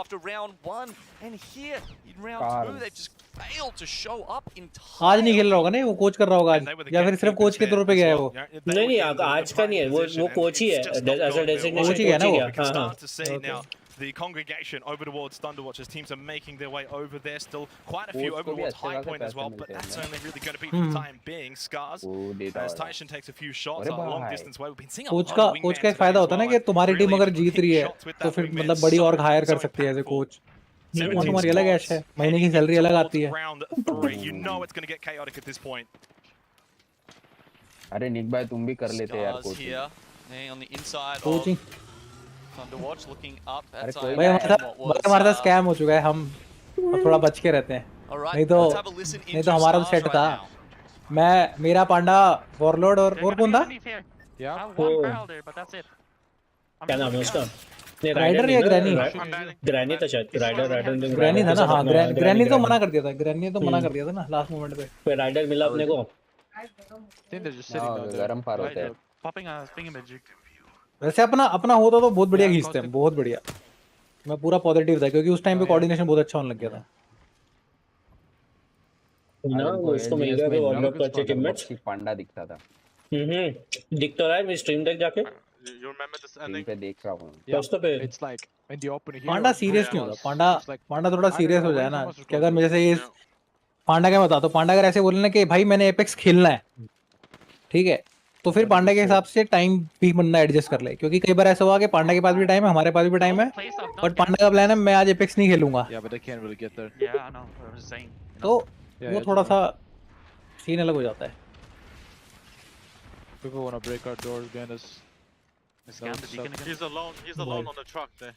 After round 1 and here in round 2 they just failed to show up in time. आज नहीं खेल रहा होगा ना, वो कोच कर रहा होगा आज, या फिर सिर्फ कोच के तौर पे गया है वो। नहीं आज का नहीं है, वो कोच ही है, एज अ डेजिग्नेशन कोच ही है ना वो। The congregation over towards Thunderwatch's teams are making their way over there. Still quite a few over towards High Point as well, but that's only really going to be for the time being. Scars as Tyson takes a few shots a long distance away. We've been seeing a lot of coach का एक फायदा होता है ना कि तुम्हारी team अगर जीत रही है तो फिर मतलब बड़ी और हायर कर सकती है एज ए कोच। तुम्हारी अलग ऐश है, महीने की सैलरी अलग आती है। You know it's going to get chaotic at this point. अरे निक भाई तुम भी कर लेते यार coaching. Thunderwatch looking up at भाई हमारा स्कैम हो चुका है, हम थोड़ा बच के रहते हैं, नहीं तो हमारा तो सेट था। मेरा पांडा वॉरलॉर्ड और कौन था? क्या नाम है उसका? राइडर या ग्रैनी? ग्रैनी था शायद, राइडर ग्रैनी था ना। हाँ ग्रैनी तो मना कर दिया था, ना लास्ट मोमेंट पे। फिर राइडर मिला अपने को। गरम पार होता है। वैसे अपना होता तो बहुत बढ़िया खींचते हैं, बहुत बढ़िया। मैं पूरा पॉजिटिव था क्योंकि उस टाइम पे कोऑर्डिनेशन बहुत अच्छा होने लग गया था ना। वो इसको मिल गया वो ऑलमोस्ट अच्छे टीममेट्स। पांडा दिखता था। दिख तो रहा है, मैं स्ट्रीम देख जाके You remember this ending? पे देख रहा हूं। दोस्तों पे It's like in the opening. Panda serious क्यों होता? पांडा थोड़ा सीरियस हो जाए ना कि अगर मेरे से ये पांडा क्या बता, तो पांडा अगर ऐसे बोलना कि भाई मैंने एपेक्स खेलना है, ठीक है, तो फिर पांडा के हिसाब से टाइम भी बंदा एडजस्ट कर ले, क्योंकि कई बार ऐसा हुआ कि पांडा के पास भी टाइम है, हमारे पास भी टाइम है, बट पांडा का प्लान है मैं आज एपेक्स नहीं खेलूंगा, तो वो थोड़ा सा सीन अलग हो जाता है। People want to break our doors behind us. He's alone on the truck there.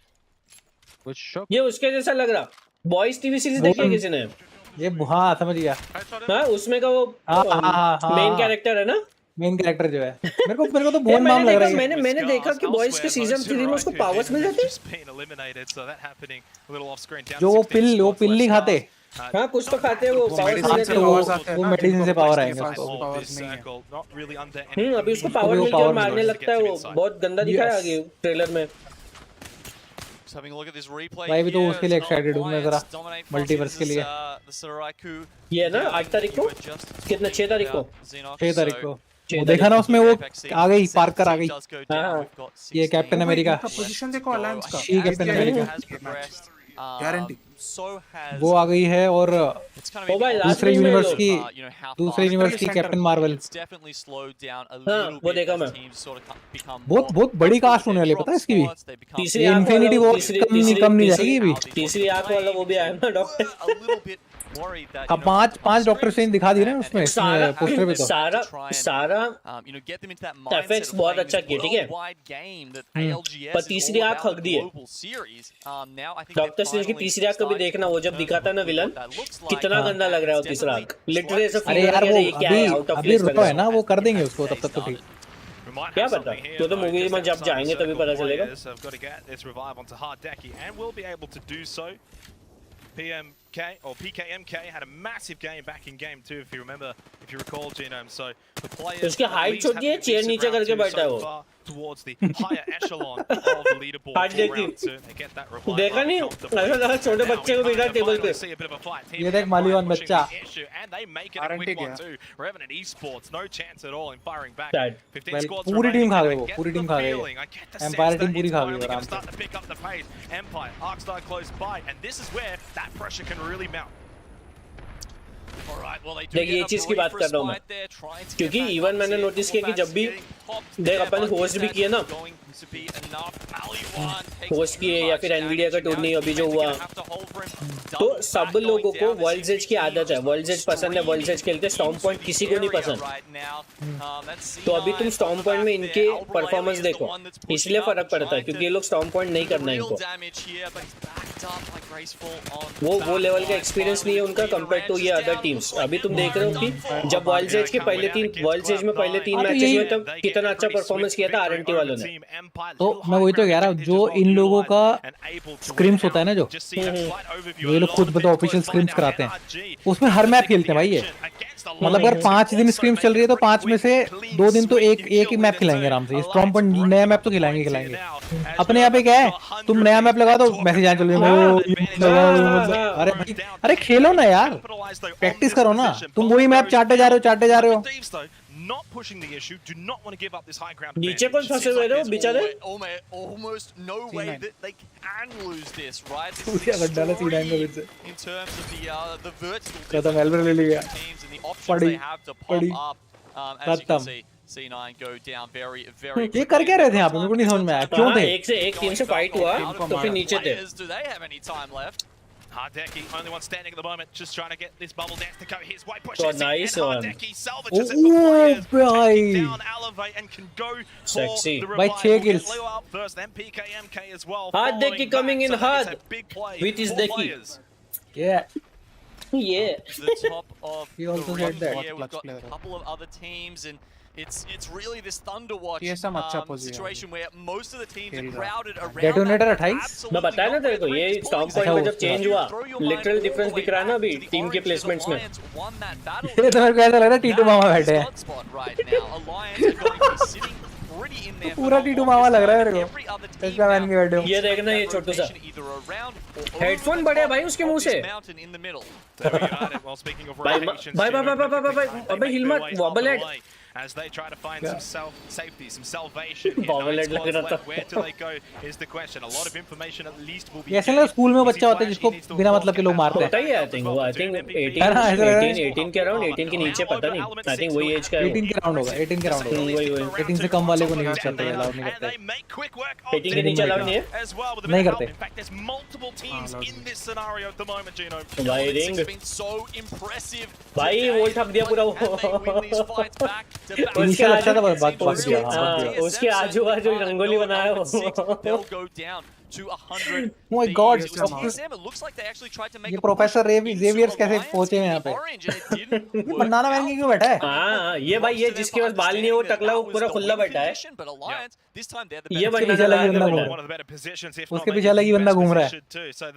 Which truck? ये उसके जैसा लग रहा। बॉयज टीवी सीरीज देखी है किसी ने? ये हाँ समझ गया। हाँ उसमें का वो मेन कैरेक्टर है ना, मेन कैरेक्टर जो है मेरे को तो बहुत नाम लग रहा है। मैंने देखा कि बॉयज के सीजन 3 में उसको पावर्स मिल जाते हैं। जो वो पिल नहीं खाते, हाँ कुछ तो खाते हैं वो पावर्स, वो मेडिसिन से पावर आएंगे अभी उसको पावर मिलके और मारने लगता है, वो बहुत गंदा दिखा है आगे ट्रेलर में। भाई भी तो उसके लिए एक्साइटेड हूँ मैं जरा, मल्टीवर्स के लिए। ये ना 8 तारीख को, कितना 6 तारीख को, 6 तारीख को वो देखा ना, उसमें वो आ गई, पार्कर आ गई। ये कैप्टन अमेरिका पोजीशन देखो अलायंस का, शी कैप्टन अमेरिका गारंटी वो आ गई है और दूसरे यूनिवर्स की कैप्टन मार्वल। वो देखा मैं। बहुत बड़ी कास्ट होने वाली है, पता है इसकी भी। इन्फिनिटी वॉर कम नहीं जाएगी भी। तीसरी आंख वाला वो भी आया ना डॉक्टर। अब पांच डॉक्टर स्ट्रेंज दिखा दिए ना उसमें पोस्टर पे। तो सारा एफएक्स बहुत अच्छा किया, ठीक है, पर तीसरी आंख हक दी है। डॉक्टर स्ट्रेंज की तीसरी आंख कभी देखना, वो जब दिखाता ना विलन, कितना गंदा लग रहा है वो तीसरा आंख, लिटरली ऐसा फील हो रहा है कि क्या है, आउट ऑफ प्लेस लग रहा है ना। वो कर देंगे उसको, तब तक तो ठीक। क्या पता, तो मूवी में जब जाएंगे तभी पता चलेगा। PKMK had a massive game back in game 2 if you recall, Genome. So the players उसके हाइट छोटी है, चेयर नीचे करके बैठा है वो towards the higher echelon of the leaderboard for round 2. They get that revive. देखा नहीं, ऐसा लगा छोटे बच्चे को बिठा टेबल पे। ये देख मालीवान बच्चा। And they make it a quick one too. Revenant Esports no chance at all in firing back. 15 squads पूरी टीम खा गई वो, Get पूरी the टीम खा गई। feeling. I get the empire sense team that पूरी it's खा finally गई going आराम to से। start to pick up the pace. Empire, Arkstar close by, and this is where that pressure can really mount. देख ये चीज की बात कर रहा हूँ मैं, क्योंकि इवन मैंने नोटिस किया कि जब भी देख अपन होस्ट भी किया ना, होस्ट किए या फिर एनवीडिया का टूर्नी अभी जो हुआ, तो सब लोगों को वर्ल्ड्स एज की आदत है, वर्ल्ड्स एज पसंद है, वर्ल्ड्स एज खेलते, स्टॉर्म पॉइंट किसी को नहीं पसंद। तो अभी तुम स्टॉर्म पॉइंट में इनके परफॉर्मेंस देखो, इसलिए फर्क पड़ता है क्योंकि ये लोग स्टॉर्म पॉइंट नहीं करना इनको, वो लेवल का एक्सपीरियंस नहीं है उनका कंपेयर टू ये अदर टीम्स। अभी तुम देख रहे हो कि जब वर्ल्ड्स एज के पहले तीन मैचेस हुए तब कितना अच्छा परफॉर्मेंस किया था आरएनटी वालों ने। तो मैं वही तो कह रहा हूँ, जो इन लोगों का स्क्रिम्स होता है ना, जो ये लोग खुद मतलब ऑफिशियल स्क्रिम्स कराते हैं, उसमें हर मैप खेलते हैं भाई ये। मतलब अगर 5 दिन स्क्रिम्स चल रही है तो 5 में से 2 दिन तो एक ही मैप खिलाएंगे आराम से। स्ट्रॉन्ग पॉइंट नया मैप तो खिलाएंगे। अपने यहाँ पे क्या है, तुम नया मैप लगा दो, मैसेज आने चल रहे। अरे खेलो ना यार, प्रैक्टिस करो ना। तुम वही मैप चाटते जा रहे हो। Not pushing the issue, do not want to give up this high ground. नीचे कौन फंसे हुए थे बेचारे? Almost no way that they can lose this, right? This is extreme in terms of the vertical खत्म, एल्बर ले लिया। teams and the options they have to pop up. As you can see, C9 go down very ये कर क्या रहे थे यहाँ पे, मेरे को नहीं समझ में आया क्यों थे। एक से एक टीम से फाइट हुआ तो फिर नीचे थे। Do they have any time left? Hardeki, only one standing at the moment, just trying to get this bubble dance to go his way. So nice one. Hardeki salvages it before he is down Elevate and can go Sexy. for the By revival. kills. Leo out first, then PKMK as well. Hardeki coming in hard with his Deki. Yeah. The top of He also the said ring that. here. We've got a couple of other teams, and it's really this Thunderwatch situation where most of the teams are crowded around. Detonator 28 मैं बताया ना तेरे को, ये storm point में जब change हुआ literal difference दिख रहा है ना अभी टीम के प्लेसमेंट्स में। ये तो मेरे को ऐसा लग रहा है टीटू मामा बैठे हैं, पूरा टीटू मामा लग रहा है मेरे को। इसका मैन के बैठे हो, ये देखना ये छोटू सा हेडफोन बड़े भाई उसके मुंह से। भाई अबे हिल मत, vowel head. As they try to find some safety, some salvation. Where do they go is the question. A lot of information at least will be. ऐसे ना स्कूल में बच्चा होता है जिसको बिना मतलब के लोग मारते हैं। पता ही है, आई थिंक 18 के अराउंड, 18 के नीचे पता नहीं, आई थिंक वही एज का है। 18 के राउंड होगा, 18 के राउंड होगा। वही 18 से कम वाले को नहीं यूज करते, अलाउ नहीं करते। 18 के नीचे अलाउ नहीं है, नहीं करते। In fact, there's multiple teams in this scenario at the moment, Gino. भाई रिंग So impressive. भाई वो ठप दिया पूरा वो। उसके अच्छा था बात किया। उसके आजू बाजू रंगोली बनाया वो। To 100. Oh my God! It looks like they actually tried to make ये प्रोफेसर जेवियर्स कैसे पहुंचे हैं यहाँ पे? बनाना मैन क्यों बैठा है? हाँ ये भाई ये जिसके पास बाल नहीं है वो टकला वो पूरा खुला बैठा है। ये उसके पीछे अलग ही बंदा घूम रहा है।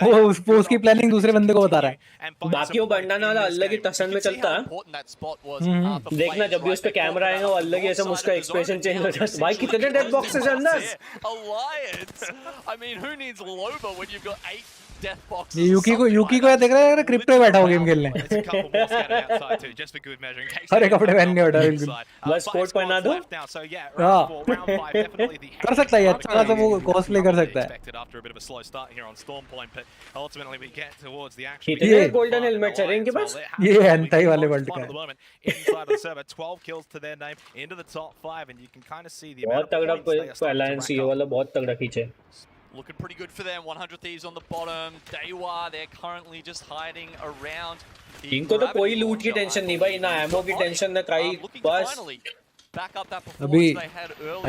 वो उसकी प्लानिंग दूसरे बंदे को बता रहा है। बाकी वो बंडाना वाला अलग ही टसन में चलता है। देखना जब भी उस पे कैमरा आएगा वो अलग ही ऐसा उसका एक्सप्रेशन चेंज हो जाता है। भाई कितने डेड बॉक्सेस है अंदर? Alliance. I mean, who needs Loba when you've got 8 death boxes. ये यूकी को याद देख रहा है क्रिप्टो बैठा हो गेम खेलने अरे कपड़े पहन के बैठा बिल्कुल बस कोट पहना दो हाँ कर सकता है अच्छा खासा वो कॉस्प्ले कर सकता है कितने गोल्डन हेलमेट है इनके पास ये एंटाई वाले वर्ल्ड का बहुत तगड़ा अलायंस ये वाला बहुत तगड़ा खींचे Looking pretty good for them. 100 Thieves on the bottom. Dewa, they're currently just hiding around. इनको तो कोई लूट की टेंशन नहीं भाई, ना एमो की टेंशन ना कहीं, बस अभी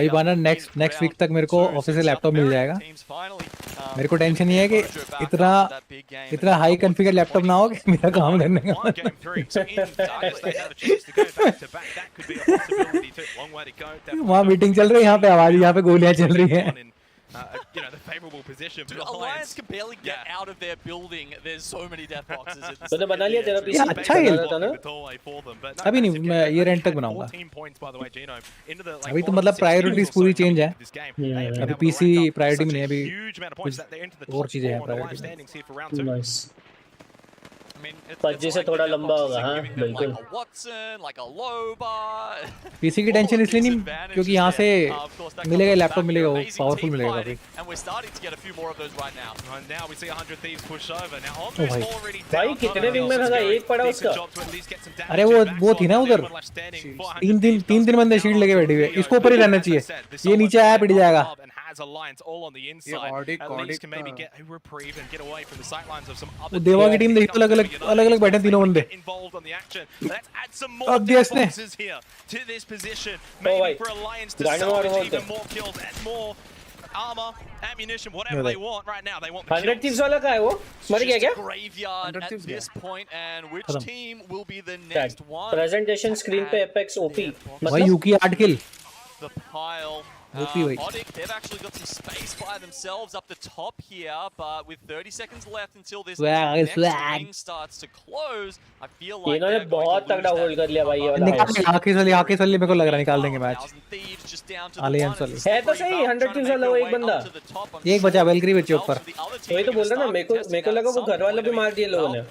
बाना नेक्स्ट वीक तक मेरे को ऑफिस से लैपटॉप मिल जाएगा। मेरे को टेंशन नहीं है कि इतना हाई कॉन्फ़िगर लैपटॉप ना हो कि मेरा काम करने का वहाँ मीटिंग चल रही है, यहाँ पे आवाज, यहाँ पे गोलियां चल रही हैं। The favorable position. Alliance can barely get out of their building. There's so many death boxes. तूने बना लिया तेरा पीसी? अच्छा खेल था ना? अभी नहीं, मैं ये रेंट तक बनाऊंगा। अभी तो मतलब प्रायोरिटीज पूरी चेंज है। अभी पीसी प्रायोरिटी में नहीं है, अभी और चीजें हैं प्रायोरिटी में। नाइस। पबजी से थोड़ा लंबा होगा, हाँ बिल्कुल। पीसी की टेंशन इसलिए नहीं क्योंकि यहाँ से मिलेगा लैपटॉप, मिलेगा वो पावरफुल मिलेगा काफी। भाई कितने विंग में लगा, एक पड़ा उसका। अरे वो थी ना उधर, तीन दिन बंदे शील्ड लेके बैठे हुए, इसको ऊपर ही रहना चाहिए, ये नीचे आया पिट जाएगा। देवा की टीम देखो अलग अलग बैठे तीनों बंदे। अब दिया इसने। Armor, ammunition, whatever they want right now. They want the 100 Thieves वाला का है वो? मर गया क्या? Graveyard at this point, and which team will be the next one? Presentation screen पे Apex OP. भाई यूकी 8 किल। The pile. Odic, they've actually got some space by themselves up the top here, but with 30 seconds left until this next ring starts to close, I feel like इन्होंने बहुत तगड़ा hold कर लिया भाई ये वाला। हाकिस वाली मेरे को लग रहा है निकाल देंगे मैच। अलियंस वाली है तो सही, 100 Thieves वाला वो एक बंदा। एक बचा वेलक्री बच्चे ऊपर। वही तो बोल रहा ना, मेरे को लगा वो घर वाला भी मार दिए लोगों ने।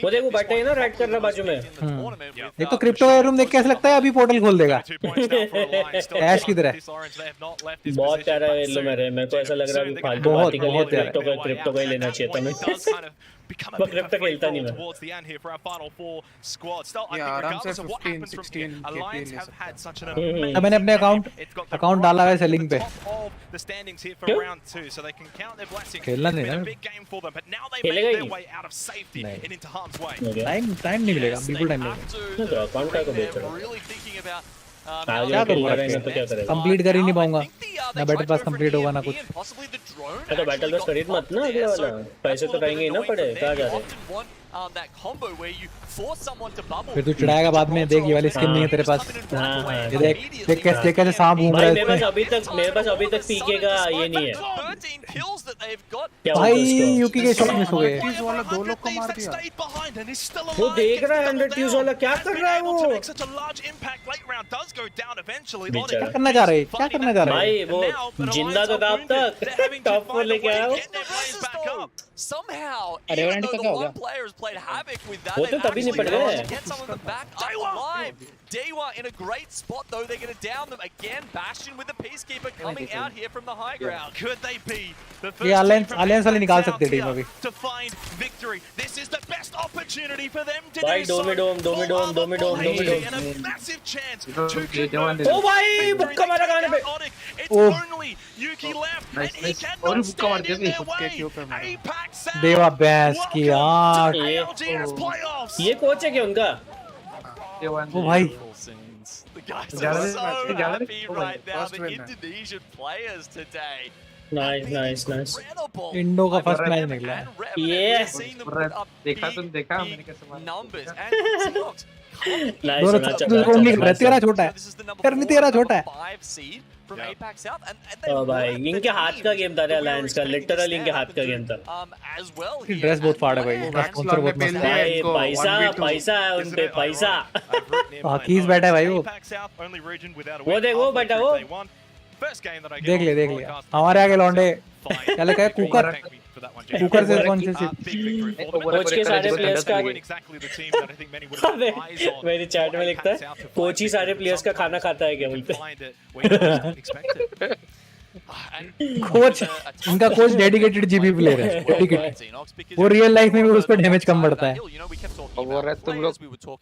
वो देखो बैठे हैं ना राइड कर रहा बाजू में। एक तो क्रिप्टो रूम देख के ऐसा लगता है अभी पोर्टल खोल देगा ऐश की तरह। बहुत प्यारा है येलो मेरे को ऐसा लग रहा है फालतू बात के लिए क्रिप्टो का ही लेना चाहिए था मैं। क्रिप्टो खेलता नहीं मैं। मैंने अपने अकाउंट डाला है सेलिंग पे। खेलना नहीं ना, खेलेगा ही नहीं। टाइम नहीं मिलेगा, बिल्कुल टाइम नहीं मिलेगा। अकाउंट का को बेच रहा क्या करूँगा, कंप्लीट कर ही नहीं पाऊंगा ना, बैटल पास कंप्लीट होगा ना कुछ। तो बैटल पास खरीद मत ना अगले वाला, पैसे तो रहेंगे ही ना पड़े, कहाँ जा रहे। फिर तू चिढ़ाएगा बाद में, देख ये वाली स्किन नहीं है तेरे पास। ये देख कैसे सांप घूम रहा है। मेरे पास अभी तक पीके का ये नहीं है भाई। यूकी के शॉट मिस हो गए। वाला 2 लोग को मार दिया। वो देख रहा है 100 Thieves वाला क्या कर रहा है वो। क्या करना चाह रहे भाई वो जिंदा तो था अब तक, टॉप 4 लेके आया वो। Somehow, अरे even though the one player has played havoc with that, they've actually managed to get some of them back alive. Dewa in a great spot though, they're going to down them again. Bastion with the Peacekeeper coming out here from the high ground. Could they be the first ये alliance वाले निकाल सकते team अभी to find victory? This is the best opportunity for them to भाई do so. Domi-dome. And a massive chance to ओ भाई बुक्का मारा गाने पे। It's only Yuki left, and he cannot stand in their way. Apex देवा बैस की आँख। ये coach है क्या उनका? ओ भाई The guys are so happy right now. The Indonesian players today. Nice. Indo का फर्स्ट मैच निकला है। Yes. देखा मैंने कैसे मारा। Numbers and तेरा छोटा है, तेरा छोटा है। भाई इनके हाथ का गेम था अलायंस का, लिटरली इनके हाथ का गेम था। ड्रेस बहुत फाड़ है भाई, स्पॉन्सर बहुत मस्त है। पैसा है उन पे, पैसा। हाकीज बैठा है भाई वो देखो बैठा वो। देख ले हमारे आगे लौंडे क्या लिखा है, कुकर for that one. ऊपर से sponsorship. कोच के सारे प्लेयर्स का exactly the team that I think many would have eyes on. मेरी चैट में लिखता है कोच ही सारे प्लेयर्स का खाना खाता है क्या बोलते कोच इनका कोच डेडिकेटेड जीबी प्लेयर है वो रियल लाइफ में भी उस पर डैमेज कम बढ़ता है वो रहे तुम लोग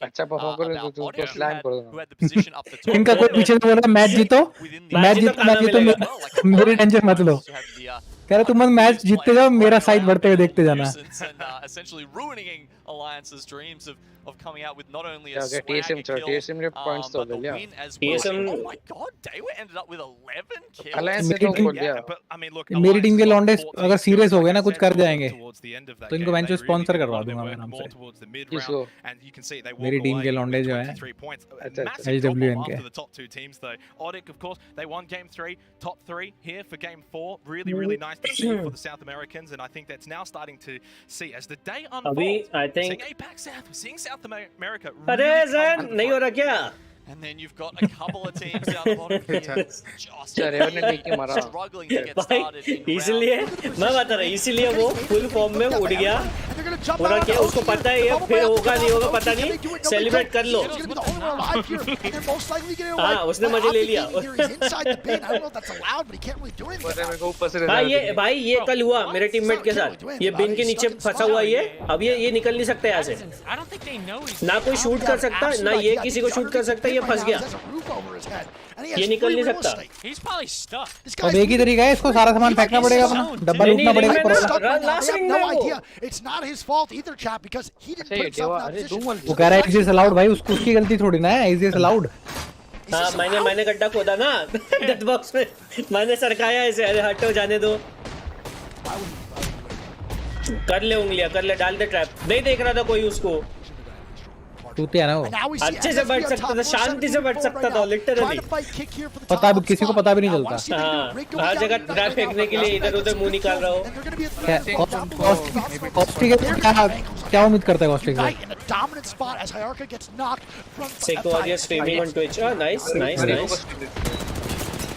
अच्छा परफॉर्म करो तो तुमको स्लैम कर दो इनका कोच पीछे से बोल रहा है मैच जीतो मेरी टेंशन मत लो कह रहा तुम मैच जीतते जाओ मेरा साइड बढ़ते हुए देखते जाना Alliance's dreams of coming out with not only a okay, TSM points but the win as well. Oh my god, Daewoo ended up with 11 kills. Alliance तो बोल दिया but I mean look मेरी team के लौंडे अगर serious हो गए ना कुछ कर जाएंगे तो इनको बेंच स्पॉन्सर करवा दूंगा मैं नाम से मेरी टीम के लौंडे जो हैं HWN के the top two teams though. Odic of course they won game 3, top 3 here for game 4. Really nice to see for the South Americans and I think that's now starting to see as the day unfolds. I think seeing APAC South, we're seeing South America. नहीं हो रहा क्या? And then you've got a couple of teams down the bottom here just struggling to get started. इसलिए मैं बता रहा इसीलिए वो फुल फॉर्म में उड़ गया पूरा क्या उसको पता है ये फिर होगा नहीं होगा पता नहीं सेलिब्रेट कर लो हाँ उसने मजे ले लिया हाँ ये भाई ये कल हुआ मेरे टीममेट के साथ ये बिन के नीचे फंसा हुआ ये अब ये निकल नहीं सकता यहाँ से ना कोई शूट कर सकता ना ये किसी को शूट कर सकता ये फंस गया ये निकल नहीं सकता अब एक ही तरीका है इसको सारा सामान फेंकना पड़ेगा अपना डब्बा लूटना पड़ेगा वो कह रहा है इज अलाउड भाई उसकी गलती थोड़ी ना है इज अलाउड हाँ मैंने गड्ढा खोदा ना डेथ बॉक्स में मैंने सरकाया इसे अरे हटो जाने दो कर ले उंगलियां कर ले डाल दे ट्रैप नहीं देख रहा था कोई उसको टूटे ना वो अच्छे से बैठ सकता था शांति से बैठ सकता था लिटरली पता भी किसी को पता भी नहीं चलता हर जगह ट्रैप फेंकने के लिए इधर उधर मुंह निकाल रहा हो क्या उम्मीद करता है कॉस्टिक से को are streaming on Twitch nice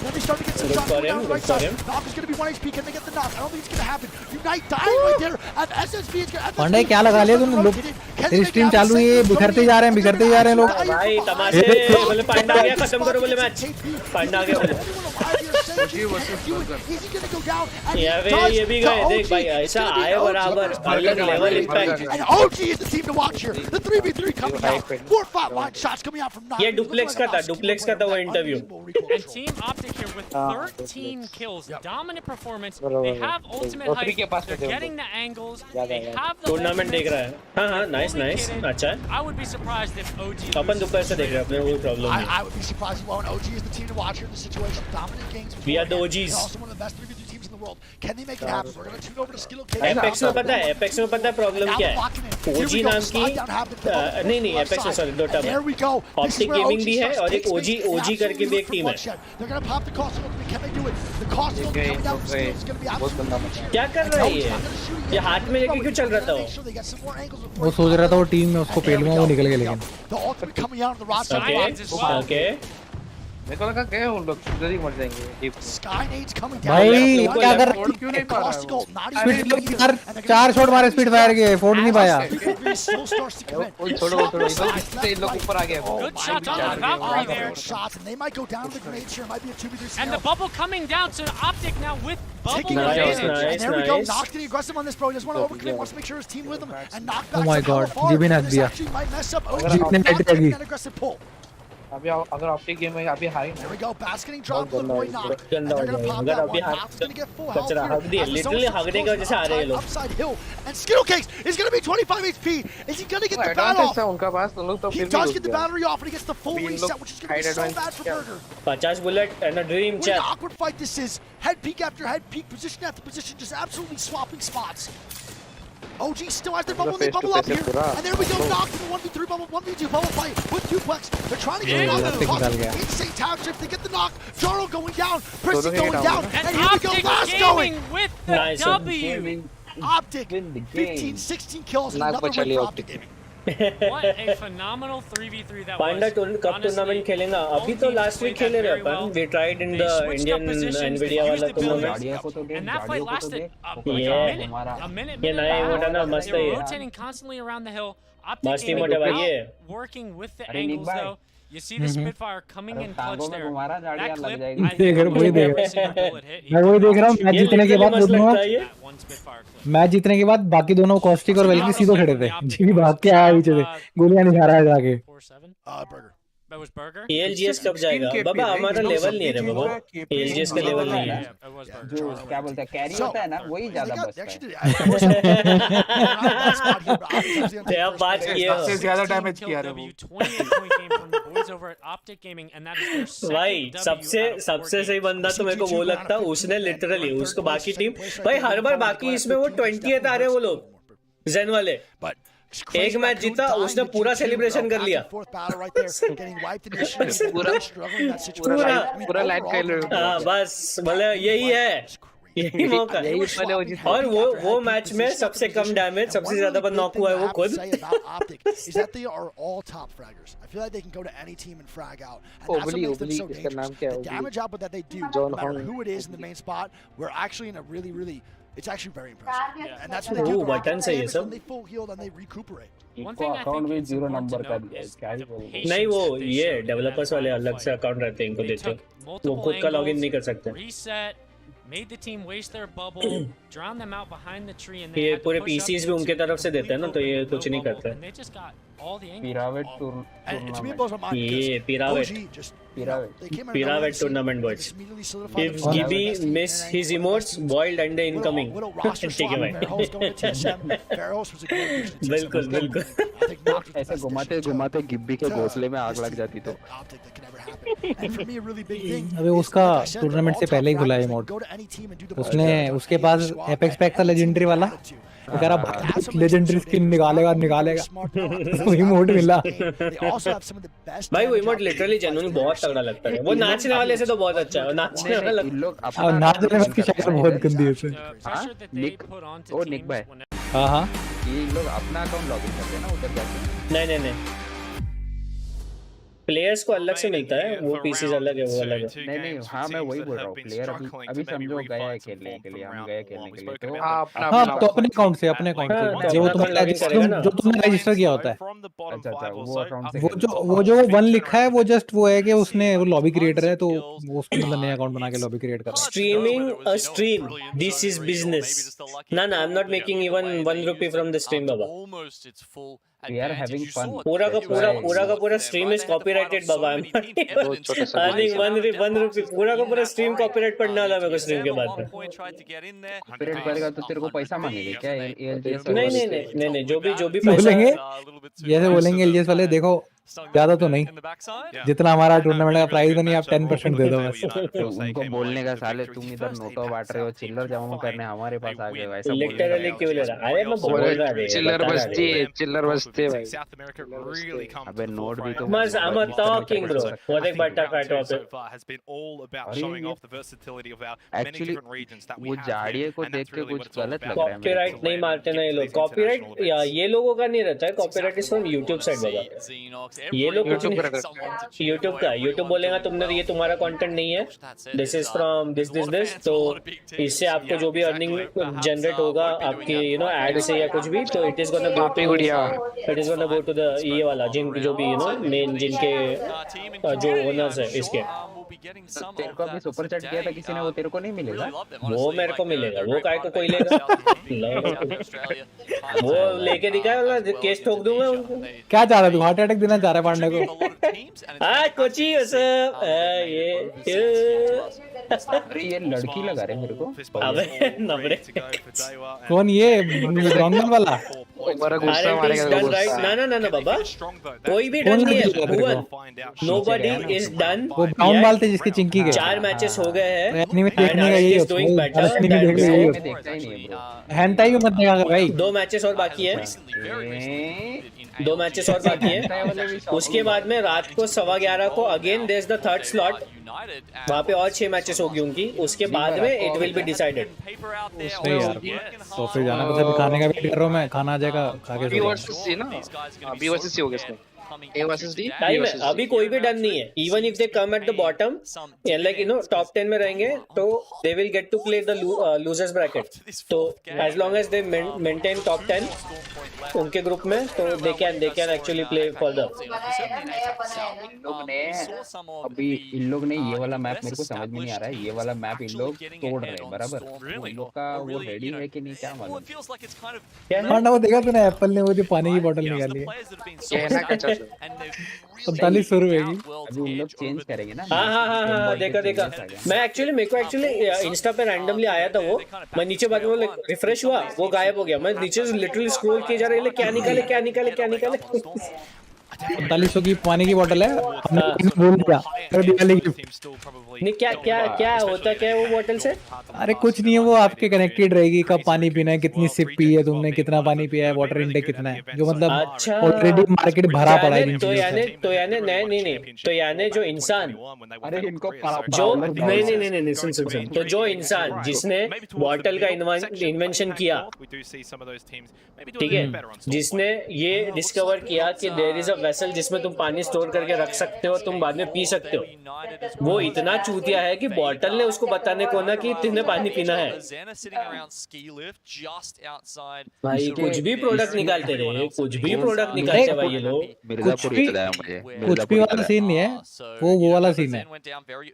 Then they start to get some shots going down the right side. Knock is going to be 1 HP. Can they get the knock? I don't think it's going to happen. Unite dying right there. And SSB is going to... पांडे क्या लगा लिया तुमने लोग तेरी stream चालू है बिखरते जा रहे हैं लोग भाई तमाशे बोले पांडा आ गया खत्म करो बोले मैच पांडा आ गया बोले ये भी गए देख भाई ऐसा आए बराबर अलग level impact And OG is the team to watch here. The 3v3 coming out. 4 flatline shots coming out from Knock. ये डुप्लेक्स का था वो interview And Team Optic here with 13 kills, dominant performance. They have ultimate height. They're getting the angles. They have the tournament देख रहा है हाँ nice अच्छा है I would be surprised if OG अपन दोपहर से देख रहे हैं अपने कोई प्रॉब्लम नहीं I would be surprised if OG is the team to watch here in this situation. Dominant games. We are the OGs. Also one of the best 3v3 teams in the world. Can they make it happen? We're going to tune over to skill Apex में पता है problem क्या है OG नाम की नहीं Apex में sorry Dota में ऑप्टिक गेमिंग भी है और एक OG करके भी एक टीम है क्या कर रहा है ये हाथ में लेके क्यों चल रहा था वो सोच रहा था वो टीम में उसको पेलूंगा वो निकल गया लेकिन ओके मेरे को लगा गए उन लोग इधर ही मर जाएंगे भाई क्या कर चार शॉट मारे स्पीड फायर के फोड़ नहीं पाया छोड़ो इन लोग ऊपर आ गए good shot on the Valkyrie there and the bubble coming down to Optic now with bubble and there we go Knock's getting aggressive on this bro he doesn't want to overcommit wants to make sure his team with him and knock back oh my god GB ने दिया जीतने बैठ गई अभी अगर optic game में अभी हारी there we go basketing drop for the boy Knock and they're going to pop that one Knock's going to get full health here literally हगने का जैसे आ रहे हैं लोग upside hill and Skittle Cakes is going to be 25 HP is he going to get the battle off उनका पास तो लोग तो he does get the battery off and he gets the full reset which is going to be so bad for Burger 50 bullet and a dream what an awkward fight this is head peek after head peek position after position just absolutely swapping spots OG still has their bubble, they bubble up here, and there we go, Knock in the 1v3 bubble, 1v2 bubble fight with Duplex. They're trying to get it on the cost. Insane township, they get the knock, Jaro going down, Prissy going down, and here we go, last going! With the W! Optic, 15, 16 kills, and another win for Optic Gaming. What a phenomenal 3v3 that Panda was. Cup tournament खेलेगा अभी तो last week खेले रहे अपन we tried in the Indian Nvidia वाला tournament and that fight lasted a minute ये नया emote है ना मस्त है rotating constantly around the hill. Optic Gaming working with the angles though. You see the Spitfire coming in clutch there. That clip, I think every single bullet hit. मैं वही देख रहा हूँ मैच जीतने के बाद दोनों मैच जीतने के बाद बाकी दोनों कॉस्टिक और वेल्की सीधे खड़े थे जी भाग के आया पीछे से गोलियां नहीं खा रहा है जाके That was Burger. ALGS कब जाएगा बाबा हमारा लेवल नहीं है रे बाबा ALGS का लेवल नहीं है जो क्या बोलते हैं कैरी होता है ना वही ज्यादा बचता है अब बात किए सबसे ज्यादा डैमेज किया रे वो भाई सबसे सही बंदा तो मेरे को वो लगता उसने लिटरली उसको बाकी टीम भाई हर बार बाकी इसमें वो 20th आ रहे हैं वो लोग जेन वाले एक मैच जीता उसने पूरा सेलिब्रेशन कर लिया पूरा लाइट कर लो बस मतलब यही है यही मौका और वो मैच में सबसे कम डैमेज सबसे ज्यादा बंदा नॉक हुआ है वो खुद इसका नाम क्या है It's actually very impressive. Yeah. And that's what they do. Button से ये सब they full healed and they recuperate. इनको अकाउंट में 0 नंबर का दिया है क्या ही बोलूं नहीं वो ये डेवलपर्स वाले अलग से अकाउंट रहते हैं इनको देते वो खुद का लॉगिन नहीं कर सकते made the team waste their bubble, drown them out behind the tree, and ये पूरे PCs भी उनके तरफ से देते हैं ना तो ये कुछ नहीं करते they just got all the pyramid tournament ये pyramid tournament boys if Gibby miss his emotes boiled and incoming ठीक है भाई बिल्कुल बिल्कुल ऐसे घुमाते घुमाते गिब्बी के घोंसले में आग लग जाती तो अबे उसका टूर्नामेंट से पहले ही खुला है इमोट उसने उसके पास एपेक्स पैक था लेजेंडरी वाला वो कह रहा लेजेंडरी स्किन निकालेगा उसको इमोट मिला भाई वो इमोट लिटरली जेन्युइनली बहुत तगड़ा लगता है वो नाचने वाले से तो बहुत अच्छा है नाचने वाला नाचने में उसकी शक्ल बहुत गंदी है उससे निक भाई हां ये लोग अपना अकाउंट लॉगिन करते हैं ना उधर जाके नहीं प्लेयर्स को अलग से मिलता है वो पीसीज अलग है वो अलग है नहीं हाँ मैं वही बोल रहा हूँ प्लेयर अभी समझो गया है खेलने के लिए हम गए खेलने के लिए तो हाँ तो अपने अकाउंट से जो तुमने रजिस्टर किया होता है अच्छा वो जो 1 लिखा है वो जस्ट वो है कि उसने वो लॉबी क्रिएटर है तो वो उसको मतलब नया अकाउंट बना के लॉबी क्रिएट कर streaming a stream this is business ना I am not making even 1 rupee from the stream बाबा we are having fun पूरा का पूरा स्ट्रीम इज कॉपीराइटेड बाबा आई एम अर्निंग 1 रुपी पूरा का पूरा स्ट्रीम कॉपीराइट पड़ने वाला है मेरे को स्ट्रीम के बाद में कॉपीराइट करेगा तो तेरे को पैसा मांगेगा क्या ALGS नहीं जो भी बोलेंगे जैसे बोलेंगे एलजीएस वाले देखो ज्यादा तो नहीं जितना हमारा टूर्नामेंट का प्राइस बनी आप 10% दे दो बस उनको बोलने का साले तुम इधर नोटो बांट रहे हो चिल्लर जमा करने हमारे पास आ गए वैसा लिटरली क्यों ले रहा अरे मैं बोल रहा है चिल्लर बस्ती है भाई अबे नोट भी तो मज I am talking bro what एक बट्टा फाइट एक्चुअली वो जाड़िए को देख के कुछ गलत लग रहा है कॉपीराइट नहीं मारते ना ये लोग कॉपीराइट ये लोगों का नहीं रहता है copyright is from YouTube side बाबा ये लोग YouTube का YouTube बोलेगा तुमने ये तुम्हारा कंटेंट नहीं है दिस इज फ्रॉम दिस तो इससे आपको जो भी अर्निंग जनरेट होगा आपके एड से या कुछ भी तो it is gonna go to the ये वाला जिन जो भी मेन जिनके जो ओनर्स है इसके तेरे को अभी सुपर चैट किया था किसी ने वो तेरे को नहीं मिलेगा वो मेरे को मिलेगा वो काय को कोई लेगा वो लेके दिखाएगा केस ठोक दूंगा उनको क्या चाह रहा तू हार्ट अटैक देना चाह रहा है पांडे को कोची ये लड़की लगा रहे मेरे को अबे नबड़े कौन ये ब्राउन वाला ना बाबा कोई भी डन नहीं है नोबडी इज डन वो ब्राउन बाल थे जिसके चिंकी गए 4 मैचेस हो गए हैं एनीमे देखने का यही होता है हेंटाई भी मत देखा कर भाई 2 मैचेस और बाकी है 2 मैचेस और बाकी है उसके बाद में रात को 11:15 को again there is the third slot वहाँ पे और 6 मैचेस होगी उनकी उसके बाद में इट विल बी डिसाइडेड तो फिर जाना पड़ता है खाने का वेट कर रहा हूँ मैं खाना आ जाएगा का आगे B वर्सेस C ना B वर्सेस C हो गया इसमें A versus D टाइम है अभी कोई भी डन नहीं है even if they come at the bottom like you know top 10 में रहेंगे तो they will get to play the losers bracket तो as long as they maintain top 10 उनके ग्रुप में तो they can actually play further अभी इन लोग ने ये वाला मैप मेरे को समझ में नहीं आ रहा है ये वाला मैप इन लोग तोड़ रहे हैं बराबर इन लोग का वो रेडी है कि नहीं क्या मालूम पांडा वो देखा तूने एप्पल ने वो जो पानी की बोतल निकाली है 4500 रुपए की अभी उन लोग चेंज करेंगे ना हाँ देखा मैं एक्चुअली मेरे को एक्चुअली इंस्टा पे रैंडमली आया था वो मैं नीचे बाद में रिफ्रेश हुआ वो गायब हो गया मैं नीचे लिटरली स्क्रॉल किए जा रहा क्या निकाले 4500 की पानी की बोतल है हमने बोल दिया नहीं क्या होता क्या है वो बोतल से अरे कुछ नहीं है वो आपके कनेक्टेड रहेगी कब पानी पीना है कितनी सिप पी है तुमने कितना पानी पिया है वाटर इंटेक कितना है जो मतलब ऑलरेडी मार्केट भरा पड़ा है तो यानी जो इंसान अरे इनको जो नहीं सुन तो जो इंसान जिसने बॉटल का इन्वेंशन किया ठीक है जिसने ये डिस्कवर किया कि देयर इज अ वेसल जिसमें तुम पानी स्टोर करके रख सकते हो तुम बाद में पी सकते हो वो इतना चूतिया है कि बॉटल ने उसको बताने को ना कि तुमने पानी पीना है भाई कुछ भी प्रोडक्ट निकालते रहे कुछ भी प्रोडक्ट निकालते भाई ये लोग कुछ भी वाला सीन नहीं है वो वाला सीन है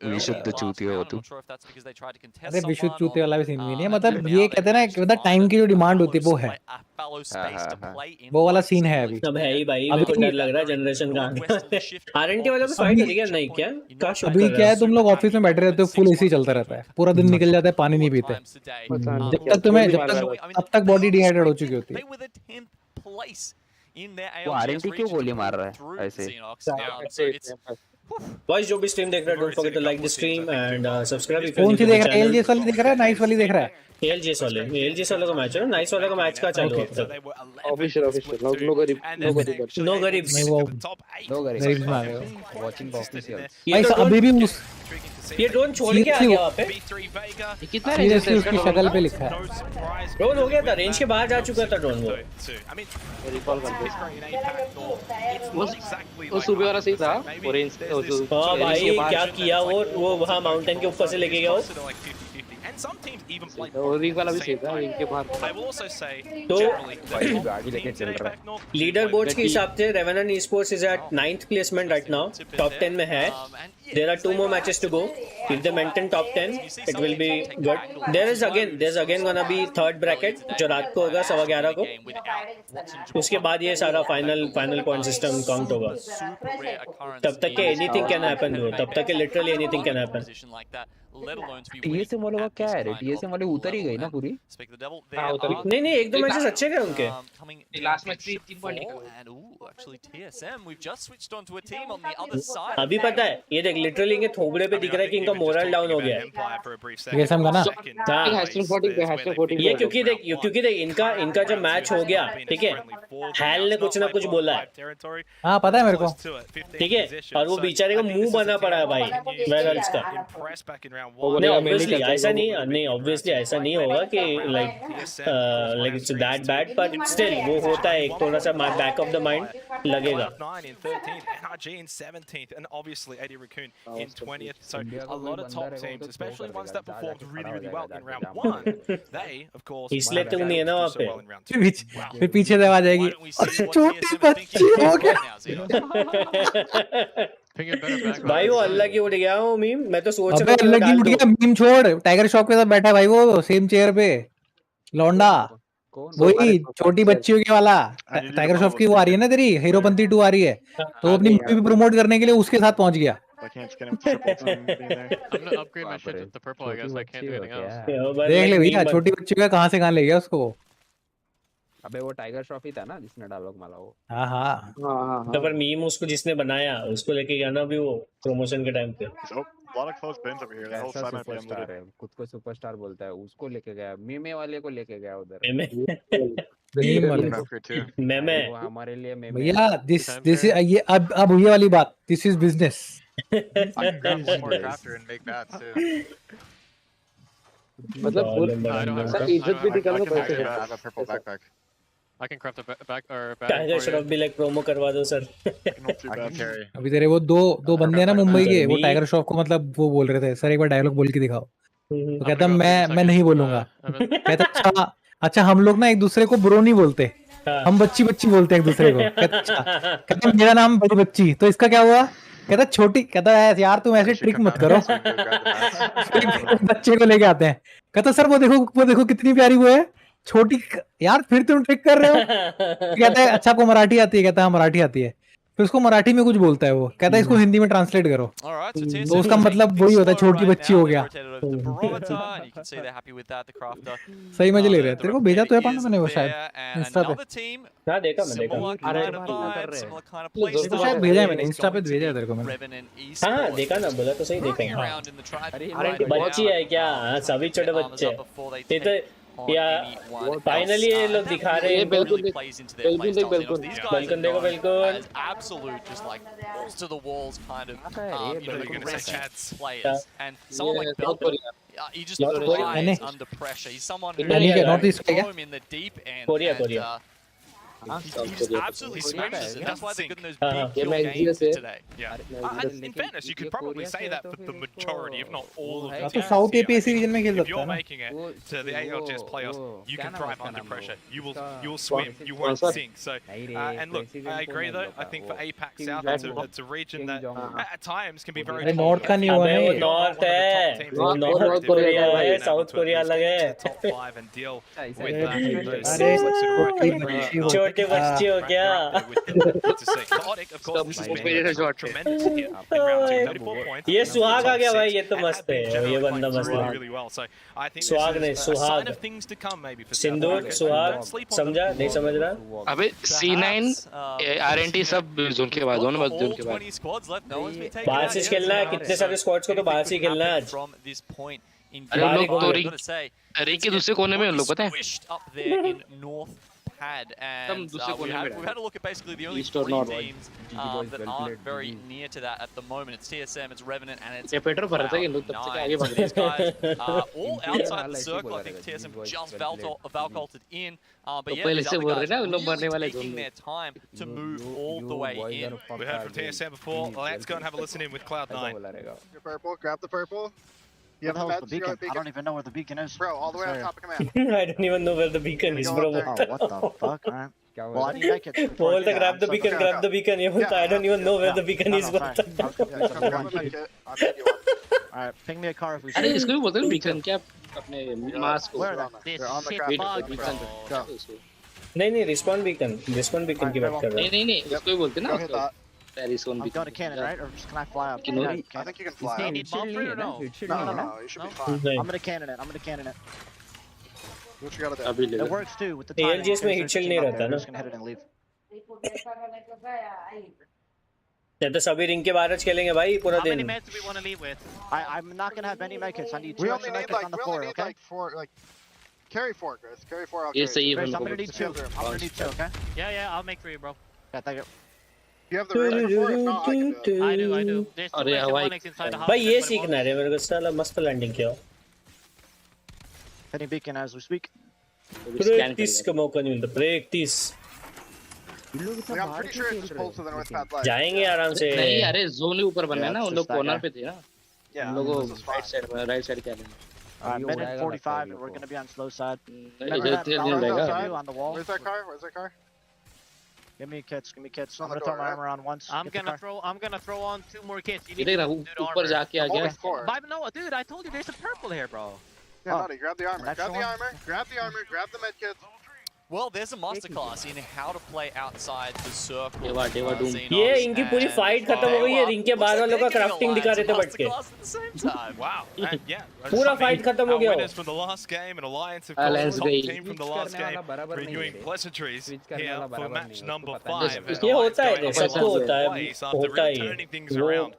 विशुद्ध चूतिया हो तू अरे विशुद्ध चूतिया वाला भी सीन नहीं है मतलब ये कहते हैं ना मतलब टाइम की जो डिमांड होती है वो है वो वाला सीन है अभी अब है ही भाई मेरे को डर लग रहा है जनरेशन का आरएनटी वाला पे फाइट करेगा नहीं क्या अभी क्या है तुम लोग ऑफिस में बैठे रहते हो फुल एसी चलता रहता है पूरा दिन निकल जाता है पानी नहीं पीते जब तक बॉडी डिहाइड्रेट हो चुकी होती है वो आरएनटी क्यों गोली मार रहा है ऐसे गाइस जो भी स्ट्रीम देख रहा है don't forget to like the stream and subscribe कौन सी देख रहा है एलजीएस वाली देख रहा है नाइस वाली देख रहा है एलजीएस वाले का मैच है नाइस वाले का मैच का चालू है ऑफिशियल नो गरीब वाचिंग ऑफिशियल भाई अभी भी उस ये ड्रोन छोड़ के आ गया वहां पे कितना रेंज है उसकी शक्ल पे लिखा है ड्रोन हो गया था रेंज के बाहर जा चुका था ड्रोन रिकॉल कर वो सुबह वाला सही था रेंज हां भाई क्या किया वो वहां माउंटेन के ऊपर से लेके गया वो रिंग वाला भी सही था रिंग के बाहर तो गाड़ी लेके चल रहा है लीडर बोर्ड्स के हिसाब से Revenant esports is at 9th placement right now top 10 में है there are 2 more matches to go if they maintain top 10 it will be good there's again gonna be third bracket जो रात को होगा 11:15 को उसके बाद ये सारा फाइनल पॉइंट सिस्टम काउंट होगा तब तक के एनीथिंग कैन हैपन ब्रो तब तक के literally anything can happen TSM वालों का क्या है रे टीएसएम वाले उतर ही गई ना पूरी नहीं एक दो मैचेस अच्छे गए उनके लास्ट मैच 3 पॉइंट अभी पता है ये देख लिटरली इनके थोबड़े पे दिख रहा है कि इनका मोरल डाउन हो गया है टीएसएम का ना ये क्योंकि देख इनका जब मैच हो गया ठीक है हैल ने कुछ ना कुछ बोला है हाँ पता है मेरे को ठीक है और वो बेचारे का मुंह बना पड़ा है भाई वेगल्स का नहीं ऑब्वियसली ऐसा नहीं ऑब्वियसली ऐसा नहीं होगा कि like it's that bad but still वो होता है एक थोड़ा सा बैक ऑफ द माइंड लगेगा इसलिए तुम नहीं है ना वहाँ पे पीछे से आवाज आएगी छोटे बच्चे हो गया भाई वो अल्लाह की उड़ गया हूँ मीम मैं तो सोच रहा हूँ अल्लाह की उड़ गया मीम छोड़ टाइगर शॉप के साथ बैठा भाई वो सेम चेयर पे लौंडा वही छोटी बच्चियों के वाला टाइगर शॉप की वो आ रही है ना तेरी हीरोपंती 2 आ रही है तो अपनी मूवी भी प्रमोट करने के लिए उसके साथ पहुंच गया देख ले भैया छोटी बच्ची का कहाँ से कहाँ ले गया उसको अबे वो टाइगर श्रॉफी था ना जिसने डायलॉग मारा वो हाँ तो पर मीम उसको जिसने बनाया उसको लेके गया ना अभी वो प्रमोशन के टाइम पे खुद को सुपरस्टार बोलता है उसको लेके गया मीमे वाले को लेके गया उधर मेमे हमारे लिए भैया दिस ये अब ये वाली बात दिस इज बिजनेस मतलब इज्जत भी निकालो पैसे I can craft a back or tiger Shroff भी लाइक प्रोमो करवा दो सर. अभी तेरे वो दो बंदे हैं ना मुंबई के, वो टाइगर श्रॉफ को मतलब वो बोल रहे थे सर एक बार डायलॉग बोल के दिखाओ. तो कहता मैं नहीं बोलूंगा. कहता अच्छा हम लोग ना एक दूसरे को ब्रो नहीं बोलते, हम बच्ची बोलते हैं एक दूसरे को. कहता मेरा नाम बड़ी बच्ची, तो इसका क्या हुआ? कहता छोटी. कहता यार तुम ऐसे ट्रिक मत करो. बच्चे को लेके आते हैं. कहता सर वो देखो कितनी प्यारी वो है छोटी. यार फिर तुम ट्रिक कर रहे हो. कहता है अच्छा को मराठी आती है? कहता है मराठी आती है. फिर उसको मराठी में कुछ बोलता है वो. कहता है इसको हिंदी में ट्रांसलेट करो. तो उसका मतलब वही होता है छोटी बच्ची हो गया. सही मजे ले रहे हैं. तेरे को भेजा तो है पांडा मैंने वो शायद इंस्टा पे. हाँ देखा मैंने तो शायद भेजा है मैंने इंस्टा पे भेजा है तेरे को मैंने. हाँ देखा ना, बोला तो सही देखा. बच्ची है क्या? सभी छोटे बच्चे. या फाइनली ये लोग दिखा रहे हैं. बिल्कुल देखो बिल्कुल. Absolute just like balls to the walls kind of you're going to say players and someone like Belko, he just thrives under pressure. He's someone who can throw him in the deep end. He just absolutely smashes it. That's why they're good in those big kill games today. Yeah. In fairness, you could probably say that for the majority, if not all of the तो south APAC reason में खेल if सकता you're है ना. making it to the ALGS playoffs, you can thrive under pressure. You will swim. You won't sink. So and look, I agree though. I think for APAC South, it's a region that at times can be very. अरे north का नहीं हुआ है. वो north है. वो north Korea है. South Korea अलग है. Top 5 and deal with छोटे बच्चे हो क्या? ये सुहाग आ गया भाई. ये तो मस्त है. ये बंदा मस्त है. सुहाग नहीं सुहाग. सिंदूर सुहाग समझा नहीं समझ रहा. अबे C9 RNT सब जोन के बाद दोनों जोन के बाद बाहर से खेलना है. कितने सारे स्क्वाड्स को तो बाहर से खेलना है आज. अरे लोग तो रिंग के दूसरे कोने में लोग पता है had and we've had a look at basically the only three teams that aren't very near to that at the moment. It's TSM, it's Revenant, and it's Cloud9. These guys all outside the circle. I think TSM just Valcolted in, but yeah, these other guys really taking their time to move all the way in. We heard from TSM before. Let's go and have a listen in with Cloud9. Your purple, grab the purple. You have the beacon? I don't even know where the beacon is. Bro, all the way on top of command. I don't even know where the beacon is, bro. Oh, what the fuck? Alright. Well, I need make it. Bolta, grab the beacon, grab the beacon. I don't even know where the beacon is. Grab a med kit. I'll give you one. Alright, ping me a car if we see. अरे इसको भी बोलते हैं beacon क्या अपने mask को. They're on the ground. Go. नहीं respawn beacon की बात कर रहा हूँ. नहीं इसको भी बोलते हैं ना. I'm going to cannon, right? Or just can I fly up? I think you can fly up. Need bump or no? No, you should be fine. I'm going to cannon it. What you gotta do? It works too with the timing. ALGS में hit shield नहीं रहता ना. I'm just going to hit it and leave. ये तो सभी ring के बाहर खेलेंगे भाई पूरा दिन. How many meds do we want to leave with? I'm not going to have many medkits. I need 2 extra medkits on the floor, okay? Like 4, like carry 4, Chris. Carry 4. I'll Yes, carry. I'm going to need 2. I'm going to need 2, okay? Yeah, I'll make 3, bro. Yeah, thank you. You have the Ryzen 4? If not, I can do it. I do. There's 2 X inside the house. भाई ये सीखना है मेरे को. साला मस्त landing किया. Heading beacon as we speak. Practice का मौका नहीं मिलता. Practice. Like, I'm pretty sure it just pulls to the north path left. जाएंगे आराम से. नहीं अरे जोन ही ऊपर बनना है ना. उन लोग कॉर्नर पे थे ना. Yeah. उन लोगों राइट साइड क्या लेना. Alright, minute 45 and we're going to be on slow side. इधर रहेगा. On the wall. Where's that car? Give me kits. I'm going to throw my armor on once. I'm gonna throw on 2 more kits. You need देख to रहा do ऊपर जाके आ गया. No, dude, I told you there's a purple here, bro. Yeah, Nutty, grab the armor. Grab the medkits. Well, there's a masterclass in how to play outside the circle. ये इनकी पूरी fight खत्म हो गई है. रिंग के बाहर वालों का क्राफ्टिंग दिखा रहे थे बैठ के. Wow. Yeah. पूरा फाइट खत्म हो गया. Winners from the last game and Alliance, of course, top team from the last game, renewing pleasantries here for match number 5. ये होता है, सबको होता है वो.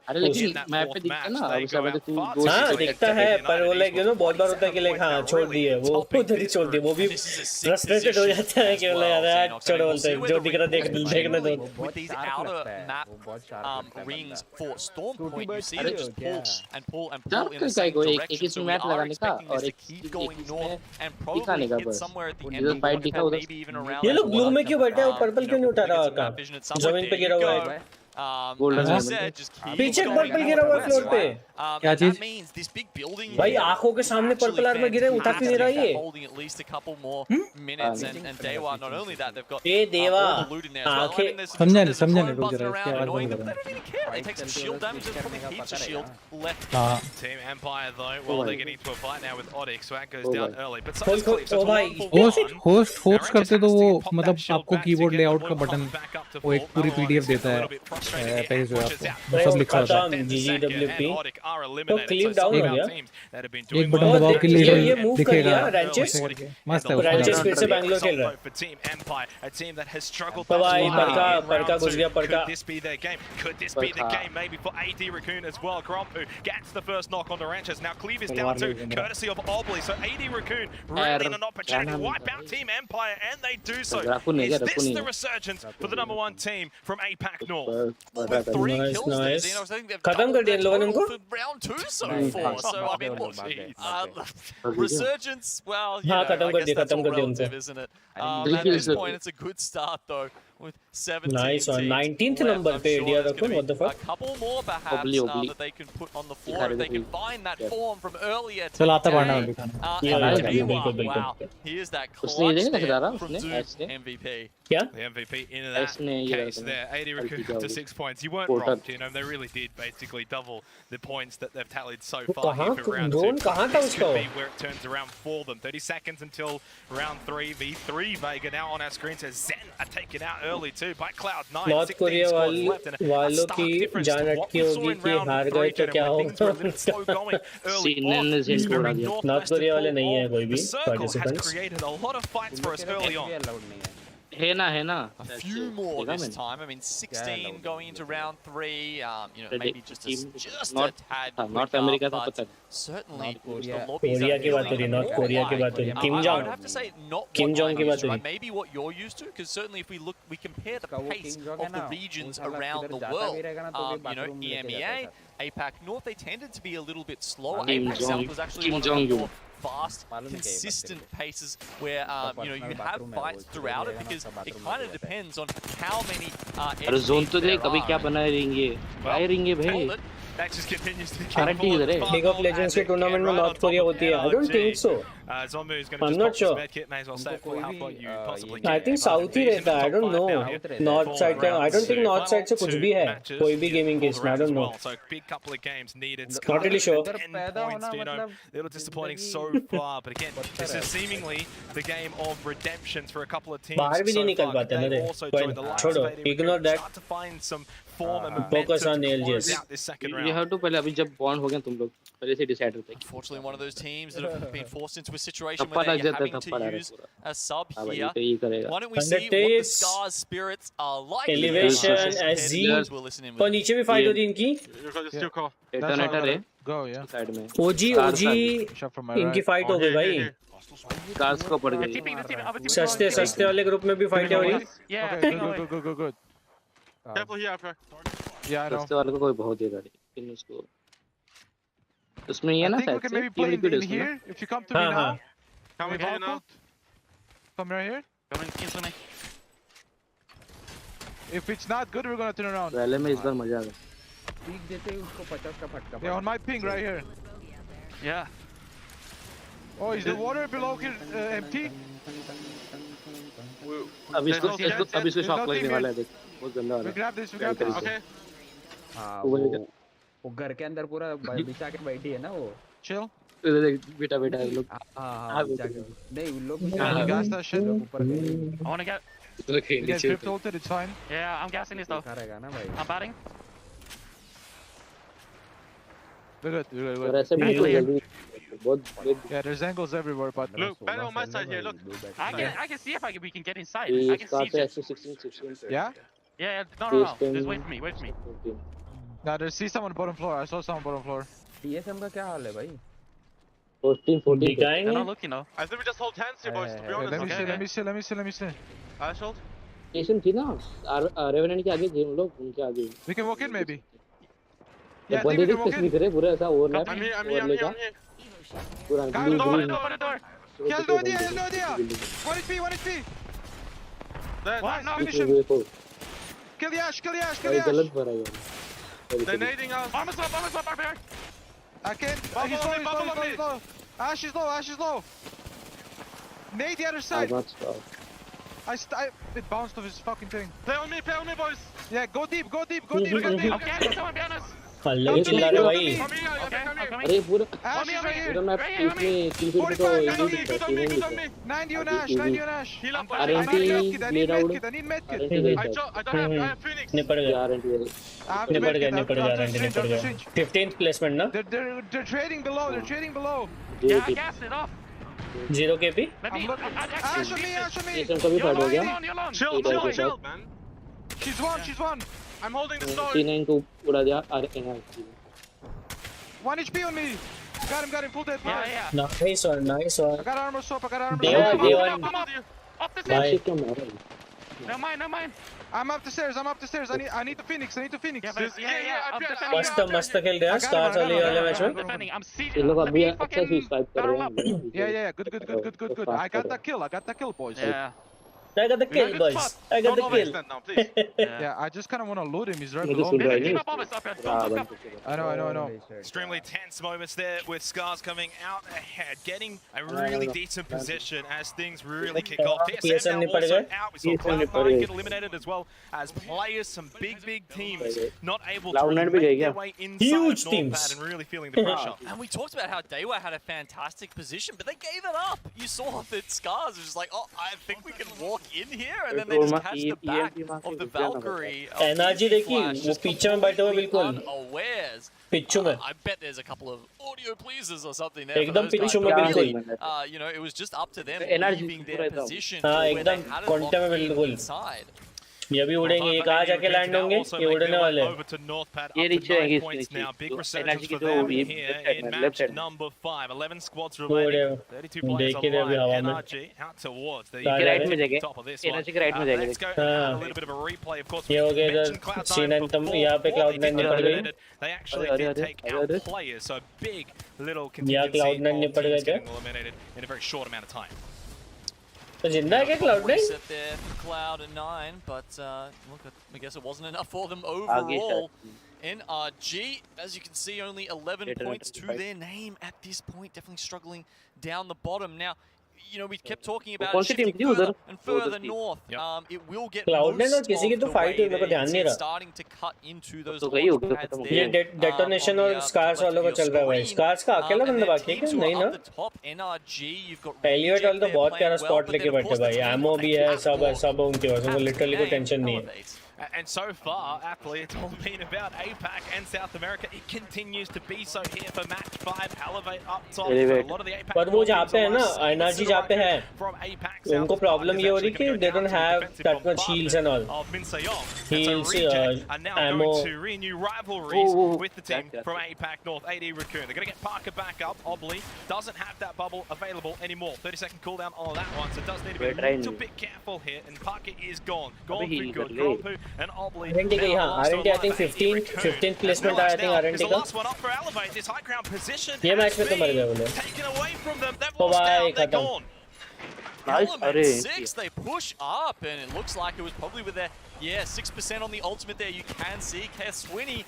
अरे लेकिन मैप पे दिखता ना उसका हाँ दिखता है पर वो लाइक बहुत बार होता है कि लाइक हाँ छोड़ दिए वो उधर ही छोड़ दिए. वो भी फ्रस्ट्रेटेड हो आता है केवल यार छोड़ो बोलते हैं जो दिख रहा देखने दो with these outer map rings for Storm Point, you see them just pull in the same direction. So we are expecting this to keep going north and probably hit somewhere at the end of the map, maybe even around. ये लोग blue में क्यों बैठे हैं? Purple क्यों नहीं उठा रहा का? जमीन पे गिरा हुआ है। As you said, just keep पीछे going पर्पल गिरा हुआ है फ्लोर पे। क्या चीज? That means this big building भाई आंखों के सामने पर्पल आर्मर गिरे उठा क्यों नहीं रहा ये? Holding at least a couple more minutes and Dewa, not only that, they've got ये देवा all the loot in there as well. I mean, there's समझा नहीं clone रुक buzzing जरा around इसकी आवाज annoying बंद them. कर। They don't even care. They take some shield damage. There's probably heaps of shield left. Team Empire though, well they're getting into a fight now with Odyx, so that goes down early. But host करते तो वो मतलब आपको keyboard layout का button वो एक पूरी PDF देता है पेज पे आपको सब लिखा होता है GGWP तो क्लिप डाउन हो गया एक बटन दबाओ के लिए दिखेगा मस्त है रैंचेस फिर से बैंगलोर खेल रहा है भाई परका घुस गया परका Could this be their game? Could this be the game maybe for AD Raccoon as well? Grompu gets the first knock on the Ranches. Now Cleve is down too, courtesy of Obly. So AD Raccoon really in an opportunity to wipe out Team Empire, and they do so. Is this the resurgence for the #1 team from APAC North? With 3 kills there, Xenos, I think they've खत्म कर दिया इन लोगों ने उनको for round 2 so far. So I mean, resurgence, well, you know, खत्म I कर guess दिया that's खत्म all कर दिया उनसे relative, isn't it? At this point, it's a good start though. With 17 Nice one. teams 19th left. number I'm पे sure India there's रखो, gonna what the be fuck? a couple more perhaps that they can put on the floor if they can find that form from earlier चल आता पढ़ना today. अभी खाना Wow, here's that clutch there from Doom MVP. क्या? The MVP in that case there, 80 Raccoon to 6 points. You weren't wrong, you know, they really did basically double the points that they've tallied so far here for round 2. This could be where it turns around for them. 30 seconds until round 3 v3. Vega now on our screen says Zen are taken out early too by Cloud9. North Korea वालों की जान अटकी होगी कि हार गए तो क्या होगा सीनन ने जेल छोड़ा दिया नॉर्थ कोरिया वाले नहीं है कोई भी पार्टिसिपेंट्स है ना a few more this time. I mean, 16 going into round 3. You know, maybe just a tad. North America का पता certainly कोरिया की बात हो रही नॉर्थ कोरिया की बात हो रही किम I would have to say not Kim Jong की बात what हो I'm रही maybe what you're used to, because certainly if we compare the pace of the regions around the world, you know, EMEA, APAC North, they tended to be a little bit slower. APAC South was actually one of the more fast, consistent paces where you know, you have fights throughout it, because it kind of depends on how many zone तो देख अभी क्या बना रहेंगे भाई रहेंगे भाई That just continues to guarantee इधर है लीग ऑफ लेजेंड्स के टूर्नामेंट में नॉर्थ कोरिया होती है I don't think so Zombu is going I'm to not just sure. pop his medkit, may as well stay at full health while you possibly I think south ही रहता है I don't know north side का I don't think north side से कुछ भी है कोई भी गेमिंग केस में I don't know So big couple of games needed. Not really sure. 10 points, you know, a little disappointing so far, but again, this is seemingly the game of redemptions for a couple of teams. बाहर भी नहीं निकल पाते ना रे छोड़ो ignore that Start to find some form and Focus on momentum to ALGS. close out this second you round. have to पहले अभी जब बॉन्ड हो गए तुम लोग पहले से डिसाइड होता है Unfortunately, one of those teams that have been forced into a situation where they're having to use a sub here. Why don't we see what the Scars spirits are like? Elevation SZ और नीचे भी fight हो रही इनकी detonator है Go, yeah. Side में ओजी इनकी fight हो गई भाई कार्स को पड़ गई सस्ते वाले ग्रुप में भी फाइट हो रही Okay, good. Careful here, Alpha. Yeah, I know. सस्ते वाले को कोई बहुत देगा लेकिन उसको उसमें ये I ना think we शायद can से maybe team play liquid in उसमें here. If you come to me हाँ now. हाँ Come here now. Come right here. If it's not good, we're gonna turn around. पहले में इस बार मजा आ गया पीक देते ही उसको 50 का फटका Yeah, on my ping right here. Yeah. Oh, is the water below here empty? अभी इसको शॉक लगने वाला है देख बहुत गंदा वाला We grab this. We grab this. Okay. हाँ वो घर के अंदर पूरा बिछा के बैठी है ना वो Chill. बेटा लोग हाँ बिछा के नहीं उन लोग Gas that shit. ऊपर गए I want to get. You guys drift ulted, it's fine. Yeah, I'm gassing this though. रहेगा ना भाई I'm batting. We're good. We're good. और ऐसे भी तो जल्दी बहुत Yeah, there's angles everywhere, but Look, better on my side here. Look. I can see if we can get inside. ये I can कहां see पे it. ऐसे 16 yeah. Yeah, no. Just wait for me. Wait for me. Now there's see someone bottom floor. I saw someone bottom floor. TSM का क्या हाल है भाई 14, 14. They're not looking now. I think we just hold hands here, boys. To be honest. Let me see. I hold. Station थी ना revenant के आगे जिन लोग उनके आगे. We can walk in maybe. Yeah, बंदे देख किस भी करे पूरा ऐसा ओवरलैप. I'm here. पूरा. Open the door. He has no idea. 1 HP. No, finish him. Kill the Ash. गलत भरा यार. They're nading us. Bombers up here. I can't. He's low. Ash is low. Nade the other side. It bounced off his fucking thing. Play on me, boys. Yeah, go deep. Okay, someone be honest. हल्ले चिल्ला रहे भाई. अरे पूरा. Ash is right here. पूरा मैं इसमें 90 on me. 90 on Ash. Heal up. RNT I need medkit. I have Phoenix. निपट गया. निपट गया. 15th placement ना. They're trading below. Yeah, I gassed it off. 0 KP. Ash on me. ये सब कभी फाइट हो गया. Chill, man. She's one. I'm holding the stone. 39 को उड़ा दिया. 1 HP on me. Got him. Full dead. Yeah. Nice one. I got armor swap. Day one. Up the Bye. stairs. No mind. I'm up the stairs. I need the Phoenix. Yeah, up the stairs. मस्त खेल रहे हैं stars वाले match में. Defending. I'm seated. ये लोग अभी अच्छा स्वाइप कर रहे हैं. Yeah. Good. I got that kill, boys. Yeah. I got the kill, boys. Don't overextend now, please. Yeah, I just kind of want to loot him. He's right मुझे below सुन me. रहा है Keep नहीं. up, bombers up here. Don't look up. I know. Extremely tense moments there with Scars coming out ahead, getting a really decent position as things really kick off. TSM now also out. We saw Cloud9 get eliminated as well as players, some big teams not able to really make their way inside Huge Northpad teams. and really feeling the pressure. And we talked about how Daywa had a fantastic position, but they gave it up. You saw that Scars was just like, oh, I think we can walk in here, and then they just catch the back of the Valkyrie. Energy देखी वो पीछे में बैठे हुए बिल्कुल Unawares. Picchu में. I bet there's a couple of audio pleasers or something there. एकदम Picchu में बिल्कुल. You know, it was just up to them Energy leaving their position हाँ where they एकदम had it कॉन्टे में locked in बिल्कुल. inside. ये भी उड़ेंगे. ये कहाँ जाके लैंड होंगे? ये उड़ने वाले. ये नीचे आएंगे Now big resurgence एनर्जी की for जो them ये here in left match side. number 5. 11 squads उड़े. remaining. 32 players देख के अभी हवा alive. में. NRG out towards the के राइट में जाएंगे. top of this one. Energy के राइट में जाएंगे. Let's go a little bit of a replay, of course. ये हो गया इधर. C9 तम यहाँ पे Cloud9 निपट गई. They actually did take out players, so big little यहाँ contingency Cloud9 of निपट गए teams थे. getting eliminated in a very short amount of time. तो जिंदा है क्या Cloud9? Reset there for Cloud9, but look, I guess it wasn't enough for them overall. NRG, as you can see, only 11 points to their name at this point. Definitely struggling down the bottom. Now, you know, we kept talking about shifting further and further north. It will get Cloud9 और किसी की तो fight हुई, मेरे को ध्यान नहीं रहा. starting to cut into those ये डेटोनेशन और स्कार्स वालों का चल रहा है भाई. स्कार्स का अकेला बंदा बाकी है क्या? नहीं ना. एलियट वाले तो बहुत प्यारा स्पॉट लेके बैठे भाई. एमओ भी है, सब उनके पास. उनको लिटरली कोई टेंशन नहीं है. And so far, aptly, it's all been about APAC and South America. It continues to be so here for match 5. Elevate up top. A lot of the APAC पर वो जहाँ पे है ना, एनर्जी जहाँ पे है, उनको प्रॉब्लम ये हो रही कि they don't have that much heals and all. Heals, ammo. To renew rivalries with the team from APAC North. AD Raccoon. They're going to get Parker back up. Obli doesn't have that bubble available anymore. 30-second cooldown on that one, so it does need to be a little bit careful here. And Parker is gone. Gone for good. Gone and Obli. RNT I think 15th placement I think RNT का. Last one up for Elevate. This high ground position. ये match में तो मर गए बोले. Taken away from them. They've तो lost भाई out. They're खत्म. gone. Element 6, they push up, and it looks like it was probably with their 6% on the ultimate there. You can see Swinny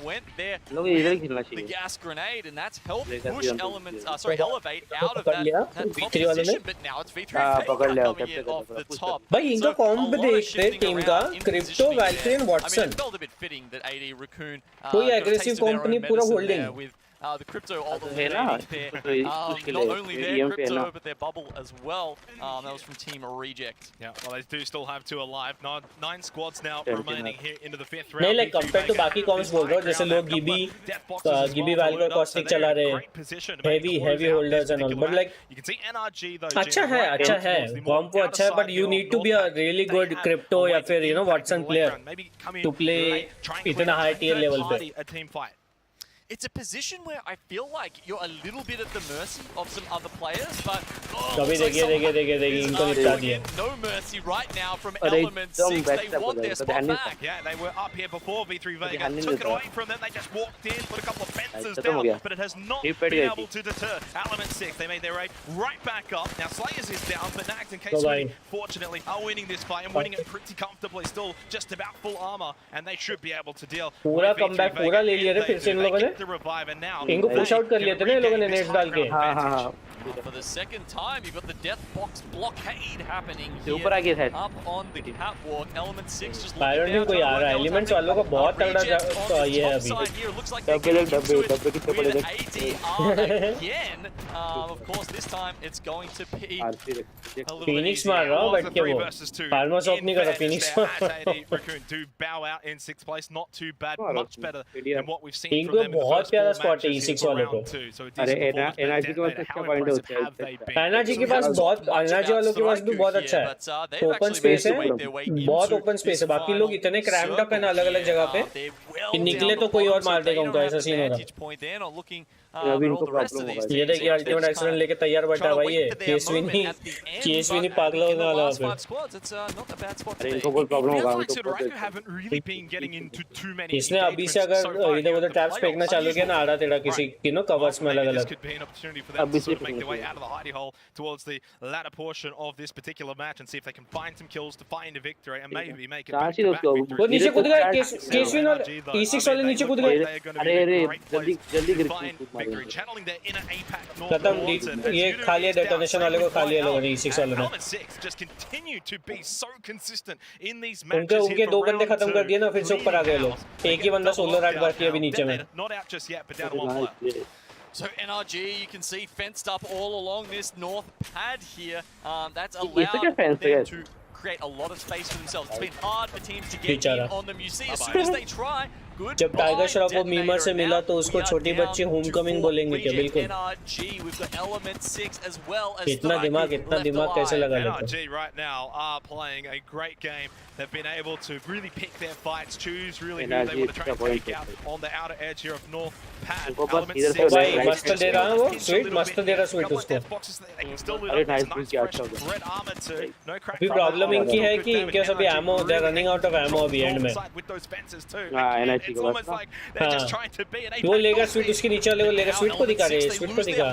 went there with the gas grenade, and that's helped push Elevate out of that top position. But now it's V3 coming in off the top. भाई इनका comb देखते team का crypto Valkyrie and I mean, Watson. it felt a bit fitting that AD Raccoon कोई aggressive company पूरा holding. with the crypto all the way there. Not only their crypto, but their bubble as well. That was from Team Reject. Yeah, well, they do still have 2 alive. 9 squads now remaining here into the 5th round. नहीं like compared to बाकी corms बोल रहा हूँ जैसे लोग गिबी वैल्क्यूरी caustic चला रहे heavy holders and all, but like अच्छा है कॉम्प वो अच्छा है, but you need to be a really good crypto या फिर you know Watson player to play इतना high tier level पे. it's a position where I feel like you're a little bit at the mercy of some other players, but no mercy right now from Element 6. They want their spot back. Yeah, they were up here before V3 Vega took it away from them. They just walked in, put a couple of fences down, but it has not been able to deter Element 6. They made their way right back up. Now Slayers is down, but Nags and K-Sweaty fortunately are winning this fight and winning it pretty comfortably. Still just about full armor, and they should be able to deal. पूरा comeback पूरा ले लिया थे फिर से इन लोगों ने इनको पुश आउट कर लिया था ना इन लोगों ने नेट्स डाल के For the second time, you've got the death box blockade happening ऊपर आ गया है up on the catwalk. Element 6 just looking down. कोई आ रहा है एलिमेंट्स वालों को बहुत तगड़ा ये है अभी again. Of course, this time it's going to be Phoenix मार रहा हूँ बैठ के वो फार्मर्स ऑफ नहीं कर रहा Phoenix Raccoon do bow out in 6th place. Not too bad, much better than what we've seen from them in the बहुत first प्यारा 4 स्पॉट है matches E6 वालों को अरे एनर्जी के पास अच्छा पॉइंट होता है एनर्जी के पास बहुत एनर्जी वालों के पास भी बहुत अच्छा है ओपन स्पेस है बहुत ओपन स्पेस है बाकी लोग इतने क्रैम्ड अप हैं अलग अलग जगह पे कि निकले तो कोई और मार देगा उनका ऐसा सीन होगा ये देखिए अल्टीमेट एक्सीडेंट लेके तैयार बैठा भाई ये केसवी नहीं पागल होने वाला है अरे इनको कोई प्रॉब्लम होगा इसने अभी से अगर इधर उधर टैप्स फेंकना चालू किया ना आड़ा टेढ़ा किसी की नो कवर्स में अलग अलग अभी से make their way out of the hidey hole towards the latter portion of this particular match and see if they can find some kills to find a victory and maybe make it back to back victory. वो नीचे कूद गए केसवी और E6 वाले नीचे कूद गए अरे जल्दी गिर channeling their inner APAC खत्म ये खा लिया डेटोनेशन वाले को खा लिया लोगों ने E6 वालों ने just continue to be so consistent in these matches. उनके दो बंदे खत्म कर दिए ना फिर से ऊपर आ गए लोग एक ही बंदा सोलो राइड बाकी अभी नीचे में not out just yet but down to 1 player. So NRG, you can see fenced up all along this north pad here. That's allowed them to create a lot of space for themselves. It's been hard for teams to get in on them. You see, as soon as they try, जब tiger Shroff को memer से मिला तो उसको छोटी बच्ची Homecoming बोलेंगे क्या बिल्कुल इतना दिमाग कैसे लगा लेते NRG right now are playing a great game. They've been able to really pick their fights, choose really who they want to try and take out on the outer edge here of North Pad. मस्त दे रहा है वो sweet मस्त दे रहा sweet उसको अभी problem इनकी है कि इनके सभी ammo they are running out of ammo अभी एंड में वो लेगा स्वीट उसके नीचे वाले वो लेगा स्वीट को दिखा रहे स्वीट को दिखा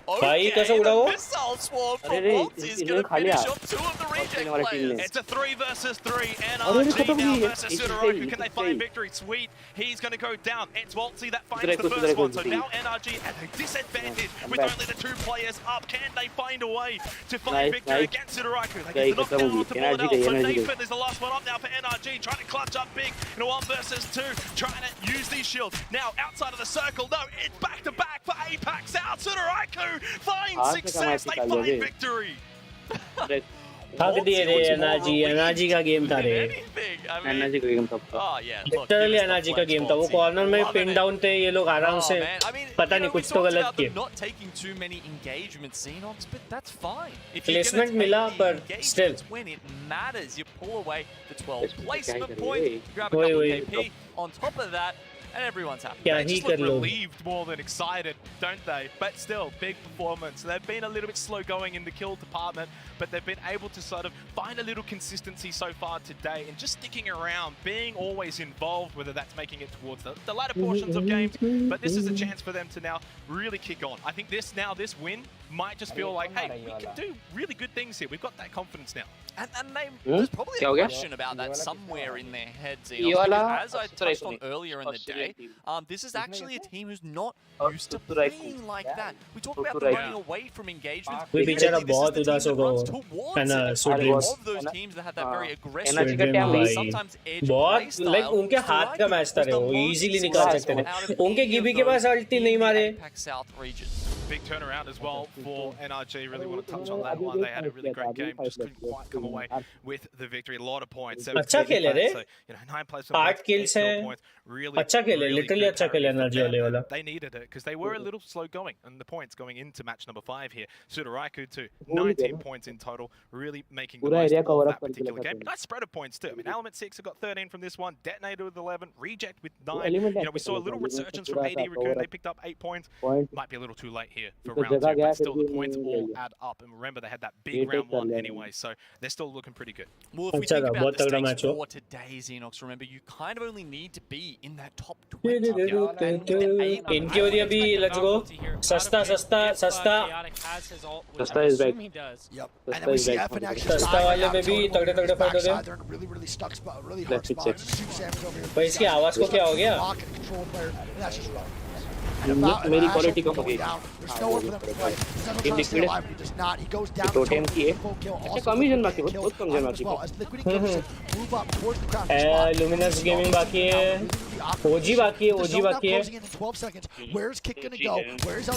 भाई कैसे उड़ा वो अरे खाली It's a 3 versus 3 NRG now versus Sudaraku. Can they find victory? Sweet, he's going to go down. It's Waltzy that finds the first one. So now NRG at a disadvantage with only the 2 players up. Can they find a way to find victory against Sudaraku? They get the knockdown onto Bullet. So Nathan is the last one up now for NRG, trying to clutch up big in a 1 versus 2, trying to use these shields. Now outside of the circle, no, it's back to back for Apex South. Sudaraku find success, they find victory. थक दिए रे energy का game था रे energy का game था literally energy का game था वो कॉर्नर में पिन डाउन थे ये लोग आराम से पता नहीं कुछ तो गलत किए प्लेसमेंट मिला पर still And everyone's happy. Yeah, they just look relieved more than excited, don't they? But still, big performance. They've been a little bit slow going in the kill department, but they've been able to sort of find a little consistency so far today and just sticking around, being always involved, whether that's making it towards the latter portions of games. But this is a chance for them to now really kick on. I think this win might just feel like, hey, we can do really good things here. We've got that confidence now. And there's probably a question about that somewhere in their heads. As I touched on earlier in the day, this is actually a team who's not used to playing like that. We talk about them running away from engagements. We बेचारा बहुत उदास होगा वो है ना of those teams that have that very aggressive sometimes edge बहुत like उनके हाथ का मैच था रे वो इजीली निकाल सकते थे उनके गिबी के पास अल्टी नहीं मारे big turnaround as well for NRG. Really want to touch on that one. They had a really great game, just couldn't quite come away with the victory. A lot of points. अच्छा खेले रे. 9 plays, 8 kills है. Really, अच्छा खेले, literally अच्छा खेले NRG वाले वाला. They needed it because they were a little slow going, and the points going into match number 5 here. Sudaraku too, 19 points in total, really making the most of that particular game. Nice spread of points too. I mean, Element 6 have got 13 from this one, Detonator with 11, Reject with 9. You know, we saw a little resurgence from AD Raccoon. They picked up 8 points. Might be a little too late here for round 2, but still the points all add up. And remember, they had that big round 1 anyway, so they're still looking pretty good. Well, if we think about the stakes for today, Xenox, remember, you kind of only need to be in that top 20. In theory, abhi, let's go. Sasta is back. Yep. And then we see F and actually Sasta wale mein bhi tagde fight ho rahe. They're in a really, really stuck spot, really hard spot. भाई इसकी आवाज को क्या हो गया? मेरी quality कम हो गई. टोटेम की है. अच्छा कम ही जन बाकी है, बहुत कम जन बाकी है. लुमिनस गेमिंग बाकी है. ओजी बाकी है.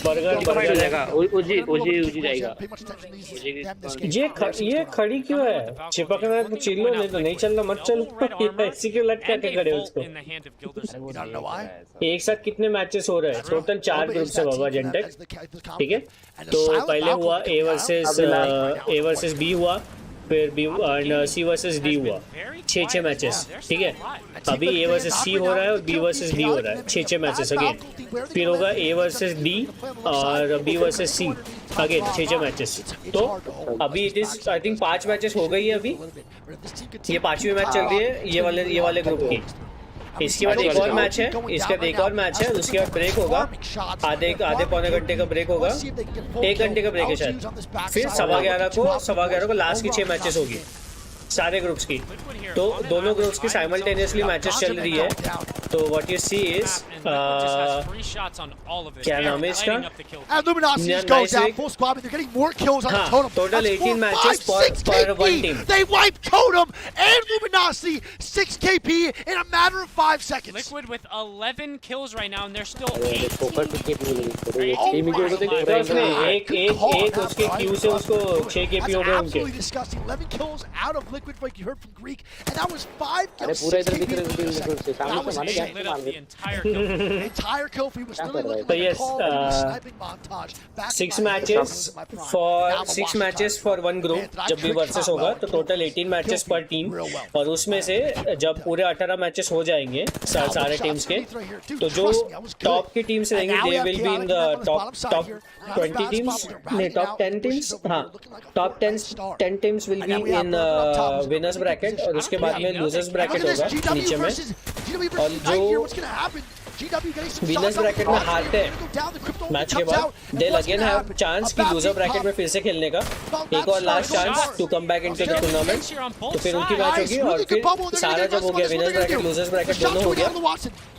बर्गर जाएगा. ओजी जाएगा. ये खड़ी क्यों है? चिपकना तो चिल्लो, नहीं तो नहीं चलना, मत चलो. ऐसी क्यों लटका के खड़े हो उसको? एक साथ कितने मैचेस हो रहे हैं? टोटल 4 ग्रुप से बाबा जेंटेक. ठीक है, तो पहले हुआ A वर्सेस B हुआ, फिर B और C वर्सेस D हुआ, 6 मैचेस. ठीक है, अभी A वर्सेस C हो रहा है और B वर्सेस D हो रहा है, 6 मैचेस अगेन. फिर होगा A वर्सेस D और B versus C again 6 matches. तो अभी it is I think 5 matches हो गई है. अभी ये 5वीं मैच चल रही है ये वाले ग्रुप की. इसके बाद एक और मैच है, इसके बाद एक और मैच है, उसके बाद ब्रेक होगा, आधे पौने घंटे का ब्रेक होगा, 1 घंटे का ब्रेक है शायद. फिर 11:15 को लास्ट की 6 मैचेस होगी सारे ग्रुप्स की. तो दोनों ग्रुप्स की साइमल्टेनियसली मैचेस चल रही है. तो व्हाट यू सी इज क्या नाम है इसका? टोटल 18 मैचेस पर one team. They wiped Totem and Luminosity 6 KP in a matter of 5 seconds. Liquid with 11 kills right now, and they're still 18. एक उसके क्यू से उसको 6 KP हो गए उनके. Absolutely disgusting. 11 kills out of Liquid, like you heard from Greek, and that was 5 kills. 6 KP that was lit up the entire kill. Entire kill feed was literally So yes, sniping montage. 6 matches for one group जब भी versus होगा, तो total 18 matches पर team. और उसमें से जब पूरे 18 मैचेस हो जाएंगे सारे टीम्स के, तो जो टॉप की टीम्स रहेंगे they will be in the top 20 teams, नहीं टॉप 10 टीम्स. हाँ, top 10 teams will be in winners bracket, और उसके बाद में लूजर्स ब्रैकेट होगा नीचे में. और जो विनर्स ब्रैकेट में हारते हैं मैच के बाद, दे अगेन हैव चांस कि लूजर ब्रैकेट में फिर से खेलने का एक और last chance to come back into the tournament. तो फिर उनकी मैच होगी, और फिर सारा जब हो गया विनर्स ब्रैकेट लूजर्स ब्रैकेट दोनों हो गया,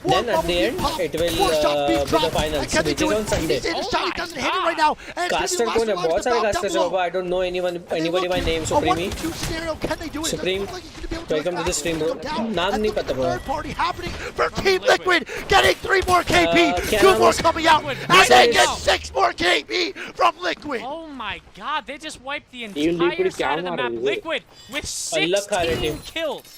then at the end it will be the finals which is on Sunday. Caster कौन है? बहुत सारे कास्टर्स हैं बाबा. I don't know anybody by name. Supreme welcome to the stream. नाम नहीं पता bro. 3 more KP, 2 more coming out, and they get 6 more KP from Liquid. Oh my god, they just wiped the entire side of the map. Liquid with 16 kills.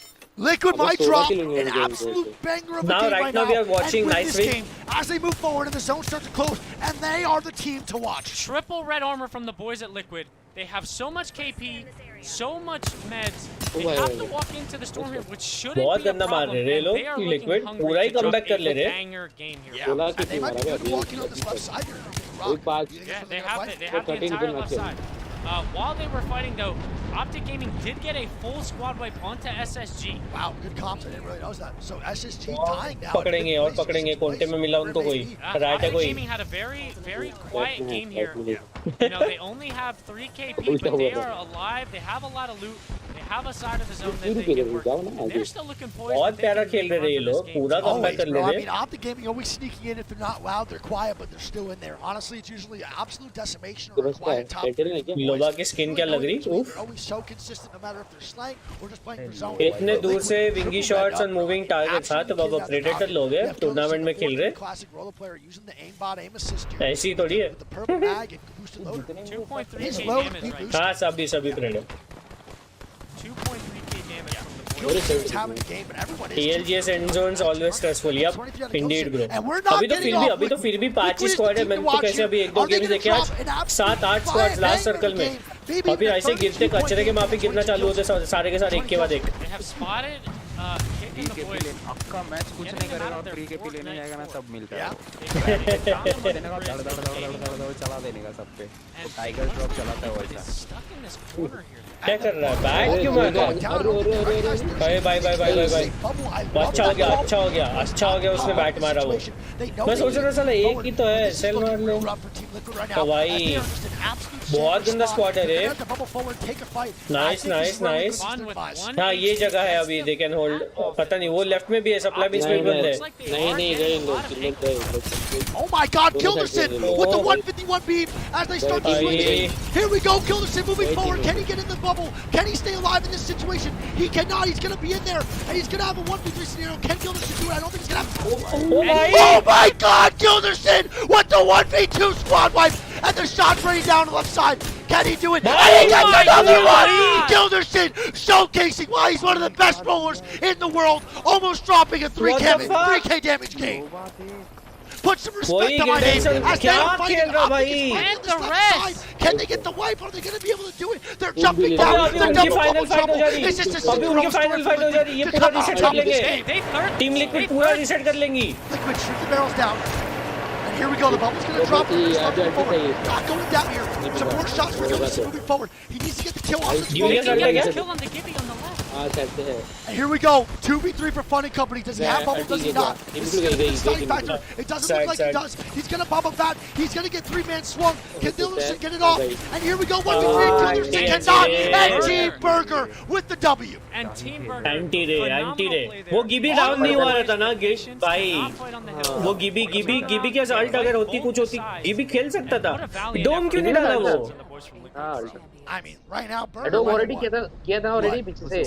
Liquid might drop an absolute banger of a game right now. We are watching nice game as they move forward and the zone starts to close, and they are the team to watch. Triple red armor from the boys at Liquid. They have so much KP, so much meds. They have to walk into the storm here, which shouldn't be a problem. They are looking hungry to jump a banger game here. Yeah, and they might be good walking on this left side here. Yeah, they have the entire left side. While they were fighting, though, Optic Gaming did get a full squad wipe onto SSG. Wow, good comps. I didn't really know that. So SSG dying now. पकड़ेंगे कोंटे में मिला उनको कोई. Optic Gaming had a very, very quiet game here. You know, they only have 3 KP, but they are alive. They have a lot of loot. They have a side of the zone that they can work. And they're still looking poised. बहुत प्यारा खेल रहे हैं ये लोग, पूरा comeback कर ले I रहे mean, Optic Gaming always sneaking in. If they're not loud, they're quiet, but they're still in there. Honestly, it's usually absolute decimation or a quiet top. लोबा की स्किन क्या लग रही? They're always so consistent, no matter if they're slang or just playing for zone. इतने दूर से विंगी shots और moving targets, हाँ तो बाबा प्रेडेटर लोग हैं, टूर्नामेंट में खेल रहे। Classic roller player using the aimbot aim assist. ऐसी थोड़ी है। The purple bag and boosted loader. 2.3k damage. हाँ सभी predator. 2.3k damage. ALGS end zones always stressful. Yep, indeed, bro. अभी तो फिर भी 5 ही स्क्वाड है। मैंने तो कैसे अभी 1-2 गेम्स देखे आज 7-8 स्क्वाड्स लास्ट सर्कल में। और फिर ऐसे गिरते कचरे के मापी गिरना चालू होते सारे के सारे एक के बाद एक। आपका मैच कुछ नहीं करेगा और 3KP लेने जाएगा ना तब मिलता है। चला देने का सब पे। टाइगर ड्रॉप चलाता है वैसा। क्या कर रहा है? बैक क्यों मार रहा है? बाय अच्छा हो गया उसने बैट मारा वो। मैं सोच रहा था साला एक ही तो है, सेल मार लो। तो भाई बहुत गंदा स्पॉट है रे। नाइस। हाँ ये जगह है अभी, दे कैन होल्ड। पता नहीं वो लेफ्ट में भी है, सप्लाई बीच में बंद है। नहीं गए। Oh my God, Kilderson with the 151 beam as they start to swing. Here we go, Kilderson moving forward. Can he get in the bubble? Can he stay alive in this situation? He cannot. He's going to be in there, and he's going to have a 1v3 scenario. Can Kilderson do it? I don't think he's going to have. Oh my God, Kilderson with the 1v2 squad wipe, and the shot's raining down the left side. Can he do it? And he gets another one! Kilderson showcasing why he's one of the best bowlers in the world, almost dropping a 3k damage game. Put some respect on my name as they are fighting and the rest. Can they get the wipe? Are they going to be able to do it? They're jumping down. They're double trouble. It's just a उनकी final fight हो जा रही है। ये पूरा reset कर लेंगे। Team liquid पूरा रीसेट कर लेंगी। Liquid shoot the barrels down. And here we go. The bubble's going to drop. Not going down here. Some more shots for Gilderson moving forward. He needs to get the kill off the kill on the Gibby on the left. And here we go. 2v3 for Fun and Company. Does he have bubble? Does he not? This is going to be the starting factor. It doesn't look like he does. He's going to pop up that. He's going to get 3-man swung. Can Gilderson get it off? And here we go. 1v3. Gilderson cannot. And Team Burger with the W. And Team Burger. Anti-ray. वो गिबी down नहीं हुआ रहता ना भाई। वो गिबी के alt अगर होती कुछ होती गिबी खेल सकता था। डोम क्यों नहीं डाला वो? I mean, right now, Burger already किया था already पीछे से।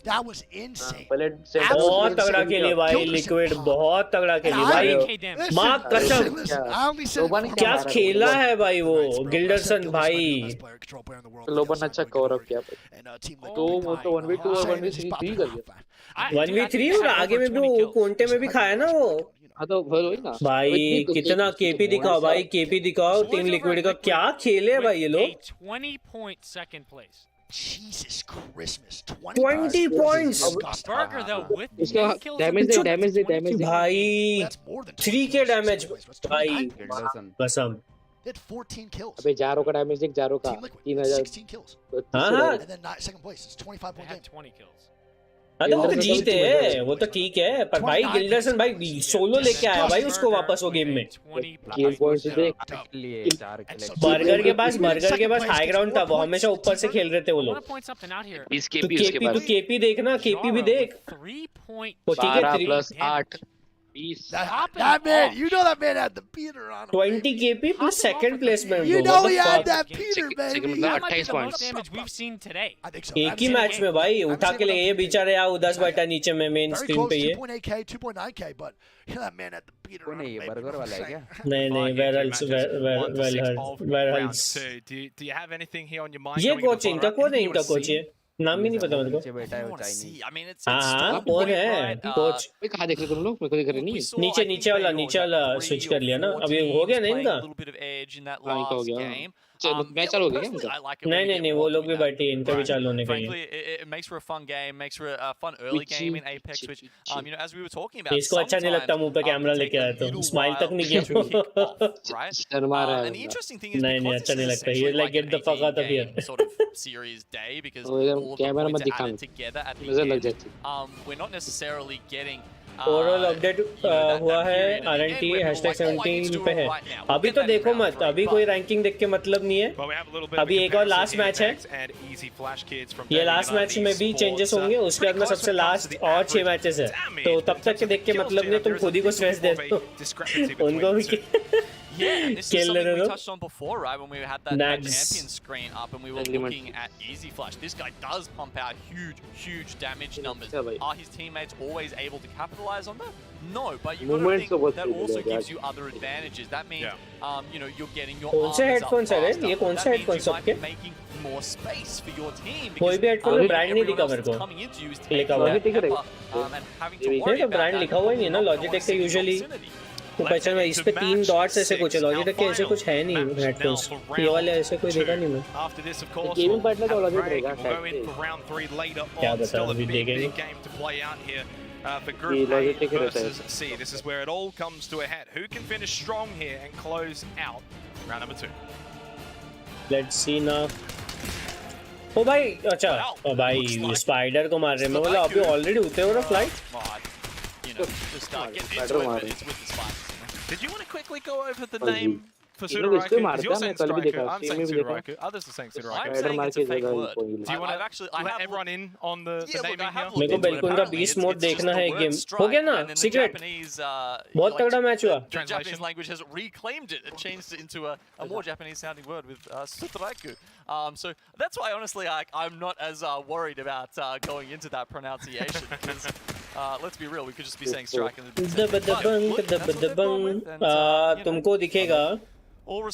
That was insane. बहुत तगड़ा खेली भाई, लिक्विड बहुत तगड़ा खेली भाई। माँ कसम क्या खेला है भाई वो गिल्डरसन भाई। लोबन अच्छा कवर अप किया। तो वो तो 1v2 और 1v3 कर दिया। 1v3 और आगे में भी वो कोंटे में भी खाया ना वो। भाई कितना केपी दिखाओ भाई, केपी दिखाओ। टीम लिक्विड का क्या खेले भाई ये लोग। 20-point second place. Jesus Christmas. 20 points. Burger though with damage भाई 3k damage भाई कसम। Did 14 kills. अबे जारो का डैमेज देख, जारो का 16 kills. हाँ And then second place. It's 25 point game. 20 kills. अरे वो तो जीते हैं, वो तो ठीक है, पर भाई गिल्डरसन भाई सोलो लेके आया भाई उसको वापस वो गेम में। बर्गर के पास हाई ग्राउंड था, वो हमेशा ऊपर से खेल रहे थे वो लोग। तो केपी देखना, केपी भी देख। वो ठीक है 3+8 That man, you know that man had the beater on him. 20 KP plus second placement. You know he had that beater, baby. That might be the most damage we've seen today. I think so. एक ही match में भाई उठा के ले ये बेचारे यार उदास बैठा नीचे में मेन स्ट्रीम पे ये। 2.8k, 2.9k, but you know that man had the beater on him. नहीं बर्गर वाला है क्या? नहीं वेरहल्स। Do you have anything here on your mind? ये कोच इनका कौन है, इनका कोच है? नाम ही नहीं पता मेरे को। हाँ कौन है कोच? कहाँ देख रहे तुम लोग? मेरे को दिख रहा नहीं। नीचे वाला स्विच कर लिया ना, अभी हो गया ना इनका। हो गया। मैच चालू हो गया क्या? नहीं वो लोग भी बैठे हैं, इनका भी चालू होने का है। It makes for a fun game, makes for a fun early game in Apex, which you know, as we were talking about, इसको अच्छा नहीं लगता मुंह पे कैमरा लेके आया तो स्माइल तक नहीं किया। And the interesting thing is नहीं अच्छा नहीं लगता, ये like get the fuck out of here sort of series day, because all of the points are added together at the end. We're not necessarily getting overall update हुआ है RNT #17 पे है अभी तो देखो मत अभी कोई रैंकिंग देख के मतलब नहीं है अभी एक और लास्ट मैच है ये लास्ट मैच में भी चेंजेस होंगे उसके बाद में सबसे लास्ट और 6 मैचेस है तो तब तक के देख के मतलब नहीं तुम खुद ही को स्ट्रेस दे दो उनको भी Yeah, and this is something we touched on before, right? When we had that champion screen up and we were looking at Easy Flash. This guy does pump out huge damage numbers. Are his teammates always able to capitalize on that? No, but you got to think that also gives you other advantages. That means, you know, you're getting your arms up faster. That means you might be making more space for your team कोई भी headphone में brand नहीं दिखा मेरे को coming into you is लिखा हुआ है and having to worry about brand लिखा हुआ ही नहीं है ना लॉजिटेक से यूजुअली तो पहचान में इस पे 3 डॉट्स ऐसे कुछ है लॉजिटेक के ऐसे कुछ है नहीं हेडफोन्स ये वाले ऐसे कोई देखा नहीं मैं गेमिंग पार्टनर का लॉजिक रहेगा क्या बता अभी देखेंगे for Group A versus C. This is where it all comes to a head. Who can finish strong here and close out round number 2? Let's see now. ओ भाई अच्छा ओ भाई स्पाइडर को मार रहे मैं बोला अभी ऑलरेडी उतरे हो ना flight you know, just get into it, but it's with the spikes. Did you want to quickly go over the name for Sudaraku? Because you're saying Striker, I'm saying Sudaraku, others are saying Sudaraku. I'm saying it's a fake word. Do you want to let everyone in on the naming here? मेरे को बिल्कुल का beast mode देखना है game हो गया ना secret बहुत तगड़ा मैच हुआ The Japanese language has reclaimed it and changed it into a more Japanese sounding word with Sudaraku. So that's why honestly I'm not as worried about going into that pronunciation because let's be real, we could just be saying strike तुमको दिखेगा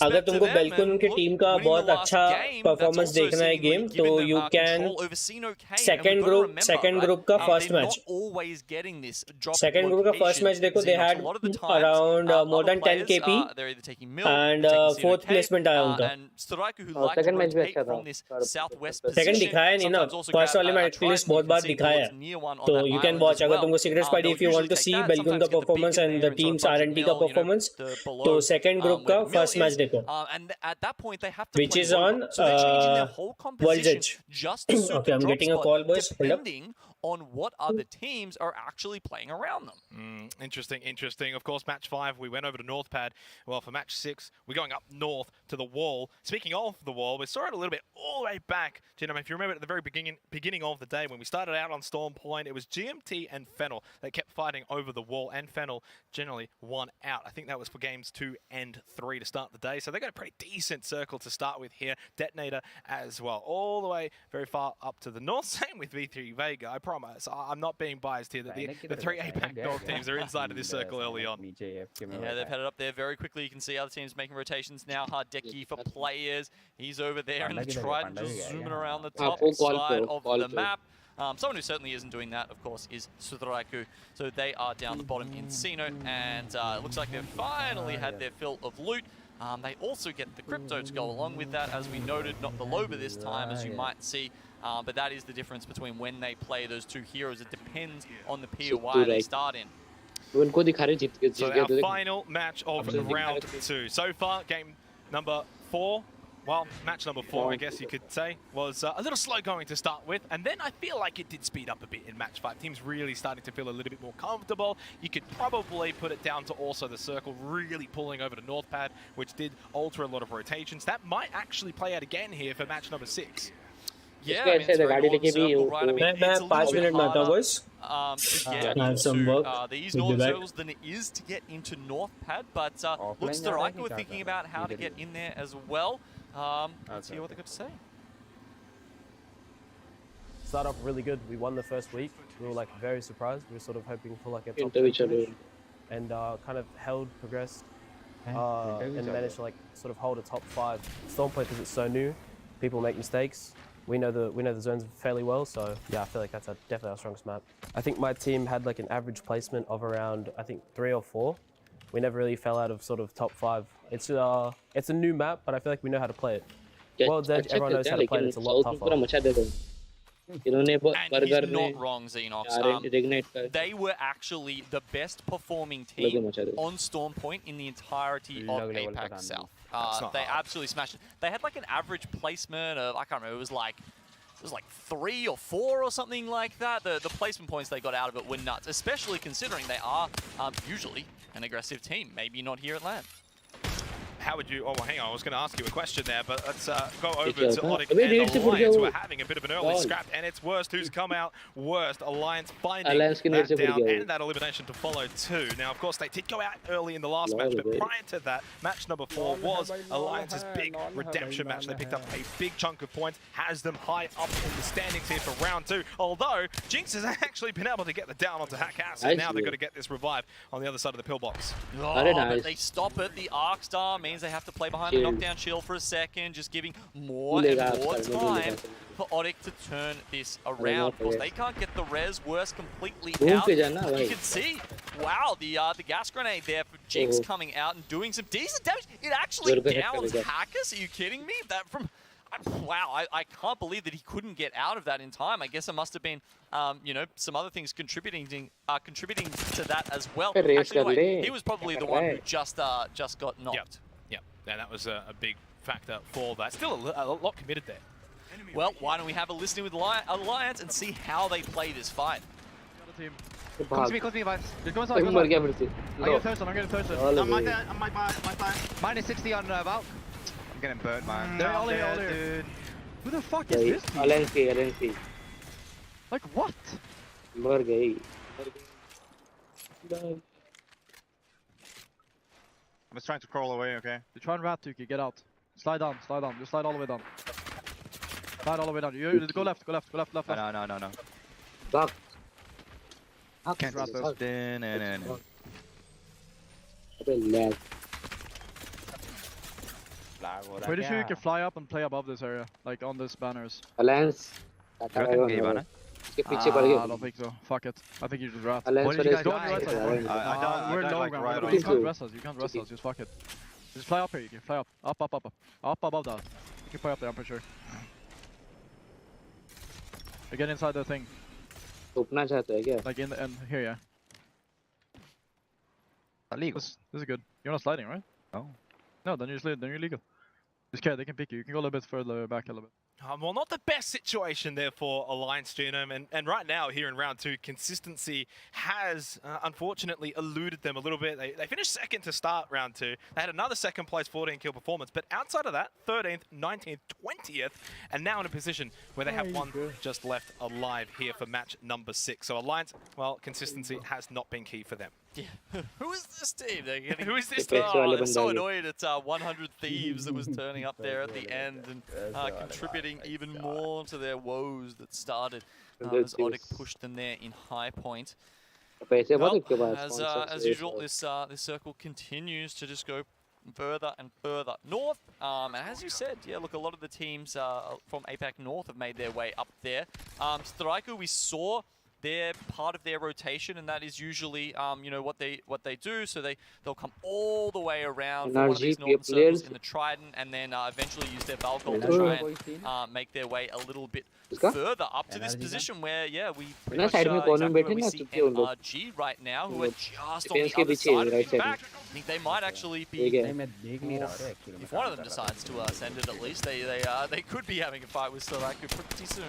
अगर तुमको बेल्कुन की team का बहुत अच्छा performance देखना है गेम तो यू कैन सेकंड ग्रुप का फर्स्ट मैच देखो they had around more than 10 KP and fourth placement आया उनका सेकंड मैच भी अच्छा था सेकंड दिखाया नहीं ना फर्स्ट वाले में एटलीस्ट बहुत बार दिखाया तो यू कैन वॉच अगर तुमको secret spidey if you want to see बेल्कुन का performance and the teams RNT का परफॉर्मेंस तो सेकंड ग्रुप का फर्स्ट मैच देखो and at that point they have to which play is on so they're changing their whole composition just to suit okay, I'm getting a call, boys. depending on what other teams are actually playing around them. Interesting. Of course, match 5, we went over to North Pad. Well, for match 6, we're going up north to the wall. Speaking of the wall, we saw it a little bit all the way back. Gentlemen, if you remember at the very beginning of the day, when we started out on Storm Point, it was GMT and Fennel that kept fighting over the wall, and Fennel generally won out. I think that was for games 2 and 3 to start the day. So they got a pretty decent circle to start with here. Detonator as well. All the way very far up to the north. Same with V3 Vega. I promise. I'm not being biased here. That the 3 APAC North teams are inside of this circle early on. Yeah, they've headed up there very quickly. You can see other teams making rotations now. Hardeki for players. He's over there and Trident just zooming around the top side of the map. Someone who certainly isn't doing that, of course, is Sudaraku. So they are down the bottom in Sino, and it looks like they've finally had their fill of loot. They also get the crypto to go along with that, as we noted, not the Loba this time, as you might see. But that is the difference between when they play those two heroes. It depends on the POI they start in. So our final match of round 2. So far, game number 4. Well, match number 4, I guess you could say, was a little slow going to start with, and then I feel like it did speed up a bit in match 5. Teams really starting to feel a little bit more comfortable. You could probably put it down to also the circle really pulling over to North Pad, which did alter a lot of rotations. That might actually play out again here for match number 6. Yeah, I mean, it's very modern circle, right? I mean, it's a little bit harder to get into these northern circles than it is to get into North Pad, but looks to Ryker were thinking about how to get in there as well. Let's hear what they've got to say. Start off really good. We won the first week. We were like very surprised. We were sort of hoping for like a top 10 finish, and kind of held, progressed, and managed to like sort of hold a top 5. Storm Point, because it's so new, people make mistakes. We know the zones fairly well, so yeah, I feel like that's definitely our strongest map. I think my team had like an average placement of around, I think 3 or 4. We never really fell out of sort of top 5. It's a new map, but I feel like we know how to play it. World's Edge, everyone knows how to play it. It's a lot tougher. And he's not wrong, Xenox. They were actually the best performing team on Storm Point in the entirety of APAC South. They absolutely smashed it. They had like an average placement of, I can't remember, it was like was like 3 or 4 or something like that. The placement points they got out of it were nuts, especially considering they are usually an aggressive team. Maybe not here at LAN. How would you... Oh, well, hang on. I was going to ask you a question there, but let's go over to Odic and Alliance, who are having a bit of an early scrap, and it's worst who's come out worst. Alliance finding that down and that elimination to follow too. Now, of course, they did go out early in the last match, but prior to that, match number 4 was Alliance's big redemption match. They picked up a big chunk of points, has them high up in the standings here for round 2, although Jinx has actually been able to get the down onto HUCKUS, and now they've got to get this revive on the other side of the pillbox. Oh, but they stop it. The Arc Star means they have to play behind the knockdown shield for a second, just giving more and more time for Odic to turn this around. Of course, they can't get the res worse completely out. You can see, wow, the gas grenade there for Jinx coming out and doing some decent damage. It actually downs HUCKUS. Are you kidding me? That from... Wow, I can't believe that he couldn't get out of that in time. I guess it must have been, you know, some other things contributing to that as well. Actually, he was probably the one who just got knocked. Yep. And that was a big factor for that. Still a lot committed there. Well, why don't we have a listening with Alliance and see how they play this fight? Come to me, vibes. Just go inside. I'm getting thirsty. I'm minus 60 on Valk. I'm getting burnt, man. They're all here, dude. Who the fuck is this? LNC. Like what? I'm just trying to crawl away, okay? You try and rat Tuki, get out. Slide down. Just slide all the way down. Slide all the way down. You go left. No. Back. I can't rat those. Pretty sure you can fly up and play above this area, like on these banners. Alliance. I don't think so. Fuck it. I think you just rat. What did you guys go on your right side? We're low ground. You can't rest us. Just fuck it. Just fly up here. You can fly up. Up above that. You can fly up there, I'm pretty sure. You get inside the thing. Like in the end here, yeah. Illegal. This is good. You're not sliding, right? No, then you're legal. Just care, they can pick you. You can go a little bit further back a little bit. Well, not the best situation there for Alliance Genome, and right now here in round 2, consistency has unfortunately eluded them a little bit. They finished second to start round 2. They had another second place 14 kill performance, but outside of that, 13th, 19th, 20th, and now in a position where they have one just left alive here for match number 6. So Alliance, well, consistency has not been key for them. Yeah. Who is this team? They're getting... Who is this team? Oh, they're so annoyed at 100 Thieves that was turning up there at the end and contributing even more to their woes that started as Odic pushed them there in high point. Well, as usual, this circle continues to just go further and further north. And as you said, yeah, look, a lot of the teams from APAC North have made their way up there. Straiku, we saw they're part of their rotation, and that is usually, you know, what they do. So they'll come all the way around for one of these northern circles in the Trident, and then eventually use their Valkyrie to try and make their way a little bit further up to this position where, yeah, we pretty much exactly where we see MRG right now, who are just on the other side of it. In fact, I think they might actually be, if one of them decides to send it at least, they could be having a fight with Straiku pretty soon.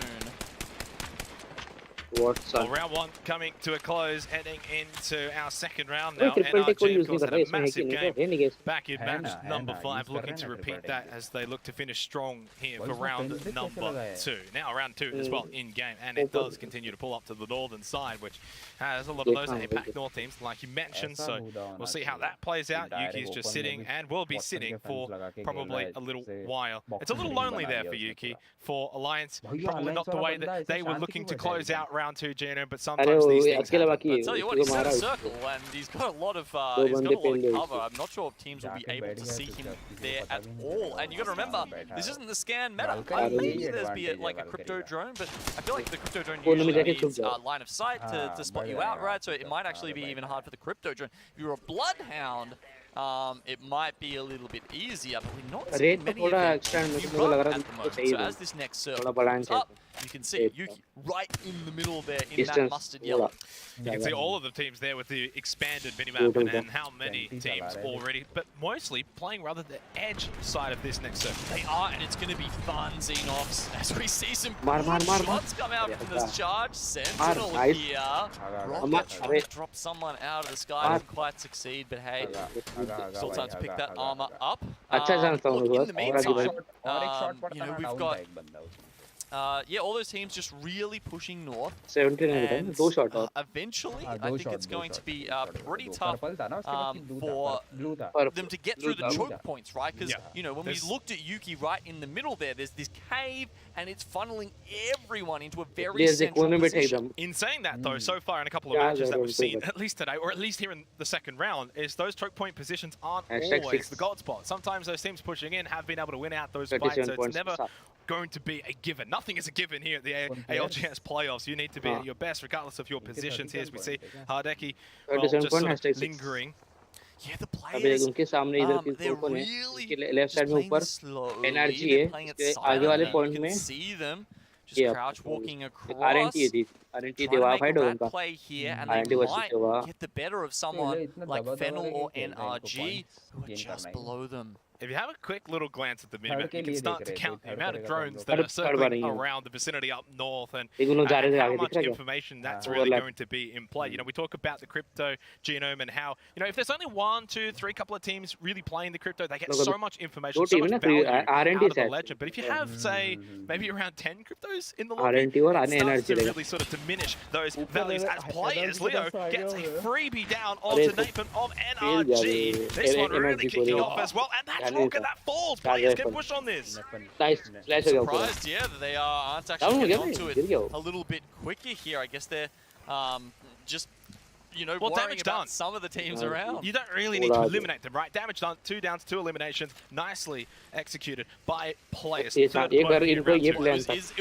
Well, round 1 coming to a close, heading into our second round now. NRG, of course, had a massive game back in match number 5, looking to repeat that as they look to finish strong here for round number 2. Now round 2 as well in game, and it does continue to pull up to the northern side, which has a lot of those APAC North teams, like you mentioned, so we'll see how that plays out. Yuki's just sitting, and will be sitting for probably a little while. It's a little lonely there for Yuki. For Alliance, probably not the way that they were looking to close out round 2, Gino, but sometimes these things happen. I'll tell you what, he's set a circle, and he's got a lot of cover. I'm not sure if teams will be able to see him there at all. And you got to remember, this isn't the scan meta. Maybe there's be like a crypto drone, but I feel like the crypto drone usually needs line of sight to spot you out, right? So it might actually be even hard for the crypto drone. If you're a bloodhound, it might be a little bit easier, but we're not seeing many of them run at the moment. So as this next circle comes up, You can see Yuki right in the middle there in that mustard yellow. You can see all of the teams there with the expanded minimap and how many teams already, but mostly playing rather the edge side of this next circle. They are, and it's going to be fun, Xenox, as we see some good shots come out from this charge. Sentinel here. Rocket drop someone out of the sky, doesn't quite succeed, but hey, still time to pick that armor up. Look, in the meantime, you know, we've got all those teams just really pushing north. 17 and eventually, I think it's going to be pretty tough for them to get through the choke points, right? Because, you know, when we looked at Yuki right in the middle there, there's this cave, and it's funneling everyone into a very central position. In saying that, though, so far in a couple of matches that we've seen, at least today, or at least here in the second round, is those choke point positions aren't always the gold spot. Sometimes those teams pushing in have been able to win out those fights, so it's never going to be a given. Nothing is a given here at the ALGS playoffs. You need to be at your best regardless of your positions here, as we see Hardeki just sort of lingering. Yeah, the players, they're really just playing it slowly, they're playing it silently. You can see them just crouch walking across, trying to make a rat play here, and they might get the better of someone like Fennel or NRG, who are just below them. If you have a quick little glance at the minimap, you can start to count the amount of drones that are circling around the vicinity up north and how much information that's really going to be in play. You know, we talk about the crypto genome and how, you know, if there's only 1, 2, 3 couple of teams really playing the crypto, they get so much information, so much value out of the legend. But if you have, say, maybe around 10 cryptos in the lobby, it starts to really sort of diminish those values as players. Leo gets a freebie down onto Nathan of NRG. This one really kicking off as well, and that's Rocket that falls. Players can push on this. Surprised, yeah, that they aren't actually getting onto it a little bit quicker here. I guess they're just, you know, worrying about some of the teams around. You don't really need to eliminate them, right? Damage done, 2 downs, 2 eliminations, nicely executed by players. It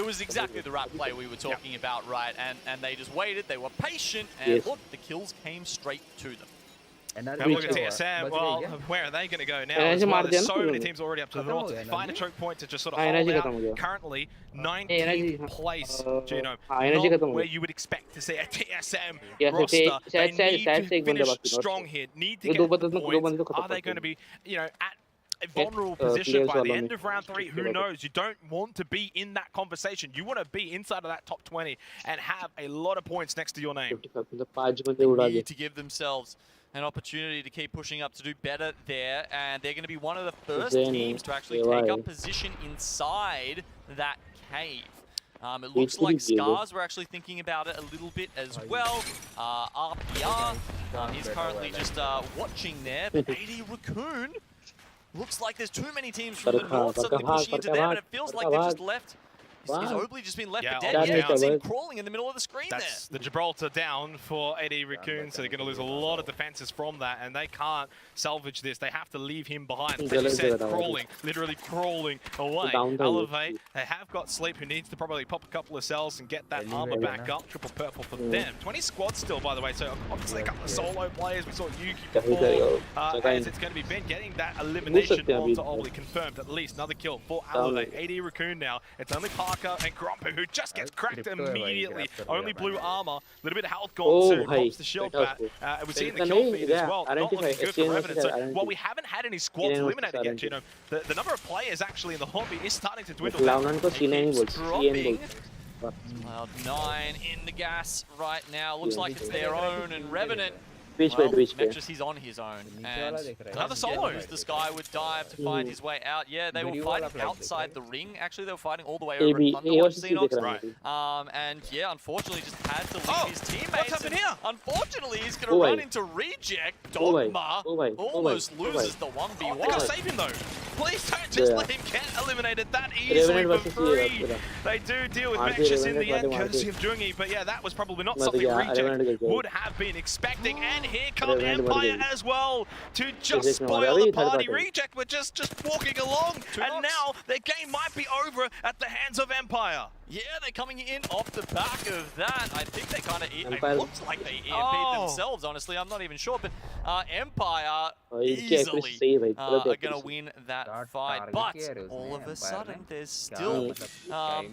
was exactly the right play we were talking about, right? And they just waited, they were patient, and look, the kills came straight to them. Have a look at TSM. Well, where are they going to go now? As well? There's so many teams already up to the north. Find a choke point to just sort of hold out. Currently, 19th place, Genome. Not where you would expect to see a TSM roster. They need to finish strong here. Need to get points. Are they going to be, you know, at a vulnerable position by the end of round 3? Who knows? You don't want to be in that conversation. You want to be inside of that top 20 and have a lot of points next to your name. They need to give themselves an opportunity to keep pushing up to do better there, and they're going to be one of the first teams to actually take up position inside that cave. It looks like Scars were actually thinking about it a little bit as well. RPR, he's currently just watching there, but AD Raccoon, looks like there's too many teams from the north suddenly pushing into them, and it feels like they've just left. He's Obly just been left for dead. Yeah, you can see him crawling in the middle of the screen there. That's the Gibraltar down for AD Raccoon, so they're going to lose a lot of defenses from that, and they can't salvage this. They have to leave him behind. As you said, crawling, literally crawling away. Elevate, they have got Sleep, who needs to probably pop a couple of cells and get that armor back up. Triple purple for them. 20 squads still, by the way, so obviously a couple of solo players. We saw Yuki before, as it's going to be Ben getting that elimination onto Obly, confirmed at least. Another kill for Elevate. AD Raccoon now. It's only Parker and Grumpo, who just gets cracked immediately. Only blue armor, a little bit of health gone too. Pops the shield back. We're seeing the kill feed as well. Not looking good for Revenant. So while we haven't had any squads eliminated yet, you know, the number of players actually in the hobby is starting to dwindle down. Dropping. Cloud9 in the gas right now. Looks like it's their own, and Revenant, Metris, he's on his own. And another solo. The Sky would dive to find his way out. Yeah, they were fighting outside the ring. Actually, they were fighting all the way over at Thunderwatch Xenox. Right. And yeah, unfortunately, just had to leave his teammates. What's happened here? Unfortunately, he's going to run into Reject. Dogma almost loses the 1v1. They're going to save him, though. Please don't just let him get eliminated that easily for free. They do deal with Metris in the end, courtesy of Jungi. But yeah, that was probably not something Reject would have been expecting. And here come Empire as well to just spoil the party. Reject were just walking along, and now their game might be over at the hands of Empire. Yeah, they're coming in off the back of that. I think they kind of... It looks like they EMP'd themselves, honestly. I'm not even sure. But Empire easily are going to win that fight. But all of a sudden, there's still... I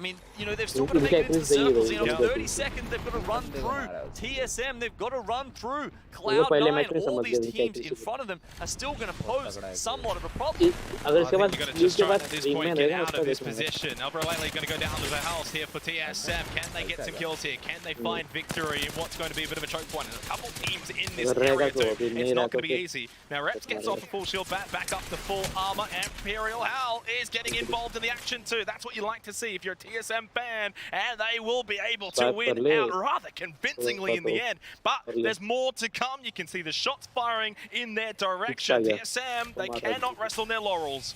mean, you know, they've still got to make it into the circles. You know, 30 seconds, they've got to run through. TSM, they've got to run through. Cloud9, all these teams in front of them are still going to pose somewhat of a problem. I think you've got to just try at this point get out of this position. Elbralele going to go down to the house here for TSM. Can they get some kills here? Can they find victory in what's going to be a bit of a choke point? There's a couple teams in this area too. It's not going to be easy. Now Reps gets off the full shield back up to full armor. Imperial Howl is getting involved in the action too. That's what you like to see if you're a TSM fan, and they will be able to win out rather convincingly in the end. But there's more to come. You can see the shots firing in their direction. TSM, they cannot rest on their laurels.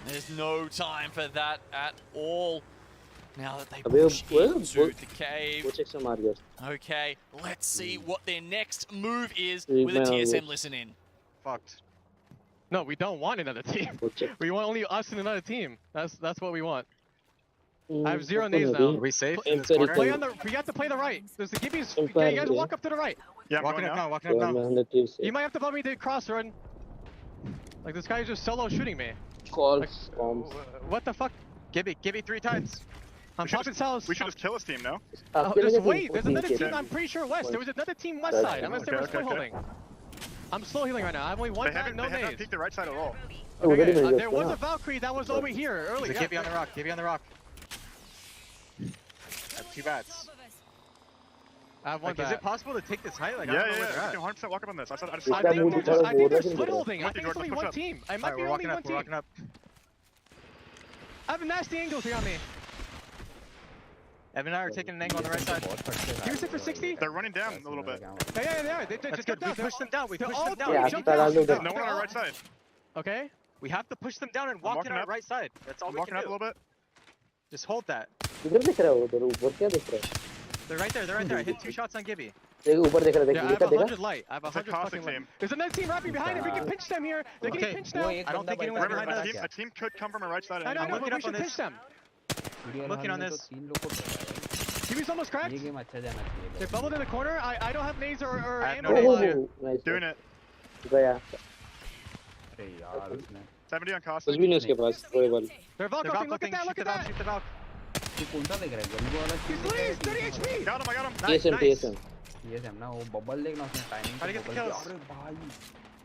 There's no time for that at all. Now that they push into the cave. Okay, let's see what their next move is with a TSM listen in. Fucked. No, we don't want another team. We want only us and another team. That's what we want. I have 0 nades now. Are we safe in this corner? We have to play the right. There's the Gibbies. You guys walk up to the right. Yeah, walking up now. You might have to follow me to cross run. Like this guy is just solo shooting me. Like, what the fuck? Gibby 3 times. I'm popping cells. We should just kill his team, no? Just wait. There's another team. I'm pretty sure west. There was another team west side. Unless they were slow holding. I'm slow healing right now. I have only one time, no nades. They haven't peeked the right side at all. Okay, there was a Valkyrie that was over here earlier. Gibby on the rock. Gibby on the rock. I have 2 bats. I have 1 bat. Is it possible to take this height? Like, yeah, you can 100% walk up on this. I think they're split holding. I think it's only one team. I might be only one team. I have nasty angles here on me. Evan and I are taking an angle on the right side. You're 6 for 60? They're running down a little bit. Yeah, they are. They just jumped down. We pushed them down. We pushed them down. No one on our right side. Okay. We have to push them down and walk in our right side. That's all we can do. Walking up a little bit. Just hold that. They're right there. I hit 2 shots on Gibby. Yeah, I have 100 light. I have 100 fucking light. There's another team wrapping behind it. We can pinch them here. They're getting pinched now. I don't think anyone's behind us. A team could come from our right side. I know, but we should pinch them. I'm looking on this. Gibby's almost cracked. They're bubbled in the corner. I don't have nades or ammo. Doing it. 70 on cost. They're Valk. Look at that. Shoot the Valk. He's 30 HP. Got him. TSM ना वो bubble देखना उसने timing. Try to get the kills.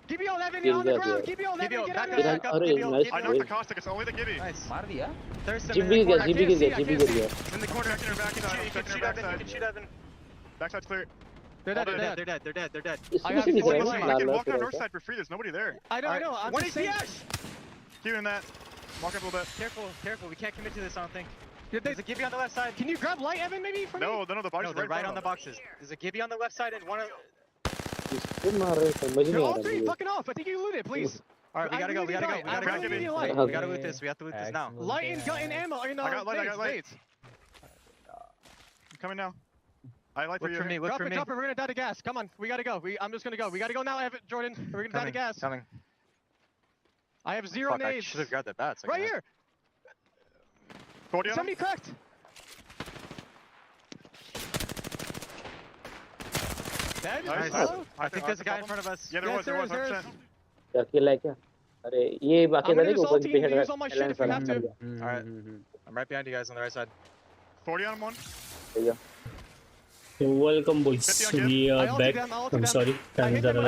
Gibby on Evan on the ground. Gibby on Evan. I knocked the caustic. It's only the Gibby. Nice. मार दिया. Gibby गिर गया. In the corner, checking her backside. You can shoot Evan. Backside's clear. They're dead. I can walk on north side for free. There's nobody there. I know. I'm just saying. Doing that. Walk up a little bit. Careful. We can't commit to this. I don't think. There's a Gibby on the left side. Can you grab light, Evan, maybe for me? No, the boxes they're right on the boxes. There's a Gibby on the left side and one of... You're all 3 fucking off. I think you loot it, please. Alright, we gotta go. We gotta loot this. We have to loot this now. Light and gun and ammo. I got light. I'm coming now. I light for you. Look for me. Drop it. We're gonna die to gas. Come on. We gotta go. I'm just gonna go. We gotta go now, Evan, Jordan. We're gonna die to gas. Coming. I have 0 nades. I should have got the bats. Right here. Somebody cracked. Nice. I think there's a guy in front of us. Yeah, there was 100%. I'm gonna use all team. Use all my shit if we have to. Alright. I'm right behind you guys on the right side. 40 on him, 1. Welcome, boys. We are back. I'm sorry. I can't do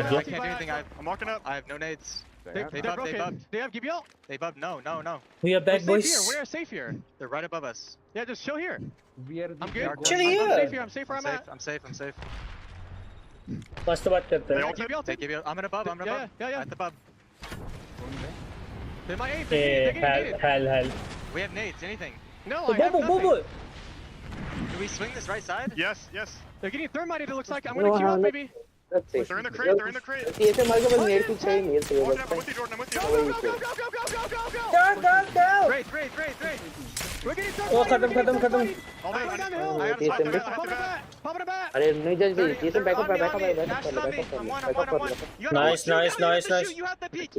anything. I'm walking up. I have no nades. They bubbed. They have Gibby out? They bubbed. No. We are back, boys. We're safe here. They're right above us. Yeah, just chill here. I'm good. Chill here. I'm safe where I'm at. I'm safe. First बात करते हैं. They give you. I'm above. Yeah. At the bub. They might aim. Hell. We have nades. Anything? No, I have nothing. Do we swing this right side? Yes. They're getting thermited, it looks like. I'm gonna queue up, maybe. They're in the crate. Walking up, I'm with you, Jordan. Go. Great. We're getting खत्म. Popping a bat. Nice. You have the peak.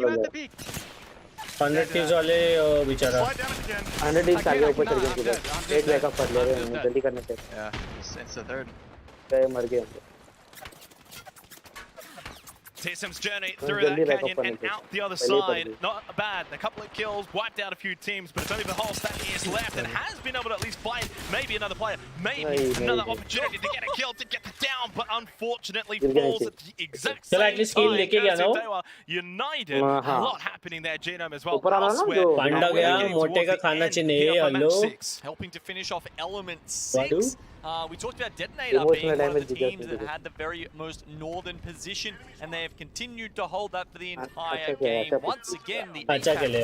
100 thieves वाले बेचारा 100 thieves आगे ऊपर चढ़ गए किधर एक backup कर ले रहे हैं जल्दी करने से it's the third गए मर गए TSM's journey through that canyon and out the other side. Not bad. A couple of kills, wiped out a few teams, but it's only the whole stack is left and has been able to at least find maybe another player, maybe another opportunity to get a kill, to get the down, but unfortunately falls at the exact same time. United, a lot happening there, Genome as well. Panda gaya, mote ka khana chine, hello. Helping to finish off element 6. We talked about Detonator being one of the teams that had the very most northern position, and they have continued to hold that for the entire game. Once again, the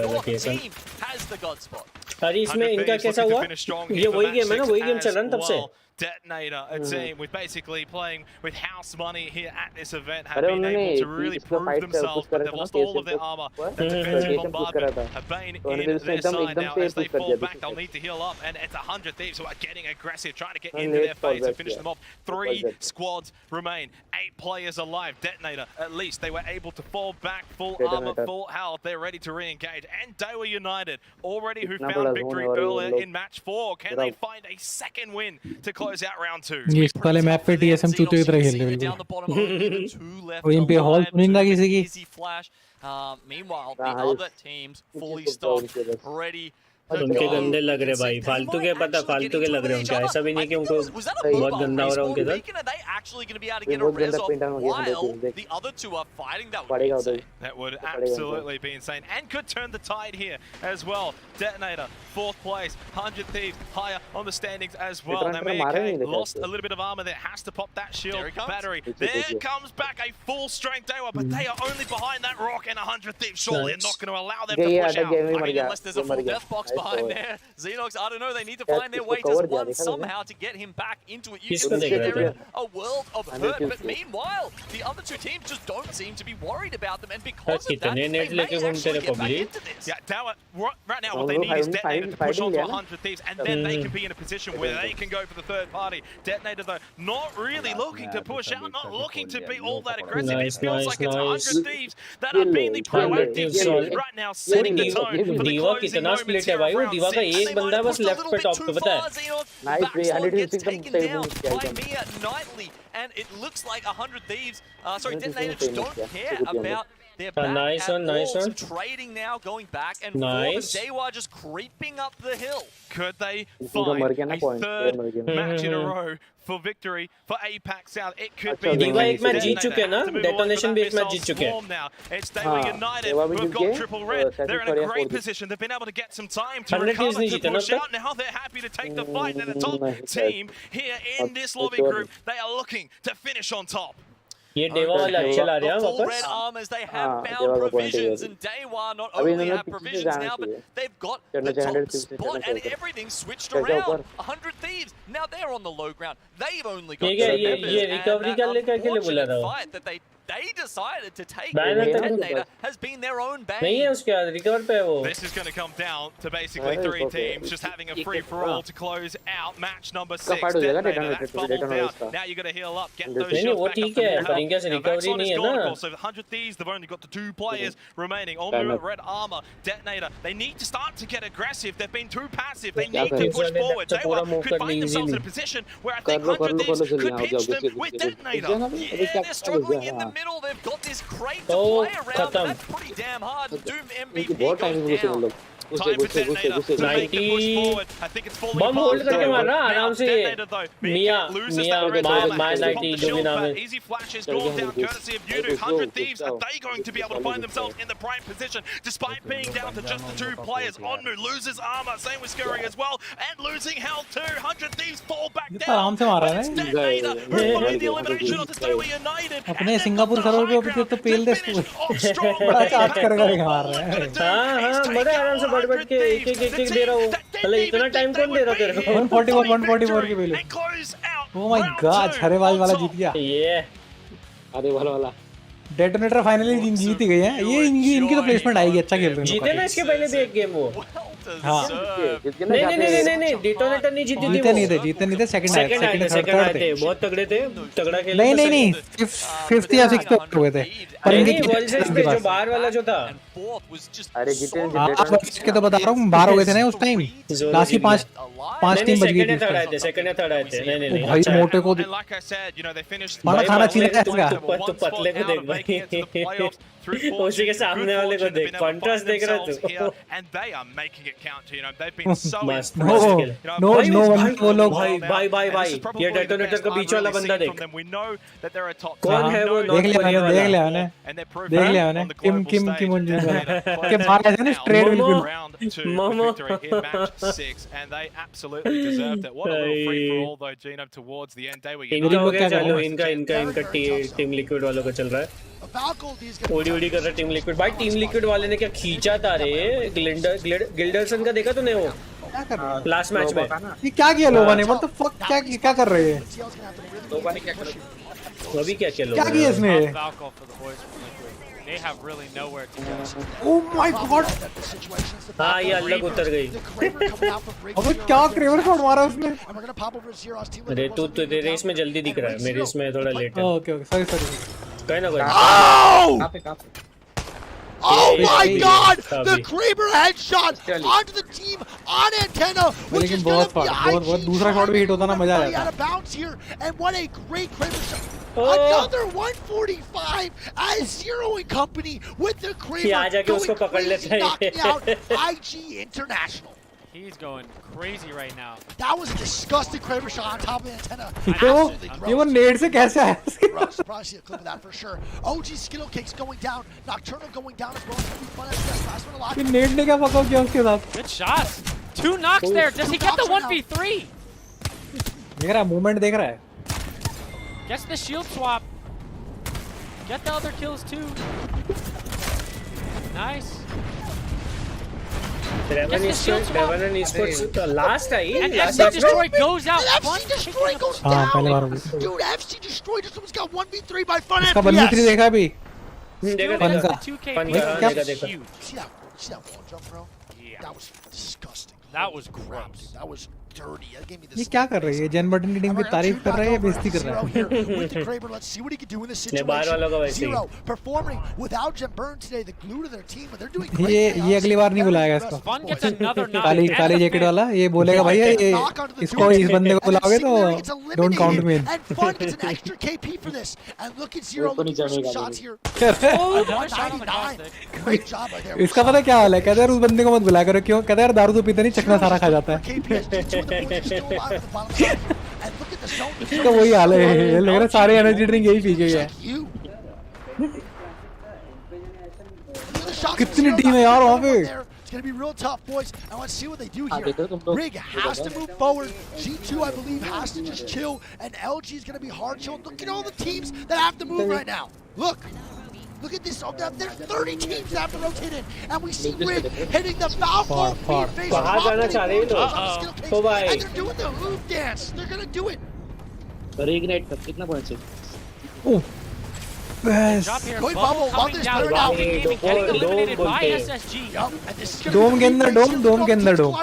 North team has the god spot. अरे इसमें इनका कैसा हुआ? ये वही game है ना, वही गेम चल रहा है तब से. Detonator, a team with basically playing with house money here at this event, have been able to really prove themselves, but they've lost all of their armor. That defensive bombardment have been in their side now. As they fall back, they'll need to heal up, and it's 100 thieves who are getting aggressive, trying to get into their face and finish them off. 3 squads remain, 8 players alive. Detonator, at least they were able to fall back, full armor, full health. They're ready to re-engage. And Daewoo United, already who found victory earlier in match 4. Can they find a second win to close out round 2? ये इस वाले map पे TSM चूते की तरह खेल रहे हैं और इन पे हॉल सुनी ना किसी की. Meanwhile, the other teams fully stocked, ready. उनके गंदे लग रहे भाई, फालतू के पता फालतू के लग रहे उनके, ऐसा भी नहीं कि उनको बहुत गंदा हो रहा उनके साथ. That would absolutely be insane and could turn the tide here as well. Detonator, 4th place, 100 thieves higher on the standings as well. Now Mayake lost a little bit of armor there, has to pop that shield battery. There comes back a full strength Daewoo, but they are only behind that rock, and 100 thieves surely are not going to allow them to push out. I mean, unless there's a full death box behind there. Xenox, I don't know, they need to find their way just one somehow to get him back into it. You can see they're in a world of hurt, but meanwhile, the other 2 teams just don't seem to be worried about them, and because of that, they may actually get back into this. Yeah, Daewoo, right now what they need is Detonator to push on to 100 thieves, and then they can be in a position where they can go for the third party. Detonator, though, not really looking to push out, not looking to be all that aggressive. It feels like it's 100 thieves that are being the proactive team right now, setting the tone for the closing moments here of round 6. एक बंदा बस left पे top पे पता है. Nice way 100 thieves एकदम सही move किया Nightly, and it looks like 100 thieves, sorry, Detonator just don't care about their back nice one, nice one. Trading now, going back and forth. Daewoo just creeping up the hill. Could they find a third match in a row for victory for APAC South? It could be. Diva एक match जीत चुके हैं ना, detonation भी एक match जीत चुके हैं. It's Daewoo United who've got triple red. They're in a great position. They've been able to get some time to recover, to push out. Now they're happy to take the fight. They're the top team here in this lobby group. They are looking to finich on top. ये Daewoo वाला अच्छा ला रहे हैं वापस. Red armors, they have found provisions, and Daewoo not only have provisions now, but they've got the top spot, and everything's switched around. 100 thieves, now they're on the low ground. They've only got 2 members, ये recovery कर ले क्या लिए बोला था? fight that they decided to take. Detonator has been their own bane. नहीं है उसके बाद recover पे वो. This is going to come down to basically 3 teams just having a free-for-all to close out match number 6. Detonator, that's bubbled down. Now you got to heal up, get those shields back up. Now recovery नहीं है ना. So the 100 thieves, they've only got the 2 players remaining. All new red armor. Detonator, they need to start to get aggressive. They've been too passive. They need to push forward. Daewoo could find themselves in a position where I think 100 thieves could pinch them with Detonator. Yeah, they're struggling in the middle. They've got this crate to play around. That's pretty damn hard. Doom MVP goes down. Time for Detonator to make the push forward. I think it's fully bomb hold करके मार रहा आराम से. मिया my 90 Domina में. Easy flashes gone down courtesy of Yudu. 100 thieves, are they going to be able to find themselves in the prime position despite being down to just the 2 players? Onmu loses armor, same with Scurry as well, and losing health too. 100 thieves fall back down. आराम से मार रहा है. Detonator who find the elimination of the Daewoo United. अपने Singapore server पे अभी तो पेल दे school. बड़ा चार्ज कर मार रहा है. हाँ बड़े आराम से बढ़ के एक दे रहा हूँ. चले इतना टाइम कौन दे रहा तेरे को? 144 के पहले. Oh my God, हरेवाल वाला जीत गया. ये हरेवाल वाला. डेटोनेटर फाइनली जीत ही गए हैं. ये इनकी तो प्लेसमेंट आएगी. अच्छा खेल रहे हैं. जीते ना इसके पहले भी एक गेम वो. नहीं डिटोनेटर नहीं जीती थी, जीते नहीं थे सेकंड आए थे, बहुत तगड़े थे, तगड़ा खेल। नहीं 5th या 6th पे हुए थे, पर इनके वर्ल्ड सीरीज पे जो बाहर वाला जो था, अरे जीते इसके तो बता रहा हूँ, बाहर हो गए थे ना उस टाइम, लास्ट की 5 टीम बच गई थी। सेकंड या थर्ड आए थे। नहीं भाई मोटे को बड़ा खाना छीना है इसका। तो पतले को देख भाई, उसी के सामने वाले को देख, कॉन्ट्रास्ट देख रहा तू। मस्त नो वो लोग भाई ये डेटोनेटर का बीच वाला बंदा देख, कौन है वो? देख लिया मैंने किम के बाहर ऐसे ना स्ट्रेट बिल्कुल मोमो। इनका हो गया चालू, इनका टीम लिक्विड वालों का चल रहा है, ओडी कर रहा है टीम लिक्विड। भाई टीम लिक्विड वाले ने क्या खींचा था रे, गिल्डरसन का देखा तूने वो लास्ट मैच में? ये क्या किया लोगों ने? व्हाट द फक, क्या कर रहे हैं लोगों ने? क्या किया अभी? क्या किया इसने? They have really nowhere to go. Oh my god! हाँ ये अलग उतर गई। अबे क्या क्रेवर शॉट मारा उसने? अरे तू तेरे इसमें जल्दी दिख रहा है, मेरे इसमें थोड़ा लेट है। ओके सॉरी कहीं ना Oh my god! The Kraber headshot onto the team on antenna, which is going to be बहुत दूसरा शॉट भी हिट होता ना, मजा out of bounds here, and what a great Kraber shot. Another 145 as Zero and company with the Kraber going crazy, knocking out IG International. He's going crazy right now. That was a disgusting Kraber shot on top of the antenna. ये वो net से कैसे आया? Probably see a clip of that for sure. OG Skittle Cakes going down, Nocturnal going down as well. It's gonna be fun as this last one alive. ये net ने क्या fuck किया उसके साथ? Good shots. 2 knocks there. Does he get the 1v3? देख रहा है, movement देख रहा है. Gets the shield swap. Get the other kills too. Nice. Revenant Esports last I, and FC Destroy goes out. FC Destroy goes down. Dude, FC Destroy just almost got 1v3 by Fun इसका FPS. 1v3 देखा भी? देखा. See that wall jump, bro? Yeah. That was disgusting. That was gross. That was dirty. That gave me this. ये क्या कर रही है? Jain button की टीम की तारीफ कर रहा है या बेइज्जती कर रहा है? With the Kraber, let's see what he can do in this situation. Zero performing without Jem Burn today, the glue to their team, but they're doing great. ये अगली बार नहीं बुलाएगा इसको. Fun gets another knock. काली jacket वाला ये बोलेगा भैया ये इसको इस बंदे को बुलाओगे तो don't count me in. And Fun gets an extra KP for this. And look at Zero looking for some shots here. Another shot on the caustic. Great job right there. इसका पता क्या हाल है? कहते यार उस बंदे को मत बुलाया करो. क्यों? कहते यार दारू तो पीता नहीं, चकना सारा खा जाता है. इसका वही हाल है. लग रहा है सारे एनर्जी ड्रिंक यही पी गई है. कितनी टीम है यार वहाँ पे? It's going to be real tough, boys. And let's see what they do here. Rig has to move forward. G2, I believe, has to just chill. And LG is going to be hard chilled. Look at all the teams that have to move right now. Look at this. There's 30 teams that have to rotate in. And we see Rig hitting the Falcon face. And they're doing the hoop dance. They're going to do it. Reignite का कितना point है? बस Good bubble. Love this player now. डोम के अंदर डोम के अंदर डोम.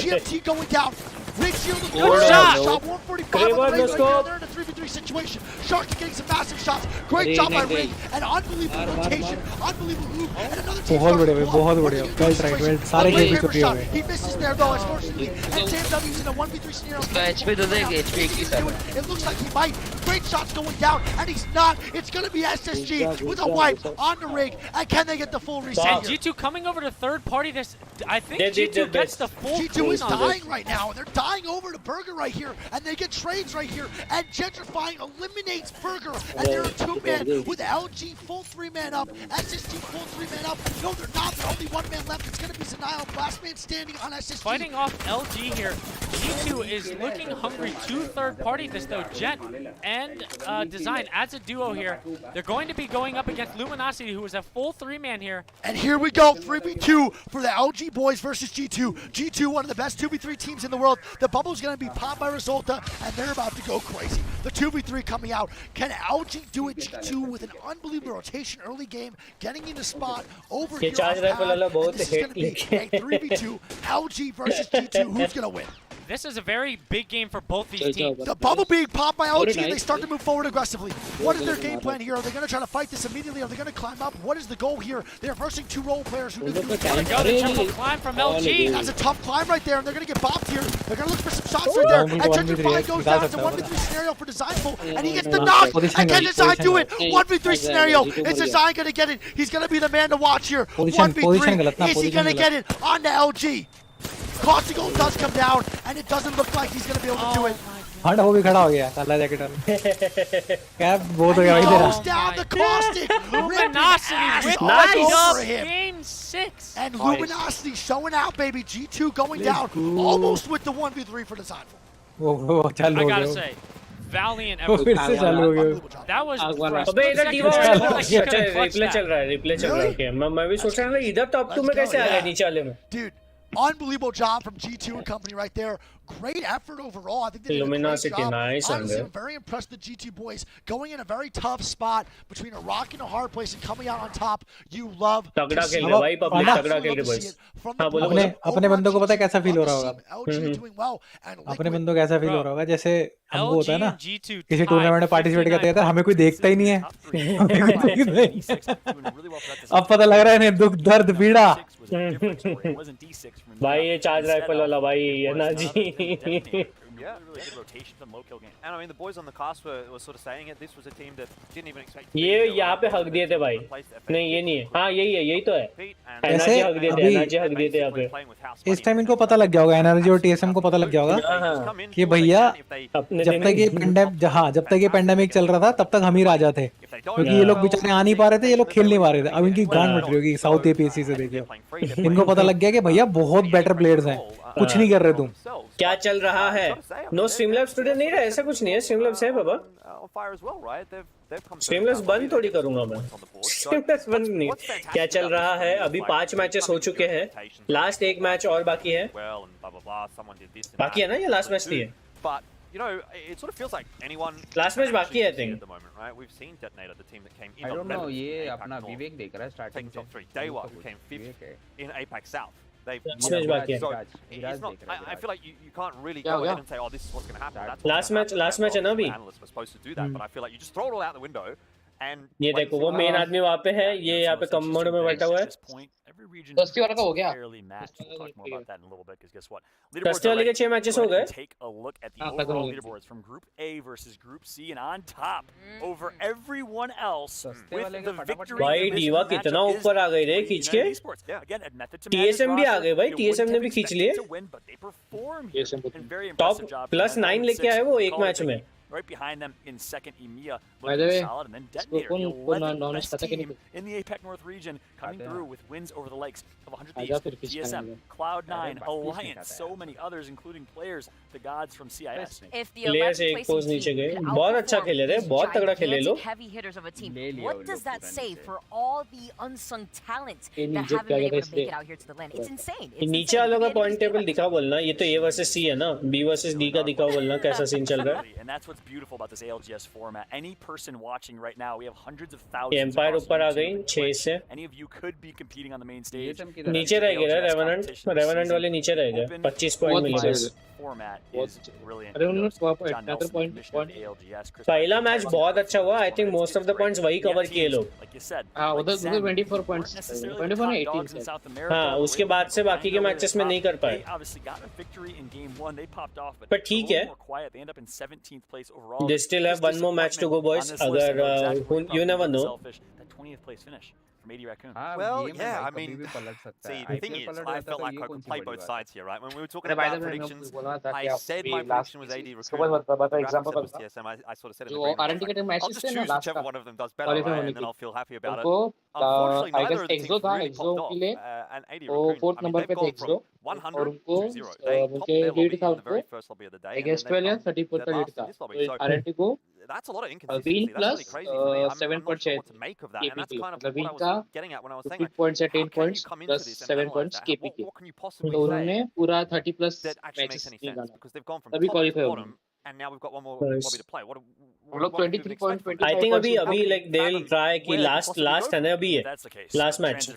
GMT going down. Rig shield the shot. 145 on the Rig right there. They're in a 3v3 situation. Shark getting some massive shots. Great job by Rig. An unbelievable rotation. Unbelievable move. And another team. बहुत बढ़िया. Well tried. सारे game भी चुके हुए. He misses there though, unfortunately. And JMW's in a 1v3 scenario. HP तो देख, HP की side. It looks like he might. Great shots going down, and he's not. It's going to be SSG with a wipe on the Rig. And can they get the full reset? And G2 coming over to third party. This, I think G2 gets the full. G2 is dying right now, and they're dying over to Burger right here, and they get trades right here. And Gentrifying eliminates Burger, and they're a 2-man with LG full 3-man up, SSG full 3-man up. No, they're not. They're only 1-man left. It's going to be Zanile, last man standing on SSG. Fighting off LG here. G2 is looking hungry to third party this though. Jet and Design as a duo here. They're going to be going up against Luminosity, who is a full 3-man here. And here we go, 3v2 for the LG boys versus G2. G2, one of the best 2v3 teams in the world. The bubble bubble's going to be popped by Resulta, and they're about to go crazy. The 2v3 coming out. Can ALGS do it? G2 with an unbelievable rotation early game, getting in the spot over here. This is going to be a 3v2. ALGS versus G2. Who's going to win? This is a very big game for both these teams. The bubble being popped by ALGS, and they start to move forward aggressively. What is their game plan here? Are they going to try to fight this immediately? Are they going to climb up? What is the goal here? They're versing two role players who do the triple climb from LG. That's a tough climb right there, and they're going to get bopped here. They're going to look for some shots right there. And Gentrified goes down. It's a 1v3 scenario for Designful, and he gets the knock. And can Design do it? 1v3 scenario. Is Design going to get it? He's going to be the man to watch here. 1v3. Is he going to get it on the LG? Caustic does come down, and it doesn't look like he's going to be able to do it. हंड वो भी खड़ा हो गया काला jacket वाला क्या बहुत हो गया इधर goes down the Caustic. Luminosity nice game 6 and Luminosity showing out, baby. G2 going down almost with the 1v3 for Designful. वो चालू हो गया. I gotta say, valiant वो फिर से चालू हो गया. That was अबे इधर टीम रिप्ले चल रहा है क्या मैं भी सोच रहा था इधर टॉप 2 में कैसे आ गया नीचे वाले में. Dude, unbelievable job from G2 and company right there. Great effort overall. I think they did a great job. Nice, honestly, I'm very impressed with the G2 boys going in a very tough spot between a rock and a hard place and coming out on top. You love तगड़ा खेल रहे भाई public तगड़ा खेल रहे boys. हां बोलो अपने बंदों को पता है कैसा फील हो रहा होगा. अपने बंदों को कैसा फील हो रहा होगा जैसे हमको होता है ना किसी टूर्नामेंट में पार्टिसिपेट करते हैं हमें कोई देखता ही नहीं है. अब पता लग रहा है इन्हें दुख दर्द पीड़ा. भाई ये चार्ज राइफल वाला भाई energy. Yeah, really good rotation from low kill game. And I mean, the boys on the cast were sort of saying it. This was a team that didn't even expect. ये यहाँ पे हक दिए थे भाई. नहीं ये नहीं है. हाँ यही है यही तो है. एनर्जी हक दिए थे. एनर्जी हक दिए थे यहाँ पे. इस टाइम इनको पता लग गया होगा एनर्जी और टीएसएम को पता लग गया होगा कि भैया जब तक ये पेंडेमिक चल रहा था तब तक हम ही राजा थे क्योंकि ये लोग बेचारे आ नहीं पा रहे थे. ये लोग खेल नहीं पा रहे थे. अब इनकी गांड बट रही होगी साउथ एपीएससी से. देखिए इनको पता लग गया कि भैया बहुत बेटर प्लेयर्स हैं. कुछ नहीं कर रहे तुम. क्या चल रहा है? नो स्ट्रीमलैब्स टुडे नहीं रहा. ऐसा कुछ नहीं है. स्ट्रीमलैब्स है बाबा. स्ट्रीमलैब्स बंद थोड़ी करूंगा मैं. स्ट्रीमलैब्स बंद नहीं. क्या चल रहा है? अभी 5 मैचेस हो चुके हैं. लास्ट एक मैच और बाकी है. बाकी है ना ये लास्ट मैच थी है. You know, it sort of feels like anyone. Last match बाकी है I think. At the moment, right? We've seen Detonator, the team that came in. I don't know. ये अपना विवेक देख रहा है starting top 3. Dewa, who came 5th in APAC South. They've last match बाकी है. So it's not. I feel like you can't really go ahead and say, oh, this is what's going to happen. That's last match है ना अभी. Analysts were supposed to do that, but I feel like you just throw it all out the window. And ये देखो वो main आदमी वहाँ पे है. ये यहाँ पे कम मोड में बैठा हुआ है. दस्ती वाला का हो गया. दस्ती वाले के 6 मैचेस हो गए. Take a look at the overall leaderboards from Group A versus Group C, and on top over everyone else with the victory. भाई डीवा कितना ऊपर आ गए रे खींच के. TSM भी आ गए भाई. TSM ने भी खींच लिए. टॉप +9 लेके आए वो एक मैच में. Right behind them in second, EMEA By the way, solid, and then Detonator, the 11th best team in the APAC North region, coming through with wins over the likes of 100 Thieves, GSM, Cloud9, Alliance, so many others, including players, the gods from CIS. If the players एक pose नीचे गए. बहुत अच्छा खेले रे. बहुत तगड़ा खेले लोग. Heavy hitters of a team. What does that say for all the unsung talent that haven't been able to make it out here to the land? It's insane. नीचे वालों का पॉइंट टेबल दिखा बोलना. ये तो A वर्सेस C है ना. B versus D का दिखा बोलना कैसा सीन चल रहा है. And that's what's beautiful about this ALGS format. Any person watching right now, we have hundreds of thousands. Empire ऊपर आ गई 6 से. Any of you could be competing on the main stage. नीचे रह गया रेवेनेंट वाले नीचे रह गए. 25 पॉइंट मिल गए. Format is brilliant. पहला मैच बहुत अच्छा हुआ. I think most of the points वही कवर किए लोग. Like you said. उधर 24 points. 24 ने 18. हाँ उसके बाद से बाकी के मैचेस में नहीं कर पाए. पर ठीक है. They still have one more match to go, boys. अगर you never know. 20th place finish from AD Raccoon. Well, yeah, I mean, see, the thing is, I felt like I could play both sides here, right? When we were talking about predictions, I said my prediction was AD Raccoon. I sort of said it. I'll just choose whichever one of them does better, right? And then I'll feel happy about it. Unfortunately, neither of the teams really popped off. And AD Raccoon, I mean, they've gone from 100 to 0. They topped their lobby in the very first lobby of the day. I guess 12 या 34 का lead था. RNT को That's a lot of inconsistency. That's really crazy for me. I'm not sure what to make of that. And that's kind of what I was getting at when I was saying, like, how can you come into this and analyze that? What can you possibly say that actually makes any sense? Because they've gone from top to bottom, and now we've got one more lobby to play. What I think abhi like they'll try ki last है ना अभी है last match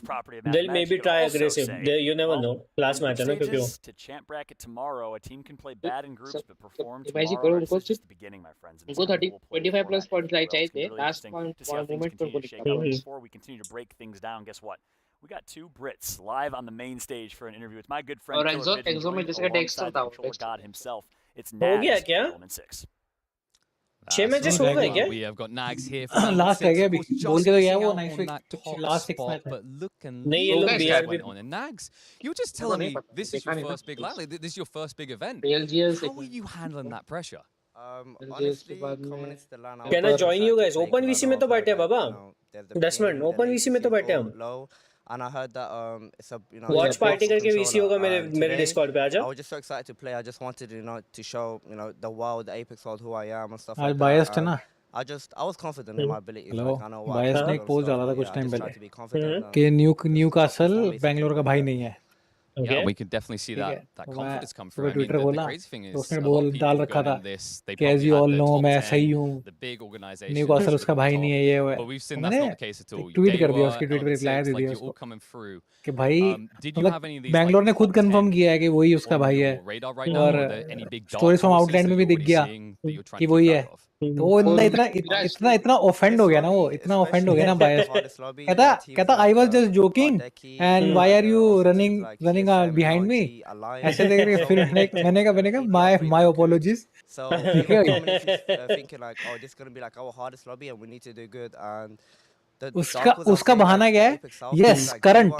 they'll maybe try aggressive you never know last match है ना क्योंकि to champ bracket tomorrow, a team can play bad in groups but perform tomorrow. It's just the beginning, my friends. उनको 25 plus points चाहिए last moment before we continue to break things down. Guess what? We got two Brits live on the main stage for an interview. It's my good friend alongside the controller god himself. It's Nags from 6. 6 matches हो गए क्या? We have got Nags here for last है क्या अभी बोल के तो गया वो nice last 6 match but look and नहीं ये लोग बिहार भी on. And Nags, you were just telling me this is your first big rally. This is your first big event. ALGS How are you handling that pressure? Honestly, coming into the line, can I join you guys? Open VC में तो बैठे बाबा. Desmond, open VC में तो बैठे हम. And I heard that it's a watch party करके VC होगा मेरे Discord पे आ जाओ. I was just so excited to play. I just wanted to show the world, the Apex world, who I am and stuff like that. Biased है ना? I was confident in my abilities. Hello, like, I know biased ने एक post डाला था कुछ time पहले कि Newcastle Bangalore का भाई नहीं है. Yeah, we could definitely see that confidence come through. I mean, the crazy thing is, उसने बोल डाल रखा था कि as you all know मैं सही हूँ. न्यूकासल उसका भाई नहीं है ये. मैंने ट्वीट कर दिया उसकी ट्वीट पे रिप्लाई दे दिया उसको कि भाई मतलब बैंगलोर ने खुद कंफर्म किया है कि वही उसका भाई है और स्टोरीज फ्रॉम आउटलैंड में भी दिख गया कि वही है. तो वो इतना ऑफेंड हो गया ना वो इतना ऑफेंड हो गया ना बायस कहता I was just joking and why are you running behind me ऐसे देख रहे फिर मैंने कहा my apologies so thinking like oh this is going to be like our hardest lobby and we need to do good and उसका बहाना क्या है yes current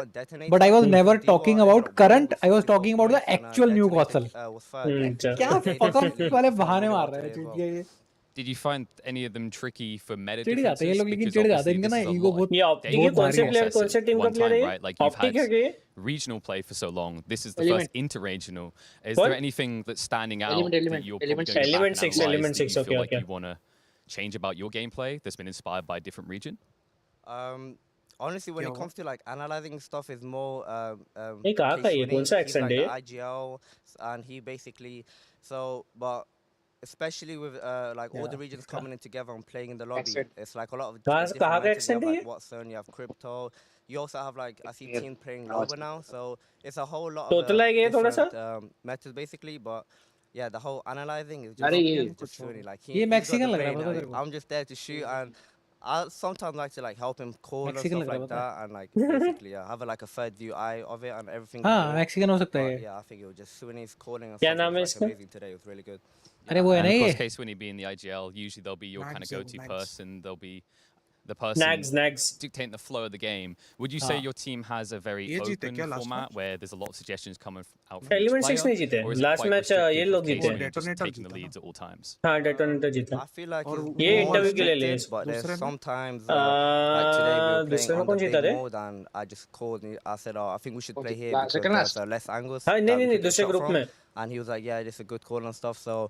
but I was never talking about current I was talking about the actual Newcastle क्या fuck वाले बहाने मार रहे हैं. Did you find any of them tricky for meta चिढ़ जाते हैं ये लोग लेकिन चिढ़ जाते हैं इनका ना ईगो बहुत कौन से टीम का प्लेयर है like you've had regional play for so long. This is the first interregional. Is there anything that's standing out that you're Element 6 feel like you want to change about your gameplay that's been inspired by a different region? Honestly, when it comes to like analyzing stuff, is more he's like the IGL, and he basically but especially with like all the regions coming in together and playing in the lobby, it's like a lot of different methods. You have like Watson, you have Crypto, you also have like I see teams playing Loba now, so it's a whole lot of different methods basically. But yeah, the whole analyzing is just really like I'm just there to shoot and I sometimes like to like help him call and stuff like that and like basically have like a third view eye of it and everything. हाँ Mexican हो सकता है. Yeah, I think it was just Sweeney's calling and stuff was like amazing today. It was really good. अरे वो है ना ये. Case Sweeney being the IGL, usually they'll be your kind of go-to person. They'll be the person dictating the flow of the game. Would you say your team has a very open format where there's a lot of suggestions coming out from Element 6 नहीं जीते. Last match ये लोग जीते. Taking the leads at all times. हाँ Detonator जीता. I feel like ये interview के लिए ले. But there's sometimes like today we were playing on the big mode and I just called and I said I think we should play here because there's less angles. हाँ नहीं दूसरे group में. And he was like yeah this is a good call and stuff so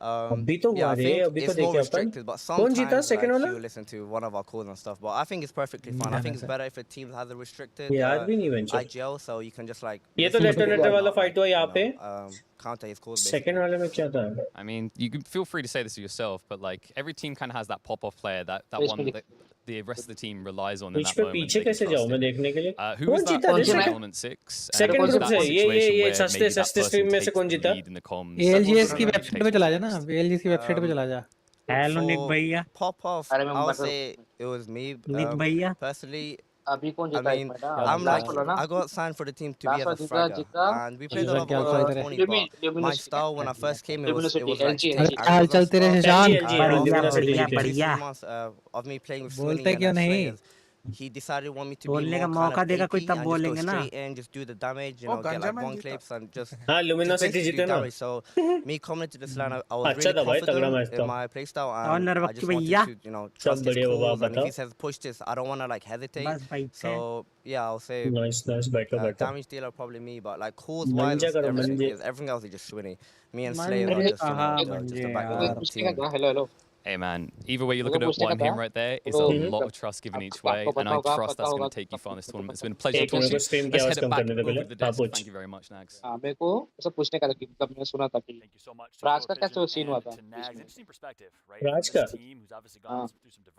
अभी तो yeah, I think अभी तो it's more restricted, but sometimes like, you listen to one of our calls and stuff. But I think it's perfectly fine. I think it's better if a team has a restricted IGL, so you can just like. ये तो Detonator वाला fight हुआ यहाँ पे. Counter his calls. Second वाले में क्या था? I mean, you can feel free to say this to yourself, but like every team kind of has that pop-off player, that one that the rest of the team relies on in that moment. पीछे कैसे जाऊँ मैं देखने के लिए? Who was that? Element 6. Second group से ये सस्ते स्ट्रीम में से कौन जीता? ALGS की वेबसाइट पे चला जा ना. ALGS की वेबसाइट पे चला जा. Hello Nick भैया. Pop off. I would say it was me. Nick भैया. Personally. I mean, I'm like, I got signed for the team to be as a fragger, and we played a lot of 20, but my style when I first came, it was like, of me playing with Sweeney he decided want me to be more kind of AP and just go straight in, just do the damage, you know, get like one clips and just basically do damage. So me coming into this line, I was really confident in my playstyle and I just wanted to, you know, trust his calls, and if he says push this, I don't want to like hesitate. So yeah, I'll say damage dealer probably me, but like calls wise, everything else is just Sweeney. Me and Slayer are just, just the backbone of the team. Hello. Hey man, either way you look at it, what I'm hearing right there is a lot of trust given each way, and I trust that's going to take you far in this tournament. It's been a pleasure talking to you. Let's head it back over the desk. Thank you very much, Nags. मेरे को ऐसा पूछने का था कि मतलब मैंने सुना था कि राज का कैसे सीन हुआ था राज का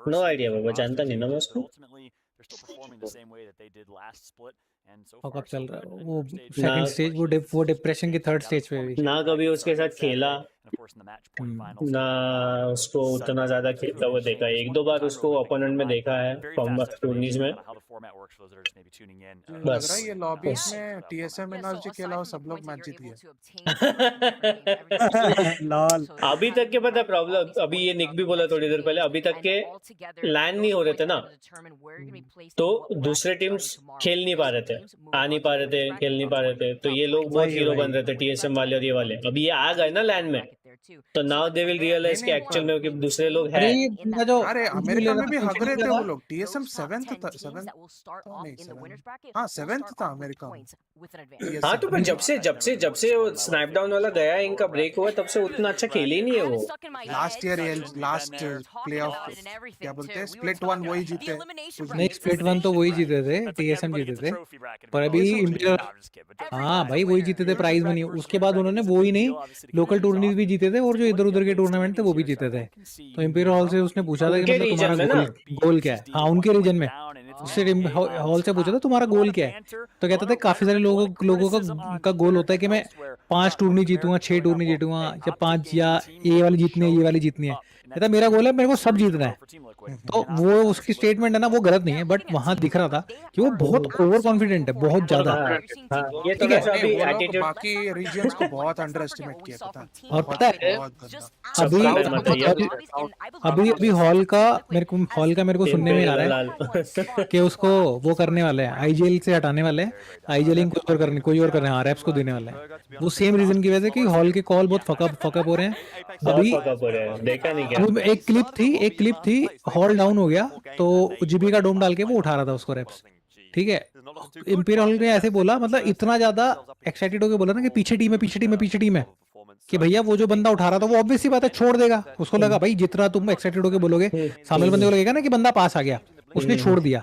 नो आइडिया बाबा, जानता नहीं ना मैं उसको। कब चल रहा है वो सेकंड स्टेज, वो डिप्रेशन की थर्ड स्टेज पे भी ना कभी उसके साथ खेला ना उसको उतना ज्यादा खेलता हुआ देखा है। एक दो बार उसको ओपोनेंट में देखा है टूर्नीज में बस। ये लॉबी में टीएसएम एनर्जी के अलावा सब लोग मैच जीत गए। अभी तक के पता प्रॉब्लम, अभी ये निक भी बोला थोड़ी देर पहले, अभी तक के लैंड नहीं हो रहे थे ना, तो दूसरे टीम्स खेल नहीं पा रहे थे, आ नहीं पा रहे थे, खेल नहीं पा रहे थे, तो ये लोग बहुत हीरो बन रहे थे टीएसएम वाले और ये वाले। अभी ये आ गए ना लैंड में, तो नाउ दे विल रियलाइज कि एक्चुअल में कि दूसरे लोग हैं। अरे अमेरिका में भी हग रहे थे वो लोग। टीएसएम 7th था, 7th हां 7th था अमेरिका में। हाँ तो पर जब से वो स्नैप डाउन वाला गया, इनका ब्रेक हुआ, तब से उतना अच्छा खेले ही नहीं है वो। लास्ट ईयर लास्ट प्लेऑफ क्या बोलते हैं, स्प्लिट 1 वही जीते। नहीं स्प्लिट 1 तो वही जीते थे, टीएसएम जीते थे, पर अभी इंपीरियल हाँ भाई वही जीते थे प्राइज मनी। उसके बाद उन्होंने वो ही नहीं लोकल टूर्नामेंट भी जीते थे, और जो इधर उधर के टूर्नामेंट थे वो भी जीते थे। तो इंपीरियल हॉल से उसने पूछा था कि मतलब तुम्हारा गोल क्या है। हाँ उनके रीजन में, उससे हॉल से पूछा था तुम्हारा गोल क्या है, तो कहता था काफी सारे लोगों का गोल होता है कि मैं 5 टूर्नी जीतूंगा, 6 टूर्नी जीतूंगा, या 5 या ये वाली जीतनी है, ये वाली जीतनी है। कहता मेरा गोल है मेरे को सब जीतना है। तो वो उसकी स्टेटमेंट है ना, वो गलत नहीं है, बट वहां दिख रहा था कि वो बहुत ओवर कॉन्फिडेंट है, बहुत ज्यादा। ये तो अभी बाकी रीजन्स को बहुत अंडर एस्टिमेट किया पता है। और पता है अभी हॉल का मेरे को सुनने में आ रहा है कि उसको वो करने वाले हैं, आईजीएल से हटाने वाले हैं, आईजीएलिंग कोई और करने हैं, रैप्स को देने वाले हैं। वो सेम रीजन की वजह से कि हॉल के कॉल बहुत फकअप हो रहे हैं। अभी देखा नहीं क्या, एक क्लिप थी हॉल डाउन हो गया तो जीबी का डोम डाल के वो उठा रहा था उसको रैप्स, ठीक है। इंपीरियल ने ऐसे बोला, मतलब इतना ज्यादा एक्साइटेड होकर बोला ना कि पीछे टीम है कि भैया वो जो बंदा उठा रहा था वो ऑब्वियस सी बात है छोड़ देगा। उसको लगा भाई जितना तुम एक्साइटेड होकर बोलोगे सामने बंदे को लगेगा ना कि बंदा पास आ गया, उसने छोड़ दिया।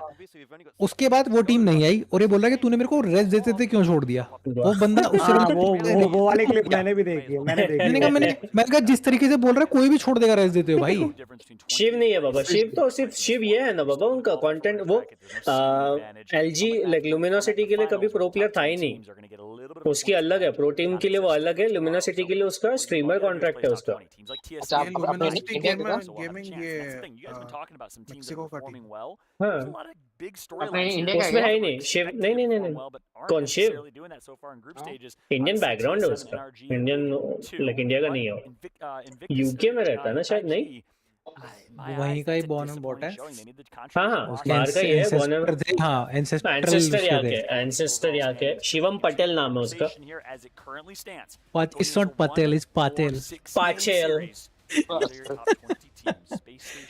उसके बाद वो टीम नहीं आई और ये बोल रहा है कि तूने मेरे को रेस्ट देते थे क्यों छोड़ दिया। वो बंदा उससे वो वाली क्लिप मैंने भी देखी है। मैंने कहा जिस तरीके से बोल रहा है कोई भी छोड़ देगा रेस्ट देते हो भाई। शिव नहीं है बाबा, शिव तो सिर्फ शिव ये है ना बाबा, उनका कंटेंट वो एलजी लाइक लुमिनोसिटी के लिए कभी प्रो प्लेयर था ही नहीं, उसकी अलग है, प्रो टीम के लिए वो अलग है, लुमिनोसिटी के लिए उसका स्ट्रीमर कॉन्ट्रैक्ट है उसका। मेक्सिको का टीम हाँ उसमें है ही नहीं शिव, नहीं कौन शिव, इंडियन बैकग्राउंड है उसका, इंडियन लाइक इंडिया का नहीं है, यूके में रहता है ना शायद, नहीं वहीं का ही बॉर्न बॉट है। हाँ बाहर का ही है बॉर्न, हाँ एंसेस्टर यहाँ के शिवम पटेल नाम है उसका। It's not Patel, it's Patel.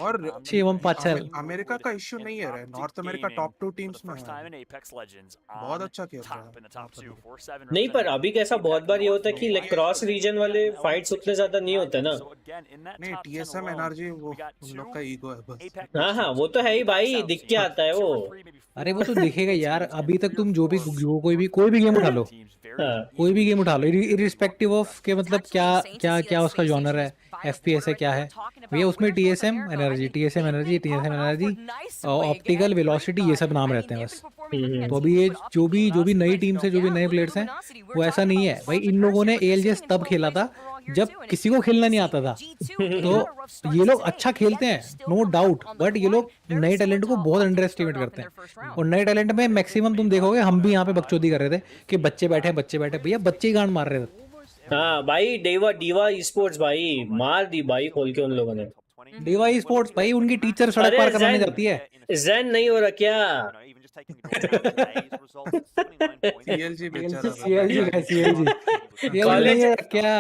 और शिवम पटेल अमेरिका का इश्यू नहीं है, नॉर्थ अमेरिका टॉप 2 टीम्स में बहुत अच्छा खेल रहा है। नहीं पर अभी कैसा बहुत बार ये होता है कि लाइक क्रॉस रीजन वाले फाइट्स उतने ज्यादा नहीं होते ना। नहीं टीएसएम एनर्जी वो उन लोग का ईगो है बस। हाँ वो तो है ही भाई, दिख के आता है वो। अरे वो तो दिखेगा यार, अभी तक तुम कोई भी गेम उठा लो, कोई भी गेम उठा लो इरिस्पेक्टिव ऑफ के मतलब क्या उसका जॉनर है, एफपीएस है क्या है भैया, उसमें टीएसएम एनर्जी ऑप्टिकल वेलोसिटी ये सब नाम रहते हैं बस। तो अभी ये जो भी नई टीम से जो भी नए प्लेयर्स हैं वो ऐसा नहीं है भाई, इन लोगों ने एएलजीएस तब खेला था जब किसी को खेलना नहीं आता था। तो ये लोग अच्छा खेलते हैं नो डाउट, बट ये लोग नए टैलेंट को बहुत अंडर एस्टिमेट करते हैं। और नए टैलेंट में मैक्सिमम तुम देखोगे, हम भी यहाँ पे बकचोदी कर रहे थे कि बच्चे बैठे भैया, बच्चे ही गांड मार रहे थे। हाँ भाई डीवा स्पोर्ट्स भाई मार दी भाई खोल के उन लोगों ने। डीवा स्पोर्ट्स भाई उनकी टीचर सड़क पार कराने जाती है। जैन नहीं हो रहा क्या?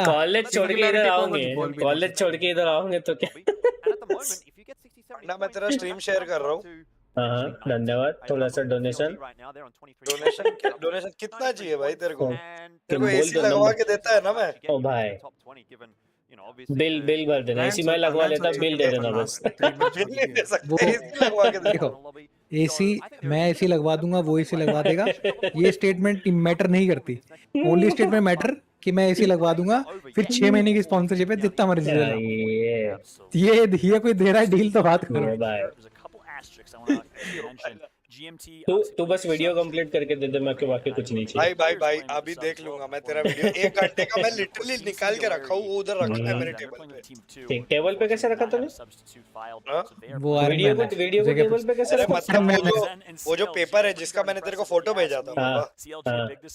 कॉलेज छोड़ के इधर आओगे तो क्या? मैं तेरा स्ट्रीम शेयर कर रहा हूँ। हाँ धन्यवाद, थोड़ा सा डोनेशन कितना चाहिए भाई तेरे को? एसी लगवा के देता है ना मैं। ओ भाई you know, obviously. बिल भर देना, इसी में लगवा लेता, बिल दे देना बस। देखो एसी मैं एसी लगवा दूंगा, वो एसी लगवा देगा, ये स्टेटमेंट मैटर नहीं करती। ओनली स्टेटमेंट मैटर कि मैं एसी लगवा दूंगा, फिर 6 महीने की स्पॉन्सरशिप है, जितना मर्जी ले लो। ये कोई दे रहा है डील तो बात करो। तू बस वीडियो कंप्लीट करके दे दे, मैं के बाकी कुछ नहीं चाहिए। भाई अभी देख लूंगा मैं तेरा वीडियो। 1 घंटे का मैं लिटरली निकाल के रखा हूँ, वो उधर रखा है मेरे टेबल पे। ठीक, टेबल पे कैसे रखा तूने? वो वीडियो को टेबल पे कैसे रखा? मतलब वो जो पेपर है जिसका मैंने तेरे को फोटो भेजा था,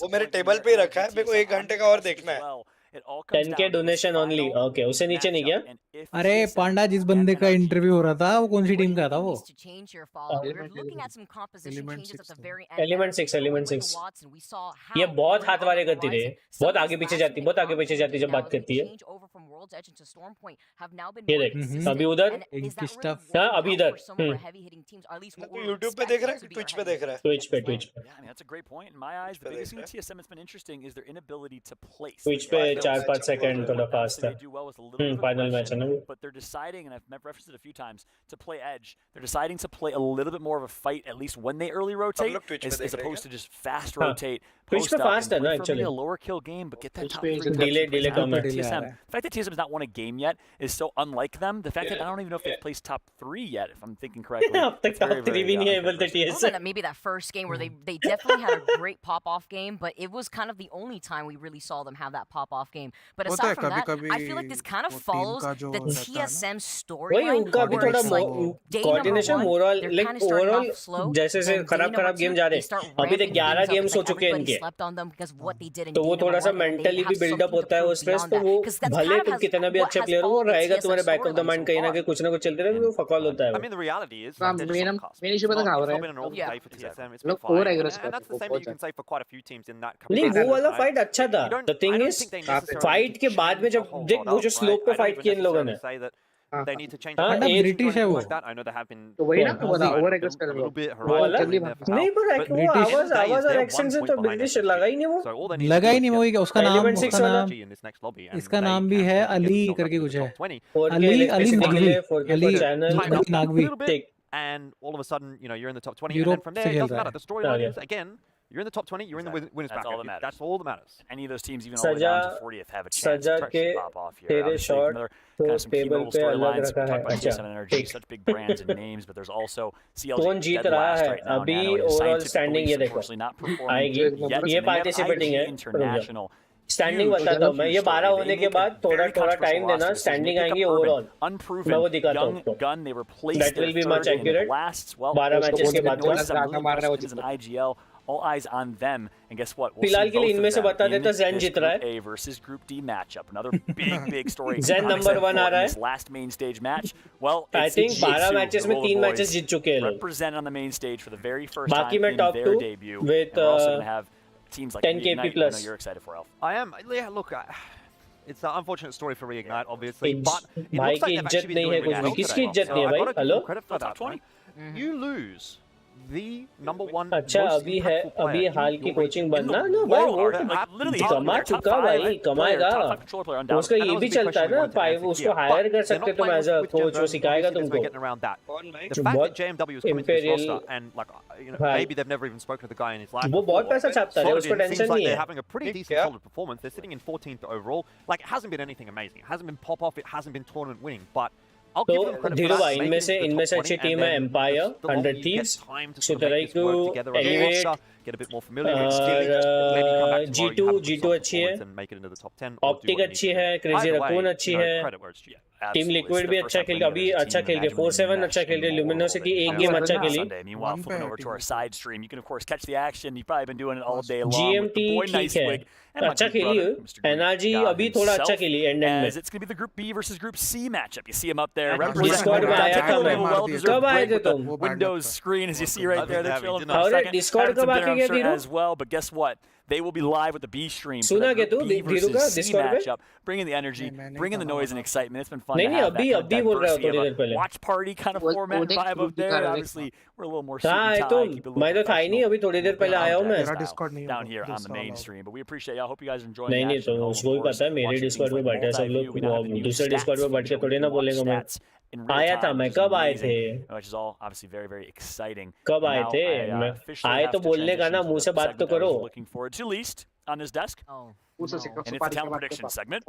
वो मेरे टेबल पे ही रखा है। मेरे को 1 घंटे का और देखना है। 10K donation only. ओके, उससे नीचे नहीं गया? अरे पांडा, जिस बंदे का इंटरव्यू हो रहा था वो कौन सी टीम का था वो? एलिमेंट 6। ये बहुत हाथ वाले करती रही, बहुत आगे पीछे जाती जब बात करती है। ये देख, अभी उधर, हाँ अभी इधर। यूट्यूब पे देख रहा है, ट्विच पे देख रहा है? ट्विच पे। That's a great point. In my eyes, the biggest thing in TSM that's been interesting is their inability to place. Twitch पे 4-5 सेकंड थोड़ा फास्ट था। फाइनल मैच है ना। But they're deciding, and I've referenced it a few times, to play edge. They're deciding to play a little bit more of a fight, at least when they early rotate, as opposed to just fast rotate. Twitch पे fast है ना actually. A lower kill game, but get that top 3. Delay कम है। TSM. The fact that TSM has not won a game yet is so unlike them. The fact that I don't even know if they've placed top 3 yet, if I'm thinking correctly. अब तक top 3 भी नहीं है able to TSM. Maybe that first game where they definitely had a great pop-off game, but it was kind of the only time we really saw them have that pop-off game. But aside from that, I feel like this kind of follows the TSM storyline. Coordination moral like overall जैसे से खराब game जा रहे हैं। अभी तक 11 games हो चुके हैं इनके, तो वो थोड़ा सा मेंटली भी बिल्डअप होता है उस स्ट्रेस, तो वो भले तुम कितना भी अच्छे प्लेयर हो, वो रहेगा तुम्हारे बैक ऑफ द माइंड कहीं ना कहीं कुछ ना कुछ चलते रहेगा, वो फकॉल होता है। I mean, the reality is main issue पता क्या हो रहा है, लोग ओवर एग्रेस करते हैं। that's the same you can say for quite a few teams in that. नहीं, वो वाला फाइट अच्छा था। द थिंग इज फाइट के बाद में जब देख वो जो स्लोप पे फाइट किया इन लोगों ने, they need to change. British है वो। I know they have been. तो वही ना, वो ओवर एग्रेस कर रहे हैं। नहीं पर आवाज और एक्शन से तो ब्रिटिश लगा ही नहीं वो। लगा ही नहीं वो। उसका नाम भी है अली करके कुछ है। Ali Nagvi. And all of a sudden, you know, you're in the top 20, and then from there, it doesn't matter. The storyline is, again, you're in the top 20, you're in the winners bracket. All that matters. That's all that matters. Any of those teams, even all the way down to 40th, have a chance to actually pop off here. तेरे shot तो table पे अलग रखा है। अच्छा, such big brands and names, but there's also CLG कौन जीत रहा है अभी ओवरऑल स्टैंडिंग? ये देखो आएगी, ये पार्टिसिपेटिंग है। international. स्टैंडिंग बताता हूँ मैं, ये 12 होने के बाद थोड़ा टाइम देना, स्टैंडिंग आएंगी ओवरऑल, मैं वो दिखाता हूँ। That will be much accurate. 12 matches के बाद all eyes on them, and guess what? फिलहाल के लिए इनमें से बता देता ज़ेन जीत रहा है। A versus Group D matchup, another big story. Zen number 1 आ रहा है। Last main stage match. Well, I think 12 matches में 3 मैचेस जीत चुके हैं लोग। Represent on the main stage for the very first बाकी time में in top their 2 debut. with We're also going to have teams like 10 KP Reignite. plus. I know you're excited for Alf. I am. Yeah, look, it's an unfortunate story for Reignite, obviously, but it भाई looks like की they've इज्जत actually been नहीं है doing कुछ really भी, well किसकी today. इज्जत नहीं है So भाई? I've got to hello, give credit for that, man. You lose the number 1 अच्छा most अभी है, impactful अभी player हाल in की your कोचिंग region बनना in ना the भाई, वो world. कमा चुका भाई, कमाएगा उसका ये भी चलता है ना, उसको हायर कर सकते तुम एज अ कोच, वो सिखाएगा तुमको। The fact that JMW is coming to this roster and like you know maybe they've never even spoken to the guy in his life. वो बहुत पैसा छापता है, उसको टेंशन नहीं है। They're having a pretty decent solid performance. They're sitting in 14th overall. Like it hasn't been anything amazing. It hasn't been pop off. It hasn't been tournament winning, but तो धीरू भाई इनमें से अच्छी टीम है empire, 100 thieves, सुतराइकू, elevate और G2 अच्छी है, optic अच्छी है, क्रेजी रकून अच्छी है, टीम लिक्विड भी अच्छा खेल, अभी अच्छा खेल रही है, 4-7 अच्छा खेल रही है, ल्यूमिनोसिटी एक गेम अच्छा खेली, GMT ठीक है, अच्छा खेली है, एनर्जी अभी थोड़ा अच्छा खेली एंड में। It's going to be the Group B versus Group C matchup. You see him up there. Discord में आया था मैं, कब आए थे तुम? Windows screen as you see right there. They're chilling for a और second. Discord कब आके गए थे? As well, but guess what? They will be live with the B stream. सुना क्या तू धीरू का Discord matchup, bringing the energy, bringing the noise and excitement. It's been fun. नहीं नहीं अभी बोल रहा हूँ थोड़ी देर पहले. Watch party kind of format vibe up there. Obviously, we're a little more suit हाँ and tie. तो मैं तो था ही नहीं अभी थोड़ी देर पहले आया हूँ मैं. Down here on the main stream, but we appreciate y'all. Hope you guys enjoy. नहीं नहीं तो उसको भी पता है मेरे Discord पे बैठे सब लोग दूसरे Discord पे बैठ के थोड़ी ना बोलेंगे मैं. आया था मैं कब आए थे? Which is all obviously very very exciting. कब आए थे? आए तो बोलने का ना मुंह से बात तो करो. Looking forward to least on his desk. Oh. And it's the talent prediction segment.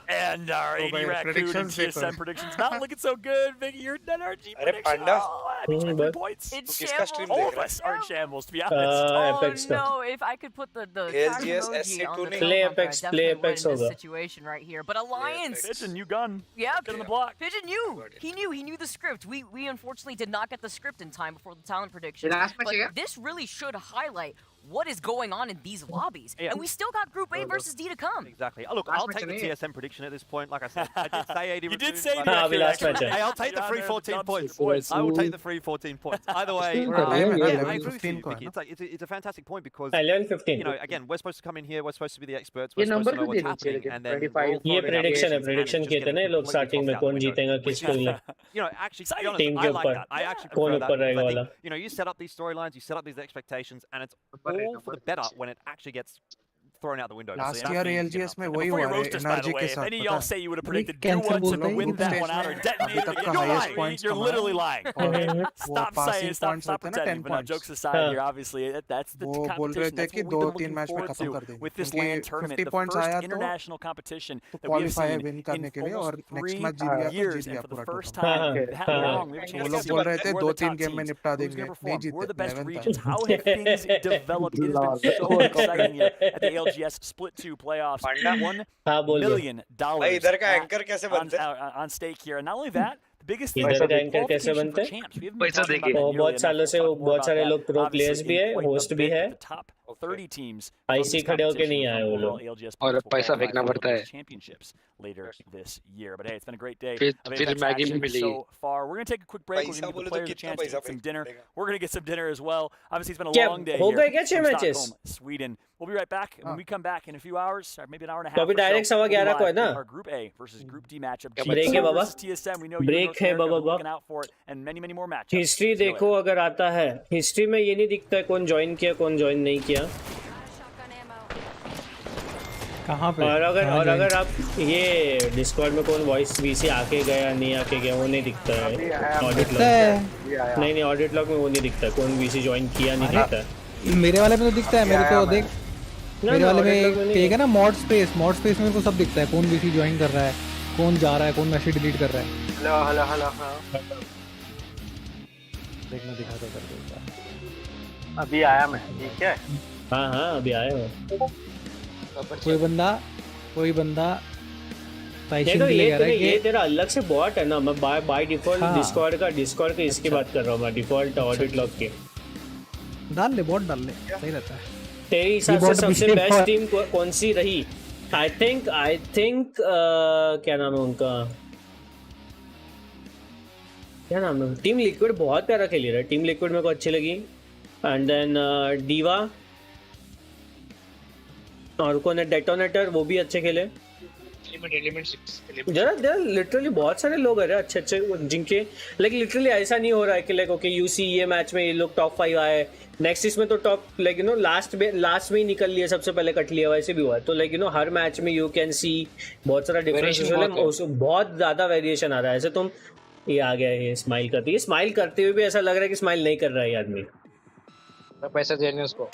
And our 80 Raccoon and TSM predictions not looking so good. Vicky, your net RG prediction. Panda. Oh, points. It's All of us are in shambles, to be honest. Oh no! If I could put the ALGS emoji on the Play phone, Apex, I play definitely Apex win in होगा. this situation right here. But Alliance. Pigeon, new gun. Yeah, Get on the block. Pigeon knew. He knew the script. We unfortunately did not get the script in time before the talent prediction. But this really should highlight what is going on in these lobbies. Yeah. And we still got Group A versus D to come. Exactly. Look, I'll take the TSM prediction at this point. Like I said, I did say 80. You did say that. Hey, I'll take the free 14 points. I will take the free 14 points. Either way, I agree with you, Vicky. It's a fantastic point because 11-15. you know, again, we're supposed to come in here. We're supposed to be the experts. We're supposed to know what's happening. And then ये prediction है. Prediction किए थे ना लोग starting में कौन जीतेगा किसको. You know, actually, to be honest, I like that. I actually prefer that. रहेगा I वाला. think, you know, you set up these storylines, you set up these expectations, and it's all for the better when it actually gets thrown out the window. Last year ALGS में वही हुआ है energy के साथ. Any of y'all say you would have predicted you want to win that one out or detonate it? You're lying. You're literally lying. Stop saying, stop pretending. But now, jokes aside here, obviously that's the competition. That's what we've been looking forward to with this LAN tournament, the first international competition that we have seen in almost 3 years, and for the first time that long, we have a chance to see we're the top teams. Who's going to perform? We're the best regions. How have things developed? It has been so exciting here at the ALGS Split 2 playoffs. $1 million on stake here. And not only that, the biggest thing is the qualification for champs. We haven't been talking about that बहुत सालों से बहुत सारे लोग pro players भी है, host भी है. The top 30 teams आईसी खड़े होके नहीं आए वो लोग. और पैसा फेंकना पड़ता है. Championships later this year. But hey, it's been a great day. फिर मैगी भी मिली. So far, we're going to take a quick break. We're going to give the players a chance to get some dinner. We're going to get some dinner as well. Obviously, it's been a long day here from Stockholm, Sweden. We'll be right back. And when we come back in a few hours, or maybe an hour and a half, तो अभी direct 11:15 को है ना. Our Group A versus Group D matchup. Break है बाबा. TSM, we know you break है बाबा. looking out for it, and many more matchups. History देखो अगर आता है. हिस्ट्री में ये नहीं दिखता है कौन ज्वाइन किया कौन ज्वाइन नहीं किया. कहाँ पे? और अगर आप ये डिस्कॉर्ड में कौन वॉइस वीसी आके गया नहीं आके गया वो नहीं दिखता है. ऑडिट लॉग नहीं ऑडिट लॉग में वो नहीं दिखता कौन वीसी ज्वाइन किया नहीं दिखता है. मेरे वाले में तो दिखता है. मेरे को देख मेरे वाले में कहेगा ना मॉड स्पेस में मेरे को सब दिखता है. कौन वीसी ज्वाइन कर रहा है, कौन जा रहा है, कौन मैसेज डिलीट कर रहा है. हेलो देखना दिखाता करके. अभी आया मैं. ठीक है. हाँ अभी आया हूँ. कोई बंदा देखो ये तेरा अलग से बॉट है ना. मैं बाय डिफॉल्ट डिस्कॉर्ड का इसकी बात कर रहा हूँ. मैं डिफॉल्ट ऑडिट लॉग के डाल ले, बॉट डाल ले, सही रहता है. तेरी हिसाब से सबसे बेस्ट टीम कौन सी रही? आई थिंक क्या नाम है उनका, क्या नाम है? टीम लिक्विड बहुत प्यारा खेली रहा है. टीम लिक्विड मेरे को अच्छी लगी. एंड देन डीवा और कौन है डेटोनेटर, वो भी अच्छे खेले. जरा लिटरली बहुत सारे लोग हैं अच्छे जिनके लाइक लिटरली ऐसा नहीं हो रहा है कि लाइक ओके यूसी ये मैच में ये लोग टॉप 5 आए, नेक्स्ट इसमें तो top like you no last में ही निकल लिया, सबसे पहले कट लिया, वैसे भी हुआ. तो like you no her match में यू कैन सी बहुत सारा डिफरेंस, बहुत ज्यादा वेरिएशन आ रहा है. ऐसे तुम ये आ गया ये स्माइल करते हुए भी ऐसा लग रहा है कि स्माइल नहीं कर रहा है ये आदमी. पैसा देने उसको.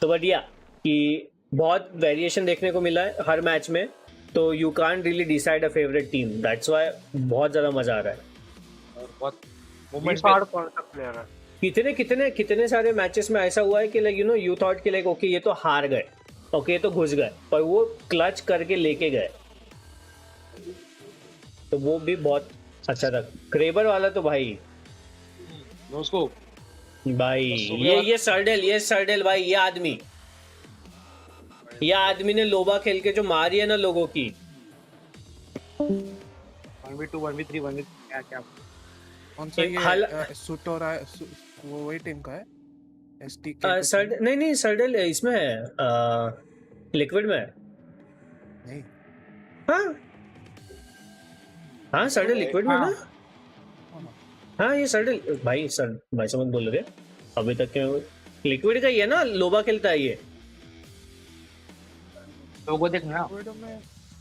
तो बढ़िया कि बहुत वेरिएशन देखने को मिला है हर मैच में. तो you can't really decide a favourite team. That's why बहुत ज्यादा मजा आ रहा है. बहुत मूवमेंट कौन सा प्लेयर है. कितने सारे मैचेस में ऐसा हुआ है कि like you no you thought कि लाइक ओके ये तो हार गए, ओके ये तो घुस गए, पर वो क्लच करके लेके गए. तो वो भी बहुत अच्छा था. क्रेबर वाला तो भाई उसको भाई ये सर्डेल भाई, ये आदमी ने लोबा खेल के जो मारी है ना लोगों की. 1v2 1v3 1v क्या कौन सा ये सूट हो रहा है? वो वही टीम का है. नहीं सर्डल इसमें है, लिक्विड में है। नहीं हाँ सर्डल लिक्विड में ना। हाँ ये सर्डल भाई समझ बोल रहे अभी तक के लिक्विड का ही है ना, लोबा खेलता है ये। लोगो देखना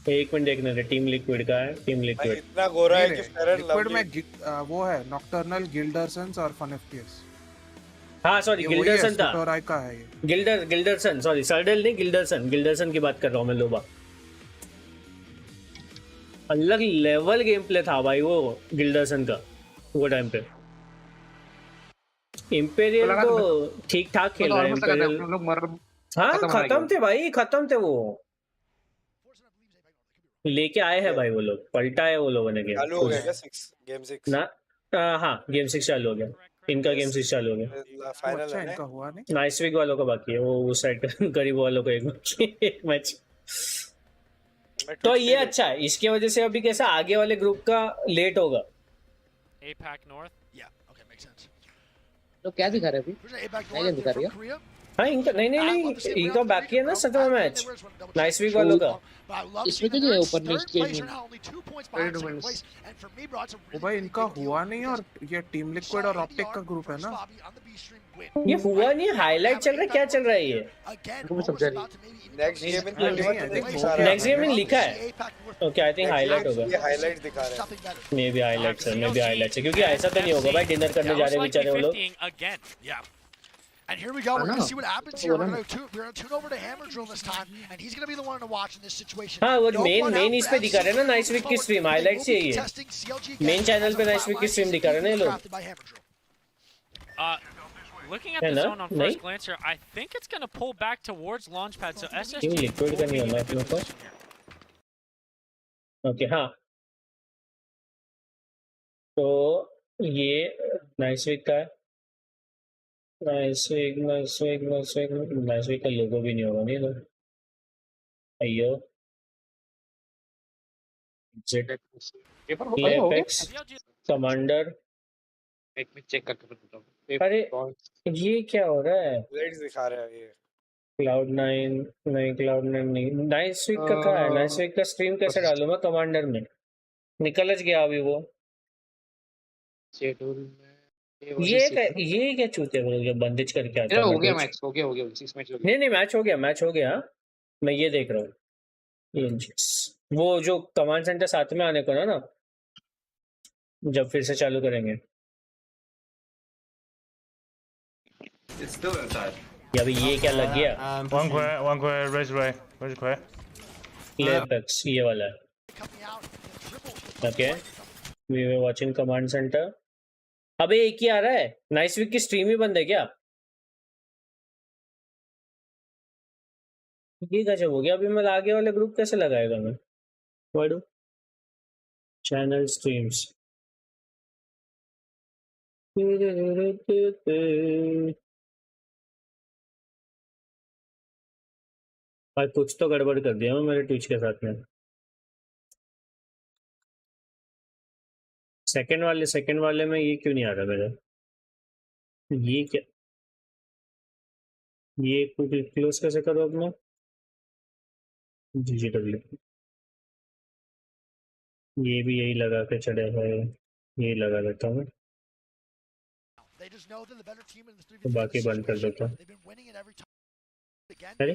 एक मिनट देखने दे, टीम लिक्विड का है, टीम लिक्विड इतना गोरा है कि फेरन लिक्विड में वो है नॉक्टर्नल, गिल्डरसन्स और फन एफपीएस। हाँ सॉरी गिल्डरसन था, स्टोराई का है ये। गिल्डरसन सॉरी सर्डल नहीं, गिल्डरसन की बात कर रहा हूँ मैं। लोबा अलग लेवल गेम प्ले था भाई वो गिल्डरसन का वो टाइम पे। इंपेरियल तो ठीक ठाक खेल रहा है इंपेरियल। हाँ खत्म थे भाई, खत्म थे वो, लेके आए हैं भाई वो लोग, पलटा है वो लोगों ने गेम। चालू हो गया क्या गेम 6 ना? हाँ गेम 6 चालू हो गया, इनका गेम 6 चालू हो गया। फाइनल है इनका हुआ नहीं। नाइस वीक वालों का बाकी है, वो उस साइड गरीब वालों का एक मैच। तो ये अच्छा है, इसकी वजह से अभी कैसा आगे वाले ग्रुप का लेट होगा। APAC North? Yeah, okay, makes sense. तो क्या दिखा रहे अभी? क्या दिखा रही है? हाँ इनका नहीं इनका बाकी है ना 7वां मैच नाइस वीक वालों का। इसमें तो है ऊपर नेक्स्ट गेम वो भाई इनका हुआ नहीं, और ये टीम लिक्विड और ऑप्टिक का ग्रुप है ना। ये हुआ नहीं, हाईलाइट चल रहा है, क्या चल रहा है ये? नेक्स्ट गेम में लिखा है। ओके आई थिंक हाईलाइट होगा, ये हाईलाइट्स दिखा रहे हैं। मे बी हाईलाइट्स है, क्योंकि ऐसा तो नहीं होगा भाई डिनर करने जा रहे बेचारे वो लोग। And here we go. We're going to see what happens here. We're going to tune over to Hammer Drill this time, and he's going to be the one to watch in this situation. हाँ वो main इस पे दिखा रहे हैं ना nice Wigg की stream, highlights यही है। मेन चैनल पे नाइस वीक की स्ट्रीम दिखा रहे हैं ये लोग। Looking at the zone on first glance here, I think it's going to pull back towards Launchpad. So SSG liquid का नहीं होना अपने को। ओके हाँ तो ये नाइस वीक का है। नाइस वीक का लोगो भी नहीं होगा नहीं तो अयो एपेक्स कमांडर। एक मिनट चेक करके बताऊं। अरे ये क्या हो रहा है? लाइट्स दिखा रहे हैं ये। क्लाउड9 नहीं नाइस वीक का क्या है? नाइस वीक का स्ट्रीम कैसे डालूं मैं कमांडर में? निकल गया अभी वो शेड्यूल में। ये क्या चूते वो लोग बंदेज करके आते हैं। हो गया मैच, हो गया 6 मैच हो गया। नहीं मैच हो गया। मैं ये देख रहा हूँ वो जो कमांड सेंटर साथ में आने को ना जब फिर से चालू करेंगे। अभी ये क्या लग गया? one square, raise square. Apex ये वाला है। Okay we were watching command center. अबे एक ही आ रहा है, नाइस वीक की स्ट्रीम ही बंद है क्या? ये गजब हो गया। अभी मैं आगे वाले ग्रुप कैसे लगाएगा मैं? वाडू चैनल स्ट्रीम्स भाई कुछ तो गड़बड़ कर दिया मैं मेरे ट्विच के साथ में। सेकंड वाले में ये क्यों नहीं आ रहा मेरा? ये क्या? ये क्लोज कैसे करो अब मैं? डिजिटल ये भी यही लगा के चढ़े है, यही लगा देता हूँ तो बाकी बंद कर देता हूँ। अरे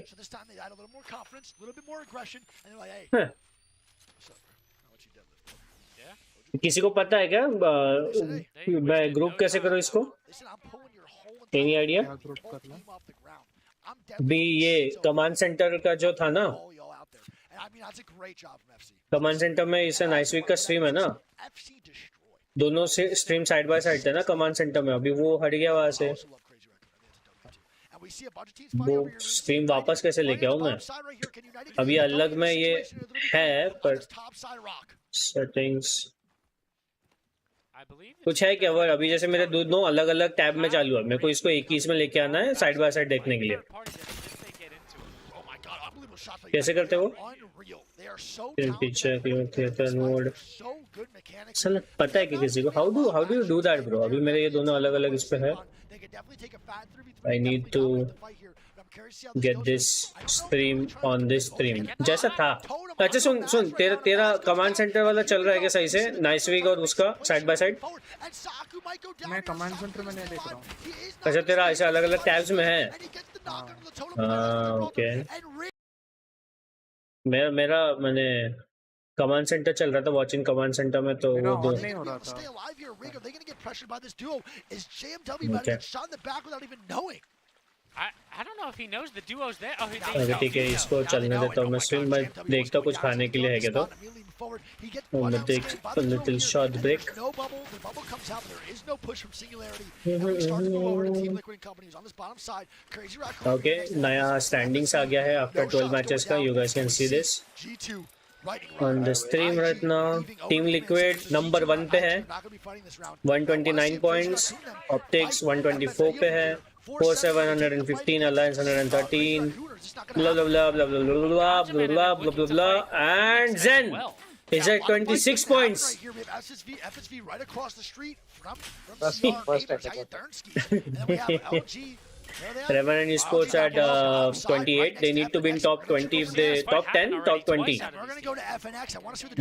किसी को पता है क्या मैं ग्रुप कैसे करूँ इसको? Any idea? भी ये कमांड सेंटर का जो था ना, कमांड सेंटर में इसे नाइस वीक का स्ट्रीम है ना, दोनों से स्ट्रीम साइड बाय साइड थे ना कमांड सेंटर में। अभी वो हट गया वहां से, वो स्ट्रीम वापस कैसे लेके आऊँ मैं? अभी अलग में ये है पर सेटिंग्स कुछ है क्या? वो अभी जैसे मेरे दोनों अलग अलग टैब में चालू है, मेरे को इसको एक ही इसमें लेके आना है साइड बाय साइड देखने के लिए। कैसे करते हो पीछे थिएटर मोड साला पता है कि किसी को how do you do that bro अभी मेरे ये दोनों अलग अलग इस पे है I need to get this stream on this stream जैसा था अच्छा सुन तेरा कमांड सेंटर वाला चल रहा है क्या सही से नाइस वीक और उसका साइड बाय साइड मैं कमांड सेंटर में नहीं देख रहा हूँ अच्छा तेरा ऐसे अलग अलग टैब्स में है ओके मेरा मैंने कमांड सेंटर चल रहा था वॉचिंग कमांड सेंटर में तो वो दो नहीं हो रहा था I don't know if he knows the duo's there. Oh, अगर ठीक है इसको चलने देता हूँ मैं स्ट्रीम में देखता हूँ कुछ खाने के लिए है क्या तो मैं देख लिटिल शॉर्ट ब्रेक ओके नया स्टैंडिंग्स आ गया है आफ्टर 12 मैचेस का you guys can see this on the stream right now team liquid number 1 पे है 129 पॉइंट्स ऑप्टिक्स 124 पे है 4715 Alliance 113 blah blah blah blah blah blah blah blah blah blah blah and Zen is at 26 points. FSV right across the street from Revenant Esports at 28. They need to win top 20. If they top 10, top 20.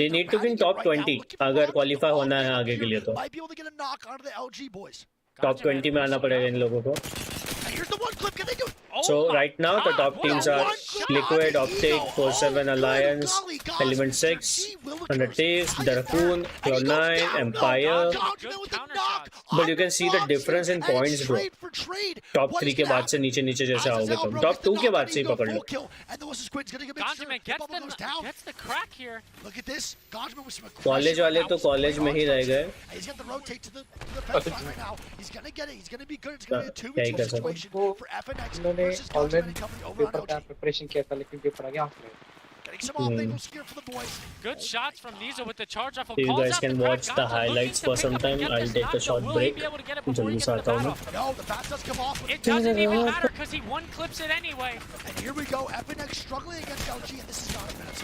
They need to win top 20. अगर qualify होना है आगे के लिए तो top 20 में आना पड़ेगा इन लोगों को. So right now the top teams are Liquid, Optic, 47 Alliance, Element 6, 100 Thieves, The Raccoon, Cloud9, Empire. But you can see the difference in points, bro. Top 3 के बाद से नीचे नीचे जैसे आओगे तुम. Top 2 के बाद से ही पकड़ लो. कॉलेज वाले तो कॉलेज में ही रह गए. क्या ही कर सकते. ऑलरेडी पेपर का प्रिपरेशन किया था लेकिन पेपर आ गया after Good shots from Nizo with the charge off of You guys can watch the highlights for some time. I'll take a short break. जल्दी से आता हूँ मैं. It doesn't even matter because he one clips it anyway. And here we go, FNX struggling against LG, and this is not a minute.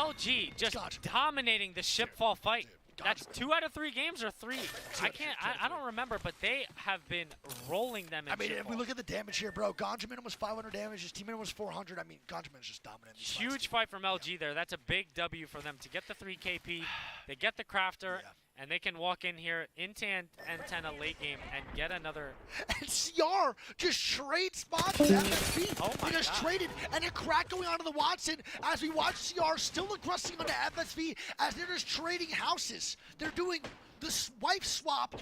LG just dominating the shipfall fight. That's 2 out of 3 games or 3. I don't remember, but they have been rolling them in I mean, shipfall. if we look at the damage here, bro, Ganjamin was 500 damage, his teammate was 400. I mean, Ganjamin is just dominant. Huge fight from LG there. That's a big W for them to get the 3 KP. They get the crafter. Yeah. And they can walk in here into antenna late game and get another. And CR just trade spots with FSV. They just traded, and a crack going on to the Watson as we watch CR still aggressing on the FSV as they're just trading houses. They're doing this wife swap,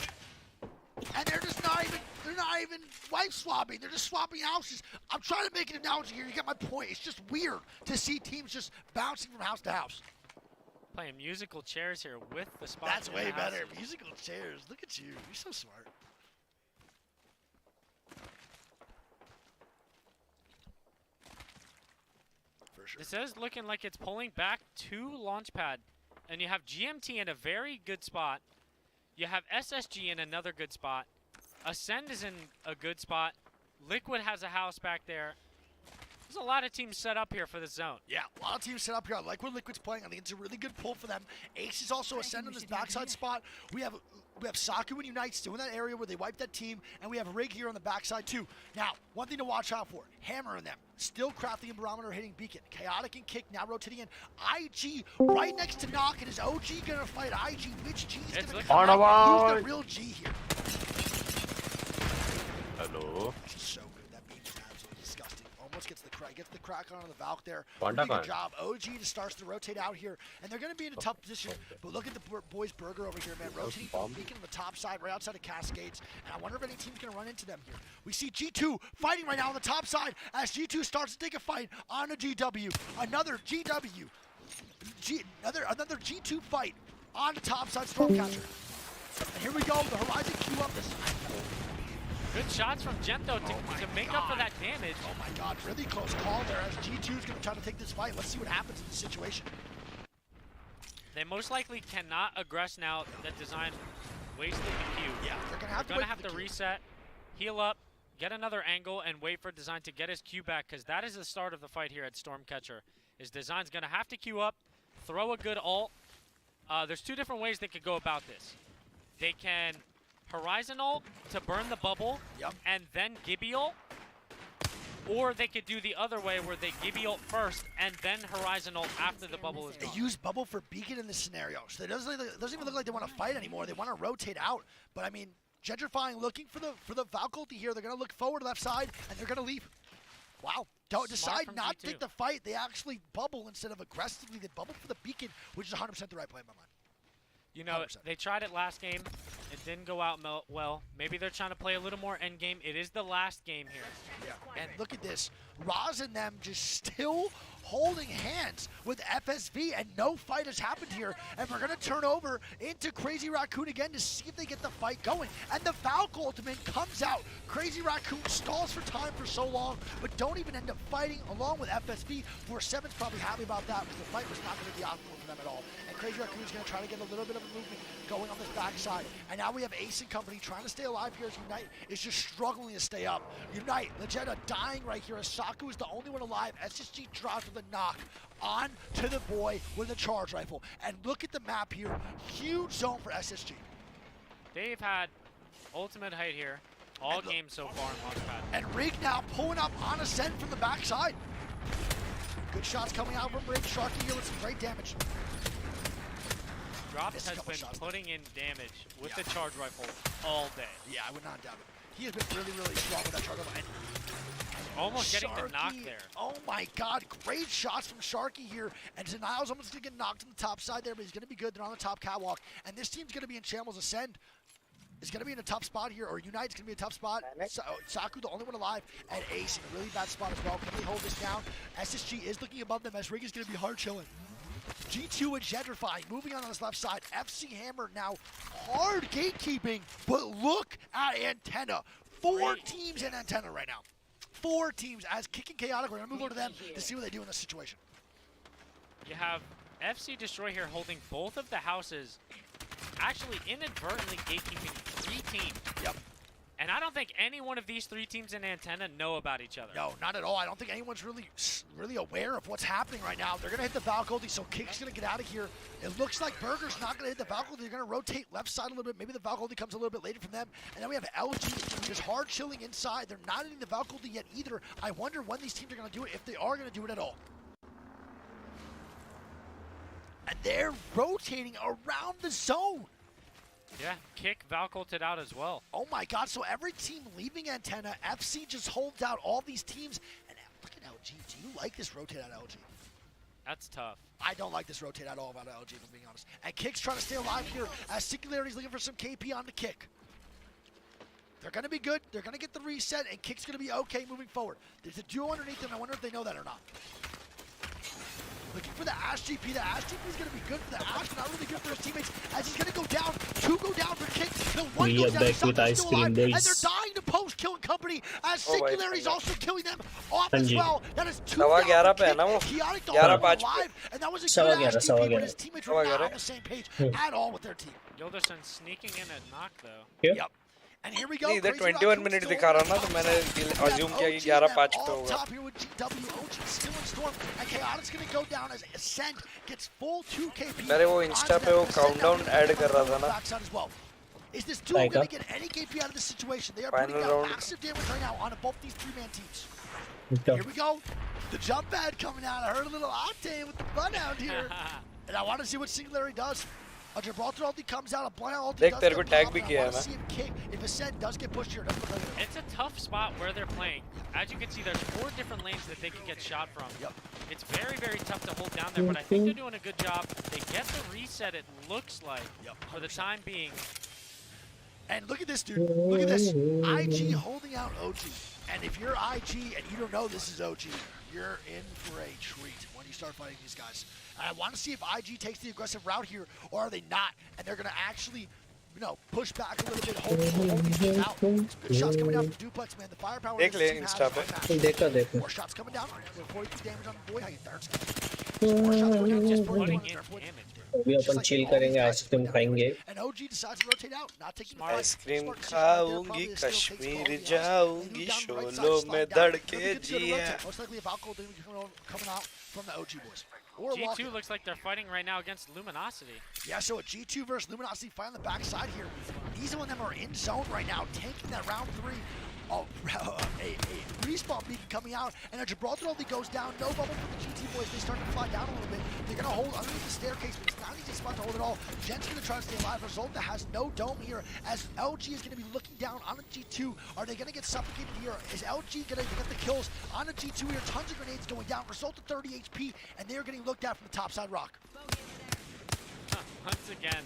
and they're just not even wife swapping. They're just swapping houses. I'm trying to make an analogy here. You get my point. It's just weird to see teams just bouncing from house to house. Playing musical chairs here with the spot. That's way better. Musical chairs. Look at you. You're so smart. For sure. This is looking like it's pulling back to Launchpad. And you have GMT in a very good spot. You have SSG in another good spot. Ascend is in a good spot. Liquid has a house back there. There's a lot of teams set up here for this zone. Yeah, a lot of teams set up here. I like where Liquid's playing. I think it's a really good pull for them. Ace is also Ascend on this backside spot. We have Saku and Unite still in that area where they wiped that team, and we have Rig here on the backside too. Now, one thing to watch out for, Hammer in them. Still crafting and Barometer hitting Beacon. Chaotic and Kick now rotating in. IG right next to Knock, and is OG gonna fight IG? Which G is gonna come out? Who's the real G here? Hello. This is so good. That beam is absolutely disgusting. Almost gets the crack on the Valk there. Panda Good job. OG just starts to rotate out here, and they're going to be in a tough position. But look at the boys' burger over here, man. Rotating from Beacon on the top side, right outside of Cascades. And I wonder if any team's going to run into them here. We see G2 fighting right now on the top side as G2 starts to take a fight on a GW. Another GW. Another G2 fight on the top side Stormcatcher. And here we go. The Horizon queue up this. Good shots from Gento to make up for that damage. Oh my god, really close call there as G2 is going to try to take this fight. Let's see what happens in this situation. They most likely cannot aggress now. That design wasted the Q. Yeah, they're going to have to have to reset, heal up, get another angle and wait for Design to get his Q back, because that is the start of the fight here at Stormcatcher. Is Design's going to have to queue up, throw a good ult. There's two different ways they could go about this. They can Horizon ult to burn the bubble, and then Gibby ult. Or they could do the other way where they Gibby ult first and then Horizon ult after the bubble is gone. They use bubble for beacon in this scenario, so it doesn't even look like they want to fight anymore. They want to rotate out, but I mean, gentrifying, looking for the Valk ulti here. They're going to look forward left side, and they're going to leave. Wow. Don't decide not to take the fight. They actually bubble instead of aggressively. They bubble for the beacon, which is 100% the right play in my mind. You know, 100%. They tried it last game. It didn't go out well. Maybe they're trying to play a little more end game. It is the last game here. Yeah. And look at this. Raz and them just still holding hands with FSV, and no fight has happened here. And we're going to turn over into Crazy Raccoon again to see if they get the fight going. And the Valk ultimate comes out. Crazy Raccoon stalls for time for so long, but don't even end up fighting along with FSV. 4-7's probably happy about that because the fight was not going to be optimal for them at all. And Crazy Raccoon's going to try to get a little bit of a movement going on this backside. And now we have Ace and company trying to stay alive here as Unite is just struggling to stay up. Unite, Legenda dying right here as Saku is the only one alive. SSG drops with a knock on to the boy with a charge rifle. And look at the map here. Huge zone for SSG. They've had ultimate height here all game so far in Launchpad. And Rig now pulling up on Ascend from the backside. Good shots coming out from Rig. Sharky here with some great damage. Drops has been putting in damage with the charge rifle all day. Yeah, I would not doubt it. He has been really, really strong with that charge rifle. And almost getting the knock there. Oh my God, great shots from Sharky here. And Denial's almost going to get knocked on the top side there, but he's going to be good. They're on the top catwalk. And this team's going to be in shambles. Ascend is going to be in a tough spot here, or Unite's going to be a tough spot. Saku, the only one alive, and Ace in a really bad spot as well. Can they hold this down? SSG is looking above them as Rig is going to be hard chilling. G2 and gentrifying, moving on this left side. FC Hammer now hard gatekeeping, but look at Antenna. 4 teams in Antenna right now. 4 teams as Kicking Chaotic. We're going to move over to them to see what they do in this situation. You have FC Destroy here holding both of the houses, actually inadvertently gatekeeping 3 teams. Yep. And I don't think any one of these 3 teams in Antenna know about each other. No, not at all. I don't think anyone's really aware of what's happening right now. They're going to hit the Valk ulti, so Kick's going to get out of here. It looks like Burger's not going to hit the Valk ulti. They're going to rotate left side a little bit. Maybe the Valk ulti comes a little bit later from them. And then we have LG just hard chilling inside. They're not hitting the Valk ulti yet either. I wonder when these teams are going to do it, if they are going to do it at all. And they're rotating around the zone. Yeah, Kick Valk ulted out as well. Oh my God, so every team leaving Antenna, FC just holds out all these teams. And look at LG. Do you like this rotate out LG? That's tough. I don't like this rotate at all about LG, if I'm being honest. And Kick's trying to stay alive here as Singularity's looking for some KP on the Kick. They're going to be good. They're going to get the reset, and Kick's going to be okay moving forward. There's a duo underneath them. I wonder if they know that or not. Looking for the Ash GP. The Ash GP is going to be good for the Ash, but not really good for his teammates as he's going to go down. 2 go down for Kick. The 1 goes down. He's still alive, and they're dying to post killing company as Singularity's also killing them off as well. That is 2 down for Kick. Chaotic the alive, and that was a good Ash GP, but his teammates were not on the same page at all with their team. Gilderson sneaking in a knock, though. Yep. And here we go. नहीं इधर 21 minute दिखा रहा ना तो मैंने assume किया कि 11-5 पे होगा. Top here with GW, OG still in storm, and Chaotic's gonna go down as Ascent gets full 2 KP. मेरे वो Insta पे वो countdown add कर रहा था ना. Is this duo gonna get any KP out of this situation? They are putting down massive damage right now on both these 3-man teams. Here we go. The jump pad coming out. I heard a little octane with the bloodhound here, and I want to see what Singularity does. A Gibraltar ulti comes out, a Blind ulti देख does तेरे को get tag popped. भी I किया है want ना. to see if Kick, if Ascent does get pushed here, doesn't look like it. It's a tough spot where they're playing. As you can see, there's 4 different lanes that they can get shot from. Yep. It's very, very tough to hold down there, but I think they're doing a good job. They get the reset, it looks like, for the time being. And look at this, dude. Look at this. IG holding out OG. And if you're IG and you don't know this is OG, you're in for a treat when you start fighting these guys. And I want to see if IG takes the aggressive route here, or are they not? And they're going to actually, you know, push back a little bit, hold these teams out. Good shots coming down from Duplex, man. The firepower देख ले Insta पे. 4 shots coming down. 42 damage on the boy. How you third? 4 shots coming down just for putting in damage, bro. अभी अपन chill करेंगे, ice cream खाएंगे। And OG decides to rotate out, not taking the fight. Ice cream खाऊंगी, कश्मीर जाऊंगी, शोलो में धड़के जिया। Most likely a Valkyrie coming out from the OG boys. G2 looks like they're fighting right now against Luminosity. Yeah, so a G2 versus Luminosity fight on the backside here. Neither one of them are in zone right now, tanking that round 3. A respawn beacon coming out, and a Gibraltar only goes down. No bubble for the GT boys. They start to fly down a little bit. They're going to hold underneath the staircase, but it's not an easy spot to hold it all. Gen's going to try to stay alive. Resulta has no dome here, as LG is going to be looking down on the G2. Are they going to get suffocated here? Is LG going to get the kills on the G2 here? Tons of grenades going down. Resulta 30 HP, and they're getting looked at from the top side rock. Once again.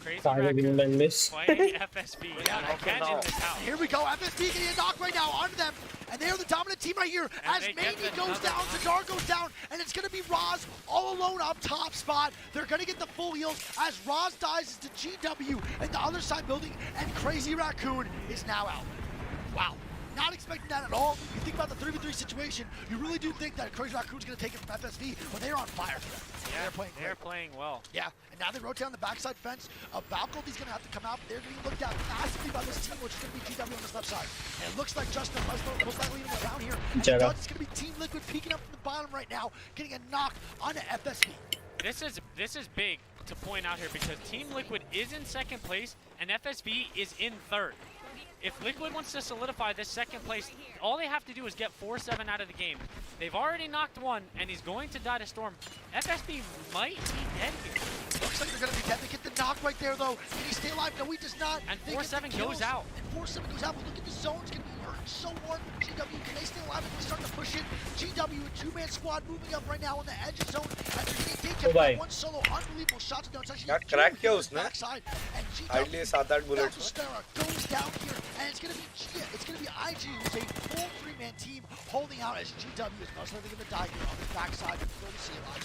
Crazy Raccoon playing FSB again in this house. Here we go, FSB getting a knock right now onto them, and they are the dominant team right here. And as Maney goes down, Zadar goes down, and it's going to be Roz all alone up top spot. They're going to get the full heals as Roz dies to GW in the other side building, and Crazy Raccoon is now out. Wow. Not expecting that at all. You think about the 3v3 situation, you really do think that Crazy Raccoon's going to take it from FSV, but they're on fire today. Yeah, they're playing well. Yeah, and now they rotate on the backside fence. Valkyrie's going to have to come out, but they're getting looked at massively by this team, which is going to be GW on this left side. And it looks like Justin most likely even around here. And it's going to be Team Liquid peeking up from the bottom right now, getting a knock on the FSV. This is big to point out here because Team Liquid is in second place and FSV is in third. If Liquid wants to solidify this second place, all they have to do is get 4-7 out of the game. They've already knocked one, and he's going to die to Storm. FSB might be dead here. Looks like they're going to be dead. They get the knock right there, though. Can he stay alive? No, he does not. And 4-7 goes out. And 4-7 goes out, but look at the zones going to be hurt so hard for GW. Can they stay alive? They're starting to push it. GW, a two-man squad moving up right now on the edge of zone. And they're getting taken one solo. Unbelievable shots down. Got crack kills, na? Hardly 7-8 bullets. Goes down here. And it's going to be IG, who's a full three-man team holding out as GW is most likely going to die here on the backside of the C alive.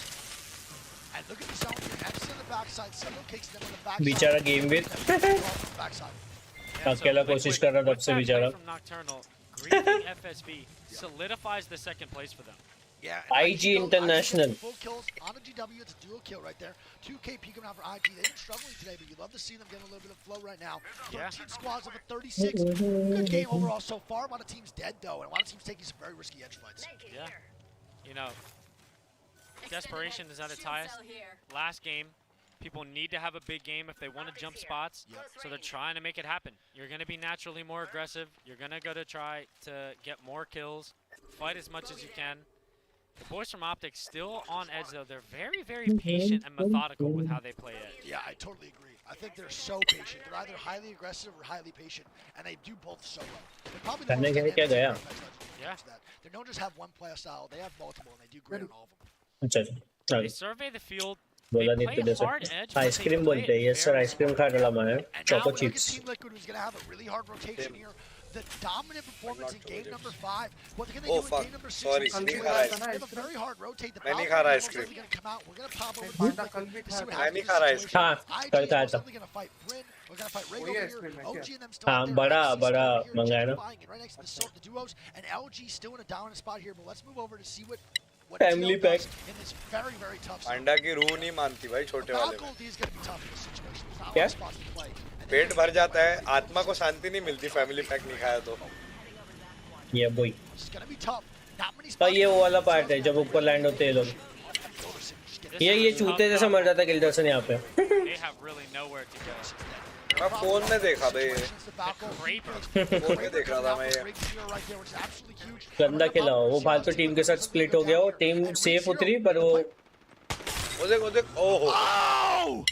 And look at the zone here. FC on the backside, several kicks them on the backside. बेचारा game with अकेला कोशिश कर रहा था तब से बेचारा. Nocturnal greeting FSV solidifies the second place for them. Yeah, IG International. Full kills on a GW, it's a dual kill right there. 2K peeking out for IG. They've been struggling today, but you love to see them get a little bit of flow right now. 13 squads of a 36. Good game overall so far. A lot of teams dead though, and a lot of teams taking some very risky edge fights. Yeah. You know, desperation is at its highest. Last game, people need to have a big game if they want to jump spots, so they're trying to make it happen. You're going to be naturally more aggressive. You're going to go to try to get more kills, fight as much as you can. The boys from Optics still on edge, though. They're very, very patient and methodical with how they play it. Yeah, I totally agree. I think they're so patient. They're either highly aggressive or highly patient, and they do both so well. They're probably the most dynamic. They don't just have one play style. They have multiple, and they do great on all of them. They survey the field. बोला नहीं तो जैसे ice cream बोलते हैं. Yes sir, ice cream खा रहा मैं. Choco chips. Team Liquid is going to have a really hard rotation here. The dominant performance in game number 5. What they're going to do in game number 6? Sorry, they have a very hard rotate. The नहीं खा रहा ice cream. We're going to come out. We're going to pop over to Liquid to see what happens. नहीं खा रहा ice cream. हाँ, कल खाया था. We're going to fight Bryn. We're going to fight Ray over here. OG and them still हाँ, बड़ा मंगाया ना. Right next to the duos, and LG still in a dominant spot here. But let's move over to see what Family pack. in this very, very tough पांडा की रूह नहीं मानती भाई छोटे वाले में. is going to be tough in this situation. There's not a lot क्या? of spots to play. पेट भर जाता है, आत्मा को शांति नहीं मिलती फैमिली पैक नहीं खाया तो. ये बोई. It's going to be tough. Not many तो spots. ये वो वाला पार्ट है जब ऊपर लैंड होते हैं लोग. ये चूते जैसे मर जाता गिल्डर्सन यहाँ पे. They have really nowhere to go. मैं फोन में देखा भाई. फोन में देख रहा था मैं ये. गंदा खेला वो फालतू टीम के साथ स्प्लिट हो गया. वो टीम सेफ उतरी पर वो. ओदेख ओहो.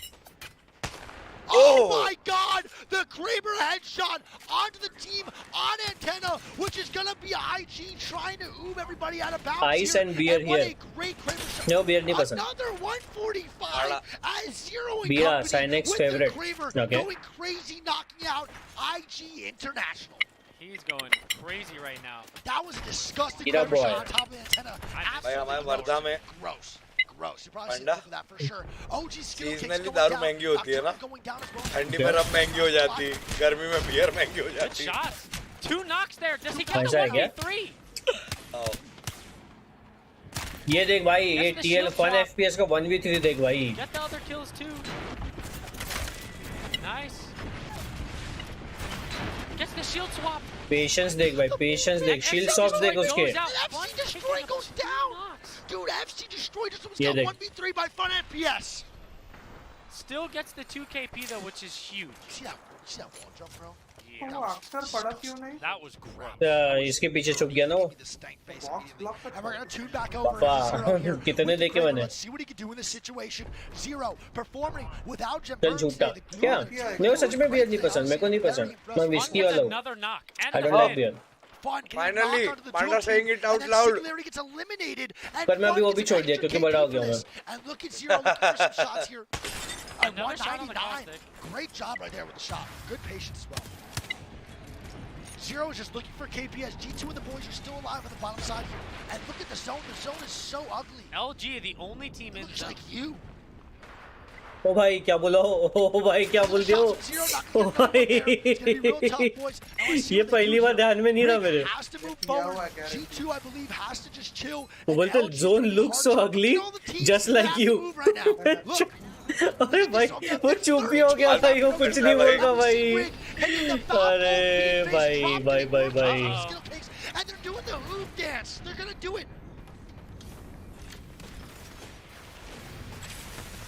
Oh my God! The Kraber headshot onto the team on antenna, which is gonna be IG trying to oob everybody out of bounds. Ice and beer what here. A great Kraber shot. No beer नहीं पसंद. Another 145 as zero in Beer, company Cynex's with favorite. the Kraber Okay. going crazy, knocking out IG International. He's going crazy right now. That was a disgusting Kraber shot on top of the antenna. भाई हमारे वर्धा में. Gross. Gross. You're probably Panda? for that for sure. OG skill kicks seasonally going दारू down. महंगी होती है ना. Going down as well. ठंडी में रब महंगी हो जाती, गर्मी में बियर महंगी हो Good जाती. shots. 2 knocks there. Does he get ऐसा है the क्या? 1v3? ये देख भाई ये TL 1 FPS का 1v3 देख भाई. Get the other kills too. Nice. Gets the shield swap. Patience देख भाई, patience देख, shield swap देख उसके. FC Destroy goes down. Dude, FC Destroy just was Yeah, got 1v3 by Fun FPS. Still gets the 2 KP though, which is huge. See that wall jump, bro? Yeah. That was gross. इसके पीछे छुप गया ना वो. And we're gonna tune back over. पापा कितने देखे मैंने. Let's see what he can do in this situation. Zero performing without Jim. चल झूठा. क्या? मेरे को सच में बियर नहीं पसंद. मेरे को नहीं पसंद. मैं विस्की वाला हूँ. I don't like beer. Finally, Panda saying it out loud. पर मैं अभी वो भी छोड़ दिया क्योंकि बड़ा हो गया हूँ मैं. And look at Zero looking for some shots here. And 199. Great job right there with the shot. Good patience as well. Zero is just looking for KPS. G2 and the boys are still alive on the bottom side here. And look at the zone. The zone is so ugly. LG, the only team in looks like you. ओ भाई क्या बोला हो? ओ भाई क्या बोल दिया हो? ओ भाई ये पहली बार ध्यान में नहीं रहा मेरे. G2 I believe has to just chill. वो बोलते zone looks so ugly just like you. अरे भाई वो चुप ही हो गया भाई, वो कुछ नहीं बोलता भाई. अरे भाई. And they're doing the hoop dance. They're gonna do it.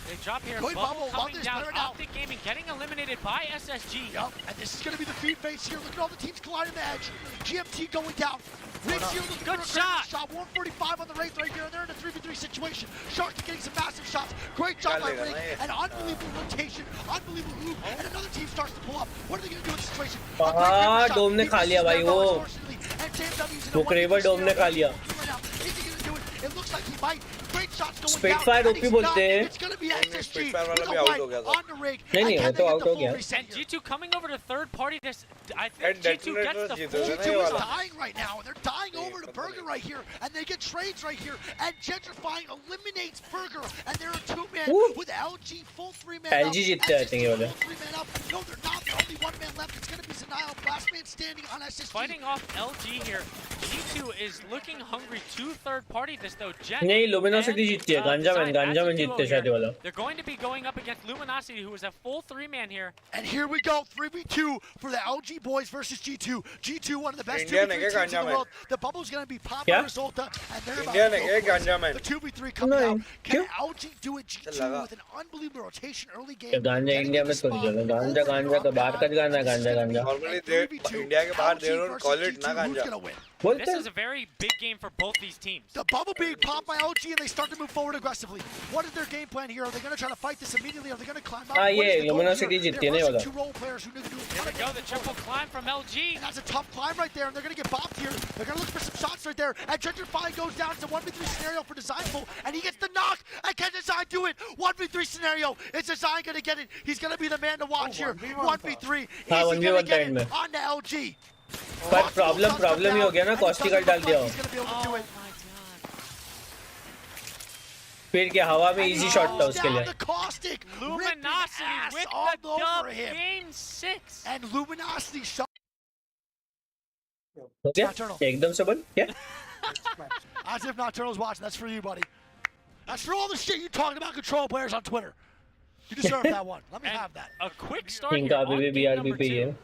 They drop here. Bubble coming down. Optic Gaming getting eliminated by SSG. Yep, and this is going to be the feed phase here. Look at all the teams colliding the edge. GMT going down. Good shot. 145 on the Wraith right here, and they're in a 3v3 situation. Sharky getting some massive shots. Great job by Rig. An unbelievable rotation, unbelievable loop, and another team starts to pull up. What are they going to do in this situation? डोम ने खा लिया भाई वो. वो क्रेवर डोम ने खा लिया. It looks like he might. Great shots going Spitfire down. OP बोलते हैं. It's going to be SSG. वाला भी आउट हो गया था. On the rig. नहीं वो तो आउट हो गया. And G2 coming over to third party. This I think G2 gets the full. G2 is dying right now, and they're dying over to Burger right here, and they get trades right here, and Gentrifying eliminates Burger, and they're a 2-man with LG full 3-man. LG जीतते हैं I think ये वाले. No, they're not. They're only 1-man left. It's going to be Zanile, last man standing on SSG. Fighting off LG here. G2 is looking hungry to third party this though. नहीं Luminosity जीतती है. गांजा man जीतते शायद वाला. They're going to be going up against Luminosity, who is a full 3-man here. And here we go, 3v2 for the LG boys versus G2. G2, one of the best 2v3 teams in the world. The bubble's going to be popped by Resulta, and they're about to go the 2v3 coming out. Can LG do it? G2 with an unbelievable rotation early game. गांजा India में थोड़ी जगह. गांजा तो बाहर का गाना गांजा. Normally इंडिया के बाहर they don't call it ना गांजा. This is a very big game for both these teams. The bubble being popped by LG, and they start to move forward aggressively. What is their game plan here? Are they going to try to fight this immediately? Are they going to climb out? ये Luminosity जीतती है नहीं वाला. Two role players who knew to do it. Here we go, the triple climb from LG. And that's a tough climb right there, and they're going to get bopped here. They're going to look for some shots right there. And Gentrifying goes down to 1v3 scenario for Designful, and he gets the knock. And can Design do it? 1v3 scenario. Is Design going to get it? He's going to be the man to watch here. 1v3. Is he going to get it on the LG? पर problem ही हो गया ना. कॉस्टिकल डाल दिया हो. फिर क्या हवा में इजी शॉट था उसके लिए. Luminosity with the dub. Game 6. And Luminosity shot. हो गया एकदम से बन क्या? As if Nocturnal's watching. That's for you, buddy. That's for all the shit you talking about control players on Twitter. You deserve that one. Let me have that. A quick start here. इनका अभी भी BRB पे ही है.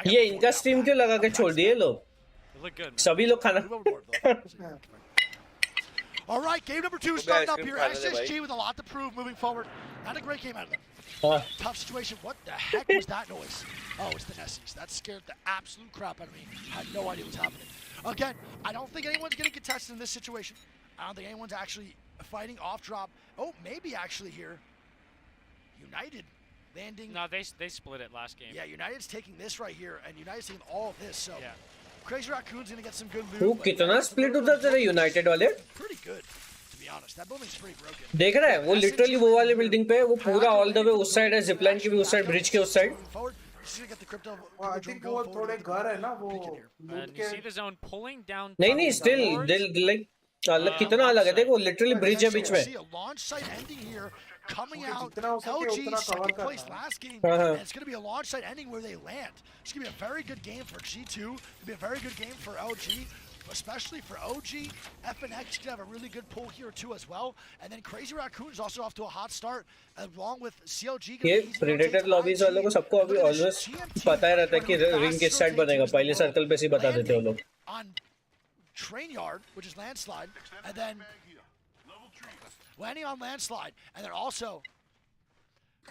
ये इनका stream क्यों लगा के छोड़ दिए लोग? सभी लोग खाना. All right, game number 2 starting up here. SSG with a lot to prove moving forward. Not a great game out of them. Tough situation. What the heck was that noise? Oh, it's the Nessies. That scared the absolute crap out of me. I had no idea what's happening. Again, I don't think anyone's getting contested in this situation. I don't think anyone's actually fighting off drop. Oh, maybe actually here. United landing. No, they split it last game. Yeah, United's taking this right here, and United's taking all of this. So, Crazy Raccoon's gonna get some good loot. वो कितना split होता तेरे United वाले? Pretty good, to be honest. That building's pretty broken. देख रहा है वो literally वो वाले building पे वो पूरा all the way उस side है zipline की भी उस side bridge के उस side. I think वो थोड़े घर है ना वो. And you see the zone pulling down. नहीं still they like अलग कितना अलग है देखो literally bridge है बीच में. See a launch site ending here. Coming out, LG second place last game, and it's going to be a launch site ending where they land. It's going to be a very good game for G2. It'll be a very good game for LG. especially for OG. FNX could have a really good pull here too as well. And then Crazy Raccoon is also off to a hot start, along with CLG. ये Predator lobbies वालों को सबको अभी always पता ही रहता है कि ring किस साइड बनेगा. पहले सर्कल पे से बता देते हैं वो लोग. On Train Yard, which is Landslide, and then landing on Landslide, and then also,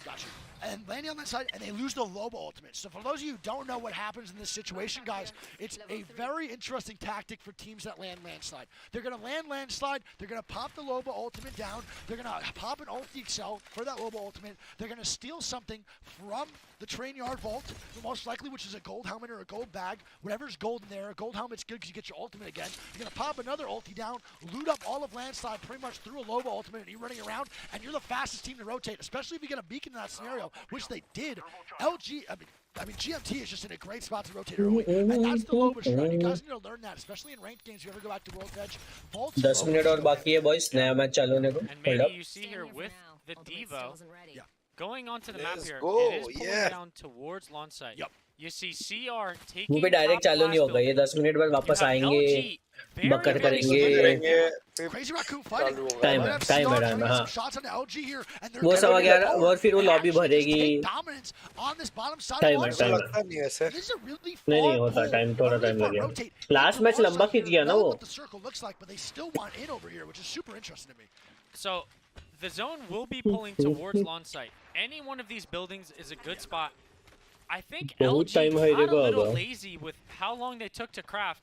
gotcha, and landing on that side, and they lose the Loba ultimate. So for those of you who don't know what happens in this situation, guys, it's a very interesting tactic for teams that land Landslide. They're going to land Landslide, they're going to pop the Loba ultimate down, they're going to pop an ult Excel for that Loba ultimate, they're going to steal something from the Train Yard vault, most likely, which is a gold helmet or a gold bag, whatever's gold in there. A gold helmet's good because you get your ultimate again. You're going to pop another ulti down, loot up all of Landslide pretty much through a Loba ultimate, and you're running around, and you're the fastest team to rotate, especially if you get a beacon in that scenario, which they did. I mean, GMT is just in a great spot to rotate early, and that's the Loba strat. You guys need to learn that, especially in ranked games. If you ever go back to World Edge, 10 minutes और बाकी है boys. नया match चालू होने को. And maybe you see here with the Devo going onto the map here, it is pulling down towards lawn site. You see CR taking. वो भी direct चालू नहीं होगा. ये 10 मिनट बाद वापस आएंगे. बकर करेंगे. टाइम है हाँ. वो 11:15 और फिर वो लॉबी भरेगी. टाइम नहीं होता. टाइम थोड़ा टाइम लगेगा. लास्ट मैच लंबा खींच गया ना वो. So the zone will be pulling towards lawn site. Any one of these buildings is a good spot. I think LG got a little lazy with how long they took to craft.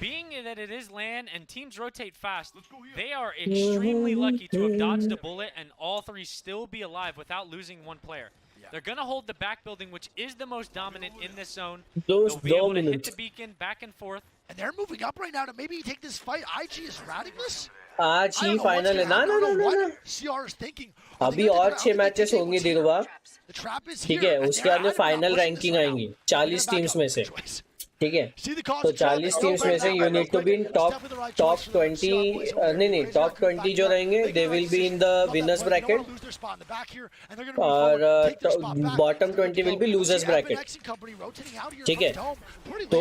Being that it is LAN and teams rotate fast, they are extremely lucky to have dodged a bullet and all three still be alive without losing one player. They're going to hold the back building, which is the most dominant in this zone. They'll be able to hit the beacon back and forth. And they're moving up right now to maybe take this fight. IG is routing this? आज ही final है. ना अभी और 6 matches होंगे दिलवा. ठीक है, उसके बाद में फाइनल रैंकिंग आएंगी 40 टीम्स में से. ठीक है, तो 40 टीम्स में से you need to be in top 20. नहीं टॉप 20 जो रहेंगे they will be in the winners bracket, और bottom 20 will be losers bracket. ठीक है, तो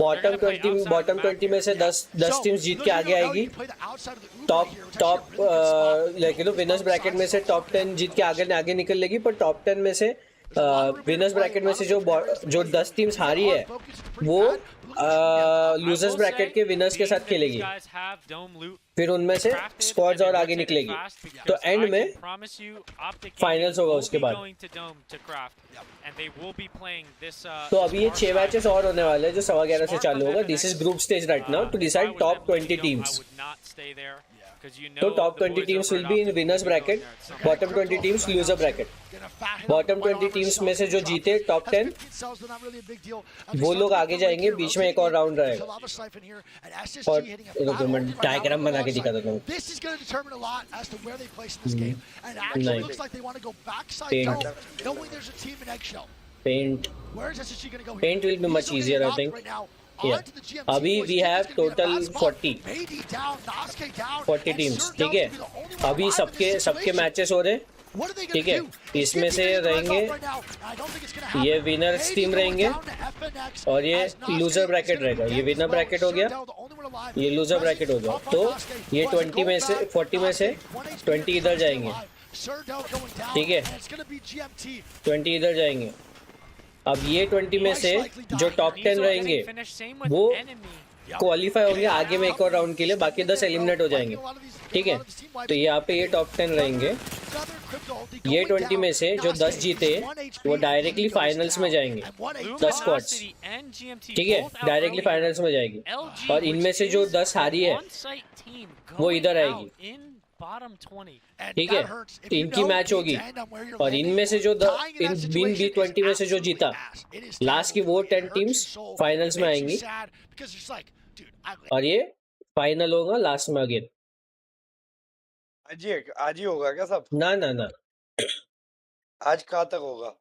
बॉटम 20 में से 10 टीम्स जीत के आगे आएगी. Top like you no winners bracket में से टॉप 10 जीत के आगे निकल लेगी. पर टॉप 10 में से विनर्स ब्रैकेट में से जो 10 टीम्स हारी है वो लूजर्स ब्रैकेट के विनर्स के साथ खेलेगी. फिर उनमें से स्क्वाड्स और आगे निकलेगी. तो एंड में फाइनल्स होगा उसके बाद. तो अभी ये 6 मैचेस और होने वाले हैं जो 11:15 से चालू होगा. This is group stage right now to decide top 20 teams. तो top 20 teams will be in winners bracket, bottom 20 teams loser bracket. Bottom 20 teams में से जो जीते टॉप 10 वो लोग आगे जाएंगे. बीच में एक और राउंड रहेगा. और मैं डायग्राम बना के दिखा देता हूँ. Paint will be much easier I think. अभी वी हैव टोटल 40 टीम्स. ठीक है, अभी सबके मैचेस हो रहे. ठीक है, इसमें से रहेंगे ये विनर्स टीम रहेंगे और ये लूजर ब्रैकेट रहेगा. ये विनर ब्रैकेट हो गया, ये लूजर ब्रैकेट हो गया. तो ये 40 में से 20 इधर जाएंगे. ठीक है, 20 इधर जाएंगे. अब ये 20 में से जो टॉप 10 रहेंगे वो क्वालिफाई होंगे आगे में एक और राउंड के लिए. बाकी 10 एलिमिनेट हो जाएंगे. ठीक है, तो यहाँ पे ये टॉप 10 रहेंगे. ये 20 में से जो 10 जीते वो डायरेक्टली फाइनल्स में जाएंगे. 10 स्क्वाड्स. ठीक है, डायरेक्टली फाइनल्स में जाएगी. और इनमें से जो 10 हारी है वो इधर आएगी. ठीक है, इनकी मैच होगी. और इनमें से जो इन 20 में से जो जीता लास्ट की वो 10 टीम्स फाइनल्स में आएंगी. और ये फाइनल होगा लास्ट में अगेन. आज ही होगा क्या सब? ना आज कहाँ तक होगा?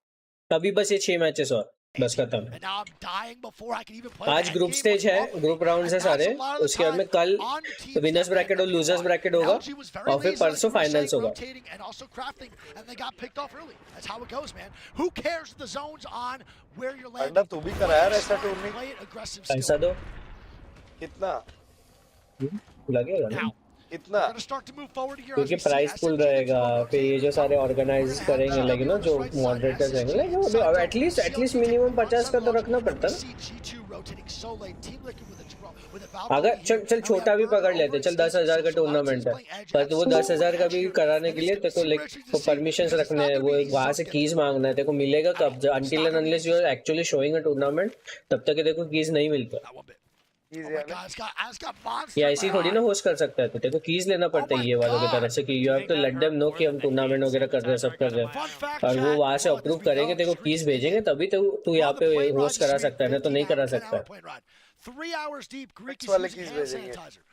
अभी बस ये 6 मैचेस और बस खत्म. आज ग्रुप स्टेज है, ग्रुप राउंड है सारे. उसके बाद में कल विनर्स ब्रैकेट और लूजर्स ब्रैकेट होगा और फिर परसों फाइनल्स होगा. पंडा तू भी कराया ऐसा टूर्नामेंट? पैसा दो. कितना? लगेगा ना कितना क्योंकि प्राइस पूल रहेगा फिर ये जो सारे ऑर्गेनाइज करेंगे लेकिन ना जो मॉडरेटर्स रहेंगे लेकिन एटलीस्ट मिनिमम 50 का तो रखना पड़ता ना अगर चल छोटा भी पकड़ लेते चल 10,000 का टूर्नामेंट है पर तो वो 10,000 का भी कराने के लिए तेरे को लाइक परमिशंस रखने हैं वो वहाँ से कीज मांगना है तेरे को मिलेगा कब until and unless you are actually showing a tournament तब तक तेरे को कीज नहीं मिलता या ऐसी थोड़ी ना होस्ट कर सकता है तो तेरे को कीज लेना पड़ता है ये वालों की तरफ से कि you have to let them know कि हम टूर्नामेंट वगैरह कर रहे हैं सब कर रहे हैं और वो वहाँ से अप्रूव करेंगे तेरे को कीज भेजेंगे तभी तू यहाँ पे होस्ट करा सकता है ना तो नहीं करा सकता है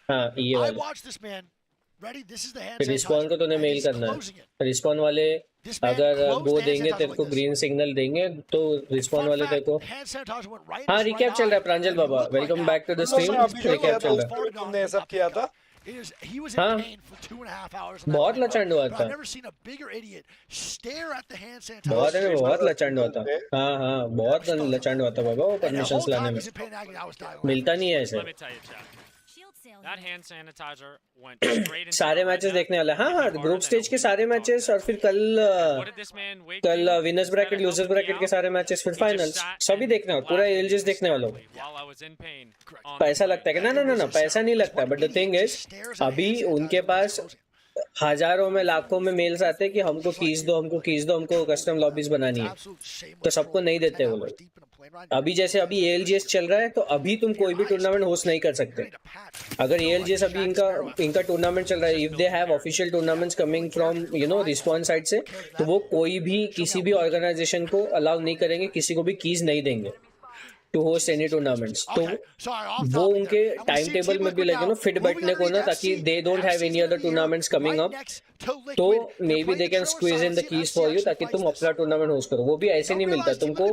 हाँ ये वाले रिस्पॉन को तूने मेल करना है रिस्पॉन वाले अगर वो देंगे तेरे को ग्रीन सिग्नल देंगे तो रिस्पॉन वाले तेरे को हाँ रिकैप चल रहा है प्रांजल बाबा welcome back to the stream recap चल रहा है तुमने सब किया था हाँ बहुत लचंड हुआ था बहुत लचंड हुआ था हाँ बहुत लचंड हुआ था बाबा वो परमिशंस लाने में मिलता नहीं है ऐसे सारे मैचेस देखने वाले हाँ ग्रुप स्टेज के सारे मैचेस और फिर कल विनर्स ब्रैकेट लूजर्स ब्रैकेट के सारे मैचेस फिर फाइनल्स सभी देखने वाले पूरा एलजीएस देखने वालों पैसा लगता है कि ना पैसा नहीं लगता बट द थिंग इज अभी उनके पास हजारों में लाखों में मेल्स आते हैं कि हमको कीज दो हमको कस्टम लॉबीज बनानी है तो सबको नहीं देते वो लोग अभी जैसे अभी ALGS चल रहा है तो अभी तुम कोई भी टूर्नामेंट होस्ट नहीं कर सकते अगर ALGS अभी इनका टूर्नामेंट चल रहा है if they have official tournaments coming from response side से तो वो कोई भी किसी भी ऑर्गेनाइजेशन को अलाउ नहीं करेंगे किसी को भी कीज नहीं देंगे टू होस्ट एनी टूर्नामेंट्स तो वो उनके टाइम टेबल में भी लगे फिट बैठने को ना ताकि they don't have any other tournaments coming up तो maybe they can squeeze in the keys for you ताकि तुम अपना टूर्नामेंट होस्ट करो वो भी ऐसे नहीं मिलता तुमको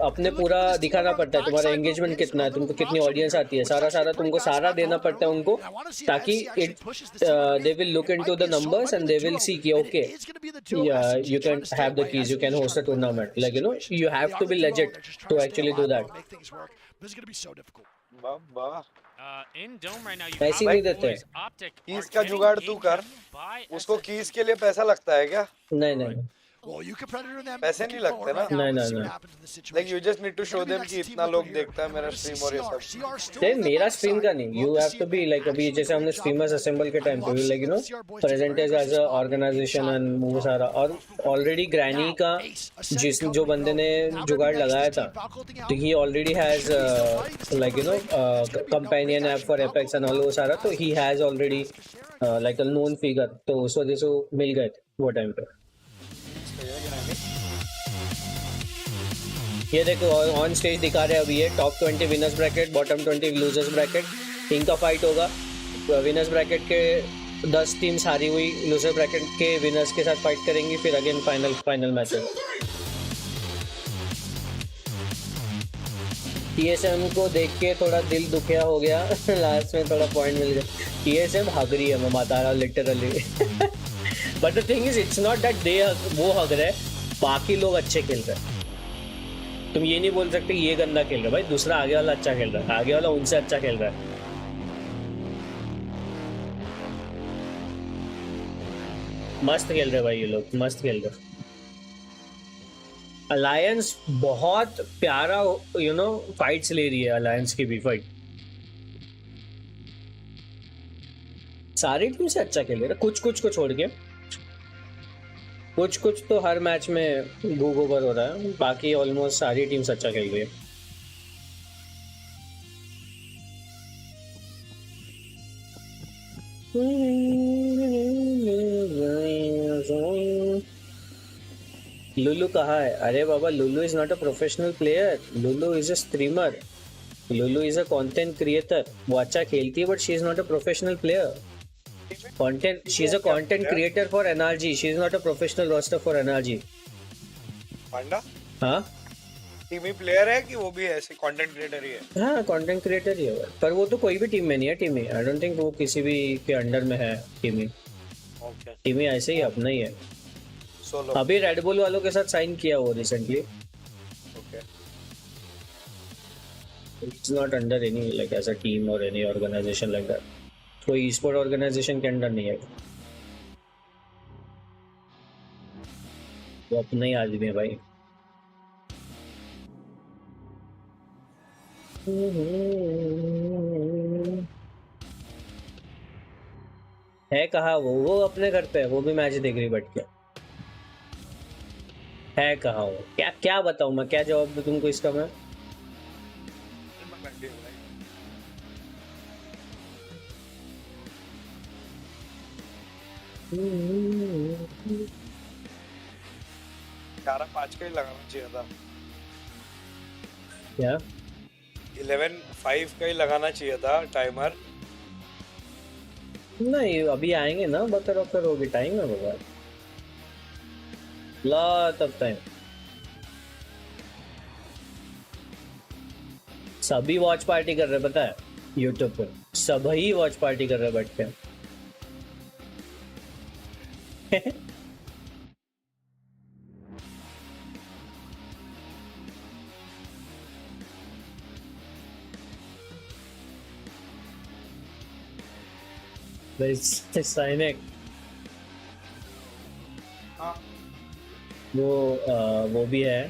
अपने पूरा दिखाना पड़ता है तुम्हारा एंगेजमेंट कितना है तुमको कितनी ऑडियंस आती है सारा तुमको सारा देना पड़ता है उनको ताकि they will look into the numbers and they will see कि okay you can have the keys you can host a tournament like you have to be legit to actually do that पैसे नहीं देते keys का जुगाड़ तू कर उसको keys के लिए पैसा लगता है क्या नहीं पैसे नहीं लगते ना नहीं like you just need to show them कि इतना लोग देखता है मेरा स्ट्रीम और ये सब नहीं मेरा स्ट्रीम का नहीं you have to be like अभी जैसे हमने स्ट्रीमर्स असेंबल के टाइम पे like present as a organization and वो सारा और ऑलरेडी ग्रैनी का जो बंदे ने जुगाड़ लगाया था तो ही already has like companion app for Apex and all वो सारा तो ही has already like a known figure तो उस वजह से मिल गए थे वो टाइम पे ये देखो ऑन स्टेज दिखा रहे हैं अभी ये top 20 winners bracket bottom 20 losers bracket इनका फाइट होगा विनर्स ब्रैकेट के 10 टीम्स हारी हुई लूजर ब्रैकेट के विनर्स के साथ फाइट करेंगी फिर अगेन फाइनल मैच है TSM को देख के थोड़ा दिल दुखिया हो गया लास्ट में थोड़ा पॉइंट मिल गया TSM हग रही है मैं बता रहा literally but the thing is it's not that they वो हग रहे बाकी लोग अच्छे खेल रहे हैं तुम ये नहीं बोल सकते ये गंदा खेल रहा है भाई दूसरा आगे वाला अच्छा खेल रहा है आगे वाला उनसे अच्छा खेल रहा है मस्त खेल रहे भाई ये लोग मस्त खेल रहे अलायंस बहुत प्यारा फाइट्स ले रही है अलायंस की भी फाइट सारी टीम से अच्छा खेल रहे कुछ को छोड़ के कुछ तो हर मैच में भूख ओवर हो रहा है बाकी ऑलमोस्ट सारी टीम्स अच्छा खेल रही है लुलू कहाँ है अरे बाबा Lulu is not a professional player Lulu is a streamer Lulu is a content creator वो अच्छा खेलती है but she is not a professional player Content. She's a content creator for NRG. She's not a professional roster for NRG. Panda? हाँ? टीमी player है कि वो भी ऐसे कंटेंट क्रिएटर ही है? हाँ कंटेंट क्रिएटर ही है पर वो तो कोई भी टीम में नहीं है टीमी आई डोंट थिंक वो किसी भी के अंडर में है टीमी टीमी ऐसे ही अपना ही है सोलो अभी रेड बुल वालों के साथ साइन किया वो recently It's not under any like as a team or any organization like that. कोई e-sport organization के अंदर नहीं है. वो अपने ही आदमी है भाई. है कहाँ वो अपने घर पे है, वो भी मैच देख रही बैठ के. है कहाँ वो? क्या बताऊँ मैं, क्या जवाब दूँ तुमको इसका मैं? चारा 5 का ही लगाना चाहिए था. क्या? 11-5 का ही लगाना चाहिए था टाइमर. नहीं अभी आएंगे ना, बतर होगी, टाइम है बाबा, lot of time. सभी वॉच पार्टी कर रहे, पता है यूट्यूब पर सभी वॉच पार्टी कर रहे बैठ के. साइनिक वो भी है,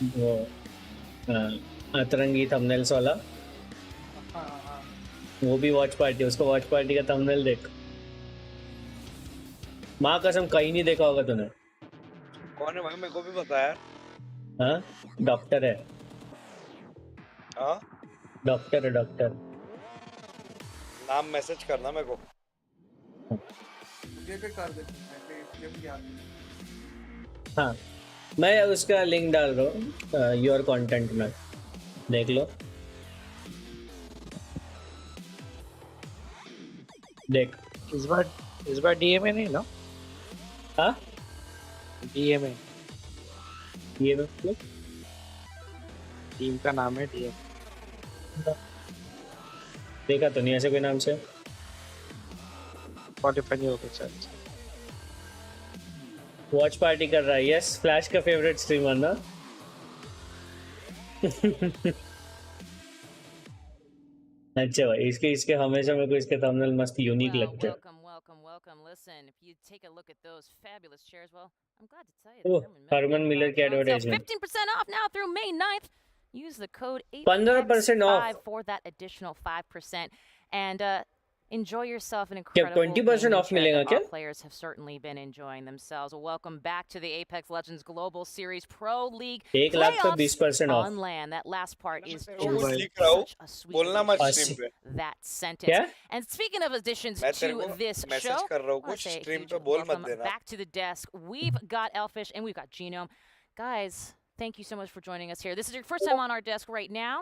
वो अतरंगी थंबनेल्स वाला, वो भी वॉच पार्टी. उसको वॉच पार्टी का थंबनेल देख, माँ कसम कहीं नहीं देखा होगा तूने. कौन है भाई, मेरे को भी पता है. हाँ डॉक्टर है. हाँ डॉक्टर है, डॉक्टर. नाम मैसेज करना मेरे को. मुझे पे कर देते हैं. हाँ मैं उसका लिंक डाल रहा हूँ योर कंटेंट में, देख लो. देख इस बार डीएमए नहीं ना? हाँ डीएमए मतलब टीम का नाम है डीएमए. देखा तो नहीं ऐसे कोई नाम से. Spotify नहीं होगा सर. वॉच पार्टी कर रहा है. यस फ्लैश का फेवरेट स्ट्रीमर ना. अच्छा भाई, इसके हमेशा मेरे को इसके थंबनेल मस्त यूनिक लगते हैं. Listen, if you take a look at those fabulous chairs, well, I'm glad to tell you that Herman Miller की advertisement. 15% off now through May 9th. Use the code 15% off for that additional 5%, and enjoy yourself an incredible 20% off मिलेगा क्या? Players have certainly been enjoying themselves. Well, welcome back to the Apex Legends Global Series Pro League 1 lakh पे 20% off. on LAN. That last part is just such a sweet that sentence. क्या? And speaking of additions to this show, let's say huge welcome back to the desk. We've got Elfish and we've got Genome. Guys, thank you so much for joining us here. This is your first time on our desk right now.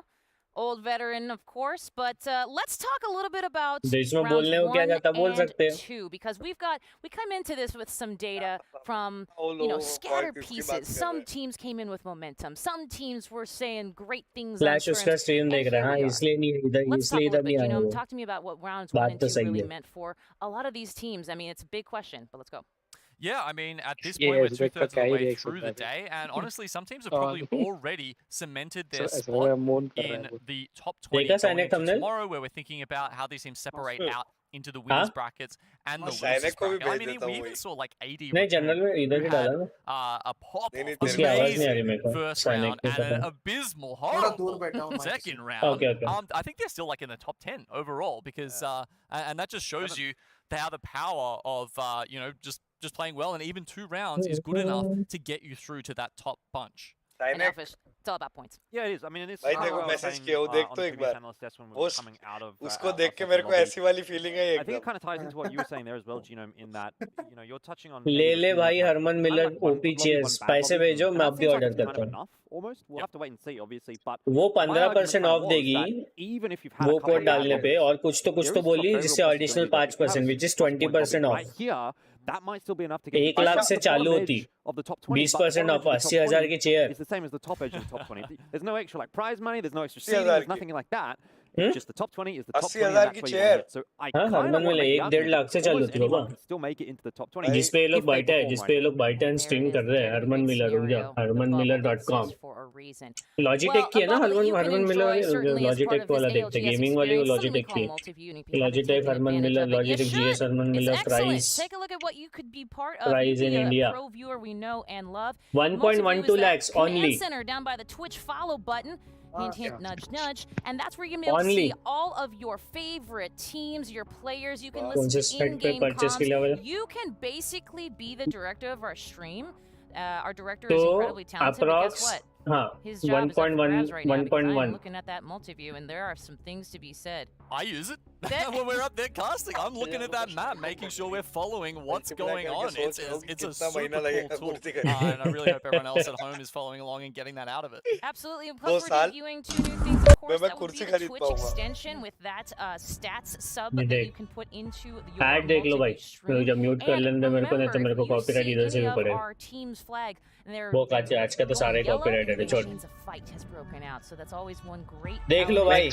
Old veteran, of course, but let's talk a little bit about rounds 1 and 2, because we come into this with some data from scattered pieces. Some teams came in with momentum. Some teams were saying great things. Flash उसका stream देख रहा है, इसलिए नहीं इधर, इसलिए इधर नहीं आया. Talk to me about what rounds 1 and 2 really meant for a lot of these teams. I mean, it's a big question, but let's go. Yeah, I mean, at this point, we're 2/3 of the way through the day, and honestly, some teams have probably already cemented their spot in the top 20 going into tomorrow, where we're thinking about how these teams separate out into the winners brackets and the losers bracket. I mean, we even saw like AD had a pop amazing first round and an abysmal horrible second round. I think they're still like in the top 10 overall, because and that just shows you how the power of just playing well, and even 2 rounds is good enough to get you through to that top bunch. And Elfish, it's all about points. Yeah, it is. I mean, it's भाई देखो message किया वो देख तो एक बार. उसको देख के मेरे को ऐसी वाली फीलिंग है. I think it kind of ties into what you were saying there as well, Genome, in that you're touching on. ले भाई हरमन मिलर ओपी चेयर्स, पैसे भेजो मैं अभी ऑर्डर करता हूँ. Almost, we'll have to wait and see, obviously, but वो 15% of देगी वो कोड डालने पे, और कुछ तो बोली जिससे additional 5%, which is 20% of. That might still be enough to get 1 lakh से चालू होती, 20% ऑफ 80,000 की chair. It's the same as the top edge of the top 20. There's no extra like prize money, there's no extra seating, there's nothing like that. It's just the top 20 is the top 20. 80,000 की chair. So I kind of want to make 1.5 lakh से चालू होती होगा. Still make it into the top 20. जिस पे ये लोग बैठे हैं, स्ट्रीम कर रहे हैं, हरमन मिलर हो गया, harmanmiller.com. reason? Logitech की है ना हरमन मिलर Logitech वाला ALGS देखते गेमिंग वाली वो Logitech की Logitech Herman Miller Logitech GS Herman Miller Price Take a look at what you could be part of. Price in India Pro viewer we know and love. 1.12 lakhs only. Center down by the Twitch follow button. Hint, hint, nudge, nudge. And that's where you're going to be able to see all of your favorite teams, your players. You can listen to in-game comms. You can basically be the director of our stream. Our director is incredibly talented, but guess what? His job is up for grabs right now because I'm looking at that multi-view, and there are some things to be said. I use it when we're up there casting. I'm looking at that map, making sure we're following what's going on. It's a super cool tool, and I really hope everyone else at home is following along and getting that out of it. Absolutely. And plus, we're debuting 2 new things, of course. That would be the Twitch extension with that stats sub that you can put into your ad देख लो भाई जब mute कर लेंगे मेरे को नहीं तो मेरे को कॉपीराइट इधर से भी पड़ेगा our team's flag. वो आज का तो सारे कॉपीराइट है छोड़ देख लो भाई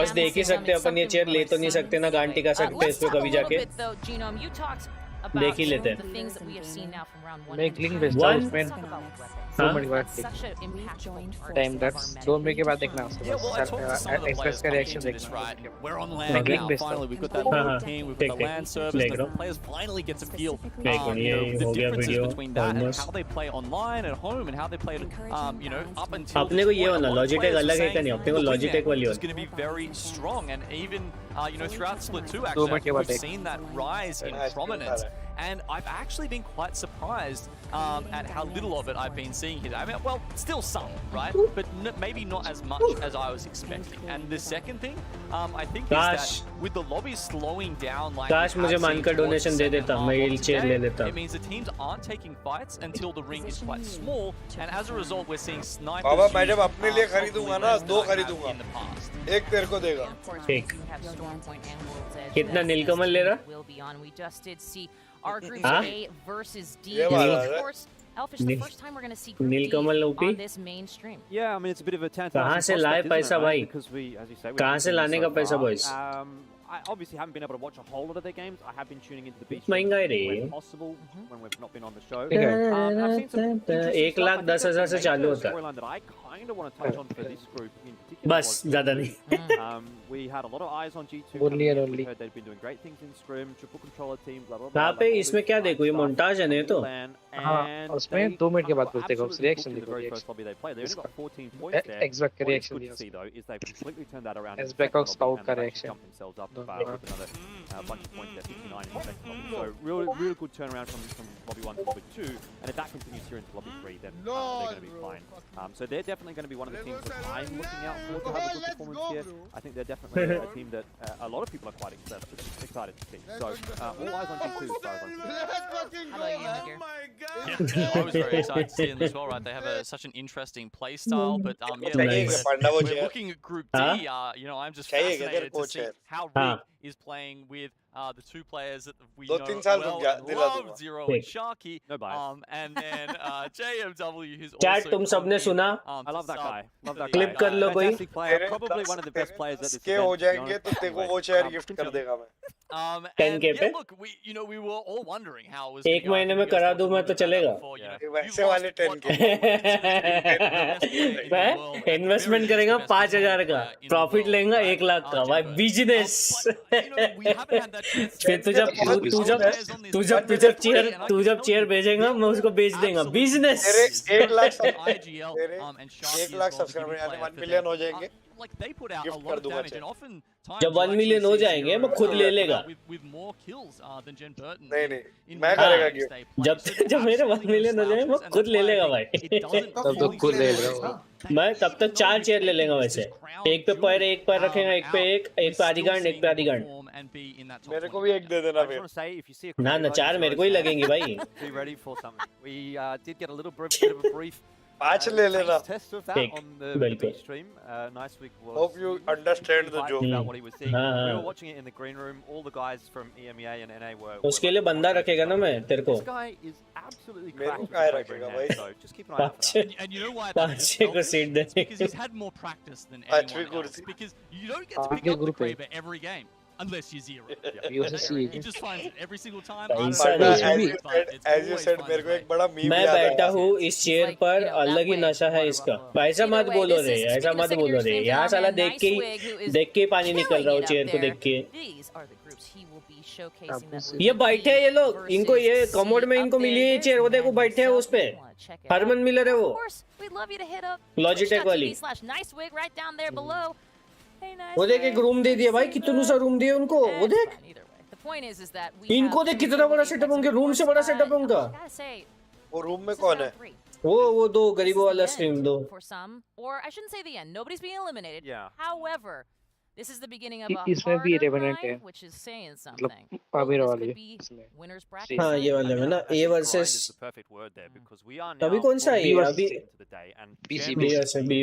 बस देख ही सकते अपन ये चेयर ले तो नहीं सकते ना गांटी का सकते इस पे कभी जाके देख ही लेते हैं make link based time that's 2 minute के बाद देखना उसको एक्सप्रेस का रिएक्शन देखना we're on land now finally we've got that little team we've got the land service the players finally get to feel the differences between that and how they play online at home and how they play up until अपने को ये वाला Logitech अलग है क्या नहीं अपने को Logitech वाली is going to be very strong and even throughout Split 2 actually we've seen that rise in prominence and I've actually been quite surprised at how little of it I've been seeing here. I mean, well, still some, right? But maybe not as much as I was expecting. And the second thing, I think is that with the lobbies slowing down like काश मुझे मानकर donation दे देता मैं ये chair ले लेता it means the teams aren't taking fights until the ring is quite small and as a result we're seeing snipers बाबा मैं जब अपने लिए खरीदूंगा ना 2 खरीदूंगा एक तेरे को देगा ठीक कितना नीलकमल ले रहा our group A versus D. Of course, Elfish, the first time we're going to see group D on this main stream. Yeah, I mean it's a bit of a tantalizing कहाँ से लाए पैसा भाई? Because we, as you say, कहाँ से लाने का पैसा boys? I obviously haven't been able to watch a whole lot of their games. I have been tuning into the beach when possible, when we've not been on the show. I've seen some 1,10,000 से चालू होता है. Storyline that I kind of want to touch on for this group in particular. बस ज़्यादा नहीं. We had a lot of eyes on G2. Only and only. We heard they've been doing great things in Scrim, triple controller team, blah blah blah. यहाँ पे इसमें क्या देखो ये montage है नहीं तो? हाँ उसमें 2 मिनट के बाद बोलते हैं रिएक्शन देखो exact reaction SBK scout का reaction bunch of points there 59 in the second lobby so real good turnaround from lobby 1 to lobby 2 and if that continues here into lobby 3 then they're going to be fine so they're definitely going to be one of the teams that I'm looking out for to have a good performance here I think they're definitely a team that a lot of people are quite excited to see so all eyes on G2 as far as I'm concerned. Yeah, I was very excited to see them as well, right? They have such an interesting play style, but we're looking at Group D. I'm just fascinated to see how Rick is playing with the 2 players that we know well, love Zero and Sharky, and then JMW, who's Chat, also तुम सबने सुना? I love that guy. Love that Clip कर लो कोई. Probably one of the best players at this event. हो जाएंगे तो तेरे को वो चेयर गिफ्ट कर देगा मैं. 10K पे? Look, we were all wondering how it was. एक महीने में करा दूँ मैं तो चलेगा. वैसे वाले 10K. मैं इन्वेस्टमेंट करेगा 5,000 का, प्रॉफिट लेगा 1 लाख का, भाई बिजनेस. फिर तू जब चेयर भेजेगा मैं उसको बेच देगा बिजनेस. 1 लाख सब्सक्राइबर यानी 1 मिलियन हो जाएंगे. गिफ्ट कर दूंगा जब 1 मिलियन हो जाएंगे मैं खुद ले लेगा. नहीं मैं करेगा गिफ्ट. जब मेरे 1 मिलियन हो जाएंगे मैं खुद ले लेगा भाई. तब तो खुद ले लेगा. मैं तब तक 4 चेयर ले लेगा वैसे. एक पे रखेगा, एक पे आधी गांड, एक पे आधी गांड. मेरे को भी एक दे देना फिर. ना 4 मेरे को ही लगेंगे भाई. Be ready for something. We did get a little bit of a brief 5 ले लेना. Test of that on the beach stream. Nice week was. Hope you understand the joke. About what he was seeing. We were watching it in the green room. All the guys from EMEA and NA were. उसके लिए बंदा रखेगा ना मैं तेरे को. This guy is absolutely cracking. मेरे को रखेगा भाई. So just keep an eye out for that. And you know why? 5 को सीट देने. Because he's had more practice than anyone else. Because you don't get to pick up the Kraber every game. unless you're zero. He just finds it every single time. As you said, मेरे को एक बड़ा meme मैं याद बैठा आया। हूँ इस चेयर पर, अलग ही नशा है इसका। ऐसा मत बोलो रे, ऐसा मत बोलो रे। यहाँ साला देख के ही पानी निकल रहा हो चेयर को देख के। ये बैठे हैं ये लोग, इनको ये कमोड में इनको मिली है ये चेयर, वो देखो बैठे हैं उस पे। हरमन मिलर है वो, लॉजिटेक वाली। वो देख एक रूम दे दिया भाई, कितना सा रूम दिया उनको, वो देख। इनको देख कितना बड़ा सेटअप, उनके रूम से बड़ा सेटअप है उनका। वो रूम में कौन है? वो दो गरीबों वाला स्ट्रीम दो। This is the beginning of a इसमें भी harder Revenant है, grind, which is saying something. मतलब पाबीर वाली Winners bracket. हाँ ये वाले में ना A वर्सेस अभी कौन सा है अभी B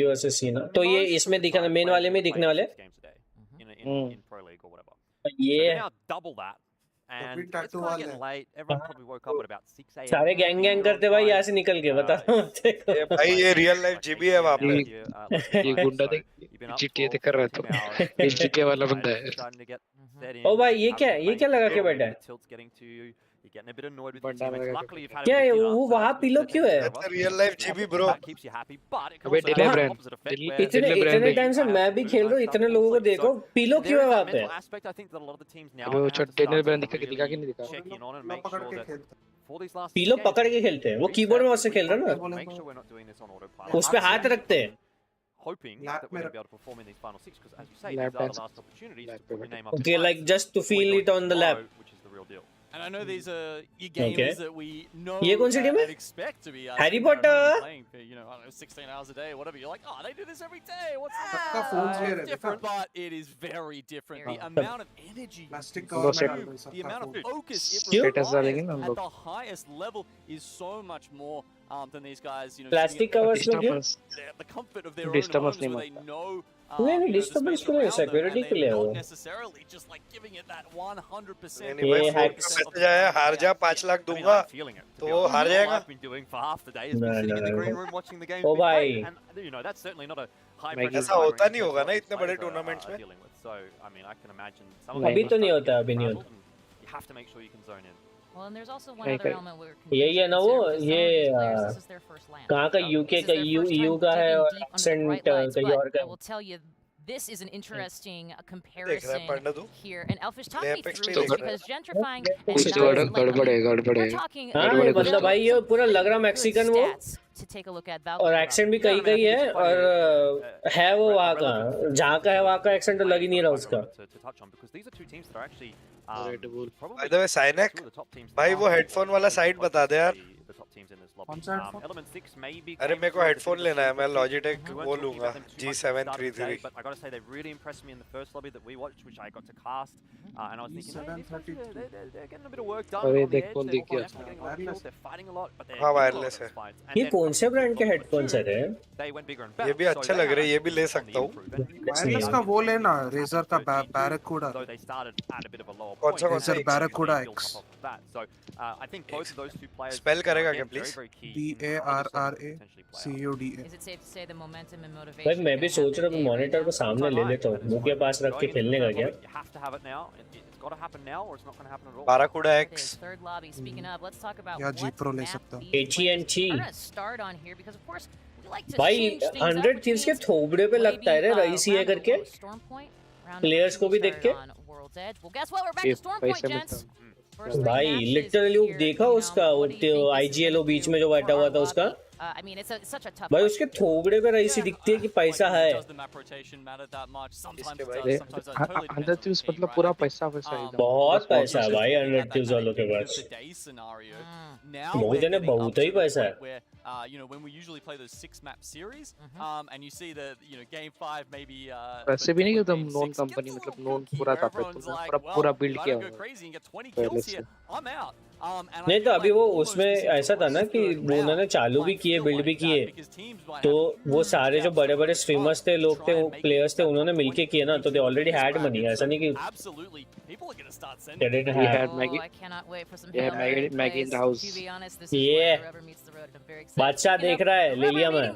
वर्सेस C ना, तो ये इसमें दिखाना मेन वाले में दिखने वाले ये And it's kind of getting late. Everyone probably woke up at about 6 a.m. सारे गैंग करते भाई यहाँ से निकल के बता। भाई ये रियल लाइफ जीबी है वहाँ पे। ये गुंडा देख GTA देख कर रहा था, HDK वाला बंदा है। ओ भाई ये क्या लगा के बैठा है? क्या है वो वहाँ पिलो क्यों है? Real life GB bro. इतने टाइम से मैं भी खेल रहा हूँ, इतने लोगों को देखो, पिलो क्यों है वहाँ पे? वो डिनर ब्रांड दिखा कि नहीं दिखा? पिलो पकड़ के खेलते हैं, वो कीबोर्ड में उससे खेल रहा है ना, उस पे हाथ रखते हैं। Hoping that we're going to be able to perform in these final six, because as you say, these are the last opportunities to put your name up. Okay, like just to feel it on the lap. Which is the real deal. And I know these are your gamers that we know ये कौन सी team है? and expect to be Harry Potter playing for, you know, I don't know, 16 hours a day or whatever. You're like, oh, they do this every day. What's different? But it is very different. The amount of energy, the amount of focus it requires at the highest level is so much more than these guys, you know, plastic covers the comfort of their own homes where they know नहीं disturbance के लिए security के लिए वो necessarily just like giving it that 100%. ये hacks जाए, हार जा 5 लाख दूंगा तो वो हार जाएगा। ओ भाई ऐसा होता नहीं होगा ना इतने बड़े टूर्नामेंट्स में। अभी तो नहीं होता, अभी नहीं होता। Well, and there's also one other element where ये ना वो ये कहाँ का UK का EU का है और एक्सेंट कहीं और का। I will tell you, this is an interesting comparison here, and Elfish talk me through this because gentrifying and we're talking मतलब भाई ये पूरा लग रहा मैक्सिकन वो, to take a look at और एक्सेंट भी कहीं है, और है वो वहाँ का, जहाँ का है वहाँ का एक्सेंट तो लग ही नहीं रहा उसका। By the way, Synek, भाई वो हेडफोन वाला साइड बता दे यार। अरे मेरे को हेडफोन लेना है, मैं लॉजिटेक वो लूंगा G733। अरे देख कौन दिख गया। हाँ वायरलेस है। ये कौन से ब्रांड के हेडफोन्स है? ये भी अच्छे लग रहे हैं, ये भी ले सकता हूँ। वायरलेस का वो लेना, रेजर का बैरकूडा। कौन सा बैरकूडा X? स्पेल करेगा क्या प्लीज? BARRACUDA। भाई मैं भी सोच रहा हूँ मॉनिटर को सामने ले लेता हूँ, मुंह के पास रख के खेलने का क्या? बैरकूडा X या G Pro ले सकता हूँ। AT&T भाई 100 थीव्स के थोबड़े पे लगता है रे रईस ये करके, प्लेयर्स को भी देख के भाई लिटरली देखा उसका IGLO बीच में जो बैठा हुआ था उसका, भाई उसके थोबड़े पे रईसी दिखती है कि पैसा है। 100 थीव्स मतलब पूरा पैसा बहुत पैसा है भाई 100 थीव्स वालों के पास, बहुत है ना, बहुत ही पैसा है। You know, when we usually play those 6-map series, and you see the, you know, game 5 maybe वैसे भी नहीं एकदम नॉन कंपनी, मतलब नॉन पूरा था, पूरा बिल्ड किया हुआ। नहीं तो अभी वो उसमें ऐसा था ना कि उन्होंने चालू भी किए, बिल्ड भी किए, तो वो सारे जो बड़े बड़े स्ट्रीमर्स थे, लोग थे, प्लेयर्स थे, उन्होंने मिलके किए ना, तो दे ऑलरेडी हैड मनी, ऐसा नहीं कि Maggie in the house। ये बादशाह देख रहा है, ले लिया मैं।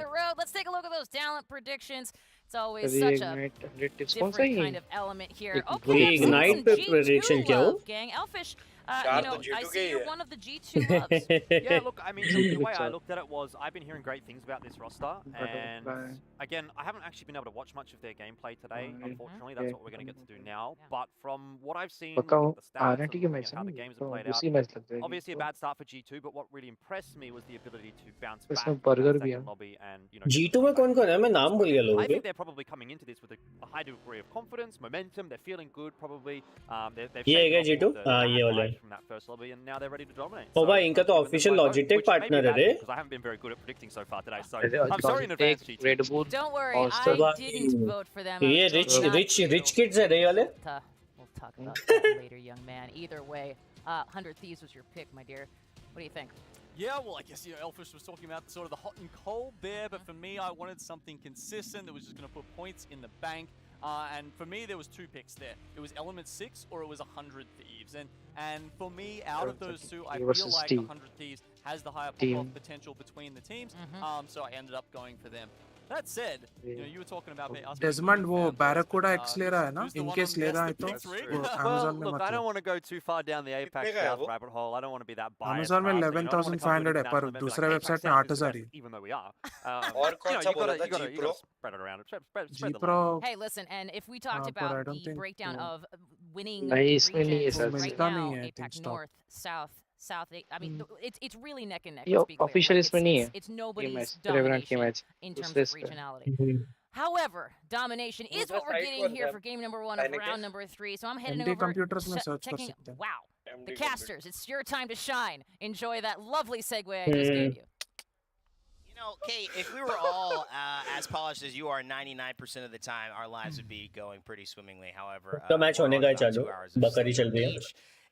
It's always such a different kind of element here. Okay, Ignite prediction love, gang. Elfish, you know, I see you're one of the G2 loves. Yeah, look, I mean, the way I looked at it was I've been hearing great things about this roster, and again, I haven't actually been able to watch much of their gameplay today, unfortunately. That's what we're going to get to do now. But from what I've seen, the stats and how the games have played out, obviously a bad start for G2, but what really impressed me was the ability to bounce back in the second lobby and, you know, G2 में कौन-कौन है? मैं नाम भूल गया लोगों I के. think they're probably coming into this with a high degree of confidence, momentum. They're feeling good, probably. They've ये है क्या G2? हाँ ये वाला है. from that first lobby, and now they're ready to dominate. ओ भाई इनका तो official Logitech partner है रे. Because I haven't been very good at predicting so far today, so I'm sorry in advance, G2. Don't worry, I didn't vote for them. ये rich kids है रे वाले. We'll talk about that later, young man. Either way, 100 Thieves was your pick, my dear. What do you think? Yeah, well, I guess, you know, Elfish was talking about sort of the hot and cold there, but for me, I wanted something consistent that was just going to put points in the bank. And for me, there was two picks there. It was Element 6 or it was 100 Thieves. And for me, out of those two, I feel like 100 Thieves has the higher pop-off potential between the teams. So I ended up going for them. That said, you know, you were talking about Desmond वो Barracuda X ले रहा है ना? In case ले रहा है तो Amazon में look, I don't want to go too far down the Apex South rabbit hole. I don't want to be that biased. Amazon में 11,500 है पर दूसरे वेबसाइट में 8,000 ही. Even though we are. और कौन सा बोला था G Pro? Spread it around. G Pro. Hey, listen, and if we talked about the breakdown of winning Nice, regions right now, Apex North, South, I mean, it's really neck and neck. Yo, official इसमें नहीं है. It's nobody's domination in terms of regionality. However, domination is what we're getting here for game number 1 of round number 3. So I'm heading over, checking. Wow, the casters, it's your time to shine. Enjoy that lovely segue I just gave you. You know, Kate, if we were all as polished as you are 99% of the time, our lives would be going pretty swimmingly. However, तो match होने का है चालू. बकरी चल रही है.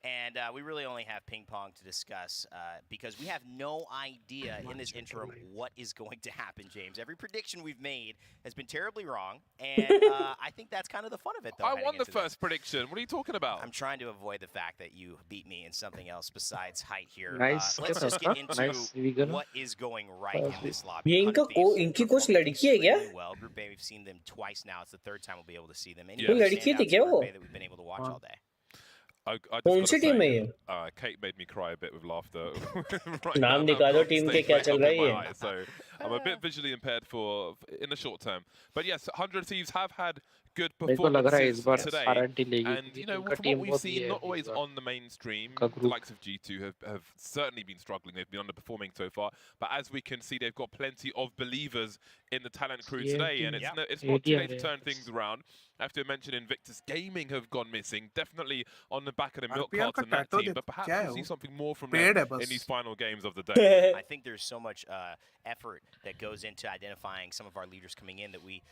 And we really only have ping pong to discuss because we have no idea in this interim what is going to happen, James. Every prediction we've made has been terribly wrong, and I think that's kind of the fun of it, though. I won the first prediction. What are you talking about? I'm trying to avoid the fact that you beat me in something else besides height here. Nice. Let's just get into what is going right in this lobby. ये इनकी कुछ लड़की है क्या? Well, Group A, we've seen them twice now. It's the third time we'll be able to see them. वो लड़की थी क्या वो? That we've been able to watch all day. कौन सी टीम है ये? Kate made me cry a bit with laughter. नाम दिखा दो टीम के क्या चल रहा है ये? So I'm a bit visually impaired for in the short term. But yes, 100 Thieves have had good performances today. And you know, from what we've seen, not always on the mainstream, the likes of G2 have certainly been struggling. They've been underperforming so far. But as we can see, they've got plenty of believers in the talent crew today, and it's not too late to turn things around. I have to mention Invictus Gaming have gone missing, definitely on the back of the milk carton in that team, but perhaps we'll see something more from them in these final games of the day. I think there's so much effort that goes into identifying some of our leaders coming in that we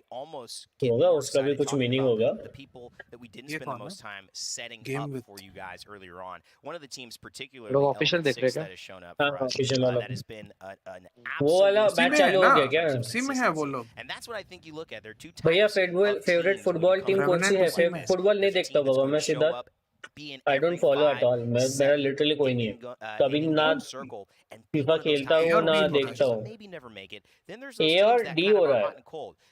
almost get more excited talking about the people that we didn't spend the most time setting up for you guys earlier on. One of the teams particularly, Element 6, that has shown up for us, that has been an absolute and that's what I think you look at. They're two types भैया favorite football team कौन सी है? Football नहीं देखता बाबा मैं सीधा. I don't follow at all. मेरा literally कोई नहीं है. कभी ना FIFA खेलता हूँ ना देखता हूँ. A और D हो रहा है.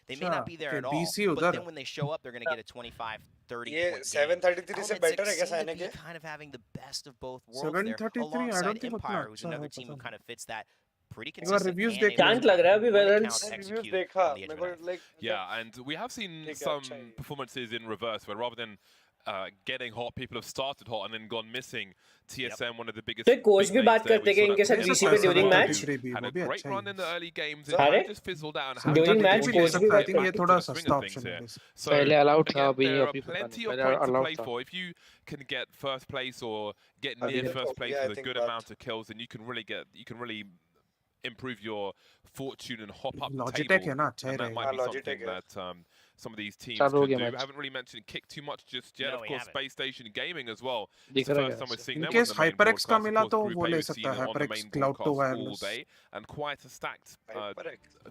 They may not be there at all, but then when they show up, they're going to get a 25-30 ये 733 से better है क्या साइने के? Kind of having the best of both worlds there, alongside Empire, who's another team who kind of fits that pretty consistent. Yeah, and we have seen some performances in reverse where rather than getting hot, people have started hot and then gone missing. TSM, one of the biggest. Coach भी बात करते हैं इनके साथ GC पे during match. Had a great run in the early games. It just fizzled out. During match coach भी I think ये थोड़ा सस्ता option है. So there are plenty of points to play for. If you can get first place or get near first place with a good amount of kills, then you can really improve your fortune and hop up the table. And that might be something that some of these teams could do. We haven't really mentioned Kick too much just yet. Of course, Space Station Gaming as well. It's the first time we're seeing them on the main broadcast. Of course, Group A we've seen on the main broadcast all day. And quite a stacked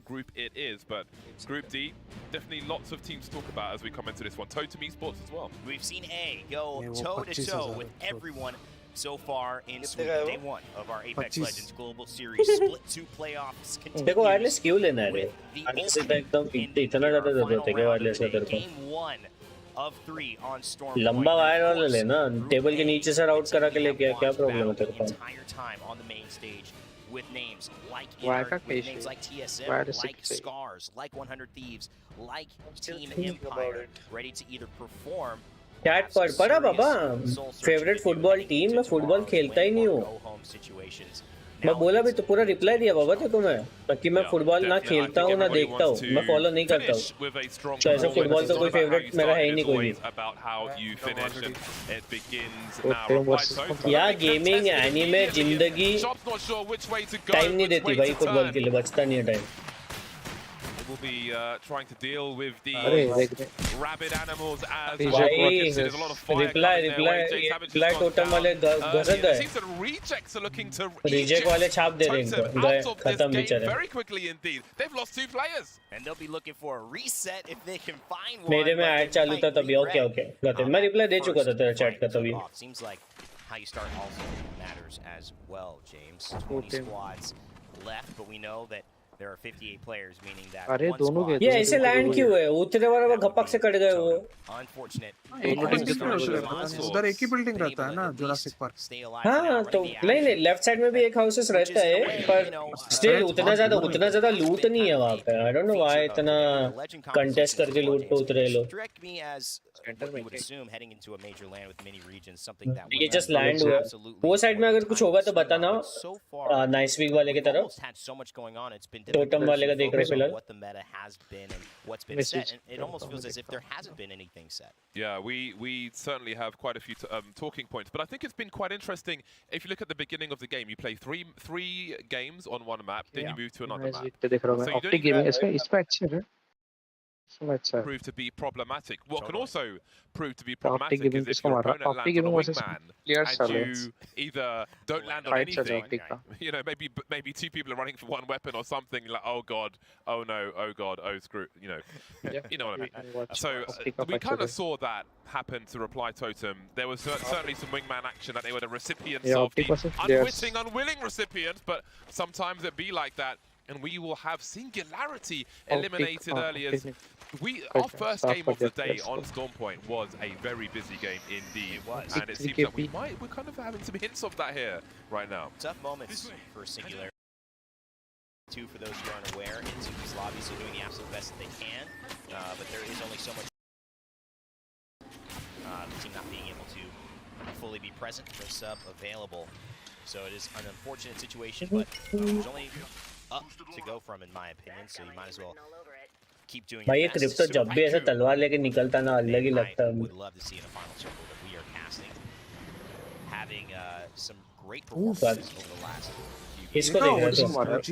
group it is. But Group D, definitely lots of teams to talk about as we come into this one. Totem Esports as well. We've seen A go toe-to-toe with everyone so far in Sweden. Day 1 of our Apex Legends Global Series Split 2 playoffs देखो wireless क्यों लेना है रे the wireless एकदम इतना ज्यादा जरूरत है क्या वायरलेस का तेरे को Game 1 of 3 on Storm. लंबा वायर वाला लेना टेबल के नीचे से राउट करा के लेके क्या प्रॉब्लम है तेरे को Entire time on the main stage with names like Why Inner, can't with they names like TSM, Why does like it say? Scars, like 100 Thieves, like Team Empire, ready to either perform. Chat पढ़ा बाबा favourite football team मैं football खेलता ही नहीं हूँ मैं बोला भी तो पूरा रिप्लाई दिया बाबा तेरे को मैं ताकि मैं फुटबॉल ना खेलता हूँ ना देखता हूँ मैं फॉलो नहीं करता हूँ तो ऐसा फुटबॉल तो कोई फेवरेट मेरा है ही नहीं कोई भी यार गेमिंग एनिमे जिंदगी टाइम नहीं देती भाई फुटबॉल के लिए बचता नहीं है time Will be trying to deal with the rabid animals as there's a lot of fire reply totem wale ghasat gaye seems that rejects are looking to reject wale chhap de rahe हैं गए खत्म बेचारे very quickly indeed. They've lost 2 players and they'll be looking for a reset if they can find one. मेरे में add चालू था तभी okay गते मैं रिप्लाई दे चुका था तेरा चैट का तभी seems like how you start also matters as well, James. 20 squads left, but we know that there are 58 players, meaning that one squad. ये ऐसे लैंड क्यों है उतने बार वो घपक से कट गए वो unfortunate. उधर एक ही बिल्डिंग रहता है ना जुरासिक पार्क हाँ तो नहीं लेफ्ट साइड में भी एक हाउसेस रहता है पर स्टिल उतना ज्यादा लूट नहीं है वहाँ पे आई डोंट नो व्हाई इतना कंटेस्ट करके लूट पे उतरे लोग ये जस्ट लैंड हुआ वो साइड में अगर कुछ होगा तो बताना नाइस वीक वाले की तरफ टोटम वाले का देख रहे फिलहाल what the meta has been and what's been set, and it almost feels as if there hasn't been anything set. Yeah, we certainly have quite a few talking points, but I think it's been quite interesting. If you look at the beginning of the game, you play three games on one map, then you move to another map. So you don't prove to be problematic. What can also prove to be problematic is if your opponent lands on a wingman and you either don't land on anything, you know, maybe 2 people are running for 1 weapon or something, like, oh god, oh no, oh god, oh screw, you know what I mean. So we kind of saw that happen to Reply Totem. There was certainly some wingman action that they were the recipients of, the unwilling recipients, but sometimes it be like that. And we will have Singularity eliminated early as our first game of the day on Stormpoint was a very busy game indeed. And it seems that we're kind of having some hints of that here right now. Tough moments for Singularity. 2 for those who aren't aware, into these lobbies, so doing the absolute best that they can. But there is only so much. The team not being able to fully be present, no sub available. So it is an unfortunate situation, but there's only up to go from, in my opinion, so you might as well keep doing भाई ये your best. Crypto जब भी ऐसे तलवार लेके निकलता ना अलग ही लगता है would love to see in a final circle that we are casting, having some great performances over the last few इसको देख रहा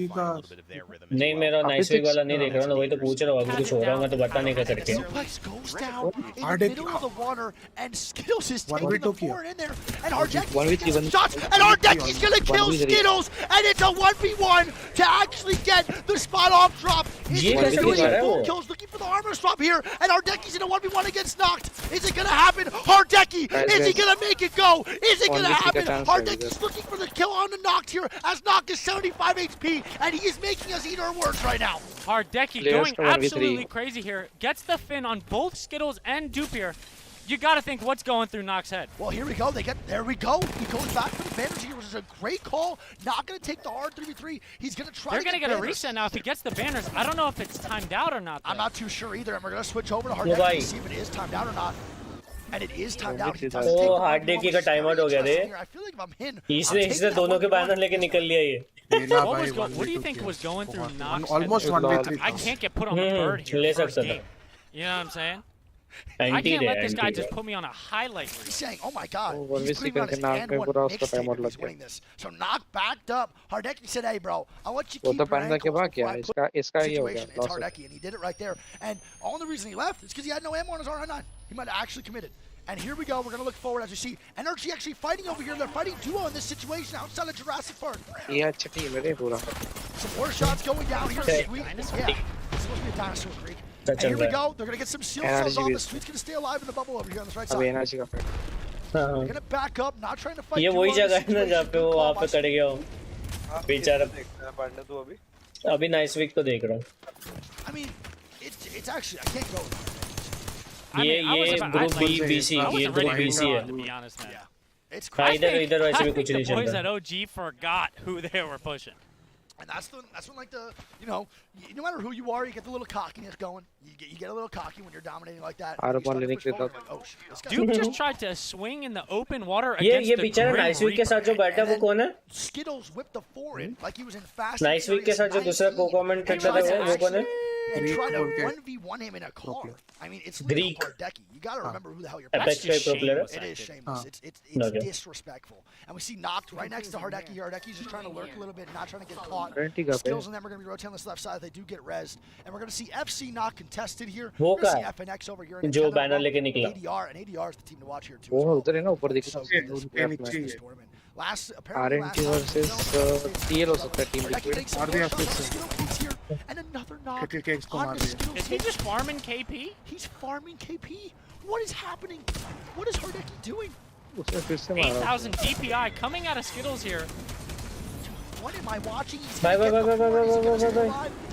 था नहीं मेरा नाइस वीक वाला नहीं देख रहा हूँ वही तो पूछ रहा हूँ अगर कुछ हो रहा होगा तो बता नहीं कर करके and Ardecky's gonna kill Skittles and it's a 1v1 to actually get the spot off drop. It's full kills looking for the armor swap here and Ardecky's in a 1v1 against Noct. Is it gonna happen? Hardecky, is he gonna make it go? Is it gonna happen? Hardecky's looking for the kill on the Noct here as Noct is 75 HP and he is making us eat our words right now. Hardecky going absolutely crazy here. Gets the fin on both Skittles and Dupier. You gotta think what's going through Noct's head. Well, here we go. There we go. He goes back for the banners here, which is a great call. Not gonna take the hard 3v3. He's gonna try. They're gonna get a reset now if he gets the banners. I don't know if it's timed out or not. I'm not too sure either. And we're gonna switch over to Hardecky to see if it is timed out or not. And it is timed out. Oh, Hardecky का time out हो गया रे. इसने दोनों के banner लेके निकल लिया ये. What do you think was going through Nox? Almost 1v3. I can't get put on the bird here. ले सकता था. You know what I'm saying? I can't let this guy just put me on a highlight reel. He's saying, oh my god, he's putting on his and one mixtape, he's winning this. So Noct backed up. Hardecky said, hey bro, I want you to keep your ankles before I put situation. It's Hardecky, and he did it right there. And all the reason he left is because he had no ammo on his R9. He might have actually committed. And here we go, we're going to look forward as we see NRG actually fighting over here. They're fighting duo in this situation outside of Jurassic Park. Some more shots going down here. Sweet. Yeah, it's supposed to be a dinosaur creek. And here we go, they're going to get some shield cells on. The Sweet's going to stay alive in the bubble over here on this right side. Gonna back up, not trying to fight. ये वही जगह है ना जहाँ पे वो वहाँ पे खड़े गया हो बेचारा पांडा तू अभी अभी नाइस वीक को देख रहा हूँ I mean, it's actually I can't go. ये ग्रुप बी बीसी ये ग्रुप बीसी है To be honest, man. It's हाँ इधर वैसे भी कुछ नहीं The चल boys रहा at OG forgot who they were pushing. And that's when like the, you know, no matter who you are, you get the little cockiness going. You get a little cocky when you're dominating like that. और ball लेने के लिए Oh shit, this guy. Duke just tried to swing in the open water ये against the बेचारा Grim nice Wigg के साथ जो बैठा वो कौन है Skittles whipped the foreign like he was in fast. Nice Wigg के साथ जो दूसरा को-कमेंट करता था वो कौन है And try to 1v1 him in a car. I mean, it's Greek. Hardeki. You got to remember who the hell you're Apex playing. pro player. It is shameless. It's disrespectful. And we see Noct right next to Hardeki. Hardeki's just trying to lurk a little bit, not trying to get caught. Skills and them are going to be rotating on this left side. They do get rezzed. And we're going to see FC Noct contested here. We're going to see FNX over here. जो banner लेके निकला ADR, and ADR is the team to watch here too. वो उधर है ना ऊपर दिख So रहा good this tournament. Last RNT versus TL हो सकता है team liquid और भी and another knock on the skill. Is he just farming KP? He's farming KP. What is happening? What is Hardeki doing? 8,000 DPI coming out of Skittles here. What am I watching? He's Bye.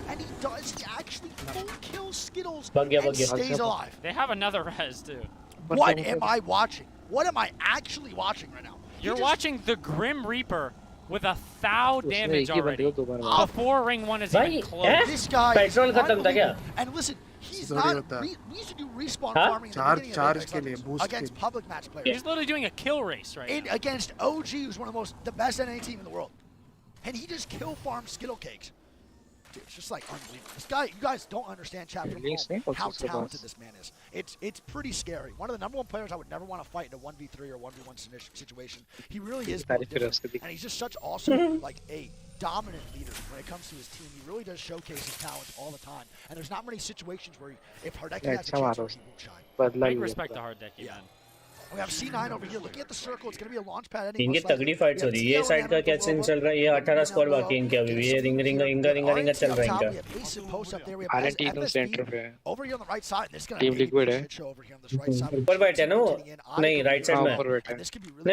and he does actually full kill Skittles Bug gaya. and stays alive. They have another res too. What am I watching? What am I actually watching right now? You're watching the Grim Reaper with 1,000 damage already before ring 1 is even close. This guy is unbelievable. And listen, he's not. We used to do respawn farming in the beginning of against public match players. He's literally doing a kill race right now. Against OG, who's one of the best NA team in the world, and he just kill farms Skittle Cakes. Dude, it's just like unbelievable. This guy, you guys don't understand, chat from home, how talented this man is. It's pretty scary. One of the #1 players I would never want to fight in a 1v3 or 1v1 situation. He really is different. And he's just such also like a dominant leader when it comes to his team. He really does showcase his talents all the time. And there's not many situations where if Hardeki has a chance, he won't shine. Big respect to Hardeki, man. We have C9 over here. Looking at the circle, it's going to be a launch pad. इनकी तगड़ी fights हो रही है ये side का क्या scene चल रहा है ये 18 स्क्वाड बाकी इनके अभी भी ये रिंग चल रहा है इनका RNT तो सेंटर पे है over here on the right side. This is going Team to be Liquid a shit show over here on this right side. ऊपर बैठे ना वो नहीं राइट साइड में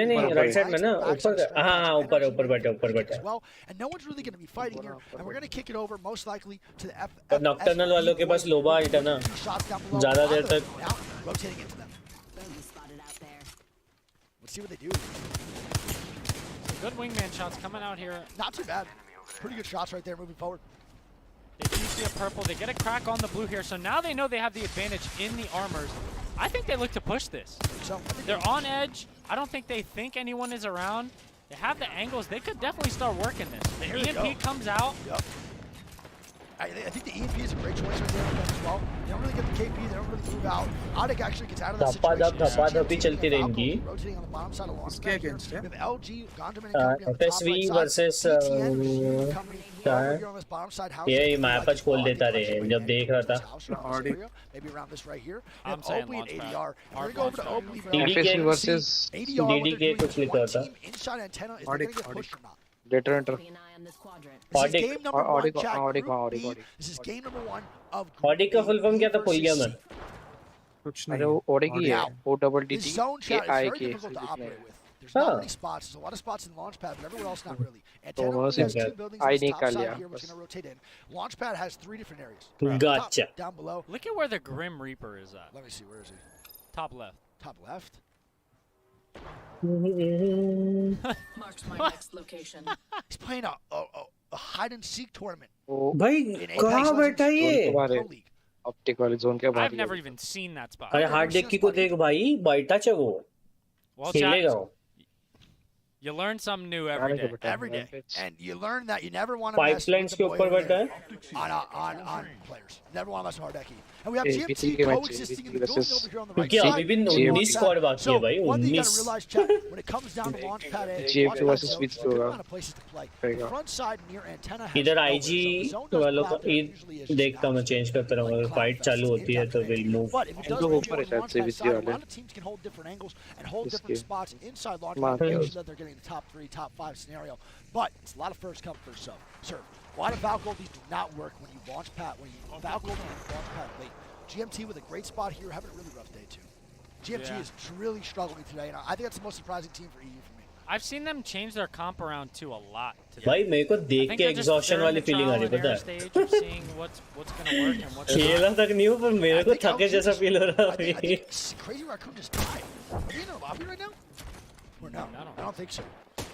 नहीं राइट साइड में ना ऊपर हाँ ऊपर बैठे well, and no one's really going to be fighting here, and we're going to kick it over most likely to the F. Nocturnal वालों के पास लोबा आइट है ना ज़्यादा देर तक rotating into them. Let's see what they do. Good wingman shots coming out here. Not too bad. Pretty good shots right there moving forward. They do see a purple. They get a crack on the blue here, so now they know they have the advantage in the armors. I think they look to push this. They're on edge. I don't think they think anyone is around. They have the angles. They could definitely start working this. The EMP comes out. Yep. I think the EMP is a great choice right there for them as well. They don't really get the KP, they don't really move out. Audic actually gets out of that situation. Rotating on the bottom side of launch pad here. We have LG, Gondam and company on the top right side. versus ये मैपच खोल देता रे जब देख रहा था Maybe around this right here. I'm saying Oakley and ADR. We're going to go over to Oakley. FSU versus DDK कुछ लिखा था inside antenna is going to get pushed or not. Detonator. This is game number 1, chat. This is game number 1 of Audic का full form क्या था भूल गया मैं कुछ नहीं वो ODG है This zone chat is very difficult to operate with. There's not many spots. There's a lot of spots in Launchpad, but everywhere else not really. Antenna has 2 buildings on the top side here, which is going to rotate in. Launchpad has 3 different areas. Gotcha. Top, down below. Look at where the Grim Reaper is at. Let me see. Where is he? Top left. Top left. Marks my next location. He's playing a hide and seek tournament. भाई कहाँ बैठा ये? Optic वाले zone के बाहर. I've never even seen that spot. अरे hard deck की को देख भाई बैठा है वो. खेलेगा वो. You learn something new every day. Every day. And you learn that you never want to mess Pipelines के ऊपर बैठा है. On players. Never want to mess with Hardeki. And we have GMT coexisting in the building over here on the right क्योंकि side. अभी भी 19 squad बाकी है भाई 19. One thing you gotta realize, chat, when it comes down to Launchpad A, GMT versus Switch there are a lot of places to play. The front side near antenna has इधर IG वालों को देखता मैं change करता रहूँगा अगर fight चालू होती है तो we'll move. But if it does ऊपर है शायद से विच वाले. A lot of teams can hold different angles and hold different spots inside Launchpad to make sure that they're getting the top 3, top 5 scenario. But it's a lot of first come, first serve. A lot of Valgold do not work when you launch pad, when you Valgold and launch pad late. GMT with a great spot here, having a really rough day too. GMT is really struggling today, and I think that's the most surprising team for EU for me. I've seen them change their comp around too a lot today. भाई मेरे को देख के exhaustion वाली feeling आ रही है पता है? Seeing what's gonna work and what's खेला तक नहीं हूँ पर मेरे को थके जैसा feel हो रहा है अभी. Crazy Raccoon just died. Are we in a lobby right now? Or no? I don't think so.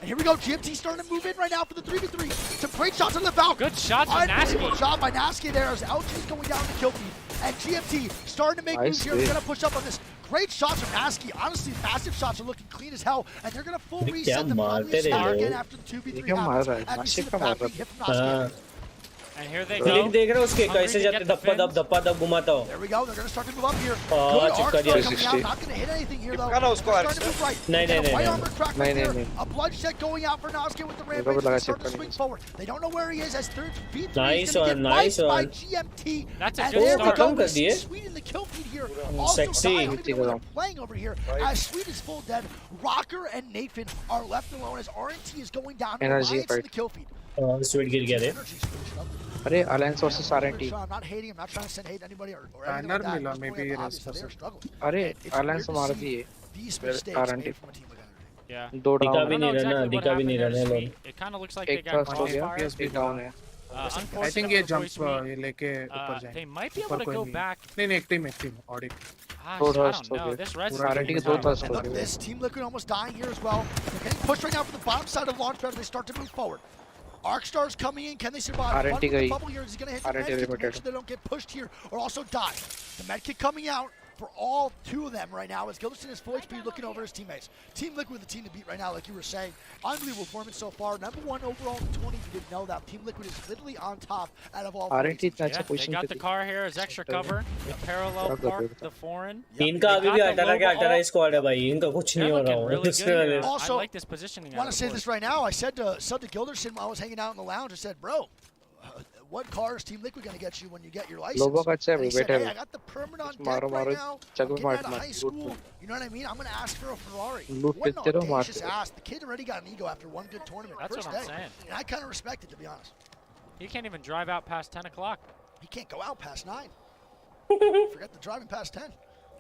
And here we go, GMT starting to move in right now for the 3v3. Some great shots on the Valk. Good shots by Nasky. Good shot by Nasky there as LG's going down to kill feed. And GMT starting to make moves here. They're going to push up on this. Great shots from Nasky. Honestly, passive shots are looking clean as hell. And they're going to full reset the Panda start again after the 2v3 happens. As we see the back hit from Nasky. And here they go. देख रहे हो उसके कैसे जाते धप्पा दब घुमाता हो. There we go. They're going to start to move up here. Good arc start coming out. Not going to hit anything here though. Starting to move right. नहीं. Armor crack right there. A bloodshed going out for Nasky with the rampage. They start to swing forward. They don't know where he is as third V3 nice is going to get nice by GMT. That's a and good there start. we go. We see Sweet in the kill feed here. Also, Sexy. I don't even know what they're playing over here. As Sweet is full dead, Rocker and Nathan are left alone as RNT is going down. Energy in the kill feed. Sweet गिर गया रे. अरे Alliance versus RNT. I'm not hating. I'm not trying to send hate to anybody or anything Banner like मिला that. maybe They're struggling. अरे Alliance मार दिए. These mistakes RNT. made from a team like energy. Yeah. दो दिखा down. भी नहीं रहा ना दिखा भी नहीं रहा लोग. It kind of looks like एक they got first हो गया. crossfire. PSP down है. I think ये jump ये लेके ऊपर जाएंगे. They might be able to go back. नहीं एक team audit. I don't know. This res is RNT के दो first हो Look at गए. this Team Liquid almost dying here as well. They're getting pushed right now from the bottom side of the launch pad as they start to move forward. Arcstar's coming in. Can they survive? RNT The bubble here is going to hit the RNT medkit to make limited. sure they don't get pushed here or also die. The medkit coming out for all two of them right now as Gilderson is full HP looking over his teammates. Team Liquid, the team to beat right now, like you were saying. Unbelievable performance so far. #1 overall in 20 if you didn't know that. Team Liquid is literally on top out of all. RNT इतना अच्छा Yeah, they position got the car here as extra cover. The parallel park, the foreign. इनका अभी भी 18 squad है भाई. इनका कुछ नहीं हो रहा. Also, I like this positioning. I want to say this right now. I said to Gilderson while I was hanging out in the lounge, I said, bro, what car is Team Liquid going to get you when you get your license? लोगों का अच्छा And he said, better. hey, I got the permit on deck right now. I'm getting out of high school. You know what I mean? I'm going to ask for a Ferrari. Loot What an करते रहो, audacious मारते ask. The kid already got an ego after one good tournament. That's First what I'm day. saying. And I kind of respect it, to be honest. He can't even drive out past 10 o'clock. He can't go out past 9. Forget the driving past 10.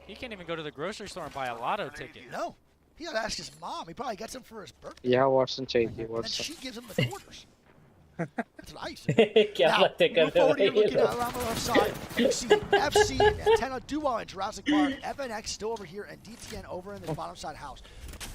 He can't even go to the grocery store and buy a lotto ticket. No. He got to ask his mom. He probably gets him for his birthday. यहाँ Watson चाहिए And then Watson. she gives him the quarters. That's what I used to क्या बातें move करते हो forward here, ये looking लोग. around the left side. You see FC, Antenna, Duo in Jurassic Park, FNX still over here, and DTN over in the bottom side house.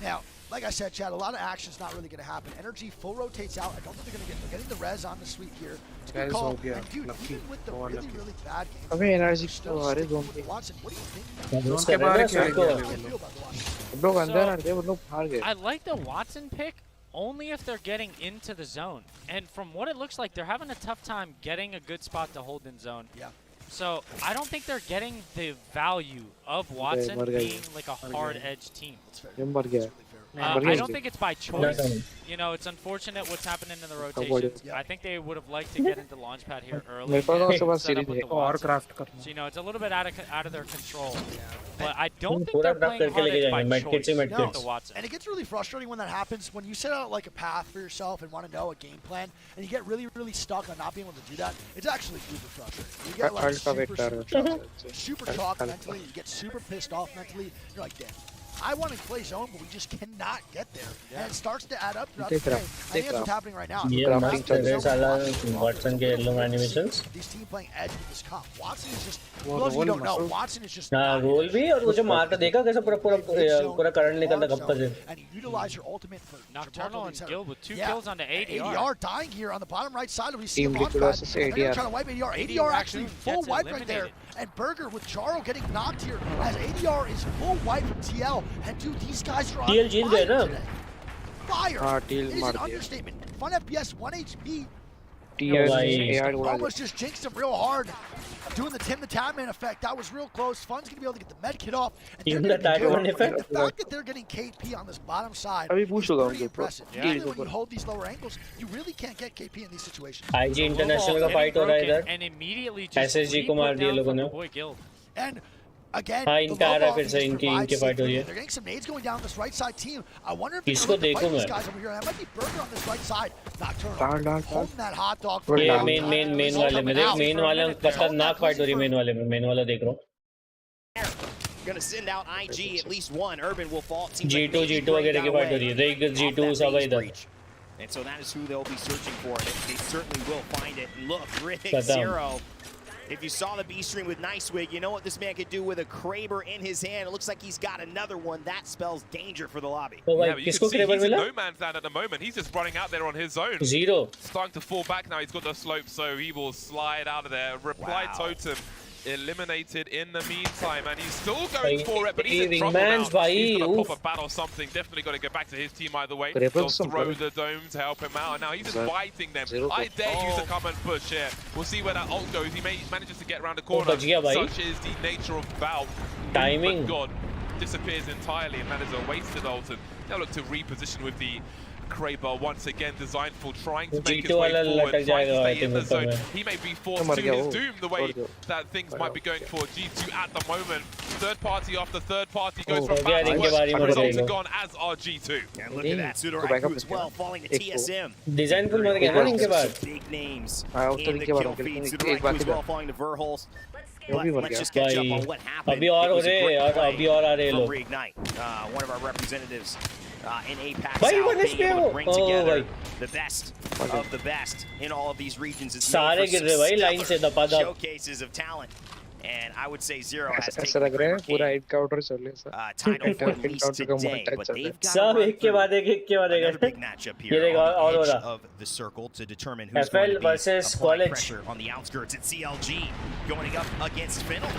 Now, like I said, Chad, a lot of action's not really going to happen. Energy full rotates out. I don't think they're getting the res on the sweep here. It's a good call. And dude, even with the really bad game, अबे energy still तो हरे zone with Watson, what do you think? Zone के बाहर क्या How do you feel about the Watson? लोग अंदर आ गए वो लोग बाहर गए. I like the Watson pick only if they're getting into the zone. And from what it looks like, they're having a tough time getting a good spot to hold in zone. Yeah. So I don't think they're getting the value of Watson being like a hard edge team. मर गया. I don't think it's by choice. You know, it's unfortunate what's happening in the rotations. I think they would have liked to get into Launchpad here early. मेरे पास also बस set up series with है. the Watson. craft करना. So, you know, it's a little bit out of their control. But I don't think they're playing hard edge by choice. No. The Watson. And it gets really frustrating when that happens, when you set out like a path for yourself and want to know a game plan, and you get really, really stuck on not being able to do that. It's actually super frustrating. You get like super chalked mentally, you get super pissed off mentally. You're like, damn. I want to play zone, but we just cannot get there. And it starts to add up throughout the day. I think that's what's happening right now. ये मस्त है साला Watson के long animations. These team playing edge with this comp. Watson is just, for those of you who don't know, Watson is just हाँ roll भी और वो जो मारता देखा कैसे पूरा current निकलता गप्पा से. And you utilize your ultimate for Nocturnal and Guild with 2 kills on the ADR. ADR dying here on the bottom right side. We see Team Liquid versus they're ADR. trying to wipe ADR. ADR actually full wipe right there. And Burger with Charo getting knocked here as ADR is full wipe from TL. And dude, these guys are on TL जीत गए ना. Fire. हाँ It TL is मार an दिया. understatement. Fun FPS, 1 HP. TL भाई. AR उड़ा Almost just jinxed him real hard. Doing the Tim the Tatman effect, that was real close. Fun's gonna be able to get the med kit off. Tim the Tatman effect? The fact that they're getting KP on this bottom side अभी is push होगा pretty उनके ऊपर. impressive. Usually when you hold these lower angles, you really can't get KP in these situations. IG International का fight हो रहा है इधर. And immediately just SSG को मार दिए लोगों ने. boy Guild. And again, हाँ the इनका आ रहा है फिर से low ball इनके fight हो रही है. they're getting some nades going down this right side team. I wonder if they're इसको going to देखो fight these मैं. guys over here. That might be Burger on this right side. Nocturnal. Down. Holding that hot dog. We're ये down. main वाले में देख main वाले खतरनाक fight हो रही है main वाले में. main वाला देख रहा हूँ. Going to send out IG, at least one. Urban will fall. It seems G2 like G2 वगैरह की फाइट हो रही है Rig G2 सब इधर and so that is who they'll be searching for. They certainly will find it. And look, Rig Khadam. 0. If you saw the B stream with Nicewig, you know what this man could do with a Kraber in his hand. It looks like he's got another one. That spells danger for the lobby. तो Yeah, भाई but you किसको can see Kraber he's in मिला no man's land at the moment. He's just running out there on his own. 0 Starting to fall back now. He's got the slope, so he will slide out of there. Reply totem eliminated in the meantime, and he's still going for it, but he's in trouble now. He's got to pop a bat or something. Definitely got to get back to his team either way. They'll throw the dome to help him out, and now he's just biting them. I dare you to come and push here. We'll see where that ult goes. He manages to get around the corner. Such is the nature of Valve. Timing. God disappears entirely, and that is a wasted ult. And they'll look to reposition with the Kraber once again designed for trying to make his way forward, trying to stay in the zone. He may be forced to his doom the way that things might be going for G2 at the moment. Third party after third party goes from bad to worse. Results are gone as are G2. And look at that, Sudaraku as well, falling to TSM. Design full मर गया ना इनके बाद Big names in the kill feed. Sudaraku as well, falling to Verhols. But let's just catch up on what happened. अभी और हो रहे हैं और अभी और आ रहे हैं लोग. Reignite, one of our representatives in APAC भाई South, one being able to bring together भाई the best of the best in all of these regions. Is सारे गिर रहे भाई लाइन से दबादा. Showcases of talent. And I would say Zero has ऐसा लग रहा है पूरा encounter चल रहा है title for at least today, but they've got सब एक के बाद एक के बाद another big एक. matchup ये here देखो on और the हो edge रहा. of the circle to determine who's FL going to be versus applying college. pressure on the outskirts. It's CLG going up against Finnel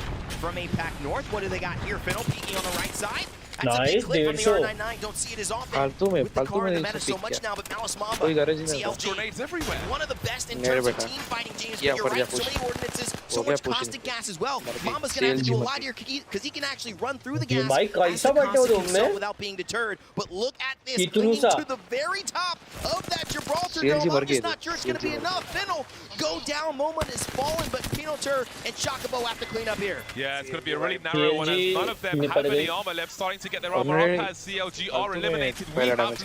from APAC North. What do they got here? Finnel peeking on the right side. That's a big Nice, clip from dude. the R99. Don't see it as often. फालतू में With the car in the meta इसको so pick much किया. now, but Malice Mamba, कोई गरज ही नहीं था. CLG, Grenades everywhere. one of the best in मेरे terms of बेटा. team fighting, James. किया But you're पर right, गया so push. many ordinances, so हो गया much pushing. caustic gas as well. मर गई. Mamba's gonna have to do a CLG lot मर here because he can actually run through the ये gas भाई as कैसा the बैठे हो caustic तुम himself में? without being deterred. But look at this, इतनू clinging सा. to the very top of that Gibraltar CLG dome. मर I'm गई just not sure it's gonna be CLG enough. Finnel go down. Moment is fallen, but Pinotur and Chocobo have to clean up here. Yeah, it's going to be a really narrow one, as none of them have any armor left. Starting to get their armor up as CLG are eliminated. We have lost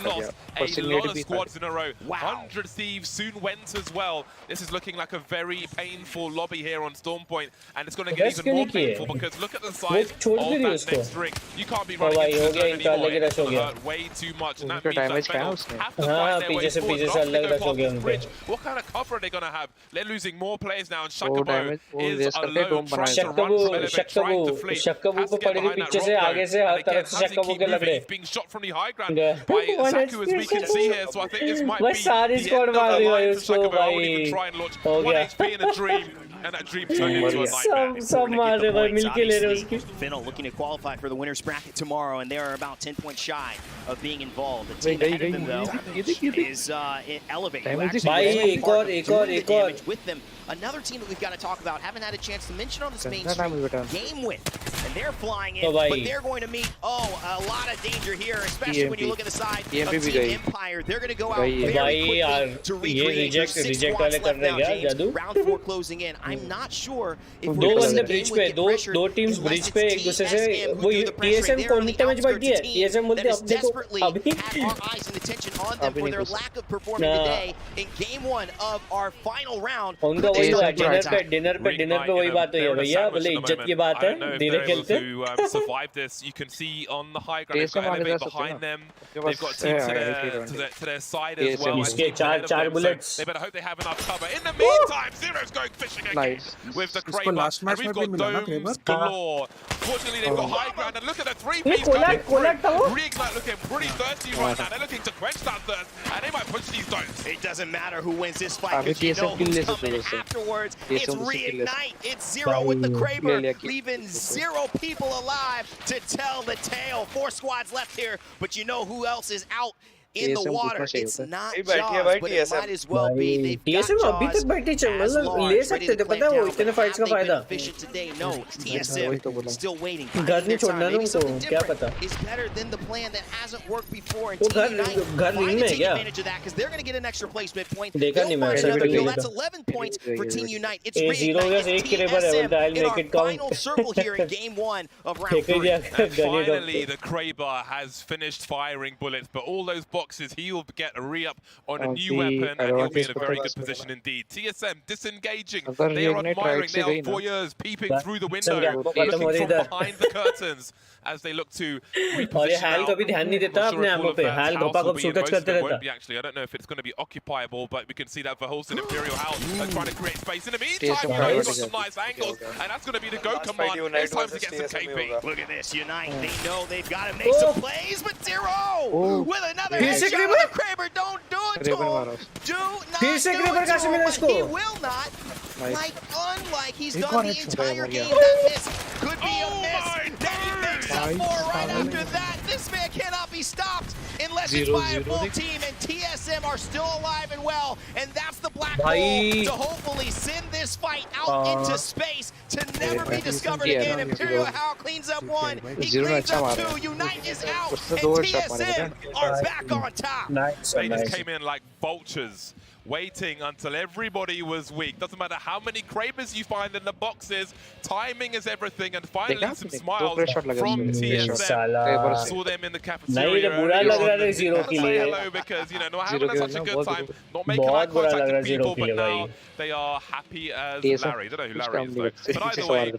a lot of squads in a row. 100 Thieves soon went as well. This is looking like a very painful lobby here on Stormpoint, and it's going to get even more painful because look at the size of that next ring. You can't be running into the zone anymore. It's going to hurt way too much, and that means that Fennel have to find their way forward. Not to go past this bridge. What kind of cover are they going to have? They're losing more players now, and Shakabo is alone trying to run from Elevate, trying to flee. शक्कबू Has को to get पड़ी behind पीछे that से rock आगे though. से हर And again, तरफ से has to शक्कबू keep के लग moving. रहे. He's being shot from the high ground by Zaku, as we can see here. So I think this might बस be सारी the स्क्वाड end of मार the रही line है for उसको Shakabo. I won't भाई. even try and launch हो 1 गया. HP in a dream, and that dream turned into a सब nightmare. सब मार रहे भाई मिलके ले रहे उसकी. Finnel looking to qualify for the winner's bracket tomorrow, and they are about 10 points shy of being involved. The team ahead of them, though, is Elevate. who actually भाई was एक part और of एक doing और the एक और. damage with them. Another team that we've got to talk about, haven't had a chance to mention on this main stream, Game With. And they're flying in, but they're going to meet, a lot of danger here, especially when you look at the side of Team Empire. They're going to go out very quickly to recreate. There's 6 squads left now, James. Round 4 closing in. I'm not sure if दो बंदे bridge पे दो teams bridge पे एक दूसरे से वो TSM कौन कितने मैच बढ़ती है टीएसएम बोलते हैं अपने को अभी have our eyes and attention on them for their lack of performing today in game 1 of our final round. उनका वही हुआ डिनर पे वही बात हुई है भैया बोले इज्जत की बात है धीरे खेलते survive this. You can see on the high ground they've got Elevate behind them. They've got teams to their side as well. इसके चार bullets. They better hope they have enough cover. In the meantime, Zero's going fishing again with the Kraber. And we've got domes galore. Fortunately, they've got high ground. And look at the 3-piece coming through. Reignite looking pretty thirsty right now. They're looking to quench that thirst, and they might push these domes. It doesn't matter who wins this fight because you know who's coming afterwards. It's Reignite. It's Zero with the Kraber, leaving 0 people alive to tell the tale. 4 squads left here, but you know who else is out in the water. It's not Jaws, but it might as well be. They've got अभी तक बैठी Jaws as मतलब large, ले ready सकते to थे clamp पता है वो down, इतने but फाइट्स have का they been फायदा. efficient today? No, it's TSM still waiting. घर नहीं छोड़ना Maybe तुमको something क्या different पता. is better than the plan that hasn't worked before. And वो Team Unite घर might रिंग में है take क्या? advantage of that because they're going to get an extra placement point. देखा They'll नहीं मैं find ऐसा another भी kill. देखा. That's 11 points for Team Unite. It's A0 Reignite. का एक It's Kraber है बोलता है TSM in our make it count. final circle here in game 1 of round फेंक ही 3. दिया And गली finally, doctor. the Kraber has finished firing bullets, but all those boxes, he'll get a re-up on a new weapon, and he'll be in a very good position indeed. TSM disengaging. They are admiring. They are voyeurs peeping through the window, looking from behind the curtains as they look to reposition out. कभी ध्यान नहीं देता अपने आमों पे हाल घपा-घप शूटच करते रहता Actually, I don't know if it's going to be occupiable, but we can see that Verhulst and Imperial House are trying to create space. In the meantime, Unite's got some nice angles, and that's going to be the go command. It's time to get some KP. Look at this, Unite. They know they've got to make some plays, but Zero with another headshot with a Kraber. Don't do it to him. Do not do it to him, but he will not. Like, unlike he's done the entire game, that miss could be a miss. Then he makes up for right after that. This man cannot be stopped unless it's by a full team, and TSM are still alive and well, and that's the black hole to hopefully send this fight out into space to never be discovered again. Imperial Howl cleans up one, he cleans up two, Unite is out, and TSM are back on top. They just came in like vultures, waiting until everybody was weak. Doesn't matter how many Krabers you find in the boxes, timing is everything, and finally some smiles from TSM. Saw them in the cafeteria. Say hello because, you know, not having such a good time, not making eye contact with people, but now they are happy as Larry. I don't know who Larry is though. But either way,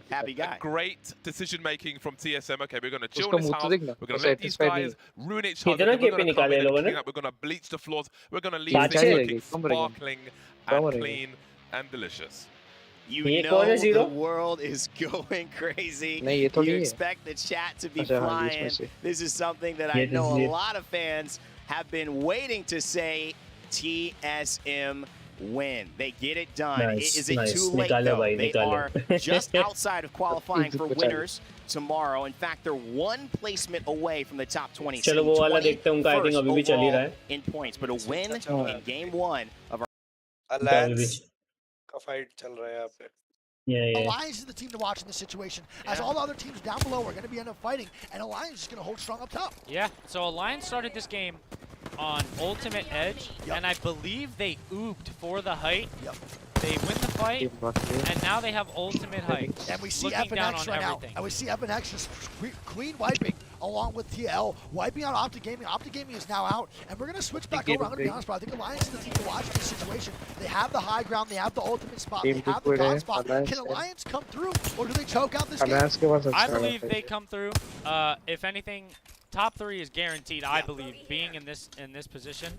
great decision making from TSM. Okay, we're going to chill this house. We're going to let these guys ruin each other. We're going to come in and clean up. We're going to bleach the floors. We're going to leave this looking sparkling and clean and delicious. You know the world is going crazy. You expect the chat to be flying. This is something that I know a lot of fans have been waiting to say. TSM win. They get it done. Is it too late though? They are just outside of qualifying for winners tomorrow. In fact, they're one placement away from the top 20. चलो वो वाला देखते हैं उनका I think अभी भी चल ही रहा है. In points, but a win in game 1 of our Alliance का fight चल रहा है यहाँ पे. Alliance is the team to watch in this situation, as all the other teams down below are going to be end up fighting, and Alliance is going to hold strong up top. Yeah, so Alliance started this game on Ultimate Edge, and I believe they ooped for the height. They win the fight, and now they have Ultimate height. And we see FNX right now, and we see FNX just clean wiping along with TL, wiping out Optic Gaming. Optic Gaming is now out, and we're going to switch back over. I'm going to be honest, but I think Alliance is the team to watch in this situation. They have the high ground, they have the ultimate spot, they have the god spot. Can Alliance come through, or do they choke out this game? I believe they come through. If anything, top 3 is guaranteed, I believe, being in this position.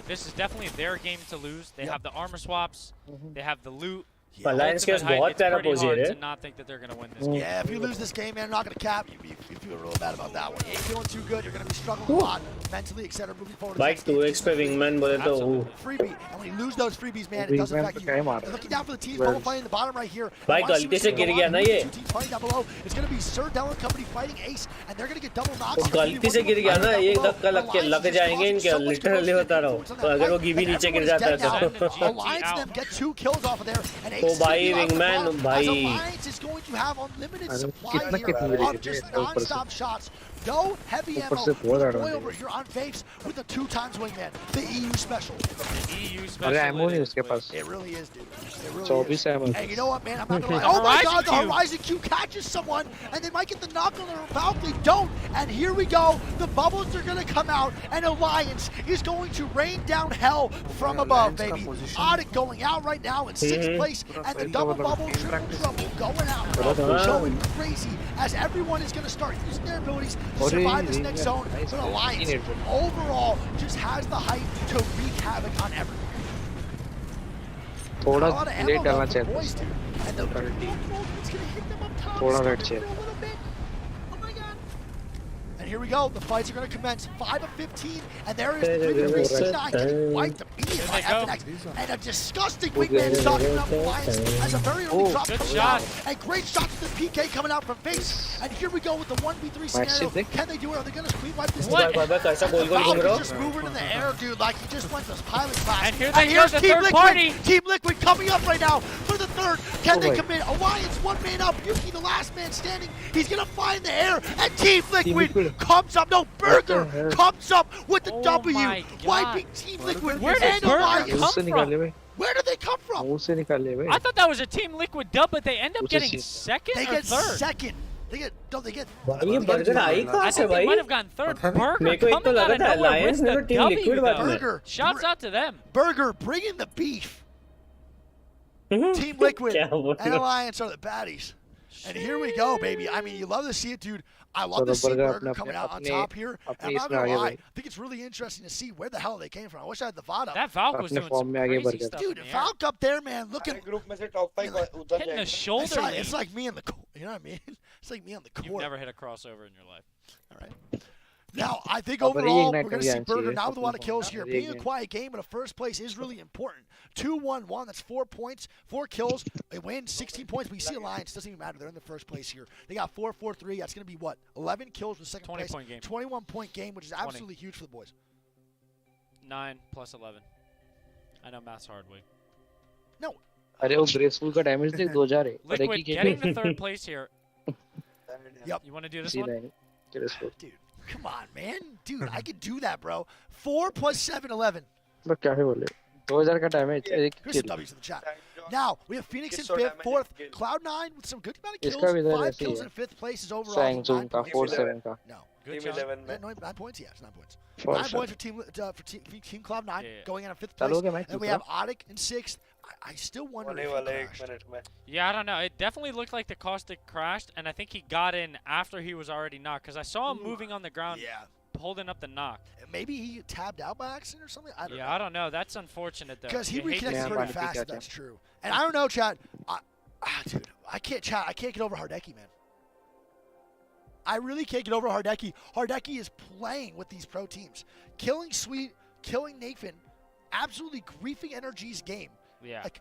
This is definitely their game to lose. They have the armor swaps, they have the loot. Alliance के बहुत प्यारा position है. To not think that they're going to win this game. Yeah, if you lose this game, man, you're not going to cap. You feel real bad about that one. You're feeling too good. You're going to be struggling a lot mentally, etc. Moving forward. Like 2x पे wingman बोले तो freebie, and when you lose those freebies, man, it doesn't affect you. You're looking down for the teams fighting in the bottom right here. भाई गलती से गिर गया ना ये. Fighting down below. It's going to be Sir Dell and company fighting Ace, and they're going to get double knocks. गलती से गिर गया ना, एक धक्का लग जाएंगे इनके. Literally बता रहा हूँ. तो अगर वो गिवी नीचे गिर जाता है तो. Alliance them get 2 kills off of there, and Ace. ओ भाई wingman भाई. Alliance is going to have unlimited supply here of just non-stop shots. No heavy ammo. Boy over here on Vapes with the 2x wingman. The EU special. The EU special. It really is, dude. It really 24 is. ammo. And you know what, man? I'm not gonna lie. Oh my God, the Horizon Q catches someone, and they might get the knock on their Valkyrie. Don't. And here we go. The bubbles are gonna come out, and Alliance is going to rain down hell from above, baby. Audit going out right now in 6th place, and the double bubble, triple trouble going out. Showing crazy as everyone is gonna start using their abilities to survive this next zone. But Alliance overall just has the height to wreak havoc on everyone. थोड़ा late डालना चाहिए थोड़ा late चाहिए. And here we go, the fights are going to commence. 5 of 15, and there is the 3 getting wiped immediately by FNX. And a disgusting wingman shotgun up Alliance as a very early drop coming out. And great shots with the PK coming out from Face. And here we go with the 1v3 scenario. Can they do it? Are they going to clean wipe this What? Just moving in the air, dude, like he just went this pilot class. And here's the third party. Team Liquid coming up right now for the third. Can they commit? Alliance, 1 man up. Yuki, the last man standing. He's going to fly in the air. And Team Liquid comes up, no, Burger comes up with the W, wiping Team Liquid. Where did Burger come from? Where did they come from? I thought that was a Team Liquid dub, but they end up getting second they or get third? second. They get. ये burger I कहाँ से भाई? Might have gotten third. Burger मेरे को एक तो लगा था Alliance ने तो टीम लिक्विड बात में. Burger. Shouts out to them. Burger, bring in the beef. Team Liquid and Alliance are the baddies. And here we go, baby. I mean, you love to see it, dude. I love to see Burger coming out on top here. And I'm not gonna lie, I think it's really interesting to see where the hell they came from. I wish I had the VOD up. That Valk was doing some crazy stuff. Dude, Valk up there, man, looking. Hitting the shoulder. It's like me in the, you know what I mean? It's like me on the court. You've never hit a crossover in your life. All right. Now, I think overall, we're going to see Burger now with a lot of kills here. Being a quiet game in a first place is really important. 2-1-1, that's 4 points, 4 kills. They win 16 points. We see Alliance, doesn't even matter. They're in the first place here. They got 4-4-3. That's going to be what? 11 kills with second place. 20-point game. 21-point game, which is absolutely huge for the boys. 9 plus 11. I know math's hard, Wig. No. अरे वो graceful का damage देख 2000 है. Liquid getting the third place here. Yep. You want to do this one? Dude. Come on, man. Dude, I can do that, bro. 4 plus 7, 11. बस क्या है बोले 2000 का damage. Here's some W's in the chat. Now, we have Phoenix in 5th, 4th, Cloud9 with some good amount of kills. 5 kills in 5th place is overall. 9 points. No. Good job. 9 points? Yeah, it's 9 points. 9 points for Team Cloud9 going in 5th place. And we have Otic in 6th. I still wonder if he crashed. Yeah, I don't know. It definitely looked like the Caustic crashed, and I think he got in after he was already knocked, because I saw him moving on the ground, holding up the knock. Maybe he tabbed out by accident or something? I don't know. Yeah, I don't know. That's unfortunate, though. Because he reconnected pretty fast, that's true. And I don't know, Chad. Dude, I can't get over Hardeki, man. I really can't get over Hardeki. Hardeki is playing with these pro teams. Killing Sweet, killing Nathan, absolutely griefing NRG's game. Yeah. Like,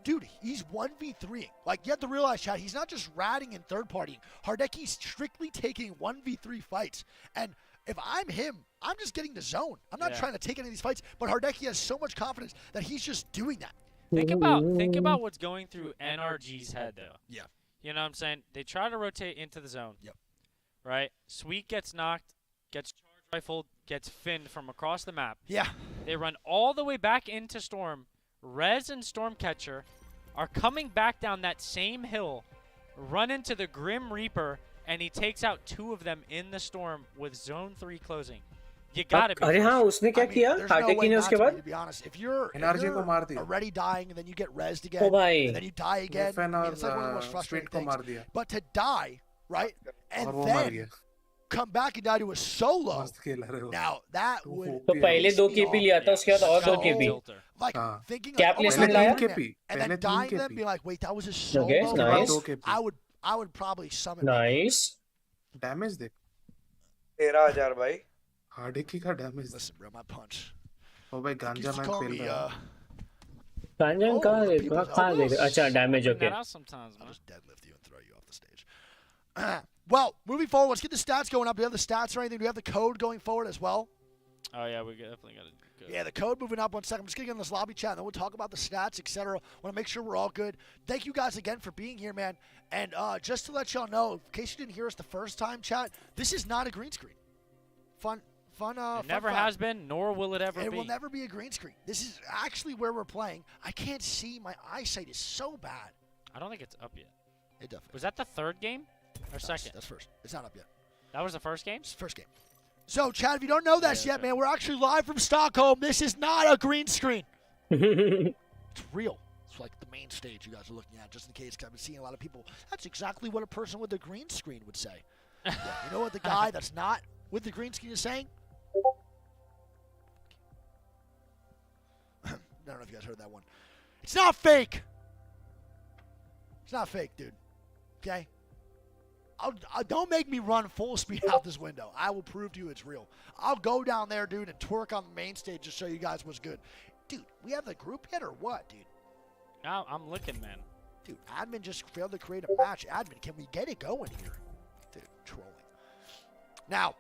dude, he's 1v3ing. Like, you have to realize, Chad, he's not just ratting and third-partying. Hardeki's strictly taking 1v3 fights. And if I'm him, I'm just getting the zone. I'm not trying to take any of these fights, but Hardeki has so much confidence that he's just doing that. Think about what's going through NRG's head, though. Yeah. You know what I'm saying? They try to rotate into the zone. Yep. Right? Sweet gets knocked, gets charge rifled, gets finned from across the map. Yeah. They run all the way back into Storm. Rez and Stormcatcher are coming back down that same hill, run into the Grim Reaper, and he takes out 2 of them in the Storm with Zone 3 closing. You gotta be. अरे हाँ उसने क्या किया? Hardeki ने उसके बाद? To be honest, if you're को मार दिया. already dying and then you get rezzed again, Oh, भाई. and then you die again, it's like one of the most frustrating things. But to die, right, and then come back and die to a solo. Now that would. तो पहले 2 KP लिया था उसके बाद और 2 KP. Like thinking Cap placement लाया. And then dying them, be like, wait, that was a solo. Okay, nice. I would probably summon. Nice. Damage देख. 13,000 भाई. Hardeki का damage. Listen, bro, my punch. ओ भाई गांजा मैं फेल रहा. गांजा कहाँ देख? अच्छा damage okay. I'll just deadlift you and throw you off the stage. Well, moving forward, let's get the stats going up. Do we have the stats or anything? Do we have the code going forward as well? Oh, yeah, we definitely got it. Yeah, the code moving up. 1 second. I'm just going to get in this lobby chat, and then we'll talk about the stats, etc. Want to make sure we're all good. Thank you guys again for being here, man. And just to let y'all know, in case you didn't hear us the first time, chat, this is not a green screen. It never has been, nor will it ever be. It will never be a green screen. This is actually where we're playing. I can't see. My eyesight is so bad. I don't think it's up yet. It definitely. Was that the third game? Or second? That's first. It's not up yet. That was the first game? It's the first game. So, Chad, if you don't know this yet, man, we're actually live from Stockholm. This is not a green screen. It's real. It's like the main stage you guys are looking at, just in case, because I've been seeing a lot of people. That's exactly what a person with a green screen would say. Yeah, you know what the guy that's not with the green screen is saying? I don't know if you guys heard that one. It's not fake. It's not fake, dude. Okay? Don't make me run full speed out this window. I will prove to you it's real. I'll go down there, dude, and twerk on the main stage to show you guys what's good. Dude, we have the group yet or what, dude? No, I'm looking, man. Dude, admin just failed to create a match. Admin, can we get it going here? Dude, trolling. Now,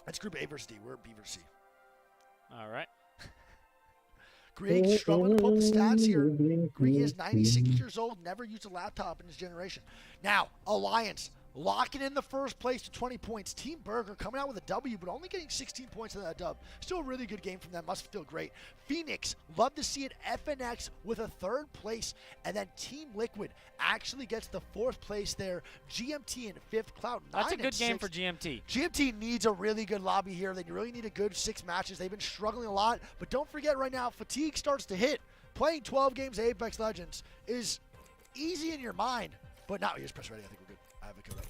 it's Group A versus D. We're B versus C. All right. Greg struggling to pull up the stats here. Greg is 96 years old, never used a laptop in his generation. Now, Alliance, locking in the first place to 20 points. Team Burger coming out with a W, but only getting 16 points in that dub. Still a really good game from them. Must feel great. Phoenix, love to see it. FNX with a 3rd place. And then Team Liquid actually gets the 4th place there. GMT in 5th. Cloud9 That's a good game 6th. for GMT. GMT needs a really good lobby here. They really need a good 6 matches. They've been struggling a lot. But don't forget right now, fatigue starts to hit. Playing 12 games of Apex Legends is easy in your mind. But now, here's press ready. I think we're good. I have a code up.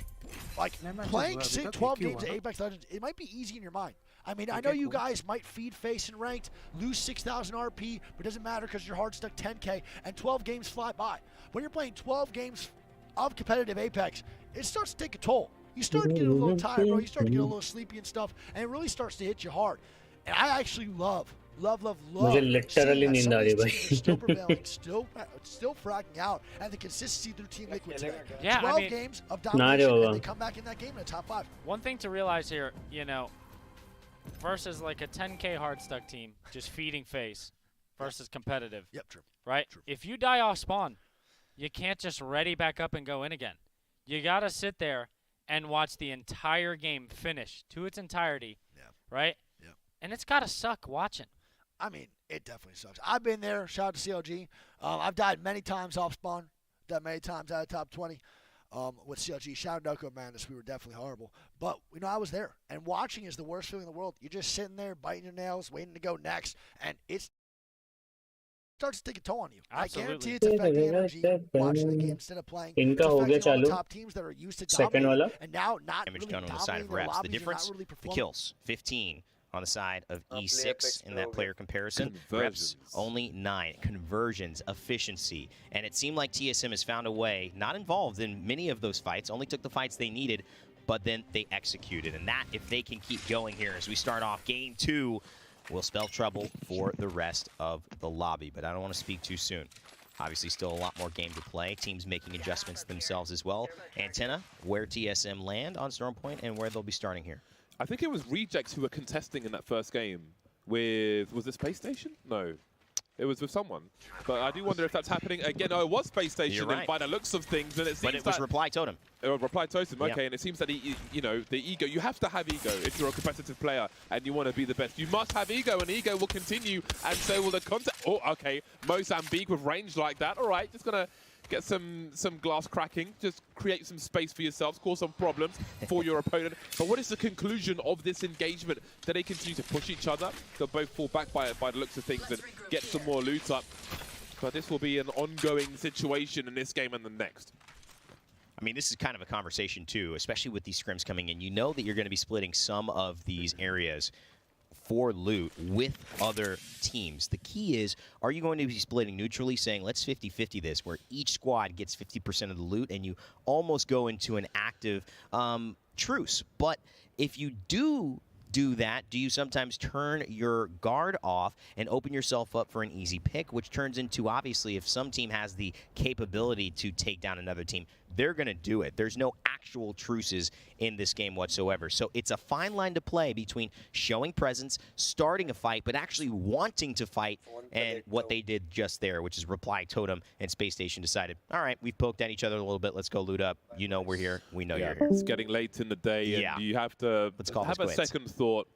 Like, playing 12 games of Apex Legends, it might be easy in your mind. I mean, I know you guys might feed face in ranked, lose 6,000 RP, but it doesn't matter because you're hard stuck 10K, and 12 games fly by. When you're playing 12 games of competitive Apex, it starts to take a toll. You start to get a little tired, bro. You start to get a little sleepy and stuff, and it really starts to hit you hard. And I actually love मुझे literally नींद आ रही भाई. Still prevailing, still fragging out, and the consistency through Team Liquid today. Yeah, 12 games of domination, and they come back in that game in the top 5. One thing to realize here, you know, versus like a 10K hardstuck team, just feeding face, versus competitive. Yep, true. Right? True. If you die off spawn, you can't just ready back up and go in again. You gotta sit there and watch the entire game finish to its entirety. Yeah. Right? Yeah. And it's gotta suck watching. I mean, it definitely sucks. I've been there. Shout out to CLG. I've died many times off spawn. Died many times out of top 20 with CLG. Shout out to Noko Madness. We were definitely horrible. But, you know, I was there. And watching is the worst feeling in the world. You're just sitting there, biting your nails, waiting to go next. And it starts to take a toll on you. Absolutely. I guarantee it's affecting energy watching the game instead of playing. It's affecting all the top teams that are used to dominating. And now not damage really done on the side of dominating their reps. The lobbies. difference, Really the kills, 15. On the side of E6 in that player comparison, reps only 9. Conversions, efficiency, and it seemed like TSM has found a way, not involved in many of those fights, only took the fights they needed, but then they executed. And that, if they can keep going here as we start off game 2, will spell trouble for the rest of the lobby. But I don't want to speak too soon. Obviously, still a lot more game to play. Teams making adjustments themselves as well. Antenna, where TSM land on Stormpoint and where they'll be starting here. I think it was Rejects who were contesting in that first game with, was it Space Station? No, it was with someone. But I do wonder if that's happening again. No, it was Space Station, right. And by the looks of things, and it seems but it was Reply Totem. It was Reply Totem, okay, Yep. and it seems that, you know, the ego, you have to have ego if you're a competitive player and you want to be the best. You must have ego, and ego will continue, and so will the content. Oh, okay, Mozambique with range like that. All right, just going to get some glass cracking, just create some space for yourselves, cause some problems for your opponent. But what is the conclusion of this engagement? Do they continue to push each other? They'll both fall back by the looks of things and get some more loot up. But this will be an ongoing situation in this game and the next. I mean, this is kind of a conversation too, especially with these scrims coming in. You know that you're going to be splitting some of these areas for loot with other teams. The key is, are you going to be splitting neutrally, saying let's 50-50 this, where each squad gets 50% of the loot and you almost go into an active truce? But if you do that, do you sometimes turn your guard off and open yourself up for an easy pick, which turns into, obviously, if some team has the capability to take down another team, they're going to do it. There's no actual truces in this game whatsoever. So it's a fine line to play between showing presence, starting a fight, but actually wanting to fight, and what they did just there, which is Reply Totem and Space Station decided, all right, we've poked at each other a little bit, let's go loot up. You know we're here, we know you're here. It's getting late in the day, and you have to have a second thought.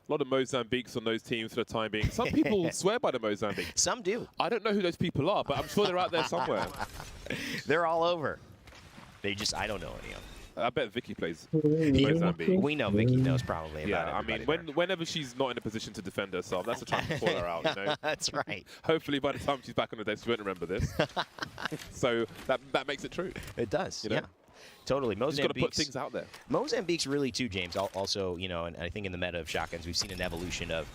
A lot of Mozambiques on those teams for the time being. Some people swear by the Mozambique. Some do. I don't know who those people are, but I'm sure they're out there somewhere. They're all over. They just, I don't know any of them. I bet Vicky plays Mozambique. We know Vicky knows probably about I mean, whenever she's not in a position to defend herself, that's the time to call her out, you know? That's right. Hopefully by the time she's back on the desk, she won't remember this. So that makes it true. It does, you know? yeah. Totally. Just got to put things out there. Mozambique's really too, James. Also, you know, and I think in the meta of shotguns, we've seen an evolution of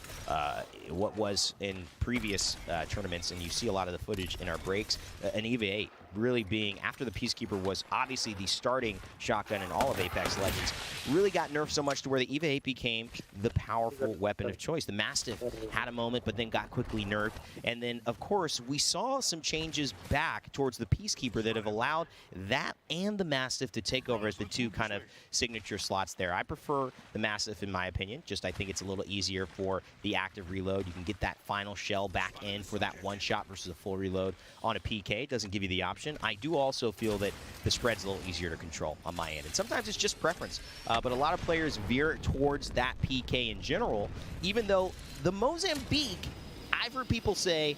what was in previous tournaments, and you see a lot of the footage in our breaks. An EVA 8 really being, after the Peacekeeper was obviously the starting shotgun in all of Apex Legends, really got nerfed so much to where the EVA 8 became the powerful weapon of choice. The Mastiff had a moment, but then got quickly nerfed. And then, of course, we saw some changes back towards the Peacekeeper that have allowed that and the Mastiff to take over as the two kind of signature slots there. I prefer the Mastiff in my opinion. Just I think it's a little easier for the active reload. You can get that final shell back in for that one shot versus a full reload on a PK. It doesn't give you the option option. I do also feel that the spread's a little easier to control on my end. And sometimes it's just preference. But a lot of players veer towards that PK in general, even though the Mozambique, I've heard people say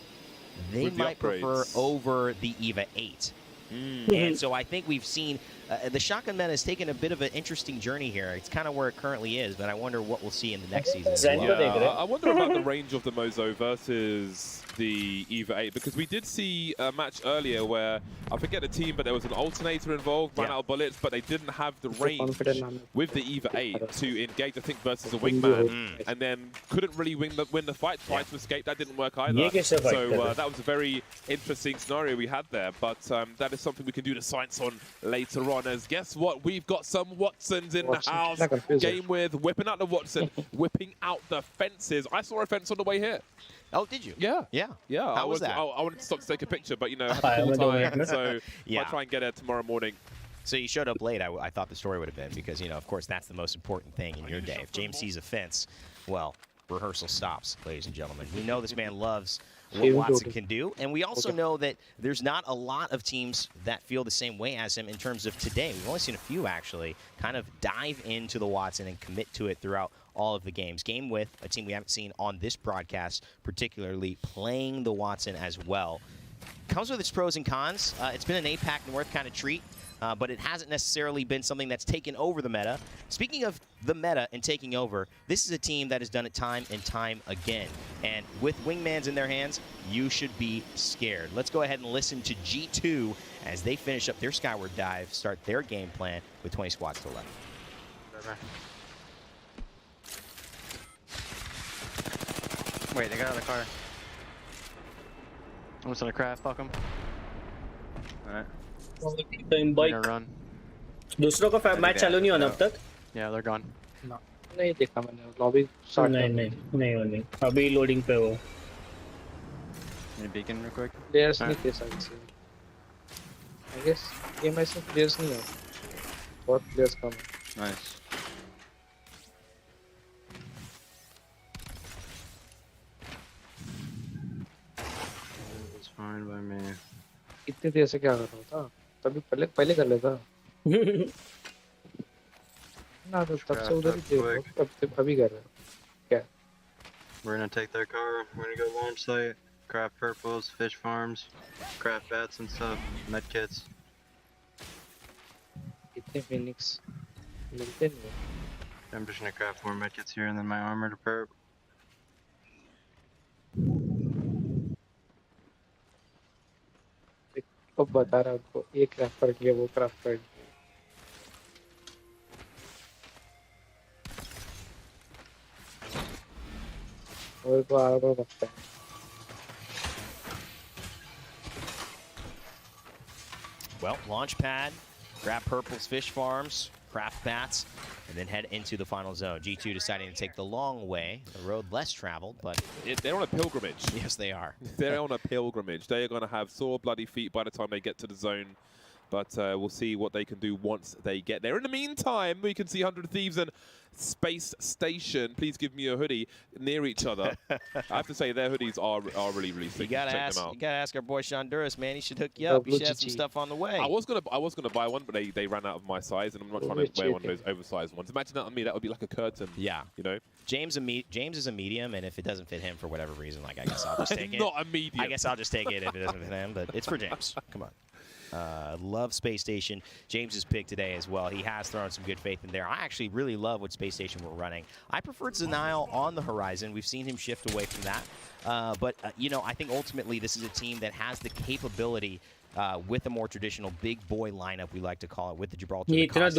they might prefer over the EVA 8. And so I think we've seen the shotgun meta has taken a bit of an interesting journey here. It's kind of where it currently is, but I wonder what we'll see in the next season as well. Yeah, I wonder about the range of the Mozo versus the EVA 8, because we did see a match earlier where, I forget the team, but there was an alternator involved, ran out of bullets, but they didn't have the range with the EVA 8 to engage, I think, versus a wingman, and then couldn't really win the fight, tried to escape, that didn't work either. So that was a very interesting scenario we had there, but that is something we can do the science on later on, as guess what, we've got some Watsons in the house. Game with whipping out the Watson, whipping out the fences. I saw a fence on the way here. Oh, did you? Yeah. Yeah. Yeah. How was that? I wanted to stop to take a picture, but, you know, I had a full time, so I'll try and get there tomorrow morning. So you showed up late, I thought the story would have been, because, you know, of course, that's the most important thing in your day. If James sees a fence, well, rehearsal stops, ladies and gentlemen. We know this man loves what Watson can do, and we also know that there's not a lot of teams that feel the same way as him in terms of today. We've only seen a few, actually, kind of dive into the Watson and commit to it throughout all of the games. Game with a team we haven't seen on this broadcast, particularly playing the Watson as well. Comes with its pros and cons. It's been an APAC North kind of treat, but it hasn't necessarily been something that's taken over the meta. Speaking of the meta and taking over, this is a team that has done it time and time again. And with wingmans in their hands, you should be scared. Let's go ahead and listen to G2 as they finish up their skyward dive, start their game plan with 20 squads to 11. Wait, they got out of the car. I'm just gonna craft, fuck them. Alright. Run. दूसरों का match चालू नहीं होना अब तक? Yeah, they're gone. नहीं देखा मैंने लॉबी नहीं होनी अभी लोडिंग पे हो. Need a beacon real quick? Players नहीं थे साइड से. I guess game ऐसे players नहीं है. बहुत players कम है. Nice. It's fine by me. इतनी देर से क्या कर रहा था? तभी पहले कर लेता. ना तो तब से उधर ही थे. तब अभी कर रहे हैं. क्या? We're gonna take their car. We're gonna go launch site, craft purples, fish farms, craft bats and stuff, med kits. इतने Phoenix मिलते नहीं. I'm just gonna craft more med kits here and then my armor to perp. अब बता रहा हूँ ये craft कर लिया वो क्राफ्ट कर. और को आर्मर लगता है. Well, launch pad, grab purples, fish farms, craft bats, and then head into the final zone. G2 deciding to take the long way, the road less traveled, but... They're on a pilgrimage. Yes, they are. They're on a pilgrimage. They are going to have sore, bloody feet by the time they get to the zone. But we'll see what they can do once they get there. In the meantime, we can see 100 Thieves and Space Station. Please give me a hoodie near each other. I have to say, their hoodies are really, really sick. You gotta ask our boy Shonduras, man. He should hook you up. He should have some stuff on the way. I was gonna buy one, but they ran out of my size, and I'm not trying to wear one of those oversized ones. Imagine that on me. That would be like a curtain. Yeah. You know. James is a medium, and if it doesn't fit him for whatever reason, like I guess I'll just take it. Not a medium. I guess I'll just take it if it doesn't fit him, but it's for James. Come on. Love Space Station. James's pick today as well. He has thrown some good faith in there. I actually really love what Space Station we're running. I preferred Zenile on the horizon. We've seen him shift away from that. But you know, I think ultimately this is a team that has the capability with a more traditional big boy lineup, we like to call it, with the Gibraltar. They've got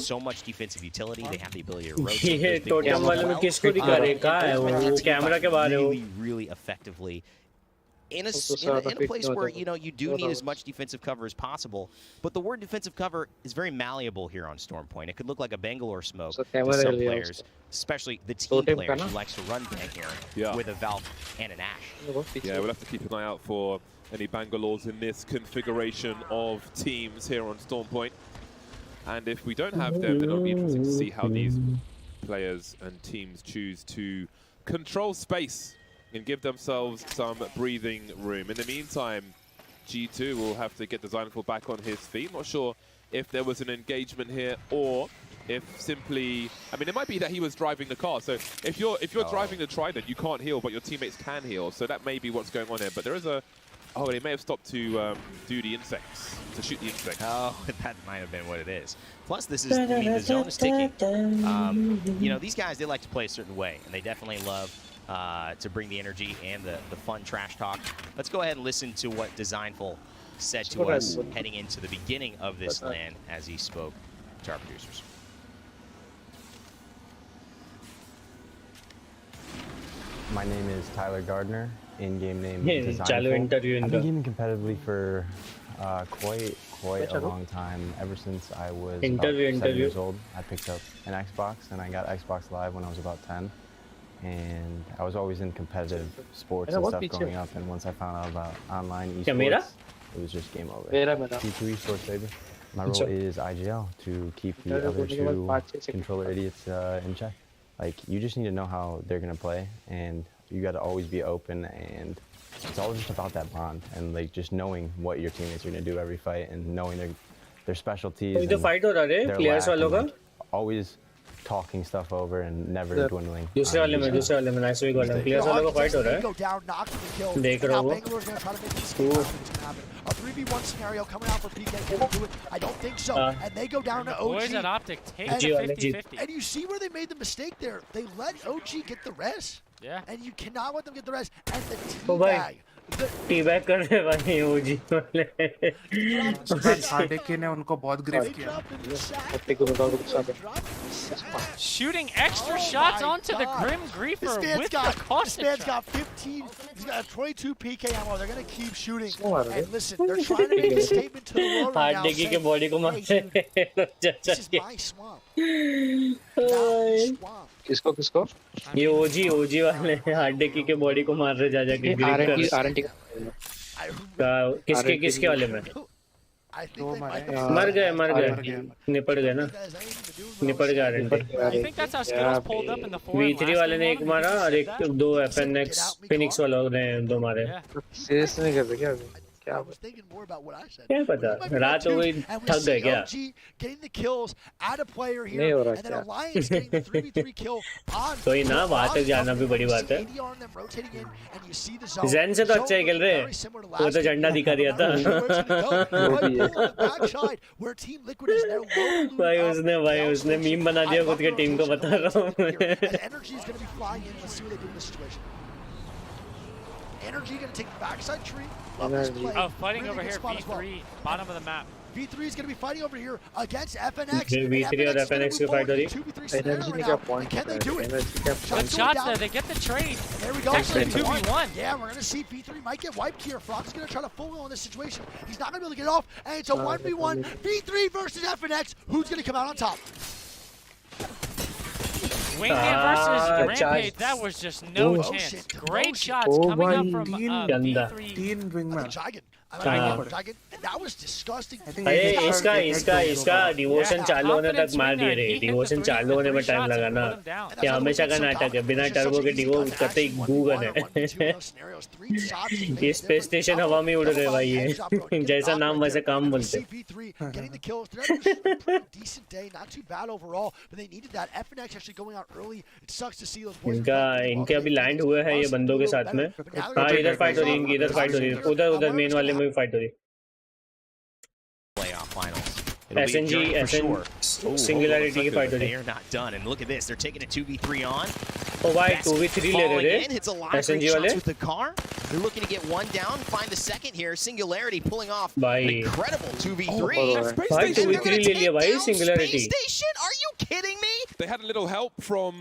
so much defensive utility. They have the ability to rotate. Really effectively. In a place where, you know, you do need as much defensive cover as possible, but the word defensive cover is very malleable here on Stormpoint. It could look like a Bangalore smoke to some players, especially the team players who likes to run Bang here with a Valve and an Ash. Yeah, we'll have to keep an eye out for any Bangalores in this configuration of teams here on Stormpoint. And if we don't have them, then it'll be interesting to see how these players and teams choose to control space and give themselves some breathing room. In the meantime, G2 will have to get Designful back on his feet. Not sure if there was an engagement here or if simply, I mean, it might be that he was driving the car. So if you're driving the Trident, you can't heal, but your teammates can heal. So that may be what's going on here. But there is a, oh, he may have stopped to do the insects, to shoot the insects. Oh, that might have been what it is. Plus, this is, I mean, the zone is ticking. You know, these guys, they like to play a certain way, and they definitely love to bring the energy and the fun trash talk. Let's go ahead and listen to what Designful said to us heading into the beginning of this LAN as he spoke to our producers. My name is Tyler Gardner, in-game name Designful. I've been gaming competitively for quite a long time. Ever since I was about 7 years old, I picked up an Xbox, and I got Xbox Live when I was about 10. And I was always in competitive sports and stuff growing up. And once I found out about online esports, it was just game over. T2 esports, baby. My role is IGL, to keep the other two controller idiots in check. Like, you just need to know how they're gonna play, and you gotta always be open, and it's all just about that bond, and like just knowing what your teammates are gonna do every fight, and knowing their specialties. And their lack, and, like, always talking stuff over and never dwindling. दूसरे वाले में nice we got players वालों का fight हो रहा है देख रहा हूँ a 3v1 scenario coming out for PK. Can they do it? I don't think so. And they go down to OG. Boys at Optic take 50-50. And you see where they made the mistake there. They let OG get the rest. Yeah. And you cannot let them get the rest. And the teabag. टीबैक कर रहे भाई ओजी वाले आरडीके ने उनको बहुत grief किया shooting extra shots onto the Grim Griefer with the caution. This man's got 15, he's got a 22 PK ammo. They're going to keep shooting. And listen, they're trying to make a statement to the world right now. आरडीके के body को मारते This is my swamp. Swamp. किसको ये ओजी वाले आरडीके के body को मार रहे जा जाके किसके वाले में मर गए निपट गए ना निपट गए V3 वाले ने एक मारा और एक दो FNX फिनिक्स वालों ने दो मारे सीरियस नहीं कर रहे क्या I was thinking more about what I said. क्या पता रात हो गई थक गए क्या getting the kills at a player here and then Alliance getting the 3v3 kill on तो ना वहां तक जाना भी बड़ी बात है ज़ेन से तो अच्छा ही खेल रहे वो तो झंडा दिखा दिया था भाई उसने मीम बना दिया खुद के टीम को बता रहा हूँ Energy going to take the backside tree. Oh, fighting over here, V3, bottom of the map. V3 is going to be fighting over here against FNX. V3 और FNX की fight हो रही. Can they do it? Good shots there. They get the trade. And there we go. It's actually 2v1. Yeah, we're going to see V3 might get wiped here. Flock is going to try to full on this situation. He's not going to be able to get off. And it's a 1v1. V3 versus FNX. Who's going to come out on top? Wingman versus Rampage, that was just no chance. Great shots coming up from V3. That was disgusting. अरे इसका devotion चालू होने तक मार दिए रे devotion चालू होने में टाइम लगा ना ये हमेशा का नाटक है बिना टर्बो के डिवो करते ही गूगन है ये स्पेस स्टेशन हवा में उड़ रहे भाई ये जैसा नाम वैसे काम बोलते getting the kills. Pretty decent day, not too bad overall, but they needed that. FNX actually going out early. It sucks to see those boys. इनके अभी लैंड हुए हैं ये बंदों के साथ में हाँ इधर फाइट हो रही है इधर फाइट हो रही है उधर मेन वाले में भी फाइट हो रही है playoff finals. SN Singularity की fight हो रही They are not done, and look at this. They're taking a 2v3 on. Oh why 2v3 ले रहे थे? Hits a lot of great shots with the car. They're looking to get one down, find the second here. Singularity pulling off an incredible 2v3. भाई 2v3 ले लिया भाई Singularity. Space Station? Are you kidding me? They had a little help from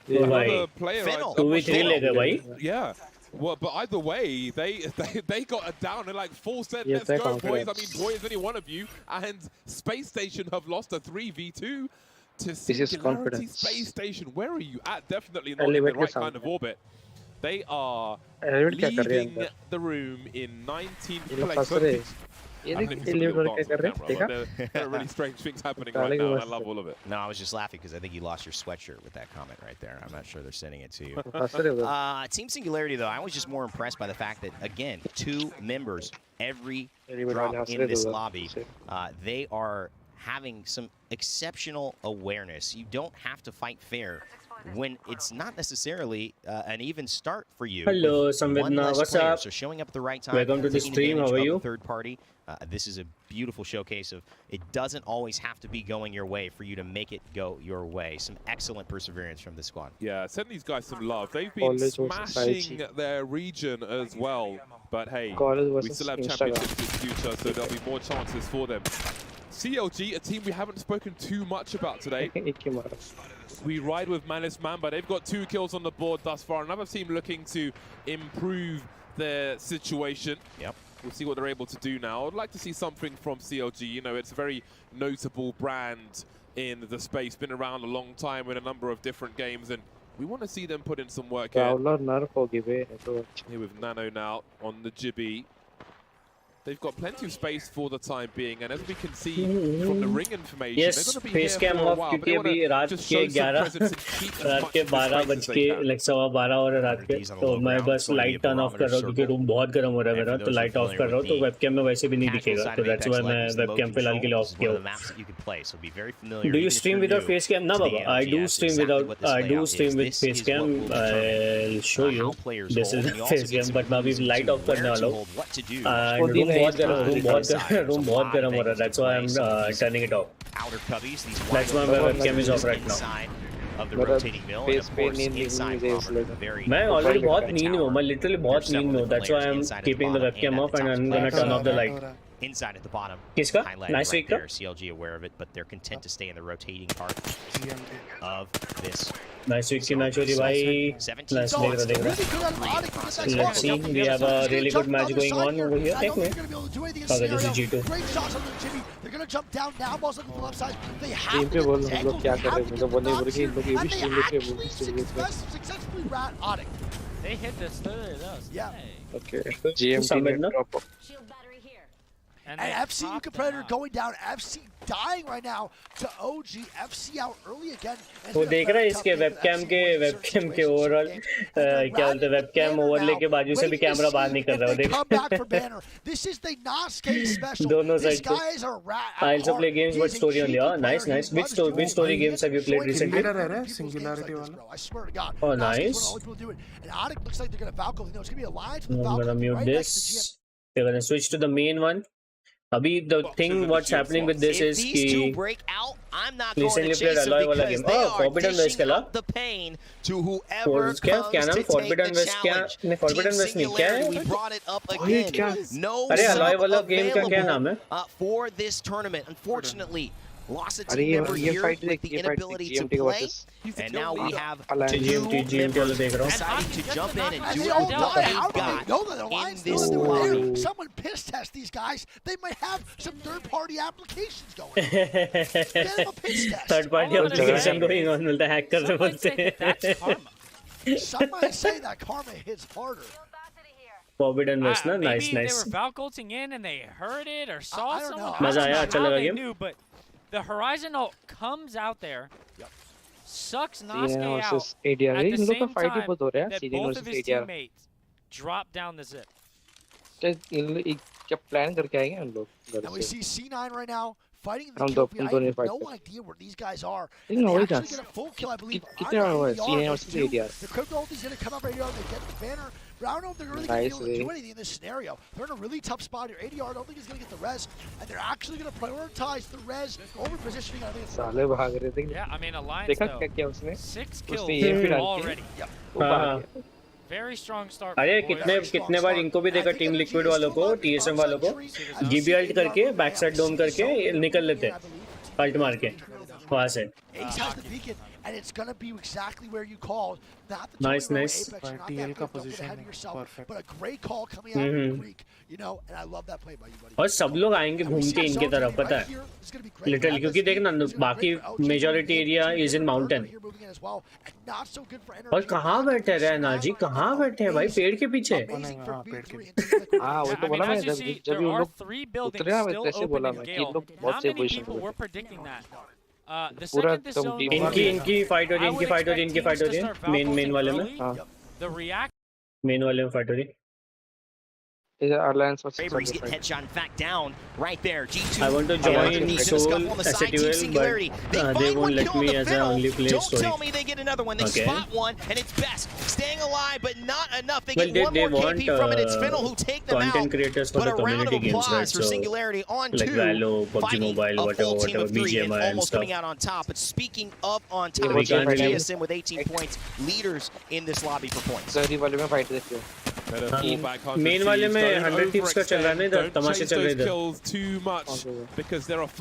another player. 2v3 ले गए भाई. Yeah. Well, but either way, they got a down and like full set. Let's go, boys. I mean, boy, is any one of you. And Space Station have lost a 3v2 to Singularity Space Station. Where are you at? Definitely not in the right kind of orbit. They are leaving the room in 19th place. I don't even think you'll dance on camera, but there are really strange things happening right now, and I love all of it. No, I was just laughing because I think you lost your sweatshirt with that comment right there. I'm not sure they're sending it to you. Team Singularity, though, I was just more impressed by the fact that, again, 2 members every drop in this lobby. They are having some exceptional awareness. You don't have to fight fair when it's not necessarily an even start for you. Hello, Samvedna. What's up? So showing up at the right time. Welcome to the stream. How are you? Third party. This is a beautiful showcase of it doesn't always have to be going your way for you to make it go your way. Some excellent perseverance from this squad. Yeah, send these guys some love. They've been smashing their region as well. But hey, we still have championships in the future, so there'll be more chances for them. CLG, a team we haven't spoken too much about today. We ride with Malice Man, but they've got 2 kills on the board thus far. Another team looking to improve their situation. Yep. We'll see what they're able to do now. I'd like to see something from CLG. You know, it's a very notable brand in the space. Been around a long time in a number of different games, and we want to see them put in some work here. Here with Nano now on the Jibby. They've got plenty of space for the time being, and as we can see from the ring information, yes, face cam off क्योंकि अभी रात के 12 बज के like 12:15 और रात के तो मैं बस लाइट टर्न ऑफ कर रहा हूँ क्योंकि रूम बहुत गर्म हो रहा है मेरा तो लाइट ऑफ कर रहा हूँ तो वेबकैम में वैसे भी नहीं दिखेगा तो that's why मैं वेबकैम फिलहाल के लिए ऑफ किया हूँ. Do you stream without face cam? No, Baba. I do stream with face cam. I'll show you. This is face cam, but मैं अभी लाइट ऑफ करने वाला हूँ. Room बहुत गर्म हो रहा है. That's why I'm turning it off. That's why my webcam is off right now. मैं already बहुत नींद में हूँ. मैं literally बहुत नींद में हूँ. That's why I'm keeping the webcam off and I'm gonna turn off the light. Inside at the bottom. किसका? Nice right there. CLG aware of it, but they're content to stay in the rotating part of this. Nice week, nice week, bhai. Nice देख रहा. Let's see. We have a really good match going on over here. Take me. Okay, this is G2. Great shots on the Jimmy. They're gonna jump down now. Balls looking for the left side. They have team पे बोल हम लोग क्या कर रहे हैं मतलब बोलने बोल के इन लोग ये भी स्ट्रीम देख रहे हैं successfully ran Odic. They hit this third. That was yeah. Okay. GMT ने drop. And FCUK Predator going down. FC dying right now to OG. FC out early again. वो देख रहा है इसके वेबकैम के ओवरऑल क्या बोलते हैं वेबकैम ओवरले के बाजू से भी कैमरा बाहर निकल रहा है देख. This is the NOSK special. दोनों These side guys are I also play games what story only. Oh, nice. Which story games have you played recently? Singularity वाला. I swear to God. Oh, nice. And Odic looks like they're gonna Valkyrie. You know, it's gonna be a line from the I'm gonna Valkyrie mute right this. next to GM. We're gonna switch to the main one. Abhi the thing what's happening with this is these two break out, I'm not going recently to chase played them Alloy wala because game. they Oh, are Forbidden West dishing kala. up the pain to whoever comes क्या नाम to take Forbidden the West क्या challenge. नहीं Forbidden West नहीं क्या We है? brought it up again. No अरे Alloy sub वाला game का क्या नाम है? for this tournament. Unfortunately, lost a team member here with the inability to play, and now we have two members deciding to jump in and do what they've got in this lobby. Someone piss test these guys. They might have some third-party applications going on. Get them a piss test. Third-party application going on बोलते hack कर रहे बोलते. That's karma. Some might say that karma hits harder. Forbidden West ना nice. Maybe they were Valcolting in and they heard it or saw I don't someone. know. मजा आया अच्छा लगा They game. knew, but the Horizon ult comes out there, sucks Noske out versus ADR. at the इन लोग का same fight भी time बहुत हो रहा है that senior both of versus his ADR. teammates drop down the zip. इन लोग क्या plan करके आएंगे हम लोग And we see C9 right now fighting the हम kill. दोनों I have fight no कर. idea where these guys are. लेकिन They वही actually chance. get a full kill, I believe. कितने बार हुआ है senior versus The ADR. crypto ulti's gonna come up right here. They get the banner. But I don't know if they're really gonna be able to do anything in this scenario. They're in a really tough spot here. ADR I don't think he's gonna get the res, and they're actually gonna prioritize the res over positioning. I think it's साले भाग रहे थे. Yeah, I mean Alliance देखा though. क्या किया उसने? 6 kills उसने ये भी डाल already. के. Very strong start. अरे कितने बार इनको भी देखा टीम लिक्विड वालों को TSM वालों को GB अल्ट करके बैक साइड डोम करके निकल लेते अल्ट मार के वहाँ से Ace has the beacon, and it's gonna be exactly where you called. Not the Nice, Apex, nice. not that TL का good, don't get position ahead of है, yourself, perfect. but a great call coming out of the creek, you know, and I love that play by you, buddy. और सब लोग आएंगे घूम के इनके तरफ पता है लिटरली क्योंकि देख ना बाकी majority area is in mountain और कहाँ बैठे रहे नाजी कहाँ बैठे हैं भाई पेड़ के पीछे हाँ वो तो बोला मैं जब जब उन लोग उतरे ना मैं कैसे बोला मैं कि इन लोग बहुत से पोजीशन पे पूरा तुम इनकी फाइट हो रही है इनकी फाइट हो रही है इनकी फाइट हो रही है मेन वाले में मेन वाले में फाइट हो रही है Alliance He's getting headshot in fact down right there. G2 I want to join Soul as a duel, but they won't let me as an only player Don't story. tell me they get another one. They spot one, and it's best. Staying alive, but not enough. They Well, get one more want KP from it. It's Finnell who take them content out. creators for But the a round of community games, applause right? for So, Singularity on like two. Valo, PUBG Fighting Mobile, a full team whatever, of three and BGMI and almost stuff. coming out on top. But speaking of on top, We can't really- TSM with 18 points, leaders in this lobby for points. जरी वाले में fight देखियो main वाले में 100 tips का चल रहा है ना इधर तमाशे चल रहे इधर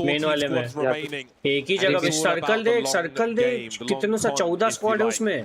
मेन वाले में एक ही जगह पे सर्कल दे कितनों सा 14 स्क्वाड है उसमें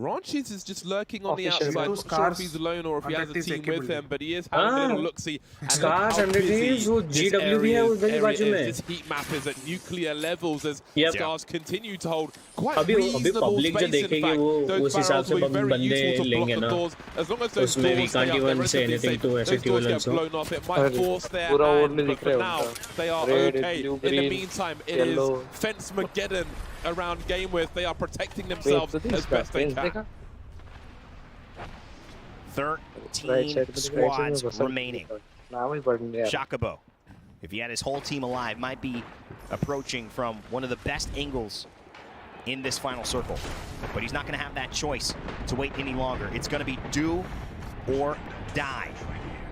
Ronchis is just lurking on the outside. Not sure if he's alone or if he has a team with him, but he is having a little look-see. Scars under these, वो GW भी है उधर ही बाजू में. This heat map is at nuclear levels as Scars continue to hold quite अभी reasonable public जो space. In देखेगी fact, वो those उस हिसाब barrels से will be very बंदे useful to block लेंगे the ना. doors. As long as those उसमें we doors stay can't up, even they're say relatively anything safe. to Those SAT doors get also. blown off. It might force their hand, but for now, they are okay. In the meantime, it is Fence-mageddon around Gamewith. They are protecting themselves as best they can. 13 squads remaining. Shakabo, if he had his whole team alive, might be approaching from one of the best angles in this final circle. But he's not going to have that choice to wait any longer. It's going to be do or die.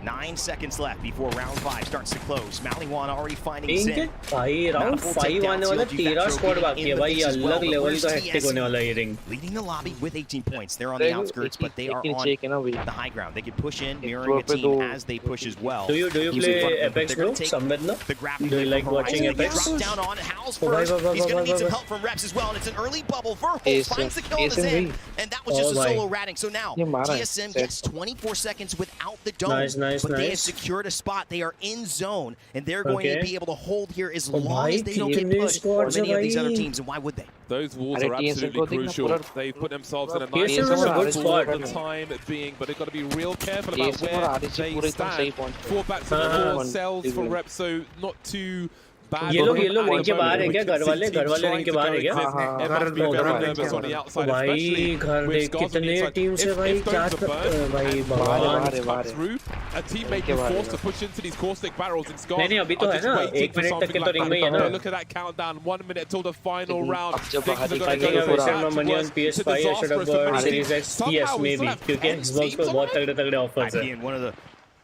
9 seconds left before round 5 starts to close. Maliwan already finding Sin. भाई round 5 आने वाला 13 squad बाकी है भाई अलग level का hectic होने वाला ये ring. Leading the lobby with 18 points. They're on the outskirts, but they are on the high ground. They can push in, mirroring a team as they push as well. Do you play Apex bro? Sammed no? Do you like watching Apex? Drop down on House first. He's going to need some help from reps as well, and it's an early bubble. Verholt finds the kill on his end, and that was just a solo ratting. So now TSM gets 24 seconds without the dome. But they have secured a spot. They are in zone, and they're going to be able to hold here as long as they don't get pushed for many of these other teams. And why would they? Those walls are absolutely crucial. They've put themselves in a nice position for the time being, but they've got to be real careful about where they stand. 4 back to the 4 cells for reps, so not too bad. ये लोग ring के बाहर है क्या घर वाले ring के बाहर है क्या भाई घर देख कितने टीम से भाई क्या भाई a team may be forced to push into these caustic barrels and Scars नहीं अभी तो है ना 1 मिनट तक के तो रिंग में ही है ना. Look at that countdown, 1 minute till the final round. I think I wasted my money on PS5. I should have got Series X. Yes, maybe क्योंकि Xbox पे बहुत तगड़े ऑफर्स हैं. One of the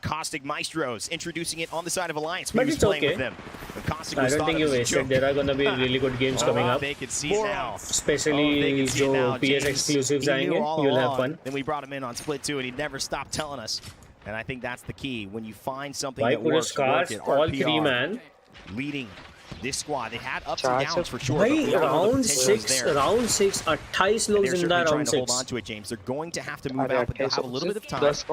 Caustic Maestros introducing it on the side of Alliance. But it's playing okay. with them. I don't think you wasted. There are gonna be really good games coming up. They can see it now. Especially जो PS exclusives आएंगे, you'll have fun. Then we brought him in on Split 2, and he never stopped telling us. And I think that's the key. When you find something that works, Scars, all 3 man. Leading this squad. They had ups and downs for sure. भाई round 6, 28 लोग जिंदा round 6. Hold on to it, James. They're going to have to move out, but they'll have a little bit of time. Of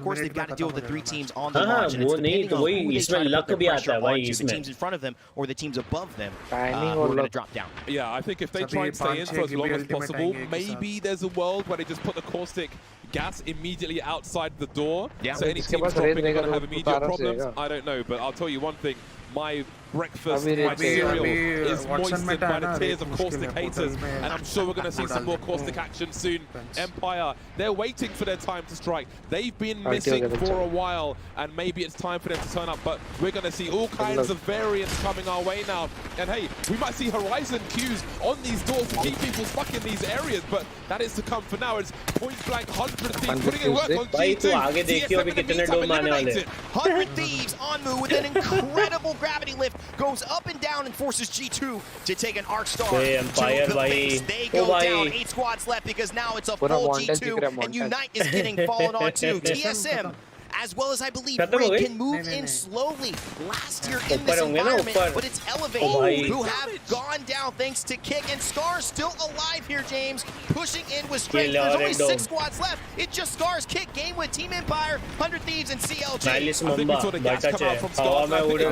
course, they've got to deal with the 3 teams on the launch, and it's depending on who they try to put the pressure onto, the teams in front of them or the teams above them who are going to drop down. Yeah, I think if they try and stay in for as long as possible, maybe there's a world where they just put the caustic gas immediately outside the door. Yeah. So any team stopping are going to have immediate problems. I don't know, but I'll tell you one thing. My breakfast, my cereal is moistened by the tears of caustic haters, and I'm sure we're going to see some more caustic action soon. Empire, they're waiting for their time to strike. They've been missing for a while, and maybe it's time for them to turn up, but we're going to see all kinds of variants coming our way now. And hey, we might see Horizon queues on these doors to keep people stuck in these areas, but that is to come for now. It's point blank 100 Thieves putting in work on G2. TSM in the meantime eliminates it. 100 Thieves on move with an incredible gravity lift, goes up and down and forces G2 to take an Arc Star to the face. They go down, 8 squads left because now it's a full G2 and Unite is getting fallen onto. TSM as well as I believe Rig can move in slowly. Last year in this environment, but it's Elevate who have gone down thanks to Kick, and Scar's still alive here, James. Pushing in with strength. There's only 6 squads left. It's just Scar's Kick game with Team Empire, 100 Thieves, and CLG. I think we saw the gas come out from Scar. I think they're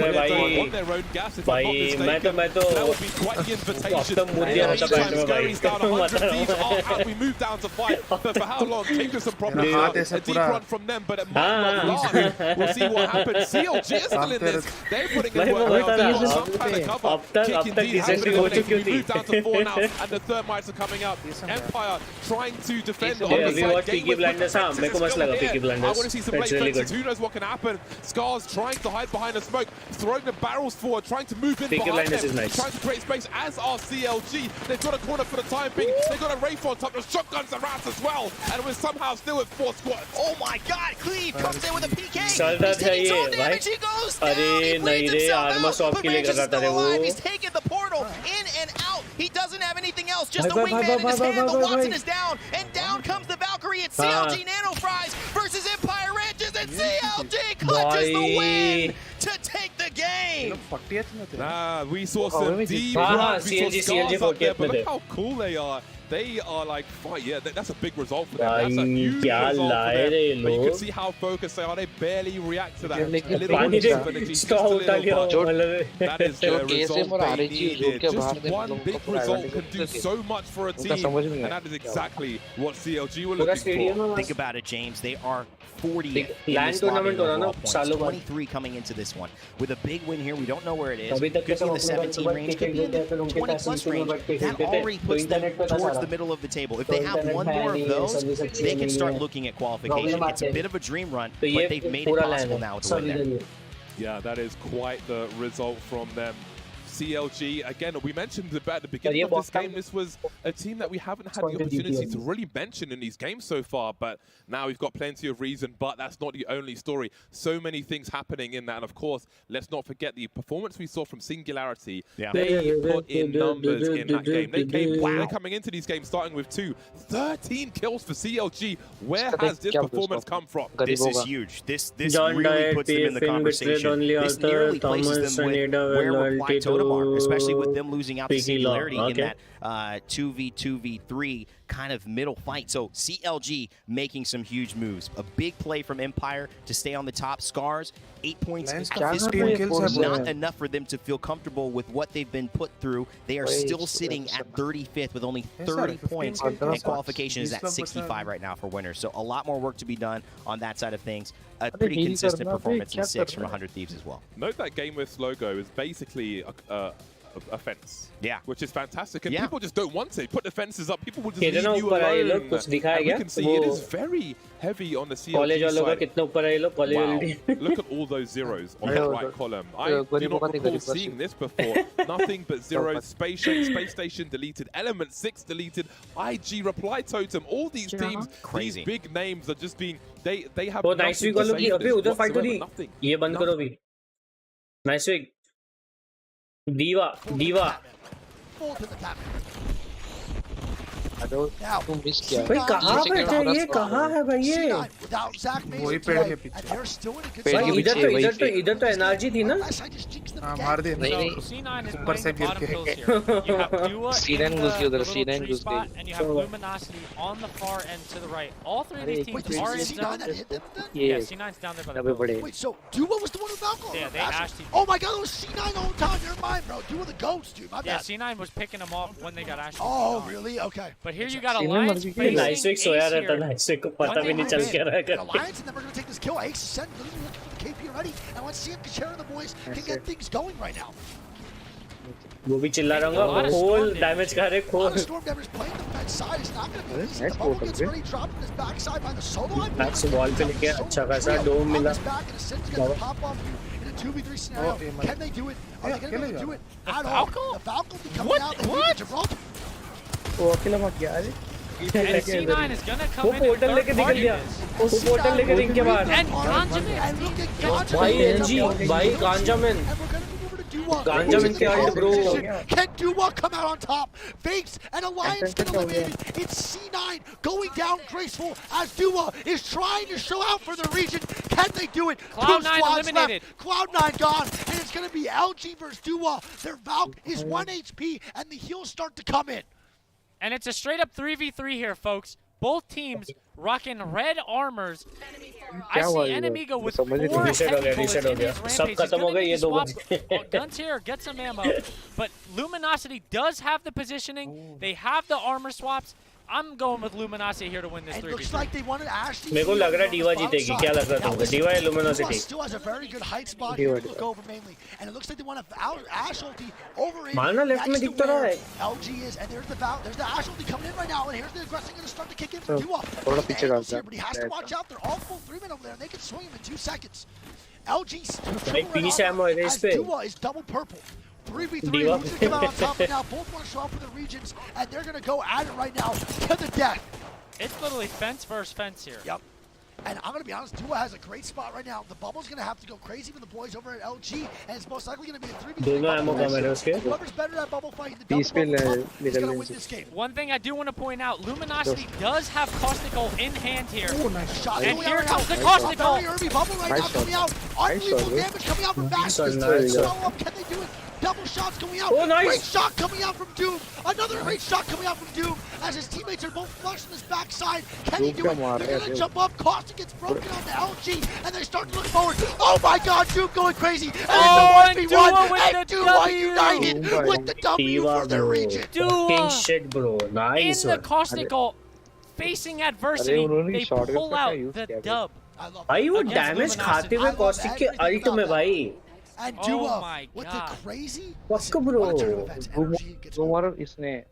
on their own gas, if I'm not mistaken. That would be quite the invitation. Scary's down 100 Thieves. And we move down to 5. But for how long? Take some problems. A deep run from them, but it might not last. We'll see what happens. CLG is still in this. They're putting in work. They've got some kind of cover. Kick indeed has been eliminated. We move down to 4 now, and the third mites are coming out. Empire trying to defend on the side. Game with Reflexes is still here. I want to see some late fences. Who knows what can happen? Scar's trying to hide behind the smoke, throwing the barrels forward, trying to move in behind them, trying to create space, as are CLG. They've got a corner for the time being. They've got a Wraith on top. The shotguns are out as well, and we're somehow still with 4 squads. Oh my God! Cleave comes in with a PK. He's taking his own damage. He goes down. He bleeds himself out. But Ranch is still alive. He's taking the portal in and out. He doesn't have anything else. Just a wingman in his hand. But Watson is down, and down comes the Valkyrie. It's CLG Nano Fries versus Empire Ranches, and CLG clutches the win to take the game. We saw some deep runs. We saw Scars up there, but look how cool they are. They are like, yeah, that's a big result for them. That's a huge result for them. But you can see how focused they are. They barely react to that. A little bit of energy, just a little bit. That is the result they needed. Just one big result can do so much for a team, and that is exactly what CLG were looking for. Think about it, James. They are 40 in this lobby overall points, 23 coming into this one. With a big win here, we don't know where it is. Could be in the 17 range, could be in the 20-plus range. That already puts them towards the middle of the table. If they have one more of those, they can start looking at qualification. It's a bit of a dream run, but they've made it possible now with a win there. Yeah, that is quite the result from them. CLG, again, we mentioned at the beginning of this game, this was a team that we haven't had the opportunity to really mention in these games so far, but now we've got plenty of reason, but that's not the only story. So many things happening in that, and of course, let's not forget the performance we saw from Singularity. Yeah. They put in numbers in that game. They came, they're coming into these games starting with 13 kills for CLG. Where has this performance come from? This is huge. This really puts them in the conversation. This nearly places them with where Reply Totem are, especially with them losing out to Singularity in that 2v2v3 kind of middle fight. So CLG making some huge moves. A big play from Empire to stay on the top. Scars, 8 points at this point, not enough for them to feel comfortable with what they've been put through. They are still sitting at 35th with only 30 points, and qualification is at 65 right now for winners. So a lot more work to be done on that side of things. A pretty consistent performance in 6 from 100 Thieves as well. Note that Game with logo is basically a fence. Yeah. Which is fantastic. And people just don't want to put the fences up. People will just leave you alone. And we can see it is very heavy on the CLG side. Look at all those zeros on the right column. I do not recall seeing this before. Nothing but zeros. Space Station deleted. Element 6 deleted. IG Reply Totem. All these teams, these big names are just being, they have nothing to say for this whatsoever. Nothing. Nice week. Diva. Now, भाई कहाँ बैठे हैं ये कहाँ है भाई ये वही पेड़ के पीछे इधर तो एनर्जी थी ना मार दे ऊपर से गिर के C9 घुस गई उधर C9 घुस गई and you have Luminosity on the far end to the right. All 3 of these teams are in zone. Yeah, C9's down there by the building. Wait, so Duo was the one who Valkyrie? Yeah, they ashed him. Oh my God, it was C9 the whole time. Never mind, bro. Duo the goats, dude. My bad. Yeah, C9 was picking them off when they got ashed. Oh, really? Okay. But here you got Alliance facing Nice week soya रहता Nice week को पता भी नहीं चल क्या रहा है Alliance, and then we're going to take this kill. Ace is sending, looking for the KP already. And let's see if Kachera and the boys can get things going right now. वो भी चिल्ला रहा हूँ खोल damage कर रहे खोल Storm Devers playing the fence side is not going to be easy. The bubble gets ready, dropped on his backside by the solo. Max wall पे लेके अच्छा खासा डोम मिला back and a Sin's going to pop off in a 2v3 scenario. Can they do it? Are they going to be able to do it at all? The Falcon be coming out. What? वो अकेला मत गया अरे And C9 is gonna come in portal लेके निकल गया वो portal लेके रिंग के बाद and Ganjamin भाई एनजी भाई गांजामैन Dua. Can Dua come out on top? Fakes and Alliance get eliminated. It's C9 going down graceful as Dua is trying to show out for the region. Can they do it? Cloud9 eliminated. Cloud9 gone, and it's going to be LG versus Dua. Their Valk is 1 HP, and the heals start to come in. And it's a straight up 3v3 here, folks. Both teams rocking red armors. I see Enemigo with 4 heavy bullets in his rampage. He's gonna need to swap guns here, get some ammo. But Luminosity does have the positioning. They have the armor swaps. I'm going with Luminosity here to win this 3v3. It looks like they wanted Ashley. मेरे को लग रहा है diva जीतेगी. क्या लग रहा है तुमको? डीवा या Luminosity? Still has a very good height spot here to look over mainly, and it looks like they want to Ash ulti over in. मारना लेफ्ट में दिख तो रहा है. LG is, and there's the Ash ulti coming in right now, and here's the aggressing going to start to kick in for Dua. थोड़ा पीछे डाल दिया. But he has to watch out. They're all full 3-men over there, and they can swing him in 2 seconds. LG Dua is double purple. 3v3, who's going to come out on top right now? Both want to show up for the regions, and they're going to go at it right now to the death. It's literally fence versus fence here. Yep. And I'm going to be honest, Dua has a great spot right now. The bubble's going to have to go crazy for the boys over at LG, and it's most likely going to be a 3v3. Whoever's better at bubble fight, the double bubble is going to win this game. One thing I do want to point out, Luminosity does have Caustical in hand here. Oh, nice shot. And here comes the Caustical. Very early bubble right now coming out. Unbelievable damage coming out from Fastest. Follow-up, can they do it? Double shots coming out. Oh, nice. Great shot coming out from Doom. Another great shot coming out from Doom as his teammates are both flush on his backside. Can he do it? They're going to jump up. Caustic gets broken on the LG, and they start to look forward. Oh my God, Doom going crazy. And it's a 1v1, and Dua united with the W for the region. Dua shit, bro. Nice. In the Caustical, facing adversity, they pull out the dub. भाई वो damage खाते हुए caustic के alt में भाई. And Dua with the crazy. What's up, bro? Tomorrow इसने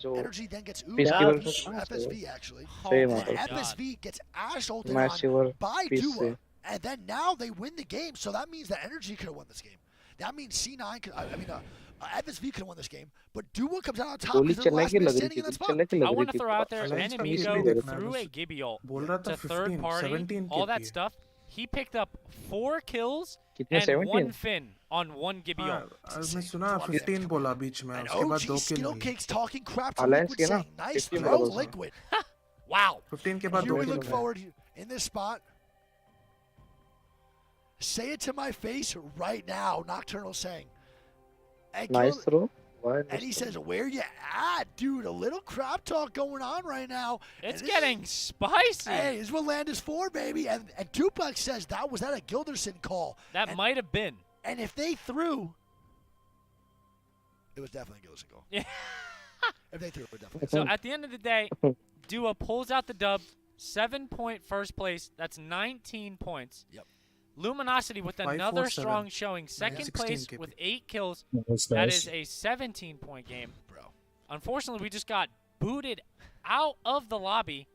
जो Energy then gets FSV actually. FSV gets Ash ulted on by Dua, and then now they win the game. So that means that Energy could have won this game. That means C9 could. FSV could have won this game, but Dua comes out on top because they're the last man standing in that spot. I want to throw out there, Enemigo threw a Gibby ult to third party, all that stuff. He picked up 4 kills and 1 fin on 1 Gibby ult. मैं सुना 15 बोला बीच में, उसके बाद 2 किल. Skill Cake's talking crap to Liquid saying, nice throw, Liquid. Wow. 15 के बाद 2 Here we kill. look forward in this spot. Say it to my face right now, Nocturnal saying. Nice throw. And he says, where you at, dude? A little crap talk going on right now. It's getting spicy. Hey, this is what land is for, baby. And Tupac says, was that a Gilderson call? That might have been. And if they threw, it was definitely a Gilderson call. Yeah. If they threw, it was definitely. So at the end of the day, Dua pulls out the dub, 7-point first place. That's 19 points. Yep. Luminosity with another strong showing, second place with 8 kills. That is a 17-point game. Bro. Unfortunately, we just got booted out of the lobby.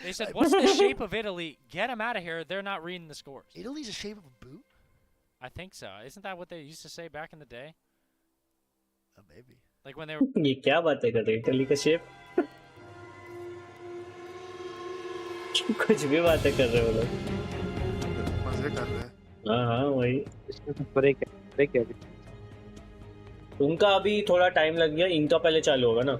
They said, what's the shape of Italy? Get them out of here. They're not reading the scores. Italy's the shape of a boot? I think so. Isn't that what they used to say back in the day? Maybe. Like when they were... ये क्या बातें कर रहे हैं? Italy का shape? कुछ भी बातें कर रहे हो लोग. हाँ वही. उनका अभी थोड़ा टाइम लग गया, इनका पहले चालू होगा ना.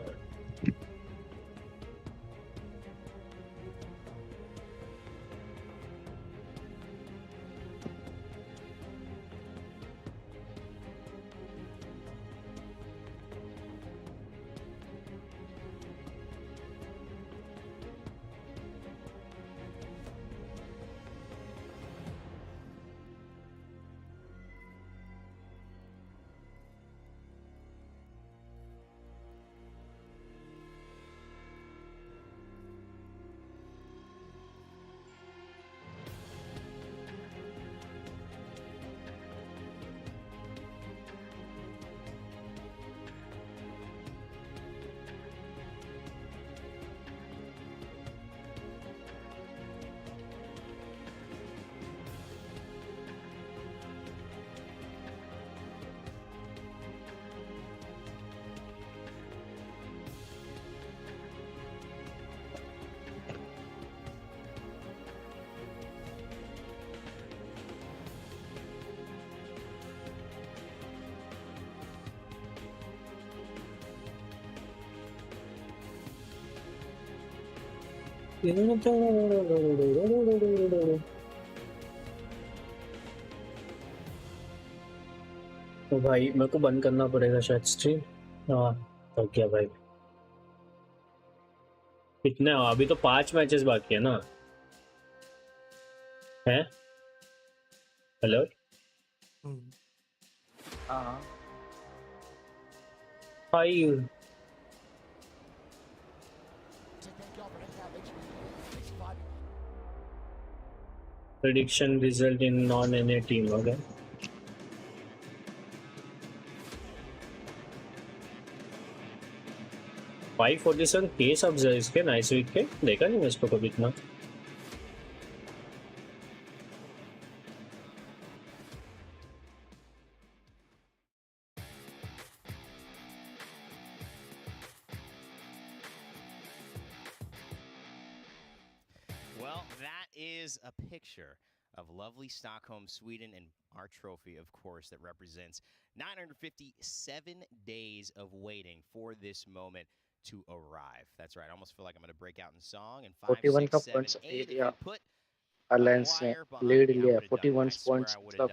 तो भाई मेरे को बंद करना पड़ेगा शायद स्ट्रीम। हाँ तो क्या भाई, कितने अभी तो 5 मैचेस बाकी है ना? हैं? हेलो? हाँ 5 prediction result in non-NA team. Okay. $547K subs है इसके नाइस वीक के, देखा नहीं मैं इसको कभी इतना। Well, that is a picture of lovely Stockholm, Sweden, and our trophy, of course, that represents 957 days of waiting for this moment to arrive. That's right. I almost feel like I'm going to break out in song. And 5, 41 6, का 7, points 8. If area you put alliance ने lead लिया 41 points मतलब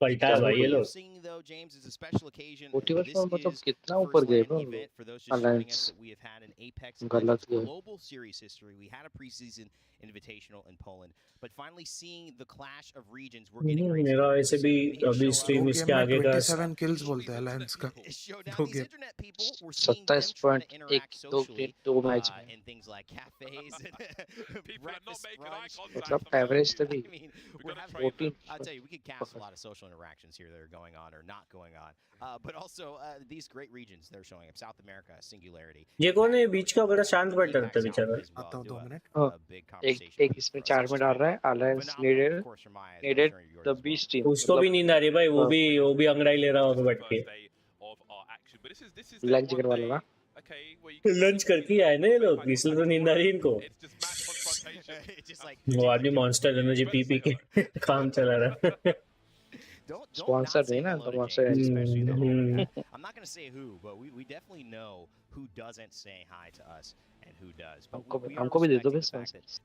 पलटा है भाई ये लोग। 41 में मतलब कितना ऊपर गए बro alliance गलत गए। global series history. We had a preseason invitational in Poland, but finally seeing the clash of regions, we're getting great. मेरा ऐसे भी अभी स्ट्रीम इसके आगे का 27 kills बोलते हैं alliance का। 27.12 मैच में in things like cafes and breakfast brunch. मतलब एवरेज तो भी 14। I'll tell you, we could cast a lot of social interactions here that are going on or not going on, but also these great regions they're showing up. South America, singularity. ये कौन है बीच का बड़ा शांत बैठा रहता है बेचारा? आता हूँ 2 मिनट। एक इसमें 4 में डाल रहा है alliance needed the beast team। उसको भी नींद आ रही है भाई, वो भी अंगड़ाई ले रहा होगा बैठ के। लंच करवा लो ना। लंच करके आए ना ये लोग, इसलिए तो नींद आ रही है इनको। वो आदमी मॉन्स्टर एनर्जी पी के काम चला रहा है। Sponsor नहीं ना, तो sponsor I'm not going to say who, but we definitely know who doesn't say hi to us and who does. But हमको भी दे दो बस।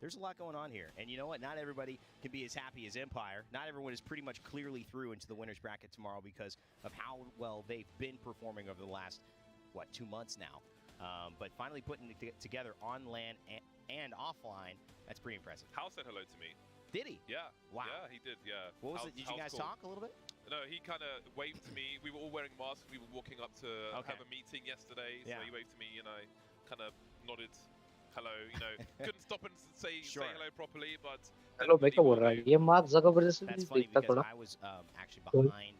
there's a lot going on here, and you know what? Not everybody can be as happy as Empire. Not everyone is pretty much clearly through into the winners bracket tomorrow because of how well they've been performing over the last 2 months now. But finally putting it together on land and offline, that's pretty impressive. Hal said hello to me. Did he? Yeah. Wow. Yeah, he did. Yeah. What was it? Did you guys talk a little bit? No, he kind of waved to me. We were all wearing masks. We were walking up to have a meeting yesterday. So he waved to me, and I kind of nodded hello. You know, couldn't stop and say hello properly, but. Hello, मैं क्या बोल रहा है? ये mark Zuckerberg जैसे दिखता थोड़ा। I was actually behind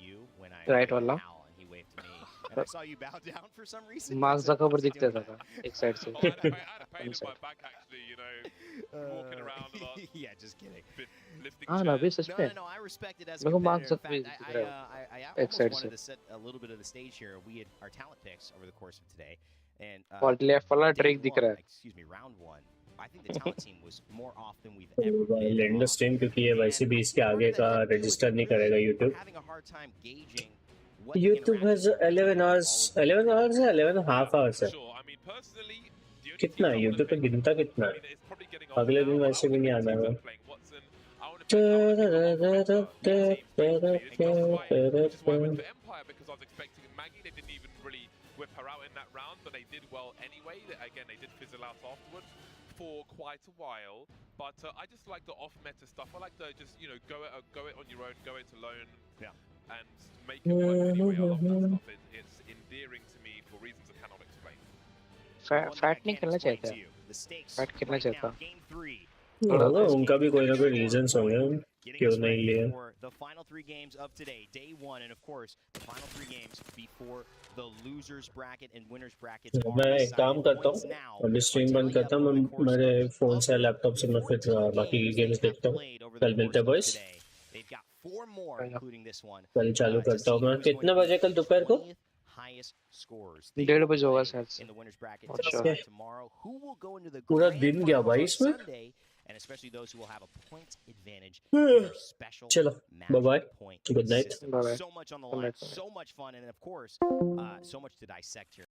you when I right वाला। and he waved to me. And I saw you bow down for some reason. Mark Zuckerberg दिखता था एक साइड से। I had a pain in my back actually, you know, walking around a lot. Yeah, just kidding. हाँ ना भी सच में। No, I respect it as a मेरे को mark competitor. In Zuckerberg fact, दिख रहा है I एक almost साइड wanted से। to set a little bit of the stage here. We had our talent picks over the course of today, and left वाला Drake दिख रहा है। excuse me, round 1. I think the talent team was more off than we've ever been. Lender stream क्योंकि ये वैसे भी इसके आगे का रजिस्टर नहीं करेगा YouTube. Having a hard time gauging YouTube has 11 hours है 11.5 hours है। कितना है YouTube पे गिनता कितना है? अगले दिन वैसे भी नहीं आना है। whip her out in that round, but they did well anyway. Again, they did fizzle out afterwards for quite a while. But I just like the off-meta stuff. I like to just, you know, go it on your own, go it alone, and make it work anyway. I love that stuff. It's endearing to me for reasons I cannot explain. Fat नहीं खेलना चाहता। Fat खेलना चाहता। उनका भी कोई ना कोई रीजंस होंगे क्यों नहीं लिए। The final 3 games of today, day 1, and of course the final 3 games before the losers bracket and winners brackets. मैं एक काम करता हूँ, अभी स्ट्रीम बंद करता हूँ, मैं मेरे फोन से लैपटॉप से मैं फिर बाकी गेम्स देखता हूँ। कल मिलते हैं बॉयज। कल चालू करता हूँ मैं। कितने बजे कल दोपहर को? 1:30 बजे होगा शायद। पूरा दिन गया भाई इसमें। And especially those who will have a point advantage in their special चलो bye bye, good night. So much on the line, so much fun, and of course, so much to dissect here.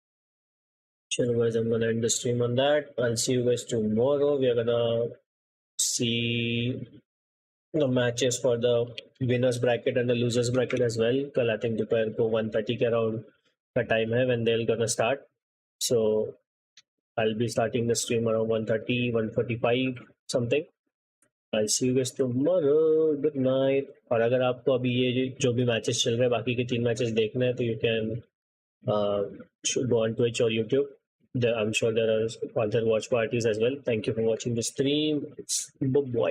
Sure, guys, I'm gonna end the stream on that. I'll see you guys tomorrow. We are gonna see the matches for the winners bracket and the losers bracket as well. Kal I think दोपहर को 1:30 के around का time है when they're gonna start. So I'll be starting the stream around 1:30, 1:45 something. I'll see you guys tomorrow. Good night. और अगर आपको अभी ये जो भी मैचेस चल रहे हैं बाकी के 3 मैचेस देखने हैं तो you can go on Twitch or YouTube. I'm sure there are other watch parties as well. Thank you for watching the stream. It's boy.